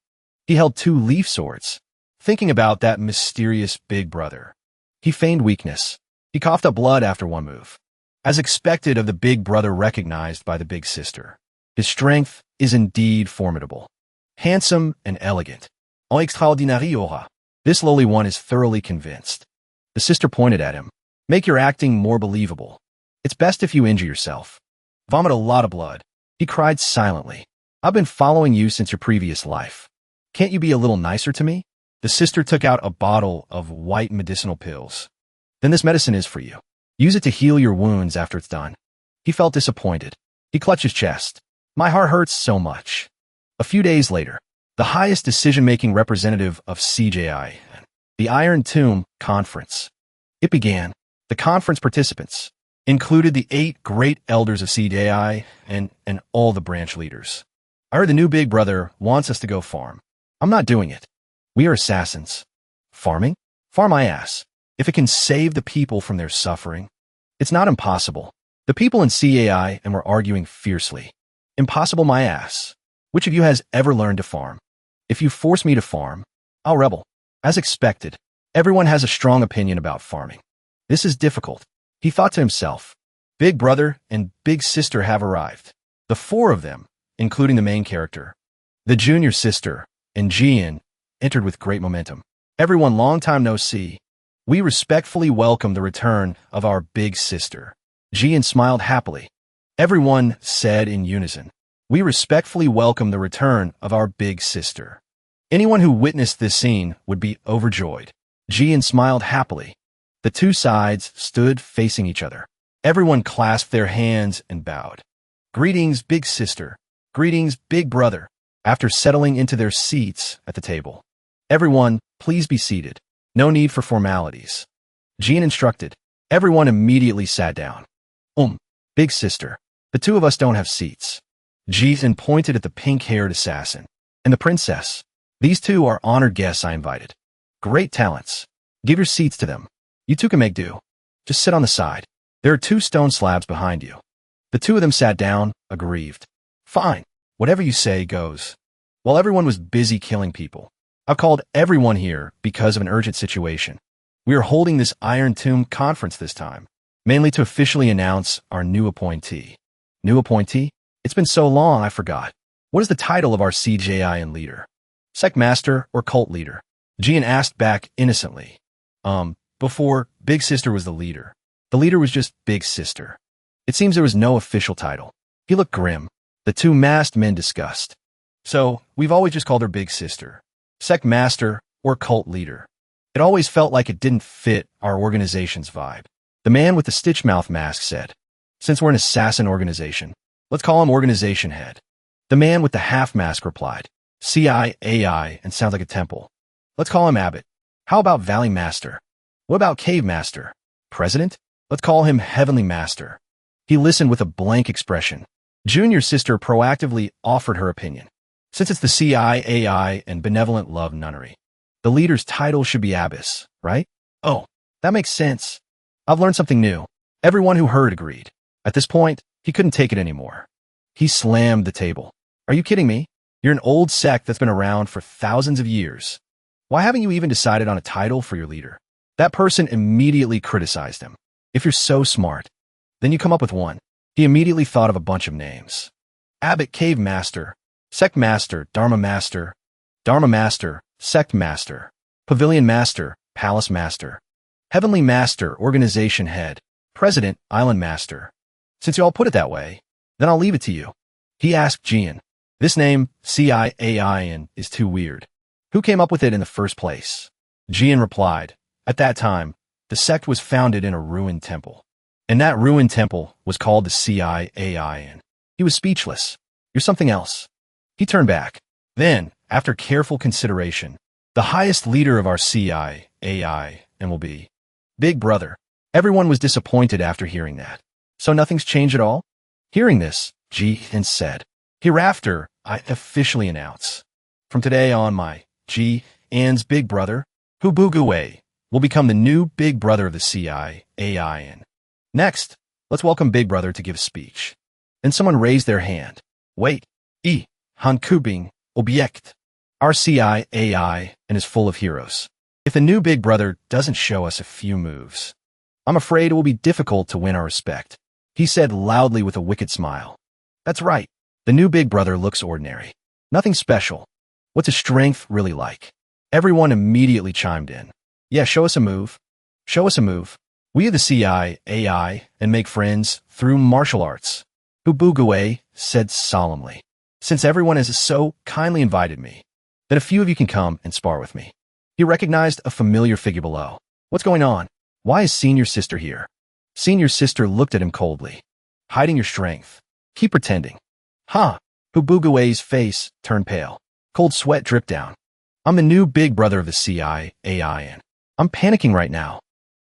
He held 2 leaf swords. Thinking about that mysterious Big Brother. He feigned weakness. He coughed up blood after one move. As expected of the Big Brother recognized by the Big Sister. His strength is indeed formidable. Handsome and elegant. En extraordinaire aura. This lowly one is thoroughly convinced. The sister pointed at him. Make your acting more believable. It's best if you injure yourself. Vomit a lot of blood. He cried silently. I've been following you since your previous life. Can't you be a little nicer to me? The sister took out a bottle of white medicinal pills. Then this medicine is for you. Use it to heal your wounds after it's done. He felt disappointed. He clutched his chest. My heart hurts so much. A few days later, the highest decision-making representative of CJI, the Iron Tomb Conference. It began. The conference participants included the 8 great elders of CJI and all the branch leaders. I heard the new Big Brother wants us to go farm. I'm not doing it. We are assassins. Farming? Farm my ass. If it can save the people from their suffering. It's not impossible. The people in CAI and were arguing fiercely. Impossible my ass. Which of you has ever learned to farm? If you force me to farm, I'll rebel. As expected, everyone has a strong opinion about farming. This is difficult. He thought to himself. Big Brother and Big Sister have arrived. The 4 of them, including the main character, the junior sister, and Jian, entered with great momentum. Everyone long time no see. We respectfully welcome the return of our Big Sister. Jian smiled happily. Everyone said in unison. We respectfully welcome the return of our Big Sister. Anyone who witnessed this scene would be overjoyed. Jian smiled happily. The 2 sides stood facing each other. Everyone clasped their hands and bowed. Greetings, Big Sister. Greetings, Big Brother. After settling into their seats at the table. Everyone, please be seated. No need for formalities. Jian instructed. Everyone immediately sat down. Big Sister. The 2 of us don't have seats. Jian pointed at the pink-haired assassin. And the princess. These 2 are honored guests I invited. Great talents. Give your seats to them. You 2 can make do. Just sit on the side. There are 2 stone slabs behind you. The 2 of them sat down, aggrieved. Fine. Whatever you say goes. While everyone was busy killing people, I've called everyone here because of an urgent situation. We are holding this Iron Tomb conference this time, mainly to officially announce our new appointee. New appointee? It's been so long I forgot. What is the title of our CJIN leader? Sect Master or Cult Leader? Jian asked back innocently. Before, Big Sister was the leader. The leader was just Big Sister. It seems there was no official title. He looked grim. The two masked men discussed. So, we've always just called her Big Sister, Sect Master, or Cult Leader. It always felt like it didn't fit our organization's vibe. The man with the stitch mouth mask said, since we're an assassin organization, let's call him Organization Head. The man with the half mask replied, CIAI and sounds like a temple. Let's call him Abbot. How about Valley Master? What about Cave Master? President? Let's call him Heavenly Master. He listened with a blank expression. Junior Sister proactively offered her opinion. Since it's the CIAI and Benevolent Love Nunnery, the leader's title should be Abbess, right? Oh, that makes sense. I've learned something new. Everyone who heard agreed. At this point, he couldn't take it anymore. He slammed the table. Are you kidding me? You're an old sect that's been around for thousands of years. Why haven't you even decided on a title for your leader? That person immediately criticized him. If you're so smart, then you come up with one. He immediately thought of a bunch of names. Abbot Cave Master, Sect Master, Dharma Master, Sect Master, Pavilion Master, Palace Master, Heavenly Master, Organization Head, President, Island Master. Since you all put it that way, then I'll leave it to you. He asked Jian. This name, CIAIN, is too weird. Who came up with it in the first place? Jian replied, at that time, the sect was founded in a ruined temple. And that ruined temple was called the CIAIN. He was speechless. You're something else. He turned back. Then, after careful consideration, the highest leader of our CIAIN will be Big Brother. Everyone was disappointed after hearing that. So nothing's changed at all? Hearing this, Jian said, hereafter, I officially announce. From today on, my Jian's Big Brother, Hubuguwei, will become the new Big Brother of the CIAIN. Next, let's welcome Big Brother to give a speech. Then someone raised their hand. Wait, Hankubing, Objekt. Our CIAIN is full of heroes. If the new Big Brother doesn't show us a few moves, I'm afraid it will be difficult to win our respect. He said loudly with a wicked smile. That's right. The new Big Brother looks ordinary. Nothing special. What's his strength really like? Everyone immediately chimed in. Yeah, show us a move. Show us a move. We are the CIAIN and make friends through martial arts. Hubuguwei said solemnly. Since everyone has so kindly invited me, then a few of you can come and spar with me. He recognized a familiar figure below. What's going on? Why is Senior Sister here? Senior Sister looked at him coldly. Hiding your strength. Keep pretending. Huh? Hubuguwei's face turned pale. Cold sweat dripped down. I'm the new Big Brother of the CIAIN. I'm panicking right now.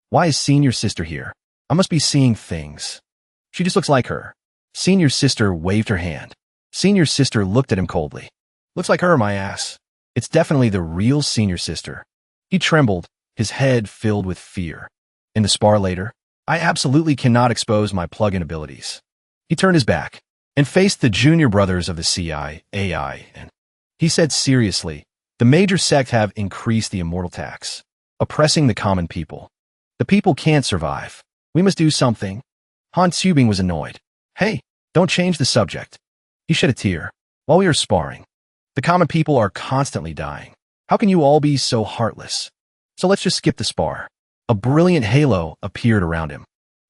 Why is Senior Sister here? I must be seeing things. She just looks like her. Senior Sister waved her hand. Senior Sister looked at him coldly. Looks like her, my ass. It's definitely the real Senior Sister. He trembled, his head filled with fear. In the spar later, I absolutely cannot expose my plug-in abilities. He turned his back and faced the junior brothers of the CIAIN. He said seriously, the major sect have increased the immortal tax, oppressing the common people. The people can't survive. We must do something. Han Tsubing was annoyed. Hey, don't change the subject. He shed a tear. While we are sparring, the common people are constantly dying. How can you all be so heartless? So let's just skip the spar. A brilliant halo appeared around him.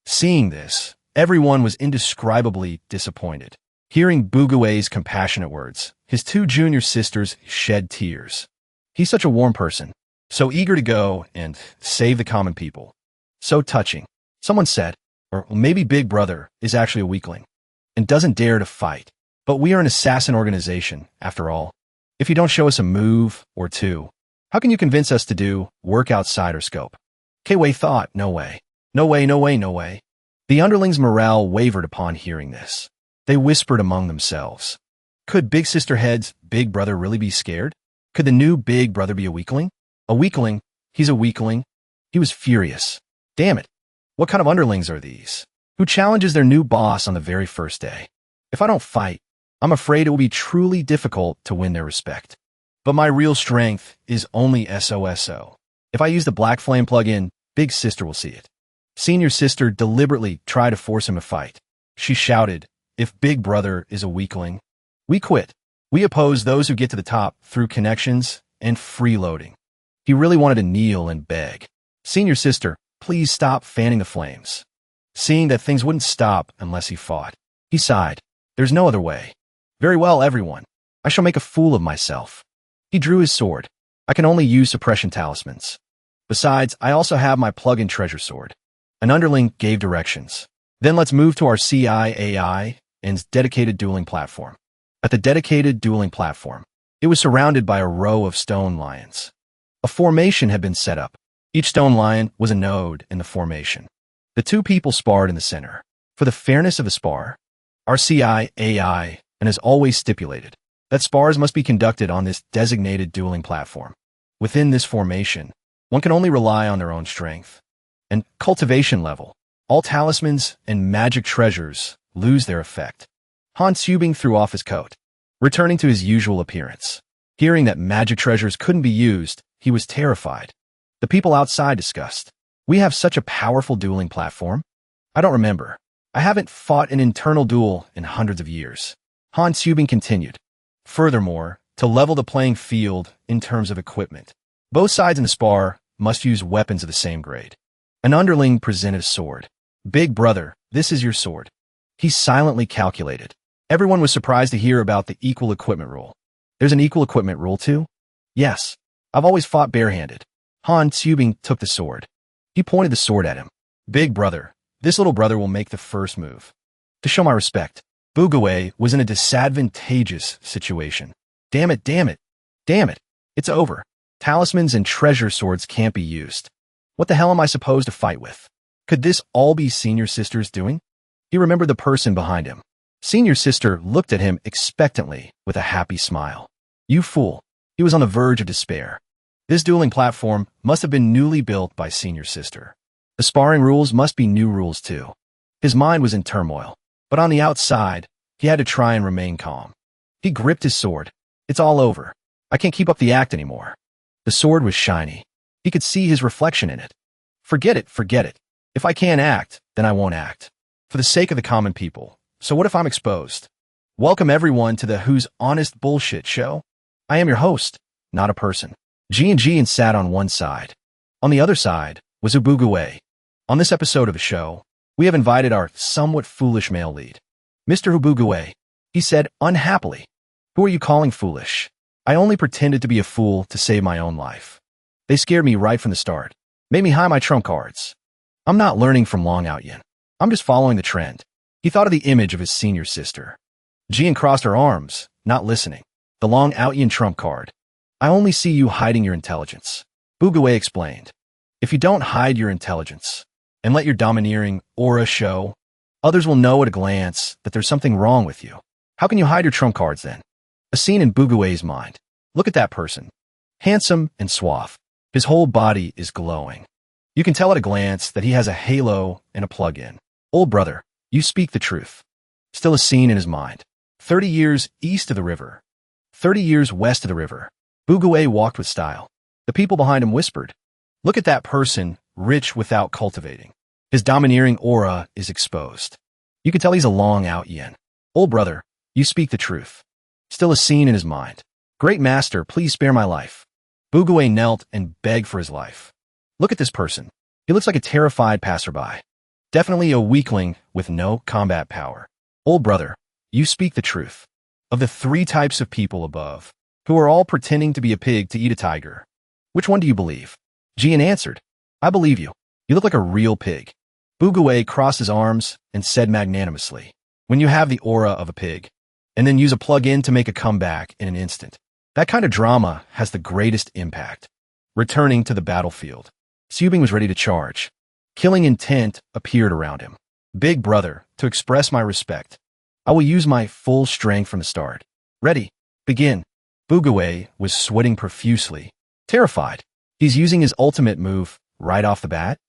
Seeing this, everyone was indescribably disappointed. Hearing Buguwei's compassionate words, his two junior sisters shed tears. He's such a warm person, so eager to go and save the common people. So touching. Someone said, or maybe Big Brother is actually a weakling and doesn't dare to fight. But we are an assassin organization, after all. If you don't show us a move or two, how can you convince us to do work outside our scope? K-Wei thought, no way. No way, no way, no way. The underlings' morale wavered upon hearing this. They whispered among themselves. Could Big Sister Head's Big Brother really be scared? Could the new Big Brother be a weakling? A weakling? He's a weakling. He was furious. Damn it. What kind of underlings are these? Who challenges their new boss on the very first day? If I don't fight, I'm afraid it will be truly difficult to win their respect. But my real strength is only SOSO. If I use the Black Flame plugin, Big Sister will see it. Senior Sister deliberately tried to force him to fight. She shouted, if Big Brother is a weakling, we quit. We oppose those who get to the top through connections and freeloading. He really wanted to kneel and beg. Senior sister, please stop fanning the flames. Seeing that things wouldn't stop unless he fought, he sighed. There's no other way. Very well, everyone. I shall make a fool of myself. He drew his sword. I can only use suppression talismans. Besides, I also have my plug-in treasure sword. An underling gave directions. Then let's move to our CIAI and dedicated dueling platform. At the dedicated dueling platform, it was surrounded by a row of stone lions. A formation had been set up. Each stone lion was a node in the formation. The two people sparred in the center. For the fairness of the spar, our CIAI and has always stipulated that spars must be conducted on this designated dueling platform. Within this formation, one can only rely on their own strength. And cultivation level, all talismans and magic treasures lose their effect. Han Subing threw off his coat, returning to his usual appearance. Hearing that magic treasures couldn't be used, he was terrified. The people outside discussed. We have such a powerful dueling platform? I don't remember. I haven't fought an internal duel in hundreds of years. Han Subing continued. Furthermore, to level the playing field in terms of equipment, both sides in the spar must use weapons of the same grade. An underling presented a sword. Big brother, this is your sword. He silently calculated. Everyone was surprised to hear about the equal equipment rule. There's an equal equipment rule too? Yes. I've always fought barehanded. Han Subing took the sword. He pointed the sword at him. Big brother, this little brother will make the first move. To show my respect, Bugawei was in a disadvantageous situation. Damn it, damn it, damn it. It's over. Talismans and treasure swords can't be used. What the hell am I supposed to fight with? Could this all be Senior Sister's doing? He remembered the person behind him. Senior Sister looked at him expectantly with a happy smile. You fool. He was on the verge of despair. This dueling platform must have been newly built by Senior Sister. The sparring rules must be new rules too. His mind was in turmoil, but on the outside, he had to try and remain calm. He gripped his sword. It's all over. I can't keep up the act anymore. The sword was shiny. He could see his reflection in it. Forget it, forget it. If I can't act, then I won't act. For the sake of the common people. So what if I'm exposed? Welcome everyone to the Who's Honest Bullshit show. I am your host, not a person. G sat on one side. On the other side was Ubugawei. On this episode of the show, we have invited our somewhat foolish male lead, Mr. Ubugawei. He said unhappily, "Who are you calling foolish? I only pretended to be a fool to save my own life. They scared me right from the start, made me hide my trump cards. I'm not learning from Long Outyin. I'm just following the trend." He thought of the image of his senior sister. Jian crossed her arms, not listening. The Long Outyin trump card. I only see you hiding your intelligence. Bugawei explained. If you don't hide your intelligence and let your domineering aura show, others will know at a glance that there's something wrong with you. How can you hide your trump cards then? A scene in Bugawei's mind. Look at that person. Handsome and suave. His whole body is glowing. You can tell at a glance that he has a halo and a plug-in. Old brother, you speak the truth. Still a scene in his mind. 30 years east of the river. 30 years west of the river. Bugawei walked with style. The people behind him whispered, look at that person, rich without cultivating. His domineering aura is exposed. You can tell he's a Long Outyin. Old brother, you speak the truth. Still a scene in his mind. Great master, please spare my life. Bugawei knelt and begged for his life. Look at this person. He looks like a terrified passerby. Definitely a weakling with no combat power. Old brother, you speak the truth. Of the 3 types of people above, who are all pretending to be a pig to eat a tiger, which one do you believe? Jian answered, I believe you. You look like a real pig. Bugawei crossed his arms and said magnanimously, when you have the aura of a pig, and then use a plug-in to make a comeback in an instant, that kind of drama has the greatest impact. Returning to the battlefield, Subing was ready to charge. Killing intent appeared around him. Big brother, to express my respect, I will use my full strength from the start. Ready, begin. Bugawei was sweating profusely, terrified. He's using his ultimate move right off the bat?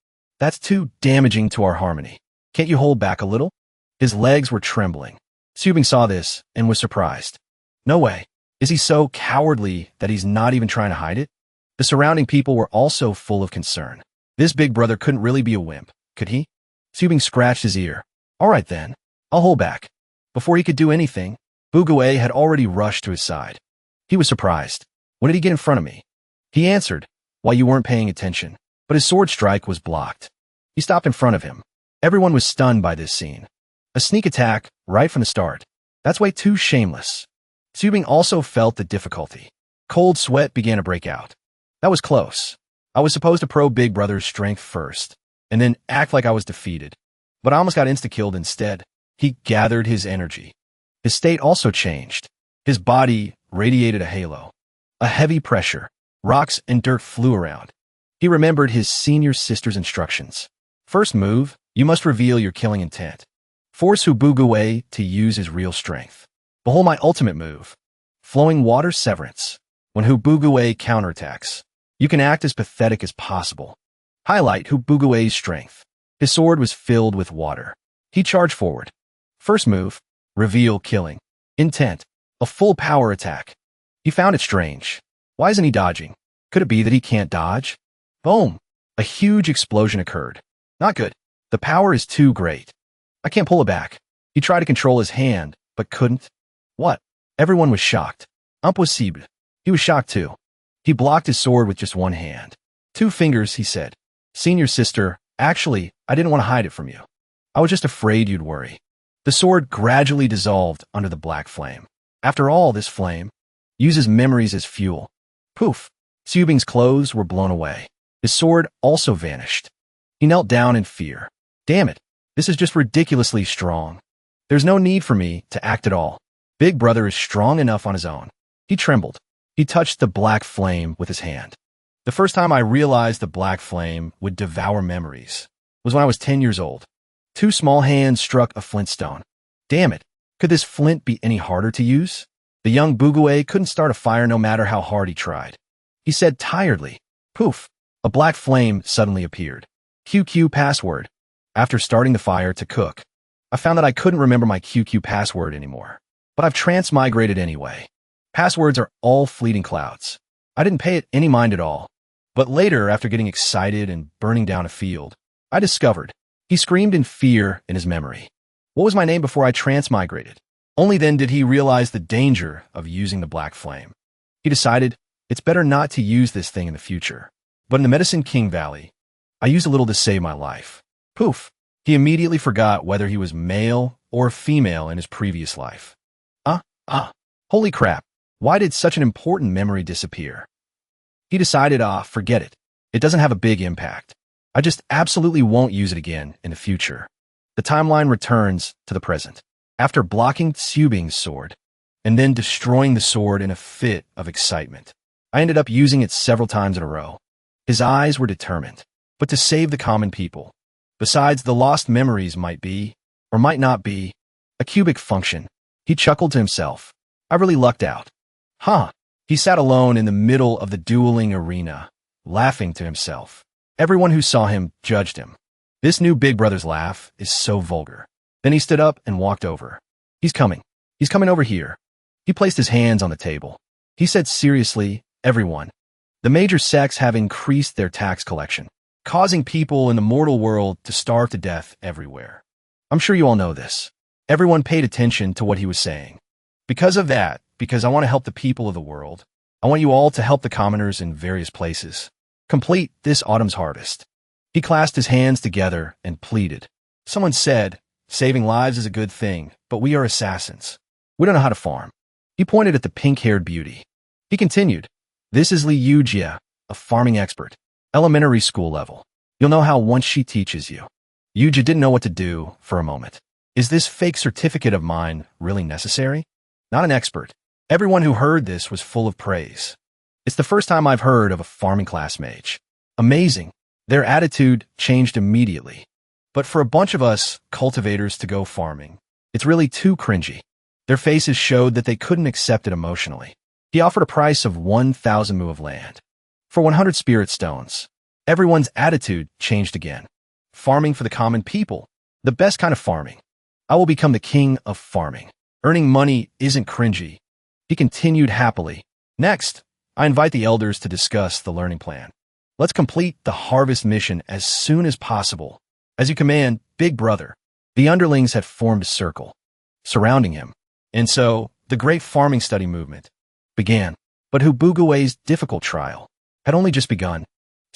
That's too damaging to our harmony. Can't you hold back a little? His legs were trembling. Subing saw this and was surprised. No way. Is he so cowardly that he's not even trying to hide it? The surrounding people were also full of concern. This big brother couldn't really be a wimp, could he? Subing scratched his ear. All right then, I'll hold back. Before he could do anything, Bugawei had already rushed to his side. He was surprised. When did he get in front of me? He answered, while you weren't paying attention. but his sword strike was blocked. He stopped in front of him. Everyone was stunned by this scene. A sneak attack right from the start. That's way too shameless. Subing also felt the difficulty. Cold sweat began to break out. That was close. I was supposed to probe Big Brother's strength first, and then act like I was defeated. But I almost got insta-killed instead. He gathered his energy. His state also changed. His body radiated a halo. A heavy pressure. Rocks and dirt flew around. He remembered his senior sister's instructions. First move, you must reveal your killing intent. Force Hubuguwe to use his real strength. Behold my ultimate move. Flowing water severance. When Hubuguwe counterattacks, you can act as pathetic as possible. Highlight Hubuguwe's strength. His sword was filled with water. He charged forward. First move, reveal killing. Intent, a full power attack. He found it strange. Why isn't he dodging? Could it be that he can't dodge? Boom! A huge explosion occurred. Not good. The power is too great. I can't pull it back. He tried to control his hand, but couldn't. What? Everyone was shocked. Impossible. He was shocked too. He blocked his sword with just one hand. 2 fingers, he said. Senior sister, actually, I didn't want to hide it from you. I was just afraid you'd worry. The sword gradually dissolved under the black flame. After all, this flame uses memories as fuel. Poof! Subing's clothes were blown away. His sword also vanished. He knelt down in fear. Damn it, this is just ridiculously strong. There's no need for me to act at all. Big Brother is strong enough on his own. He trembled. He touched the black flame with his hand. The first time I realized the black flame would devour memories was when I was 10 years old. 2 small hands struck a flint stone. Damn it, could this flint be any harder to use? The young Buguwe couldn't start a fire no matter how hard he tried. He said tiredly. Poof! A black flame suddenly appeared. QQ password. After starting the fire to cook, I found that I couldn't remember my QQ password anymore. But I've transmigrated anyway. Passwords are all fleeting clouds. I didn't pay it any mind at all. But later, after getting excited and burning down a field, I discovered. He screamed in fear in his memory. What was my name before I transmigrated? Only then did he realize the danger of using the black flame. He decided, it's better not to use this thing in the future. But in the Medicine King Valley, I used a little to save my life. Poof! He immediately forgot whether he was male or female in his previous life. Holy crap. Why did such an important memory disappear? He decided, forget it. It doesn't have a big impact. I just absolutely won't use it again in the future. The timeline returns to the present. After blocking Subing's sword, and then destroying the sword in a fit of excitement, I ended up using it several times in a row. His eyes were determined, but to save the common people. Besides, the lost memories might be, or might not be, a cubic function. He chuckled to himself. I really lucked out. He sat alone in the middle of the dueling arena, laughing to himself. Everyone who saw him judged him. This new Big Brother's laugh is so vulgar. Then he stood up and walked over. He's coming. He's coming over here. He placed his hands on the table. He said seriously, everyone. The major sects have increased their tax collection, causing people in the mortal world to starve to death everywhere. I'm sure you all know this. Everyone paid attention to what he was saying. Because of that, because I want to help the people of the world, I want you all to help the commoners in various places. Complete this autumn's harvest. He clasped his hands together and pleaded. Someone said, saving lives is a good thing, but we are assassins. We don't know how to farm. He pointed at the pink-haired beauty. He continued, this is Li Yujia, a farming expert, elementary school level. You'll know how once she teaches you. Yujia didn't know what to do for a moment. Is this fake certificate of mine really necessary? Not an expert. Everyone who heard this was full of praise. It's the first time I've heard of a farming class mage. Amazing. Their attitude changed immediately. But for a bunch of us cultivators to go farming, it's really too cringy. Their faces showed that they couldn't accept it emotionally. He offered a price of 1,000 mu of land. For 100 spirit stones, everyone's attitude changed again. Farming for the common people, the best kind of farming. I will become the king of farming. Earning money isn't cringy. He continued happily. Next, I invite the elders to discuss the learning plan. Let's complete the harvest mission as soon as possible. As you command, Big Brother. The underlings had formed a circle, surrounding him. And so, the great farming study movement began. But Hubuguwe's difficult trial had only just begun.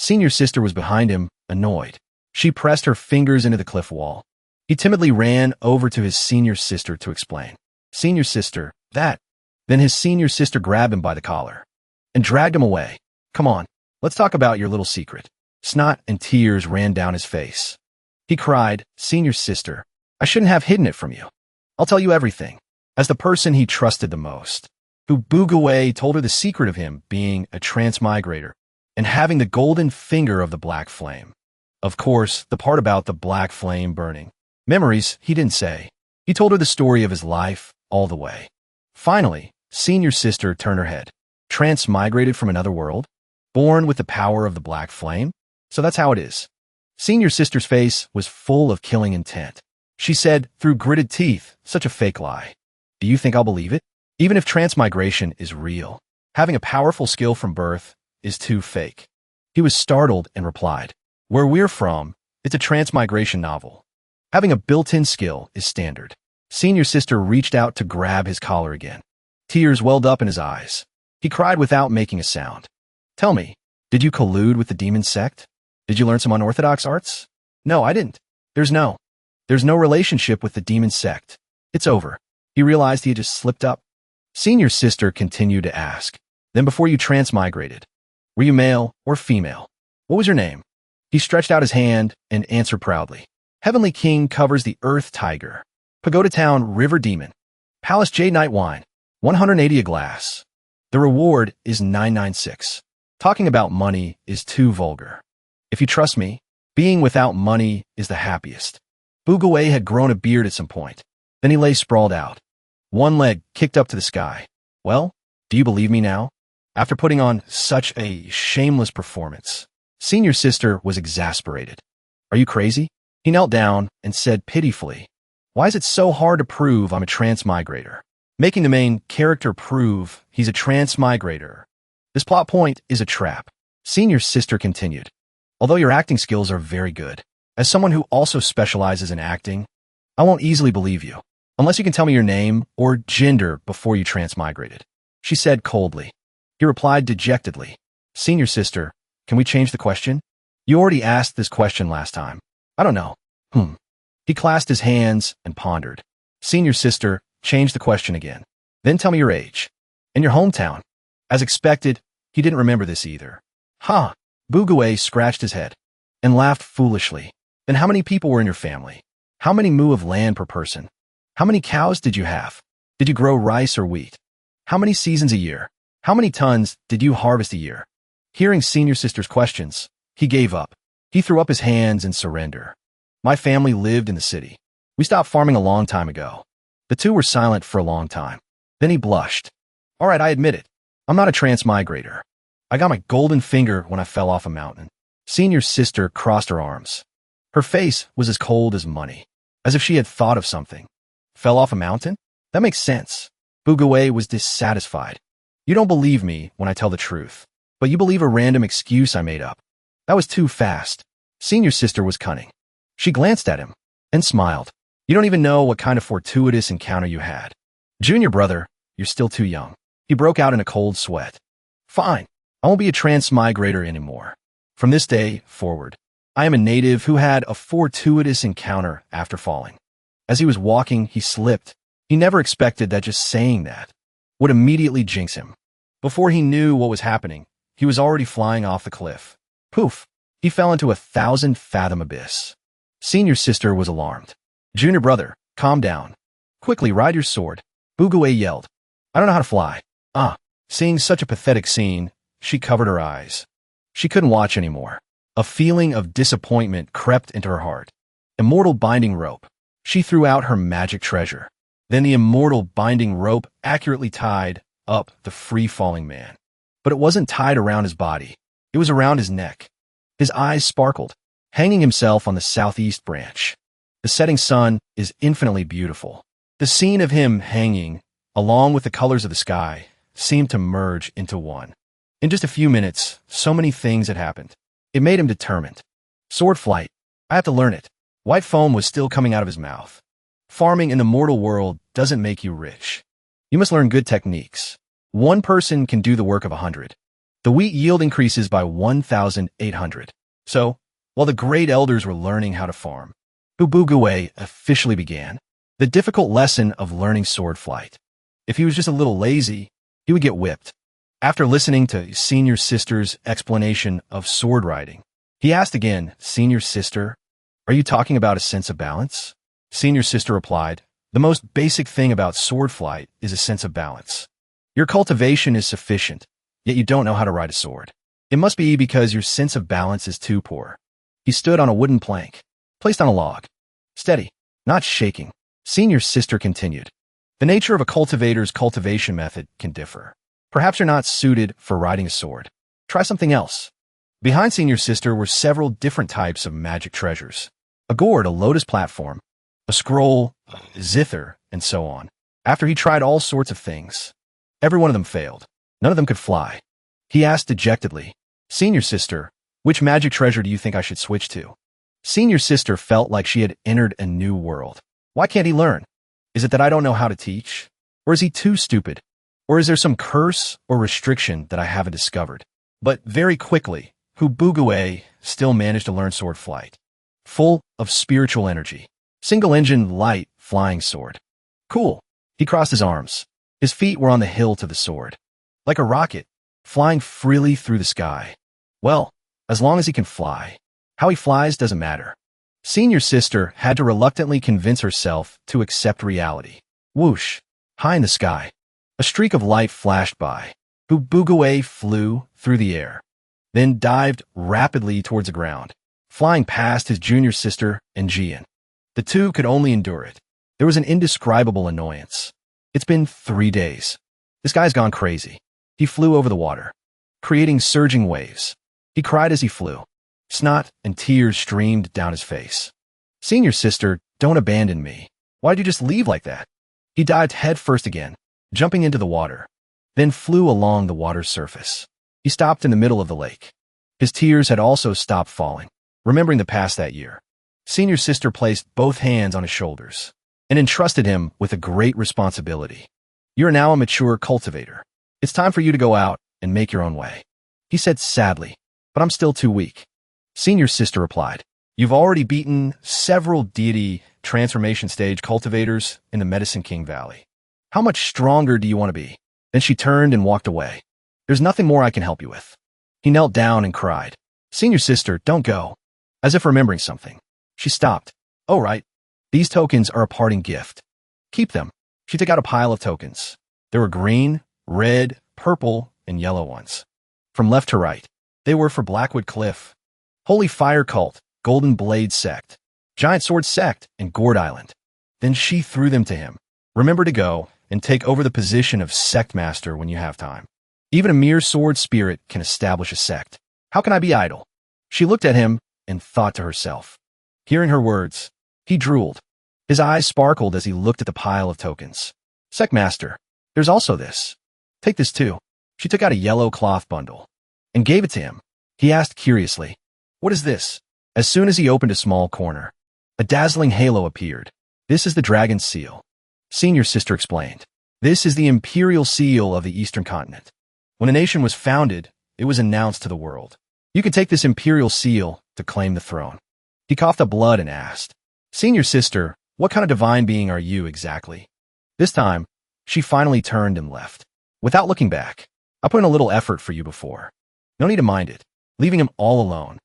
Senior sister was behind him, annoyed. She pressed her fingers into the cliff wall. He timidly ran over to his senior sister to explain. Senior sister, that. Then his senior sister grabbed him by the collar and dragged him away. Come on, let's talk about your little secret. Snot and tears ran down his face. He cried, Senior sister, I shouldn't have hidden it from you. I'll tell you everything. As the person he trusted the most, who Bugaway told her the secret of him being a transmigrator and having the golden finger of the black flame. Of course, the part about the black flame burning. Memories, he didn't say. He told her the story of his life, all the way. Finally, senior sister turned her head. Transmigrated from another world? Born with the power of the black flame? So that's how it is. Senior sister's face was full of killing intent. She said, through gritted teeth, such a fake lie. Do you think I'll believe it? Even if transmigration is real, having a powerful skill from birth is too fake. He was startled and replied, where we're from, it's a transmigration novel. Having a built-in skill is standard. Senior sister reached out to grab his collar again. Tears welled up in his eyes. He cried without making a sound. Tell me, did you collude with the demon sect? Did you learn some unorthodox arts? No, I didn't. There's no relationship with the demon sect. It's over. He realized he had just slipped up. Senior sister continued to ask, then before you transmigrated, were you male or female? What was your name? He stretched out his hand and answered proudly. Heavenly King covers the Earth Tiger. Pagoda Town River Demon. Palace Jade Night Wine. 180 a glass. The reward is 996. Talking about money is too vulgar. If you trust me, being without money is the happiest. Bugaway had grown a beard at some point. Then he lay sprawled out. One leg kicked up to the sky. Well, do you believe me now? After putting on such a shameless performance, senior sister was exasperated. Are you crazy? He knelt down and said pitifully, why is it so hard to prove I'm a transmigrator? Making the main character prove he's a transmigrator. This plot point is a trap. Senior sister continued. Although your acting skills are very good, as someone who also specializes in acting, I won't easily believe you, unless you can tell me your name or gender before you transmigrated. She said coldly. He replied dejectedly. Senior sister, can we change the question? You already asked this question last time. I don't know. He clasped his hands and pondered. Senior sister, change the question again. Then tell me your age. And your hometown. As expected, he didn't remember this either. Ha! Bugaway scratched his head and laughed foolishly. Then how many people were in your family? How many mu of land per person? How many cows did you have? Did you grow rice or wheat? How many seasons a year? How many tons did you harvest a year? Hearing senior sister's questions, he gave up. He threw up his hands in surrender. My family lived in the city. We stopped farming a long time ago. The two were silent for a long time. Then he blushed. All right, I admit it. I'm not a transmigrator. I got my golden finger when I fell off a mountain. Senior sister crossed her arms. Her face was as cold as money, as if she had thought of something. Fell off a mountain? That makes sense. Bugaway was dissatisfied. You don't believe me when I tell the truth, but you believe a random excuse I made up. That was too fast. Senior sister was cunning. She glanced at him and smiled. You don't even know what kind of fortuitous encounter you had. Junior brother, you're still too young. He broke out in a cold sweat. Fine. I won't be a transmigrator anymore. From this day forward, I am a native who had a fortuitous encounter after falling. As he was walking, he slipped. He never expected that just saying that would immediately jinx him. Before he knew what was happening, he was already flying off the cliff. Poof! He fell into a 1,000-fathom abyss. Senior sister was alarmed. Junior brother, calm down. Quickly ride your sword. Bugaway yelled. I don't know how to fly. Seeing such a pathetic scene, she covered her eyes. She couldn't watch anymore. A feeling of disappointment crept into her heart. Immortal binding rope. She threw out her magic treasure. Then the immortal binding rope accurately tied up the free-falling man. But it wasn't tied around his body. It was around his neck. His eyes sparkled, hanging himself on the southeast branch. The setting sun is infinitely beautiful. The scene of him hanging, along with the colors of the sky, seemed to merge into one. In just a few minutes, so many things had happened. It made him determined. Sword flight. I have to learn it. White foam was still coming out of his mouth. Farming in the mortal world doesn't make you rich. You must learn good techniques. One person can do the work of 100. The wheat yield increases by 1,800. So, while the great elders were learning how to farm, Bubugue officially began the difficult lesson of learning sword flight. If he was just a little lazy, he would get whipped. After listening to Senior Sister's explanation of sword riding, he asked again, "Senior Sister, are you talking about a sense of balance?" Senior Sister replied, "The most basic thing about sword flight is a sense of balance. Your cultivation is sufficient, yet you don't know how to ride a sword. It must be because your sense of balance is too poor." He stood on a wooden plank, placed on a log. Steady, not shaking. Senior Sister continued, "The nature of a cultivator's cultivation method can differ. Perhaps you're not suited for riding a sword. Try something else." Behind Senior Sister were several different types of magic treasures. A gourd, a lotus platform, a scroll, a zither, and so on. After he tried all sorts of things, every one of them failed. None of them could fly. He asked dejectedly, "Senior Sister, which magic treasure do you think I should switch to?" Senior Sister felt like she had entered a new world. Why can't he learn? Is it that I don't know how to teach? Or is he too stupid? Or is there some curse or restriction that I haven't discovered? But very quickly, Bubugue still managed to learn sword flight. Full of spiritual energy. Single-engine, light, flying sword. Cool. He crossed his arms. His feet were on the hilt to the sword. Like a rocket, flying freely through the sky. Well, as long as he can fly. How he flies doesn't matter. Senior Sister had to reluctantly convince herself to accept reality. Whoosh. High in the sky. A streak of light flashed by. Bubugue flew through the air, then dived rapidly towards the ground, flying past his junior sister and Jian. The two could only endure it. There was an indescribable annoyance. It's been 3 days. This guy's gone crazy. He flew over the water, creating surging waves. He cried as he flew. Snot and tears streamed down his face. "Senior Sister, don't abandon me. Why'd you just leave like that?" He dived headfirst again, jumping into the water, then flew along the water's surface. He stopped in the middle of the lake. His tears had also stopped falling, remembering the past that year. Senior Sister placed both hands on his shoulders and entrusted him with a great responsibility. "You are now a mature cultivator. It's time for you to go out and make your own way." He said sadly, "But I'm still too weak." Senior Sister replied, "You've already beaten several deity transformation stage cultivators in the Medicine King Valley. How much stronger do you want to be?" Then she turned and walked away. "There's nothing more I can help you with." He knelt down and cried, "Senior Sister, don't go." As if remembering something, she stopped. "Oh, right. These tokens are a parting gift. Keep them." She took out a pile of tokens. There were green, red, purple, and yellow ones. From left to right, they were for Blackwood Cliff, Holy Fire Cult, Golden Blade Sect, Giant Sword Sect, and Gourd Island. Then she threw them to him. "Remember to go and take over the position of Sect Master when you have time. Even a mere sword spirit can establish a sect. How can I be idle?" She looked at him and thought to herself. Hearing her words, he drooled. His eyes sparkled as he looked at the pile of tokens. "Sect Master, there's also this. Take this too." She took out a yellow cloth bundle and gave it to him. He asked curiously, "What is this?" As soon as he opened a small corner, a dazzling halo appeared. "This is the dragon's seal." Senior Sister explained. "This is the imperial seal of the Eastern Continent. When a nation was founded, it was announced to the world. You can take this imperial seal to claim the throne." He coughed up blood and asked, "Senior Sister, what kind of divine being are you exactly?" This time, she finally turned and left. Without looking back, "I put in a little effort for you before. No need to mind it," leaving him all alone.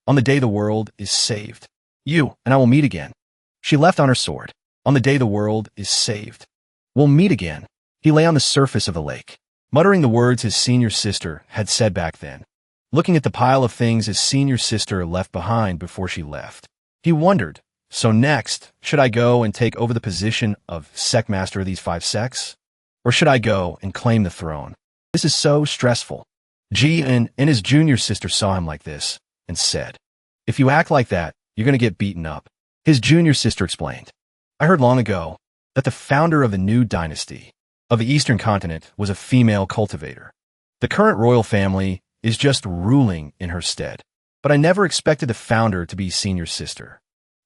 "On the day the world is saved, you and I will meet again." She left on her sword. "On the day the world is saved, we'll meet again." He lay on the surface of the lake, muttering the words his senior sister had said back then, looking at the pile of things his senior sister left behind before she left. He wondered, so next, should I go and take over the position of Sect Master of these 5 sects? Or should I go and claim the throne? This is so stressful. Jian and his junior sister saw him like this and said, "If you act like that, you're going to get beaten up." His junior sister explained, "I heard long ago that the founder of the new dynasty of the Eastern Continent was a female cultivator. The current royal family is just ruling in her stead. But I never expected the founder to be senior sister."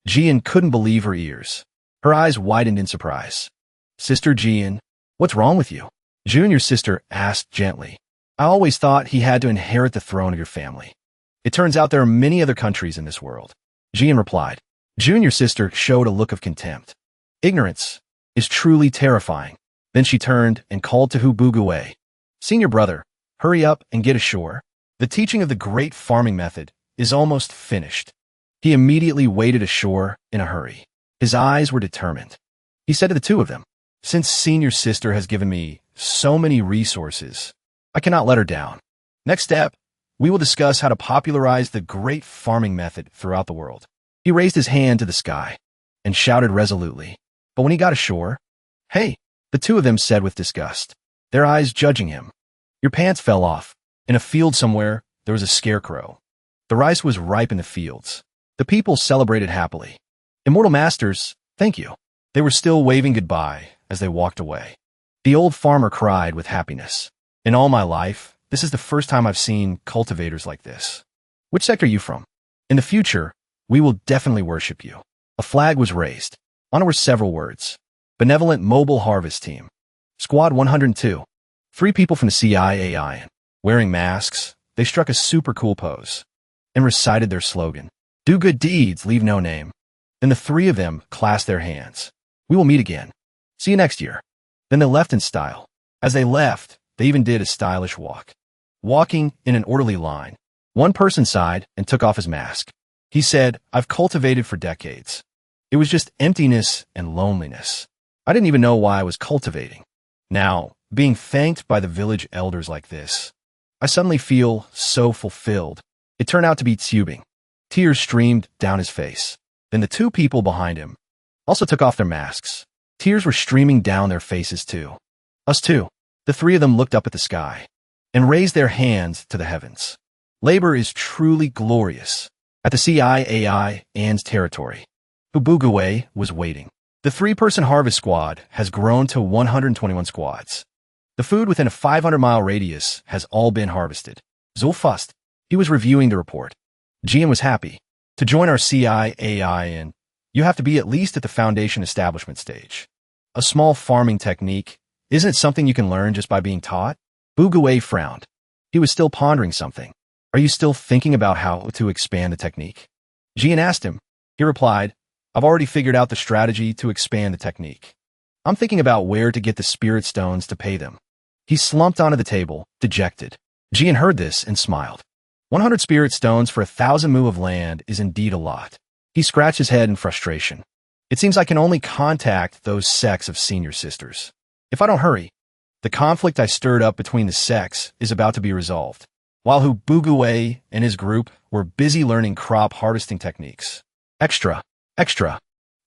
Jian couldn't believe her ears. Her eyes widened in surprise. "Sister Jian, what's wrong with you?" Junior sister asked gently. I always thought he had to inherit the throne of your family. It turns out there are many other countries in this world. Jian replied. Junior's sister showed a look of contempt. Ignorance is truly terrifying. Then she turned and called to Hu Bugue. Senior brother, hurry up and get ashore. The teaching of the great farming method is almost finished. He immediately waded ashore in a hurry. His eyes were determined. He said to the two of them, since Senior's sister has given me so many resources, I cannot let her down. Next step, we will discuss how to popularize the great farming method throughout the world. He raised his hand to the sky and shouted resolutely. But when he got ashore, hey, the two of them said with disgust, their eyes judging him. Your pants fell off. In a field somewhere, there was a scarecrow. The rice was ripe in the fields. The people celebrated happily. Immortal masters, thank you. They were still waving goodbye as they walked away. The old farmer cried with happiness. In all my life, this is the first time I've seen cultivators like this. Which sect are you from? In the future, we will definitely worship you. A flag was raised. On it were several words. Benevolent Mobile Harvest Team. Squad 102. 3 people from the CIAI. Wearing masks, they struck a super cool pose and recited their slogan. Do good deeds, leave no name. Then the 3 of them clasped their hands. We will meet again. See you next year. Then they left in style. As they left, they even did a stylish walk. Walking in an orderly line. One person sighed and took off his mask. He said, I've cultivated for decades. It was just emptiness and loneliness. I didn't even know why I was cultivating. Now, being thanked by the village elders like this, I suddenly feel so fulfilled. It turned out to be Tsubing. Tears streamed down his face. Then the 2 people behind him also took off their masks. Tears were streaming down their faces too. Us too. The 3 of them looked up at the sky and raised their hands to the heavens. Labor is truly glorious. At the CIAI Anne's territory, Ubugue was waiting. The 3-person harvest squad has grown to 121 squads. The food within a 500-mile radius has all been harvested. Zulfust, he was reviewing the report. Jian was happy. To join our CIAI, you have to be at least at the foundation establishment stage. A small farming technique, isn't it something you can learn just by being taught? Bugue frowned. He was still pondering something. Are you still thinking about how to expand the technique? Jian asked him. He replied, I've already figured out the strategy to expand the technique. I'm thinking about where to get the spirit stones to pay them. He slumped onto the table, dejected. Jian heard this and smiled. 100 spirit stones for 1,000 mu of land is indeed a lot. He scratched his head in frustration. It seems I can only contact those sects of senior sisters. If I don't hurry, the conflict I stirred up between the sects is about to be resolved. While Hu Bugue and his group were busy learning crop harvesting techniques. Extra, extra,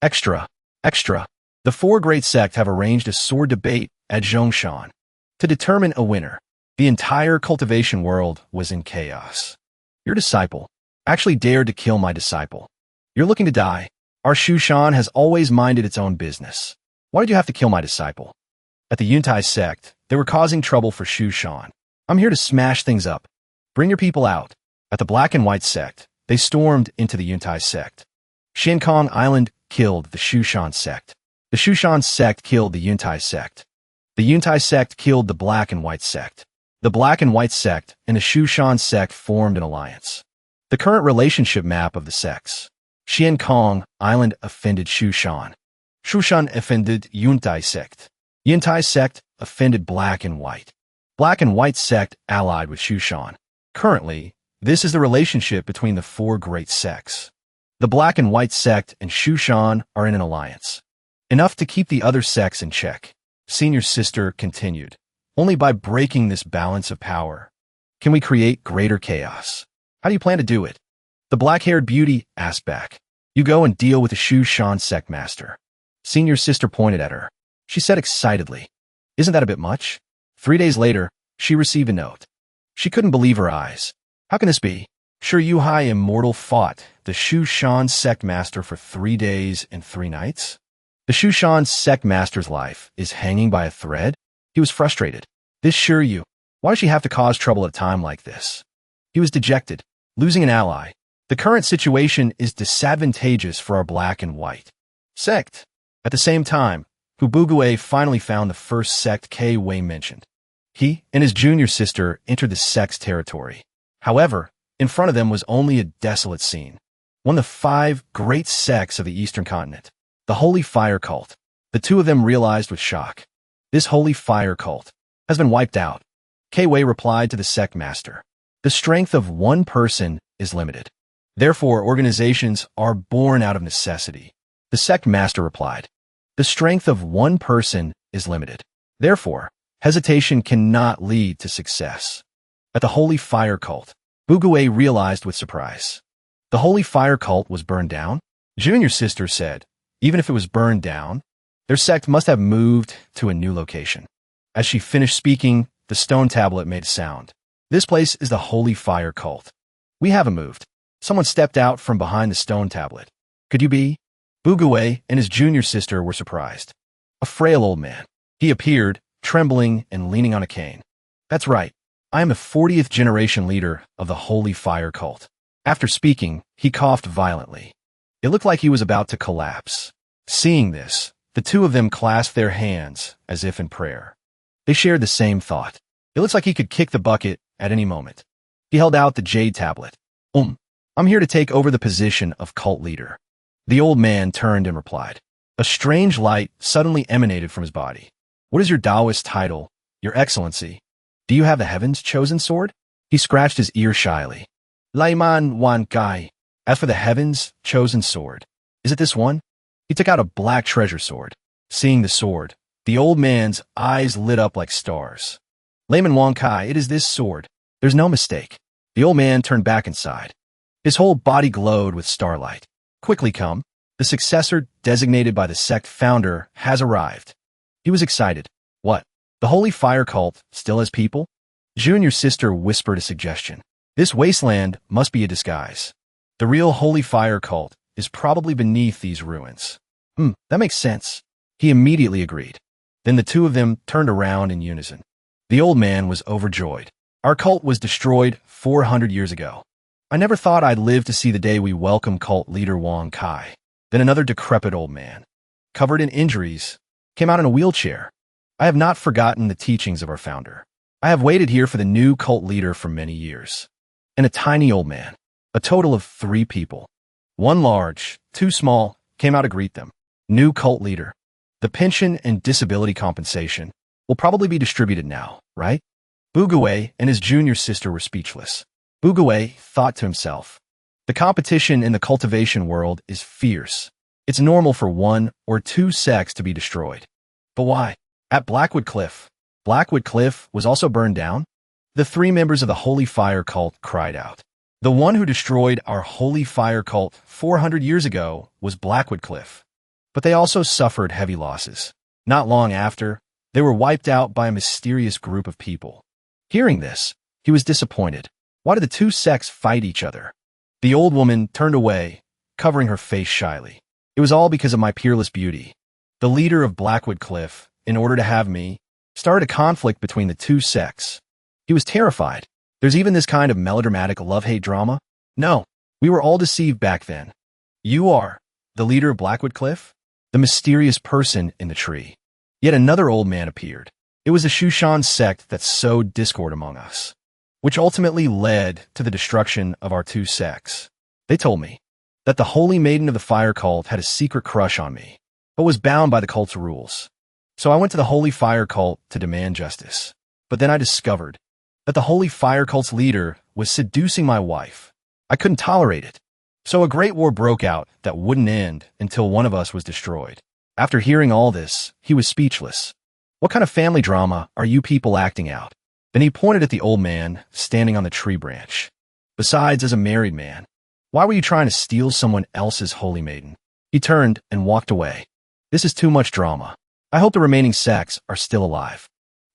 extra, extra. The 4 great sects have arranged a sword debate at Zhongshan to determine a winner. The entire cultivation world was in chaos. Your disciple actually dared to kill my disciple. You're looking to die. Our Shushan has always minded its own business. Why did you have to kill my disciple? At the Yuntai sect, they were causing trouble for Shushan. I'm here to smash things up. Bring your people out. At the Black and White sect, they stormed into the Yuntai sect. Shinkong Island killed the Shushan sect. The Shushan sect killed the Yuntai sect. The Yuntai sect killed the Black and White sect. The Black and White sect and the Shushan sect formed an alliance. The current relationship map of the sects. Shinkong Island offended Shushan. Shushan offended Yuntai sect. Yuntai sect offended Black and White. Black and White sect allied with Shushan. Currently, this is the relationship between the 4 great sects. The Black and White sect and Shushan are in an alliance. Enough to keep the other sects in check. Senior sister continued. Only by breaking this balance of power can we create greater chaos. How do you plan to do it? The black-haired beauty asked back. You go and deal with the Shushan sect master. Senior sister pointed at her. She said excitedly. Isn't that a bit much? 3 days later, she received a note. She couldn't believe her eyes. How can this be? Sure, Yuhai Immortal fought the Shushan sect master for 3 days and 3 nights? The Shushan sect master's life is hanging by a thread? He was frustrated. This Shiryu, why does she have to cause trouble at a time like this? He was dejected, losing an ally. The current situation is disadvantageous for our Black and White sect. At the same time, Hubugue finally found the first sect K-Wei mentioned. He and his junior sister entered the Sect's territory. However, in front of them was only a desolate scene. One of the 5 great sects of the Eastern continent, the Holy Fire Cult. The two of them realized with shock. This Holy Fire Cult has been wiped out. Kwei replied to the sect master. The strength of one person is limited. Therefore, organizations are born out of necessity. The sect master replied. The strength of one person is limited. Therefore, hesitation cannot lead to success. At the Holy Fire Cult, Bugue realized with surprise. The Holy Fire Cult was burned down? Junior sister said, even if it was burned down, their sect must have moved to a new location. As she finished speaking, the stone tablet made a sound. This place is the Holy Fire Cult. We haven't moved. Someone stepped out from behind the stone tablet. Could you be? Bugue and his junior sister were surprised. A frail old man. He appeared, trembling and leaning on a cane. That's right. I am the 40th generation leader of the Holy Fire Cult. After speaking, he coughed violently. It looked like he was about to collapse. Seeing this, the two of them clasped their hands as if in prayer. They shared the same thought. It looks like he could kick the bucket at any moment. He held out the jade tablet. I'm here to take over the position of cult leader. The old man turned and replied. A strange light suddenly emanated from his body. What is your Taoist title, Your Excellency? Do you have the Heaven's Chosen Sword? He scratched his ear shyly. Laiman Wan Kai. As for the Heaven's Chosen Sword, is it this one? He took out a black treasure sword. Seeing the sword, the old man's eyes lit up like stars. Layman Wan Kai, it is this sword. There's no mistake. The old man turned back inside. His whole body glowed with starlight. Quickly come. The successor designated by the sect founder has arrived. He was excited. What? The Holy Fire Cult still has people? Junior sister whispered a suggestion. This wasteland must be a disguise. The real Holy Fire Cult is probably beneath these ruins. That makes sense. He immediately agreed. Then the two of them turned around in unison. The old man was overjoyed. Our cult was destroyed 400 years ago. I never thought I'd live to see the day we welcome cult leader Wang Kai. Then another decrepit old man, covered in injuries, came out in a wheelchair. I have not forgotten the teachings of our founder. I have waited here for the new cult leader for many years. And a tiny old man, a total of 3 people. 1 large, 2 small, came out to greet them. New cult leader. The pension and disability compensation will probably be distributed now, right? Bugue and his junior sister were speechless. Bugue thought to himself, the competition in the cultivation world is fierce. It's normal for 1 or 2 sects to be destroyed. But why? At Blackwood Cliff was also burned down? The 3 members of the Holy Fire Cult cried out. The one who destroyed our Holy Fire Cult 400 years ago was Blackwood Cliff. But they also suffered heavy losses. Not long after, they were wiped out by a mysterious group of people. Hearing this, he was disappointed. Why did the 2 sects fight each other? The old woman turned away, covering her face shyly. It was all because of my peerless beauty. The leader of Blackwood Cliff, in order to have me, started a conflict between the 2 sects. He was terrified. There's even this kind of melodramatic love-hate drama? No, we were all deceived back then. You are the leader of Blackwood Cliff? The mysterious person in the tree. Yet another old man appeared. It was the Shushan sect that sowed discord among us, which ultimately led to the destruction of our 2 sects. They told me that the Holy Maiden of the Fire Cult had a secret crush on me, but was bound by the cult's rules. So I went to the Holy Fire Cult to demand justice. But then I discovered that the Holy Fire Cult's leader was seducing my wife. I couldn't tolerate it. So a great war broke out that wouldn't end until one of us was destroyed. After hearing all this, he was speechless. What kind of family drama are you people acting out? Then he pointed at the old man standing on the tree branch. Besides, as a married man, why were you trying to steal someone else's holy maiden? He turned and walked away. This is too much drama. I hope the remaining sects are still alive.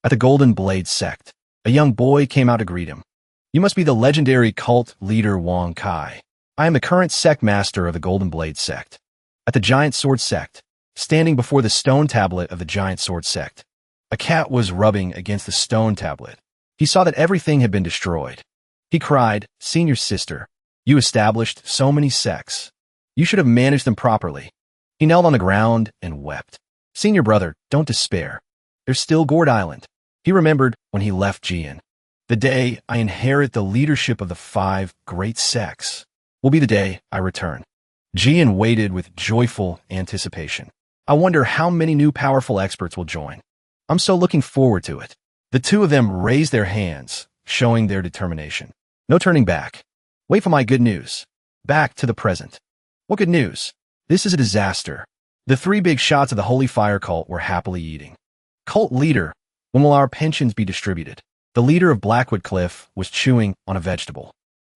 At the Golden Blade sect, a young boy came out to greet him. You must be the legendary cult leader Wang Kai. I am the current sect master of the Golden Blade sect. At the Giant Sword sect, standing before the stone tablet of the Giant Sword sect, a cat was rubbing against the stone tablet. He saw that everything had been destroyed. He cried, Senior sister, you established so many sects. You should have managed them properly. He knelt on the ground and wept. Senior brother, don't despair. There's still Gourd Island. He remembered when he left Jian. The day I inherit the leadership of the 5 great sects will be the day I return. Jian waited with joyful anticipation. I wonder how many new powerful experts will join. I'm so looking forward to it. The two of them raised their hands, showing their determination. No turning back. Wait for my good news. Back to the present. What good news? This is a disaster. The 3 big shots of the Holy Fire cult were happily eating. Cult leader, when will our pensions be distributed? The leader of Blackwood Cliff was chewing on a vegetable.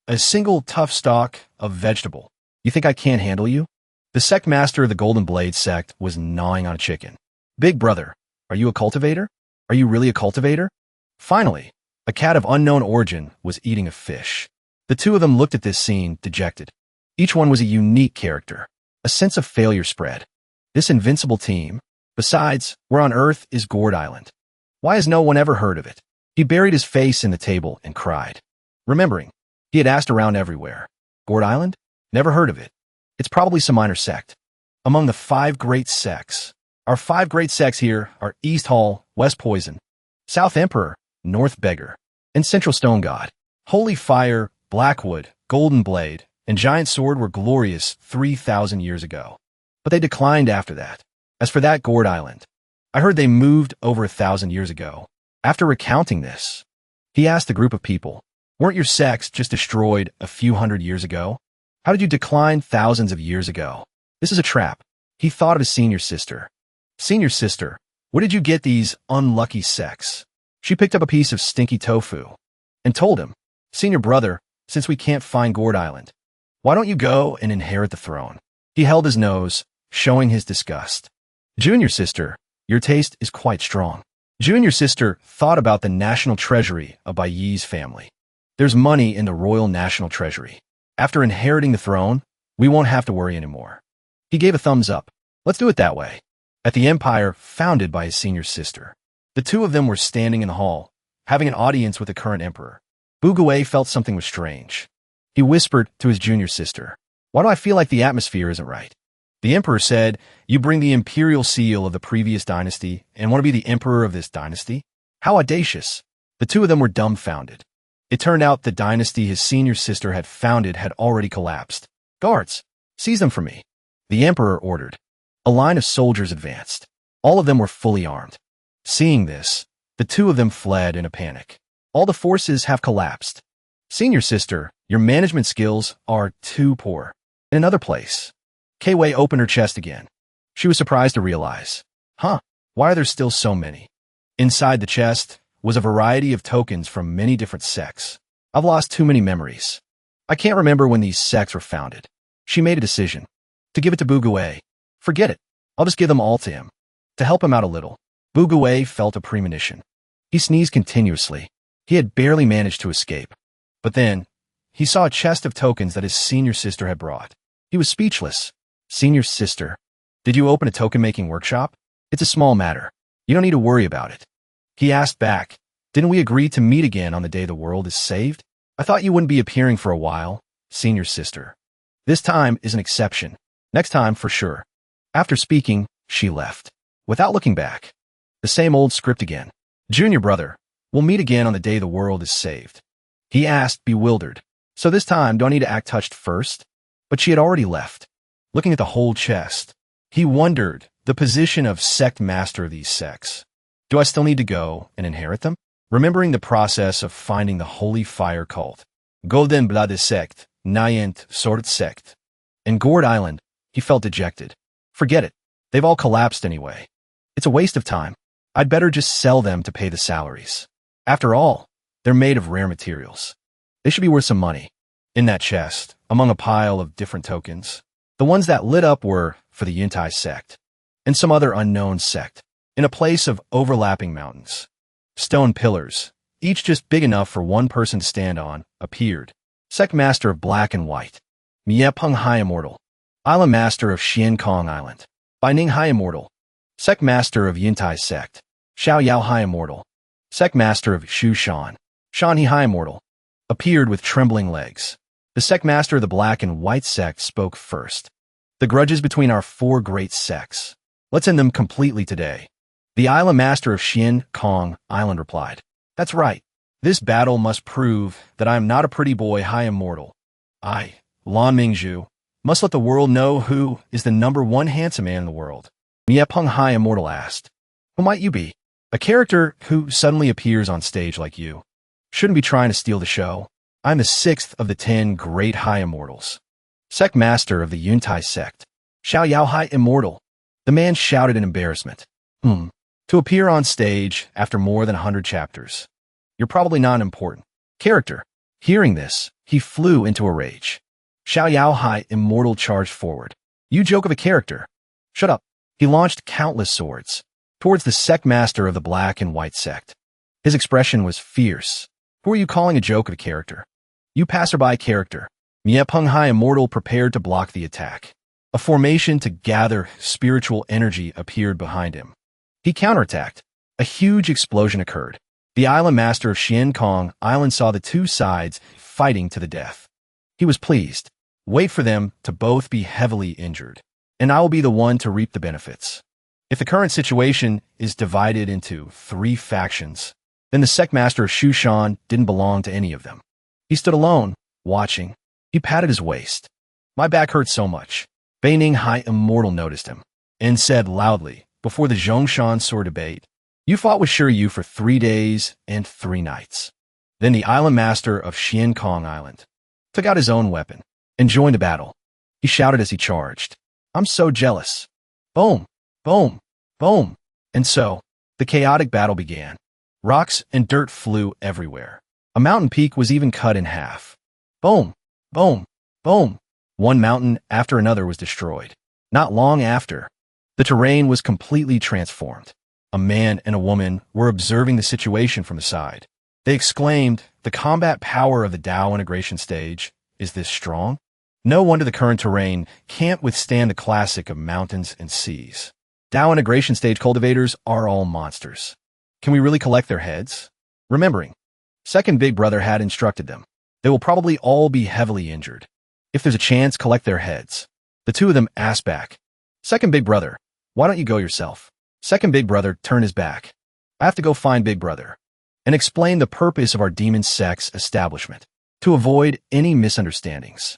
A single tough stalk of vegetable. You think I can't handle you? The sect master of the Golden Blade sect was gnawing on a chicken. Big brother, are you a cultivator? Are you really a cultivator? Finally, a cat of unknown origin was eating a fish. The two of them looked at this scene, dejected. Each one was a unique character. A sense of failure spread. This invincible team. Besides, where on earth is Gourd Island? Why has no one ever heard of it? He buried his face in the table and cried. Remembering, he had asked around everywhere. Gourd Island? Never heard of it. It's probably some minor sect. Among the 5 great sects. Our 5 great sects here are East Hall, West Poison, South Emperor, North Beggar, and Central Stone God. Holy Fire, Blackwood, Golden Blade, and Giant Sword were glorious 3,000 years ago. But they declined after that. As for that Gourd Island, I heard they moved over 1,000 years ago. After recounting this, he asked the group of people, weren't your sects just destroyed a few hundred years ago? How did you decline thousands of years ago? This is a trap. He thought of his senior sister. Senior sister, where did you get these unlucky sects? She picked up a piece of stinky tofu and told him, Senior brother, since we can't find Gourd Island, why don't you go and inherit the throne? He held his nose, showing his disgust. Junior sister, your taste is quite strong. Junior sister thought about the national treasury of Baiyi's family. There's money in the royal national treasury. After inheriting the throne, we won't have to worry anymore. He gave a thumbs up. Let's do it that way. At the empire founded by his senior sister, the two of them were standing in the hall, having an audience with the current emperor. Bugue felt something was strange. He whispered to his junior sister, why do I feel like the atmosphere isn't right? The emperor said, you bring the imperial seal of the previous dynasty and want to be the emperor of this dynasty? How audacious. The two of them were dumbfounded. It turned out the dynasty his senior sister had founded had already collapsed. Guards, seize them for me. The emperor ordered. A line of soldiers advanced. All of them were fully armed. Seeing this, the two of them fled in a panic. All the forces have collapsed. Senior sister, your management skills are too poor. In another place, K-Wei opened her chest again. She was surprised to realize, why are there still so many? Inside the chest was a variety of tokens from many different sects. I've lost too many memories. I can't remember when these sects were founded. She made a decision. To give it to Bugue. Forget it. I'll just give them all to him. To help him out a little. Bugue felt a premonition. He sneezed continuously. He had barely managed to escape. But then, he saw a chest of tokens that his senior sister had brought. He was speechless. Senior sister, did you open a token-making workshop? It's a small matter. You don't need to worry about it. He asked back, didn't we agree to meet again on the day the world is saved? I thought you wouldn't be appearing for a while, senior sister. This time is an exception. Next time, for sure. After speaking, she left. Without looking back. The same old script again. Junior brother, we'll meet again on the day the world is saved. He asked, bewildered. So this time, do I need to act touched first? But she had already left. Looking at the whole chest, he wondered the position of sect master of these sects. Do I still need to go and inherit them? Remembering the process of finding the Holy Fire cult, Golden Blood Sect, Nayant Sword Sect, and Gourd Island, he felt dejected. Forget it. They've all collapsed anyway. It's a waste of time. I'd better just sell them to pay the salaries. After all, they're made of rare materials. They should be worth some money. In that chest, among a pile of different tokens, the ones that lit up were for the Yuntai sect, and some other unknown sect, in a place of overlapping mountains. Stone pillars, each just big enough for one person to stand on, appeared. Sect Master of Black and White, Miepeng High Immortal, Island Master of Xian Kong Island, Baining High Immortal, Sect Master of Yuntai Sect, Xiao Yao High Immortal, Sect Master of Shu Shan, Shan He High Immortal, appeared with trembling legs. The Sect Master of the Black and White Sect spoke first. The grudges between our 4 great sects. Let's end them completely today. The island master of Xian Kong Island replied. That's right. This battle must prove that I am not a pretty boy high immortal. I, Lan Mingzhu, must let the world know who is the #1 handsome man in the world. Miepeng High Immortal asked. Who might you be? A character who suddenly appears on stage like you. Shouldn't be trying to steal the show. I'm the 6th of the 10 great high immortals. Sect master of the Yuntai sect. Xiao Yao High Immortal. The man shouted in embarrassment. To appear on stage after more than 100 chapters. You're probably not an important character. Hearing this, he flew into a rage. Xiao Yao High Immortal charged forward. You joke of a character. Shut up. He launched countless swords towards the sect master of the black and white sect. His expression was fierce. Who are you calling a joke of a character? You passerby character. Miepeng High Immortal prepared to block the attack. A formation to gather spiritual energy appeared behind him. He counterattacked. A huge explosion occurred. The island master of Xian Kong Island saw the two sides fighting to the death. He was pleased. Wait for them to both be heavily injured, and I will be the one to reap the benefits. If the current situation is divided into 3 factions, then the sect master of Shushan didn't belong to any of them. He stood alone, watching. He patted his waist. My back hurts so much. Beining High Immortal noticed him and said loudly, before the Zhongshan sword debate, you fought with Shiryu for 3 days and 3 nights. Then the island master of Xian Kong Island took out his own weapon and joined the battle. He shouted as he charged. I'm so jealous. Boom, boom, boom. And so, the chaotic battle began. Rocks and dirt flew everywhere. A mountain peak was even cut in half. Boom, boom, boom. One mountain after another was destroyed. Not long after, the terrain was completely transformed. A man and a woman were observing the situation from the side. They exclaimed, the combat power of the Dao integration stage, is this strong? No wonder the current terrain can't withstand the classic of mountains and seas. Dao integration stage cultivators are all monsters. Can we really collect their heads? Remembering, second big brother had instructed them. They will probably all be heavily injured. If there's a chance, collect their heads. The two of them asked back. Second big brother, why don't you go yourself? Second big brother turned his back. I have to go find big brother and explain the purpose of our demon sect's establishment to avoid any misunderstandings.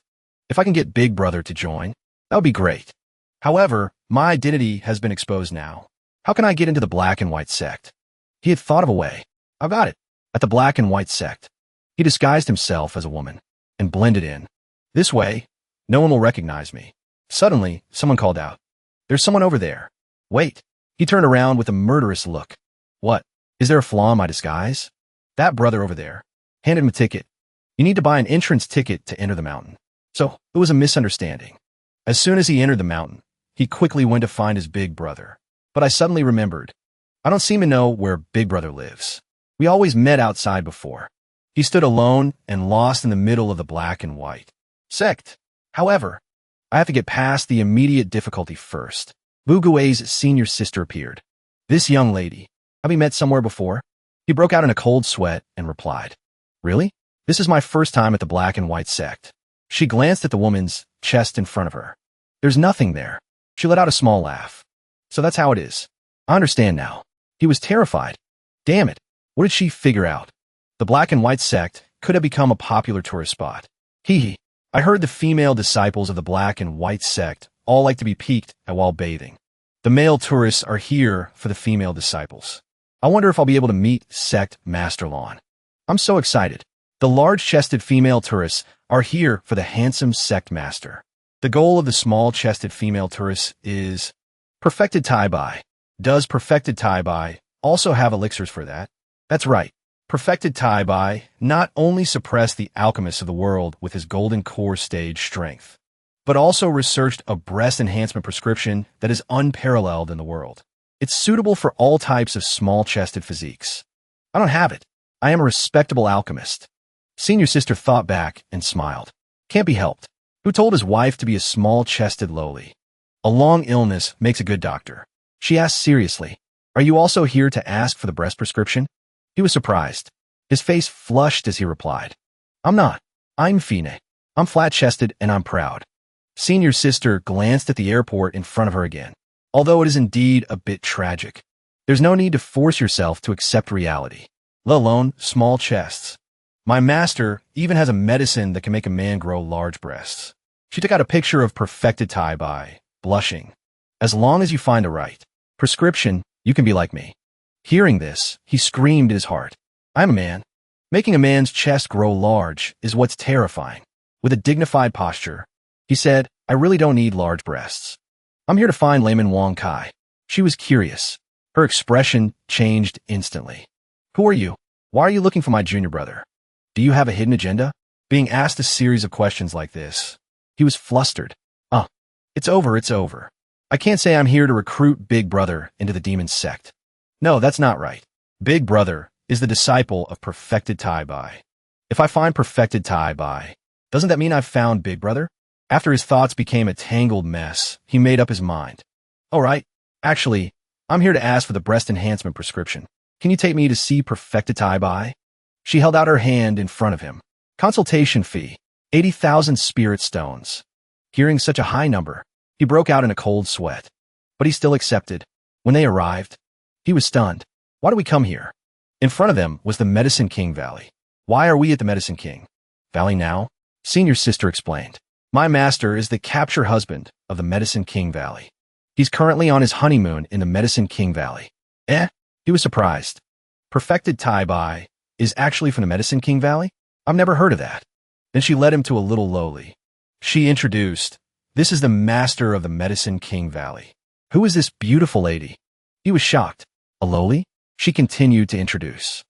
If I can get big brother to join, that would be great. However, my identity has been exposed now. How can I get into the black and white sect? He had thought of a way. I've got it. At the black and white sect, he disguised himself as a woman and blended in. This way, no one will recognize me. Suddenly, someone called out. There's someone over there. Wait. He turned around with a murderous look. What? Is there a flaw in my disguise? That brother over there handed him a ticket. You need to buy an entrance ticket to enter the mountain. So, it was a misunderstanding. As soon as he entered the mountain, he quickly went to find his big brother. But I suddenly remembered. I don't seem to know where big brother lives. We always met outside before. He stood alone and lost in the middle of the black and white sect. However, I have to get past the immediate difficulty first. Wu Gui's senior sister appeared. This young lady, have you met somewhere before? He broke out in a cold sweat and replied. Really? This is my first time at the black and white sect. She glanced at the woman's chest in front of her. There's nothing there. She let out a small laugh. So that's how it is. I understand now. He was terrified. Damn it. What did she figure out? The black and white sect could have become a popular tourist spot. Hee. I heard the female disciples of the black and white sect all like to be peeked at while bathing. The male tourists are here for the female disciples. I wonder if I'll be able to meet Sect Master Lawn. I'm so excited. The large-chested female tourists are here for the handsome Sect Master. The goal of the small-chested female tourists is perfected Tai-Bai. Does perfected Tai-Bai also have elixirs for that? That's right. Perfected Tai-Bai not only suppressed the alchemist of the world with his golden core stage strength, but also researched a breast enhancement prescription that is unparalleled in the world. It's suitable for all types of small-chested physiques. I don't have it. I am a respectable alchemist. Senior sister thought back and smiled. Can't be helped. Who told his wife to be a small-chested lowly? A long illness makes a good doctor. She asked seriously, are you also here to ask for the breast prescription? He was surprised. His face flushed as he replied. I'm not. I'm Fine. I'm flat-chested and I'm proud. Senior sister glanced at the airport in front of her again. Although it is indeed a bit tragic, There's no need to force yourself to accept reality, let alone small chests. My master even has a medicine that can make a man grow large breasts. She took out a picture of perfected Thai by, blushing. As long as you find a right prescription, you can be like me. Hearing this, he screamed in his heart. I'm a man. Making a man's chest grow large is what's terrifying. With a dignified posture, he said, I really don't need large breasts. I'm here to find Layman Wong Kai. She was curious. Her expression changed instantly. Who are you? Why are you looking for my junior brother? Do you have a hidden agenda? Being asked a series of questions like this, he was flustered. It's over. I can't say I'm here to recruit Big Brother into the demon sect. No, that's not right. Big Brother is the disciple of perfected Thai Bai. If I find perfected Thai Bai, doesn't that mean I've found Big Brother? After his thoughts became a tangled mess, he made up his mind. All right, actually, I'm here to ask for the breast enhancement prescription. Can you take me to see perfected Thai Bai? She held out her hand in front of him. Consultation fee, 80,000 spirit stones. Hearing such a high number, he broke out in a cold sweat. But he still accepted. When they arrived, he was stunned. Why do we come here? In front of them was the Medicine King Valley. Why are we at the Medicine King Valley now? Senior sister explained. My master is the capture husband of the Medicine King Valley. He's currently on his honeymoon in the Medicine King Valley. He was surprised. Perfected Thai Bai is actually from the Medicine King Valley? I've never heard of that. Then she led him to a little lowly. She introduced, this is the master of the Medicine King Valley. Who is this beautiful lady? He was shocked. A lowly? She continued to introduce.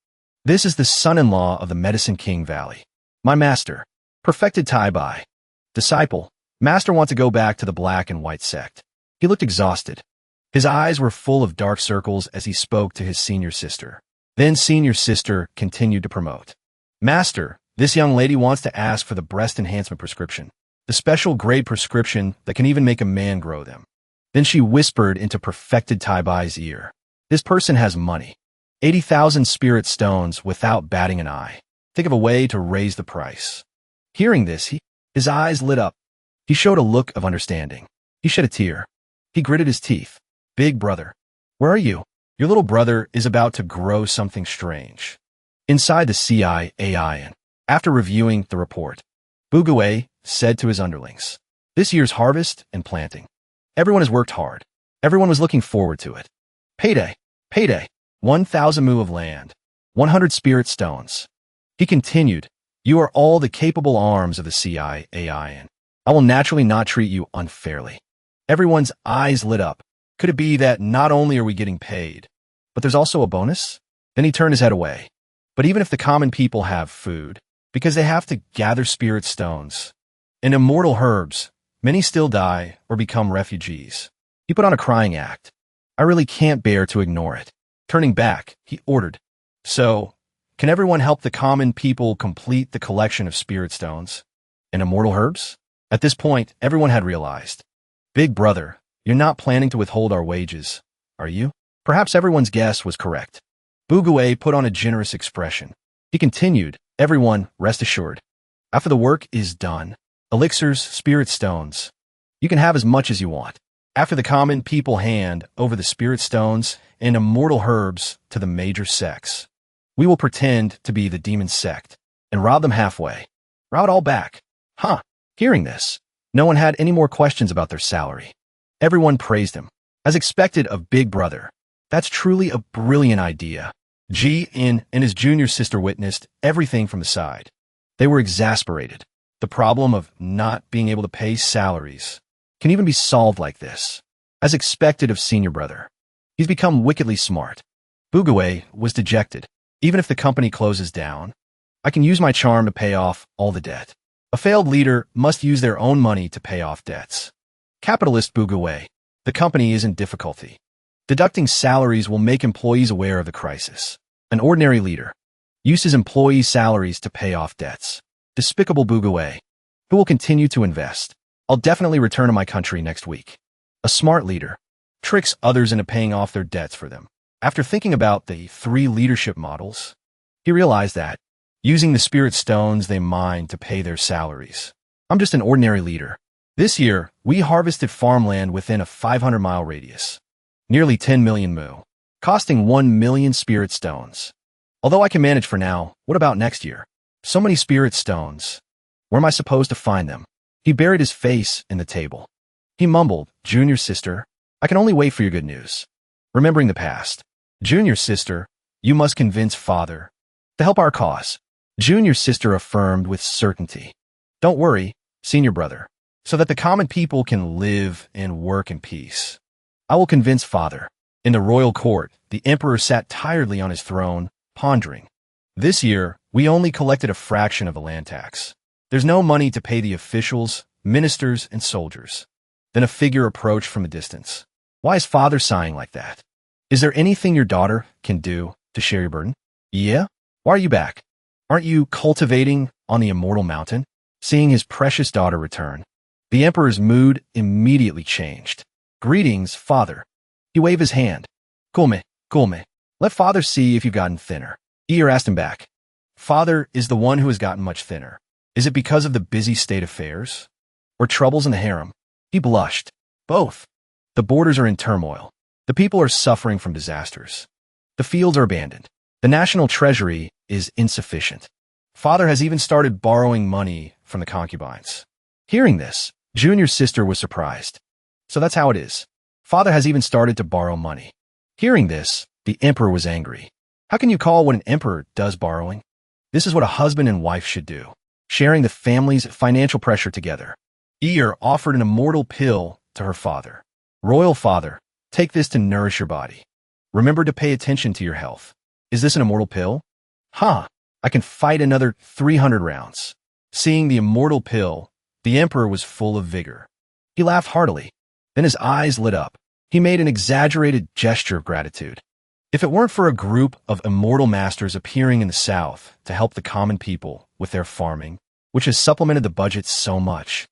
This is the son-in-law of the Medicine King Valley. My master. Perfected Thai Bai. Disciple. Master wants to go back to the black and white sect. He looked exhausted. His eyes were full of dark circles as he spoke to his senior sister. Then senior sister continued to promote. Master, this young lady wants to ask for the breast enhancement prescription. The special grade prescription that can even make a man grow them. Then she whispered into perfected Thai Bai's ear. This person has money. 80,000 spirit stones without batting an eye. Think of a way to raise the price. Hearing this, his eyes lit up. He showed a look of understanding. He shed a tear. He gritted his teeth. Big brother, where are you? Your little brother is about to grow something strange. Inside the CIA, after reviewing the report, Bugue said to his underlings, this year's harvest and planting. Everyone has worked hard. Everyone was looking forward to it. Payday. 1,000 mu of land. 100 spirit stones. He continued, you are all the capable arms of the CIA. I will naturally not treat you unfairly. Everyone's eyes lit up. Could it be that not only are we getting paid, but there's also a bonus? Then he turned his head away. But even if the common people have food, because they have to gather spirit stones and immortal herbs, many still die or become refugees. He put on a crying act. I really can't bear to ignore it. Turning back, he ordered. So, can everyone help the common people complete the collection of spirit stones and immortal herbs? At this point, everyone had realized. Big brother, you're not planning to withhold our wages, are you? Perhaps everyone's guess was correct. Bugue put on a generous expression. He continued, everyone, rest assured. After the work is done, elixirs, spirit stones, you can have as much as you want. After the common people hand over the spirit stones and immortal herbs to the major sects, we will pretend to be the demon sect and rob them halfway. Rob it all back. Hearing this, no one had any more questions about their salary. Everyone praised him. As expected of Big Brother, that's truly a brilliant idea. Ji-in and his junior sister witnessed everything from the side. They were exasperated. The problem of not being able to pay salaries can even be solved like this. As expected of senior brother, he's become wickedly smart. Bugue was dejected. Even if the company closes down, I can use my charm to pay off all the debt. A failed leader must use their own money to pay off debts. Capitalist Bugue, the company is in difficulty. Deducting salaries will make employees aware of the crisis. An ordinary leader uses employee salaries to pay off debts. Despicable Bugue, who will continue to invest. I'll definitely return to my country next week. A smart leader tricks others into paying off their debts for them. After thinking about the 3 leadership models, he realized that using the spirit stones they mined to pay their salaries. I'm just an ordinary leader. This year, we harvested farmland within a 500-mile radius. Nearly 10 million mu. costing 1 million spirit stones. Although I can manage for now, what about next year? So many spirit stones. Where am I supposed to find them? He buried his face in the table. He mumbled, Junior sister, I can only wait for your good news. Remembering the past. Junior sister, you must convince father to help our cause. Junior sister affirmed with certainty. Don't worry, senior brother, so that the common people can live and work in peace. I will convince father. In the royal court, the emperor sat tiredly on his throne, pondering. This year, we only collected a fraction of the land tax. There's no money to pay the officials, ministers, and soldiers. Then a figure approached from a distance. Why is father sighing like that? Is there anything your daughter can do to share your burden? Yeah? Why are you back? Aren't you cultivating on the immortal mountain? Seeing his precious daughter return, the emperor's mood immediately changed. Greetings, father. He waved his hand. Kulme. Let father see if you've gotten thinner. Ear asked him back. Father is the one who has gotten much thinner. Is it because of the busy state affairs? Or troubles in the harem? He blushed. Both. The borders are in turmoil. The people are suffering from disasters. The fields are abandoned. The national treasury is insufficient. Father has even started borrowing money from the concubines. Hearing this, Junior sister was surprised. So that's how it is. Father has even started to borrow money. Hearing this, the emperor was angry. How can you call what an emperor does borrowing? This is what a husband and wife should do, sharing the family's financial pressure together. Ear offered an immortal pill to her father. Royal father, take this to nourish your body. Remember to pay attention to your health. Is this an immortal pill? I can fight another 300 rounds. Seeing the immortal pill, the emperor was full of vigor. He laughed heartily. Then his eyes lit up. He made an exaggerated gesture of gratitude. If it weren't for a group of immortal masters appearing in the south to help the common people with their farming, which has supplemented the budget so much,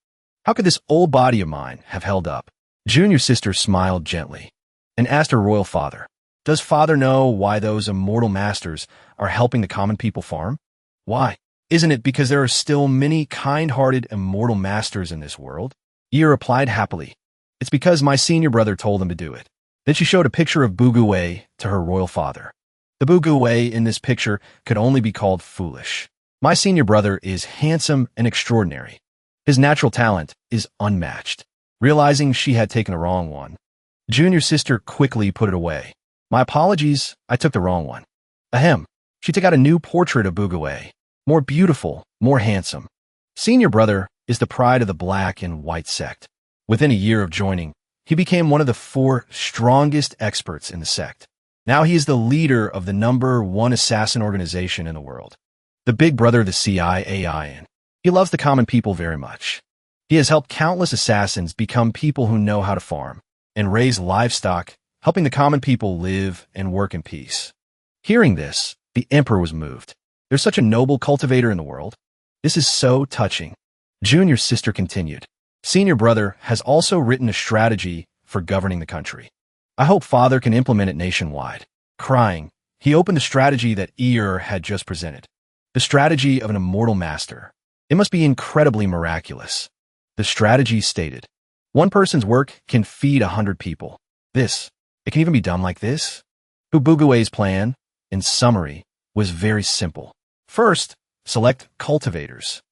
how could this old body of mine have held up? Junior sister smiled gently and asked her royal father, does father know why those immortal masters are helping the common people farm? Why? Isn't it because there are still many kind-hearted immortal masters in this world? Ear replied happily. It's because my senior brother told them to do it. Then she showed a picture of Bugue to her royal father. The Bugue in this picture could only be called foolish. My senior brother is handsome and extraordinary. His natural talent is unmatched. Realizing she had taken the wrong one, Junior sister quickly put it away. My apologies, I took the wrong one. Ahem. She took out a new portrait of Bugue. More beautiful, more handsome. Senior brother is the pride of the black and white sect. Within a year of joining, he became one of the 4 strongest experts in the sect. Now he is the leader of the #1 assassin organization in the world, the big brother of the CIA. He loves the common people very much. He has helped countless assassins become people who know how to farm and raise livestock, helping the common people live and work in peace. Hearing this, the emperor was moved. There's such a noble cultivator in the world. This is so touching. Junior sister continued. Senior brother has also written a strategy for governing the country. I hope father can implement it nationwide. Crying, he opened the strategy that Ear had just presented. The strategy of an immortal master. It must be incredibly miraculous. The strategy stated, one person's work can feed 100 people. It can even be done like this? Bugue's plan, in summary, was very simple. First, select cultivators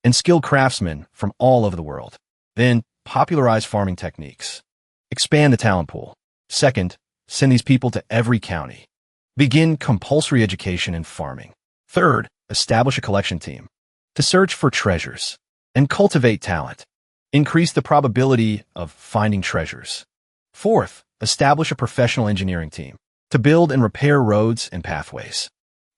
and skilled craftsmen from all over the world. Then, popularize farming techniques. Expand the talent pool. Second, send these people to every county. Begin compulsory education in farming. Third, establish a collection team to search for treasures and cultivate talent. Increase the probability of finding treasures. Fourth, establish a professional engineering team to build and repair roads and pathways,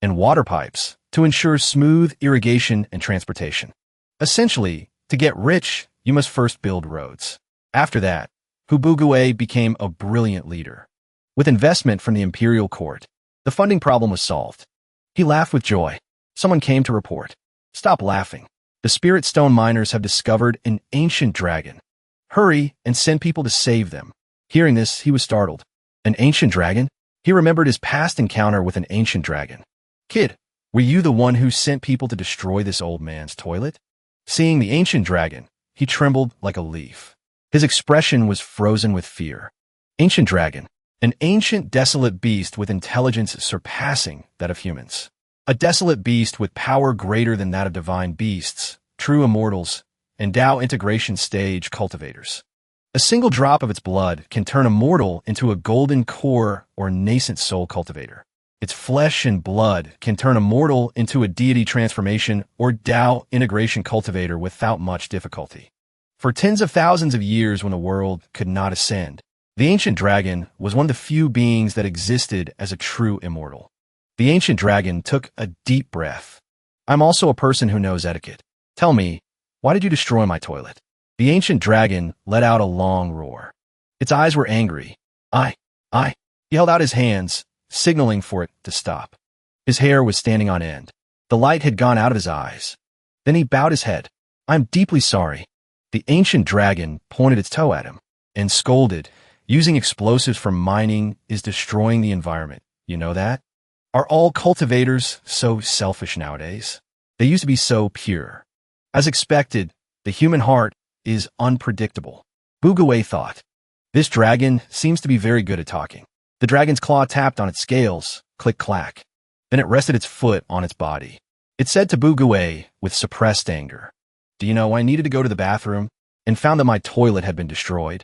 and water pipes to ensure smooth irrigation and transportation. Essentially, to get rich, you must first build roads. After that, Bugue became a brilliant leader. With investment from the imperial court, the funding problem was solved. He laughed with joy. Someone came to report. Stop laughing. The spirit stone miners have discovered an ancient dragon. Hurry and send people to save them. Hearing this, he was startled. An ancient dragon? He remembered his past encounter with an ancient dragon. Kid, were you the one who sent people to destroy this old man's toilet? Seeing the ancient dragon, he trembled like a leaf. His expression was frozen with fear. Ancient dragon, An ancient, desolate beast with intelligence surpassing that of humans. A desolate beast with power greater than that of divine beasts, true immortals, and Tao integration stage cultivators. A single drop of its blood can turn a mortal into a golden core or nascent soul cultivator. Its flesh and blood can turn a mortal into a deity transformation or Tao integration cultivator without much difficulty. For tens of thousands of years when the world could not ascend, the ancient dragon was one of the few beings that existed as a true immortal. The ancient dragon took a deep breath. I'm also a person who knows etiquette. Tell me, why did you destroy my toilet? The ancient dragon let out a long roar. Its eyes were angry. I. He held out his hands, signaling for it to stop. His hair was standing on end. The light had gone out of his eyes. Then he bowed his head. I'm deeply sorry. The ancient dragon pointed its toe at him and scolded. Using explosives for mining is destroying the environment. You know that? Are all cultivators so selfish nowadays? They used to be so pure. As expected, the human heart is unpredictable. Bugawei thought. This dragon seems to be very good at talking. The dragon's claw tapped on its scales, click-clack. Then it rested its foot on its body. It said to Bugawei with suppressed anger, Do you know, I needed to go to the bathroom and found that my toilet had been destroyed.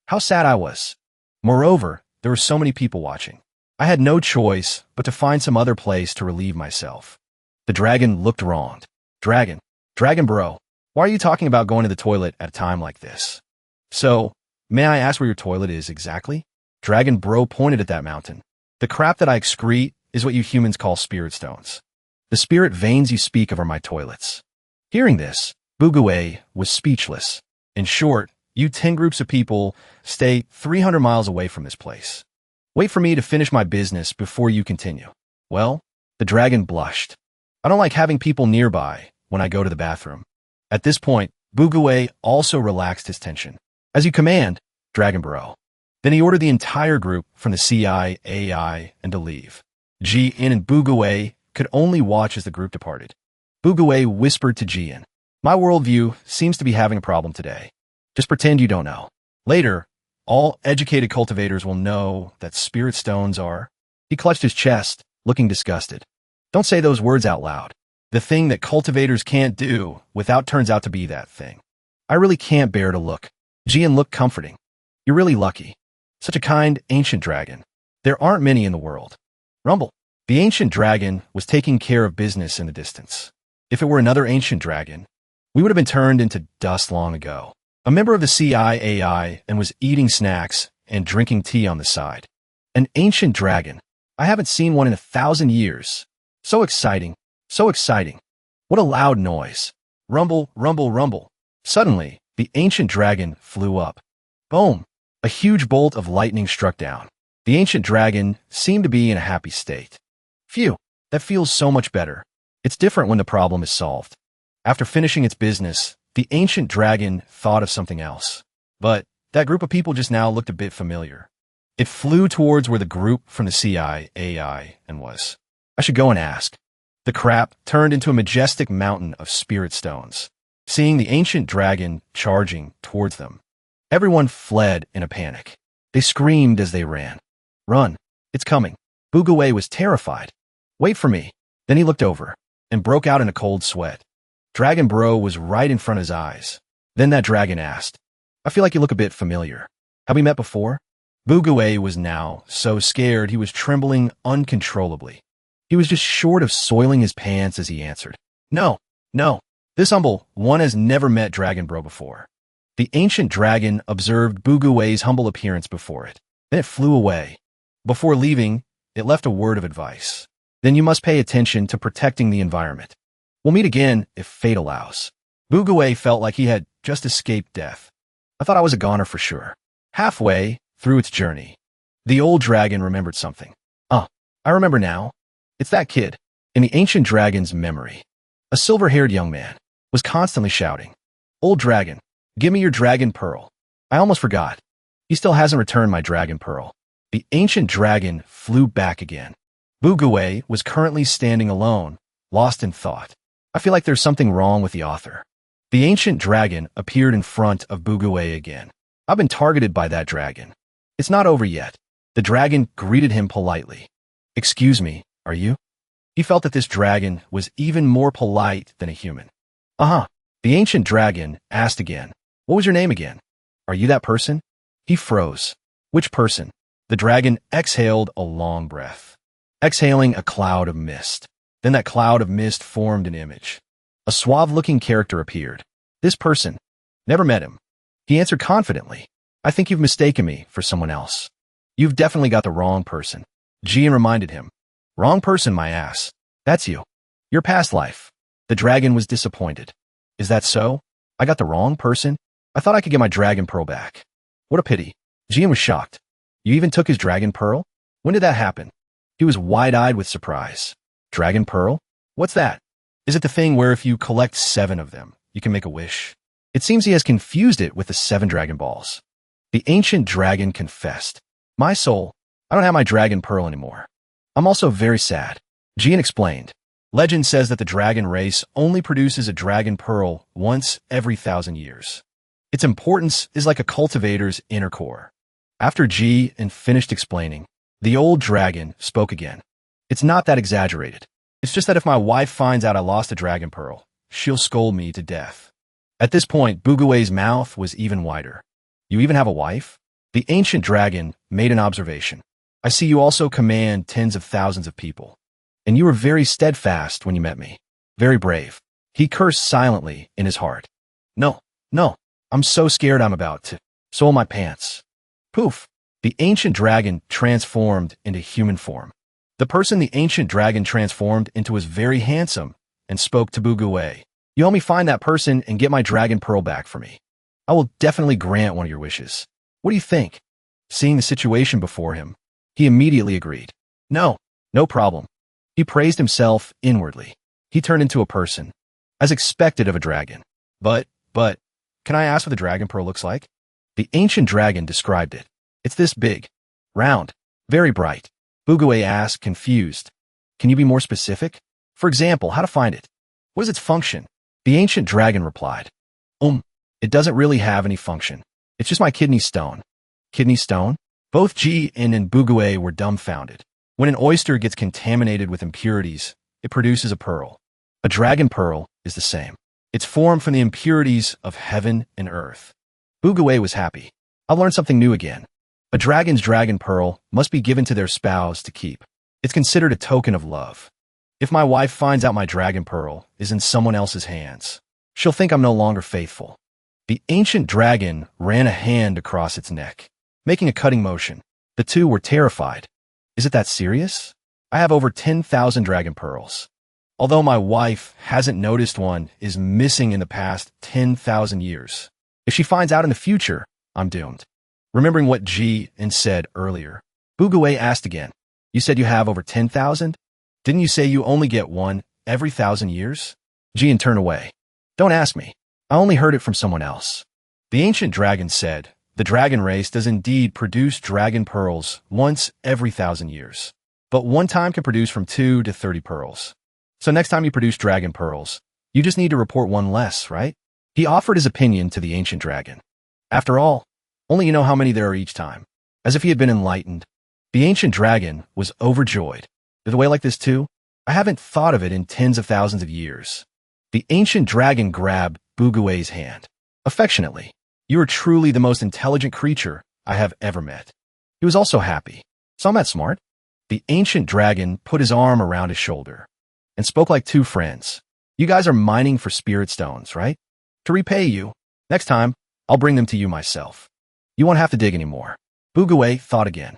How sad I was. Moreover, there were so many people watching. I had no choice but to find some other place to relieve myself. The dragon looked wronged. Dragon bro, why are you talking about going to the toilet at a time like this? So, may I ask where your toilet is exactly? Dragon bro pointed at that mountain. The crap that I excrete is what you humans call spirit stones. The spirit veins you speak of are my toilets. Hearing this, Bugawei was speechless. In short, you 10 groups of people stay 300 miles away from this place. Wait for me to finish my business before you continue. Well, the dragon blushed. I don't like having people nearby when I go to the bathroom. At this point, Bugawei also relaxed his tension. As you command, Dragon Bro. Then he ordered the entire group from the CI, AI, and to leave. Ji-in and Bugawei could only watch as the group departed. Bugawei whispered to Ji-in, My worldview seems to be having a problem today. Just pretend you don't know. Later, all educated cultivators will know that spirit stones are... He clutched his chest, looking disgusted. Don't say those words out loud. The thing that cultivators can't do without turns out to be that thing. I really can't bear to look. Ji-in looked comforting. You're really lucky. Such a kind, ancient dragon. There aren't many in the world. Rumble. The ancient dragon was taking care of business in the distance. If it were another ancient dragon, we would have been turned into dust long ago. A member of the CIA and was eating snacks and drinking tea on the side. An ancient dragon. I haven't seen one in 1,000 years. So exciting. So exciting. What a loud noise. Rumble, rumble, rumble. Suddenly, the ancient dragon flew up. Boom. A huge bolt of lightning struck down. The ancient dragon seemed to be in a happy state. Phew, that feels so much better. It's different when the problem is solved. After finishing its business, the ancient dragon thought of something else. But that group of people just now looked a bit familiar. It flew towards where the group from the CIA and was. I should go and ask. The crap turned into a majestic mountain of spirit stones. Seeing the ancient dragon charging towards them, everyone fled in a panic. They screamed as they ran. Run, it's coming. Bugawei was terrified. Wait for me. Then he looked over and broke out in a cold sweat. Dragon Bro was right in front of his eyes. Then that dragon asked, I feel like you look a bit familiar. Have we met before? Bugawei was now so scared he was trembling uncontrollably. He was just short of soiling his pants as he answered. No. This humble one has never met Dragon Bro before. The ancient dragon observed Bugawei's humble appearance before it. Then it flew away. Before leaving, it left a word of advice. Then you must pay attention to protecting the environment. We'll meet again if fate allows. Bugawei felt like he had just escaped death. I thought I was a goner for sure. Halfway through its journey, the old dragon remembered something. I remember now. It's that kid. In the ancient dragon's memory, a silver-haired young man was constantly shouting, Old dragon, give me your dragon pearl. I almost forgot. He still hasn't returned my dragon pearl. The ancient dragon flew back again. Bugawei was currently standing alone, lost in thought. I feel like there's something wrong with the author. The ancient dragon appeared in front of Bugawei again. I've been targeted by that dragon. It's not over yet. The dragon greeted him politely. "Excuse me, are you?" He felt that this dragon was even more polite than a human. "Uh-huh." The ancient dragon asked again. "What was your name again? Are you that person?" He froze. "Which person?" The dragon exhaled a long breath, exhaling a cloud of mist. Then that cloud of mist formed an image. A suave-looking character appeared. "This person. Never met him." He answered confidently. "I think you've mistaken me for someone else. You've definitely got the wrong person." Jian reminded him. "Wrong person, my ass. That's you. Your past life." The dragon was disappointed. "Is that so? I got the wrong person? I thought I could get my dragon pearl back." "What a pity." Jian was shocked. "You even took his dragon pearl? When did that happen?" He was wide-eyed with surprise. "Dragon pearl? What's that? Is it the thing where if you collect 7 of them, you can make a wish?" It seems he has confused it with the 7 Dragon Balls. The ancient dragon confessed. "My soul, I don't have my dragon pearl anymore. I'm also very sad." Jian explained. "Legend says that the dragon race only produces a dragon pearl once every 1,000 years. Its importance is like a cultivator's inner core." After Jian finished explaining, the old dragon spoke again. "It's not that exaggerated. It's just that if my wife finds out I lost a dragon pearl, she'll scold me to death." At this point, Bugue's mouth was even wider. "You even have a wife?" The ancient dragon made an observation. "I see you also command tens of thousands of people. And you were very steadfast when you met me. Very brave." He cursed silently in his heart. No, I'm so scared I'm about to soil my pants." Poof! The ancient dragon transformed into human form. The person the ancient dragon transformed into was very handsome and spoke to Bugue. "You help me find that person and get my dragon pearl back for me. I will definitely grant one of your wishes. What do you think?" Seeing the situation before him, he immediately agreed. No problem." He praised himself inwardly. He turned into a person, as expected of a dragon. But, can I ask what the dragon pearl looks like?" The ancient dragon described it. "It's this big, round, very bright." Bugue asked, confused. "Can you be more specific? For example, how to find it? What is its function?" The ancient dragon replied. It doesn't really have any function. It's just my kidney stone." "Kidney stone?" Both Jian and Bugue were dumbfounded. When an oyster gets contaminated with impurities, it produces a pearl. A dragon pearl is the same. It's formed from the impurities of heaven and earth. Bugue was happy. "I'll learn something new again. A dragon's dragon pearl must be given to their spouse to keep. It's considered a token of love. If my wife finds out my dragon pearl is in someone else's hands, she'll think I'm no longer faithful." The ancient dragon ran a hand across its neck, making a cutting motion. The two were terrified. "Is it that serious? I have over 10,000 dragon pearls. Although my wife hasn't noticed one is missing in the past 10,000 years. If she finds out in the future, I'm doomed." Remembering what Jian said earlier, Bugue asked again. "You said you have over 10,000? Didn't you say you only get one every 1,000 years?" Jian turned away. "Don't ask me. I only heard it from someone else." The ancient dragon said, "The dragon race does indeed produce dragon pearls once every 1,000 years, but one time can produce from 2 to 30 pearls. So next time you produce dragon pearls, you just need to report one less, right?" He offered his opinion to the ancient dragon. "After all, only you know how many there are each time." As if he had been enlightened, the ancient dragon was overjoyed. "There's a way like this too? I haven't thought of it in tens of thousands of years." The ancient dragon grabbed Bugue's hand affectionately. "You are truly the most intelligent creature I have ever met." He was also happy. "So I'm that smart?" The ancient dragon put his arm around his shoulder and spoke like two friends. "You guys are mining for spirit stones, right? To repay you, next time, I'll bring them to you myself. You won't have to dig anymore." Bugue thought again.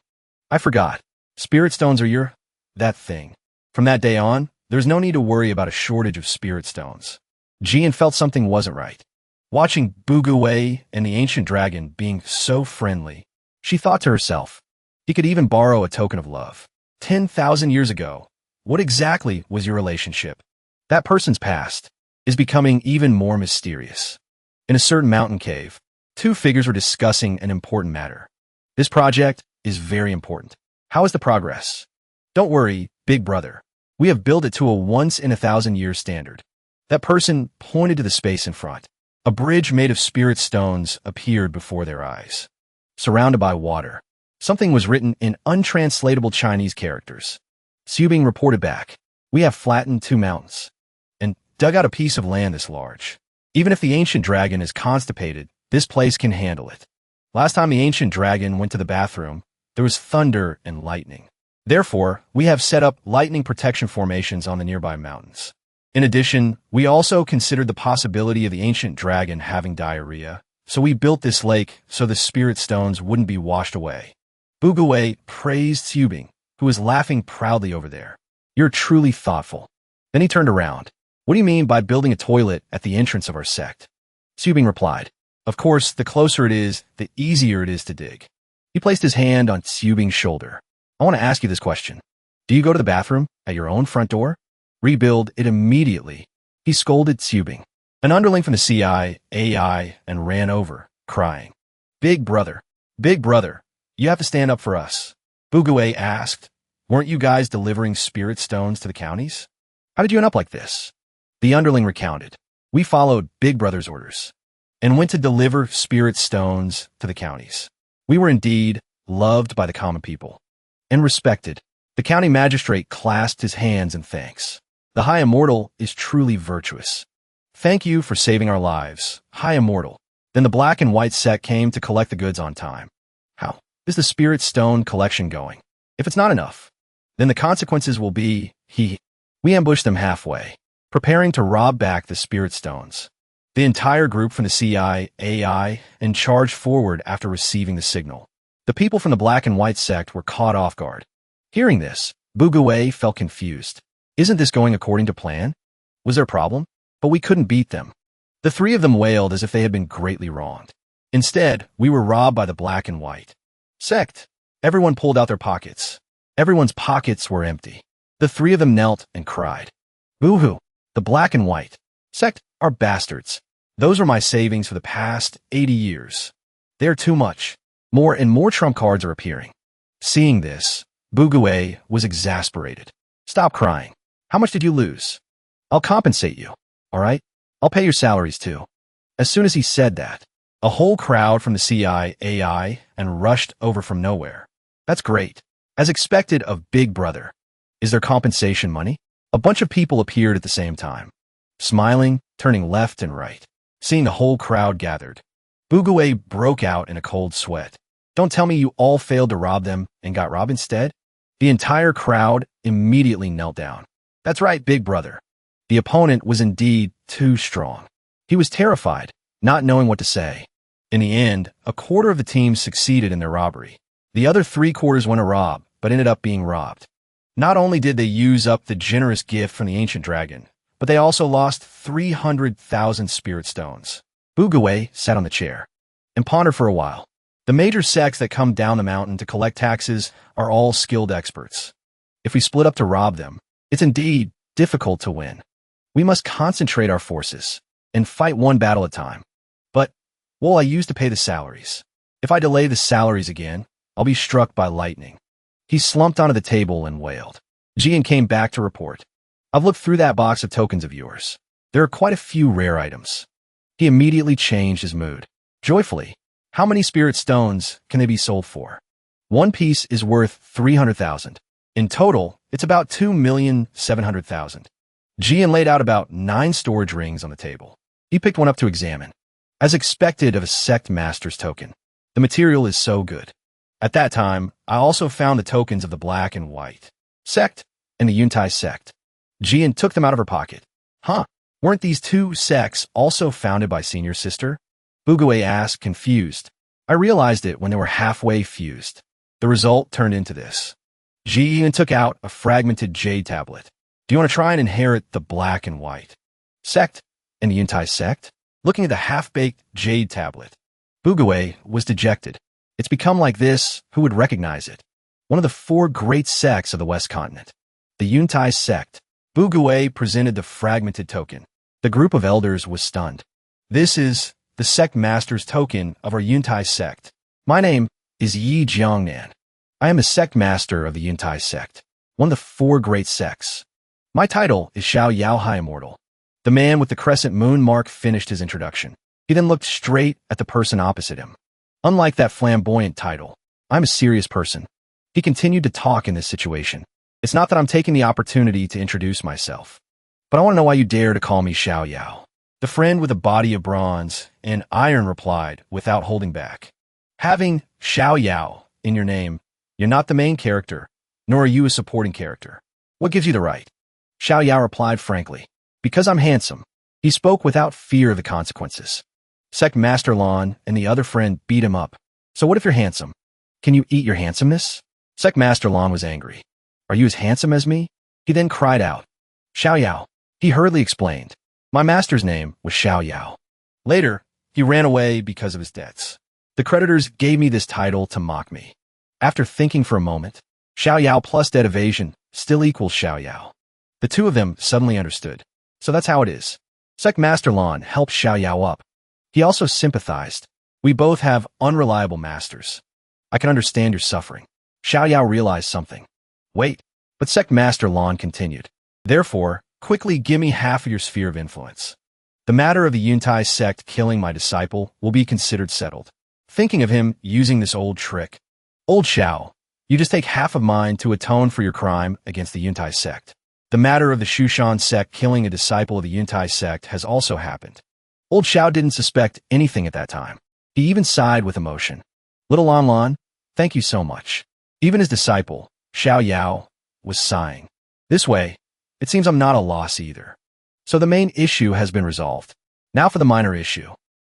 "I forgot. Spirit stones are that thing. From that day on, there's no need to worry about a shortage of spirit stones." Jian felt something wasn't right. Watching Bugue and the ancient dragon being so friendly, she thought to herself, he could even borrow a token of love. 10,000 years ago, what exactly was your relationship? That person's past is becoming even more mysterious. In a certain mountain cave, two figures were discussing an important matter. "This project is very important. How is the progress?" "Don't worry, big brother. We have built it to a once-in-a-thousand-year standard." That person pointed to the space in front. A bridge made of spirit stones appeared before their eyes, surrounded by water. Something was written in untranslatable Chinese characters. Subing reported back, "We have flattened 2 mountains and dug out a piece of land this large. Even if the ancient dragon is constipated, this place can handle it. Last time the ancient dragon went to the bathroom, there was thunder and lightning. Therefore, we have set up lightning protection formations on the nearby mountains. In addition, we also considered the possibility of the ancient dragon having diarrhea, so we built this lake so the spirit stones wouldn't be washed away." Bugawei praised Subing, who was laughing proudly over there. "You're truly thoughtful." Then he turned around. "What do you mean by building a toilet at the entrance of our sect?" Subing replied, "Of course, the closer it is, the easier it is to dig." He placed his hand on Subing's shoulder. "I want to ask you this question. Do you go to the bathroom at your own front door? Rebuild it immediately." He scolded Subing. An underling from the CIA and ran over, crying, Big brother, you have to stand up for us." Bugawei asked, "Weren't you guys delivering spirit stones to the counties? How did you end up like this?" The underling recounted, "We followed Big Brother's orders and went to deliver spirit stones to the counties. We were indeed loved by the common people and respected." The county magistrate clasped his hands in thanks. "The High Immortal is truly virtuous. Thank you for saving our lives, High Immortal." Then the black and white sect came to collect the goods on time. "How is the spirit stone collection going? If it's not enough, then the consequences will be, We ambushed them halfway, preparing to rob back the spirit stones. The entire group from the CIA and charged forward after receiving the signal. The people from the black and white sect were caught off guard. Hearing this, Bugawei felt confused. Isn't this going according to plan? Was there a problem? But we couldn't beat them. The 3 of them wailed as if they had been greatly wronged. Instead, we were robbed by the black and white sect. Everyone pulled out their pockets. Everyone's pockets were empty. The 3 of them knelt and cried. "Boo-hoo, the black and white sect are bastards. Those are my savings for the past 80 years. They're too much. More and more trump cards are appearing." Seeing this, Bugawei was exasperated. "Stop crying. How much did you lose? I'll compensate you, all right? I'll pay your salaries too." As soon as he said that, a whole crowd from the CIA and rushed over from nowhere. "That's great. As expected of Big Brother. Is there compensation money?" A bunch of people appeared at the same time, smiling, turning left and right. Seeing the whole crowd gathered, Bugawei broke out in a cold sweat. "Don't tell me you all failed to rob them and got robbed instead?" The entire crowd immediately knelt down. "That's right, Big Brother." The opponent was indeed too strong. He was terrified, not knowing what to say. In the end, a quarter of the team succeeded in their robbery. The other 3/4 went to rob, but ended up being robbed. Not only did they use up the generous gift from the ancient dragon, but they also lost 300,000 spirit stones. Bugawei sat on the chair and pondered for a while. The major sects that come down the mountain to collect taxes are all skilled experts. If we split up to rob them, it's indeed difficult to win. We must concentrate our forces and fight one battle at a time. But what will I use to pay the salaries? If I delay the salaries again, I'll be struck by lightning." He slumped onto the table and wailed. Jian came back to report. "I've looked through that box of tokens of yours. There are quite a few rare items." He immediately changed his mood. Joyfully, "How many spirit stones can they be sold for?" "One piece is worth 300,000. In total, it's about 2,700,000. Jian laid out about 9 storage rings on the table. He picked one up to examine. As expected of a sect master's token, the material is so good. At that time, I also found the tokens of the black and white sect and the Yuntai sect. Jian took them out of her pocket. "Huh, weren't these 2 sects also founded by Senior Sister?" Bugawei asked, confused. "I realized it when they were halfway fused. The result turned into this." Jian took out a fragmented jade tablet. "Do you want to try and inherit the black and white sect and the Yuntai sect?" Looking at the half-baked jade tablet, Bugawei was dejected. It's become like this, who would recognize it? One of the 4 great sects of the West Continent. The Yuntai sect. Bugawei presented the fragmented token. The group of elders was stunned. "This is the sect master's token of our Yuntai sect. My name is Yi Jiangnan. I am a sect master of the Yuntai sect, one of the 4 great sects. My title is Xiao Yao High Immortal." The man with the crescent moon mark finished his introduction. He then looked straight at the person opposite him. Unlike that flamboyant title, I'm a serious person. He continued to talk in this situation. It's not that I'm taking the opportunity to introduce myself, but I want to know why you dare to call me Xiao Yao. The friend with a body of bronze and iron replied without holding back. Having Xiao Yao in your name, you're not the main character, nor are you a supporting character. What gives you the right? Xiao Yao replied frankly. Because I'm handsome. He spoke without fear of the consequences. Sect Master Lon and the other friend beat him up. So what if you're handsome? Can you eat your handsomeness? Sect Master Lon was angry. Are you as handsome as me? He then cried out. Xiao Yao. He hurriedly explained. My master's name was Xiao Yao. Later, he ran away because of his debts. The creditors gave me this title to mock me. After thinking for a moment, Xiao Yao plus debt evasion still equals Xiao Yao. The two of them suddenly understood. So that's how it is. Sect Master Lon helped Xiao Yao up. He also sympathized. We both have unreliable masters. I can understand your suffering. Xiao Yao realized something. Wait, but Sect Master Lon continued. Therefore, quickly give me half of your sphere of influence. The matter of the Yuntai sect killing my disciple will be considered settled. Thinking of him using this old trick. Old Xiao, you just take half of mine to atone for your crime against the Yuntai sect. The matter of the Shushan sect killing a disciple of the Yuntai sect has also happened. Old Xiao didn't suspect anything at that time. He even sighed with emotion. Little Lon Lon, thank you so much. Even his disciple, Xiao Yao, was sighing. This way, it seems I'm not a loss either. So the main issue has been resolved. Now for the minor issue.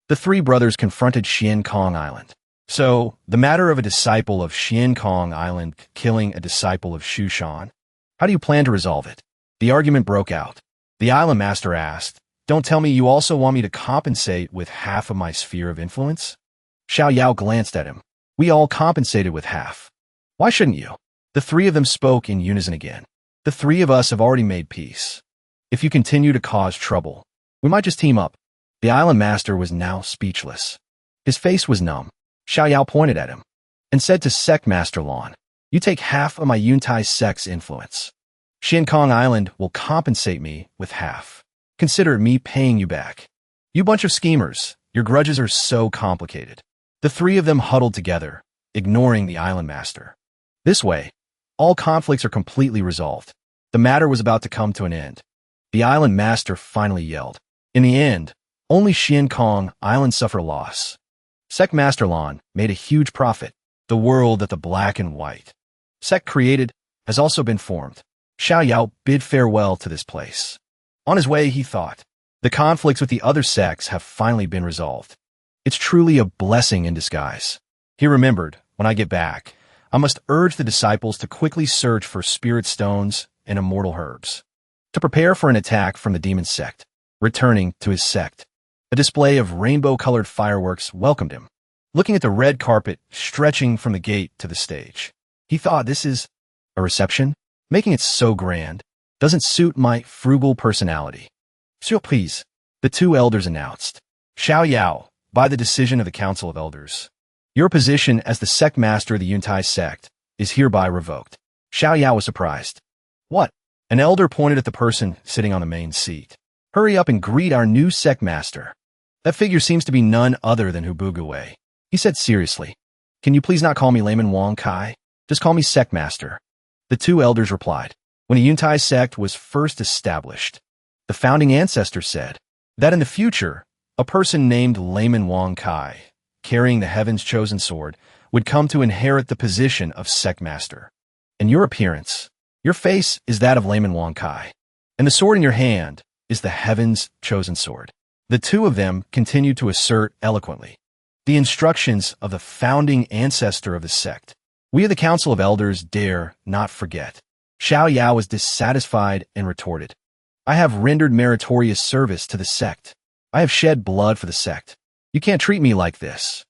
The three brothers confronted Xian Kong Island. So, the matter of a disciple of Xian Kong Island killing a disciple of Shushan. How do you plan to resolve it? The argument broke out. The island master asked, don't tell me you also want me to compensate with half of my sphere of influence? Xiao Yao glanced at him. We all compensated with half. Why shouldn't you? The three of them spoke in unison again. The three of us have already made peace. If you continue to cause trouble, we might just team up. The island master was now speechless. His face was numb. Xiao Yao pointed at him and said to Sect Master Lon, you take half of my Yuntai sect's influence. Xian Kong Island will compensate me with half. Consider me paying you back. You bunch of schemers, your grudges are so complicated. The three of them huddled together, ignoring the island master. This way, all conflicts are completely resolved. The matter was about to come to an end. The island master finally yelled. In the end, only Xian Kong Island suffered loss. Sect Master Lon made a huge profit. The world that the black and white Sect created has also been formed. Xiao Yao bid farewell to this place. On his way, he thought, the conflicts with the other sects have finally been resolved. It's truly a blessing in disguise. He remembered, when I get back, I must urge the disciples to quickly search for spirit stones and immortal herbs, to prepare for an attack from the demon sect. Returning to his sect, a display of rainbow-colored fireworks welcomed him. Looking at the red carpet stretching from the gate to the stage, he thought, this is a reception? Making it so grand doesn't suit my frugal personality. Surprise, the two elders announced. Xiao Yao, by the decision of the Council of Elders, your position as the sect master of the Yuntai sect is hereby revoked. Xiao Yao was surprised. What? An elder pointed at the person sitting on the main seat. Hurry up and greet our new sect master. That figure seems to be none other than Hubugue. He said seriously. Can you please not call me Layman Wong Kai? Just call me sect master. The two elders replied. When the Yuntai sect was first established, the founding ancestor said that in the future, a person named Layman Wong Kai, carrying the heaven's chosen sword, would come to inherit the position of sect master. And your appearance, your face is that of Layman Wong Kai, and the sword in your hand is the heaven's chosen sword. The two of them continued to assert eloquently the instructions of the founding ancestor of the sect. We of the Council of Elders dare not forget. Xiao Yao was dissatisfied and retorted. I have rendered meritorious service to the sect. I have shed blood for the sect. You can't treat me like this.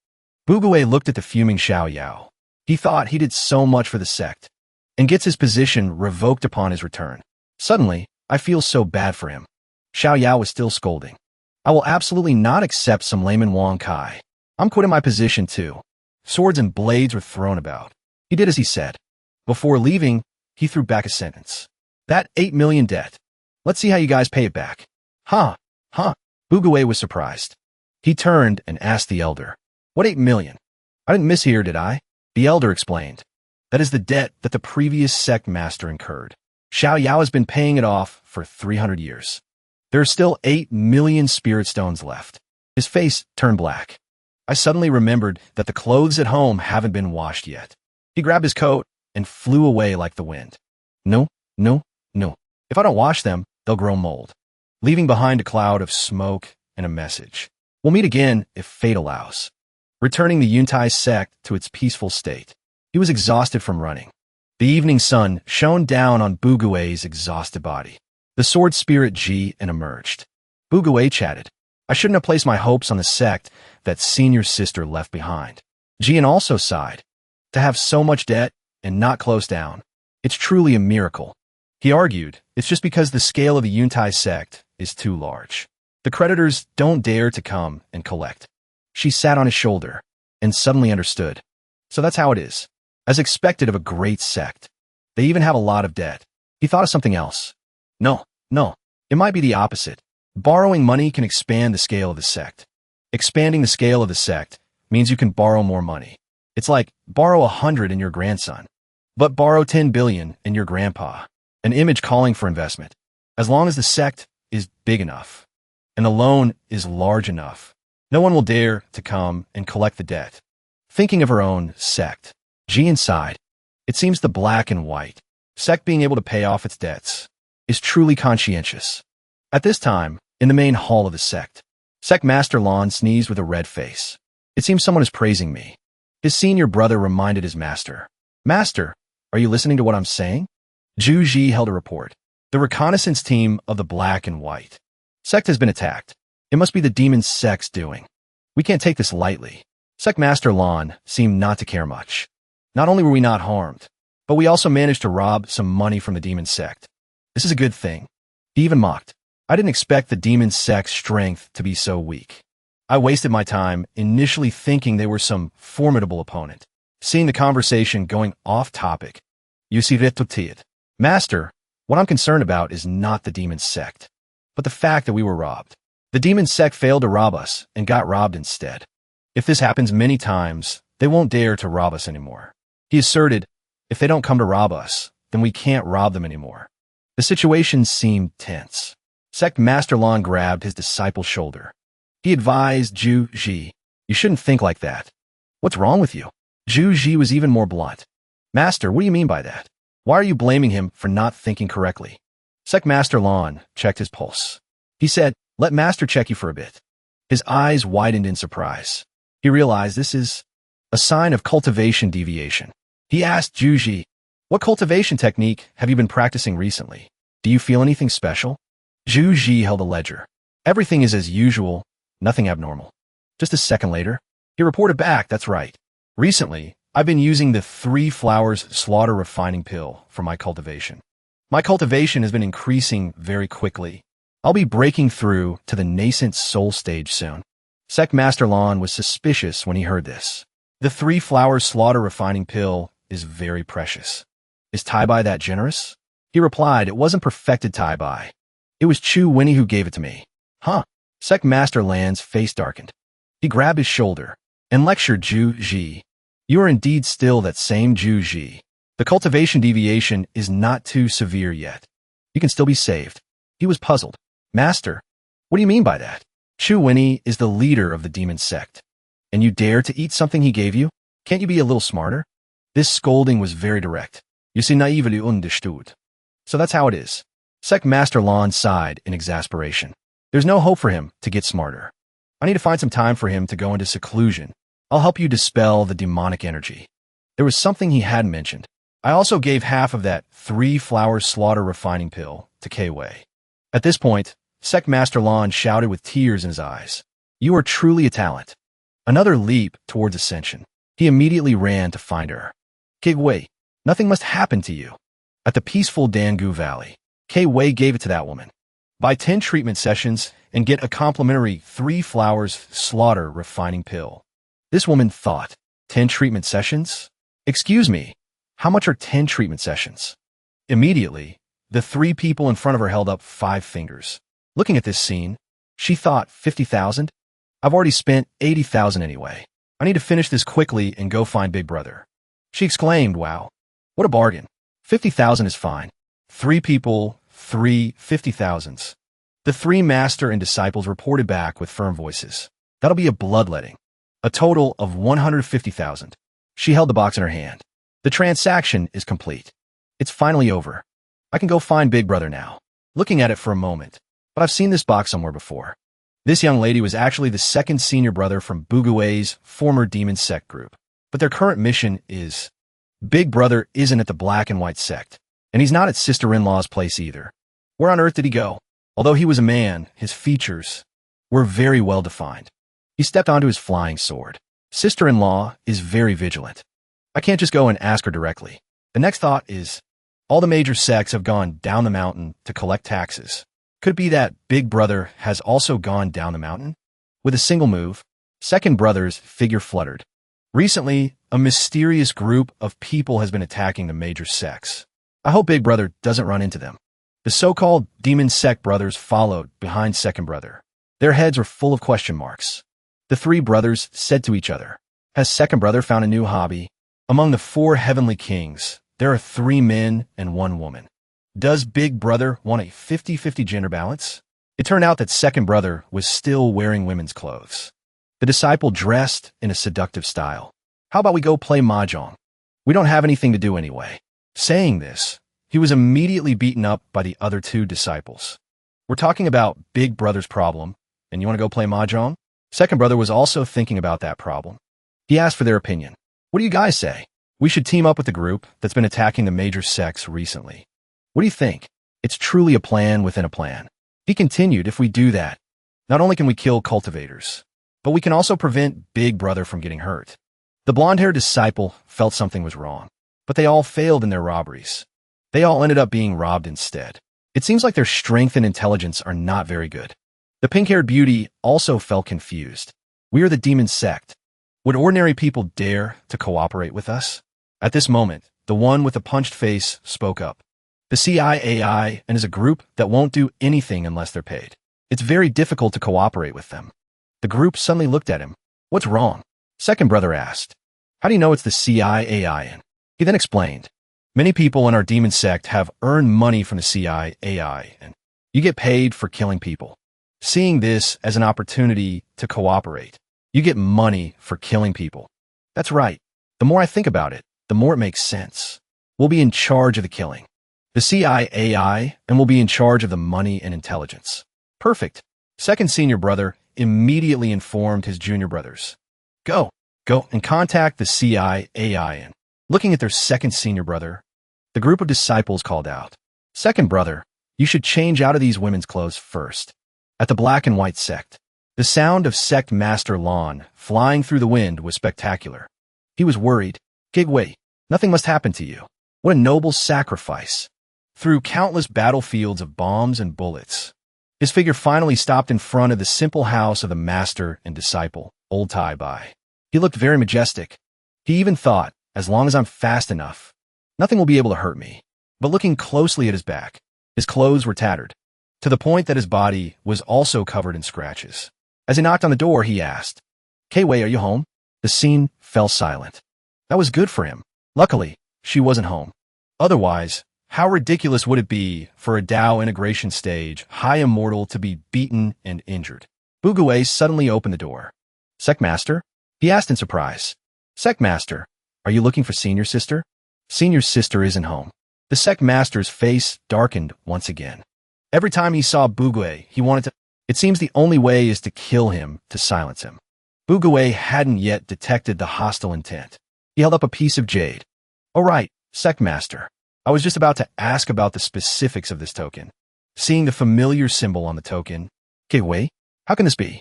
Bugue looked at the fuming Xiao Yao. He thought he did so much for the sect and gets his position revoked upon his return. Suddenly, I feel so bad for him. Xiao Yao was still scolding. I will absolutely not accept some Layman Wong Kai. I'm quitting my position too. Swords and blades were thrown about. He did as he said. Before leaving, he threw back a sentence. That 8 million debt. Let's see how you guys pay it back. Huh. Bugue was surprised. He turned and asked the elder. What 8 million? I didn't mishear, did I? The elder explained. That is the debt that the previous sect master incurred. Xiao Yao has been paying it off for 300 years. There are still 8 million spirit stones left. His face turned black. I suddenly remembered that the clothes at home haven't been washed yet. He grabbed his coat and flew away like the wind. No, no, no. If I don't wash them, they'll grow mold, leaving behind a cloud of smoke and a message. We'll meet again if fate allows. Returning the Yuntai sect to its peaceful state. He was exhausted from running. The evening sun shone down on Bugue's exhausted body. The sword spirit Ji and emerged. Bugue chatted. I shouldn't have placed my hopes on the sect that senior sister left behind. Jian also sighed. To have so much debt and not close down, it's truly a miracle. He argued, it's just because the scale of the Yuntai sect is too large. The creditors don't dare to come and collect. She sat on his shoulder and suddenly understood. So that's how it is. As expected of a great sect. They even have a lot of debt. He thought of something else. No. It might be the opposite. Borrowing money can expand the scale of the sect. Expanding the scale of the sect means you can borrow more money. It's like borrow 100 in your grandson, but borrow 10 billion in your grandpa. An image calling for investment. As long as the sect is big enough and the loan is large enough, no one will dare to come and collect the debt. Thinking of her own sect, Jian sighed. It seems the black and white sect being able to pay off its debts is truly conscientious. At this time, in the main hall of the sect, Sect Master Lon sneezed with a red face. It seems someone is praising me. His senior brother reminded his master. Master, are you listening to what I'm saying? Zhu Ji held a report. The reconnaissance team of the black and white sect has been attacked. It must be the demon sect's doing. We can't take this lightly. Sect Master Lon seemed not to care much. Not only were we not harmed, but we also managed to rob some money from the demon sect. This is a good thing. He even mocked. I didn't expect the demon sect's strength to be so weak. I wasted my time initially thinking they were some formidable opponent. Seeing the conversation going off topic. You see Recruitment. Master, what I'm concerned about is not the demon sect, but the fact that we were robbed. The demon sect failed to rob us and got robbed instead. If this happens many times, they won't dare to rob us anymore. He asserted, if they don't come to rob us, then we can't rob them anymore. The situation seemed tense. Sect Master Lon grabbed his disciple's shoulder. He advised Zhu Ji, you shouldn't think like that. What's wrong with you? Zhu Ji was even more blunt. Master, what do you mean by that? Why are you blaming him for not thinking correctly? Sect Master Lon checked his pulse. He said, let Master check you for a bit. His eyes widened in surprise. He realized this is a sign of cultivation deviation. He asked Zhu Ji, what cultivation technique have you been practicing recently? Do you feel anything special? Zhu Ji held a ledger. Everything is as usual, nothing abnormal. Just a second later, he reported back, that's right. Recently, I've been using the 3 flowers slaughter refining pill for my cultivation. My cultivation has been increasing very quickly. I'll be breaking through to the nascent soul stage soon. Sect Master Lon was suspicious when he heard this. The 3 flowers slaughter refining pill is very precious. Is Tai-Bai that generous? He replied, it wasn't perfected Tai-Bai. It was Chu Winnie who gave it to me. Huh? Sect Master Lan's face darkened. He grabbed his shoulder and lectured Zhu Ji. You are indeed still that same Zhu Ji. The cultivation deviation is not too severe yet. You can still be saved. He was puzzled. Master, what do you mean by that? Chu Winnie is the leader of the demon sect. And you dare to eat something he gave you? Can't you be a little smarter? This scolding was very direct. You see naively understood. So that's how it is. Sect Master Lon sighed in exasperation. There's no hope for him to get smarter. I need to find some time for him to go into seclusion. I'll help you dispel the demonic energy. There was something he hadn't mentioned. I also gave half of that 3 flower slaughter refining pill to K-Wei. At this point, Sect Master Lon shouted with tears in his eyes. You are truly a talent. Another leap towards ascension. He immediately ran to find her. K-Wei, nothing must happen to you. At the peaceful Dangu Valley, K-Wei gave it to that woman. Buy 10 treatment sessions and get a complimentary 3 flowers slaughter refining pill. This woman thought, 10 treatment sessions? Excuse me, how much are 10 treatment sessions? Immediately, the 3 people in front of her held up 5 fingers. Looking at this scene, she thought 50,000? I've already spent 80,000 anyway. I need to finish this quickly and go find Big Brother. She exclaimed, wow, what a bargain. 50,000 is fine. 3 people, 3 50,000s. The 3 master and disciples reported back with firm voices. That'll be a bloodletting. A total of 150,000. She held the box in her hand. The transaction is complete. It's finally over. I can go find Big Brother now. Looking at it for a moment. But I've seen this box somewhere before. This young lady was actually the second senior brother from Bugue's former demon sect group. But their current mission is... Big Brother isn't at the black and white sect. And he's not at sister-in-law's place either. Where on earth did he go? Although he was a man, his features were very well defined. He stepped onto his flying sword. Sister-in-law is very vigilant. I can't just go and ask her directly. The next thought is, all the major sects have gone down the mountain to collect taxes. Could it be that Big Brother has also gone down the mountain? With a single move, Second Brother's figure fluttered. Recently, a mysterious group of people has been attacking the major sects. I hope Big Brother doesn't run into them. The so-called demon sect brothers followed behind Second Brother. Their heads were full of question marks. The 3 brothers said to each other, has Second Brother found a new hobby? Among the 4 heavenly kings, there are 3 men and 1 woman. Does Big Brother want a 50-50 gender balance? It turned out that Second Brother was still wearing women's clothes. The disciple dressed in a seductive style. How about we go play mahjong? We don't have anything to do anyway. Saying this, he was immediately beaten up by the other 2 disciples. We're talking about Big Brother's problem, and you want to go play mahjong? Second Brother was also thinking about that problem. He asked for their opinion. What do you guys say? We should team up with the group that's been attacking the major sects recently. What do you think? It's truly a plan within a plan. He continued, if we do that, not only can we kill cultivators, but we can also prevent Big Brother from getting hurt. The blonde-haired disciple felt something was wrong, but they all failed in their robberies. They all ended up being robbed instead. It seems like their strength and intelligence are not very good. The pink-haired beauty also felt confused. We are the demon sect. Would ordinary people dare to cooperate with us? At this moment, the one with the punched face spoke up. The CIAI and is a group that won't do anything unless they're paid. It's very difficult to cooperate with them. The group suddenly looked at him. What's wrong? Second Brother asked. How do you know it's the CIAI? He then explained. Many people in our demon sect have earned money from the CIAI, and you get paid for killing people. Seeing this as an opportunity to cooperate, you get money for killing people. That's right. The more I think about it, the more it makes sense. We'll be in charge of the killing. The CIAI, and we'll be in charge of the money and intelligence. Perfect. Second senior brother immediately informed his junior brothers. Go and contact the CIAI. Looking at their second senior brother, the group of disciples called out, Second Brother, you should change out of these women's clothes first. At the black and white sect, the sound of Sect Master Lon flying through the wind was spectacular. He was worried. Gigway, nothing must happen to you. What a noble sacrifice. Through countless battlefields of bombs and bullets, his figure finally stopped in front of the simple house of the master and disciple, Old Tai Bai. He looked very majestic. He even thought, as long as I'm fast enough, nothing will be able to hurt me. But looking closely at his back, his clothes were tattered, to the point that his body was also covered in scratches. As he knocked on the door, he asked, K-Wei, are you home? The scene fell silent. That was good for him. Luckily, she wasn't home. Otherwise, how ridiculous would it be for a Dao integration stage high immortal to be beaten and injured? Buguei suddenly opened the door. Sect Master? He asked in surprise. Sect Master, are you looking for Senior Sister? Senior Sister isn't home. The Sect Master's face darkened once again. Every time he saw Buguei, he wanted to... It seems the only way is to kill him to silence him. Buguei hadn't yet detected the hostile intent. He held up a piece of jade. Oh right, Sect Master. I was just about to ask about the specifics of this token. Seeing the familiar symbol on the token, K-Wei, how can this be?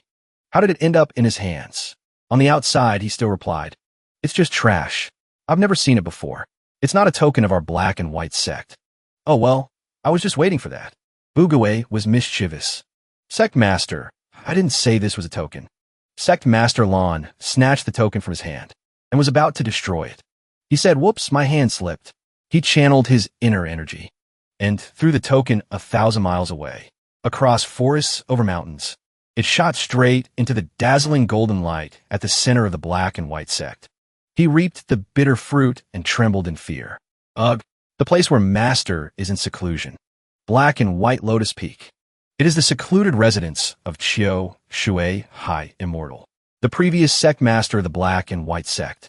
How did it end up in his hands? On the outside, he still replied, it's just trash. I've never seen it before. It's not a token of our black and white sect. Oh well, I was just waiting for that. Buguei was mischievous. Sect Master, I didn't say this was a token. Sect Master Lon snatched the token from his hand and was about to destroy it. He said, whoops, my hand slipped. He channeled his inner energy and threw the token 1,000 miles away, across forests over mountains. It shot straight into the dazzling golden light at the center of the black and white sect. He reaped the bitter fruit and trembled in fear. Ugh, the place where Master is in seclusion. Black and White Lotus Peak. It is the secluded residence of Chiu Shui Hai Immortal, the previous sect master of the Black and White Sect.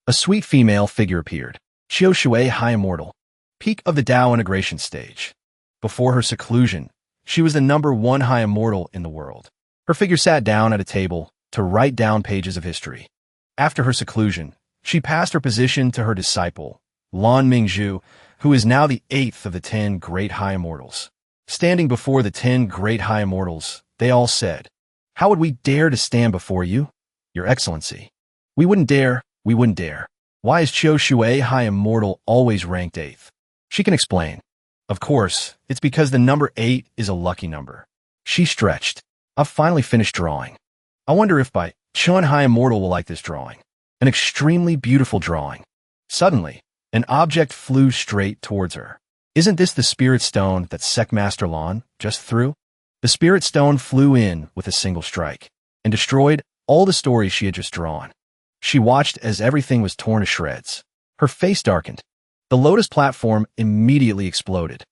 A sweet female figure appeared. Chiu Shui Hai Immortal, peak of the Tao integration stage. Before her seclusion, she was the #1 High Immortal in the world. Her figure sat down at a table to write down pages of history. After her seclusion, she passed her position to her disciple, Lan Mingzhu, who is now the 8th of the 10 Great High Immortals. Standing before the 10 Great High Immortals, they all said, "How would we dare to stand before you, Your Excellency? We wouldn't dare, we wouldn't dare. Why is Chiu Shui High Immortal always ranked 8th? She can explain. Of course, it's because the number 8 is a lucky number. She stretched. I've finally finished drawing. I wonder if by Chun High Immortal will like this drawing. An extremely beautiful drawing." Suddenly, an object flew straight towards her. Isn't this the spirit stone that Sect Master Lan just threw? The spirit stone flew in with a single strike and destroyed all the stories she had just drawn. She watched as everything was torn to shreds. Her face darkened. The lotus platform immediately exploded.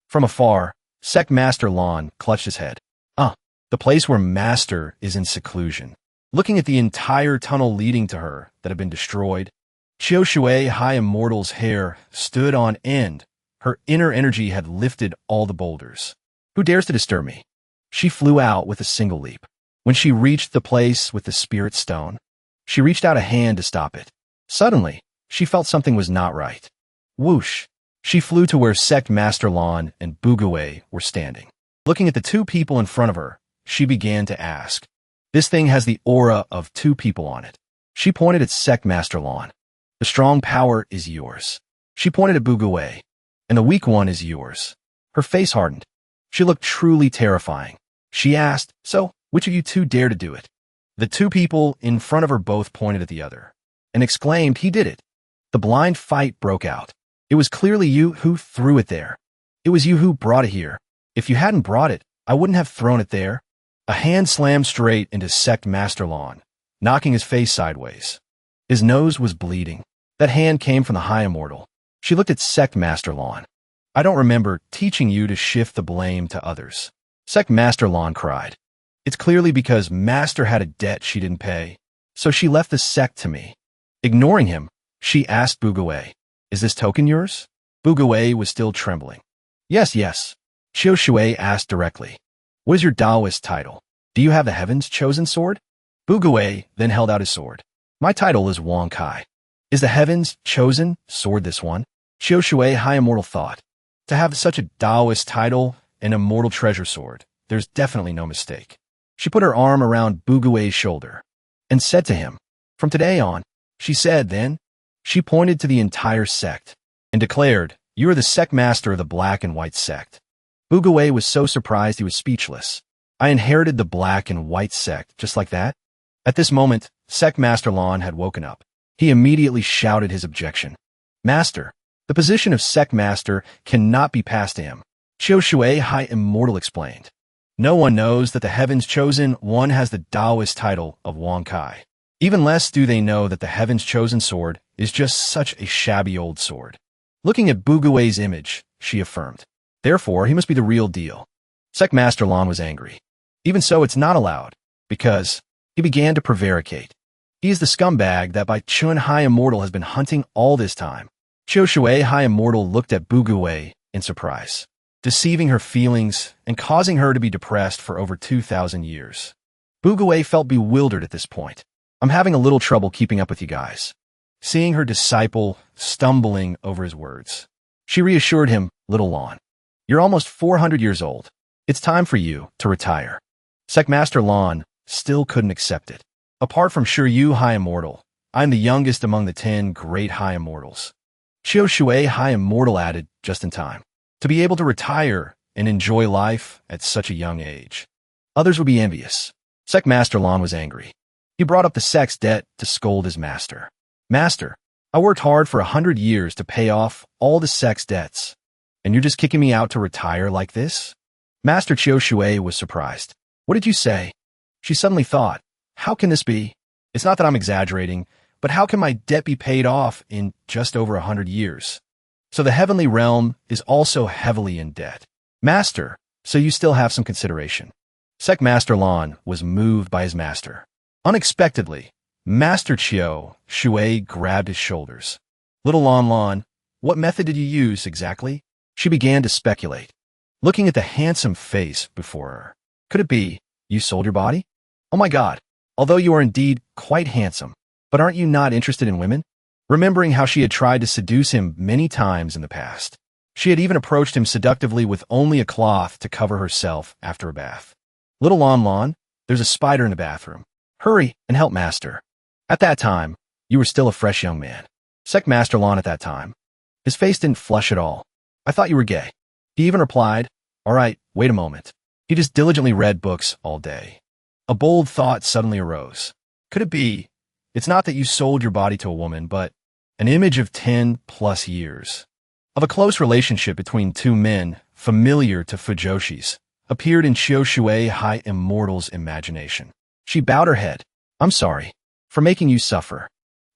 From afar, Sect Master Lan clutched his head. The place where Master is in seclusion. Looking at the entire tunnel leading to her that had been destroyed, Chiu Shui High Immortal's hair stood on end. Her inner energy had lifted all the boulders. Who dares to disturb me? She flew out with a single leap. When she reached the place with the spirit stone, she reached out a hand to stop it. Suddenly, she felt something was not right. Whoosh! She flew to where Sect Master Lan and Bugue were standing. Looking at the two people in front of her, she began to ask, "This thing has the aura of two people on it." She pointed at Sect Master Lan. "The strong power is yours." She pointed at Bugue. "And the weak one is yours." Her face hardened. She looked truly terrifying. She asked, "So, which of you two dare to do it?" The two people in front of her both pointed at the other and exclaimed, "He did it." The blind fight broke out. "It was clearly you who threw it there. It was you who brought it here. If you hadn't brought it, I wouldn't have thrown it there." A hand slammed straight into Sect Master Lan, knocking his face sideways. His nose was bleeding. That hand came from the High Immortal. She looked at Sect Master Lan. "I don't remember teaching you to shift the blame to others." Sect Master Lan cried. "It's clearly because Master had a debt she didn't pay, so she left the sect to me." Ignoring him, she asked Bugue, "Is this token yours?" Bugue was still trembling. Yes. Chiu Shui asked directly. "What is your Taoist title? Do you have the Heaven's Chosen Sword?" Bugue then held out his sword. "My title is Wang Kai." "Is the Heaven's Chosen Sword this one?" Chiu Shui High Immortal thought. To have such a Taoist title, an immortal treasure sword, there's definitely no mistake. She put her arm around Bugue's shoulder and said to him, "From today on," she said then, she pointed to the entire sect and declared, "You are the sect master of the Black and White Sect." Bugue was so surprised he was speechless. "I inherited the Black and White Sect just like that?" At this moment, Sect Master Lan had woken up. He immediately shouted his objection. "Master, the position of Sect Master cannot be passed to him," Chiu Shui High Immortal explained. "No one knows that the Heaven's Chosen One has the Taoist title of Wang Kai. Even less do they know that the Heaven's Chosen Sword is just such a shabby old sword." Looking at Bugue's image, she affirmed, "Therefore, he must be the real deal." Sect Master Lan was angry. Even so, it's not allowed, because he began to prevaricate. He is the scumbag that by Chun High Immortal has been hunting all this time. Chiu Shui High Immortal looked at Bugue in surprise, deceiving her feelings and causing her to be depressed for over 2,000 years. Bugue felt bewildered at this point. "I'm having a little trouble keeping up with you guys." Seeing her disciple stumbling over his words, she reassured him, "Little Lan, you're almost 400 years old. It's time for you to retire." Sect Master Lan still couldn't accept it. "Apart from Shiryu High Immortal, I'm the youngest among the 10 Great High Immortals." Chiu Shui High Immortal added, just in time, "To be able to retire and enjoy life at such a young age. Others would be envious." Sect Master Lan was angry. He brought up the sect's debt to scold his master. "Master, I worked hard for 100 years to pay off all the sect's debts, and you're just kicking me out to retire like this?" Master Chiu Shui was surprised. "What did you say?" She suddenly thought, "How can this be? It's not that I'm exaggerating. But how can my debt be paid off in just over 100 years? So the heavenly realm is also heavily in debt. Master, so you still have some consideration. Sect Master Lan was moved by his master. Unexpectedly, Master Chiu Shui grabbed his shoulders. Little Lan, what method did you use exactly? She began to speculate, looking at the handsome face before her. Could it be you sold your body? Oh my God, although you are indeed quite handsome, but aren't you not interested in women? Remembering how she had tried to seduce him many times in the past. She had even approached him seductively with only a cloth to cover herself after a bath. Little Lan, there's a spider in the bathroom. Hurry and help Master. At that time, you were still a fresh young man. Sect Master Lan at that time. His face didn't flush at all. I thought you were gay. He even replied, all right, wait a moment. He just diligently read books all day. A bold thought suddenly arose. Could it be, it's not that you sold your body to a woman, but an image of 10+ years of a close relationship between two men familiar to Fujoshis appeared in Chiu Shui High Immortal's imagination. She bowed her head. I'm sorry for making you suffer.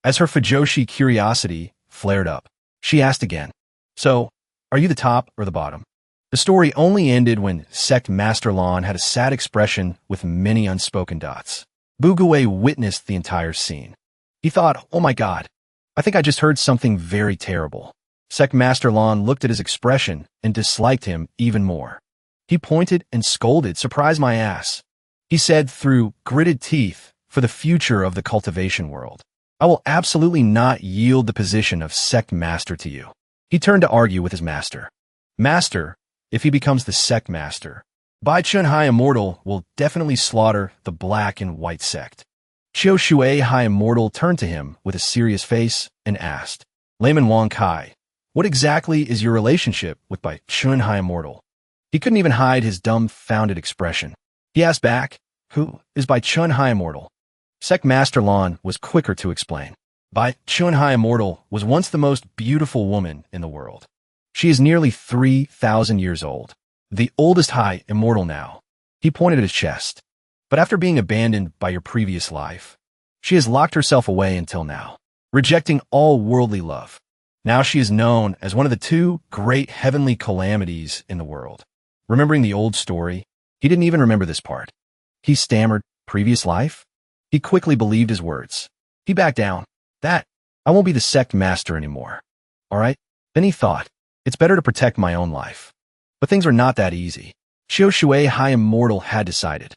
As her Fujoshi curiosity flared up, she asked again, so, are you the top or the bottom? The story only ended when Sect Master Lan had a sad expression with many unspoken dots. Bugue witnessed the entire scene. He thought, oh my God, I think I just heard something very terrible. Sect Master Lan looked at his expression and disliked him even more. He pointed and scolded, surprise my ass. He said through gritted teeth, for the future of the cultivation world, I will absolutely not yield the position of Sect Master to you. He turned to argue with his master. Master, if he becomes the Sect Master, Bai Chun High Immortal will definitely slaughter the black and white sect. Chiu Shui High Immortal turned to him with a serious face and asked, Layman Wang Kai, what exactly is your relationship with Bai Chun High Immortal? He couldn't even hide his dumbfounded expression. He asked back, who is Bai Chun High Immortal? Sect Master Lan was quicker to explain. Bai Chun High Immortal was once the most beautiful woman in the world. She is nearly 3,000 years old, the oldest High Immortal now. He pointed at his chest. But after being abandoned by your previous life, she has locked herself away until now, rejecting all worldly love. Now she is known as one of the two great heavenly calamities in the world. Remembering the old story, he didn't even remember this part. He stammered, previous life? He quickly believed his words. He backed down. That, I won't be the Sect Master anymore. All right? Then he thought, it's better to protect my own life. But things are not that easy. Chiu Shui High Immortal had decided.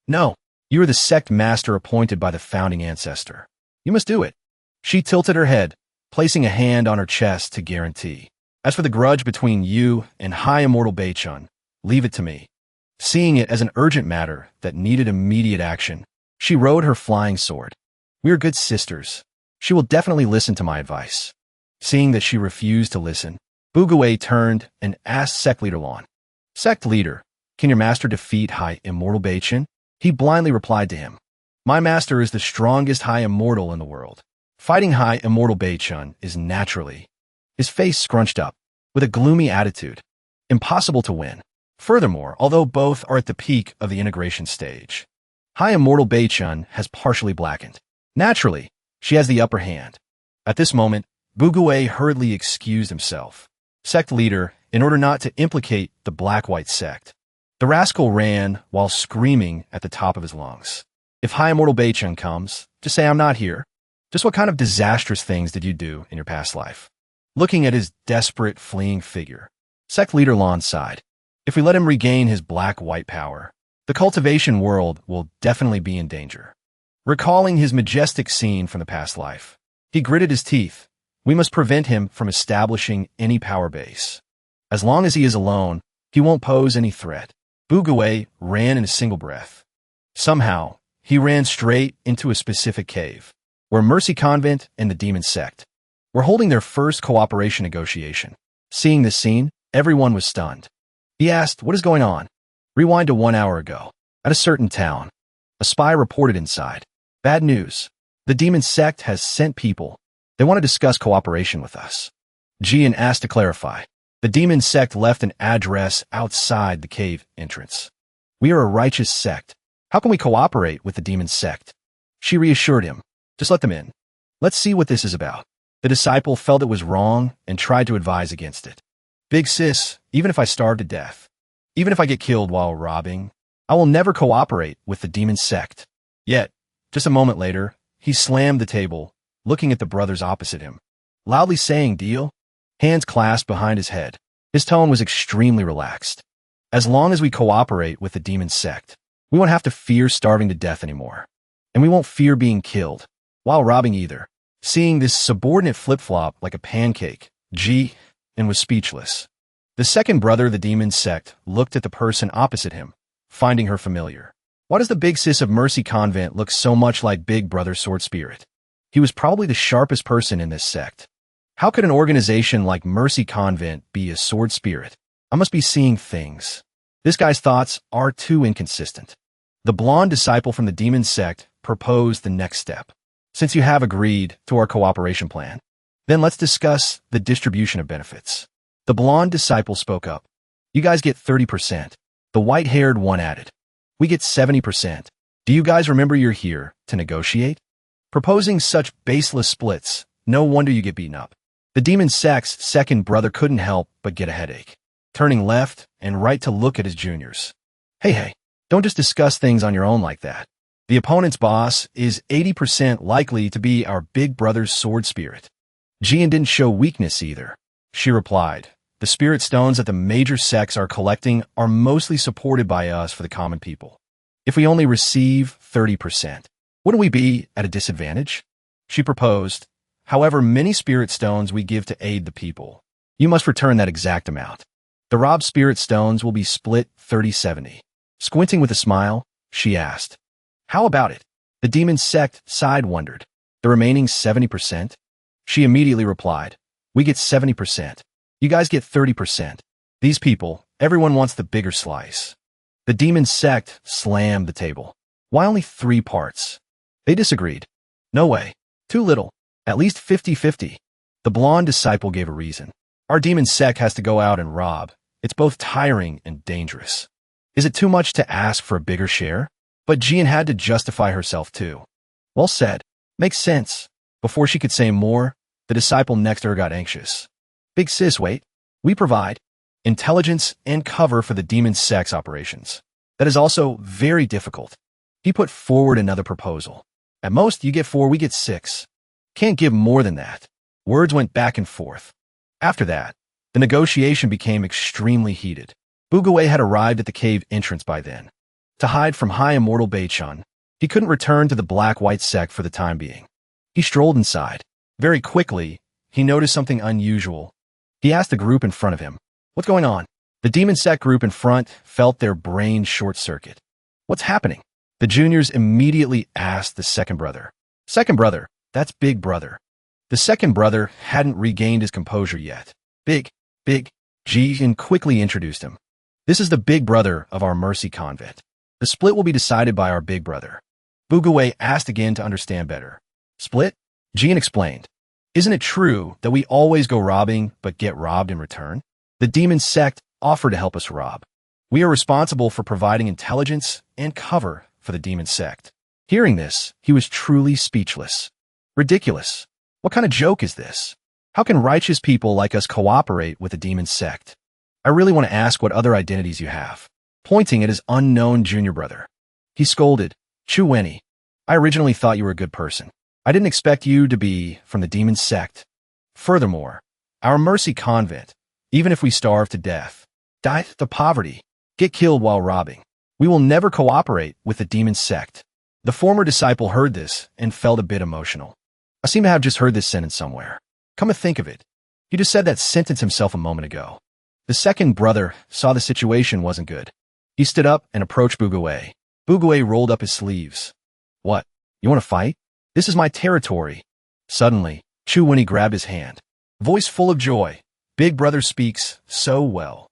No, you are the Sect Master appointed by the founding ancestor. You must do it. She tilted her head, placing a hand on her chest to guarantee. As for the grudge between you and High Immortal Beichun, leave it to me. Seeing it as an urgent matter that needed immediate action, she rode her flying sword. We are good sisters. She will definitely listen to my advice. Seeing that she refused to listen, Bugue turned and asked Sect Leader Lan. Sect Leader, can your master defeat High Immortal Beichun? He blindly replied to him. My master is the strongest High Immortal in the world. Fighting High Immortal Beichun is naturally. His face scrunched up, with a gloomy attitude. Impossible to win. Furthermore, although both are at the peak of the integration stage, High Immortal Beichun has partially blackened. Naturally, she has the upper hand. At this moment, Bugue hurriedly excused himself. Sect Leader, in order not to implicate the black-white sect. The rascal ran while screaming at the top of his lungs. If High Immortal Beichun comes, just say I'm not here. Just what kind of disastrous things did you do in your past life? Looking at his desperate, fleeing figure, Sect Leader Lan sighed. If we let him regain his black-white power, the cultivation world will definitely be in danger. Recalling his majestic scene from the past life, he gritted his teeth. We must prevent him from establishing any power base. As long as he is alone, he won't pose any threat. Bugue ran in a single breath. Somehow, he ran straight into a specific cave, where Mercy Convent and the Demon Sect were holding their first cooperation negotiation. Seeing this scene, everyone was stunned. He asked, what is going on? Rewind to 1 hour ago. At a certain town, a spy reported inside. Bad news. The Demon Sect has sent people. They want to discuss cooperation with us. Jian asked to clarify. The Demon Sect left an address outside the cave entrance. We are a righteous sect. How can we cooperate with the Demon Sect? She reassured him. Just let them in. Let's see what this is about. The disciple felt it was wrong and tried to advise against it. Big sis, even if I starve to death, even if I get killed while robbing, I will never cooperate with the demon sect. Yet, just a moment later, he slammed the table, looking at the brothers opposite him, loudly saying, "Deal?" Hands clasped behind his head. His tone was extremely relaxed. As long as we cooperate with the demon sect, we won't have to fear starving to death anymore. And we won't fear being killed while robbing either. Seeing this subordinate flip-flop like a pancake, and was speechless. The second brother of the demon sect looked at the person opposite him, finding her familiar. Why does the big sis of Mercy Convent look so much like Big Brother Sword Spirit? He was probably the sharpest person in this sect. How could an organization like Mercy Convent be a sword spirit? I must be seeing things. This guy's thoughts are too inconsistent. The blonde disciple from the demon sect proposed the next step. Since you have agreed to our cooperation plan, then let's discuss the distribution of benefits. The blonde disciple spoke up. You guys get 30%. The white-haired one added. We get 70%. Do you guys remember you're here to negotiate? Proposing such baseless splits, no wonder you get beaten up. The demon sect's second brother couldn't help but get a headache, turning left and right to look at his juniors. Hey, don't just discuss things on your own like that. The opponent's boss is 80% likely to be our big brother's sword spirit. Jian didn't show weakness either. She replied, the spirit stones that the major sects are collecting are mostly supported by us for the common people. If we only receive 30%, wouldn't we be at a disadvantage? She proposed, however many spirit stones we give to aid the people, you must return that exact amount. The robbed spirit stones will be split 30-70. Squinting with a smile, she asked, how about it? The demon sect side wondered. The remaining 70%? She immediately replied, we get 70%. You guys get 30%. These people, everyone wants the bigger slice. The demon sect slammed the table. Why only 3 parts? They disagreed. No way. Too little. At least 50-50. The blonde disciple gave a reason. Our demon sect has to go out and rob. It's both tiring and dangerous. Is it too much to ask for a bigger share? But Jian had to justify herself too. Well said. Makes sense. Before she could say more, the disciple next to her got anxious. Big sis, wait. We provide intelligence and cover for the demon sect's operations. That is also very difficult. He put forward another proposal. At most, you get 4, we get 6. Can't give more than that. Words went back and forth. After that, the negotiation became extremely heated. Bugawei had arrived at the cave entrance by then. To hide from high immortal Beichun, he couldn't return to the black-white sect for the time being. He strolled inside. Very quickly, he noticed something unusual. He asked the group in front of him, what's going on? The demon sect group in front felt their brain short-circuit. What's happening? The juniors immediately asked the second brother. Second brother, that's Big Brother. The second brother hadn't regained his composure yet. Big, Jian quickly introduced him. This is the big brother of our Mercy Convent. The split will be decided by our big brother. Bugawei asked again to understand better. Split? Jian explained. Isn't it true that we always go robbing but get robbed in return? The demon sect offered to help us rob. We are responsible for providing intelligence and cover for the demon sect. Hearing this, he was truly speechless. Ridiculous. What kind of joke is this? How can righteous people like us cooperate with the demon sect? I really want to ask what other identities you have. Pointing at his unknown junior brother. He scolded, Chu Wenny. I originally thought you were a good person. I didn't expect you to be from the demon sect. Furthermore, our Mercy Convent, even if we starve to death, die to poverty, get killed while robbing, we will never cooperate with the demon sect. The former disciple heard this and felt a bit emotional. I seem to have just heard this sentence somewhere. Come to think of it, he just said that sentence himself a moment ago. The second brother saw the situation wasn't good. He stood up and approached Bugawei. Bugawei rolled up his sleeves. What? You want to fight? This is my territory. Suddenly, Chu Wenny grabbed his hand. Voice full of joy. Big brother speaks so well.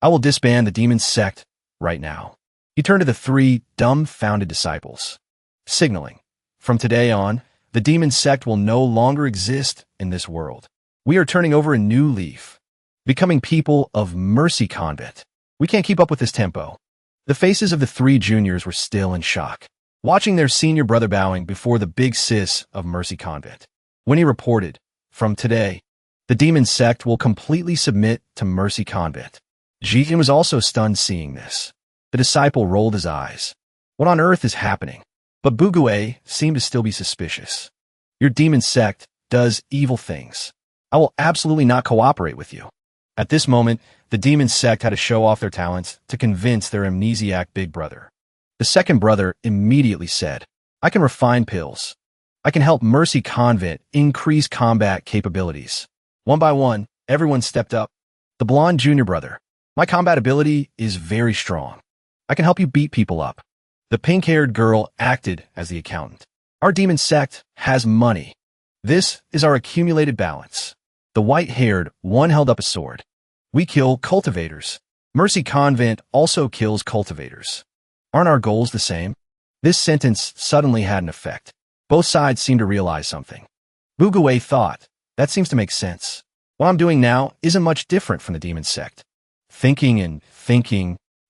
I will disband the demon sect right now. He turned to the 3 dumbfounded disciples, signaling, from today on, the demon sect will no longer exist in this world. We are turning over a new leaf, becoming people of Mercy Convent. We can't keep up with this tempo. The faces of the 3 juniors were still in shock, watching their senior brother bowing before the big sis of Mercy Convent. When he reported, from today, the demon sect will completely submit to mercy convent. Jin was also stunned seeing this. The disciple rolled his eyes. What on earth is happening? But Bugue seemed to still be suspicious. Your demon sect does evil things. I will absolutely not cooperate with you. At this moment, the demon sect had to show off their talents to convince their amnesiac big brother. The second brother immediately said, I can refine pills. I can help Mercy Convent increase combat capabilities. One by one, everyone stepped up. The blonde junior brother, my combat ability is very strong. I can help you beat people up. The pink-haired girl acted as the accountant. Our demon sect has money. This is our accumulated balance. The white-haired one held up a sword. We kill cultivators. Mercy Convent also kills cultivators. Aren't our goals the same? This sentence suddenly had an effect. Both sides seemed to realize something. Bugue thought, that seems to make sense. What I'm doing now isn't much different from the demon sect. Thinking,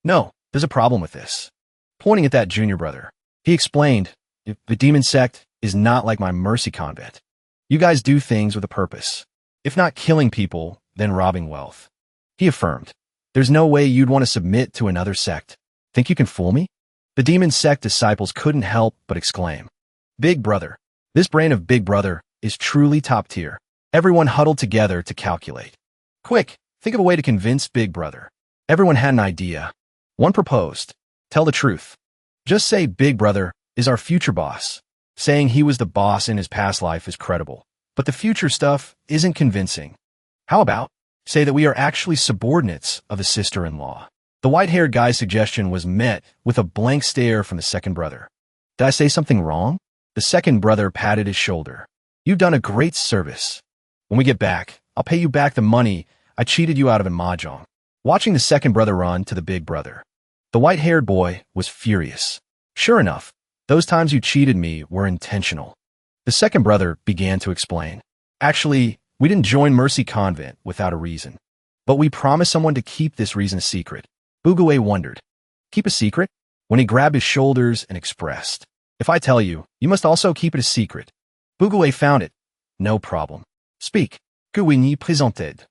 no, there's a problem with this. Pointing at that junior brother, he explained, the demon sect is not like my mercy convent. You guys do things with a purpose. If not killing people, then robbing wealth. He affirmed, there's no way you'd want to submit to another sect. Think you can fool me? The demon sect disciples couldn't help but exclaim, Big brother. This brain of Big brother is truly top tier. Everyone huddled together to calculate. Quick, think of a way to convince Big brother. Everyone had an idea. One proposed, tell the truth. Just say Big brother is our future boss. Saying he was the boss in his past life is credible, but the future stuff isn't convincing. How about say that we are actually subordinates of a sister-in-law? The white-haired guy's suggestion was met with a blank stare from the second brother. Did I say something wrong? The second brother patted his shoulder. You've done a great service. When we get back, I'll pay you back the money I cheated you out of in Mahjong. Watching the second brother run to the big brother. The white-haired boy was furious. Sure enough, those times you cheated me were intentional. The second brother began to explain. Actually, we didn't join Mercy Convent without a reason. But we promised someone to keep this reason a secret. Bugue wondered. Keep a secret? When he grabbed his shoulders and expressed. If I tell you, you must also keep it a secret. Bugue found it. No problem. Speak. Que oui ni présented.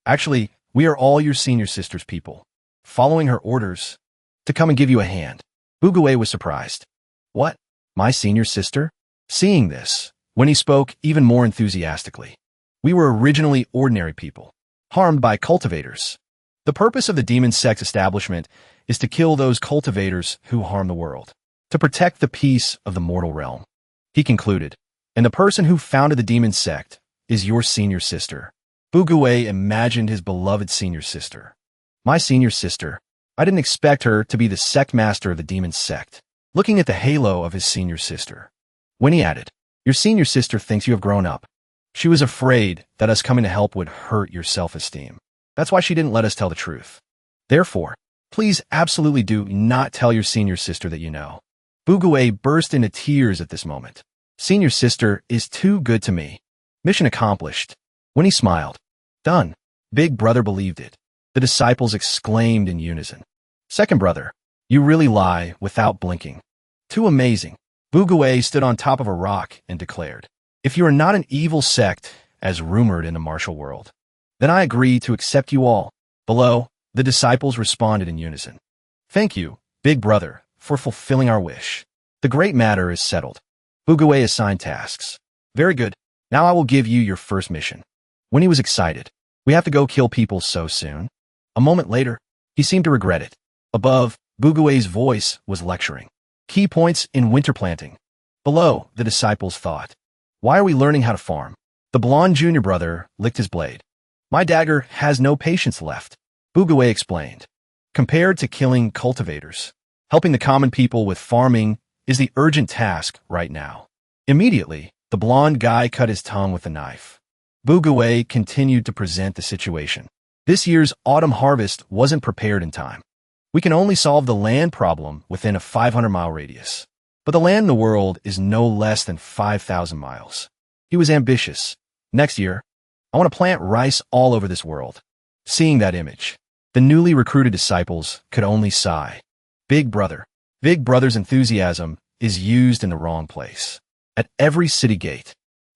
Actually, we are all your senior sister's people. Following her orders to come and give you a hand. Bugue was surprised. What? My senior sister? Seeing this, when he spoke even more enthusiastically. We were originally ordinary people, harmed by cultivators. The purpose of the demon sect establishment is to kill those cultivators who harm the world, to protect the peace of the mortal realm. He concluded, and the person who founded the demon sect is your senior sister. Bugue imagined his beloved senior sister. My senior sister. I didn't expect her to be the sect master of the demon sect. Looking at the halo of his senior sister. When he added, your senior sister thinks you have grown up. She was afraid that us coming to help would hurt your self-esteem. That's why she didn't let us tell the truth. Therefore, please absolutely do not tell your senior sister that you know. Bugue burst into tears at this moment. Senior sister is too good to me. Mission accomplished. When he smiled. Done. Big brother believed it. The disciples exclaimed in unison. Second brother, you really lie without blinking. Too amazing. Bugue stood on top of a rock and declared, if you are not an evil sect, as rumored in the martial world, then I agree to accept you all. Below, the disciples responded in unison. Thank you, Big brother, for fulfilling our wish. The great matter is settled. Bugue assigned tasks. Very good. Now I will give you your first mission. When he was excited, we have to go kill people so soon. A moment later, he seemed to regret it. Above, Bugue's voice was lecturing. Key points in winter planting. Below, the disciples thought. Why are we learning how to farm? The blonde junior brother licked his blade. My dagger has no patience left. Bugue explained. Compared to killing cultivators, helping the common people with farming is the urgent task right now. Immediately, the blonde guy cut his tongue with a knife. Bugue continued to present the situation. This year's autumn harvest wasn't prepared in time. We can only solve the land problem within a 500-mile radius. But the land in the world is no less than 5,000 miles. He was ambitious. Next year, I want to plant rice all over this world. Seeing that image, the newly recruited disciples could only sigh. Big brother's enthusiasm is used in the wrong place. At every city gate,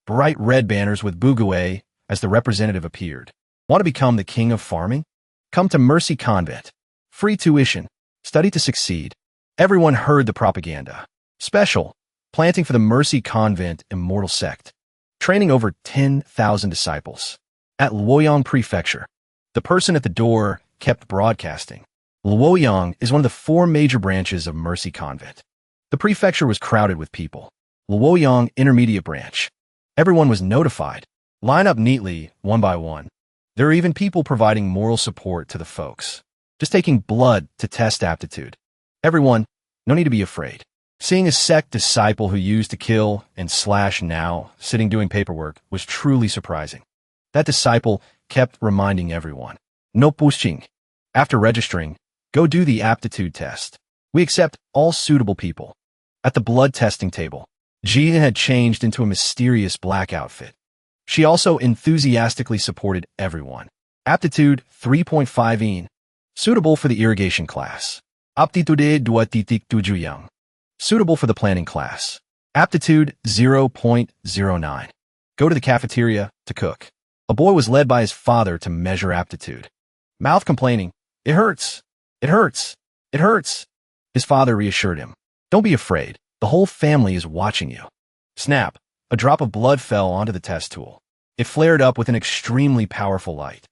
Bright red banners with Bugue as the representative appeared. Want to become the king of farming? Come to Mercy Convent. Free tuition. Study to succeed. Everyone heard the propaganda. Special. Planting for the Mercy Convent Immortal Sect. Training over 10,000 disciples. At Luoyang Prefecture. The person at the door kept broadcasting. Luoyang is one of the 4 major branches of Mercy Convent. The prefecture was crowded with people. Luoyang Intermediate Branch. Everyone was notified. Line up neatly, one by one. There are even people providing moral support to the folks. Just taking blood to test aptitude. Everyone, no need to be afraid. Seeing a Sect disciple who used to kill and slash now, sitting doing paperwork, was truly surprising. That disciple kept reminding everyone. No pushing. After registering, go do the aptitude test. We accept all suitable people. At the blood testing table, Jian had changed into a mysterious black outfit. She also enthusiastically supported everyone. Aptitude 3.5 suitable for the irrigation class. Aptitude 2.7 suitable for the planning class. Aptitude 0.09. Go to the cafeteria to cook. A boy was led by his father to measure aptitude. Mouth complaining, "It hurts, it hurts, it hurts." His father reassured him. Don't be afraid. The whole family is watching you. Snap. A drop of blood fell onto the test tool. It flared up with an extremely powerful light.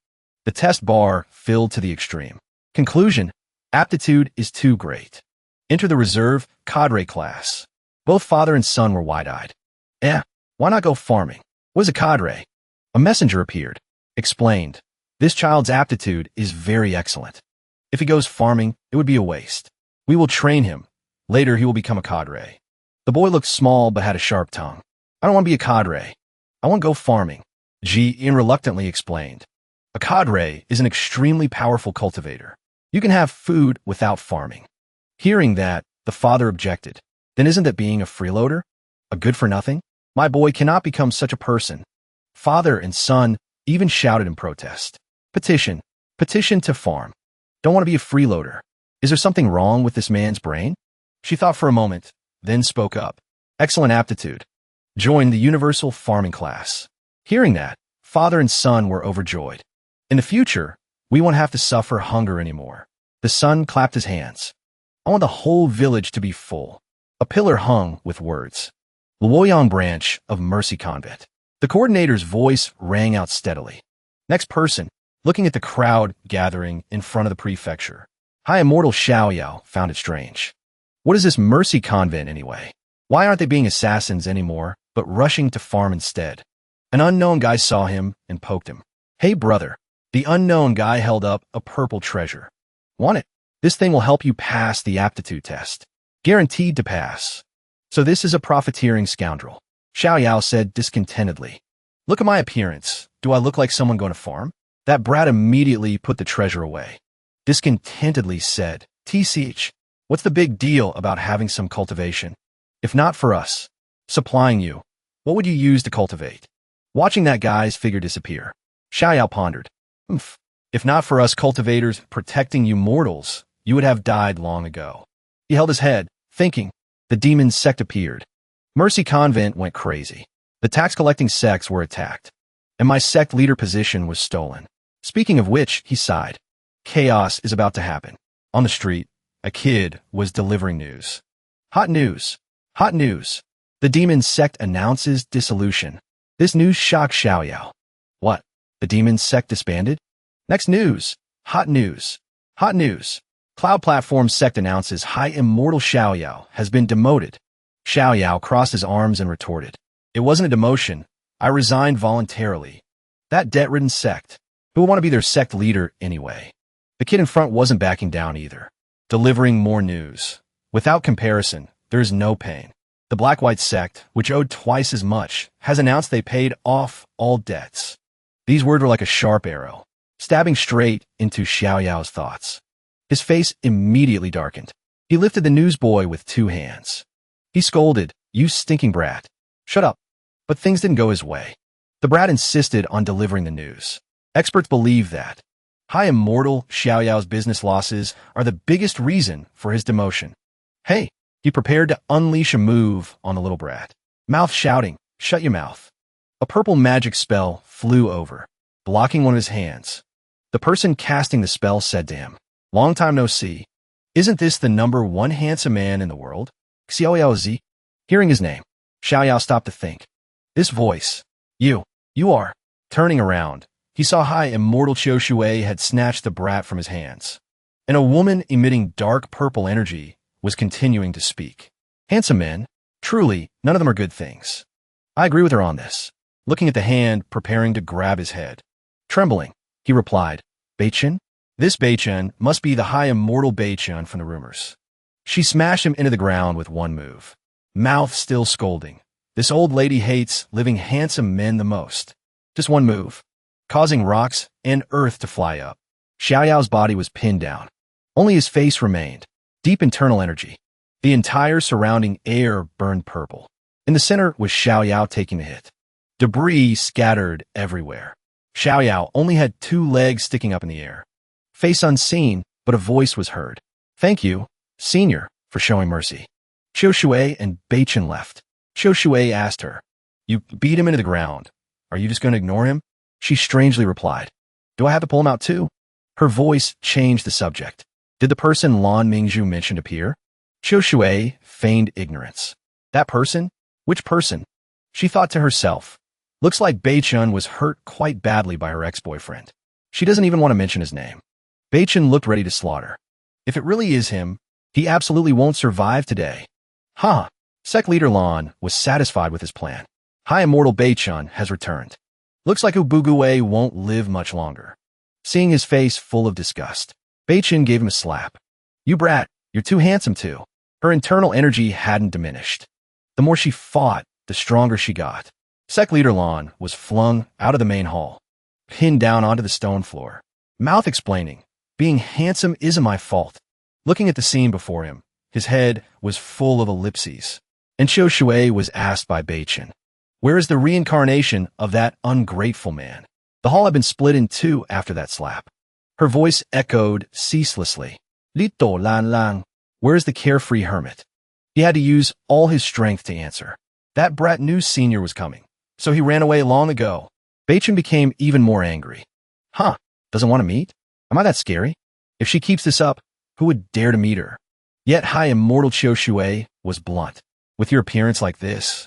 The test bar filled to the extreme. Conclusion. Aptitude is too great. Enter the reserve cadre class. Both father and son were wide-eyed. Why not go farming? What is a cadre? A messenger appeared. Explained. This child's aptitude is very excellent. If he goes farming, it would be a waste. We will train him. Later, he will become a cadre. The boy looked small but had a sharp tongue. I don't want to be a cadre. I want to go farming. Ji reluctantly explained. A cadre is an extremely powerful cultivator. You can have food without farming. Hearing that, the father objected. Then isn't that being a freeloader? A good-for-nothing? My boy cannot become such a person. Father and son even shouted in protest. Petition. Petition to farm. Don't want to be a freeloader. Is there something wrong with this man's brain? She thought for a moment, then spoke up. Excellent aptitude. Join the universal farming class. Hearing that, father and son were overjoyed. In the future, we won't have to suffer hunger anymore. The son clapped his hands. I want the whole village to be full. A pillar hung with words. Luoyang branch of Mercy Convent. The coordinator's voice rang out steadily. Next person, looking at the crowd gathering in front of the prefecture. High Immortal Xiaoyao found it strange. What is this Mercy Convent anyway? Why aren't they being assassins anymore, but rushing to farm instead? An unknown guy saw him and poked him. Hey brother. The unknown guy held up a purple treasure. Want it? This thing will help you pass the aptitude test. Guaranteed to pass. So this is a profiteering scoundrel. Xiaoyao said discontentedly. Look at my appearance. Do I look like someone going to farm? That brat immediately put the treasure away. Discontentedly said, TCH, what's the big deal about having some cultivation? If not for us, supplying you, what would you use to cultivate? Watching that guy's figure disappear, Xiaoyao pondered. If not for us cultivators protecting you mortals, you would have died long ago. He held his head, thinking. The demon sect appeared. Mercy Convent went crazy. The tax-collecting sects were attacked. And my sect leader position was stolen. Speaking of which, he sighed. Chaos is about to happen. On the street, a kid was delivering news. Hot news. Hot news. The demon sect announces dissolution. This news shocked Xiaoyao. What? The demon sect disbanded? Next news. Hot news. Hot news. Cloud Platform Sect announces High Immortal Xiaoyao has been demoted. Xiaoyao crossed his arms and retorted. It wasn't a demotion. I resigned voluntarily. That debt-ridden sect. Who would want to be their sect leader anyway? The kid in front wasn't backing down either. Delivering more news. Without comparison, there is no pain. The Black-White sect, which owed twice as much, has announced they paid off all debts. These words were like a sharp arrow, stabbing straight into Xiaoyao's thoughts. His face immediately darkened. He lifted the newsboy with 2 hands. He scolded, "You stinking brat. Shut up." But things didn't go his way. The brat insisted on delivering the news. Experts believe that High Immortal Xiaoyao's business losses are the biggest reason for his demotion. Hey, he prepared to unleash a move on the little brat. Mouth shouting, "Shut your mouth." A purple magic spell flew over, blocking one of his hands. The person casting the spell said to him, "Long time no see. Isn't this the #1 handsome man in the world? Xiaoyao Zi?" Hearing his name, Xiaoyao stopped to think. This voice. You are. Turning around, he saw High Immortal Qiu Shui had snatched the brat from his hands. And a woman emitting dark purple energy was continuing to speak. Handsome men? Truly, none of them are good things. I agree with her on this. Looking at the hand preparing to grab his head. Trembling, he replied, "Beichen? This Beichen must be the High Immortal Beichen from the rumors." She smashed him into the ground with one move. Mouth still scolding. This old lady hates living handsome men the most. Just one move, causing rocks and earth to fly up. Xiaoyao's body was pinned down. Only his face remained. Deep internal energy. The entire surrounding air burned purple. In the center was Xiaoyao taking the hit. Debris scattered everywhere. Xiaoyao only had 2 legs sticking up in the air. Face unseen, but a voice was heard. "Thank you, Senior, for showing mercy." Qiu Shui and Beichen left. Qiu Shui asked her, "You beat him into the ground. Are you just going to ignore him?" She strangely replied, "Do I have to pull him out too?" Her voice changed the subject. Did the person Lan Mingzhu mentioned appear? Qiu Shui feigned ignorance. That person? Which person? She thought to herself, looks like Beichen was hurt quite badly by her ex-boyfriend. She doesn't even want to mention his name. Beichen looked ready to slaughter. If it really is him, he absolutely won't survive today. Huh. Sect leader Lan was satisfied with his plan. High Immortal Beichen has returned. Looks like Ubugue won't live much longer. Seeing his face full of disgust, Beichen gave him a slap. "You brat, you're too handsome too." Her internal energy hadn't diminished. The more she fought, the stronger she got. Sect leader Lan was flung out of the main hall, pinned down onto the stone floor. Mouth explaining, "Being handsome isn't my fault." Looking at the scene before him, his head was full of ellipses. And Qiu Shui was asked by Beichen, "Where is the reincarnation of that ungrateful man?" The hall had been split in 2 after that slap. Her voice echoed ceaselessly. "Lito Lan Lang, where is the carefree hermit?" He had to use all his strength to answer. That brat knew Senior was coming, so he ran away long ago. Beichen became even more angry. Huh, doesn't want to meet? Am I that scary? If she keeps this up, who would dare to meet her? Yet High Immortal Qiu Shui was blunt. With your appearance like this,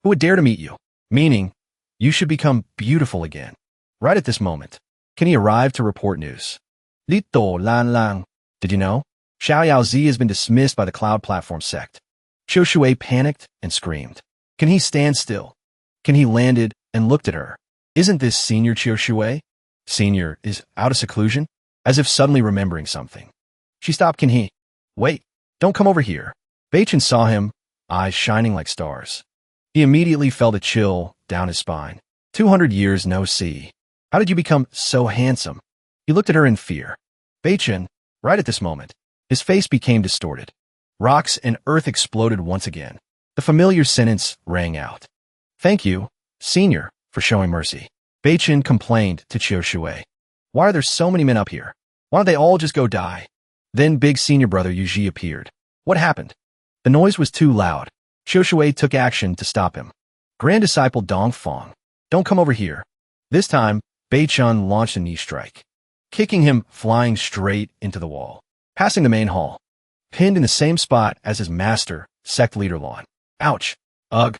who would dare to meet you? Meaning, you should become beautiful again. Right at this moment, can he arrive to report news? Lito Lan Lang, did you know? Xiaoyao Zi has been dismissed by the cloud platform sect. Qiu Shui panicked and screamed. Can he stand still? Can he landed and looked at her? Isn't this Senior Qiu Shui? Senior is out of seclusion, as if suddenly remembering something. She stopped. Can he? Wait, don't come over here. Beichen saw him, eyes shining like stars. He immediately felt a chill down his spine. 200 years no see. How did you become so handsome? He looked at her in fear. Beichen, right at this moment, his face became distorted. Rocks and earth exploded once again. The familiar sentence rang out. Thank you, Senior, for showing mercy. Beichen complained to Qiu Shui. Why are there so many men up here? Why don't they all just go die? Then big senior brother Yuji appeared. What happened? The noise was too loud. Qiu Shui took action to stop him. Grand Disciple Dongfang, don't come over here. This time, Beichen launched a knee strike, kicking him flying straight into the wall, passing the main hall, pinned in the same spot as his master, Sect leader Lan. Ouch! Ugh!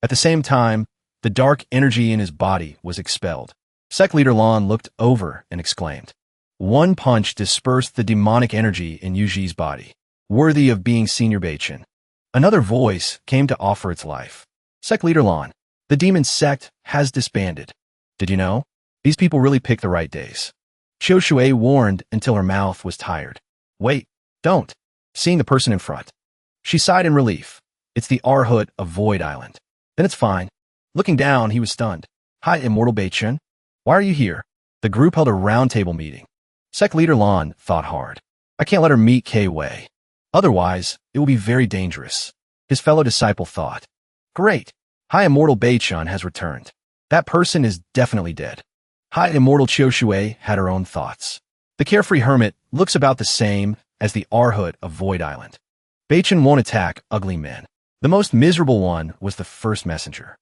At the same time, the dark energy in his body was expelled. Sect leader Lan looked over and exclaimed. One punch dispersed the demonic energy in Yuji's body, worthy of being Senior Beichen. Another voice came to offer its life. Sect leader Lan, the demon sect has disbanded. Did you know? These people really pick the right days. Qiu Shui warned until her mouth was tired. Wait, don't. Seeing the person in front, she sighed in relief. It's the Arhut of Void Island. Then it's fine. Looking down, he was stunned. Hi, Immortal Beichen. Why are you here? The group held a roundtable meeting. Sect leader Lan thought hard. I can't let her meet K-Wei. Otherwise, it will be very dangerous. His fellow disciple thought. Great. High Immortal Beichen has returned. That person is definitely dead. High Immortal Qiu Shui had her own thoughts. The carefree hermit looks about the same as the Arhut of Void Island. Beichen won't attack ugly men. The most miserable one was the first messenger.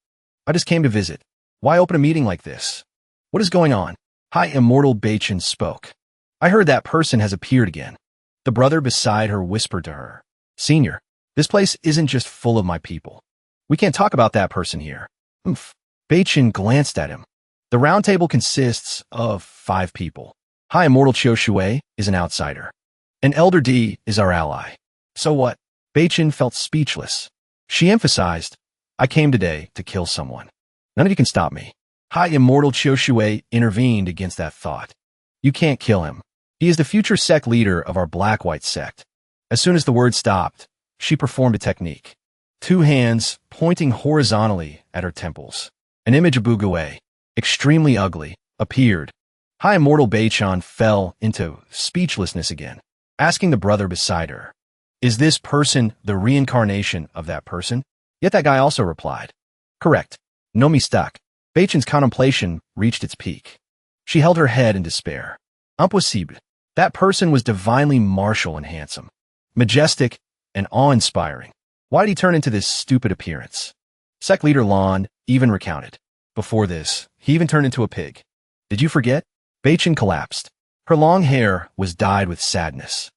I just came to visit. Why open a meeting like this? What is going on? Hi, immortal Baichin spoke. I heard that person has appeared again. The brother beside her whispered to her. Senior, this place isn't just full of my people. We can't talk about that person here. Oomph. Baichin glanced at him. The round table consists of 5 people. High Immortal Chiu Shui is an outsider. And Elder D is our ally. So what? Baichin felt speechless. She emphasized, I came today to kill someone. None of you can stop me. High Immortal Chiu Shui intervened against that thought. You can't kill him. He is the future sect leader of our black-white sect. As soon as the word stopped, she performed a technique. 2 hands pointing horizontally at her temples. An image of Bugue, extremely ugly, appeared. High Immortal Baichan fell into speechlessness again, asking the brother beside her, is this person the reincarnation of that person? Yet that guy also replied, correct. No mistake. Baichan's contemplation reached its peak. She held her head in despair. Impossible. That person was divinely martial and handsome, majestic and awe-inspiring. Why did he turn into this stupid appearance? Sect leader Lon even recounted. Before this, he even turned into a pig. Did you forget? Baichan collapsed. Her long hair was dyed with sadness.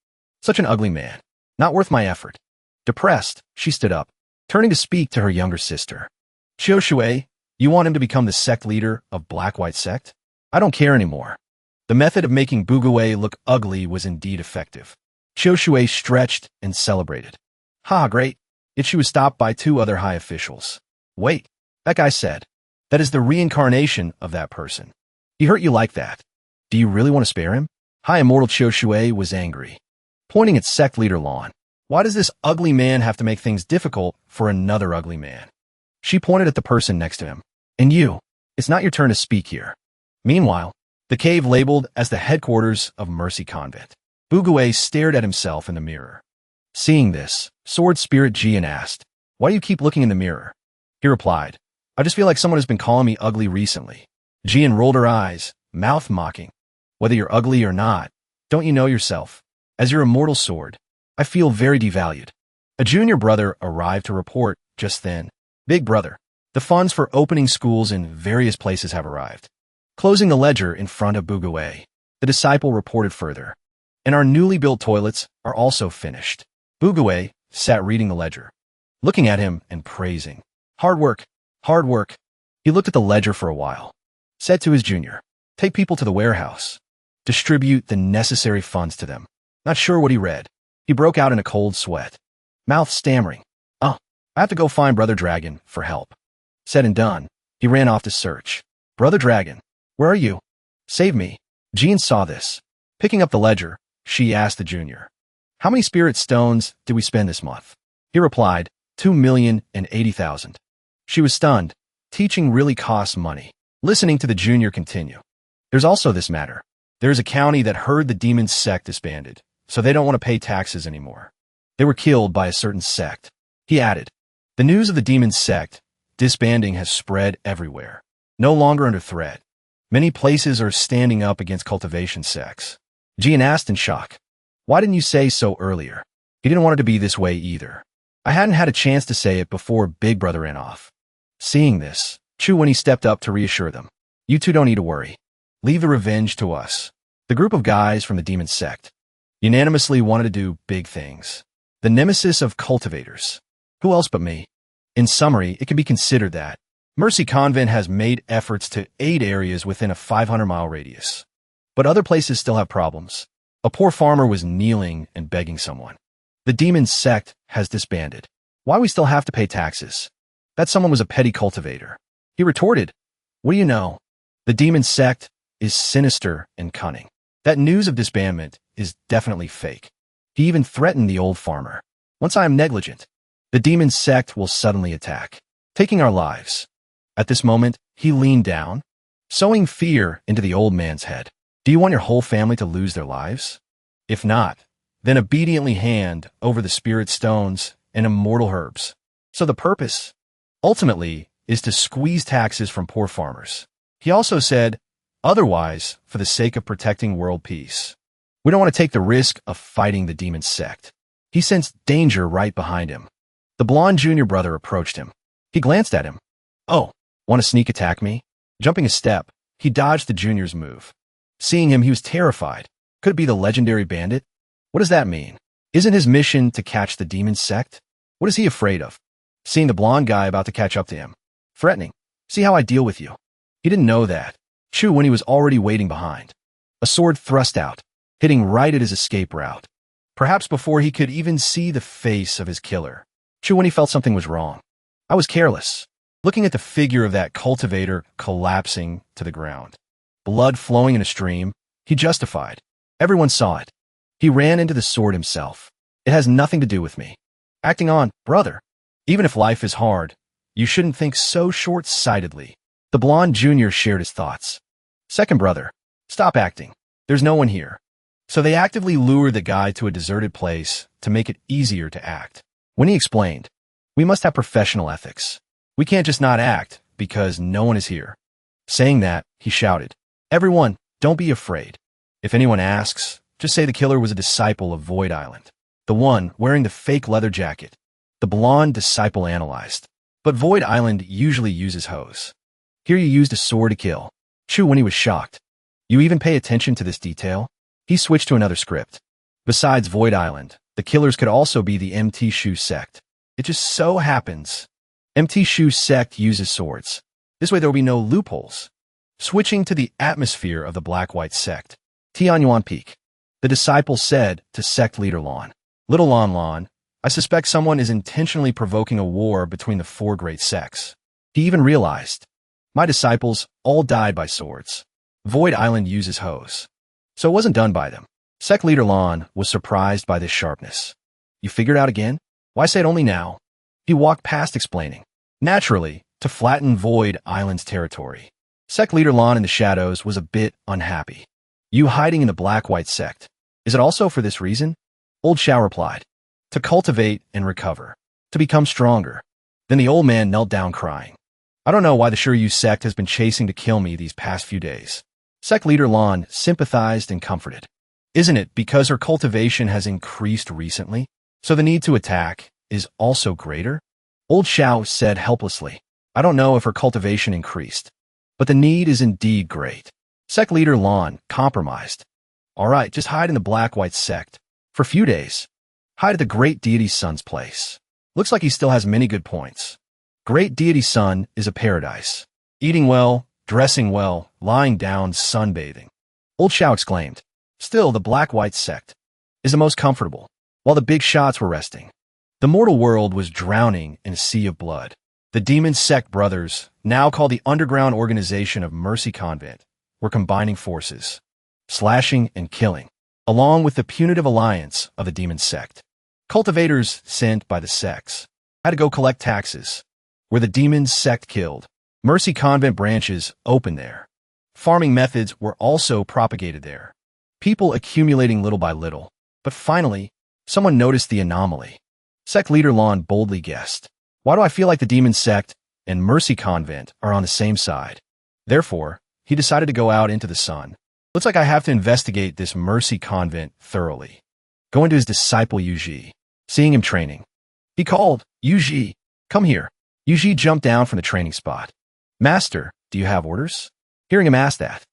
Such an ugly man. Not worth my effort. Depressed, she stood up, turning to speak to her younger sister. Chiu Shui, you want him to become the sect leader of Black-White Sect? I don't care anymore. The method of making Bugue look ugly was indeed effective. Chiu Shui stretched and celebrated. Ha, great. Yet she was stopped by 2 other high officials. Wait, that guy said. That is the reincarnation of that person. He hurt you like that. Do you really want to spare him? High Immortal Chiu Shui was angry, pointing at sect leader Lon. Why does this ugly man have to make things difficult for another ugly man? She pointed at the person next to him. And you, it's not your turn to speak here. Meanwhile, the cave labeled as the headquarters of Mercy Convent. Bugue stared at himself in the mirror. Seeing this, Sword Spirit Jian asked, why do you keep looking in the mirror? He replied, I just feel like someone has been calling me ugly recently. Jian rolled her eyes, mouth mocking. Whether you're ugly or not, don't you know yourself? As your immortal sword, I feel very devalued. A junior brother arrived to report just then. Big brother, the funds for opening schools in various places have arrived. Closing the ledger in front of Bugue, the disciple reported further. And our newly built toilets are also finished. Bugue sat reading the ledger, looking at him and praising. Hard work, hard work. He looked at the ledger for a while, said to his junior, take people to the warehouse. Distribute the necessary funds to them. Not sure what he read. He broke out in a cold sweat, mouth stammering. Oh, I have to go find Brother Dragon for help. Said and done, he ran off to search. Brother Dragon, where are you? Save me. Jean saw this. Picking up the ledger, she asked the junior, how many spirit stones did we spend this month? He replied, 2,080,000. She was stunned. Teaching really costs money. Listening to the junior continue. There's also this matter. There's a county that heard the demon sect disbanded, so they don't want to pay taxes anymore. They were killed by a certain sect. He added, the news of the demon sect disbanding has spread everywhere. No longer under threat. Many places are standing up against cultivation sects. Jian asked in shock, why didn't you say so earlier? He didn't want it to be this way either. I hadn't had a chance to say it before Big Brother ran off. Seeing this, Chu when he stepped up to reassure them. You two don't need to worry. Leave the revenge to us. The group of guys from the demon sect unanimously wanted to do big things. The nemesis of cultivators. Who else but me? In summary, it can be considered that Mercy Convent has made efforts to aid areas within a 500-mile radius. But other places still have problems. A poor farmer was kneeling and begging someone. The demon sect has disbanded. Why we still have to pay taxes? That someone was a petty cultivator. He retorted, what do you know? The demon sect is sinister and cunning. That news of disbandment is definitely fake. He even threatened the old farmer. Once I am negligent, the demon sect will suddenly attack, taking our lives. At this moment, he leaned down, sowing fear into the old man's head. Do you want your whole family to lose their lives? If not, then obediently hand over the spirit stones and immortal herbs. So the purpose, ultimately, is to squeeze taxes from poor farmers. He also said, otherwise, for the sake of protecting world peace. We don't want to take the risk of fighting the demon sect. He sensed danger right behind him. The blonde junior brother approached him. He glanced at him. Oh, want to sneak attack me? Jumping a step, he dodged the junior's move. Seeing him, he was terrified. Could it be the legendary bandit? What does that mean? Isn't his mission to catch the demon sect? What is he afraid of? Seeing the blonde guy about to catch up to him. Threatening. See how I deal with you. He didn't know that. Chu when he was already waiting behind. A sword thrust out, hitting right at his escape route. Perhaps before he could even see the face of his killer. Chu when he felt something was wrong. I was careless. Looking at the figure of that cultivator collapsing to the ground. Blood flowing in a stream, he justified. Everyone saw it. He ran into the sword himself. It has nothing to do with me. Acting on, brother. Even if life is hard, you shouldn't think so short-sightedly. The blonde junior shared his thoughts. Second brother, stop acting. There's no one here. So they actively lured the guy to a deserted place to make it easier to act. When he explained, we must have professional ethics. We can't just not act because no one is here. Saying that, he shouted, everyone, don't be afraid. If anyone asks, just say the killer was a disciple of Void Island. The one wearing the fake leather jacket. The blonde disciple analyzed. But Void Island usually uses hoes. Here you used a sword to kill. Chu when he was shocked. You even pay attention to this detail? He switched to another script. Besides Void Island, the killers could also be the MT Shoe Sect. It just so happens. MT Shoe Sect uses swords. This way there will be no loopholes. Switching to the atmosphere of the Black-White Sect. Tianyuan Peak. The disciple said to Sect leader Lon. Little Lon, I suspect someone is intentionally provoking a war between the four great sects. He even realized. My disciples all died by swords. Void Island uses hoes. So it wasn't done by them. Sect leader Lon was surprised by this sharpness. You figured out again? Why say it only now? He walked past explaining. Naturally, to flatten Void Island's territory. Sect leader Lon in the shadows was a bit unhappy. You hiding in the Black-White Sect. Is it also for this reason? Old Shao replied. To cultivate and recover. To become stronger. Then the old man knelt down crying. I don't know why the Shiryu sect has been chasing to kill me these past few days. Sect leader Lon sympathized and comforted. Isn't it because her cultivation has increased recently? So the need to attack is also greater? Old Shao said helplessly. I don't know if her cultivation increased, but the need is indeed great. Sect leader Lon compromised. All right, just hide in the Black-White Sect. For a few days. Hide at the Great Deity Sun's place. Looks like he still has many good points. Great Deity Sun is a paradise. Eating well, dressing well, lying down, sunbathing. Old Shao exclaimed. Still, the Black-White Sect is the most comfortable, while the big shots were resting. The mortal world was drowning in a sea of blood. The demon sect brothers, now called the Underground Organization of Mercy Convent, were combining forces, slashing and killing, along with the punitive alliance of the demon sect. Cultivators sent by the sects had to go collect taxes, where the demon sect killed. Mercy Convent branches opened there. Farming methods were also propagated there. People accumulating little by little. But finally, someone noticed the anomaly. Sect leader Lon boldly guessed. Why do I feel like the demon sect and Mercy Convent are on the same side? Therefore, he decided to go out into the sun. Looks like I have to investigate this Mercy Convent thoroughly. Going to his disciple Yuji, seeing him training. He called, Yuji, come here. Yuji jumped down from the training spot. Master, do you have orders? Hearing him ask that,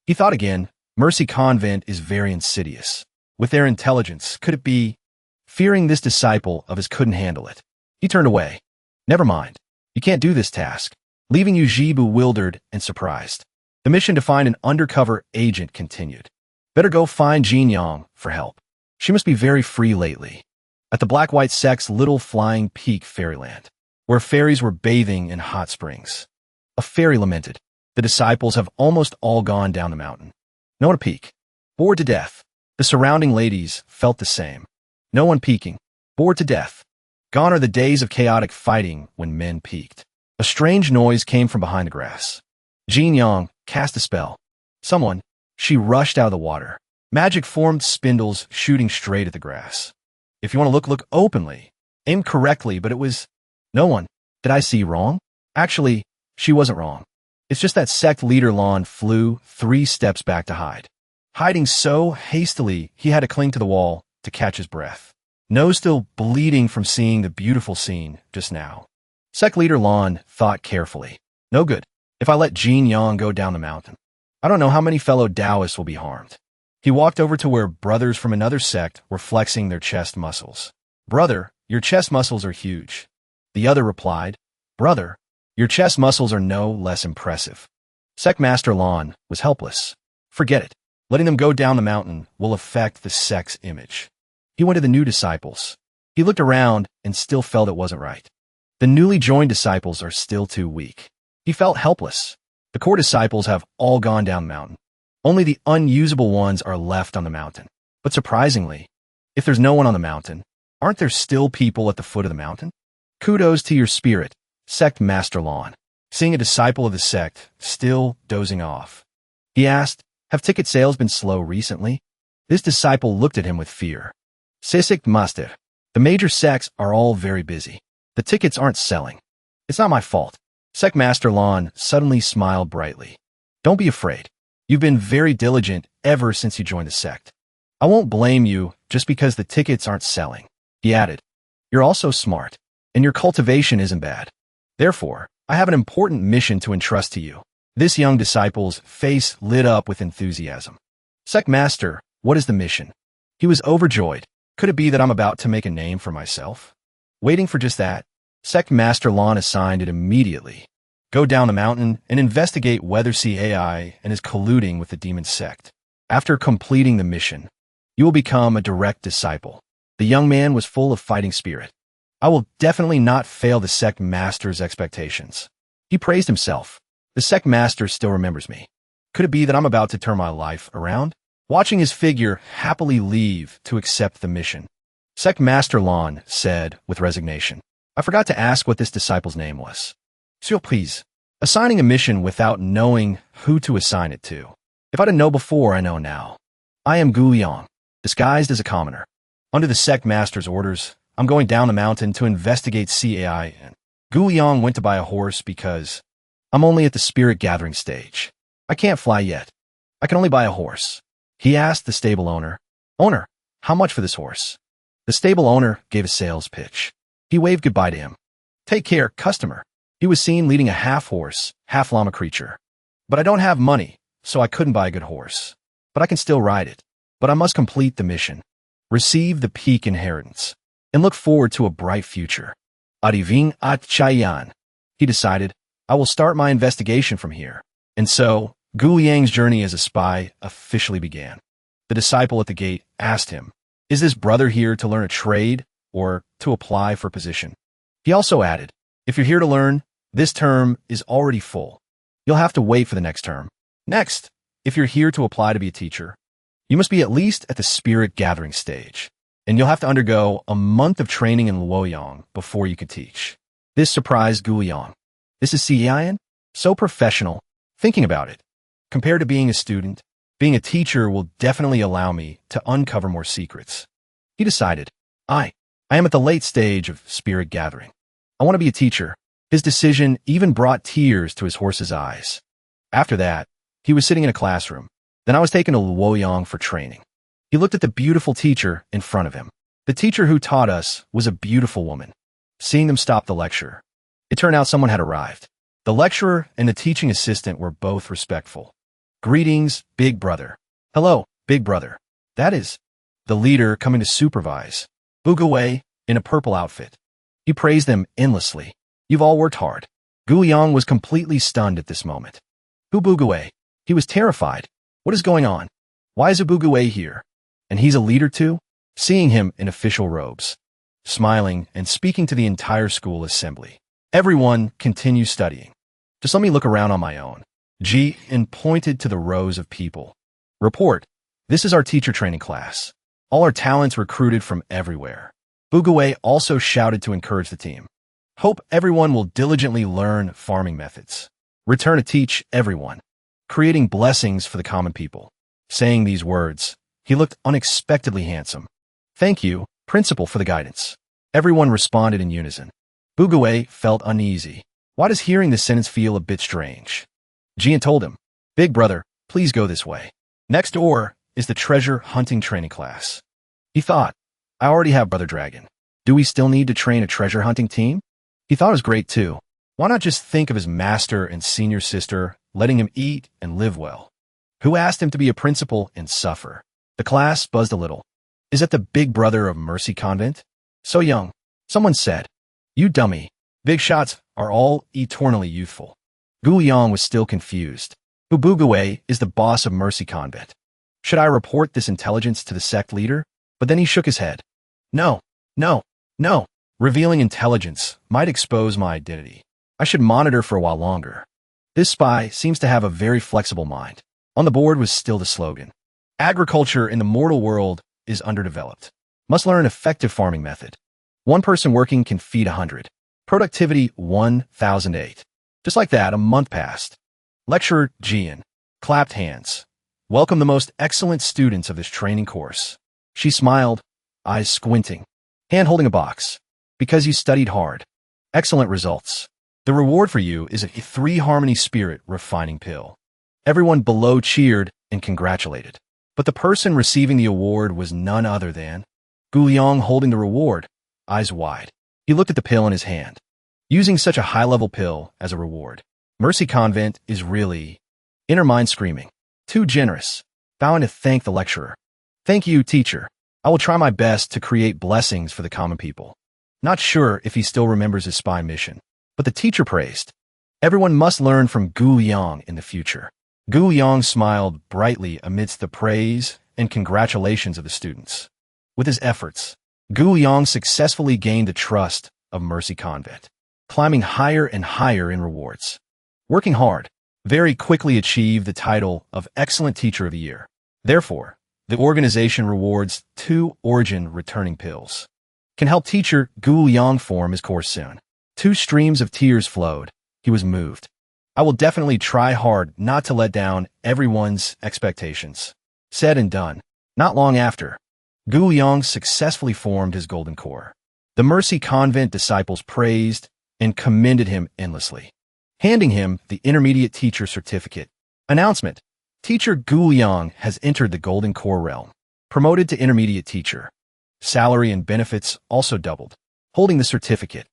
he thought again, Mercy Convent is very insidious. With their intelligence, could it be? Fearing this disciple of his couldn't handle it, he turned away. Never mind. You can't do this task. Leaving Yuji bewildered and surprised. The mission to find an undercover agent continued. Better go find Jin Yang for help. She must be very free lately. At the Black-White Sect's little flying peak fairyland, where fairies were bathing in hot springs. A fairy lamented. The disciples have almost all gone down the mountain. No one to peek. Bored to death. The surrounding ladies felt the same. No one peeking. Bored to death. Gone are the days of chaotic fighting when men peeked. A strange noise came from behind the grass. Jin Yang cast a spell. Someone. She rushed out of the water. Magic formed spindles shooting straight at the grass. If you want to look openly. Aim correctly, but it was no one. Did I see wrong? Actually, she wasn't wrong. It's just that sect leader Lon flew 3 steps back to hide. Hiding so hastily, he had to cling to the wall to catch his breath. Nose still bleeding from seeing the beautiful scene just now. Sect leader Lon thought carefully. No good. if I let Jin Yang go down the mountain, I don't know how many fellow Taoists will be harmed. He walked over to where brothers from another sect were flexing their chest muscles. Brother, your chest muscles are huge. The other replied, Brother, your chest muscles are no less impressive. Sect Master Lan was helpless. Forget it. Letting them go down the mountain will affect the sect's image. He went to the new disciples. He looked around and still felt it wasn't right. The newly joined disciples are still too weak. He felt helpless. The core disciples have all gone down the mountain. Only the unusable ones are left on the mountain. But surprisingly, if there's no one on the mountain, aren't there still people at the foot of the mountain? Kudos to your spirit, Sect Master Lan. Seeing a disciple of the sect still dozing off, he asked, have ticket sales been slow recently? This disciple looked at him with fear. Sect Master, the major sects are all very busy. The tickets aren't selling. It's not my fault. Sect Master Lan suddenly smiled brightly. Don't be afraid. You've been very diligent ever since you joined the sect. I won't blame you just because the tickets aren't selling. He added, you're also smart, and your cultivation isn't bad. Therefore, I have an important mission to entrust to you. This young disciple's face lit up with enthusiasm. Sect Master, what is the mission? He was overjoyed. Could it be that I'm about to make a name for myself? Waiting for just that, Sect Master Lan assigned it immediately. Go down the mountain and investigate whether CAI and is colluding with the demon sect. After completing the mission, you will become a direct disciple. The young man was full of fighting spirit. I will definitely not fail the sect master's expectations. He praised himself. The sect master still remembers me. Could it be that I'm about to turn my life around? Watching his figure happily leave to accept the mission, Sect Master Lan said with resignation, I forgot to ask what this disciple's name was. Surprise. Assigning a mission without knowing who to assign it to. If I didn't know before, I know now. I am Gu Yang, disguised as a commoner. Under the sect master's orders, I'm going down the mountain to investigate CAI, and Gu Yang went to buy a horse because I'm only at the spirit gathering stage. I can't fly yet. I can only buy a horse. He asked the stable owner, Owner, how much for this horse? The stable owner gave a sales pitch. He waved goodbye to him. Take care, customer. He was seen leading a half-horse, half-llama creature. But I don't have money, so I couldn't buy a good horse. But I can still ride it. But I must complete the mission, receive the peak inheritance, and look forward to a bright future. Adivin at Chayan. He decided, I will start my investigation from here. And so, Gu Yang's journey as a spy officially began. The disciple at the gate asked him, Is this brother here to learn a trade or to apply for a position? He also added, If you're here to learn, this term is already full. You'll have to wait for the next term. Next, if you're here to apply to be a teacher, you must be at least at the spirit gathering stage, and you'll have to undergo a month of training in Luoyang before you can teach. This surprised Gu Yang. This is Cian? So professional. Thinking about it, compared to being a student, being a teacher will definitely allow me to uncover more secrets. He decided, I am at the late stage of spirit gathering. I want to be a teacher. His decision even brought tears to his horse's eyes. After that, he was sitting in a classroom. Then I was taken to Luoyang for training. He looked at the beautiful teacher in front of him. The teacher who taught us was a beautiful woman. Seeing them stop the lecture, it turned out someone had arrived. The lecturer and the teaching assistant were both respectful. Greetings, big brother. Hello, big brother. That is the leader coming to supervise. Bugawei, in a purple outfit. He praised them endlessly. You've all worked hard. Gu Yang was completely stunned at this moment. Who Bugawei? He was terrified. What is going on? Why is a Bugawei here? And he's a leader too? Seeing him in official robes, smiling and speaking to the entire school assembly. Everyone continue studying. Just let me look around on my own. Ji and pointed to the rows of people. Report. This is our teacher training class. All our talents recruited from everywhere. Bugawei also shouted to encourage the team. Hope everyone will diligently learn farming methods. Return to teach everyone. Creating blessings for the common people. Saying these words, he looked unexpectedly handsome. Thank you, principal, for the guidance. Everyone responded in unison. Bugawei felt uneasy. Why does hearing this sentence feel a bit strange? Jian told him, Big brother, please go this way. Next door is the treasure hunting training class. He thought, I already have Brother Dragon. Do we still need to train a treasure hunting team? He thought it was great too. Why not just think of his master and senior sister letting him eat and live well? Who asked him to be a principal and suffer? The class buzzed a little. Is that the big brother of Mercy Convent? So young. Someone said. You dummy. Big shots are all eternally youthful. Gu Yang was still confused. Ubugue is the boss of Mercy Convent. Should I report this intelligence to the sect leader? But then he shook his head. No, no, no. Revealing intelligence might expose my identity. I should monitor for a while longer. This spy seems to have a very flexible mind. On the board was still the slogan. Agriculture in the mortal world is underdeveloped. Must learn effective farming method. One person working can feed 100. Productivity 1008. Just like that, a month passed. Lecturer Jian clapped hands. Welcome the most excellent students of this training course. She smiled, eyes squinting, hand holding a box. Because you studied hard. Excellent results. The reward for you is a 3-harmony spirit refining pill. Everyone below cheered and congratulated. But the person receiving the award was none other than Gu Yang, holding the reward, eyes wide. He looked at the pill in his hand. Using such a high-level pill as a reward. Mercy Convent is really... Inner mind screaming. Too generous. Bowing to thank the lecturer. Thank you, teacher. I will try my best to create blessings for the common people. Not sure if he still remembers his spy mission. But the teacher praised. Everyone must learn from Gu Yang in the future. Gu Yang smiled brightly amidst the praise and congratulations of the students. With his efforts, Gu Yang successfully gained the trust of Mercy Convent, climbing higher and higher in rewards. Working hard, very quickly achieved the title of Excellent Teacher of the Year. Therefore, the organization rewards 2 origin returning pills. Can help teacher Gu Yang form his course soon. 2 streams of tears flowed. He was moved. I will definitely try hard not to let down everyone's expectations. Said and done. Not long after, Gu Yang successfully formed his golden core. The Mercy Convent disciples praised and commended him endlessly, handing him the intermediate teacher certificate. Announcement. Teacher Gu Yang has entered the golden core realm. Promoted to intermediate teacher. Salary and benefits also doubled. Holding the certificate,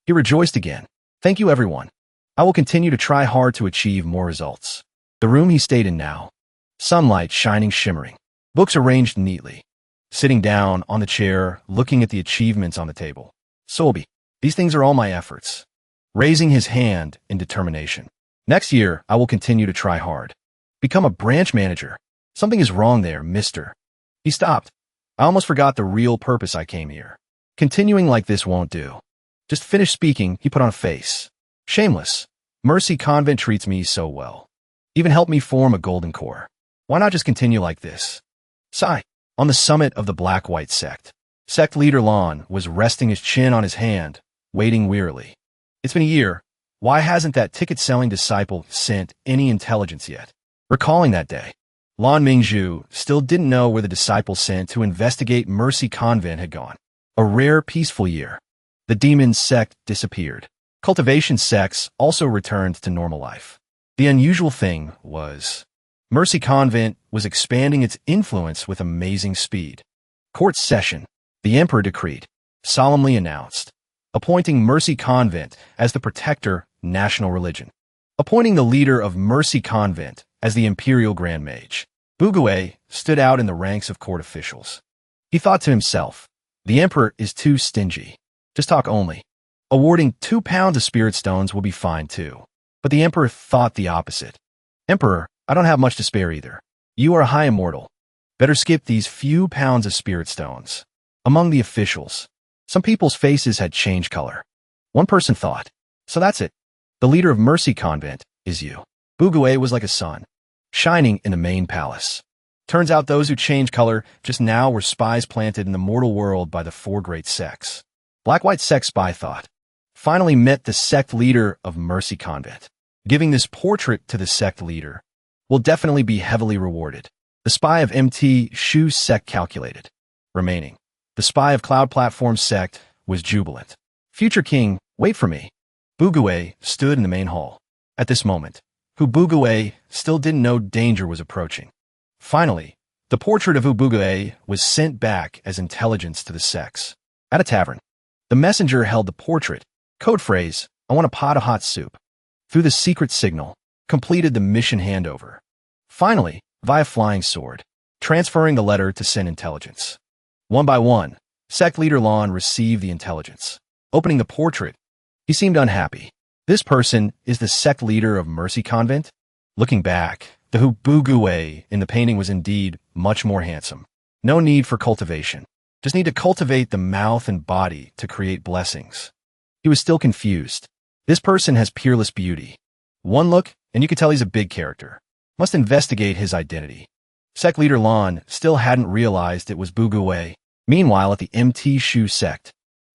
he rejoiced again. Thank you, everyone. I will continue to try hard to achieve more results. The room he stayed in now. Sunlight shining shimmering. Books arranged neatly. Sitting down on the chair, looking at the achievements on the table. Sobi, these things are all my efforts. Raising his hand in determination. Next year, I will continue to try hard. Become a branch manager. Something is wrong there, mister. He stopped. I almost forgot the real purpose I came here. Continuing like this won't do. Just finished speaking, he put on a face. Shameless. Mercy Convent treats me so well. Even helped me form a golden core. Why not just continue like this? Sigh. On the summit of the black-white sect. Sect leader Lon was resting his chin on his hand, waiting wearily. It's been a year. Why hasn't that ticket-selling disciple sent any intelligence yet? Recalling that day, Lon Mingzhu still didn't know where the disciple sent to investigate Mercy Convent had gone. A rare, peaceful year. The demon sect disappeared. Cultivation sects also returned to normal life. The unusual thing was, Mercy Convent was expanding its influence with amazing speed. Court session. The emperor decreed, solemnly announced, appointing Mercy Convent as the protector national religion. Appointing the leader of Mercy Convent as the imperial grand mage. Bugue stood out in the ranks of court officials. He thought to himself, the emperor is too stingy. Just talk only. Awarding 2 pounds of spirit stones will be fine too. But the emperor thought the opposite. Emperor, I don't have much to spare either. You are a high immortal. Better skip these few pounds of spirit stones. Among the officials, some people's faces had changed color. One person thought, so that's it. The leader of Mercy Convent is you. Bugue was like a sun, shining in the main palace. Turns out those who changed color just now were spies planted in the mortal world by the 4 great sects. Black-white sect spy thought. Finally met the sect leader of Mercy Convent. Giving this portrait to the sect leader will definitely be heavily rewarded. The spy of MT Shu sect calculated. Remaining. The spy of Cloud Platform sect was jubilant. Future king, wait for me. Bugue stood in the main hall. At this moment, Bugue still didn't know danger was approaching. Finally, the portrait of Bugue was sent back as intelligence to the sects. At a tavern, the messenger held the portrait. Code phrase, I want a pot of hot soup. Through the secret signal, completed the mission handover. Finally, via flying sword, transferring the letter to send intelligence. One by one, Sect leader Lon received the intelligence. Opening the portrait, he seemed unhappy. This person is the Sect leader of Mercy Convent? Looking back, the Hubugue in the painting was indeed much more handsome. No need for cultivation. Just need to cultivate the mouth and body to create blessings. He was still confused. This person has peerless beauty. One look, and you could tell he's a big character. Must investigate his identity. Sect leader Lon still hadn't realized it was Bugue. Meanwhile, at the MT Shu sect,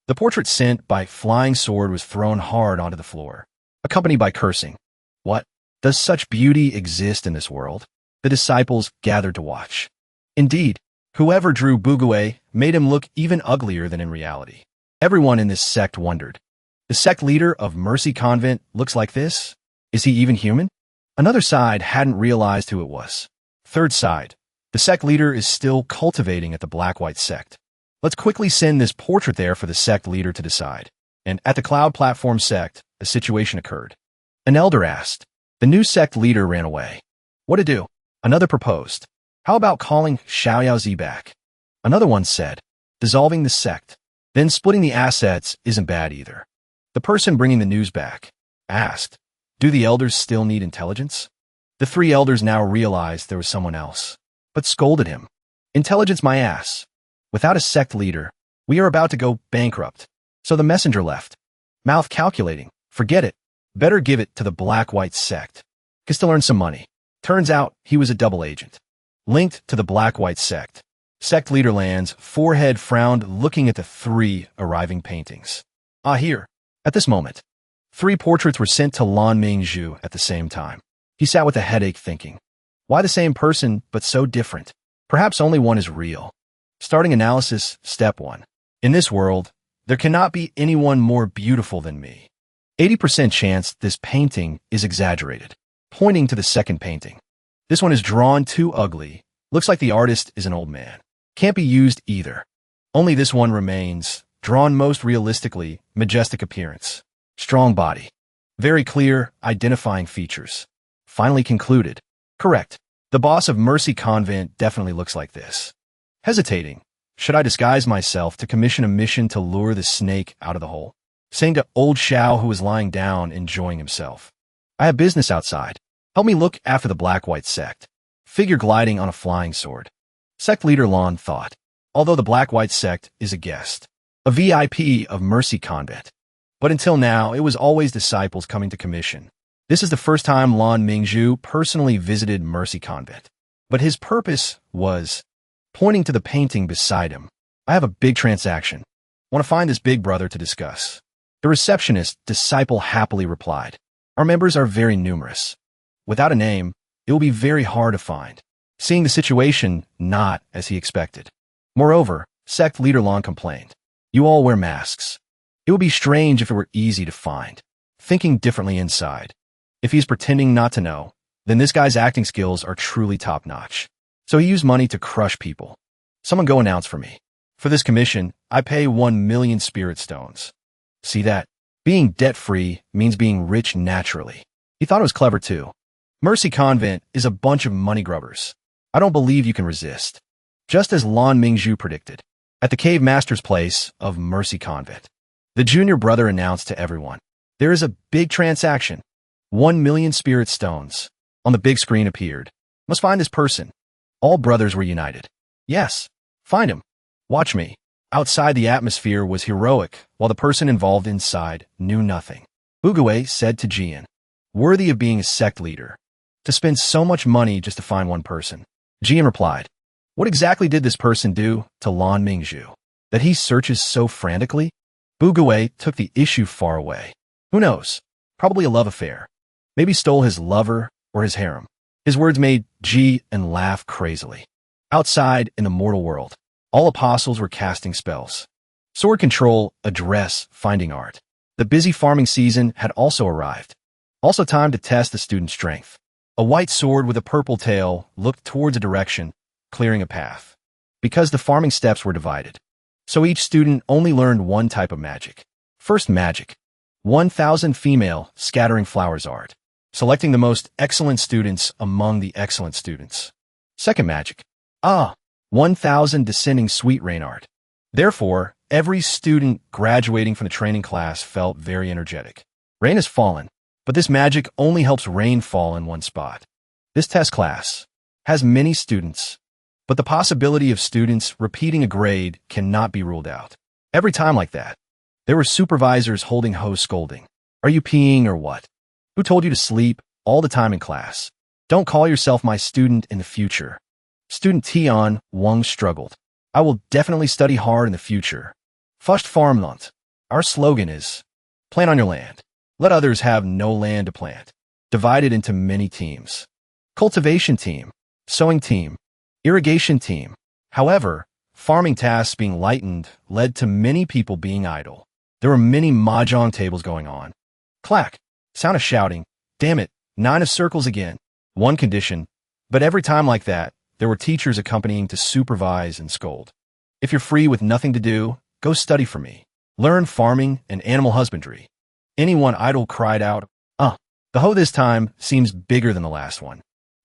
the portrait sent by flying sword was thrown hard onto the floor, accompanied by cursing. What? Does such beauty exist in this world? The disciples gathered to watch. Indeed, whoever drew Bugue made him look even uglier than in reality. Everyone in this sect wondered. The sect leader of Mercy Convent looks like this? Is he even human? Another side hadn't realized who it was. Third side, the sect leader is still cultivating at the Black-White sect. Let's quickly send this portrait there for the sect leader to decide. And at the Cloud Platform sect, a situation occurred. An elder asked. The new sect leader ran away. What to do? Another proposed. How about calling Xiaoyaozi back? Another one said, dissolving the sect. Then splitting the assets isn't bad either. The person bringing the news back asked, do the elders still need intelligence? The three elders now realized there was someone else, but scolded him. Intelligence my ass. Without a sect leader, we are about to go bankrupt. So the messenger left. Mouth calculating. Forget it. Better give it to the Black-White sect. Just to earn some money. Turns out he was a double agent. Linked to the Black-White sect. Sect leader Land's forehead frowned looking at the three arriving paintings. Here. At this moment, 3 portraits were sent to Lan Mingzhu at the same time. He sat with a headache thinking, why the same person but so different? Perhaps only one is real. Starting analysis, step 1. In this world, there cannot be anyone more beautiful than me. 80% chance this painting is exaggerated, pointing to the second painting. This one is drawn too ugly. Looks like the artist is an old man. Can't be used either. Only this one remains, drawn most realistically, majestic appearance. Strong body. Very clear, identifying features. Finally concluded. Correct. The boss of Mercy Convent definitely looks like this. Hesitating. Should I disguise myself to commission a mission to lure the snake out of the hole? Saying to old Xiao who was lying down, enjoying himself. I have business outside. Help me look after the Black-White sect. Figure gliding on a flying sword. Sect leader Lon thought. Although the Black-White sect is a guest. A VIP of Mercy Convent. But until now, it was always disciples coming to commission. This is the first time Lan Mingzhu personally visited Mercy Convent. But his purpose was, pointing to the painting beside him, I have a big transaction. Want to find this big brother to discuss. The receptionist, disciple happily replied, our members are very numerous. Without a name, it will be very hard to find. Seeing the situation not as he expected. Moreover, sect leader Lan complained, you all wear masks. It would be strange if it were easy to find. Thinking differently inside. If he's pretending not to know, then this guy's acting skills are truly top-notch. So he used money to crush people. Someone go announce for me. For this commission, I pay 1 million spirit stones. See that? Being debt-free means being rich naturally. He thought it was clever too. Mercy Convent is a bunch of money grubbers. I don't believe you can resist. Just as Lan Mingzhu predicted. At the cave master's place of Mercy Convent, the junior brother announced to everyone, there is a big transaction. 1 million spirit stones. On the big screen appeared. Must find this person. All brothers were united. Yes, find him. Watch me. Outside the atmosphere was heroic, while the person involved inside knew nothing. Bugue said to Jian, worthy of being a sect leader. To spend so much money just to find one person. Jian replied, what exactly did this person do to Lan Mingzhu? That he searches so frantically? Bugue took the issue far away. Who knows? Probably a love affair. Maybe stole his lover or his harem. His words made Ji and laugh crazily. Outside in the mortal world, all apostles were casting spells. Sword control, address, finding art. The busy farming season had also arrived. Also time to test the student's strength. A white sword with a purple tail looked towards a direction, clearing a path. Because the farming steps were divided. So each student only learned one type of magic. First magic. 1,000 female scattering flowers art. Selecting the most excellent students among the excellent students. Second magic. 1,000 descending sweet rain art. Therefore, every student graduating from the training class felt very energetic. Rain has fallen, but this magic only helps rain fall in one spot. This test class has many students, but the possibility of students repeating a grade cannot be ruled out. Every time like that, there were supervisors holding hose scolding. Are you peeing or what? Who told you to sleep all the time in class? Don't call yourself my student in the future. Student Tian Wang struggled. I will definitely study hard in the future. Fust Farmland. Our slogan is, plant on your land. Let others have no land to plant. Divided into many teams. Cultivation team, sowing team, irrigation team. However, farming tasks being lightened led to many people being idle. There were many mahjong tables going on. Clack. Sound of shouting. Damn it, 9 of circles again. One condition, but every time like that, there were teachers accompanying to supervise and scold. If you're free with nothing to do, go study for me. Learn farming and animal husbandry. Anyone idle cried out, The hoe this time seems bigger than the last one.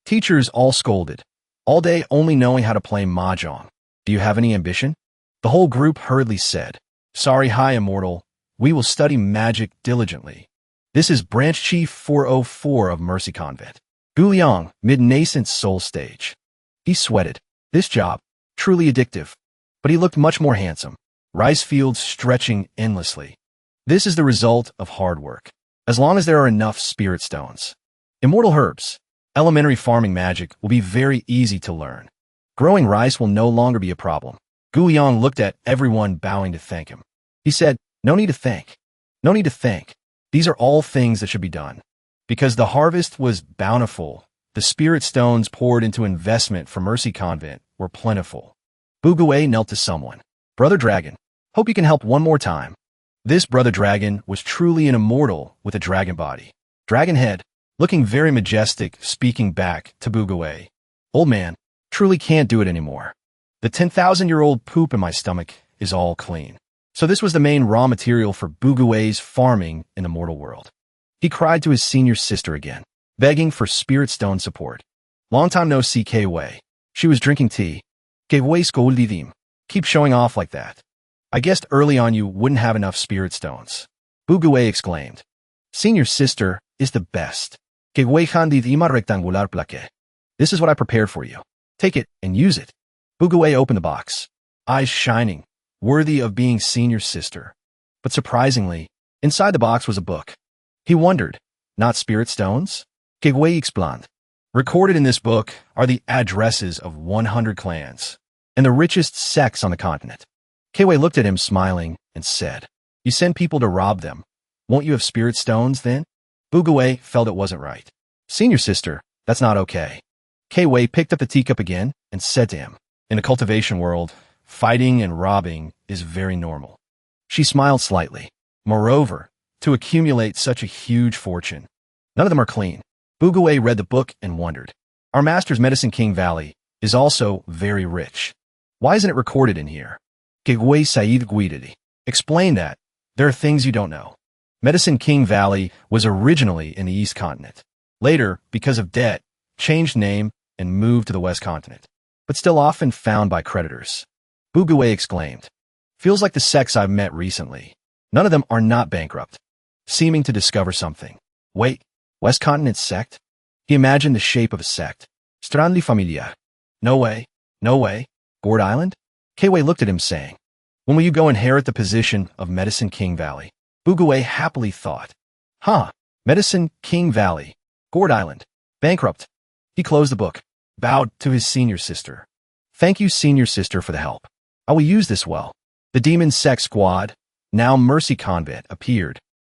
Teachers all scolded, all day only knowing how to play mahjong. Do you have any ambition? The whole group hurriedly said, Sorry, hi, immortal. We will study magic diligently. This is Branch Chief 404 of Mercy Convent. Guliang, mid-nascent soul stage. He sweated. This job, truly addictive. But he looked much more handsome. Rice fields stretching endlessly. This is the result of hard work. As long as there are enough spirit stones. Immortal herbs. Elementary farming magic will be very easy to learn. Growing rice will no longer be a problem. Guliang looked at everyone bowing to thank him. He said, No need to thank. No need to thank. These are all things that should be done. Because the harvest was bountiful, the spirit stones poured into investment for Mercy Convent were plentiful. Bugue knelt to someone. Brother Dragon, hope you can help one more time. This Brother Dragon was truly an immortal with a dragon body. Dragon head, looking very majestic, speaking back to Bugue. Old man, truly can't do it anymore. The 10,000-year-old poop in my stomach is all clean. So this was the main raw material for Bugue's farming in the mortal world. He cried to his senior sister again, begging for spirit stone support. Long time no see Kwei. She was drinking tea. Kwei scolded him. Keep showing off like that. I guessed early on you wouldn't have enough spirit stones. Bugue exclaimed. Senior sister is the best. Kwei handid ima rectangular plaque. This is what I prepared for you. Take it and use it. Bugue opened the box, eyes shining, worthy of being senior sister. But surprisingly, inside the box was a book. He wondered, not spirit stones? Kwei explained. Recorded in this book are the addresses of 100 clans and the richest sects on the continent. Kwei looked at him smiling and said, You send people to rob them. Won't you have spirit stones then? Bugue felt it wasn't right. Senior sister, that's not okay. Kwei picked up the teacup again and said to him, In the cultivation world, fighting and robbing is very normal. She smiled slightly. Moreover, to accumulate such a huge fortune, none of them are clean. Bugue read the book and wondered. Our master's Medicine King Valley is also very rich. Why isn't it recorded in here? Kwei Said Guididi. Explain that. There are things you don't know. Medicine King Valley was originally in the East Continent. Later, because of debt, changed name and moved to the West Continent, but still often found by creditors. Bugue exclaimed. Feels like the sects I've met recently. None of them are not bankrupt. Seeming to discover something. Wait, West Continent sect? He imagined the shape of a sect. Strandi Familia. No way. No way. Gourd Island? Kwei looked at him saying, When will you go inherit the position of Medicine King Valley? Bugue happily thought. Medicine King Valley. Gourd Island. Bankrupt. He closed the book, bowed to his senior sister. Thank you, senior sister, for the help. I will use this well. The Demon Sect Squad, now Mercy Convent, appeared.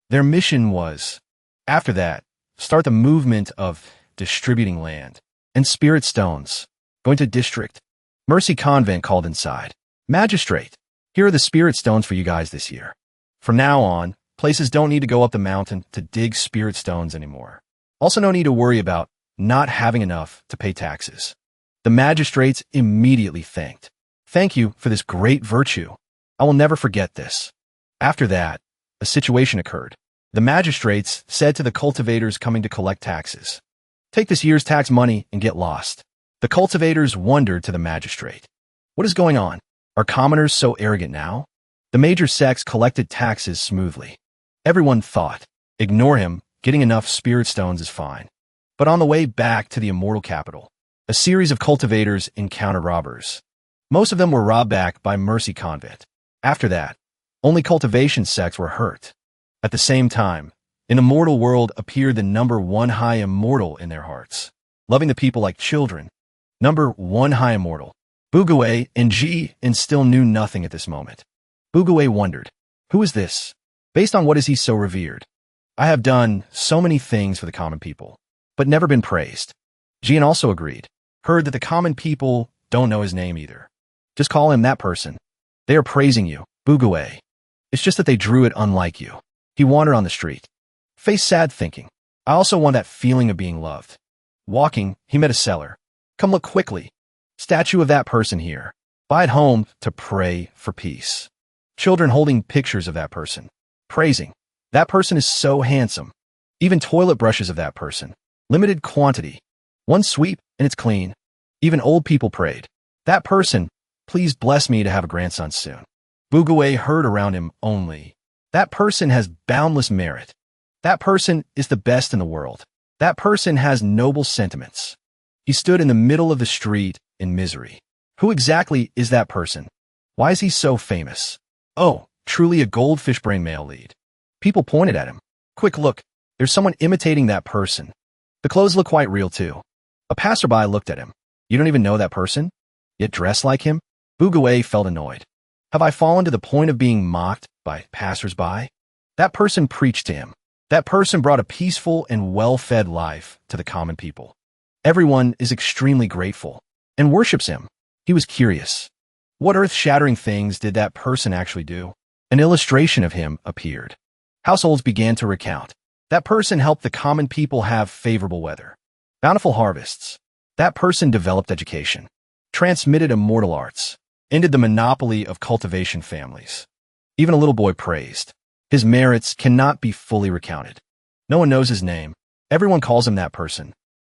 Their mission was, after that, start the movement of distributing land and spirit stones. Going to district. Mercy Convent called inside. Magistrate, here are the spirit stones for you guys this year. From now on, places don't need to go up the mountain to dig spirit stones anymore. Also no need to worry about not having enough to pay taxes. The magistrates immediately thanked. Thank you for this great virtue. I will never forget this. After that, a situation occurred. The magistrates said to the cultivators coming to collect taxes, "Take this year's tax money and get lost." The cultivators wondered to the magistrate, "What is going on? Are commoners so arrogant now?" The major sects collected taxes smoothly. Everyone thought, "Ignore him, getting enough spirit stones is fine." But on the way back to the immortal capital, a series of cultivators encountered robbers. Most of them were robbed back by Mercy Convent. After that, only cultivation sects were hurt. At the same time, in a mortal world appeared the number one high immortal in their hearts, loving the people like children. Number one high immortal, Bugue and Ji, and still knew nothing at this moment. Bugue wondered, "Who is this? Based on what is he so revered? I have done so many things for the common people, but never been praised." Jian also agreed, heard that the common people don't know his name either. "Just call him that person. They are praising you, Bugue. It's just that they drew it unlike you." He wandered on the street, faced sad thinking, "I also want that feeling of being loved." Walking, he met a seller. "Come look quickly. Statue of that person here. Buy it home to pray for peace." Children holding pictures of that person, praising, "That person is so handsome." Even toilet brushes of that person. Limited quantity. One sweep and it's clean. Even old people prayed, "That person, please bless me to have a grandson soon." Bugue heard around him only, "That person has boundless merit. That person is the best in the world. That person has noble sentiments." He stood in the middle of the street in misery. Who exactly is that person? Why is he so famous? Oh, truly a goldfish brain male lead. People pointed at him. "Quick look, there's someone imitating that person. The clothes look quite real too." A passerby looked at him. "You don't even know that person? Yet dressed like him?" Bugue felt annoyed. Have I fallen to the point of being mocked by passers-by? That person preached to him. That person brought a peaceful and well-fed life to the common people. Everyone is extremely grateful and worships him. He was curious. What earth-shattering things did that person actually do? An illustration of him appeared. Households began to recount. That person helped the common people have favorable weather, bountiful harvests. That person developed education, transmitted immortal arts, ended the monopoly of cultivation families. Even a little boy praised. His merits cannot be fully recounted. No one knows his name. Everyone calls him that person.